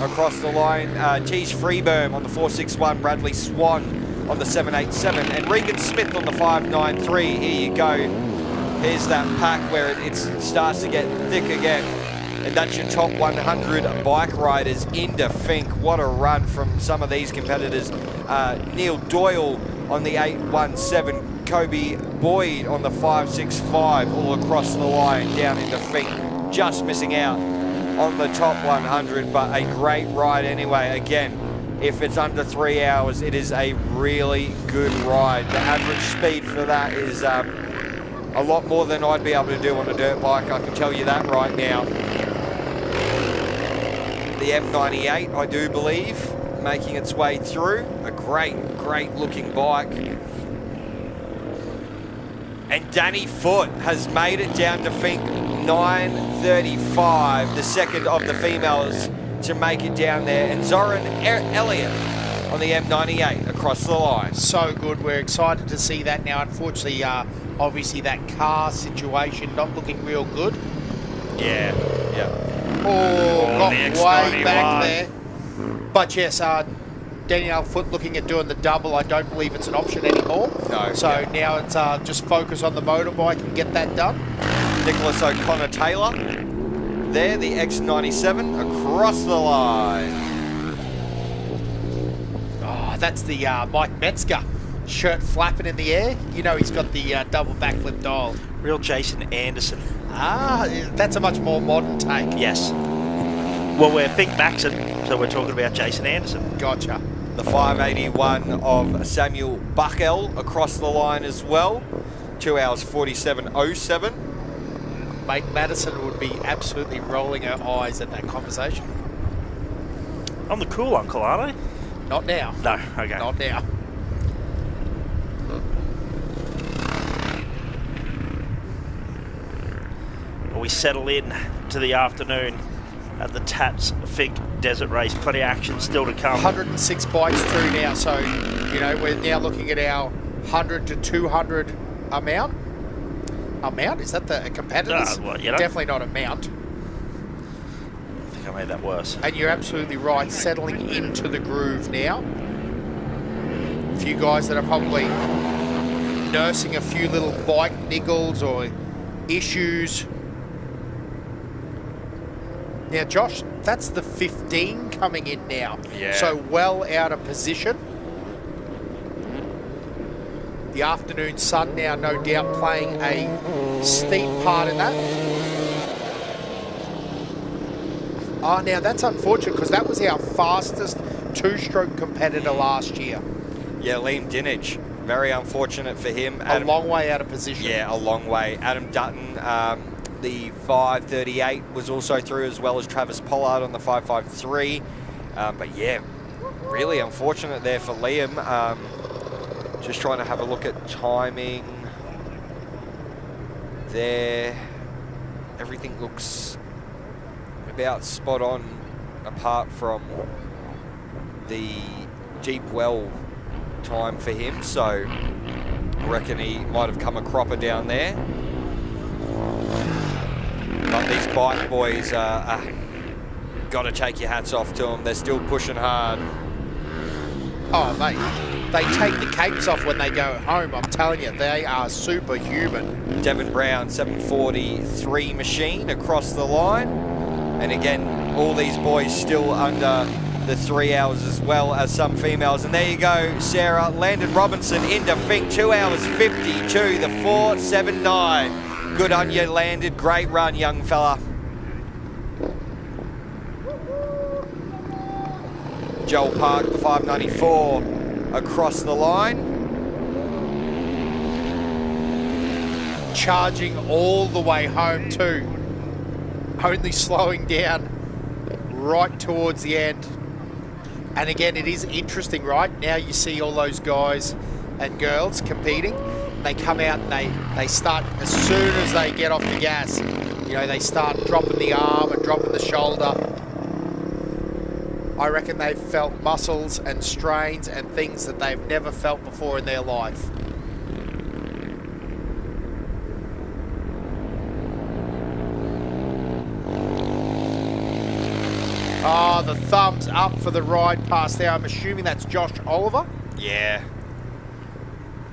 across the line. Tej Freeberm on the 461, Bradley Swan on the 787, and Regan Smith on the 593. Here you go. Here's that pack where it starts to get thick again. And that's your top 100 bike riders into Finke. What a run from some of these competitors. Neil Doyle on the 817, Kobe Boyd on the 565, all across the line down into Finke. Just missing out on the top 100, but a great ride anyway. Again, if it's under 3 hours, it is a really good ride. The average speed for that is a lot more than I'd be able to do on a dirt bike, I can tell you that right now. The M98, I do believe, making its way through. A great looking bike. And Danny Foote has made it down to Finke, 9:35, the second of the females to make it down there. And Zoran Elliott on the M98 across the line. So good. We're excited to see that now. Unfortunately, obviously that car situation not looking real good. Yeah. Got way back there. But yes, Danielle Foote looking at doing the double. I don't believe it's an option anymore. No. So now it's just focus on the motorbike and get that done. Nicholas O'Connor-Taylor there, the X97 across the line. Oh, that's the Mike Metzger shirt flapping in the air. You know he's got the double backflip dial. Real Jason Anderson. That's a much more modern take. Yes. Well, we're Finke Maxon, so we're talking about Jason Anderson. Gotcha. The 581 of Samuel Buckell across the line as well. 2 hours 47:07. Mate Madison would be absolutely rolling her eyes at that conversation. I'm the cool uncle, aren't I? Not now. No, okay. Not now. We settle in to the afternoon at the Tatts Finke Desert Race. Plenty of action still to come. 106 bikes through now, so you know we're now looking at our 100 to 200 amount. Amount? Is that the competitors? Well, you know. Definitely not amount. I think I made that worse. And you're absolutely right, settling into the groove now. A few guys that are probably nursing a few little bike niggles or issues. Now, Josh, that's the 15 coming in now. Yeah. So well out of position. The afternoon sun now, no doubt, playing a steep part in that. Oh, now that's unfortunate because that was our fastest two-stroke competitor last year. Yeah, Liam Dinage. Very unfortunate for him. A long way out of position. Yeah, a long way. Adam Dutton, the 538 was also through, as well as Travis Pollard on the 553. But yeah, really unfortunate there for Liam. Just trying to have a look at timing there. Everything looks about spot on, apart from the deep well time for him. So I reckon he might have come a cropper down there. But these bike boys got to take your hats off to them. They're still pushing hard. Oh, mate, they take the capes off when they go home. I'm telling you, they are superhuman. Devin Brown, 743 machine across the line. And again, all these boys still under the 3 hours as well as some females. And there you go, Sarah. Landon Robinson into Fink, 2 hours 52, the 4:79. Good on you, Landon. Great run, young fella. Joel Park, the 5:94 across the line. Charging all the way home too. Only slowing down right towards the end. And again, it is interesting, right? Now you see all those guys and girls competing. They come out and they start, as soon as they get off the gas, you know, they start dropping the arm and dropping the shoulder. I reckon they've felt muscles and strains and things that they've never felt before in their life. Oh, the thumbs up for the ride past there. I'm assuming that's Josh Oliver. Yeah.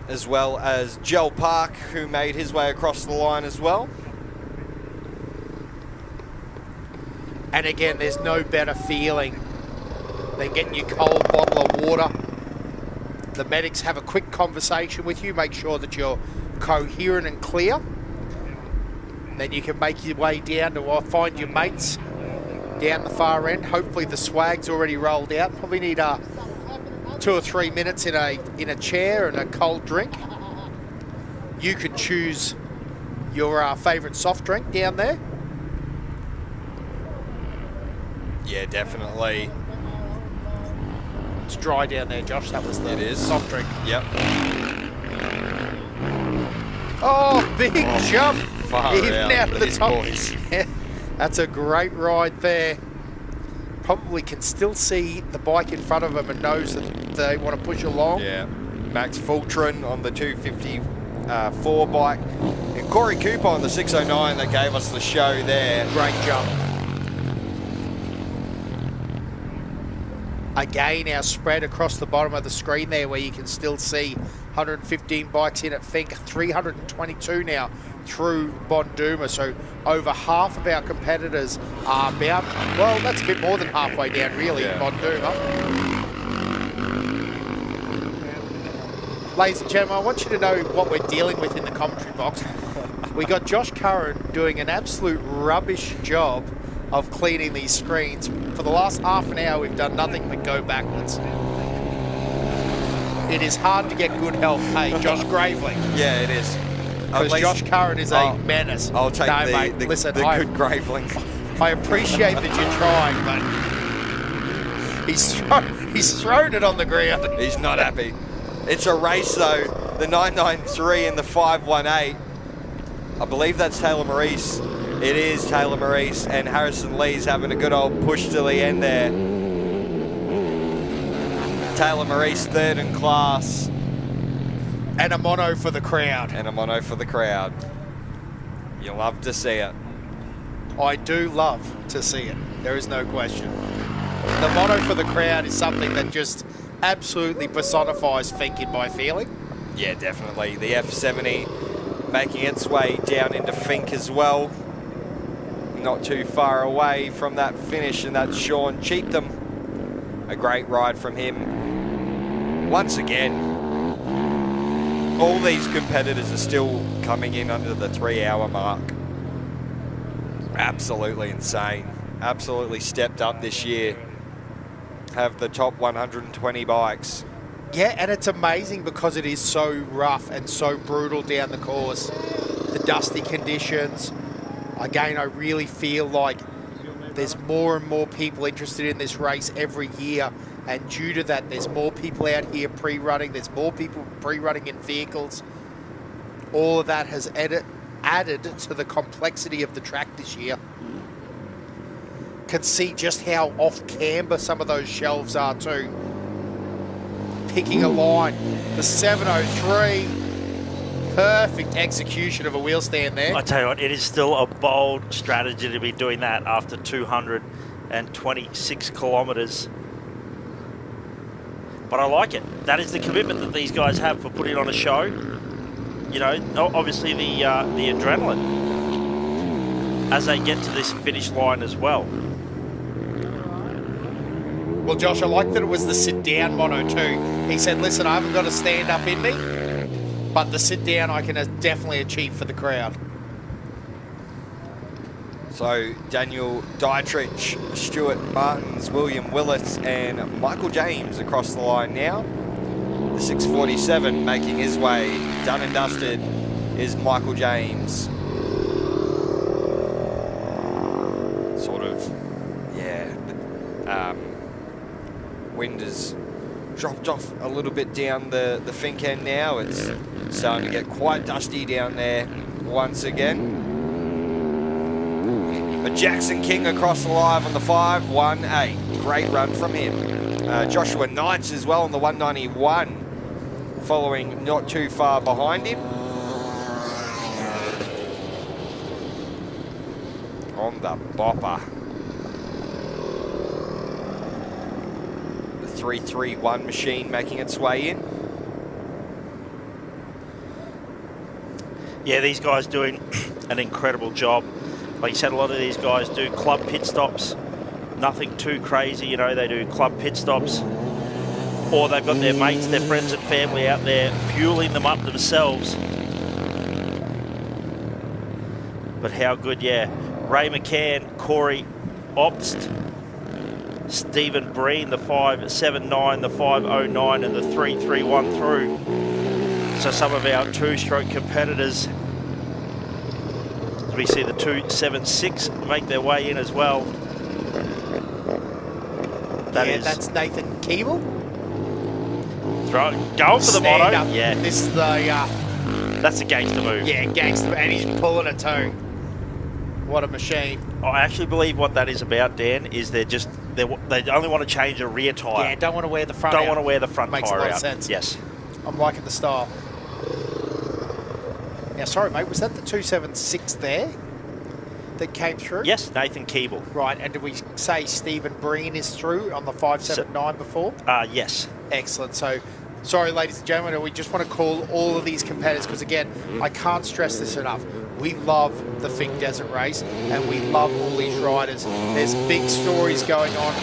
As well as Joel Park, who made his way across the line as well. And again, there's no better feeling than getting your cold bottle of water. The medics have a quick conversation with you, make sure that you're coherent and clear. Then you can make your way down to find your mates down the far end. Hopefully the swag's already rolled out. Probably need 2 or 3 minutes in a chair and a cold drink. You can choose your favourite soft drink down there. Yeah, definitely. It's dry down there, Josh. That was the soft drink. Yep. Oh, big jump. Far Even out for of the these top. boys. Yeah, that's a great ride there. Probably can still see the bike in front of them and knows that they want to push along. Yeah. Max Fultron on the 254 bike. And Corey Cooper on the 609 that gave us the show there. Great jump. Again, our spread across the bottom of the screen there where you can still see 115 bikes in at Fink, 322 now through Bonduma. So over half of our competitors are about, well, that's a bit more than halfway down really in Bonduma. Ladies and gentlemen, I want you to know what we're dealing with in the commentary box. We got Josh Curran doing an absolute rubbish job of cleaning these screens. For the last half an hour, we've done nothing but go backwards. It is hard to get good help. Hey, Josh Gravely. Yeah, it is. Because Josh Curran is a menace. I'll take the good Graveling. I appreciate that you're trying, but he's thrown it on the ground. He's not happy. It's a race though. The 993 and the 518. I believe that's Taylor Maurice. It is Taylor Maurice, and Harrison Lee's having a good old push to the end there. Taylor Maurice third in class. And a mono for the crowd. And a mono for the crowd. You'll love to see it. I do love to see it. There is no question. The mono for the crowd is something that just absolutely personifies Fink in my feeling. Yeah, definitely. The F70 making its way down into Fink as well. Not too far away from that finish, and that's Sean Cheatham. A great ride from him. Once again, all these competitors are still coming in under the 3 hour mark. Absolutely insane. Absolutely stepped up this year. Have the top 120 bikes. Yeah, and it's amazing because it is so rough and so brutal down the course. The dusty conditions. Again, I really feel like there's more and more people interested in this race every year. And due to that, there's more people out here pre-running. There's more people pre-running in vehicles. All of that has added to the complexity of the track this year. Can see just how off camber some of those shelves are too. Picking a line. The 703. Perfect execution of a wheel stand there. I tell you what, it is still a bold strategy to be doing that after 226 kilometres. But I like it. That is the commitment that these guys have for putting on a show. You know, obviously the adrenaline as they get to this finish line as well. Well, Josh, I like that it was the sit-down mono too. He said, listen, I haven't got a stand-up in me, but the sit-down I can definitely achieve for the crowd. So Daniel Dietrich, Stuart Martins, William Willis and Michael James across the line now. The 647 making his way, done and dusted, is Michael James. Sort of, yeah, wind has dropped off a little bit down the Finke end now. It's starting to get quite dusty down there once again. But Jackson King across the line on the 518. Great run from him. Joshua Knights as well on the 191, following not too far behind him. On the bopper. The 331 machine making its way in. Yeah, these guys doing an incredible job. Like you said, a lot of these guys do club pit stops. Nothing too crazy, you know, they do club pit stops. Or they've got their mates, their friends and family out there fueling them up themselves. But how good, yeah. Ray McCann, Corey Obst, Stephen Breen, the 579, the 509 and the 331 through. So some of our two-stroke competitors, we see the 276 make their way in as well. That's Nathan Keeble. Right, going for the Stand moto. up. Yeah, This is the... that's a gangster move. yeah, gangster, and he's pulling a toe. What a machine. I actually believe what that is about, Dan, is they only want to change a rear tyre. Yeah, don't want to wear the front Don't out. want to wear the front Makes tyre a lot out. of sense. Yes. I'm liking the style. Now, sorry, mate, was that the 276 there that came through? Yes, Nathan Keeble. Right, and did we say Stephen Breen is through on the 579 before? Yes. Excellent. So, sorry, ladies and gentlemen, we just want to call all of these competitors because, again, I can't stress this enough. We love the Finke Desert Race and we love all these riders. There's big stories going on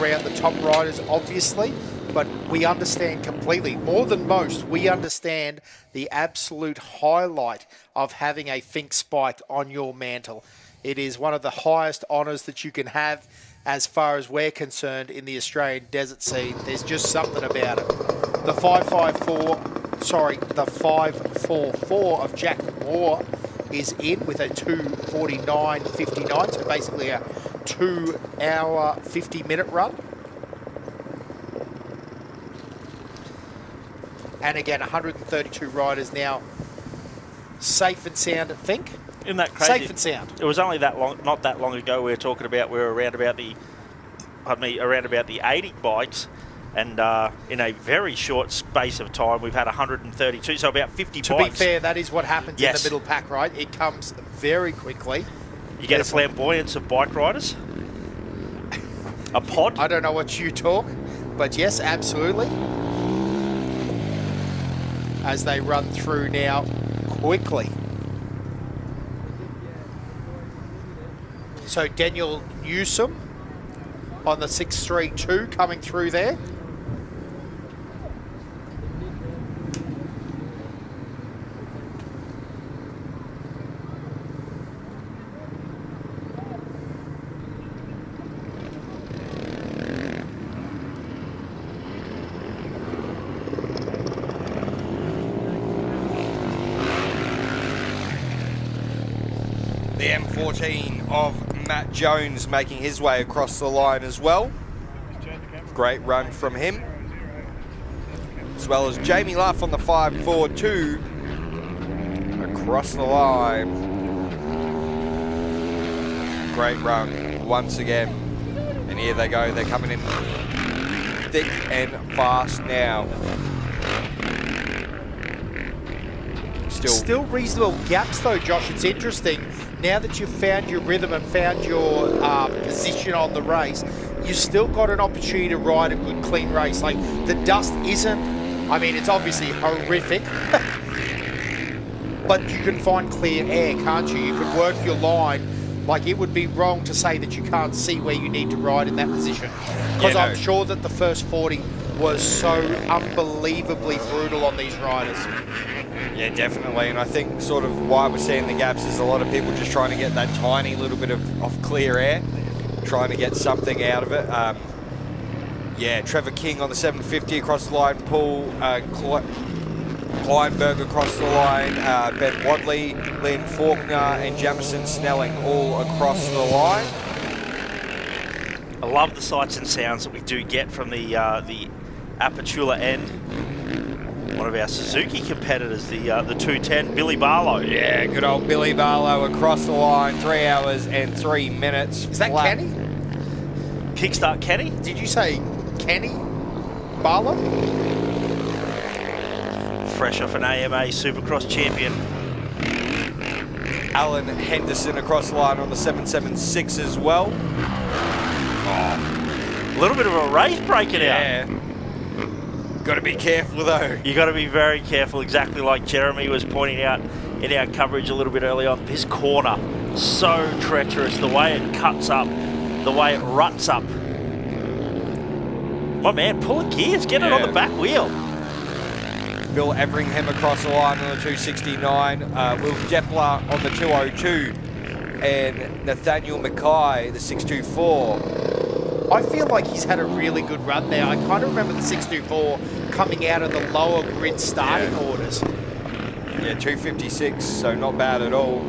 around the top riders, obviously, but we understand completely, more than most, we understand the absolute highlight of having a Finke spike on your mantle. It is one of the highest honours that you can have as far as we're concerned in the Australian desert scene. There's just something about it. The 544 of Jack Moore is in with a 2:49.59, so basically a 2 hour 50-minute run. And again, 132 riders now safe and sound at Finke. Isn't that crazy? Safe and sound. It was only that long, not that long ago. We were talking about around about the 80 bikes, and in a very short space of time, we've had 132. So about 50 To bikes. be fair, that is what happens Yes. in the middle pack, right? It comes very quickly. You get a flamboyance of bike riders. A pod. I don't know what you talk, but yes, absolutely. As they run through now quickly. So Daniel Newsom on the 632 coming through there. The M14 of Matt Jones making his way across the line as well. Great run from him. As well as Jamie Luff on the 542 across the line. Great run once again. And here they go, they're coming in thick and fast now. Still reasonable gaps though, Josh. It's interesting. Now that you've found your rhythm and found your position on the race, you've still got an opportunity to ride a good, clean race. Like, the dust isn't, I mean, it's obviously horrific, but you can find clear air, can't you? You can work your line Like, it would be wrong to say that you can't see where you need to ride in that position. Because I'm sure that the first 40 was so unbelievably brutal on these riders. Yeah, definitely. And I think sort of why we're seeing the gaps is a lot of people just trying to get that tiny little bit of clear air, trying to get something out of it. Yeah, Trevor King on the 750 across the line, Paul Kleinberg across the line, Ben Wadley, Liam Faulkner and Jamison Snelling all across the line. I love the sights and sounds that we do get from the Apachula end. One of our Suzuki competitors, the 210, Billy Barlow. Yeah, good old Billy Barlow across the line, 3 hours and 3 minutes. Is that Kenny? Kickstart Kenny? Did you say Kenny Barlow? Fresh off an AMA Supercross champion. Alan Henderson across the line on the 776 as well. A little bit of a race breaking out. Got to be careful though. You got to be very careful, exactly like Jeremy was pointing out in our coverage a little bit earlier on. This corner, so treacherous, the way it cuts up, the way it ruts up. My man, pulling gears, get it on the back wheel. Bill Everingham across the line on the 269, Will Deppler on the 202, and Nathaniel Mackay, the 624. I feel like he's had a really good run there. I kind of remember the 624 coming out of the lower grid starting orders. Yeah, 256, so not bad at all.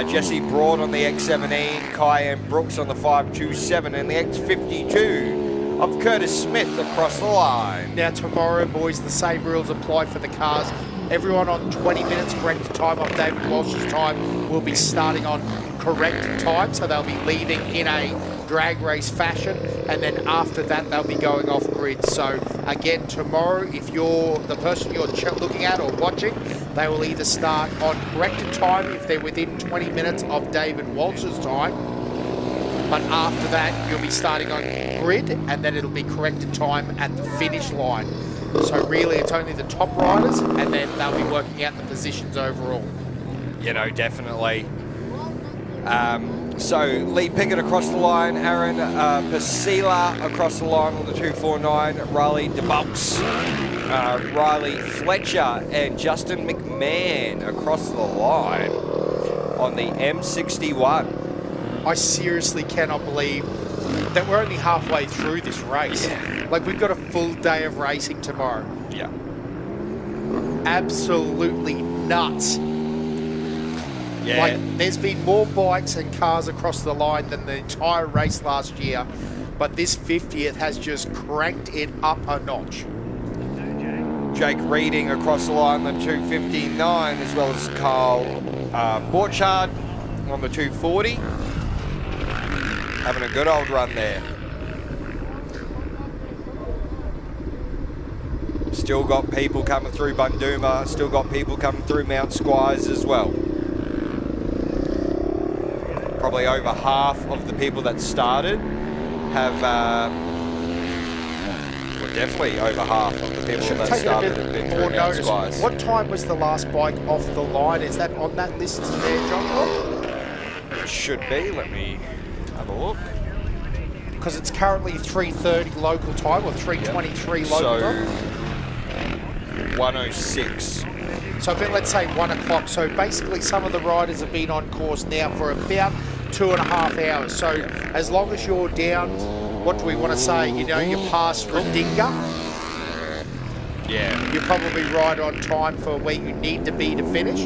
Jesse Broad on the X17, Kyan Brooks on the 527, and the X52 of Curtis Smith across the line. Now tomorrow, boys, the same rules apply for the cars. Everyone on 20 minutes correct time of David Walsh's time will be starting on correct time, so they'll be leaving in a drag race fashion, and then after that they'll be going off grid. So again, tomorrow, if you're the person you're looking at or watching, they will either start on corrected time if they're within 20 minutes of David Walsh's time, but after that you'll be starting on grid, and then it'll be corrected time at the finish line. So really it's only the top riders, and then they'll be working out the positions overall. You know, definitely. So Lee Pickett across the line, Aaron Pasila across the line on the 249, Riley DeBulks, Riley Fletcher and Justin McMahon across the line on the M61. I seriously cannot believe that we're only halfway through this race. Like, we've got a full day of racing tomorrow. Yeah. Absolutely nuts. Yeah. Like, there's been more bikes and cars across the line than the entire race last year, but this 50th has just cranked it up a notch. Jake Reading across the line on the 259, as well as Carl Borchard on the 240. Having a good old run there. Still got people coming through Bundooma, still got people coming through Mount Squires as well. Probably over half of the people that started have, well, definitely over half of the people that started have been through Mount Squires. What time was the last bike off the line? Is that on that list there, John? It should be. Let me have a look. Because it's currently 3:30 local time, or 3:23 local time. 106. So let's say 1 o'clock. So basically some of the riders have been on course now for about 2.5 hours. So as long as you're down, what do we want to say? You know, you're past Redinga. Yeah. You're probably right on time for where you need to be to finish.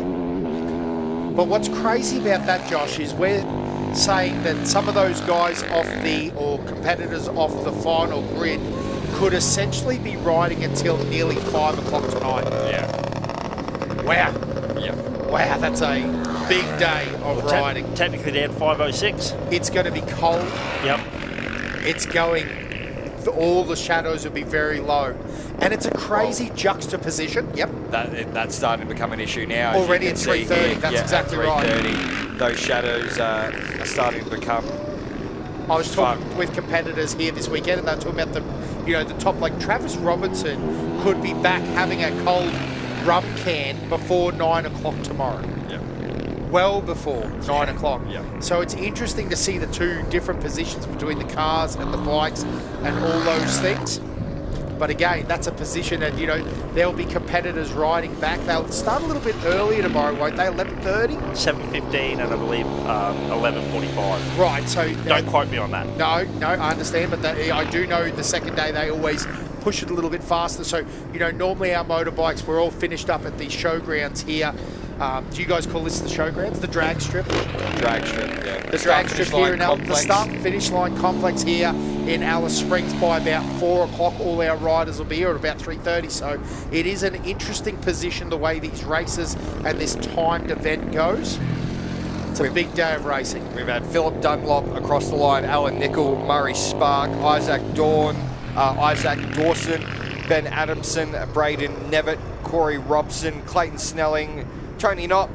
But what's crazy about that, Josh, is we're saying that some of those guys or competitors off the final grid could essentially be riding until nearly 5 o'clock tonight. Yeah. Wow. Yeah. Wow, that's a big day of riding. Technically down 5:06. It's going to be cold. Yep. It's going, all the shadows will be very low. And it's a crazy juxtaposition. Yep. That's starting to become an issue now. Already at 3:30, that's exactly right. 3:30, those shadows are starting to become I was talking with competitors here this weekend, and they were talking about the top, like Travis Robinson could be back having a cold rum can before 9 o'clock tomorrow. Yeah. well before 9 o'clock. So it's interesting to see the two different positions between the cars and the bikes and all those things. But again, that's a position that, you know, there'll be competitors riding back. They'll start a little bit earlier tomorrow, won't they? 11:30? 7:15 and I believe 11:45. Right, so... Don't quote me on that. No, I understand, but I do know the second day they always push it a little bit faster. So, you know, normally our motorbikes, we're all finished up at the showgrounds here. Do you guys call this the showgrounds? The drag strip? Drag strip, yeah. The drag strip here in the start and finish line complex here in Alice Springs. By about 4 o'clock, all our riders will be here at about 3:30. So it is an interesting position the way these races and this timed event goes. It's a big day of racing. We've had Philip Dunlop across the line, Alan Nicol, Murray Spark, Isaac Dawson, Ben Adamson, Braden Nevitt, Corey Robson, Clayton Snelling, Tony Knott,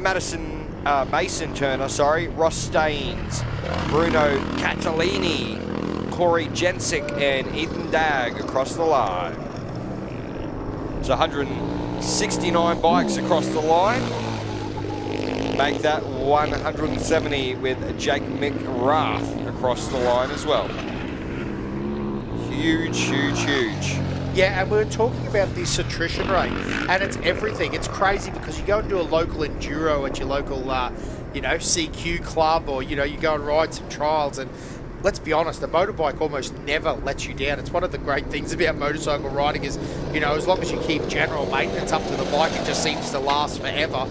Mason Turner, Ross Staines, Bruno Catalini, Corey Jensick and Ethan Dagg across the line. So 169 bikes across the line. Make that 170 with Jake McRath across the line as well. Huge, huge, huge. Yeah, and we're talking about this attrition rate, and it's everything. It's crazy because you go and do a local enduro at your local, you know, CQ club, or, you know, you go and ride some trials, and let's be honest, the motorbike almost never lets you down. It's one of the great things about motorcycle riding is, you know, as long as you keep general maintenance up to the bike, it just seems to last forever,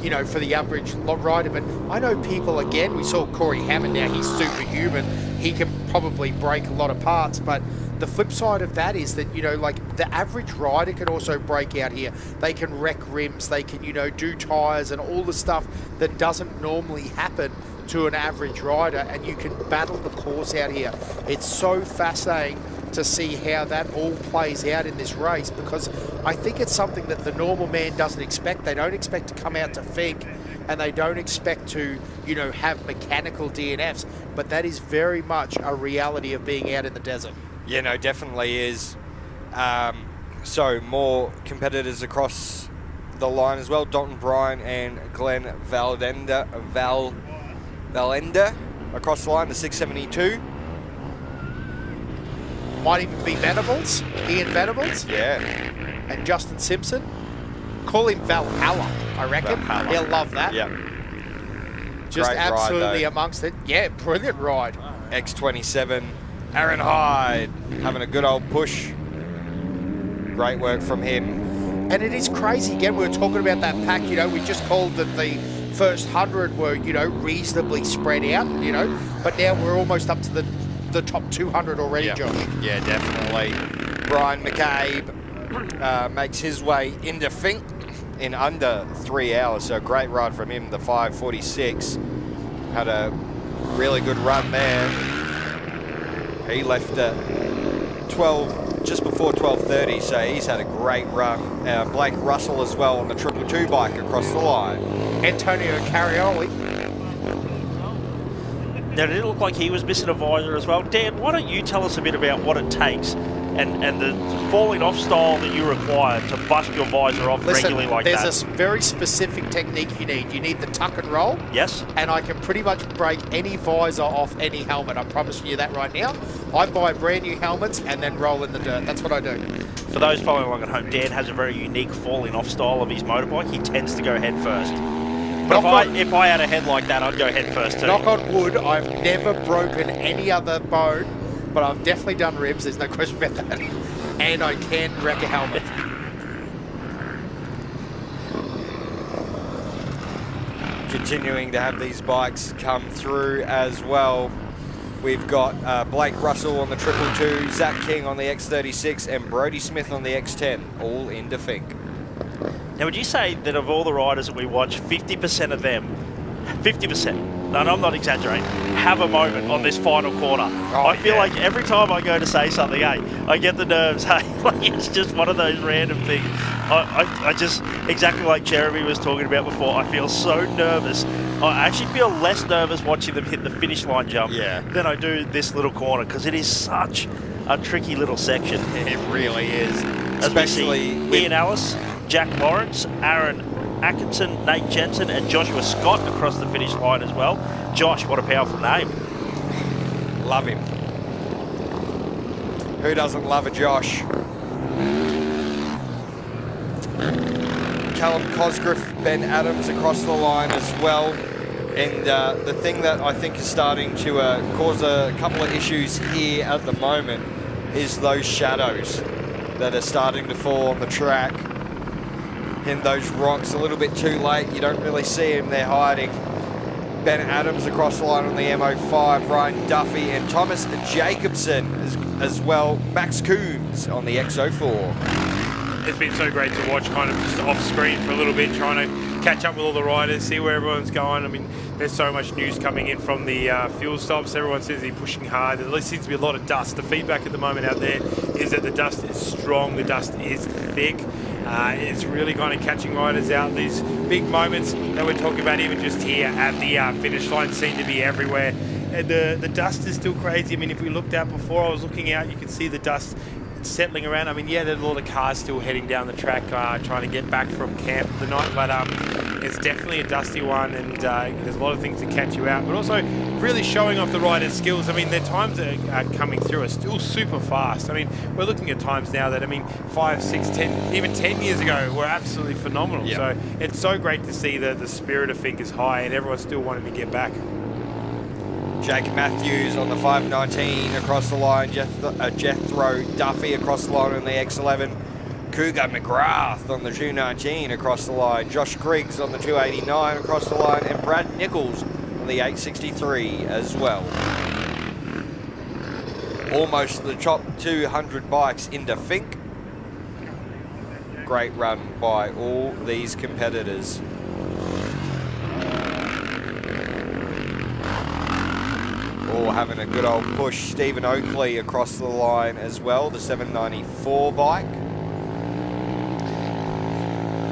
you know, for the average rider. But I know people, again, we saw Corey Hammond now, he's superhuman. He can probably break a lot of parts, but the flip side of that is that, you know, like the average rider can also break out here. They can wreck rims, they can, you know, do tyres and all the stuff that doesn't normally happen to an average rider, and you can battle the course out here. It's so fascinating to see how that all plays out in this race, because I think it's something that the normal man doesn't expect. They don't expect to come out to Finke, and they don't expect to, you know, have mechanical DNFs, but that is very much a reality of being out in the desert. Yeah, no, definitely is. So more competitors across the line as well. Dalton Bryan and Glenn Valenda across the line, the 672. Might even be Venables, Ian Venables. Yeah. And Justin Simpson. Call him Valhalla, I reckon. Valhalla. He'll love that. Yeah. Just great absolutely ride, amongst it. Yeah, brilliant ride. X27, Aaron Hyde having a good old push. Great work from him. And it is crazy. Again, we were talking about that pack, you know, we just called that the first 100 were, you know, reasonably spread out, you know, but now we're almost up to the top 200 already, yeah. Josh. Yeah, definitely. Brian McCabe makes his way into Finke in under 3 hours, so great ride from him, the 5:46. Had a really good run there. He left at 12, just before 12:30, so he's had a great run. Blake Russell as well on the 222 bike across the line. Antonio Carioli. Now, did it look like he was missing a visor as well? Dan, why don't you tell us a bit about what it takes and the falling off style that you require to bust your visor off regularly like that? There's a very specific technique you need. You need the tuck and roll. Yes. And I can pretty much break any visor off any helmet. I'm promising you that right now. I buy brand new helmets and then roll in the dirt. That's what I do. For those following along at home, Dan has a very unique falling off style of his motorbike. He tends to go head first. But if I had a head like that, I'd go head first too. Knock on wood, I've never broken any other bone, but I've definitely done ribs, there's no question about that. And I can wreck a helmet. Continuing to have these bikes come through as well. We've got Blake Russell on the 222, Zach King on the X36, and Brodie Smith on the X10, all into Finke. Now, would you say that of all the riders that we watch, 50% of them, 50%, no, I'm not exaggerating, have a moment on this final quarter? I feel like every time I go to say something, hey, I get the nerves, hey, like it's just one of those random things. I just, exactly like Jeremy was talking about before, I feel so nervous. I actually feel less nervous watching them hit the finish line jump than I do this little corner, because it is such a tricky little section. It really is. As especially Ian Ellis, Jack Lawrence, Aaron Atkinson, Nate Jensen and Joshua Scott across the finish line as well. Josh, what a powerful name. Love him. Who doesn't love a Josh? Callum Cosgriff, Ben Adams across the line as well. And the thing that I think is starting to cause a couple of issues here at the moment is those shadows that are starting to fall on the track. And those rocks a little bit too late. You don't really see them, they're hiding. Ben Adams across the line on the MO5, Ryan Duffy and Thomas Jacobson as well. Max Coombs on the XO4. It's been so great to watch kind of just off screen for a little bit, trying to catch up with all the riders, see where everyone's going. I mean, there's so much news coming in from the fuel stops. Everyone seems to be pushing hard. There seems to be a lot of dust. The feedback at the moment out there is that the dust is strong, the dust is thick. It's really kind of catching riders out. These big moments that we're talking about, even just here at the finish line, seem to be everywhere. And the dust is still crazy. I mean, if we looked out before, I was looking out, you could see the dust settling around. I mean, yeah, there's a lot of cars still heading down the track trying to get back from camp for the night, but it's definitely a dusty one, and there's a lot of things to catch you out, but also really showing off the riders' skills. I mean, their times that are coming through are still super fast. I mean, we're looking at times now that, I mean, 5, 6, 10, even 10 years ago were absolutely phenomenal. Yep. So it's so great to see the spirit of Finke is high and everyone's still wanting to get back. Jake Matthews on the 519 across the line, Jethro Duffy across the line on the X11, Cougar McGrath on the 219 across the line, Josh Griggs on the 289 across the line, and Brad Nichols on the 863 as well. Almost the top 200 bikes into Finke. Great run by all these competitors. All having a good old push. Stephen Oakley across the line as well, the 794 bike.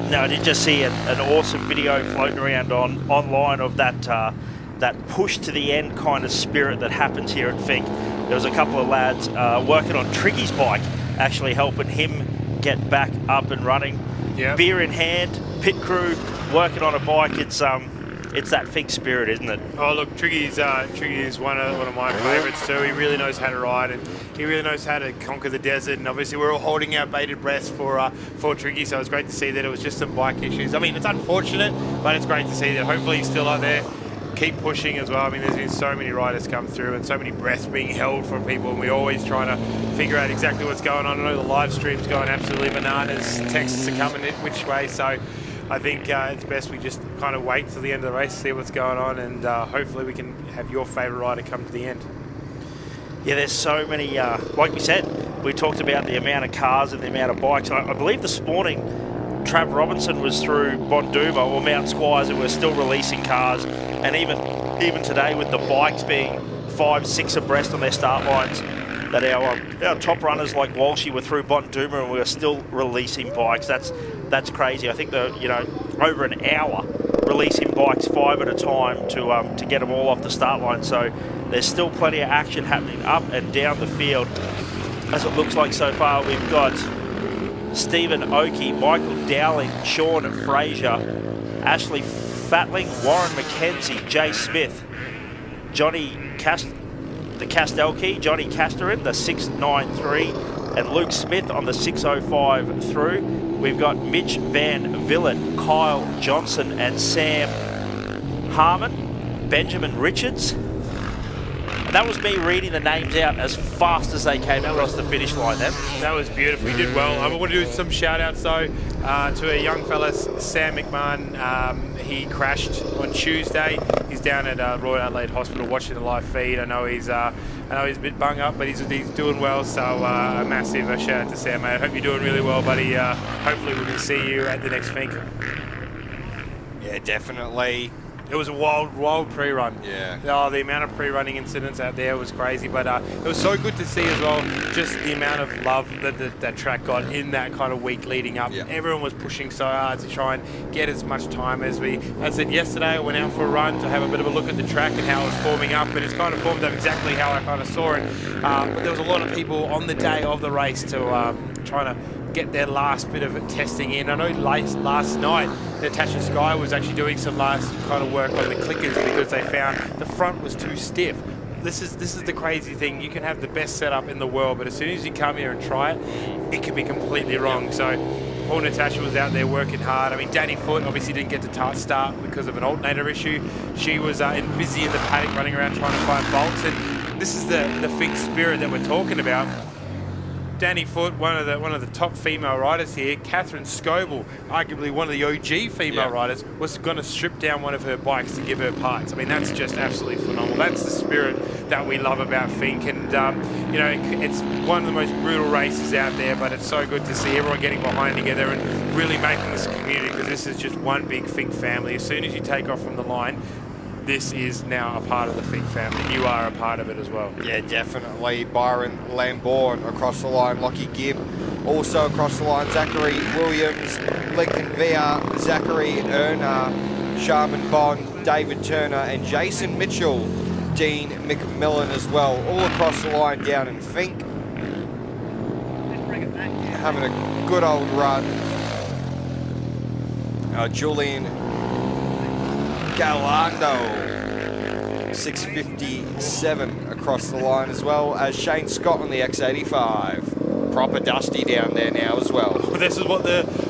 Now, I did just see an awesome video floating around online of that that push to the end kind of spirit that happens here at Finke. There was a couple of lads working on Triggy's bike, actually helping him get back up and running. Yep. Beer in hand, pit crew working on a bike. It's that Finke spirit, isn't it? Oh, look, Triggy is one of my favourites too. He really knows how to ride, and he really knows how to conquer the desert. And obviously, we're all holding our bated breaths for Triggy. So it's great to see that it was just some bike issues. I mean, it's unfortunate, but it's great to see that hopefully he's still out there. Keep pushing as well. I mean, there's been so many riders come through and so many breaths being held from people, and we're always trying to figure out exactly what's going on. I know the live stream's going absolutely bananas. Texts are coming in which way, so I think it's best we just kind of wait till the end of the race, see what's going on, and hopefully we can have your favourite rider come to the end. Yeah, there's so many, like we said, we talked about the amount of cars and the amount of bikes. I believe this morning Trav Robinson was through Bonduma or Mount Squires and we're still releasing cars, and even today with the bikes being 5, 6 abreast on their start lines, that our top runners like Walshy were through Bonduma and we were still releasing bikes. That's crazy. I think over an hour releasing bikes 5 at a time to get them all off the start line. So there's still plenty of action happening up and down the field. As it looks like so far, we've got Stephen Oakey, Michael Dowling, Sean Fraser, Ashley Fatling, Warren McKenzie, Jay Smith, Johnny the Castelkey, Johnny Casterin, the 693, and Luke Smith on the 605 through. We've got Mitch Van Villet, Kyle Johnson, and Sam Harmon, Benjamin Richards. And that was me reading the names out as fast as they came across the finish line then. That was beautiful. You did well. I want to do some shout outs though to a young fella, Sam McMahon. He crashed on Tuesday. He's down at Royal Adelaide Hospital watching the live feed. I know he's a bit bung up, but he's doing well. So a massive shout out to Sam, mate. I hope you're doing really well, buddy. Hopefully we can see you at the next Finke. Yeah, definitely. It was a wild pre-run. Yeah. Oh, the amount of pre-running incidents out there was crazy, but it was so good to see as well, just the amount of love that track got in that kind of week leading up. Yep. Everyone was pushing so hard to try and get as much time as I said yesterday, I went out for a run to have a bit of a look at the track and how it was forming up, and it's kind of formed up exactly how I kind of saw it. But there was a lot of people on the day of the race to trying to get their last bit of testing in. I know last night, Natasha Sky was actually doing some last kind of work on the clickers because they found the front was too stiff. This is the crazy thing. You can have the best setup in the world, but as soon as you come here and try it, it can be completely wrong. So poor Natasha was out there working hard. I mean, Danny Foote obviously didn't get to start because of an alternator issue. She was busy in the paddock running around trying to find bolts. And this is the Fink spirit that we're talking about. Danny Foote, one of the top female riders here. Catherine Scoble, arguably one of the OG female riders, was going to strip down one of her bikes to give her parts. I mean, that's just absolutely phenomenal. That's the spirit that we love about Fink. And, you know, it's one of the most brutal races out there, but it's so good to see everyone getting behind together and really making this a community, because this is just one big Fink family. As soon as you take off from the line, this is now a part of the Fink family. You are a part of it as well. Yeah, definitely. Byron Lambourne across the line. Lockie Gibb also across the line. Zachary Williams, Lincoln Villa, Zachary Erner, Sharman Bond, David Turner and Jason Mitchell, Dean McMillan as well. All across the line down in Fink. Having a good old run. Julian Gallardo, 6:57 across the line, as well as Shane Scott on the X85. Proper dusty down there now as well. This is what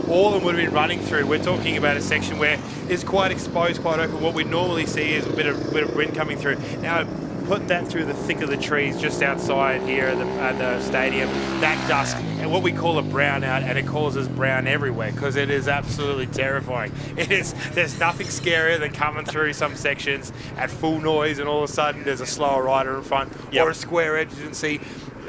all of them would have been running through. We're talking about a section where it's quite exposed, quite open. What we normally see is a bit of wind coming through. Now, put that through the thick of the trees just outside here at the stadium, that dusk, and what we call a brownout, and it causes brown everywhere because it is absolutely terrifying. There's nothing scarier than coming through some sections at full noise and all of a sudden there's a slower rider in front or a square edge you didn't see.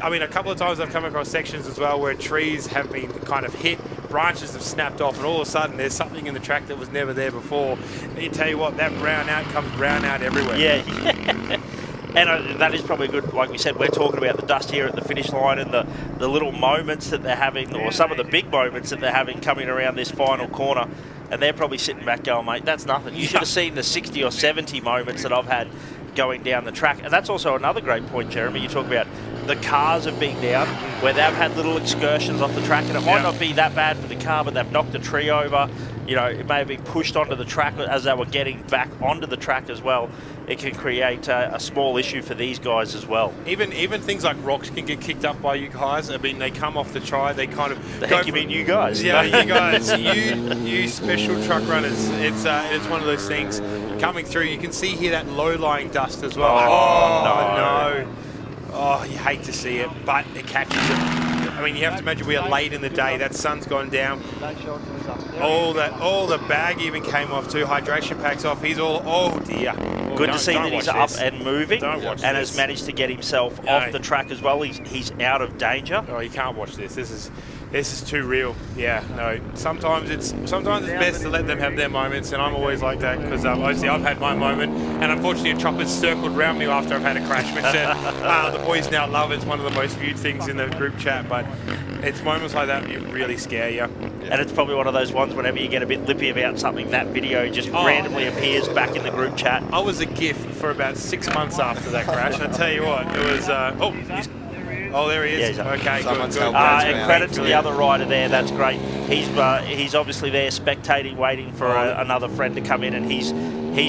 I mean, a couple of times I've come across sections as well where trees have been kind of hit, branches have snapped off, and all of a sudden there's something in the track that was never there before. And you tell you what, that brownout comes brownout everywhere. Yeah. And that is probably good. Like we said, we're talking about the dust here at the finish line and the little moments that they're having, or some of the big moments that they're having coming around this final corner. And they're probably sitting back going, mate, that's nothing. You should have seen the 60 or 70 moments that I've had going down the track. And that's also another great point, Jeremy. You talk about the cars have been down, where they've had little excursions off the track, and it might not be that bad for the car, but they've knocked a tree over. You know, it may have been pushed onto the track as they were getting back onto the track as well. It can create a small issue for these guys as well. Even things like rocks can get kicked up by you guys. I mean, they come off the try, they kind of... The heck you mean you guys? Yeah, you guys. you special truck runners. It's one of those things coming through. You can see here that low-lying dust as well. Oh, no. Oh, you hate to see it, but it catches it. I mean, you have to imagine we are late in the day. That sun's gone down. All the bag even came off too. Hydration packs off. He's all, oh dear. Good to see that he's up and moving and has managed to get himself off the track as well. He's out of danger. Oh, you can't watch this. This is too real. Yeah, no. Sometimes it's best to let them have their moments, and I'm always like that because obviously I've had my moment, and unfortunately a chopper's circled around me after I've had a crash, which the boys now love. It's one of the most viewed things in the group chat, but it's moments like that that really scare you. And it's probably one of those ones whenever you get a bit lippy about something, that video just randomly appears back in the group chat. I was a gift for about 6 months after that crash. I tell you what, it was. Oh, there he is. Okay, good. And credit to the other rider there. That's great. He's obviously there spectating, waiting for another friend to come in, and he's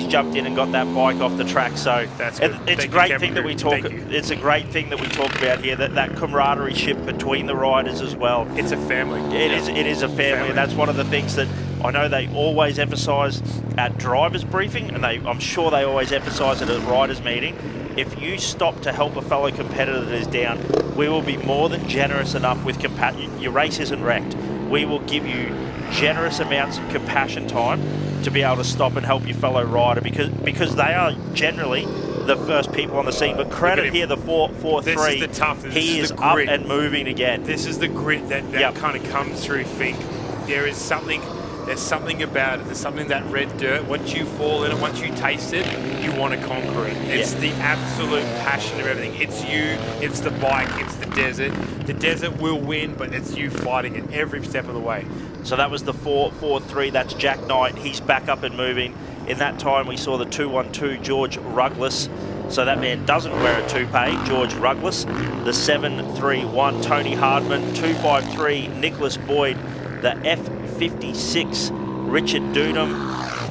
jumped in and got that bike off the track. So it's a great thing that we talk. It's a great thing that we talk about here. That camaraderie ship between the riders as well. It's a family. It is a family, and that's one of the things that I know they always emphasise at drivers' briefing, and I'm sure they always emphasise it at riders' meeting. If you stop to help a fellow competitor that is down, we will be more than generous enough with compassion. Your race isn't wrecked. We will give you generous amounts of compassion time to be able to stop and help your fellow rider because they are generally the first people on the scene. But credit here, the 4-3. This is the toughness. He is up and moving again. This is the grit that kind of comes through Fink. There's something about it. There's something, that red dirt, once you fall in it, once you taste it, you want to conquer it. It's the absolute passion of everything. It's you, it's the bike, it's the desert. The desert will win, but it's you fighting it every step of the way. So that was the 4-3. That's Jack Knight. He's back up and moving. In that time, we saw the 2-1-2 George Rugless So that man doesn't wear a toupee, George Ruggles. The 731, Tony Hardman. 253, Nicholas Boyd. The F56, Richard Doodham.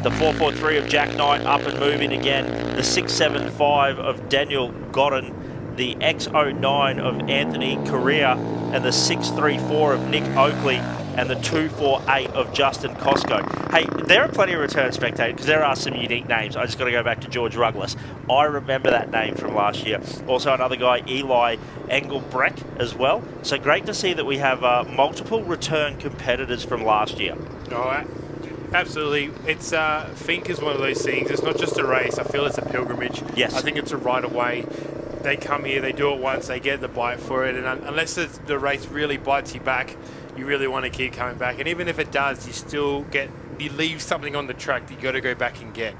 The 443 of Jack Knight up and moving again. The 675 of Daniel Godden. The X09 of Anthony Correa. And the 634 of Nick Oakley. And the 248 of Justin Costco. Hey, there are plenty of return spectators because there are some unique names. I just got to go back to George Ruggles. I remember that name from last year. Also another guy, Eli Engelbrecht as well. So great to see that we have multiple return competitors from last year. Oh, absolutely. It's Finke is one of those things. It's not just a race. I feel it's a pilgrimage. Yes. I think it's a right away. They come here, they do it once, they get the bite for it, and unless the race really bites you back, you really want to keep coming back. And even if it does, you leave something on the track that you got to go back and get.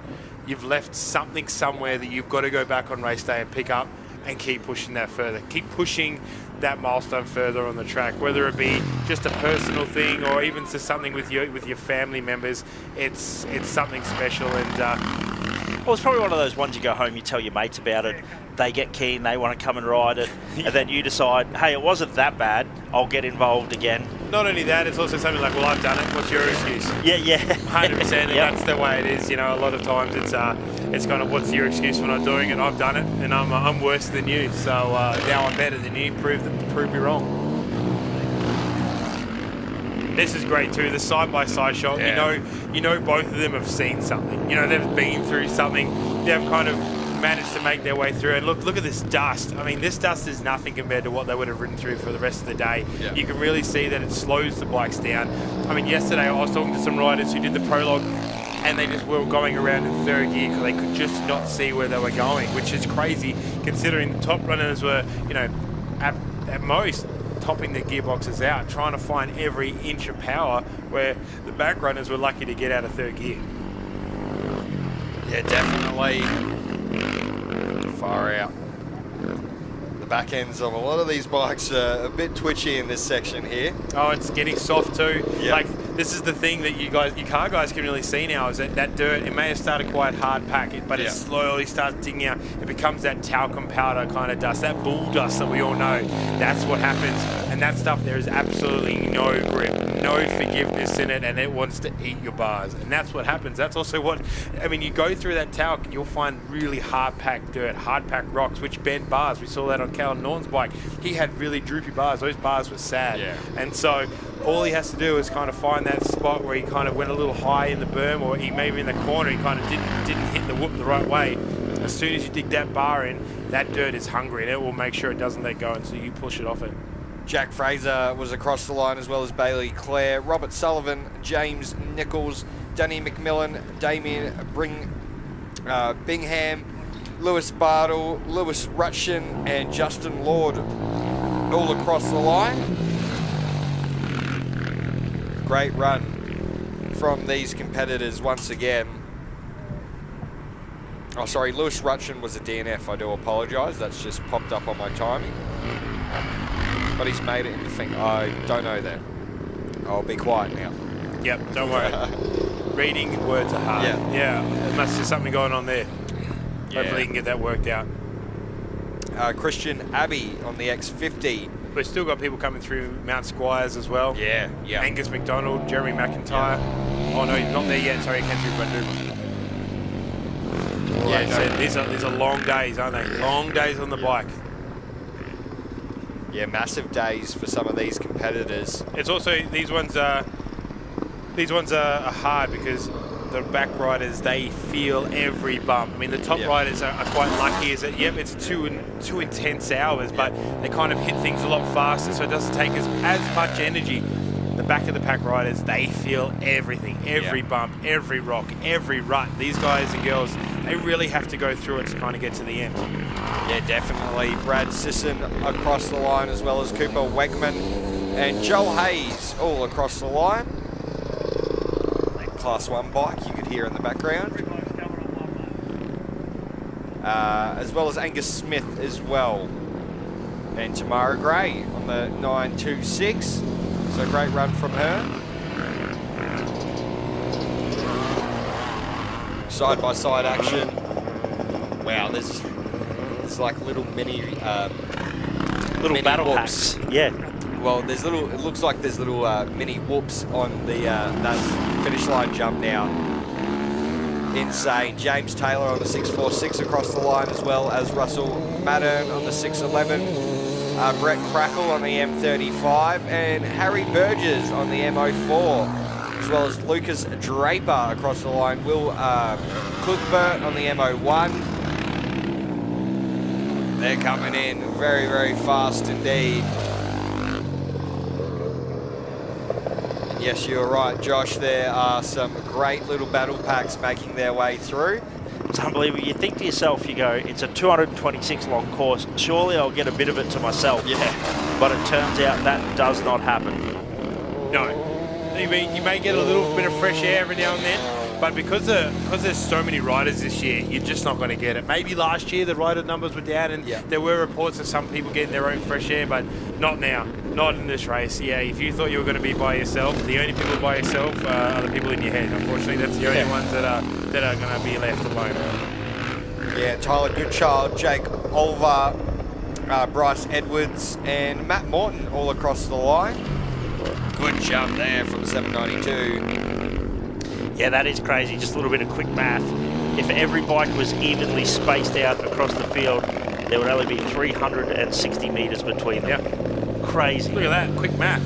You've left something somewhere that you've got to go back on race day and pick up and keep pushing that further. Keep pushing that milestone further on the track, whether it be just a personal thing or even to something with your family members. It's something special, and well, it's probably one of those ones you go home, you tell your mates about it, they get keen, they want to come and ride it, and then you decide, hey, it wasn't that bad, I'll get involved again. Not only that, it's also something like, well, I've done it, what's your excuse? Yeah. 100%, and that's the way it is. You know, a lot of times it's kind of, what's your excuse for not doing it? I've done it, and I'm worse than you, so now I'm better than you, prove me wrong. This is great too, the side-by-side shot. Yeah. You know both of them have seen something. You know, they've been through something. They've kind of managed to make their way through. And look at this dust. I mean, this dust is nothing compared to what they would have ridden through for the rest of the day. Yeah. You can really see that it slows the bikes down. I mean, yesterday I was talking to some riders who did the prologue, and they just were going around in third gear because they could just not see where they were going, which is crazy considering the top runners were, you know, at most topping their gearboxes out, trying to find every inch of power, where the back runners were lucky to get out of third gear. Yeah, definitely far out. The back ends of a lot of these bikes are a bit twitchy in this section here. Oh, it's getting soft too. Yep. Like, this is the thing that you car guys can really see now, is that dirt, it may have started quite hard pack, but it slowly starts digging out. It becomes that talcum powder kind of dust, that bull dust that we all know. That's what happens. And that stuff, there is absolutely no grip, no forgiveness in it, and it wants to eat your bars. And that's what happens. That's also what, I mean, you go through that talc and you'll find really hard packed dirt, hard packed rocks, which bend bars. We saw that on Callum Norton's bike. He had really droopy bars. Those bars were sad. Yeah. And so all he has to do is kind of find that spot where he kind of went a little high in the berm, or he maybe in the corner, he kind of didn't hit the whoop the right way. As soon as you dig that bar in, that dirt is hungry, and it will make sure it doesn't let go until you push it off it. Jack Fraser was across the line, as well as Bailey Clare, Robert Sullivan, James Nichols, Danny McMillan, Damien Bingham, Lewis Bartle, Lewis Rutchin, and Justin Lord all across the line. Great run from these competitors once again. Oh, sorry, Lewis Rutchin was a DNF. I do apologise. That's just popped up on my timing. But he's made it into Finke. I don't know that. I'll be quiet now. Yep, don't worry. Reading words are hard. Yeah, there must be something going on there. Yeah. Hopefully he can get that worked out. Christian Abbey on the X50. We've still got people coming through Mount Squires as well. Yeah. Angus McDonald, Jeremy McIntyre. Yeah. Oh no, he's not there yet. Sorry, he came through Banduma. These are long days, aren't they? Long days on the bike. Yeah, massive days for some of these competitors. It's also, these ones are hard because the back riders, they feel every bump. I mean, the top riders are quite lucky, is that, it's two intense hours, but they kind of hit things a lot faster, so it doesn't take as much energy. The back of the pack riders, they feel everything, every bump, every rock, every rut. These guys and girls, they really have to go through it to kind of get to the end. Yeah, definitely. Brad Sisson across the line, as well as Cooper Wegman and Joel Hayes all across the line. Class 1 bike, you could hear in the background. As well as Angus Smith as well. And Tamara Gray on the 926. So great run from her. Side-by-side action. Wow, there's there's like little mini little battle whoops. packs. Yeah. Well, there's little. It looks like there's little mini whoops on the that finish line jump now. Insane. James Taylor on the 646 across the line, as well as Russell Maddern on the 611. Brett Crackle on the M35, and Harry Burgess on the M04, as well as Lucas Draper across the line. Will Cuthbert on the M01. They're coming in very, very fast indeed. Yes, you're right, Josh. There are some great little battle packs making their way through. It's unbelievable. You think to yourself, you go, it's a 226 long course. Surely I'll get a bit of it to myself. Yeah. But it turns out that does not happen. No. You may get a little bit of fresh air every now and then, but because there's so many riders this year, you're just not going to get it. Maybe last year the rider numbers were down, and there were reports of some people getting their own fresh air, but not now. Not in this race. Yeah, if you thought you were going to be by yourself, the only people by yourself are the people in your head. Unfortunately, that's the only ones that are going to be left alone. Yeah, Tyler Goodchild, Jake Olver, Bryce Edwards, and Matt Morton all across the line. Good jump there from 792. Yeah, that is crazy. Just a little bit of quick math. If every bike was evenly spaced out across the field, there would only be 360 metres between them. Crazy. Look at that, quick math.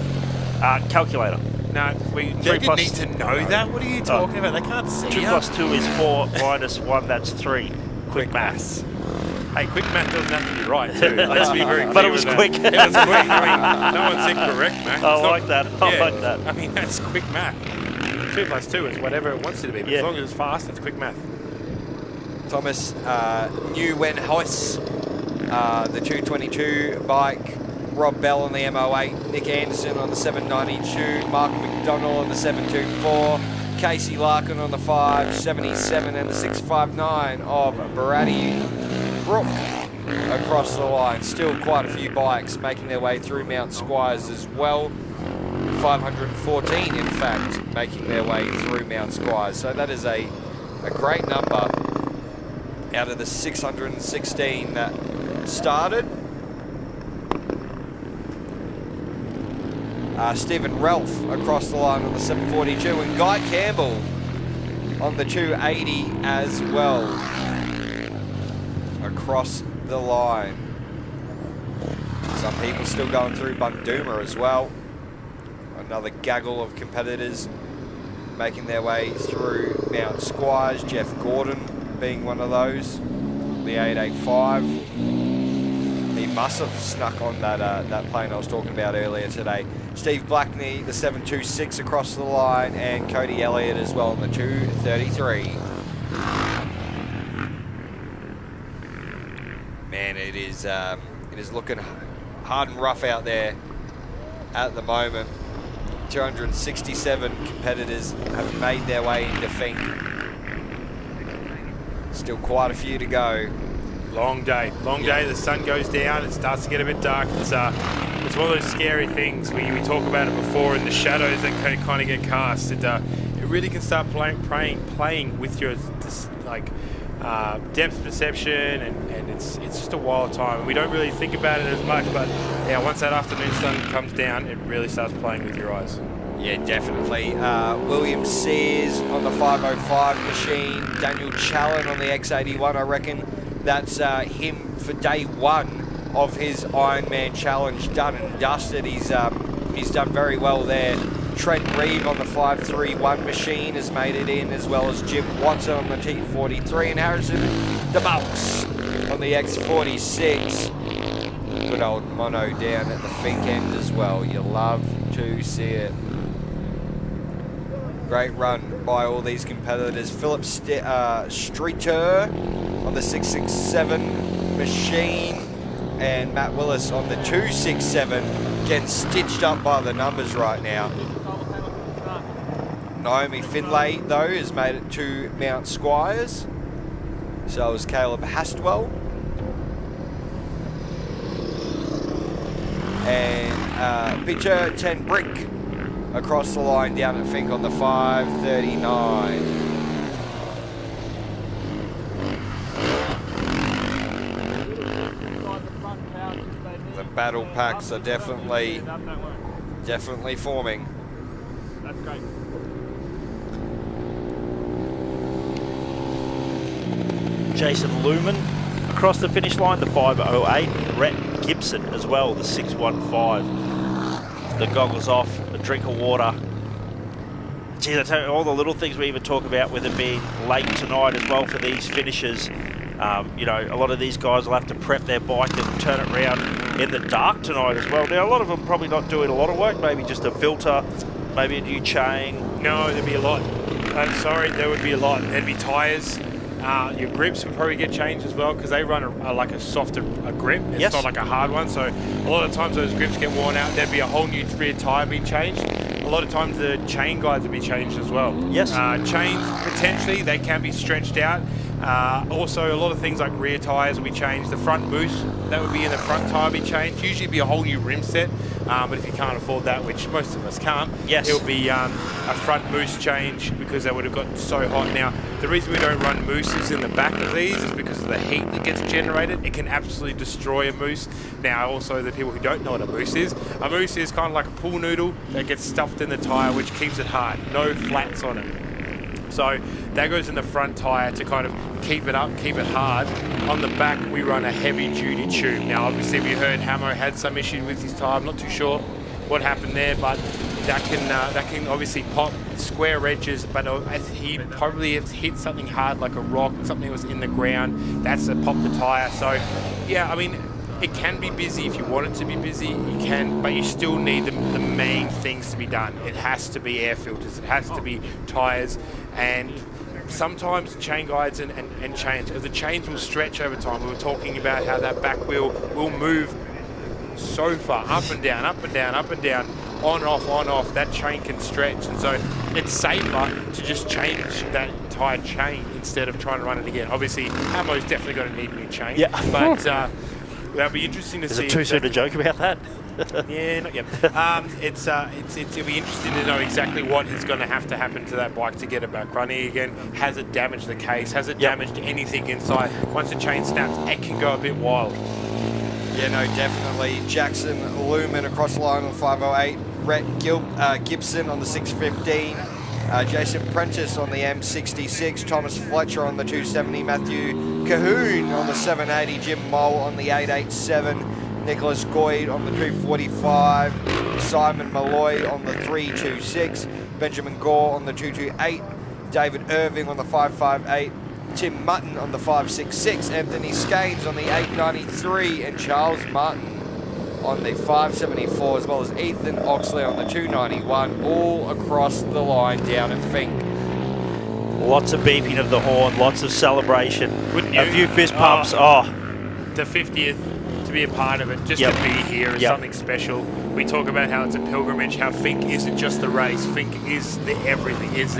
Calculator. No, they didn't need to know that. What are you talking about? They can't see 2 plus 2 is 4 minus 1, that's 3. Quick maths. Hey, quick math doesn't have to be right, too. Let's be very clear. But it was with quick. That. It was quick. I mean, no one said correct math. I like that. I like that. I mean, that's quick math. 2 plus 2 is whatever it wants it to be. But as long as it's fast, it's quick math. Thomas Nieuwenhuis, the 222 bike. Rob Bell on the M08, Nick Anderson on the 792, Mark McDonald on the 724, Casey Larkin on the 577 and the 659 of Barati Brook across the line. Still quite a few bikes making their way through Mount Squires as well. 514 in fact making their way through Mount Squires. So that is a great number out of the 616 that started. Stephen Ralph across the line on the 742, and Guy Campbell on the 280 as well across the line. Some people still going through Bundooma as well. Another gaggle of competitors making their way through Mount Squires. Jeff Gordon being one of those, the 885. He must have snuck on that plane I was talking about earlier today. Steve Blackney, the 726 across the line, and Cody Elliott as well on the 233. Man, it is looking hard and rough out there at the moment. 267 competitors have made their way into Fink. Still quite a few to go. Long day. The sun goes down. It starts to get a bit dark. It's one of those scary things. We talk about it before, and the shadows that kind of get cast. It really can start playing with your depth perception, and it's just a wild time. We don't really think about it as much, but yeah, once that afternoon sun comes down, it really starts playing with your eyes. Yeah, definitely. William Sears on the 505 machine. Daniel Challen on the X81. I reckon that's him for day one of his Ironman challenge, done and dusted. He's done very well there. Trent Reeve on the 531 machine has made it in, as well as Jim Watson on the T43, and Harrison DeMaux on the X46. Good old mono down at the Fink end as well. You love to see it. Great run by all these competitors. Philip Streeter on the 667 machine, and Matt Willis on the 267, getting stitched up by the numbers right now. Naomi Finlay, though, has made it to Mount Squires. So is Caleb Hastwell. And Peter Ten Brick across the line down at Fink on the 539. battle packs are definitely forming. That's great. Jason Lumen across the finish line, the 5:08. Rhett Gibson as well, the 6:15. The goggles off, a drink of water. Geez, I tell you, all the little things we even talk about with it being late tonight as well for these finishers. You know, a lot of these guys will have to prep their bike and turn it around in the dark tonight as well. Now, a lot of them probably not doing a lot of work, maybe just a filter, maybe a new chain. No, there'd be a lot. I'm sorry, there would be a lot. There'd be tyres. Your grips would probably get changed as well because they run like a softer grip. It's not like a hard one. So a lot of times those grips get worn out. There'd be a whole new rear tyre being changed. A lot of times the chain guides would be changed as well. Yes. Chains, potentially, they can be stretched out. Also, a lot of things like rear tyres will be changed. The front boost, that would be in the front tyre be changed. Usually be a whole new rim set. But if you can't afford that, which most of us can't, it'll be a front moose change because they would have gotten so hot. Now, the reason we don't run mooses in the back of these is because of the heat that gets generated. It can absolutely destroy a moose. Now, also, the people who don't know what a moose is kind of like a pool noodle that gets stuffed in the tyre, which keeps it hard. No flats on it. So that goes in the front tyre to kind of keep it up, keep it hard. On the back, we run a heavy-duty tube. Now, obviously, we heard Hamo had some issue with his tyre. I'm not too sure what happened there, but that can obviously pop square edges. But he probably has hit something hard, like a rock, something that was in the ground. That's a pop the tyre. So, yeah, I mean, it can be busy if you want it to be busy. You can, but you still need the main things to be done. It has to be air filters. It has to be tyres. And sometimes chain guides and chains. The chains will stretch over time. We were talking about how that back wheel will move so far, up and down, up and down, up and down, on, off. That chain can stretch. And so it's safer to just change that entire chain instead of trying to run it again. Obviously, Hamo's definitely going to need a new chain. Yeah. But that'll be interesting to see. Is it too soon to joke about that? Yeah, not yet. It'll be interesting to know exactly what is going to have to happen to that bike to get it back running again. Has it damaged the case? Has it damaged anything inside? Once the chain snaps, it can go a bit wild. Yeah, no, definitely. Jackson Lumen across the line on 508. Rhett Gibson on the 615. Jason Prentice on the M66. Thomas Fletcher on the 270. Matthew Cahoon on the 780. Jim Mole on the 887. Nicholas Goyd on the 245, Simon Malloy on the 326, Benjamin Gore on the 228, David Irving on the 558, Tim Mutton on the 566, Anthony Skanes on the 893, and Charles Martin on the 574, as well as Ethan Oxley on the 291, all across the line down at Fink. Lots of beeping of the horn, lots of celebration, a few fist pumps. The 50th. To be a part of it, just to be here is something special. We talk about how it's a pilgrimage, how Fink isn't just the race. Fink is the everything. It's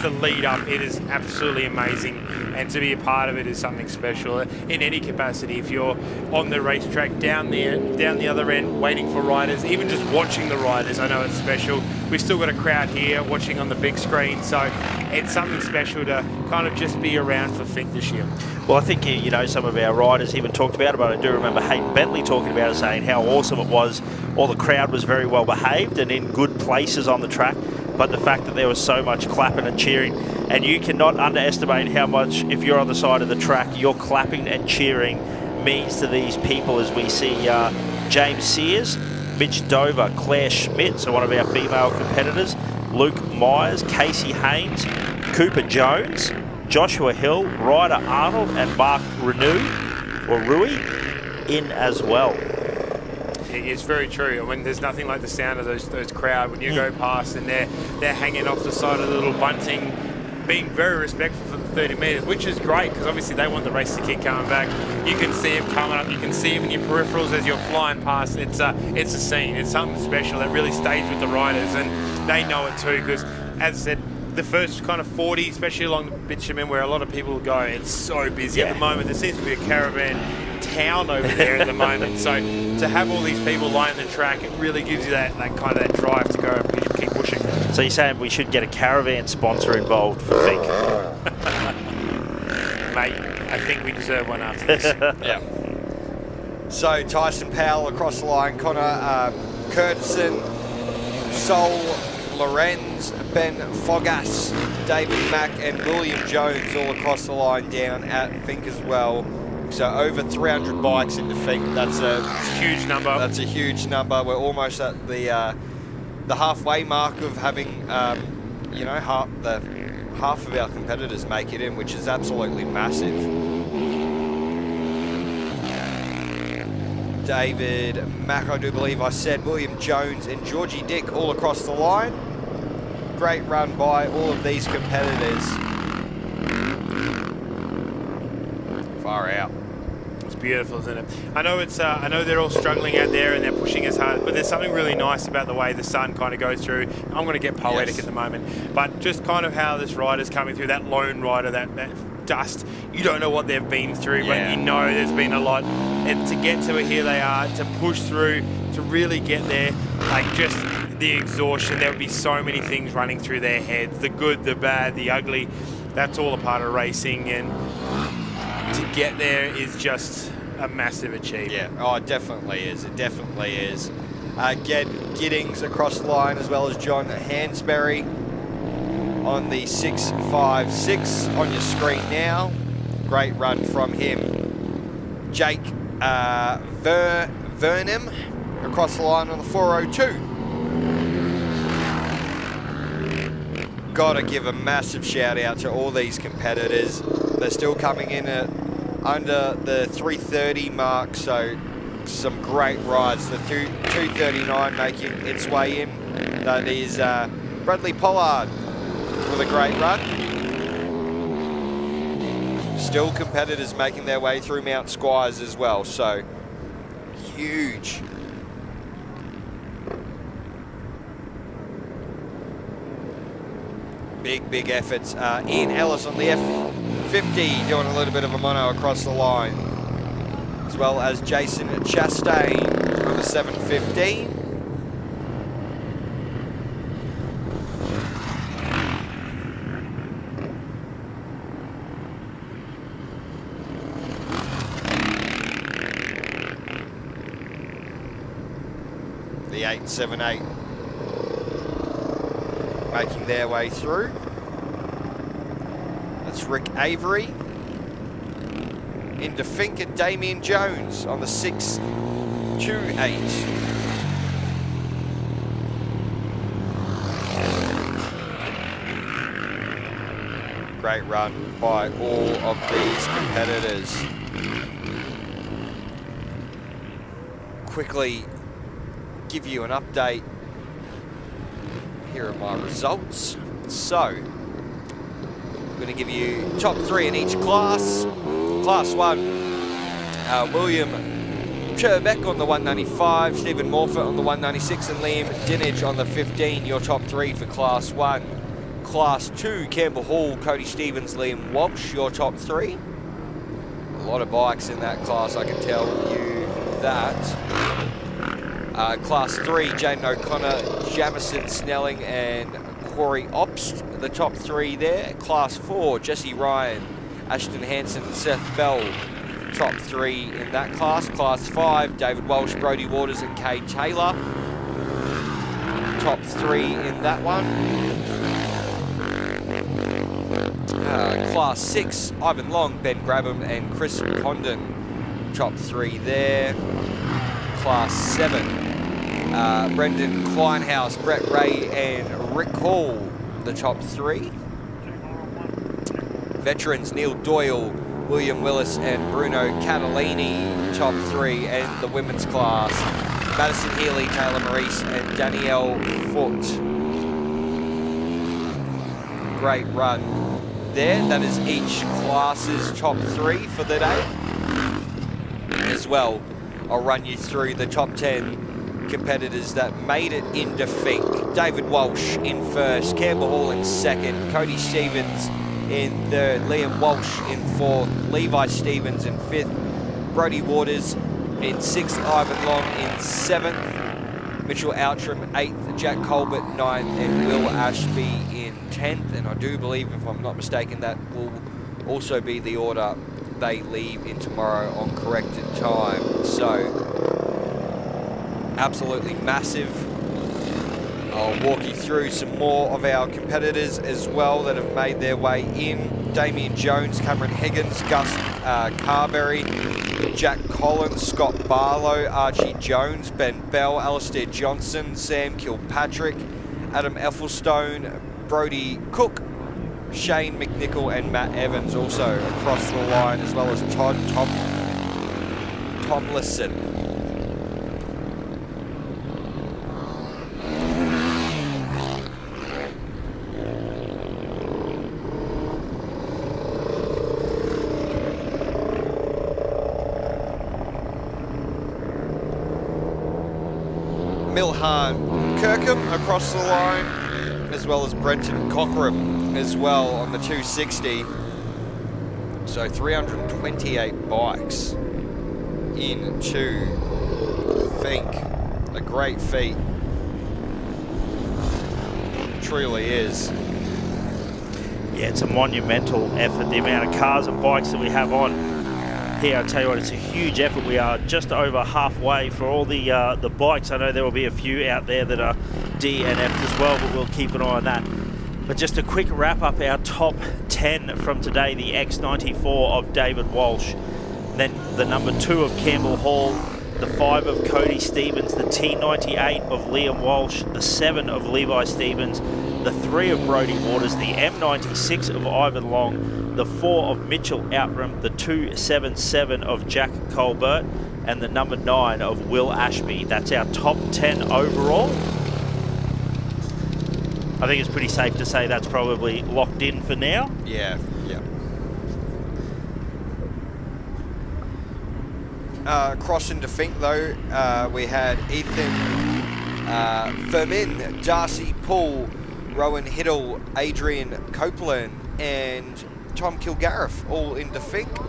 the lead up. It is absolutely amazing, and to be a part of it is something special in any capacity. If you're on the racetrack down the other end, waiting for riders, even just watching the riders, I know it's special. We've still got a crowd here watching on the big screen, so it's something special to kind of just be around for Fink this year. Well, I think, you know, some of our riders even talked about it, but I do remember Hayden Bentley talking about it, saying how awesome it was. All the crowd was very well behaved and in good places on the track, but the fact that there was so much clapping and cheering, and you cannot underestimate how much, if you're on the side of the track, your clapping and cheering means to these people, as we see James Sears, Mitch Dover, Claire Schmidt, so one of our female competitors, Luke Myers, Casey Haynes, Cooper Jones, Joshua Hill, Ryder Arnold, and Mark Rui in as well. It's very true. I mean, there's nothing like the sound of those crowd when you go past and they're hanging off the side of the little bunting, being very respectful for the 30 metres, which is great because obviously they want the race to keep coming back. You can see them coming up. You can see them in your peripherals as you're flying past. It's a scene. It's something special that really stays with the riders, and they know it too because, as I said, the first kind of 40, especially along the bitumen where a lot of people go, it's so busy at the moment. There seems to be a caravan town over there at the moment. So to have all these people lining the track, it really gives you that kind of that drive to go and keep pushing. So you're saying we should get a caravan sponsor involved for Fink? Mate, I think we deserve one after this. Yeah. So Tyson Powell across the line, Connor Curtison, Sol Lorenz, Ben Fogas, David Mack and William Jones all across the line down at Finke as well. So over 300 bikes into Finke. That's a huge number. That's a huge number. We're almost at the halfway mark of having, you know, half of our competitors make it in, which is absolutely massive. David Mack, I do believe I said, William Jones and Georgie Dick all across the line. Great run by all of these competitors. Far out. It's beautiful, isn't it? I know it's. I know they're all struggling out there and they're pushing as hard, but there's something really nice about the way the sun kind of goes through. I'm going to get poetic at the moment, but just kind of how this rider's coming through, that lone rider, that dust. You don't know what they've been through, but you know there's been a lot. And to get to here they are, to push through, to really get there, like just the exhaustion. There would be so many things running through their heads, the good, the bad, the ugly. That's all a part of racing, and to get there is just a massive achievement. Yeah, oh, it definitely is. It definitely is. Giddings across the line, as well as John Hansberry on the 656 on your screen now. Great run from him. Jake Vernham across the line on the 402. Got to give a massive shout out to all these competitors. They're still coming in at under the 330 mark, so some great rides. The 239 making its way in. That is Bradley Pollard with a great run. Still competitors making their way through Mount Squires as well, so huge. Big efforts. Ian Ellis on the F50 doing a little bit of a mono across the line, as well as Jason Chastain on the 715. The 878 making their way through. That's Rick Avery. Into Finke and Damien Jones on the 628. Great run by all of these competitors. Quickly give you an update. Here are my results. So, I'm going to give you top three in each class. Class 1, William Cherbeck on the 195, Stephen Morfitt on the 196, and Liam Dinage on the 15. Your top three for Class 1. Class 2, Campbell Hall, Cody Stevens, Liam Walsh, your top three. A lot of bikes in that class, I can tell you that. Class 3, Jaden O'Connor, Jamison Snelling and Corey Obst, the top three there. Class 4, Jesse Ryan, Ashton Hansen, Seth Bell, top three in that class. Class 5, David Walsh, Brodie Waters and Kay Taylor, top three in that one. Class 6, Ivan Long, Ben Grabham and Chris Condon, top three there. Class 7, Brendan Kleinhaus, Brett Ray and Rick Hall, the top three. Veterans, Neil Doyle, William Willis and Bruno Catalini, top three. And the women's class, Madison Healy, Taylor Maurice and Danielle Foote. Great run there. That is each class's top three for the day. As well, I'll run you through the top 10 competitors that made it into Finke. David Walsh in first, Campbell Hall in second, Cody Stevens in third, Liam Walsh in fourth, Levi Stevens in fifth, Brodie Waters in sixth, Ivan Long in seventh, Mitchell Outram eighth, Jack Colbert ninth, and Will Ashby in 10th. And I do believe, if I'm not mistaken, that will also be the order they leave in tomorrow on corrected time. So, absolutely massive. I'll walk you through some more of our competitors as well that have made their way in. Damien Jones, Cameron Higgins, Gus Carberry, Jack Collins, Scott Barlow, Archie Jones, Ben Bell, Alistair Johnson, Sam Kilpatrick, Adam Ethelstone, Brody Cook, Shane McNichol and Matt Evans also across the line, as well as Todd Tomlinson. Milhan Kirkham across the line, as well as Brenton Cockram as well on the 260. So 328 bikes into Finke. A great feat. Truly is. Yeah, it's a monumental effort, the amount of cars and bikes that we have on here. I tell you what, it's a huge effort. We are just over halfway for all the bikes. I know there will be a few out there that are DNF'd as well, but we'll keep an eye on that. But just a quick wrap up our top 10 from today. The X94 of David Walsh, then the number 2 of Campbell Hall, the 5 of Cody Stevens, the T98 of Liam Walsh, the 7 of Levi Stevens, the 3 of Brody Waters, the M96 of Ivan Long, the 4 of Mitchell Outram, the 277 of Jack Colbert, and the number 9 of Will Ashby. That's our top 10 overall. I think it's pretty safe to say that's probably locked in for now. Yeah, yeah. Cross into Finke though, we had Ethan Fermin, Darcy Poole, Rowan Hiddle, Adrian Copeland, and Tom Kilgariff all into Finke.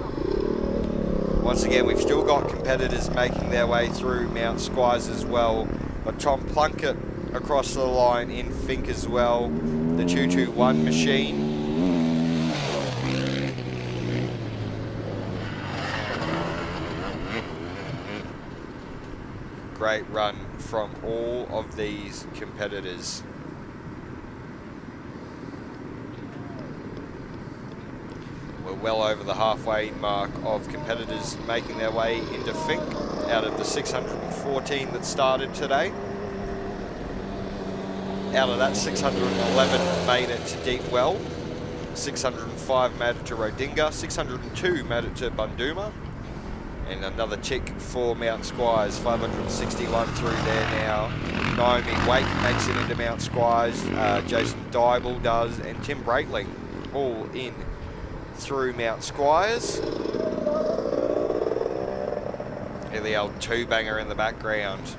Once again, we've still got competitors making their way through Mount Squires as well, but Tom Plunkett across the line in Finke as well, the 221 machine. Great run from all of these competitors. We're well over the halfway mark of competitors making their way into Finke out of the 614 that started today. Out of that, 611 made it to Deepwell, 605 made it to Rodinga, 602 made it to Bunduma, and another tick for Mount Squires, 561 through there now. Naomi Wake makes it into Mount Squires, Jason Dybel does, and Tim Breitling all in through Mount Squires. Hear the old two-banger in the background.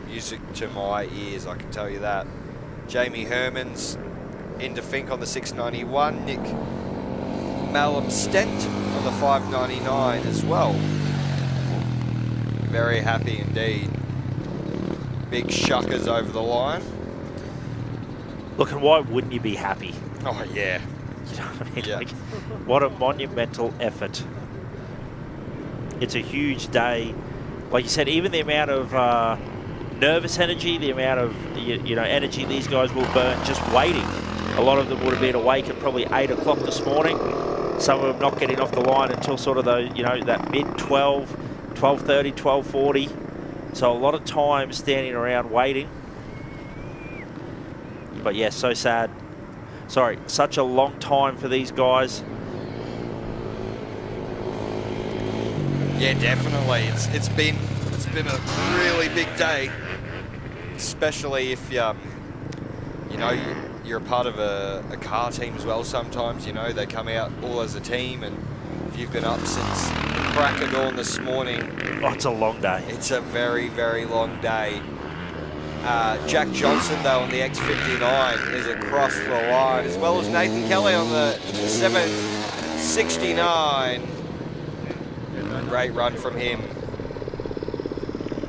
Music to my ears, I can tell you that. Jamie Hermans into Finke on the 691. Nick Malum Stent on the 599 as well. Very happy indeed. Big shuckers over the line. Look, and why wouldn't you be happy? Oh, yeah. You know what I mean? Yeah. Like, what a monumental effort. It's a huge day. Like you said, even the amount of nervous energy, the amount of you know energy these guys will burn just waiting. A lot of them would have been awake at probably 8 o'clock this morning. Some of them not getting off the line until sort of that mid 12, 12:30, 12:40. So a lot of time standing around waiting. But yeah, so sad. Sorry, such a long time for these guys. Yeah, definitely. It's been a really big day, especially if you're a part of a car team as well. Sometimes they come out all as a team, and if you've been up since the crack of dawn this morning, it's a long day. It's a very, very long day. Jack Johnson though on the X59 is across the line, as well as Nathan Kelly on the 769. Great run from him.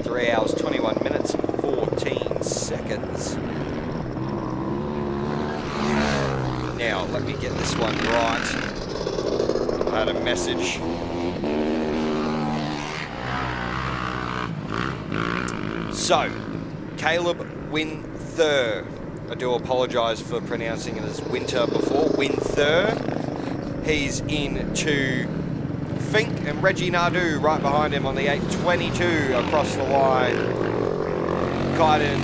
3 hours, 21 minutes and 14 seconds. Now, let me get this one right. had a message. So, Caleb Winther. I do apologise for pronouncing it as winter before. Winther. He's into Fink and Reggie Nardu right behind him on the 822 across the line. Guidon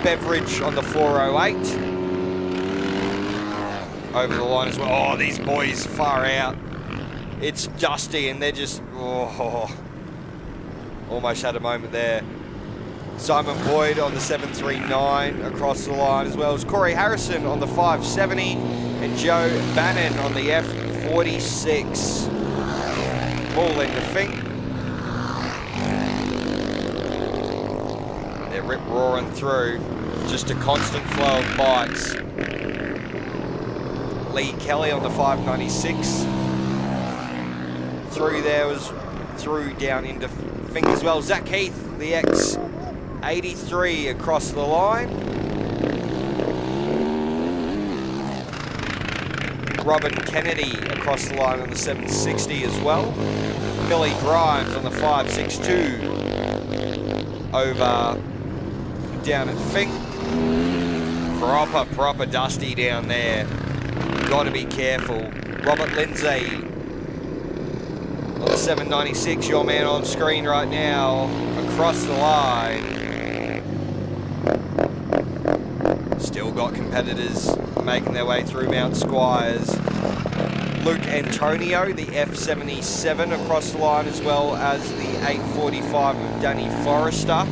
Beveridge on the 408. Over the line as well. Oh, these boys far out. It's dusty and they're just, almost had a moment there. Simon Boyd on the 739 across the line, as well as Corey Harrison on the 570 and Joe Bannon on the F46. Ball into Fink. They're rip-roaring through. Just a constant flow of bikes. Lee Kelly on the 596. Through there was through down into Fink as well. Zach Heath, the X83 across the line. Robin Kennedy across the line on the 760 as well. Billy Grimes on the 562 over down at Fink. Proper dusty down there. Got to be careful. Robert Lindsay on the 796, your man on screen right now, across the line. Still got competitors making their way through Mount Squires. Luke Antonio, the F77 across the line, as well as the 845 of Danny Forrester.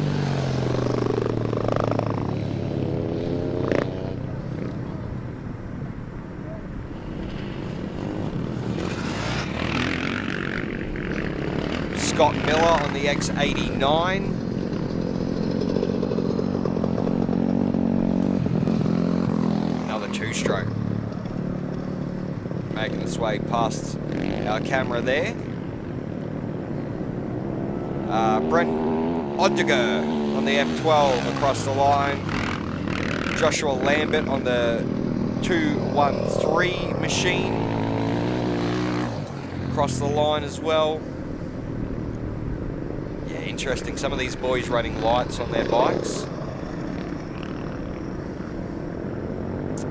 Scott Miller on the X89. Another two-stroke. Making its way past our camera there. Brent Odiger on the F12 across the line. Joshua Lambert on the 213 machine across the line as well. Yeah, interesting. Some of these boys running lights on their bikes.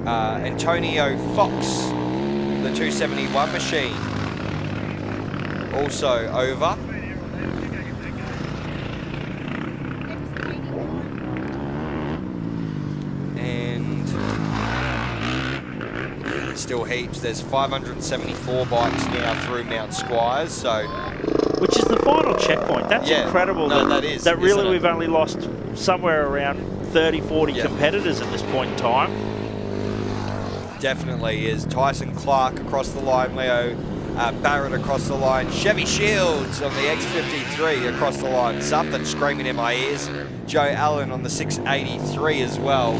Antonio Fox, the 271 machine, also over. And still heaps. There's 574 bikes now through Mount Squires, so... Which is the final checkpoint. That's incredible. No, that is. That really we've only lost somewhere around 30, 40 competitors at this point in time. Definitely is. Tyson Clark across the line, Leo Barrett across the line, Chevy Shields on the X53 across the line. Something screaming in my ears. Joe Allen on the 683 as well.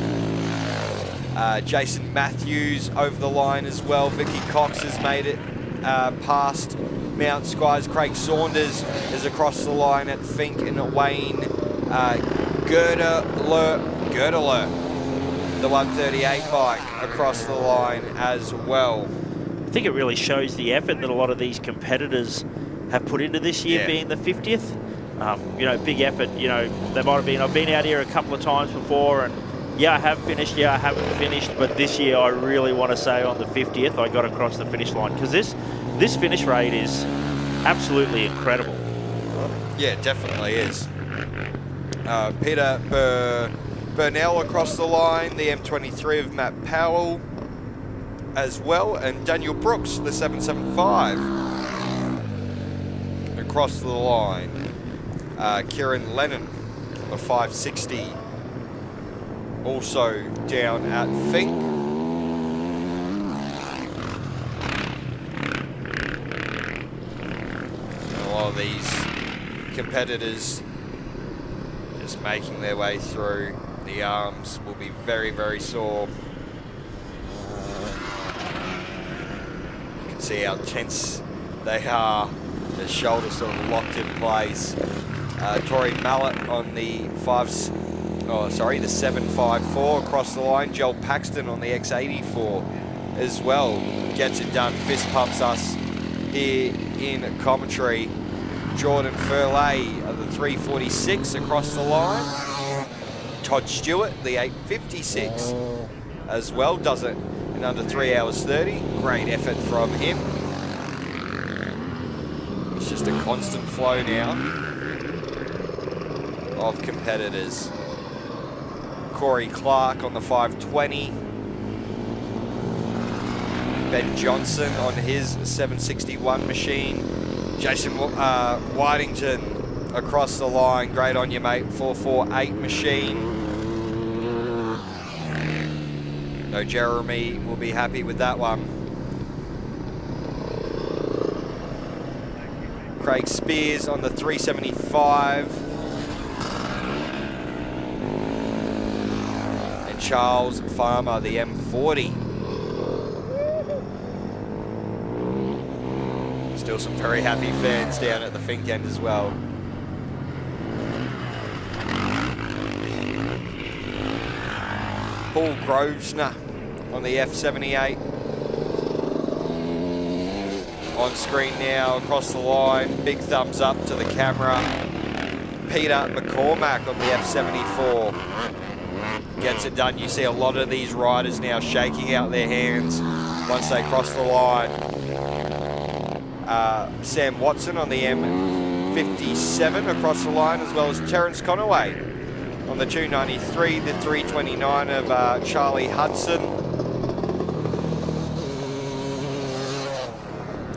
Jason Matthews over the line as well. Vicky Cox has made it past Mount Squires. Craig Saunders is across the line at Fink, and Wayne Gerdeler, the 138 bike across the line as well. I think it really shows the effort that a lot of these competitors have put into this year, being the 50th. You know, big effort. You know, they might have been. I've been out here a couple of times before, and I have finished. I haven't finished, but this year I really want to say on the 50th I got across the finish line, because this finish rate is absolutely incredible. Yeah, it definitely is. Peter Burnell across the line, the M23 of Matt Powell as well, and Daniel Brooks, the 775 across the line. Kieran Lennon, the 560, also down at Fink. And a lot of these competitors just making their way through. The arms will be very, very sore. You can see how tense they are. The shoulders sort of locked in place. Tori Mallet on the 754 across the line. Joel Paxton on the X84 as well. Gets it done, fist pumps us here in commentary. Jordan Furley of the 346 across the line. Todd Stewart, the 856 as well, does it in under 3 hours 30. Great effort from him. It's just a constant flow now of competitors. Corey Clark on the 520. Ben Johnson on his 761 machine. Jason Whitington across the line. Great on you, mate. 448 machine. No, Jeremy will be happy with that one. Craig Spears on the 375. And Charles Farmer, the M40. Still some very happy fans down at the Finke end as well. Paul Grosvenor on the F78. On screen now, across the line. Big thumbs up to the camera. Peter McCormack on the F74. Gets it done. You see a lot of these riders now shaking out their hands once they cross the line. Sam Watson on the M57 across the line, as well as Terence Conaway on the 293, the 329 of Charlie Hudson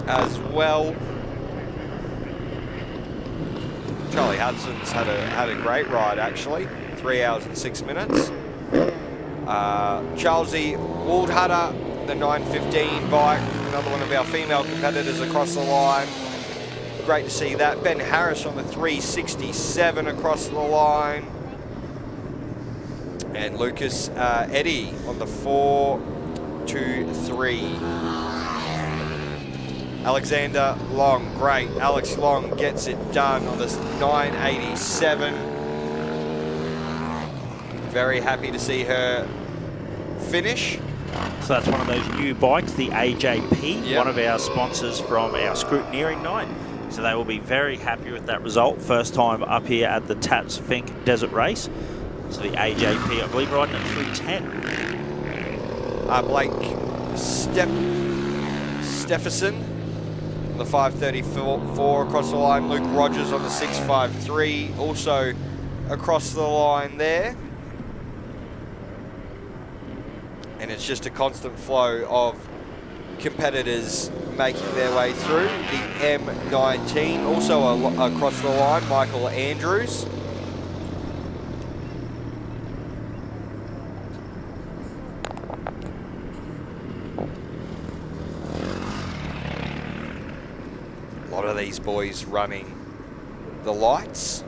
as well. Charlie Hudson's had a great ride actually, 3 hours and 6 minutes. Charlesy Waldhutter, the 915 bike, another one of our female competitors across the line. Great to see that. Ben Harris on the 367 across the line. And Lucas Eddy on the 423. Alexander Long, great. Alex Long gets it done on this 987. Very happy to see her finish. So that's one of those new bikes, the AJP, one of our sponsors from our scrutineering night. So they will be very happy with that result. First time up here at the Tatts Finke Desert Race. So the AJP, I believe, riding at 310. Blake Stephenson on the 534 across the line. Luke Rogers on the 653 also across the line there. And it's just a constant flow of competitors making their way through. The M19 also across the line, Michael Andrews. A lot of these boys running the lights.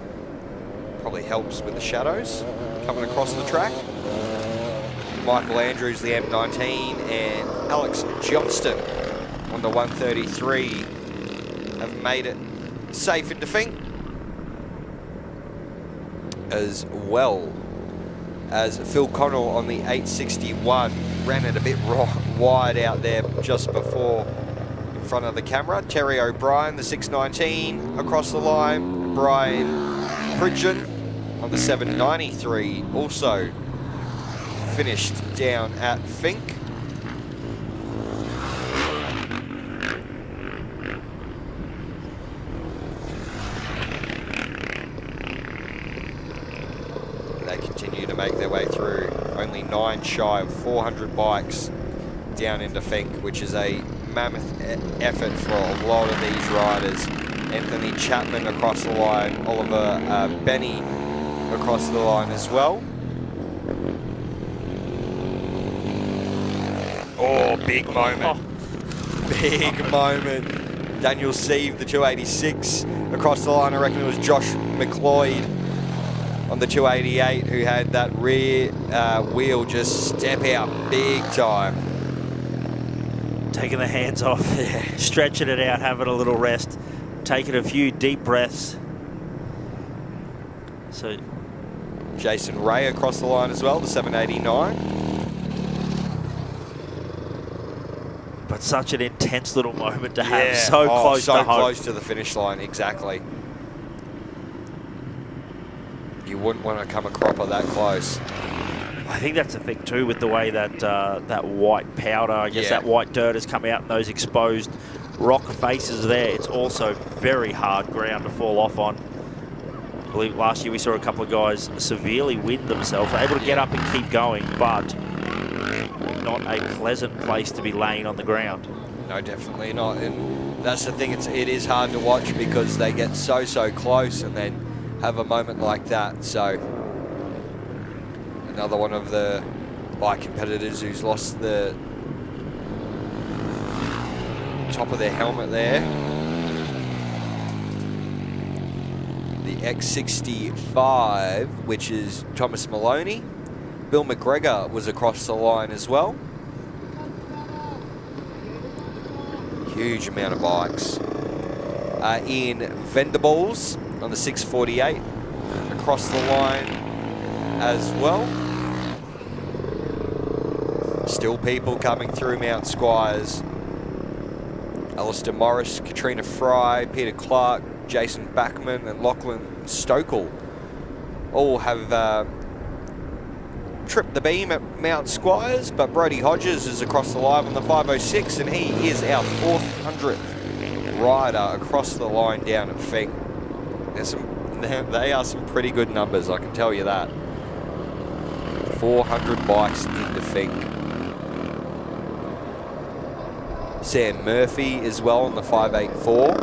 Probably helps with the shadows coming across the track. Michael Andrews, the M19, and Alex Johnston on the 133 have made it safe into Finke, as well as Phil Connell on the 861. Ran it a bit wide out there just before in front of the camera. Terry O'Brien, the 619 across the line. Brian Pridgeon on the 793 also finished down at Finke. They continue to make their way through. Only 9 shy of 400 bikes down into Finke, which is a mammoth effort for a lot of these riders. Anthony Chapman across the line, Oliver Benny across the line as well. Oh, big moment. Big moment. Daniel Sieve, the 286 across the line. I reckon it was Josh McLeod on the 288 who had that rear wheel just step out big time. Taking the hands off, stretching it out, having a little rest, taking a few deep breaths. So Jason Ray across the line as well, the 789. But such an intense little moment to have so close to home. close to the finish line, exactly. You wouldn't want to come a cropper that close. I think that's the thing too with the way that that white powder, I guess that white dirt has come out in those exposed rock faces there. It's also very hard ground to fall off on. I believe last year we saw a couple of guys severely wind themselves, able to get up and keep going, but not a pleasant place to be laying on the ground. No, definitely not. And that's the thing, it is hard to watch because they get so close and then have a moment like that. So another one of the bike competitors who's lost the top of their helmet there. The X65, which is Thomas Maloney. Bill McGregor was across the line as well. Huge amount of bikes. Ian Vendables on the 648 across the line as well. Still people coming through Mount Squires. Alistair Morris, Katrina Fry, Peter Clark, Jason Backman and Lachlan Stokel all have tripped the beam at Mount Squires, but Brodie Hodges is across the line on the 506 and he is our 400th rider across the line down at Finke. They are some pretty good numbers, I can tell you that. 400 bikes into Finke. Sam Murphy as well on the 584.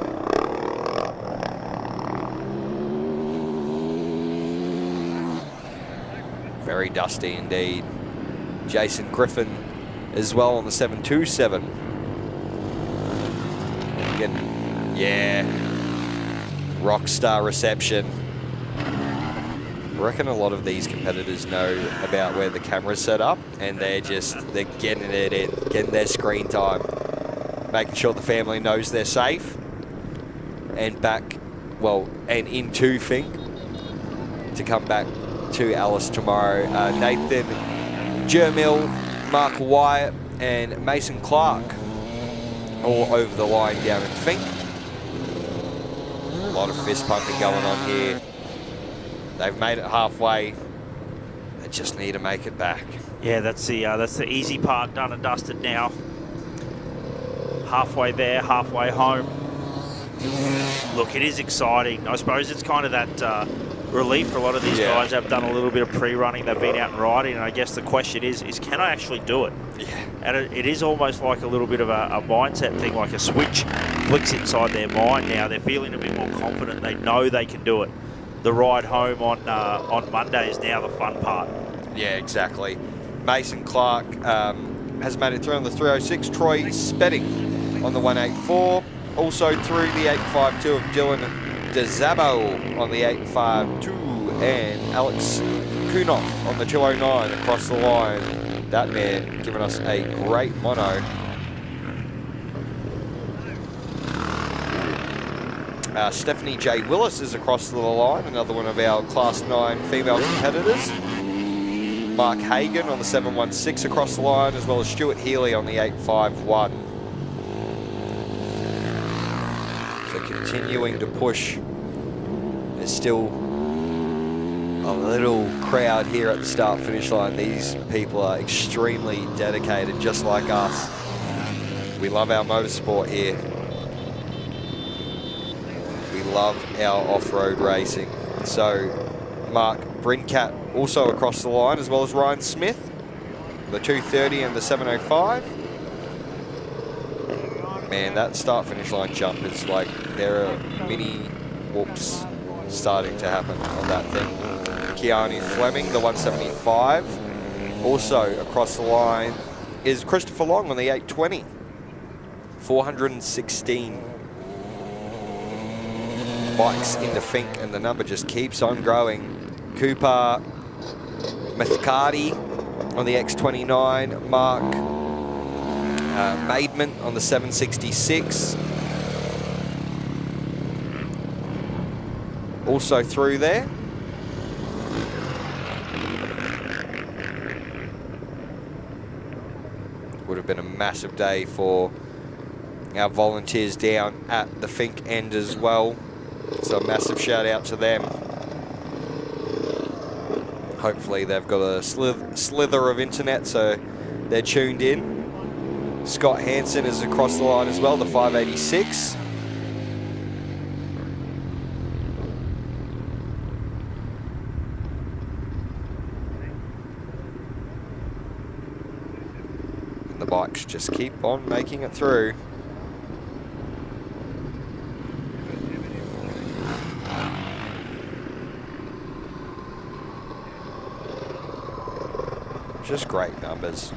Very dusty indeed. Jason Griffin as well on the 727. Again, yeah. Rockstar reception. I reckon a lot of these competitors know about where the camera's set up and they're getting it in, getting their screen time, making sure the family knows they're safe and back, well, and into Finke to come back to Alice tomorrow. Nathan Jermill, Mark Wyatt and Mason Clark all over the line down in Finke. A lot of fist pumping going on here. They've made it halfway. They just need to make it back. Yeah, that's the easy part done and dusted now. Halfway there, halfway home. Look, it is exciting. I suppose it's kind of that relief for a lot of these guys. Have done a little bit of pre-running. They've been out and riding, and I guess the question is can I actually do it? Yeah. And it is almost like a little bit of a mindset thing, like a switch flicks inside their mind now. They're feeling a bit more confident. They know they can do it. The ride home on Monday is now the fun part. Yeah, exactly. Mason Clark has made it through on the 306. Troy Spedding on the 184. Also through the 852 of Dylan DeZabo on the 852 and Alex Kunoff on the 209 across the line. That man giving us a great mono. Stephanie J. Willis is across the line, another one of our Class 9 female competitors. Mark Hagan on the 716 across the line, as well as Stuart Healy on the 851. So continuing to push. There's still a little crowd here at the start-finish line. These people are extremely dedicated, just like us. We love our motorsport here. We love our off-road racing. So Mark Brincat also across the line, as well as Ryan Smith, the 230 and the 705. Man, that start-finish line jump is like, there are mini whoops starting to happen on that thing. Keanu Fleming, the 175. Also across the line is Christopher Long on the 820. 416 bikes into Finke, and the number just keeps on growing. Cooper Methcardi on the X29. Mark Maidman on the 766. Also through there. Would have been a massive day for our volunteers down at the Finke end as well. So a massive shout out to them. Hopefully they've got a slither of internet, so they're tuned in. Scott Hansen is across the line as well, the 586. And the bikes just keep on making it through. Just great numbers.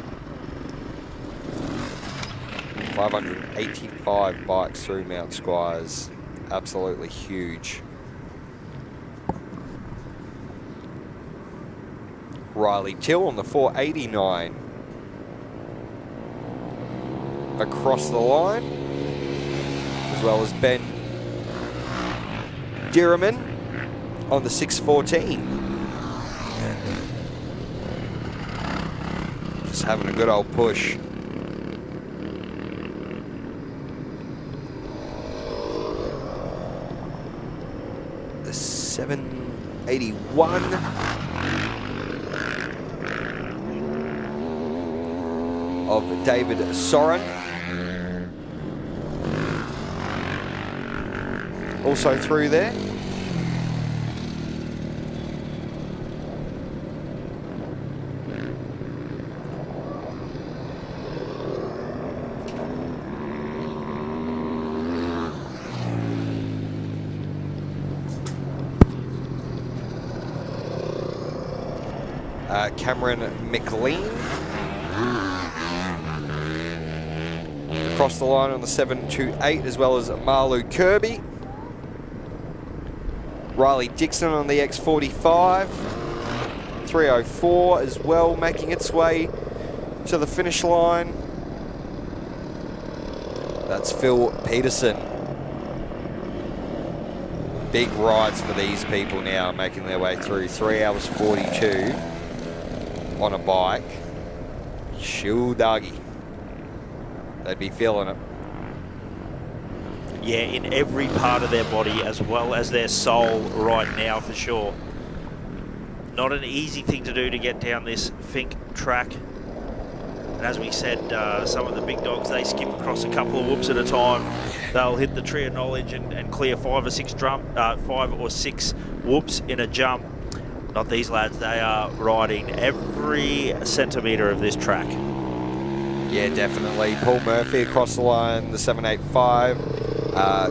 585 bikes through Mount Squires. Absolutely huge. Riley Till on the 489. Across the line. As well as Ben Diraman on the 614. Just having a good old push. The 781. Of David Soren. Also through there. Cameron McLean. Across the line on the 728, as well as Marlu Kirby. Riley Dixon on the X45. 304 as well, making its way to the finish line. That's Phil Peterson. Big rides for these people now, making their way through. 3 hours 42 on a bike. Shoo doggy. They'd be feeling it. Yeah, in every part of their body as well as their soul right now for sure. Not an easy thing to do to get down this Finke track. And as we said, some of the big dogs, they skip across a couple of whoops at a time. They'll hit the tree of knowledge and clear 5 or 6 whoops in a jump. Not these lads, they are riding every centimetre of this track. Yeah, definitely. Paul Murphy across the line, the 785.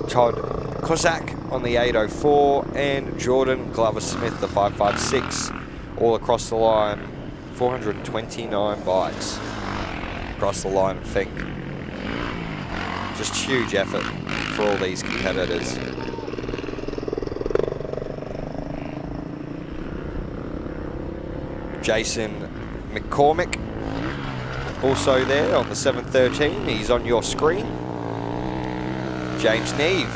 Todd Kozak on the 804. And Jordan Glover-Smith, the 556. All across the line. 429 bikes across the line at Finke. Just huge effort for all these competitors. Jason McCormick also there on the 713. He's on your screen. James Neve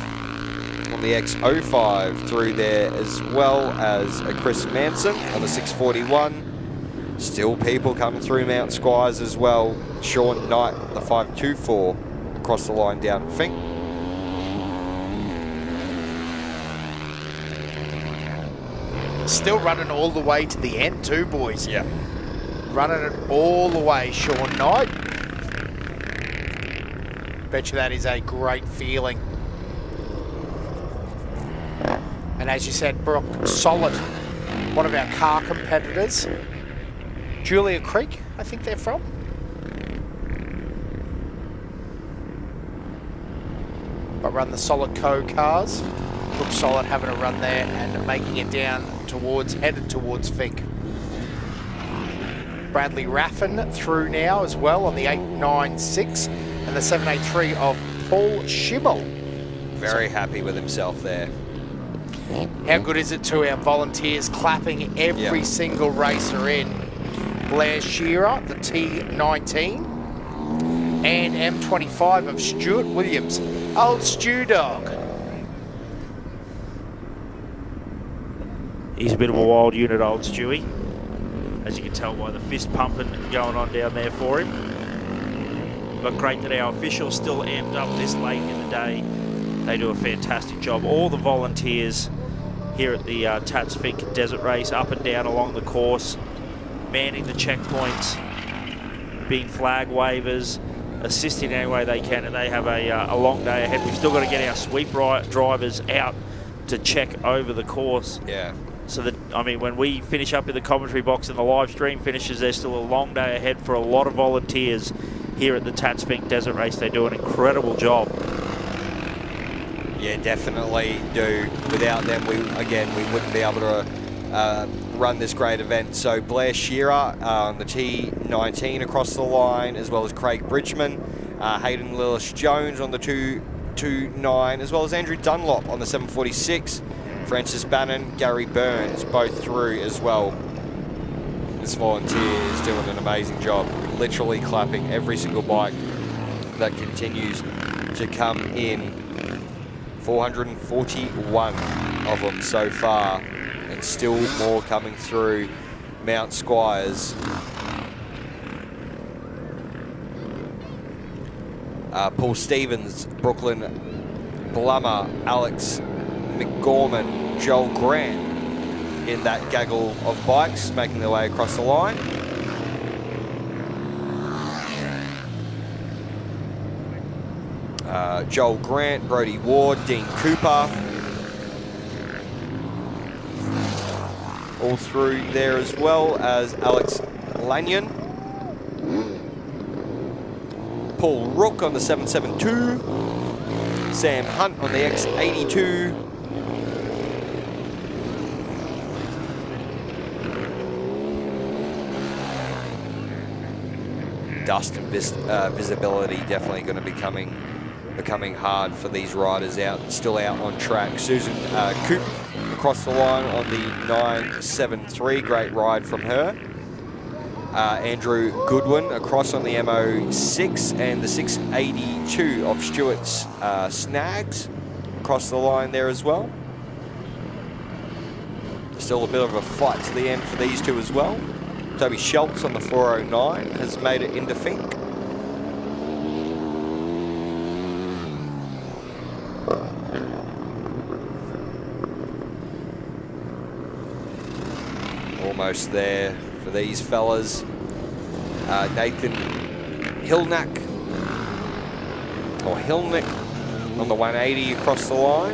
on the X05 through there, as well as a Chris Manson on the 641. Still people coming through Mount Squires as well. Sean Knight, the 524, across the line down at Finke. Still running all the way to the end too, boys. Yeah. Running it all the way, Sean Knight. Bet you that is a great feeling. And as you said, Brooke, solid. One of our car competitors. Julia Creek, I think they're from. But run the Solid Co cars. Brooke Solid having a run there and making it down towards, headed towards Finke. Bradley Raffin through now as well on the 896 and the 783 of Paul Schimmel. Very happy with himself there. How good is it to our volunteers clapping every single racer in? Blair Shearer, the T19, and M25 of Stuart Williams. Old Stew Dog. He's a bit of a wild unit, old Stewie. As you can tell by the fist pumping going on down there for him. but great that our officials still amped up this late in the day. They do a fantastic job. All the volunteers here at the Tatts Finke Desert Race, up and down along the course, manning the checkpoints, being flag wavers, assisting any way they can, and they have a long day ahead. We've still got to get our sweep drivers out to check over the course. Yeah. So that, I mean, when we finish up in the commentary box and the live stream finishes, there's still a long day ahead for a lot of volunteers here at the Tatts Finke Desert Race. They do an incredible job. Yeah, definitely do. Without them, we wouldn't be able to run this great event. So Blair Shearer on the T19 across the line, as well as Craig Bridgman, Hayden Lillis-Jones on the 229, as well as Andrew Dunlop on the 746, Francis Bannon, Gary Burns, both through as well. This volunteer is doing an amazing job, literally clapping every single bike that continues to come in. 441 of them so far, and still more coming through Mount Squires. Paul Stevens, Brooklyn Blummer, Alex McGorman, Joel Grant in that gaggle of bikes making their way across the line. Joel Grant, Brody Ward, Dean Cooper, all through there, as well as Alex Lanyon. Paul Rook on the 772, Sam Hunt on the X82, dust and visibility definitely going to be becoming hard for these riders still out on track. Susan Coop across the line on the 973, great ride from her. Andrew Goodwin across on the MO6 and the 682 of Stuart's Snags across the line there as well. Still a bit of a fight to the end for these two as well. Toby Schultz on the 409 has made it into Finke. Almost there for these fellas. Nathan Hilnick on the 180 across the line.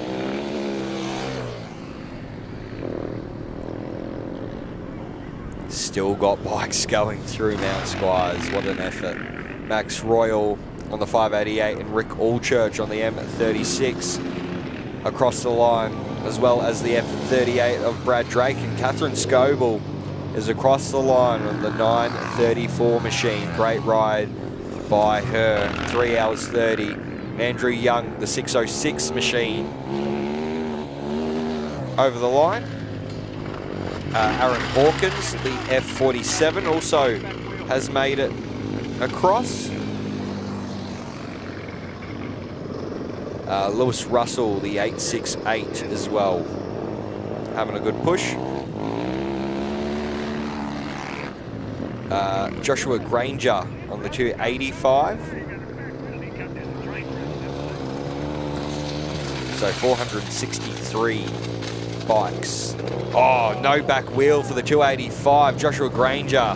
Still got bikes going through Mount Squires. What an effort. Max Royal on the 588 and Rick Allchurch on the M36 across the line, as well as the F38 of Brad Drake, and Catherine Scoble is across the line on the 934 machine. Great ride by her, 3 hours 30. Andrew Young, the 606 machine, over the line. Aaron Hawkins, the F47, also has made it across. Lewis Russell, the 868 as well, having a good push. Joshua Granger on the 285. So 463 bikes. Oh, no back wheel for the 285. Joshua Granger.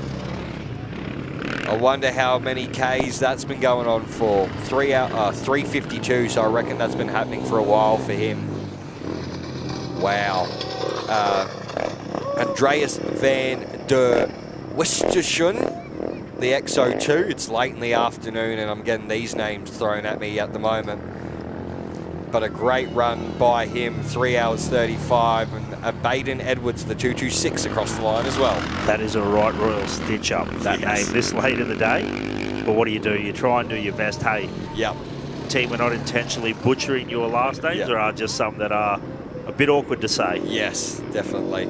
I wonder how many Ks that's been going on for. 352, so I reckon that's been happening for a while for him. Wow. Andreas van der Westerschun, the XO2. It's late in the afternoon and I'm getting these names thrown at me at the moment. But a great run by him, 3 hours 35, and Baden Edwards, the 226 across the line as well. That is a right royal stitch up, that name, this late in the day. But what do? You try and do your best, hey? Yep. Team, we're not intentionally butchering your last names, yep. There are just some that are a bit awkward to say. Yes, definitely.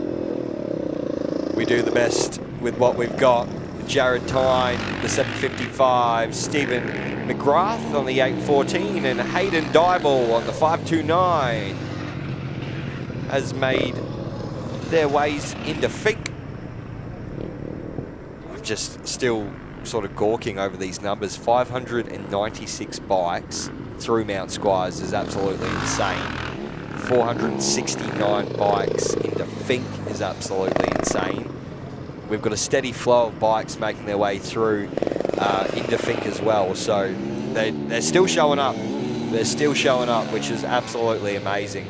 We do the best with what we've got. Jared Tyne, the 755, Stephen McGrath on the 814, and Hayden Dyball on the 529 has made their ways into Finke. Just still sort of gawking over these numbers. 596 bikes through Mount Squires is absolutely insane. 469 bikes into Fink is absolutely insane. We've got a steady flow of bikes making their way through into Fink as well. So they're still showing up. They're still showing up, which is absolutely amazing.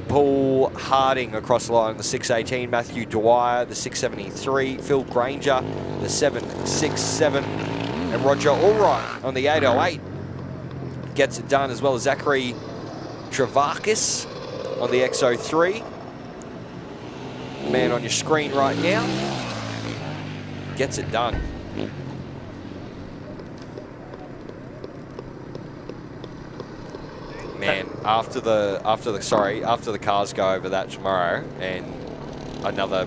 Paul Harding across the line, the 618. Matthew Dwyer, the 673. Phil Granger, the 767. And Roger Allright on the 808 gets it done, as well as Zachary Travakis on the X03. Man on your screen right now gets it done. Man, after the cars go over that tomorrow, and another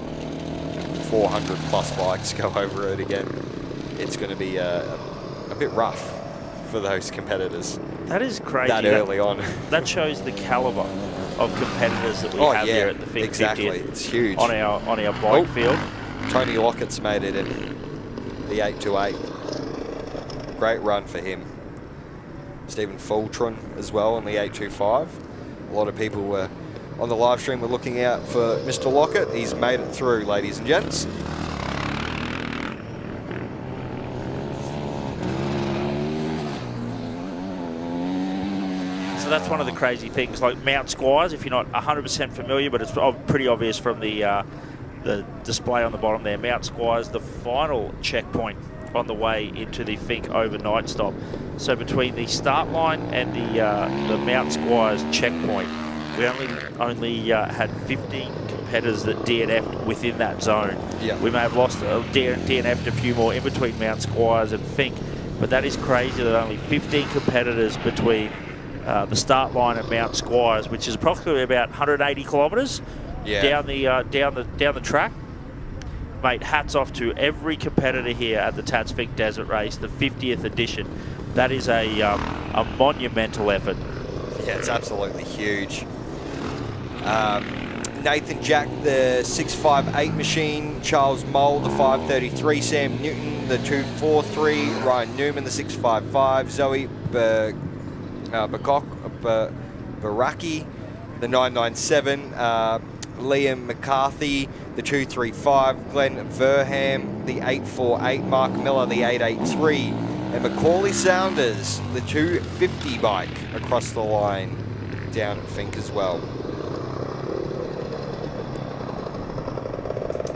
400 plus bikes go over it again, it's going to be a bit rough for those competitors. That is crazy. That early on. That shows the caliber of competitors that we have here at the Fink 50th. It's huge on our bike field. Tony Lockett's made it in the 828. Great run for him. Stephen Fultron as well on the 825. A lot of people were on the live stream were looking out for Mr. Lockett. He's made it through, ladies and gents. So that's one of the crazy things, like Mount Squires, if you're not 100% familiar, but it's pretty obvious from the display on the bottom there. Mount Squires, the final checkpoint on the way into the Fink overnight stop. So between the start line and the Mount Squires checkpoint, we only had 15 competitors that DNF'd within that zone. Yeah. We may have lost DNF'd a few more in between Mount Squires and Fink, but that is crazy that only 15 competitors between the start line at Mount Squires, which is approximately about 180 kilometres down the track. Mate, hats off to every competitor here at the Tatts Finke Desert Race, the 50th edition. That is a monumental effort. Yeah, it's absolutely huge. Nathan Jack, the 658 machine. Charles Mole, the 533. Sam Newton, the 243. Ryan Newman, the 655. Zoe Baraki, the 997. Liam McCarthy, the 235, Glenn Verham, the 848, Mark Miller, the 883, and Macaulay Saunders, the 250 bike across the line down at Fink as well.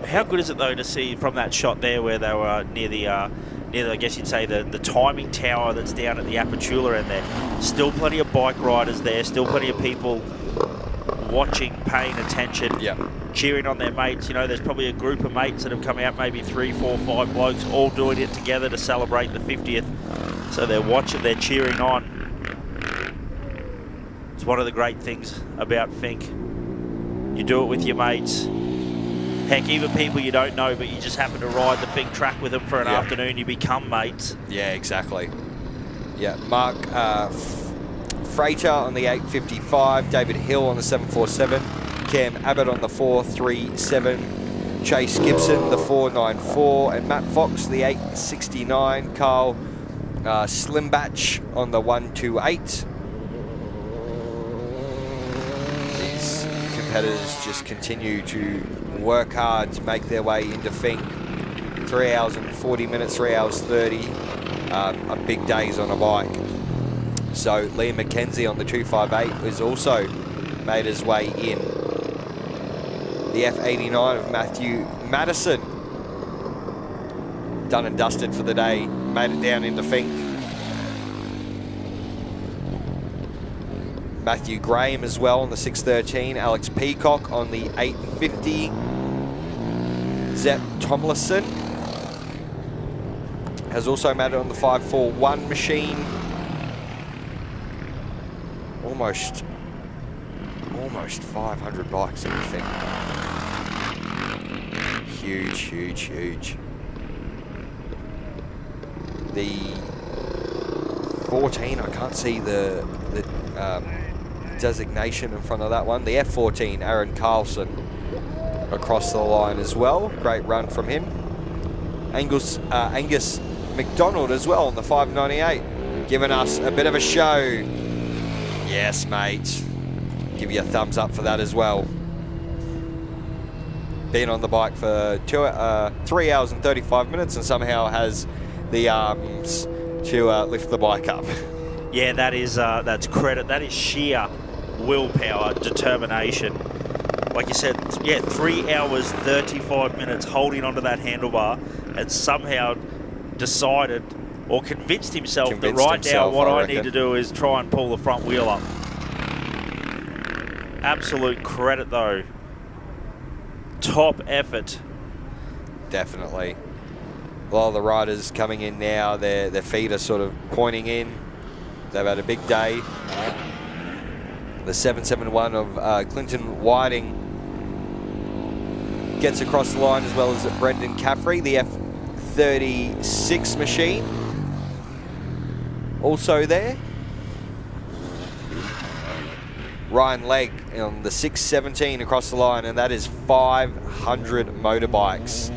How good is it though to see from that shot there where they were near the I guess you'd say the timing tower that's down at the Apatula end there. Still plenty of bike riders there, still plenty of people watching, paying attention, cheering on their mates. You know, there's probably a group of mates that have come out, maybe 3, 4, 5 blokes, all doing it together to celebrate the 50th. So they're watching, they're cheering on. It's one of the great things about Fink. You do it with your mates. Heck, even people you don't know, but you just happen to ride the Fink track with them for an afternoon, you become mates. Yeah, exactly. Yeah, Mark Freighter on the 855, David Hill on the 747, Cam Abbott on the 437, Chase Gibson the 494, and Matt Fox the 869, Carl Slimbatch on the 128. These competitors just continue to work hard to make their way into Fink. 3 hours and 40 minutes, 3 hours 30, a big days on a bike. So Liam McKenzie on the 258 has also made his way in. The F89 of Matthew Madison, done and dusted for the day, made it down into Fink. Matthew Graham as well on the 613, Alex Peacock on the 850, Zep Tomlinson has also made it on the 541 machine. Almost 500 bikes in the thing. Huge, huge, huge. The 14, I can't see the designation in front of that one. The F14, Aaron Carlson across the line as well. Great run from him. Angus McDonald as well on the 598, giving us a bit of a show. Yes, mate. Give you a thumbs up for that as well. Been on the bike for 3 hours and 35 minutes and somehow has the arms to lift the bike up. Yeah, that's credit. That is sheer willpower, determination. Like you said, yeah, 3 hours, 35 minutes holding onto that handlebar and somehow decided or convinced himself that right now what I need to do is try and pull the front wheel up. Absolute credit though. Top effort. Definitely. A lot of the riders coming in now, their feet are sort of pointing in. They've had a big day. The 771 of Clinton Whiting gets across the line, as well as Brendan Caffrey, the F36 machine. Also there. Ryan Legg on the 617 across the line, and that is 500 motorbikes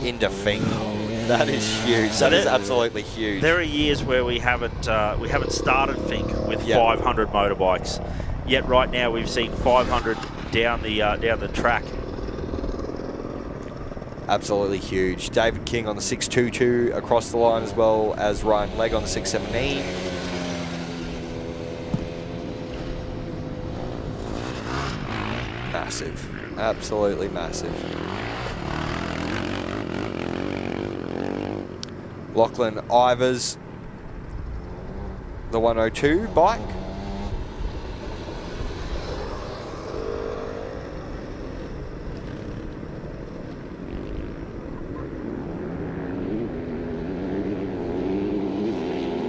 into Finke. That is huge. So that is absolutely huge. There are years where we haven't started Finke with 500 motorbikes. Yet right now we've seen 500 down the track. Absolutely huge. David King on the 622 across the line, as well as Ryan Legg on the 617. Massive. Absolutely massive. Lachlan Ivers, the 102 bike.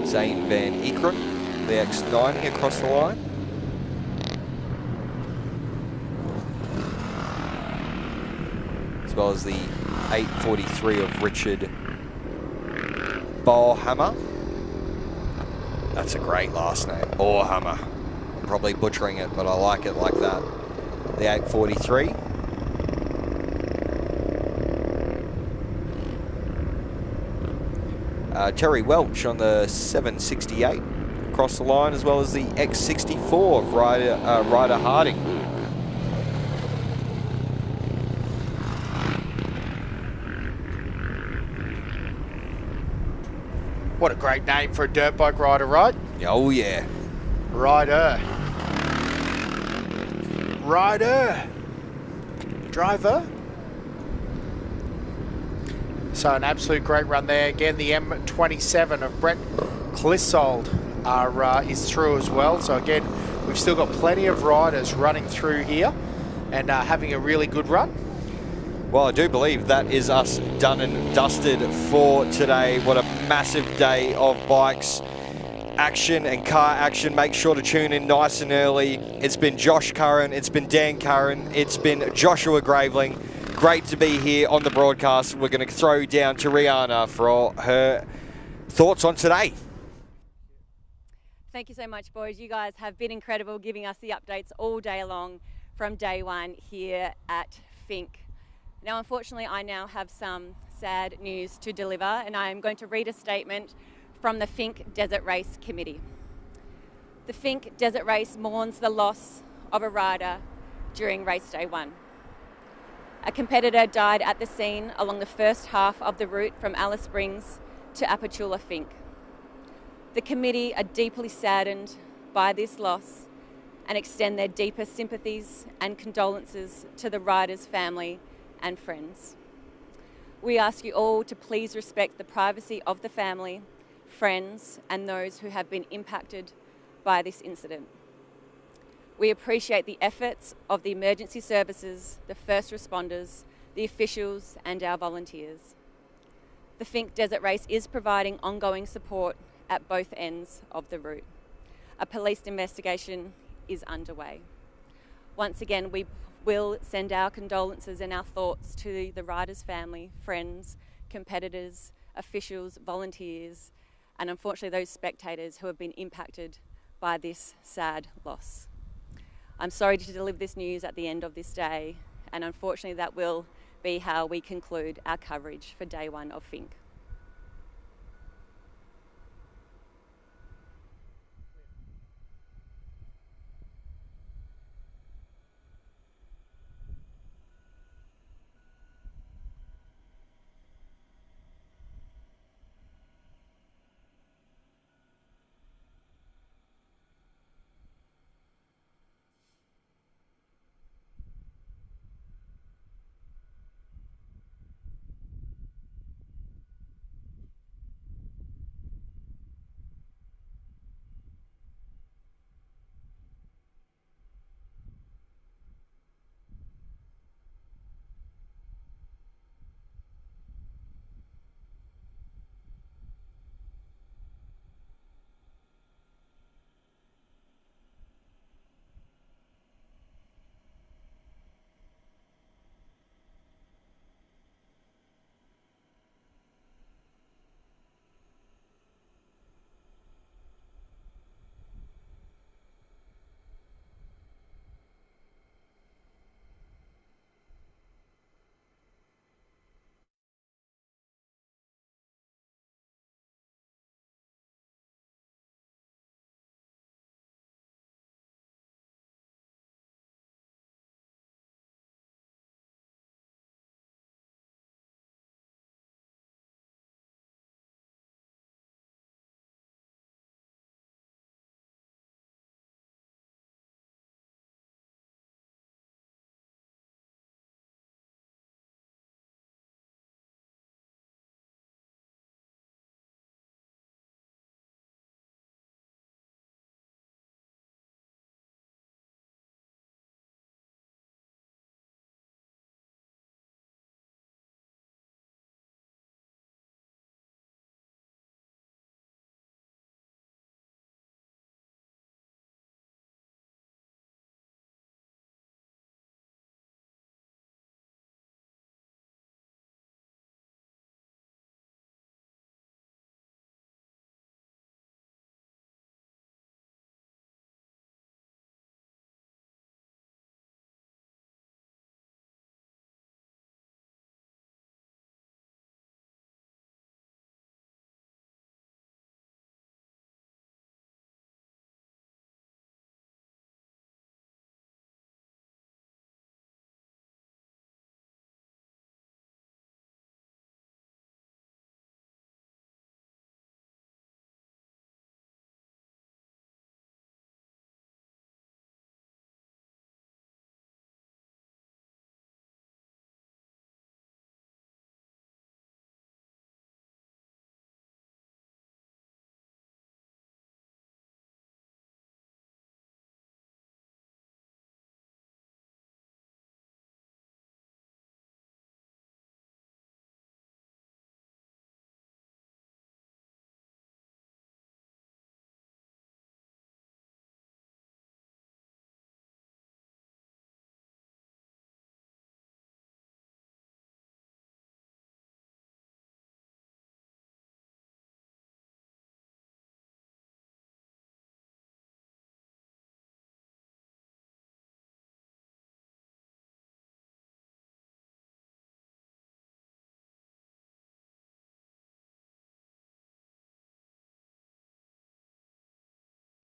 Zane Van Ekeren, the X90 across the line. As well as the 843 of Richard Ballhammer. That's a great last name, Ballhammer. I'm probably butchering it, but I like it like that. The 843. Terry Welch on the 768 across the line, as well as the X64 of Ryder Harding. What a great name for a dirt bike rider, right? Oh, yeah. Rider. Rider. Driver. So an absolute great run there. Again, the M27 of Brett Clissold is through as well. So again, we've still got plenty of riders running through here and having a really good run. Well, I do believe that is us done and dusted for today. What a massive day of bikes action and car action. Make sure to tune in nice and early. It's been Josh Curran, it's been Dan Curran, it's been Joshua Graveling. Great to be here on the broadcast. We're going to throw down to Rihanna for her thoughts on today. Thank you so much, boys. You guys have been incredible, giving us the updates all day long from day one here at Finke. Now, unfortunately, I now have some sad news to deliver, and I am going to read a statement from the Finke Desert Race Committee. The Finke Desert Race mourns the loss of a rider during race day one. A competitor died at the scene along the first half of the route from Alice Springs to Apachula Finke. The committee are deeply saddened by this loss and extend their deepest sympathies and condolences to the rider's family and friends. We ask you all to please respect the privacy of the family, friends, and those who have been impacted by this incident. We appreciate the efforts of the emergency services, the first responders, the officials, and our volunteers. The Finke Desert Race is providing ongoing support at both ends of the route. A police investigation is underway. Once again, we will send our condolences and our thoughts to the rider's family, friends, competitors, officials, volunteers, and unfortunately those spectators who have been impacted by this sad loss. I'm sorry to deliver this news at the end of this day, and unfortunately that will be how we conclude our coverage for day one of Finke.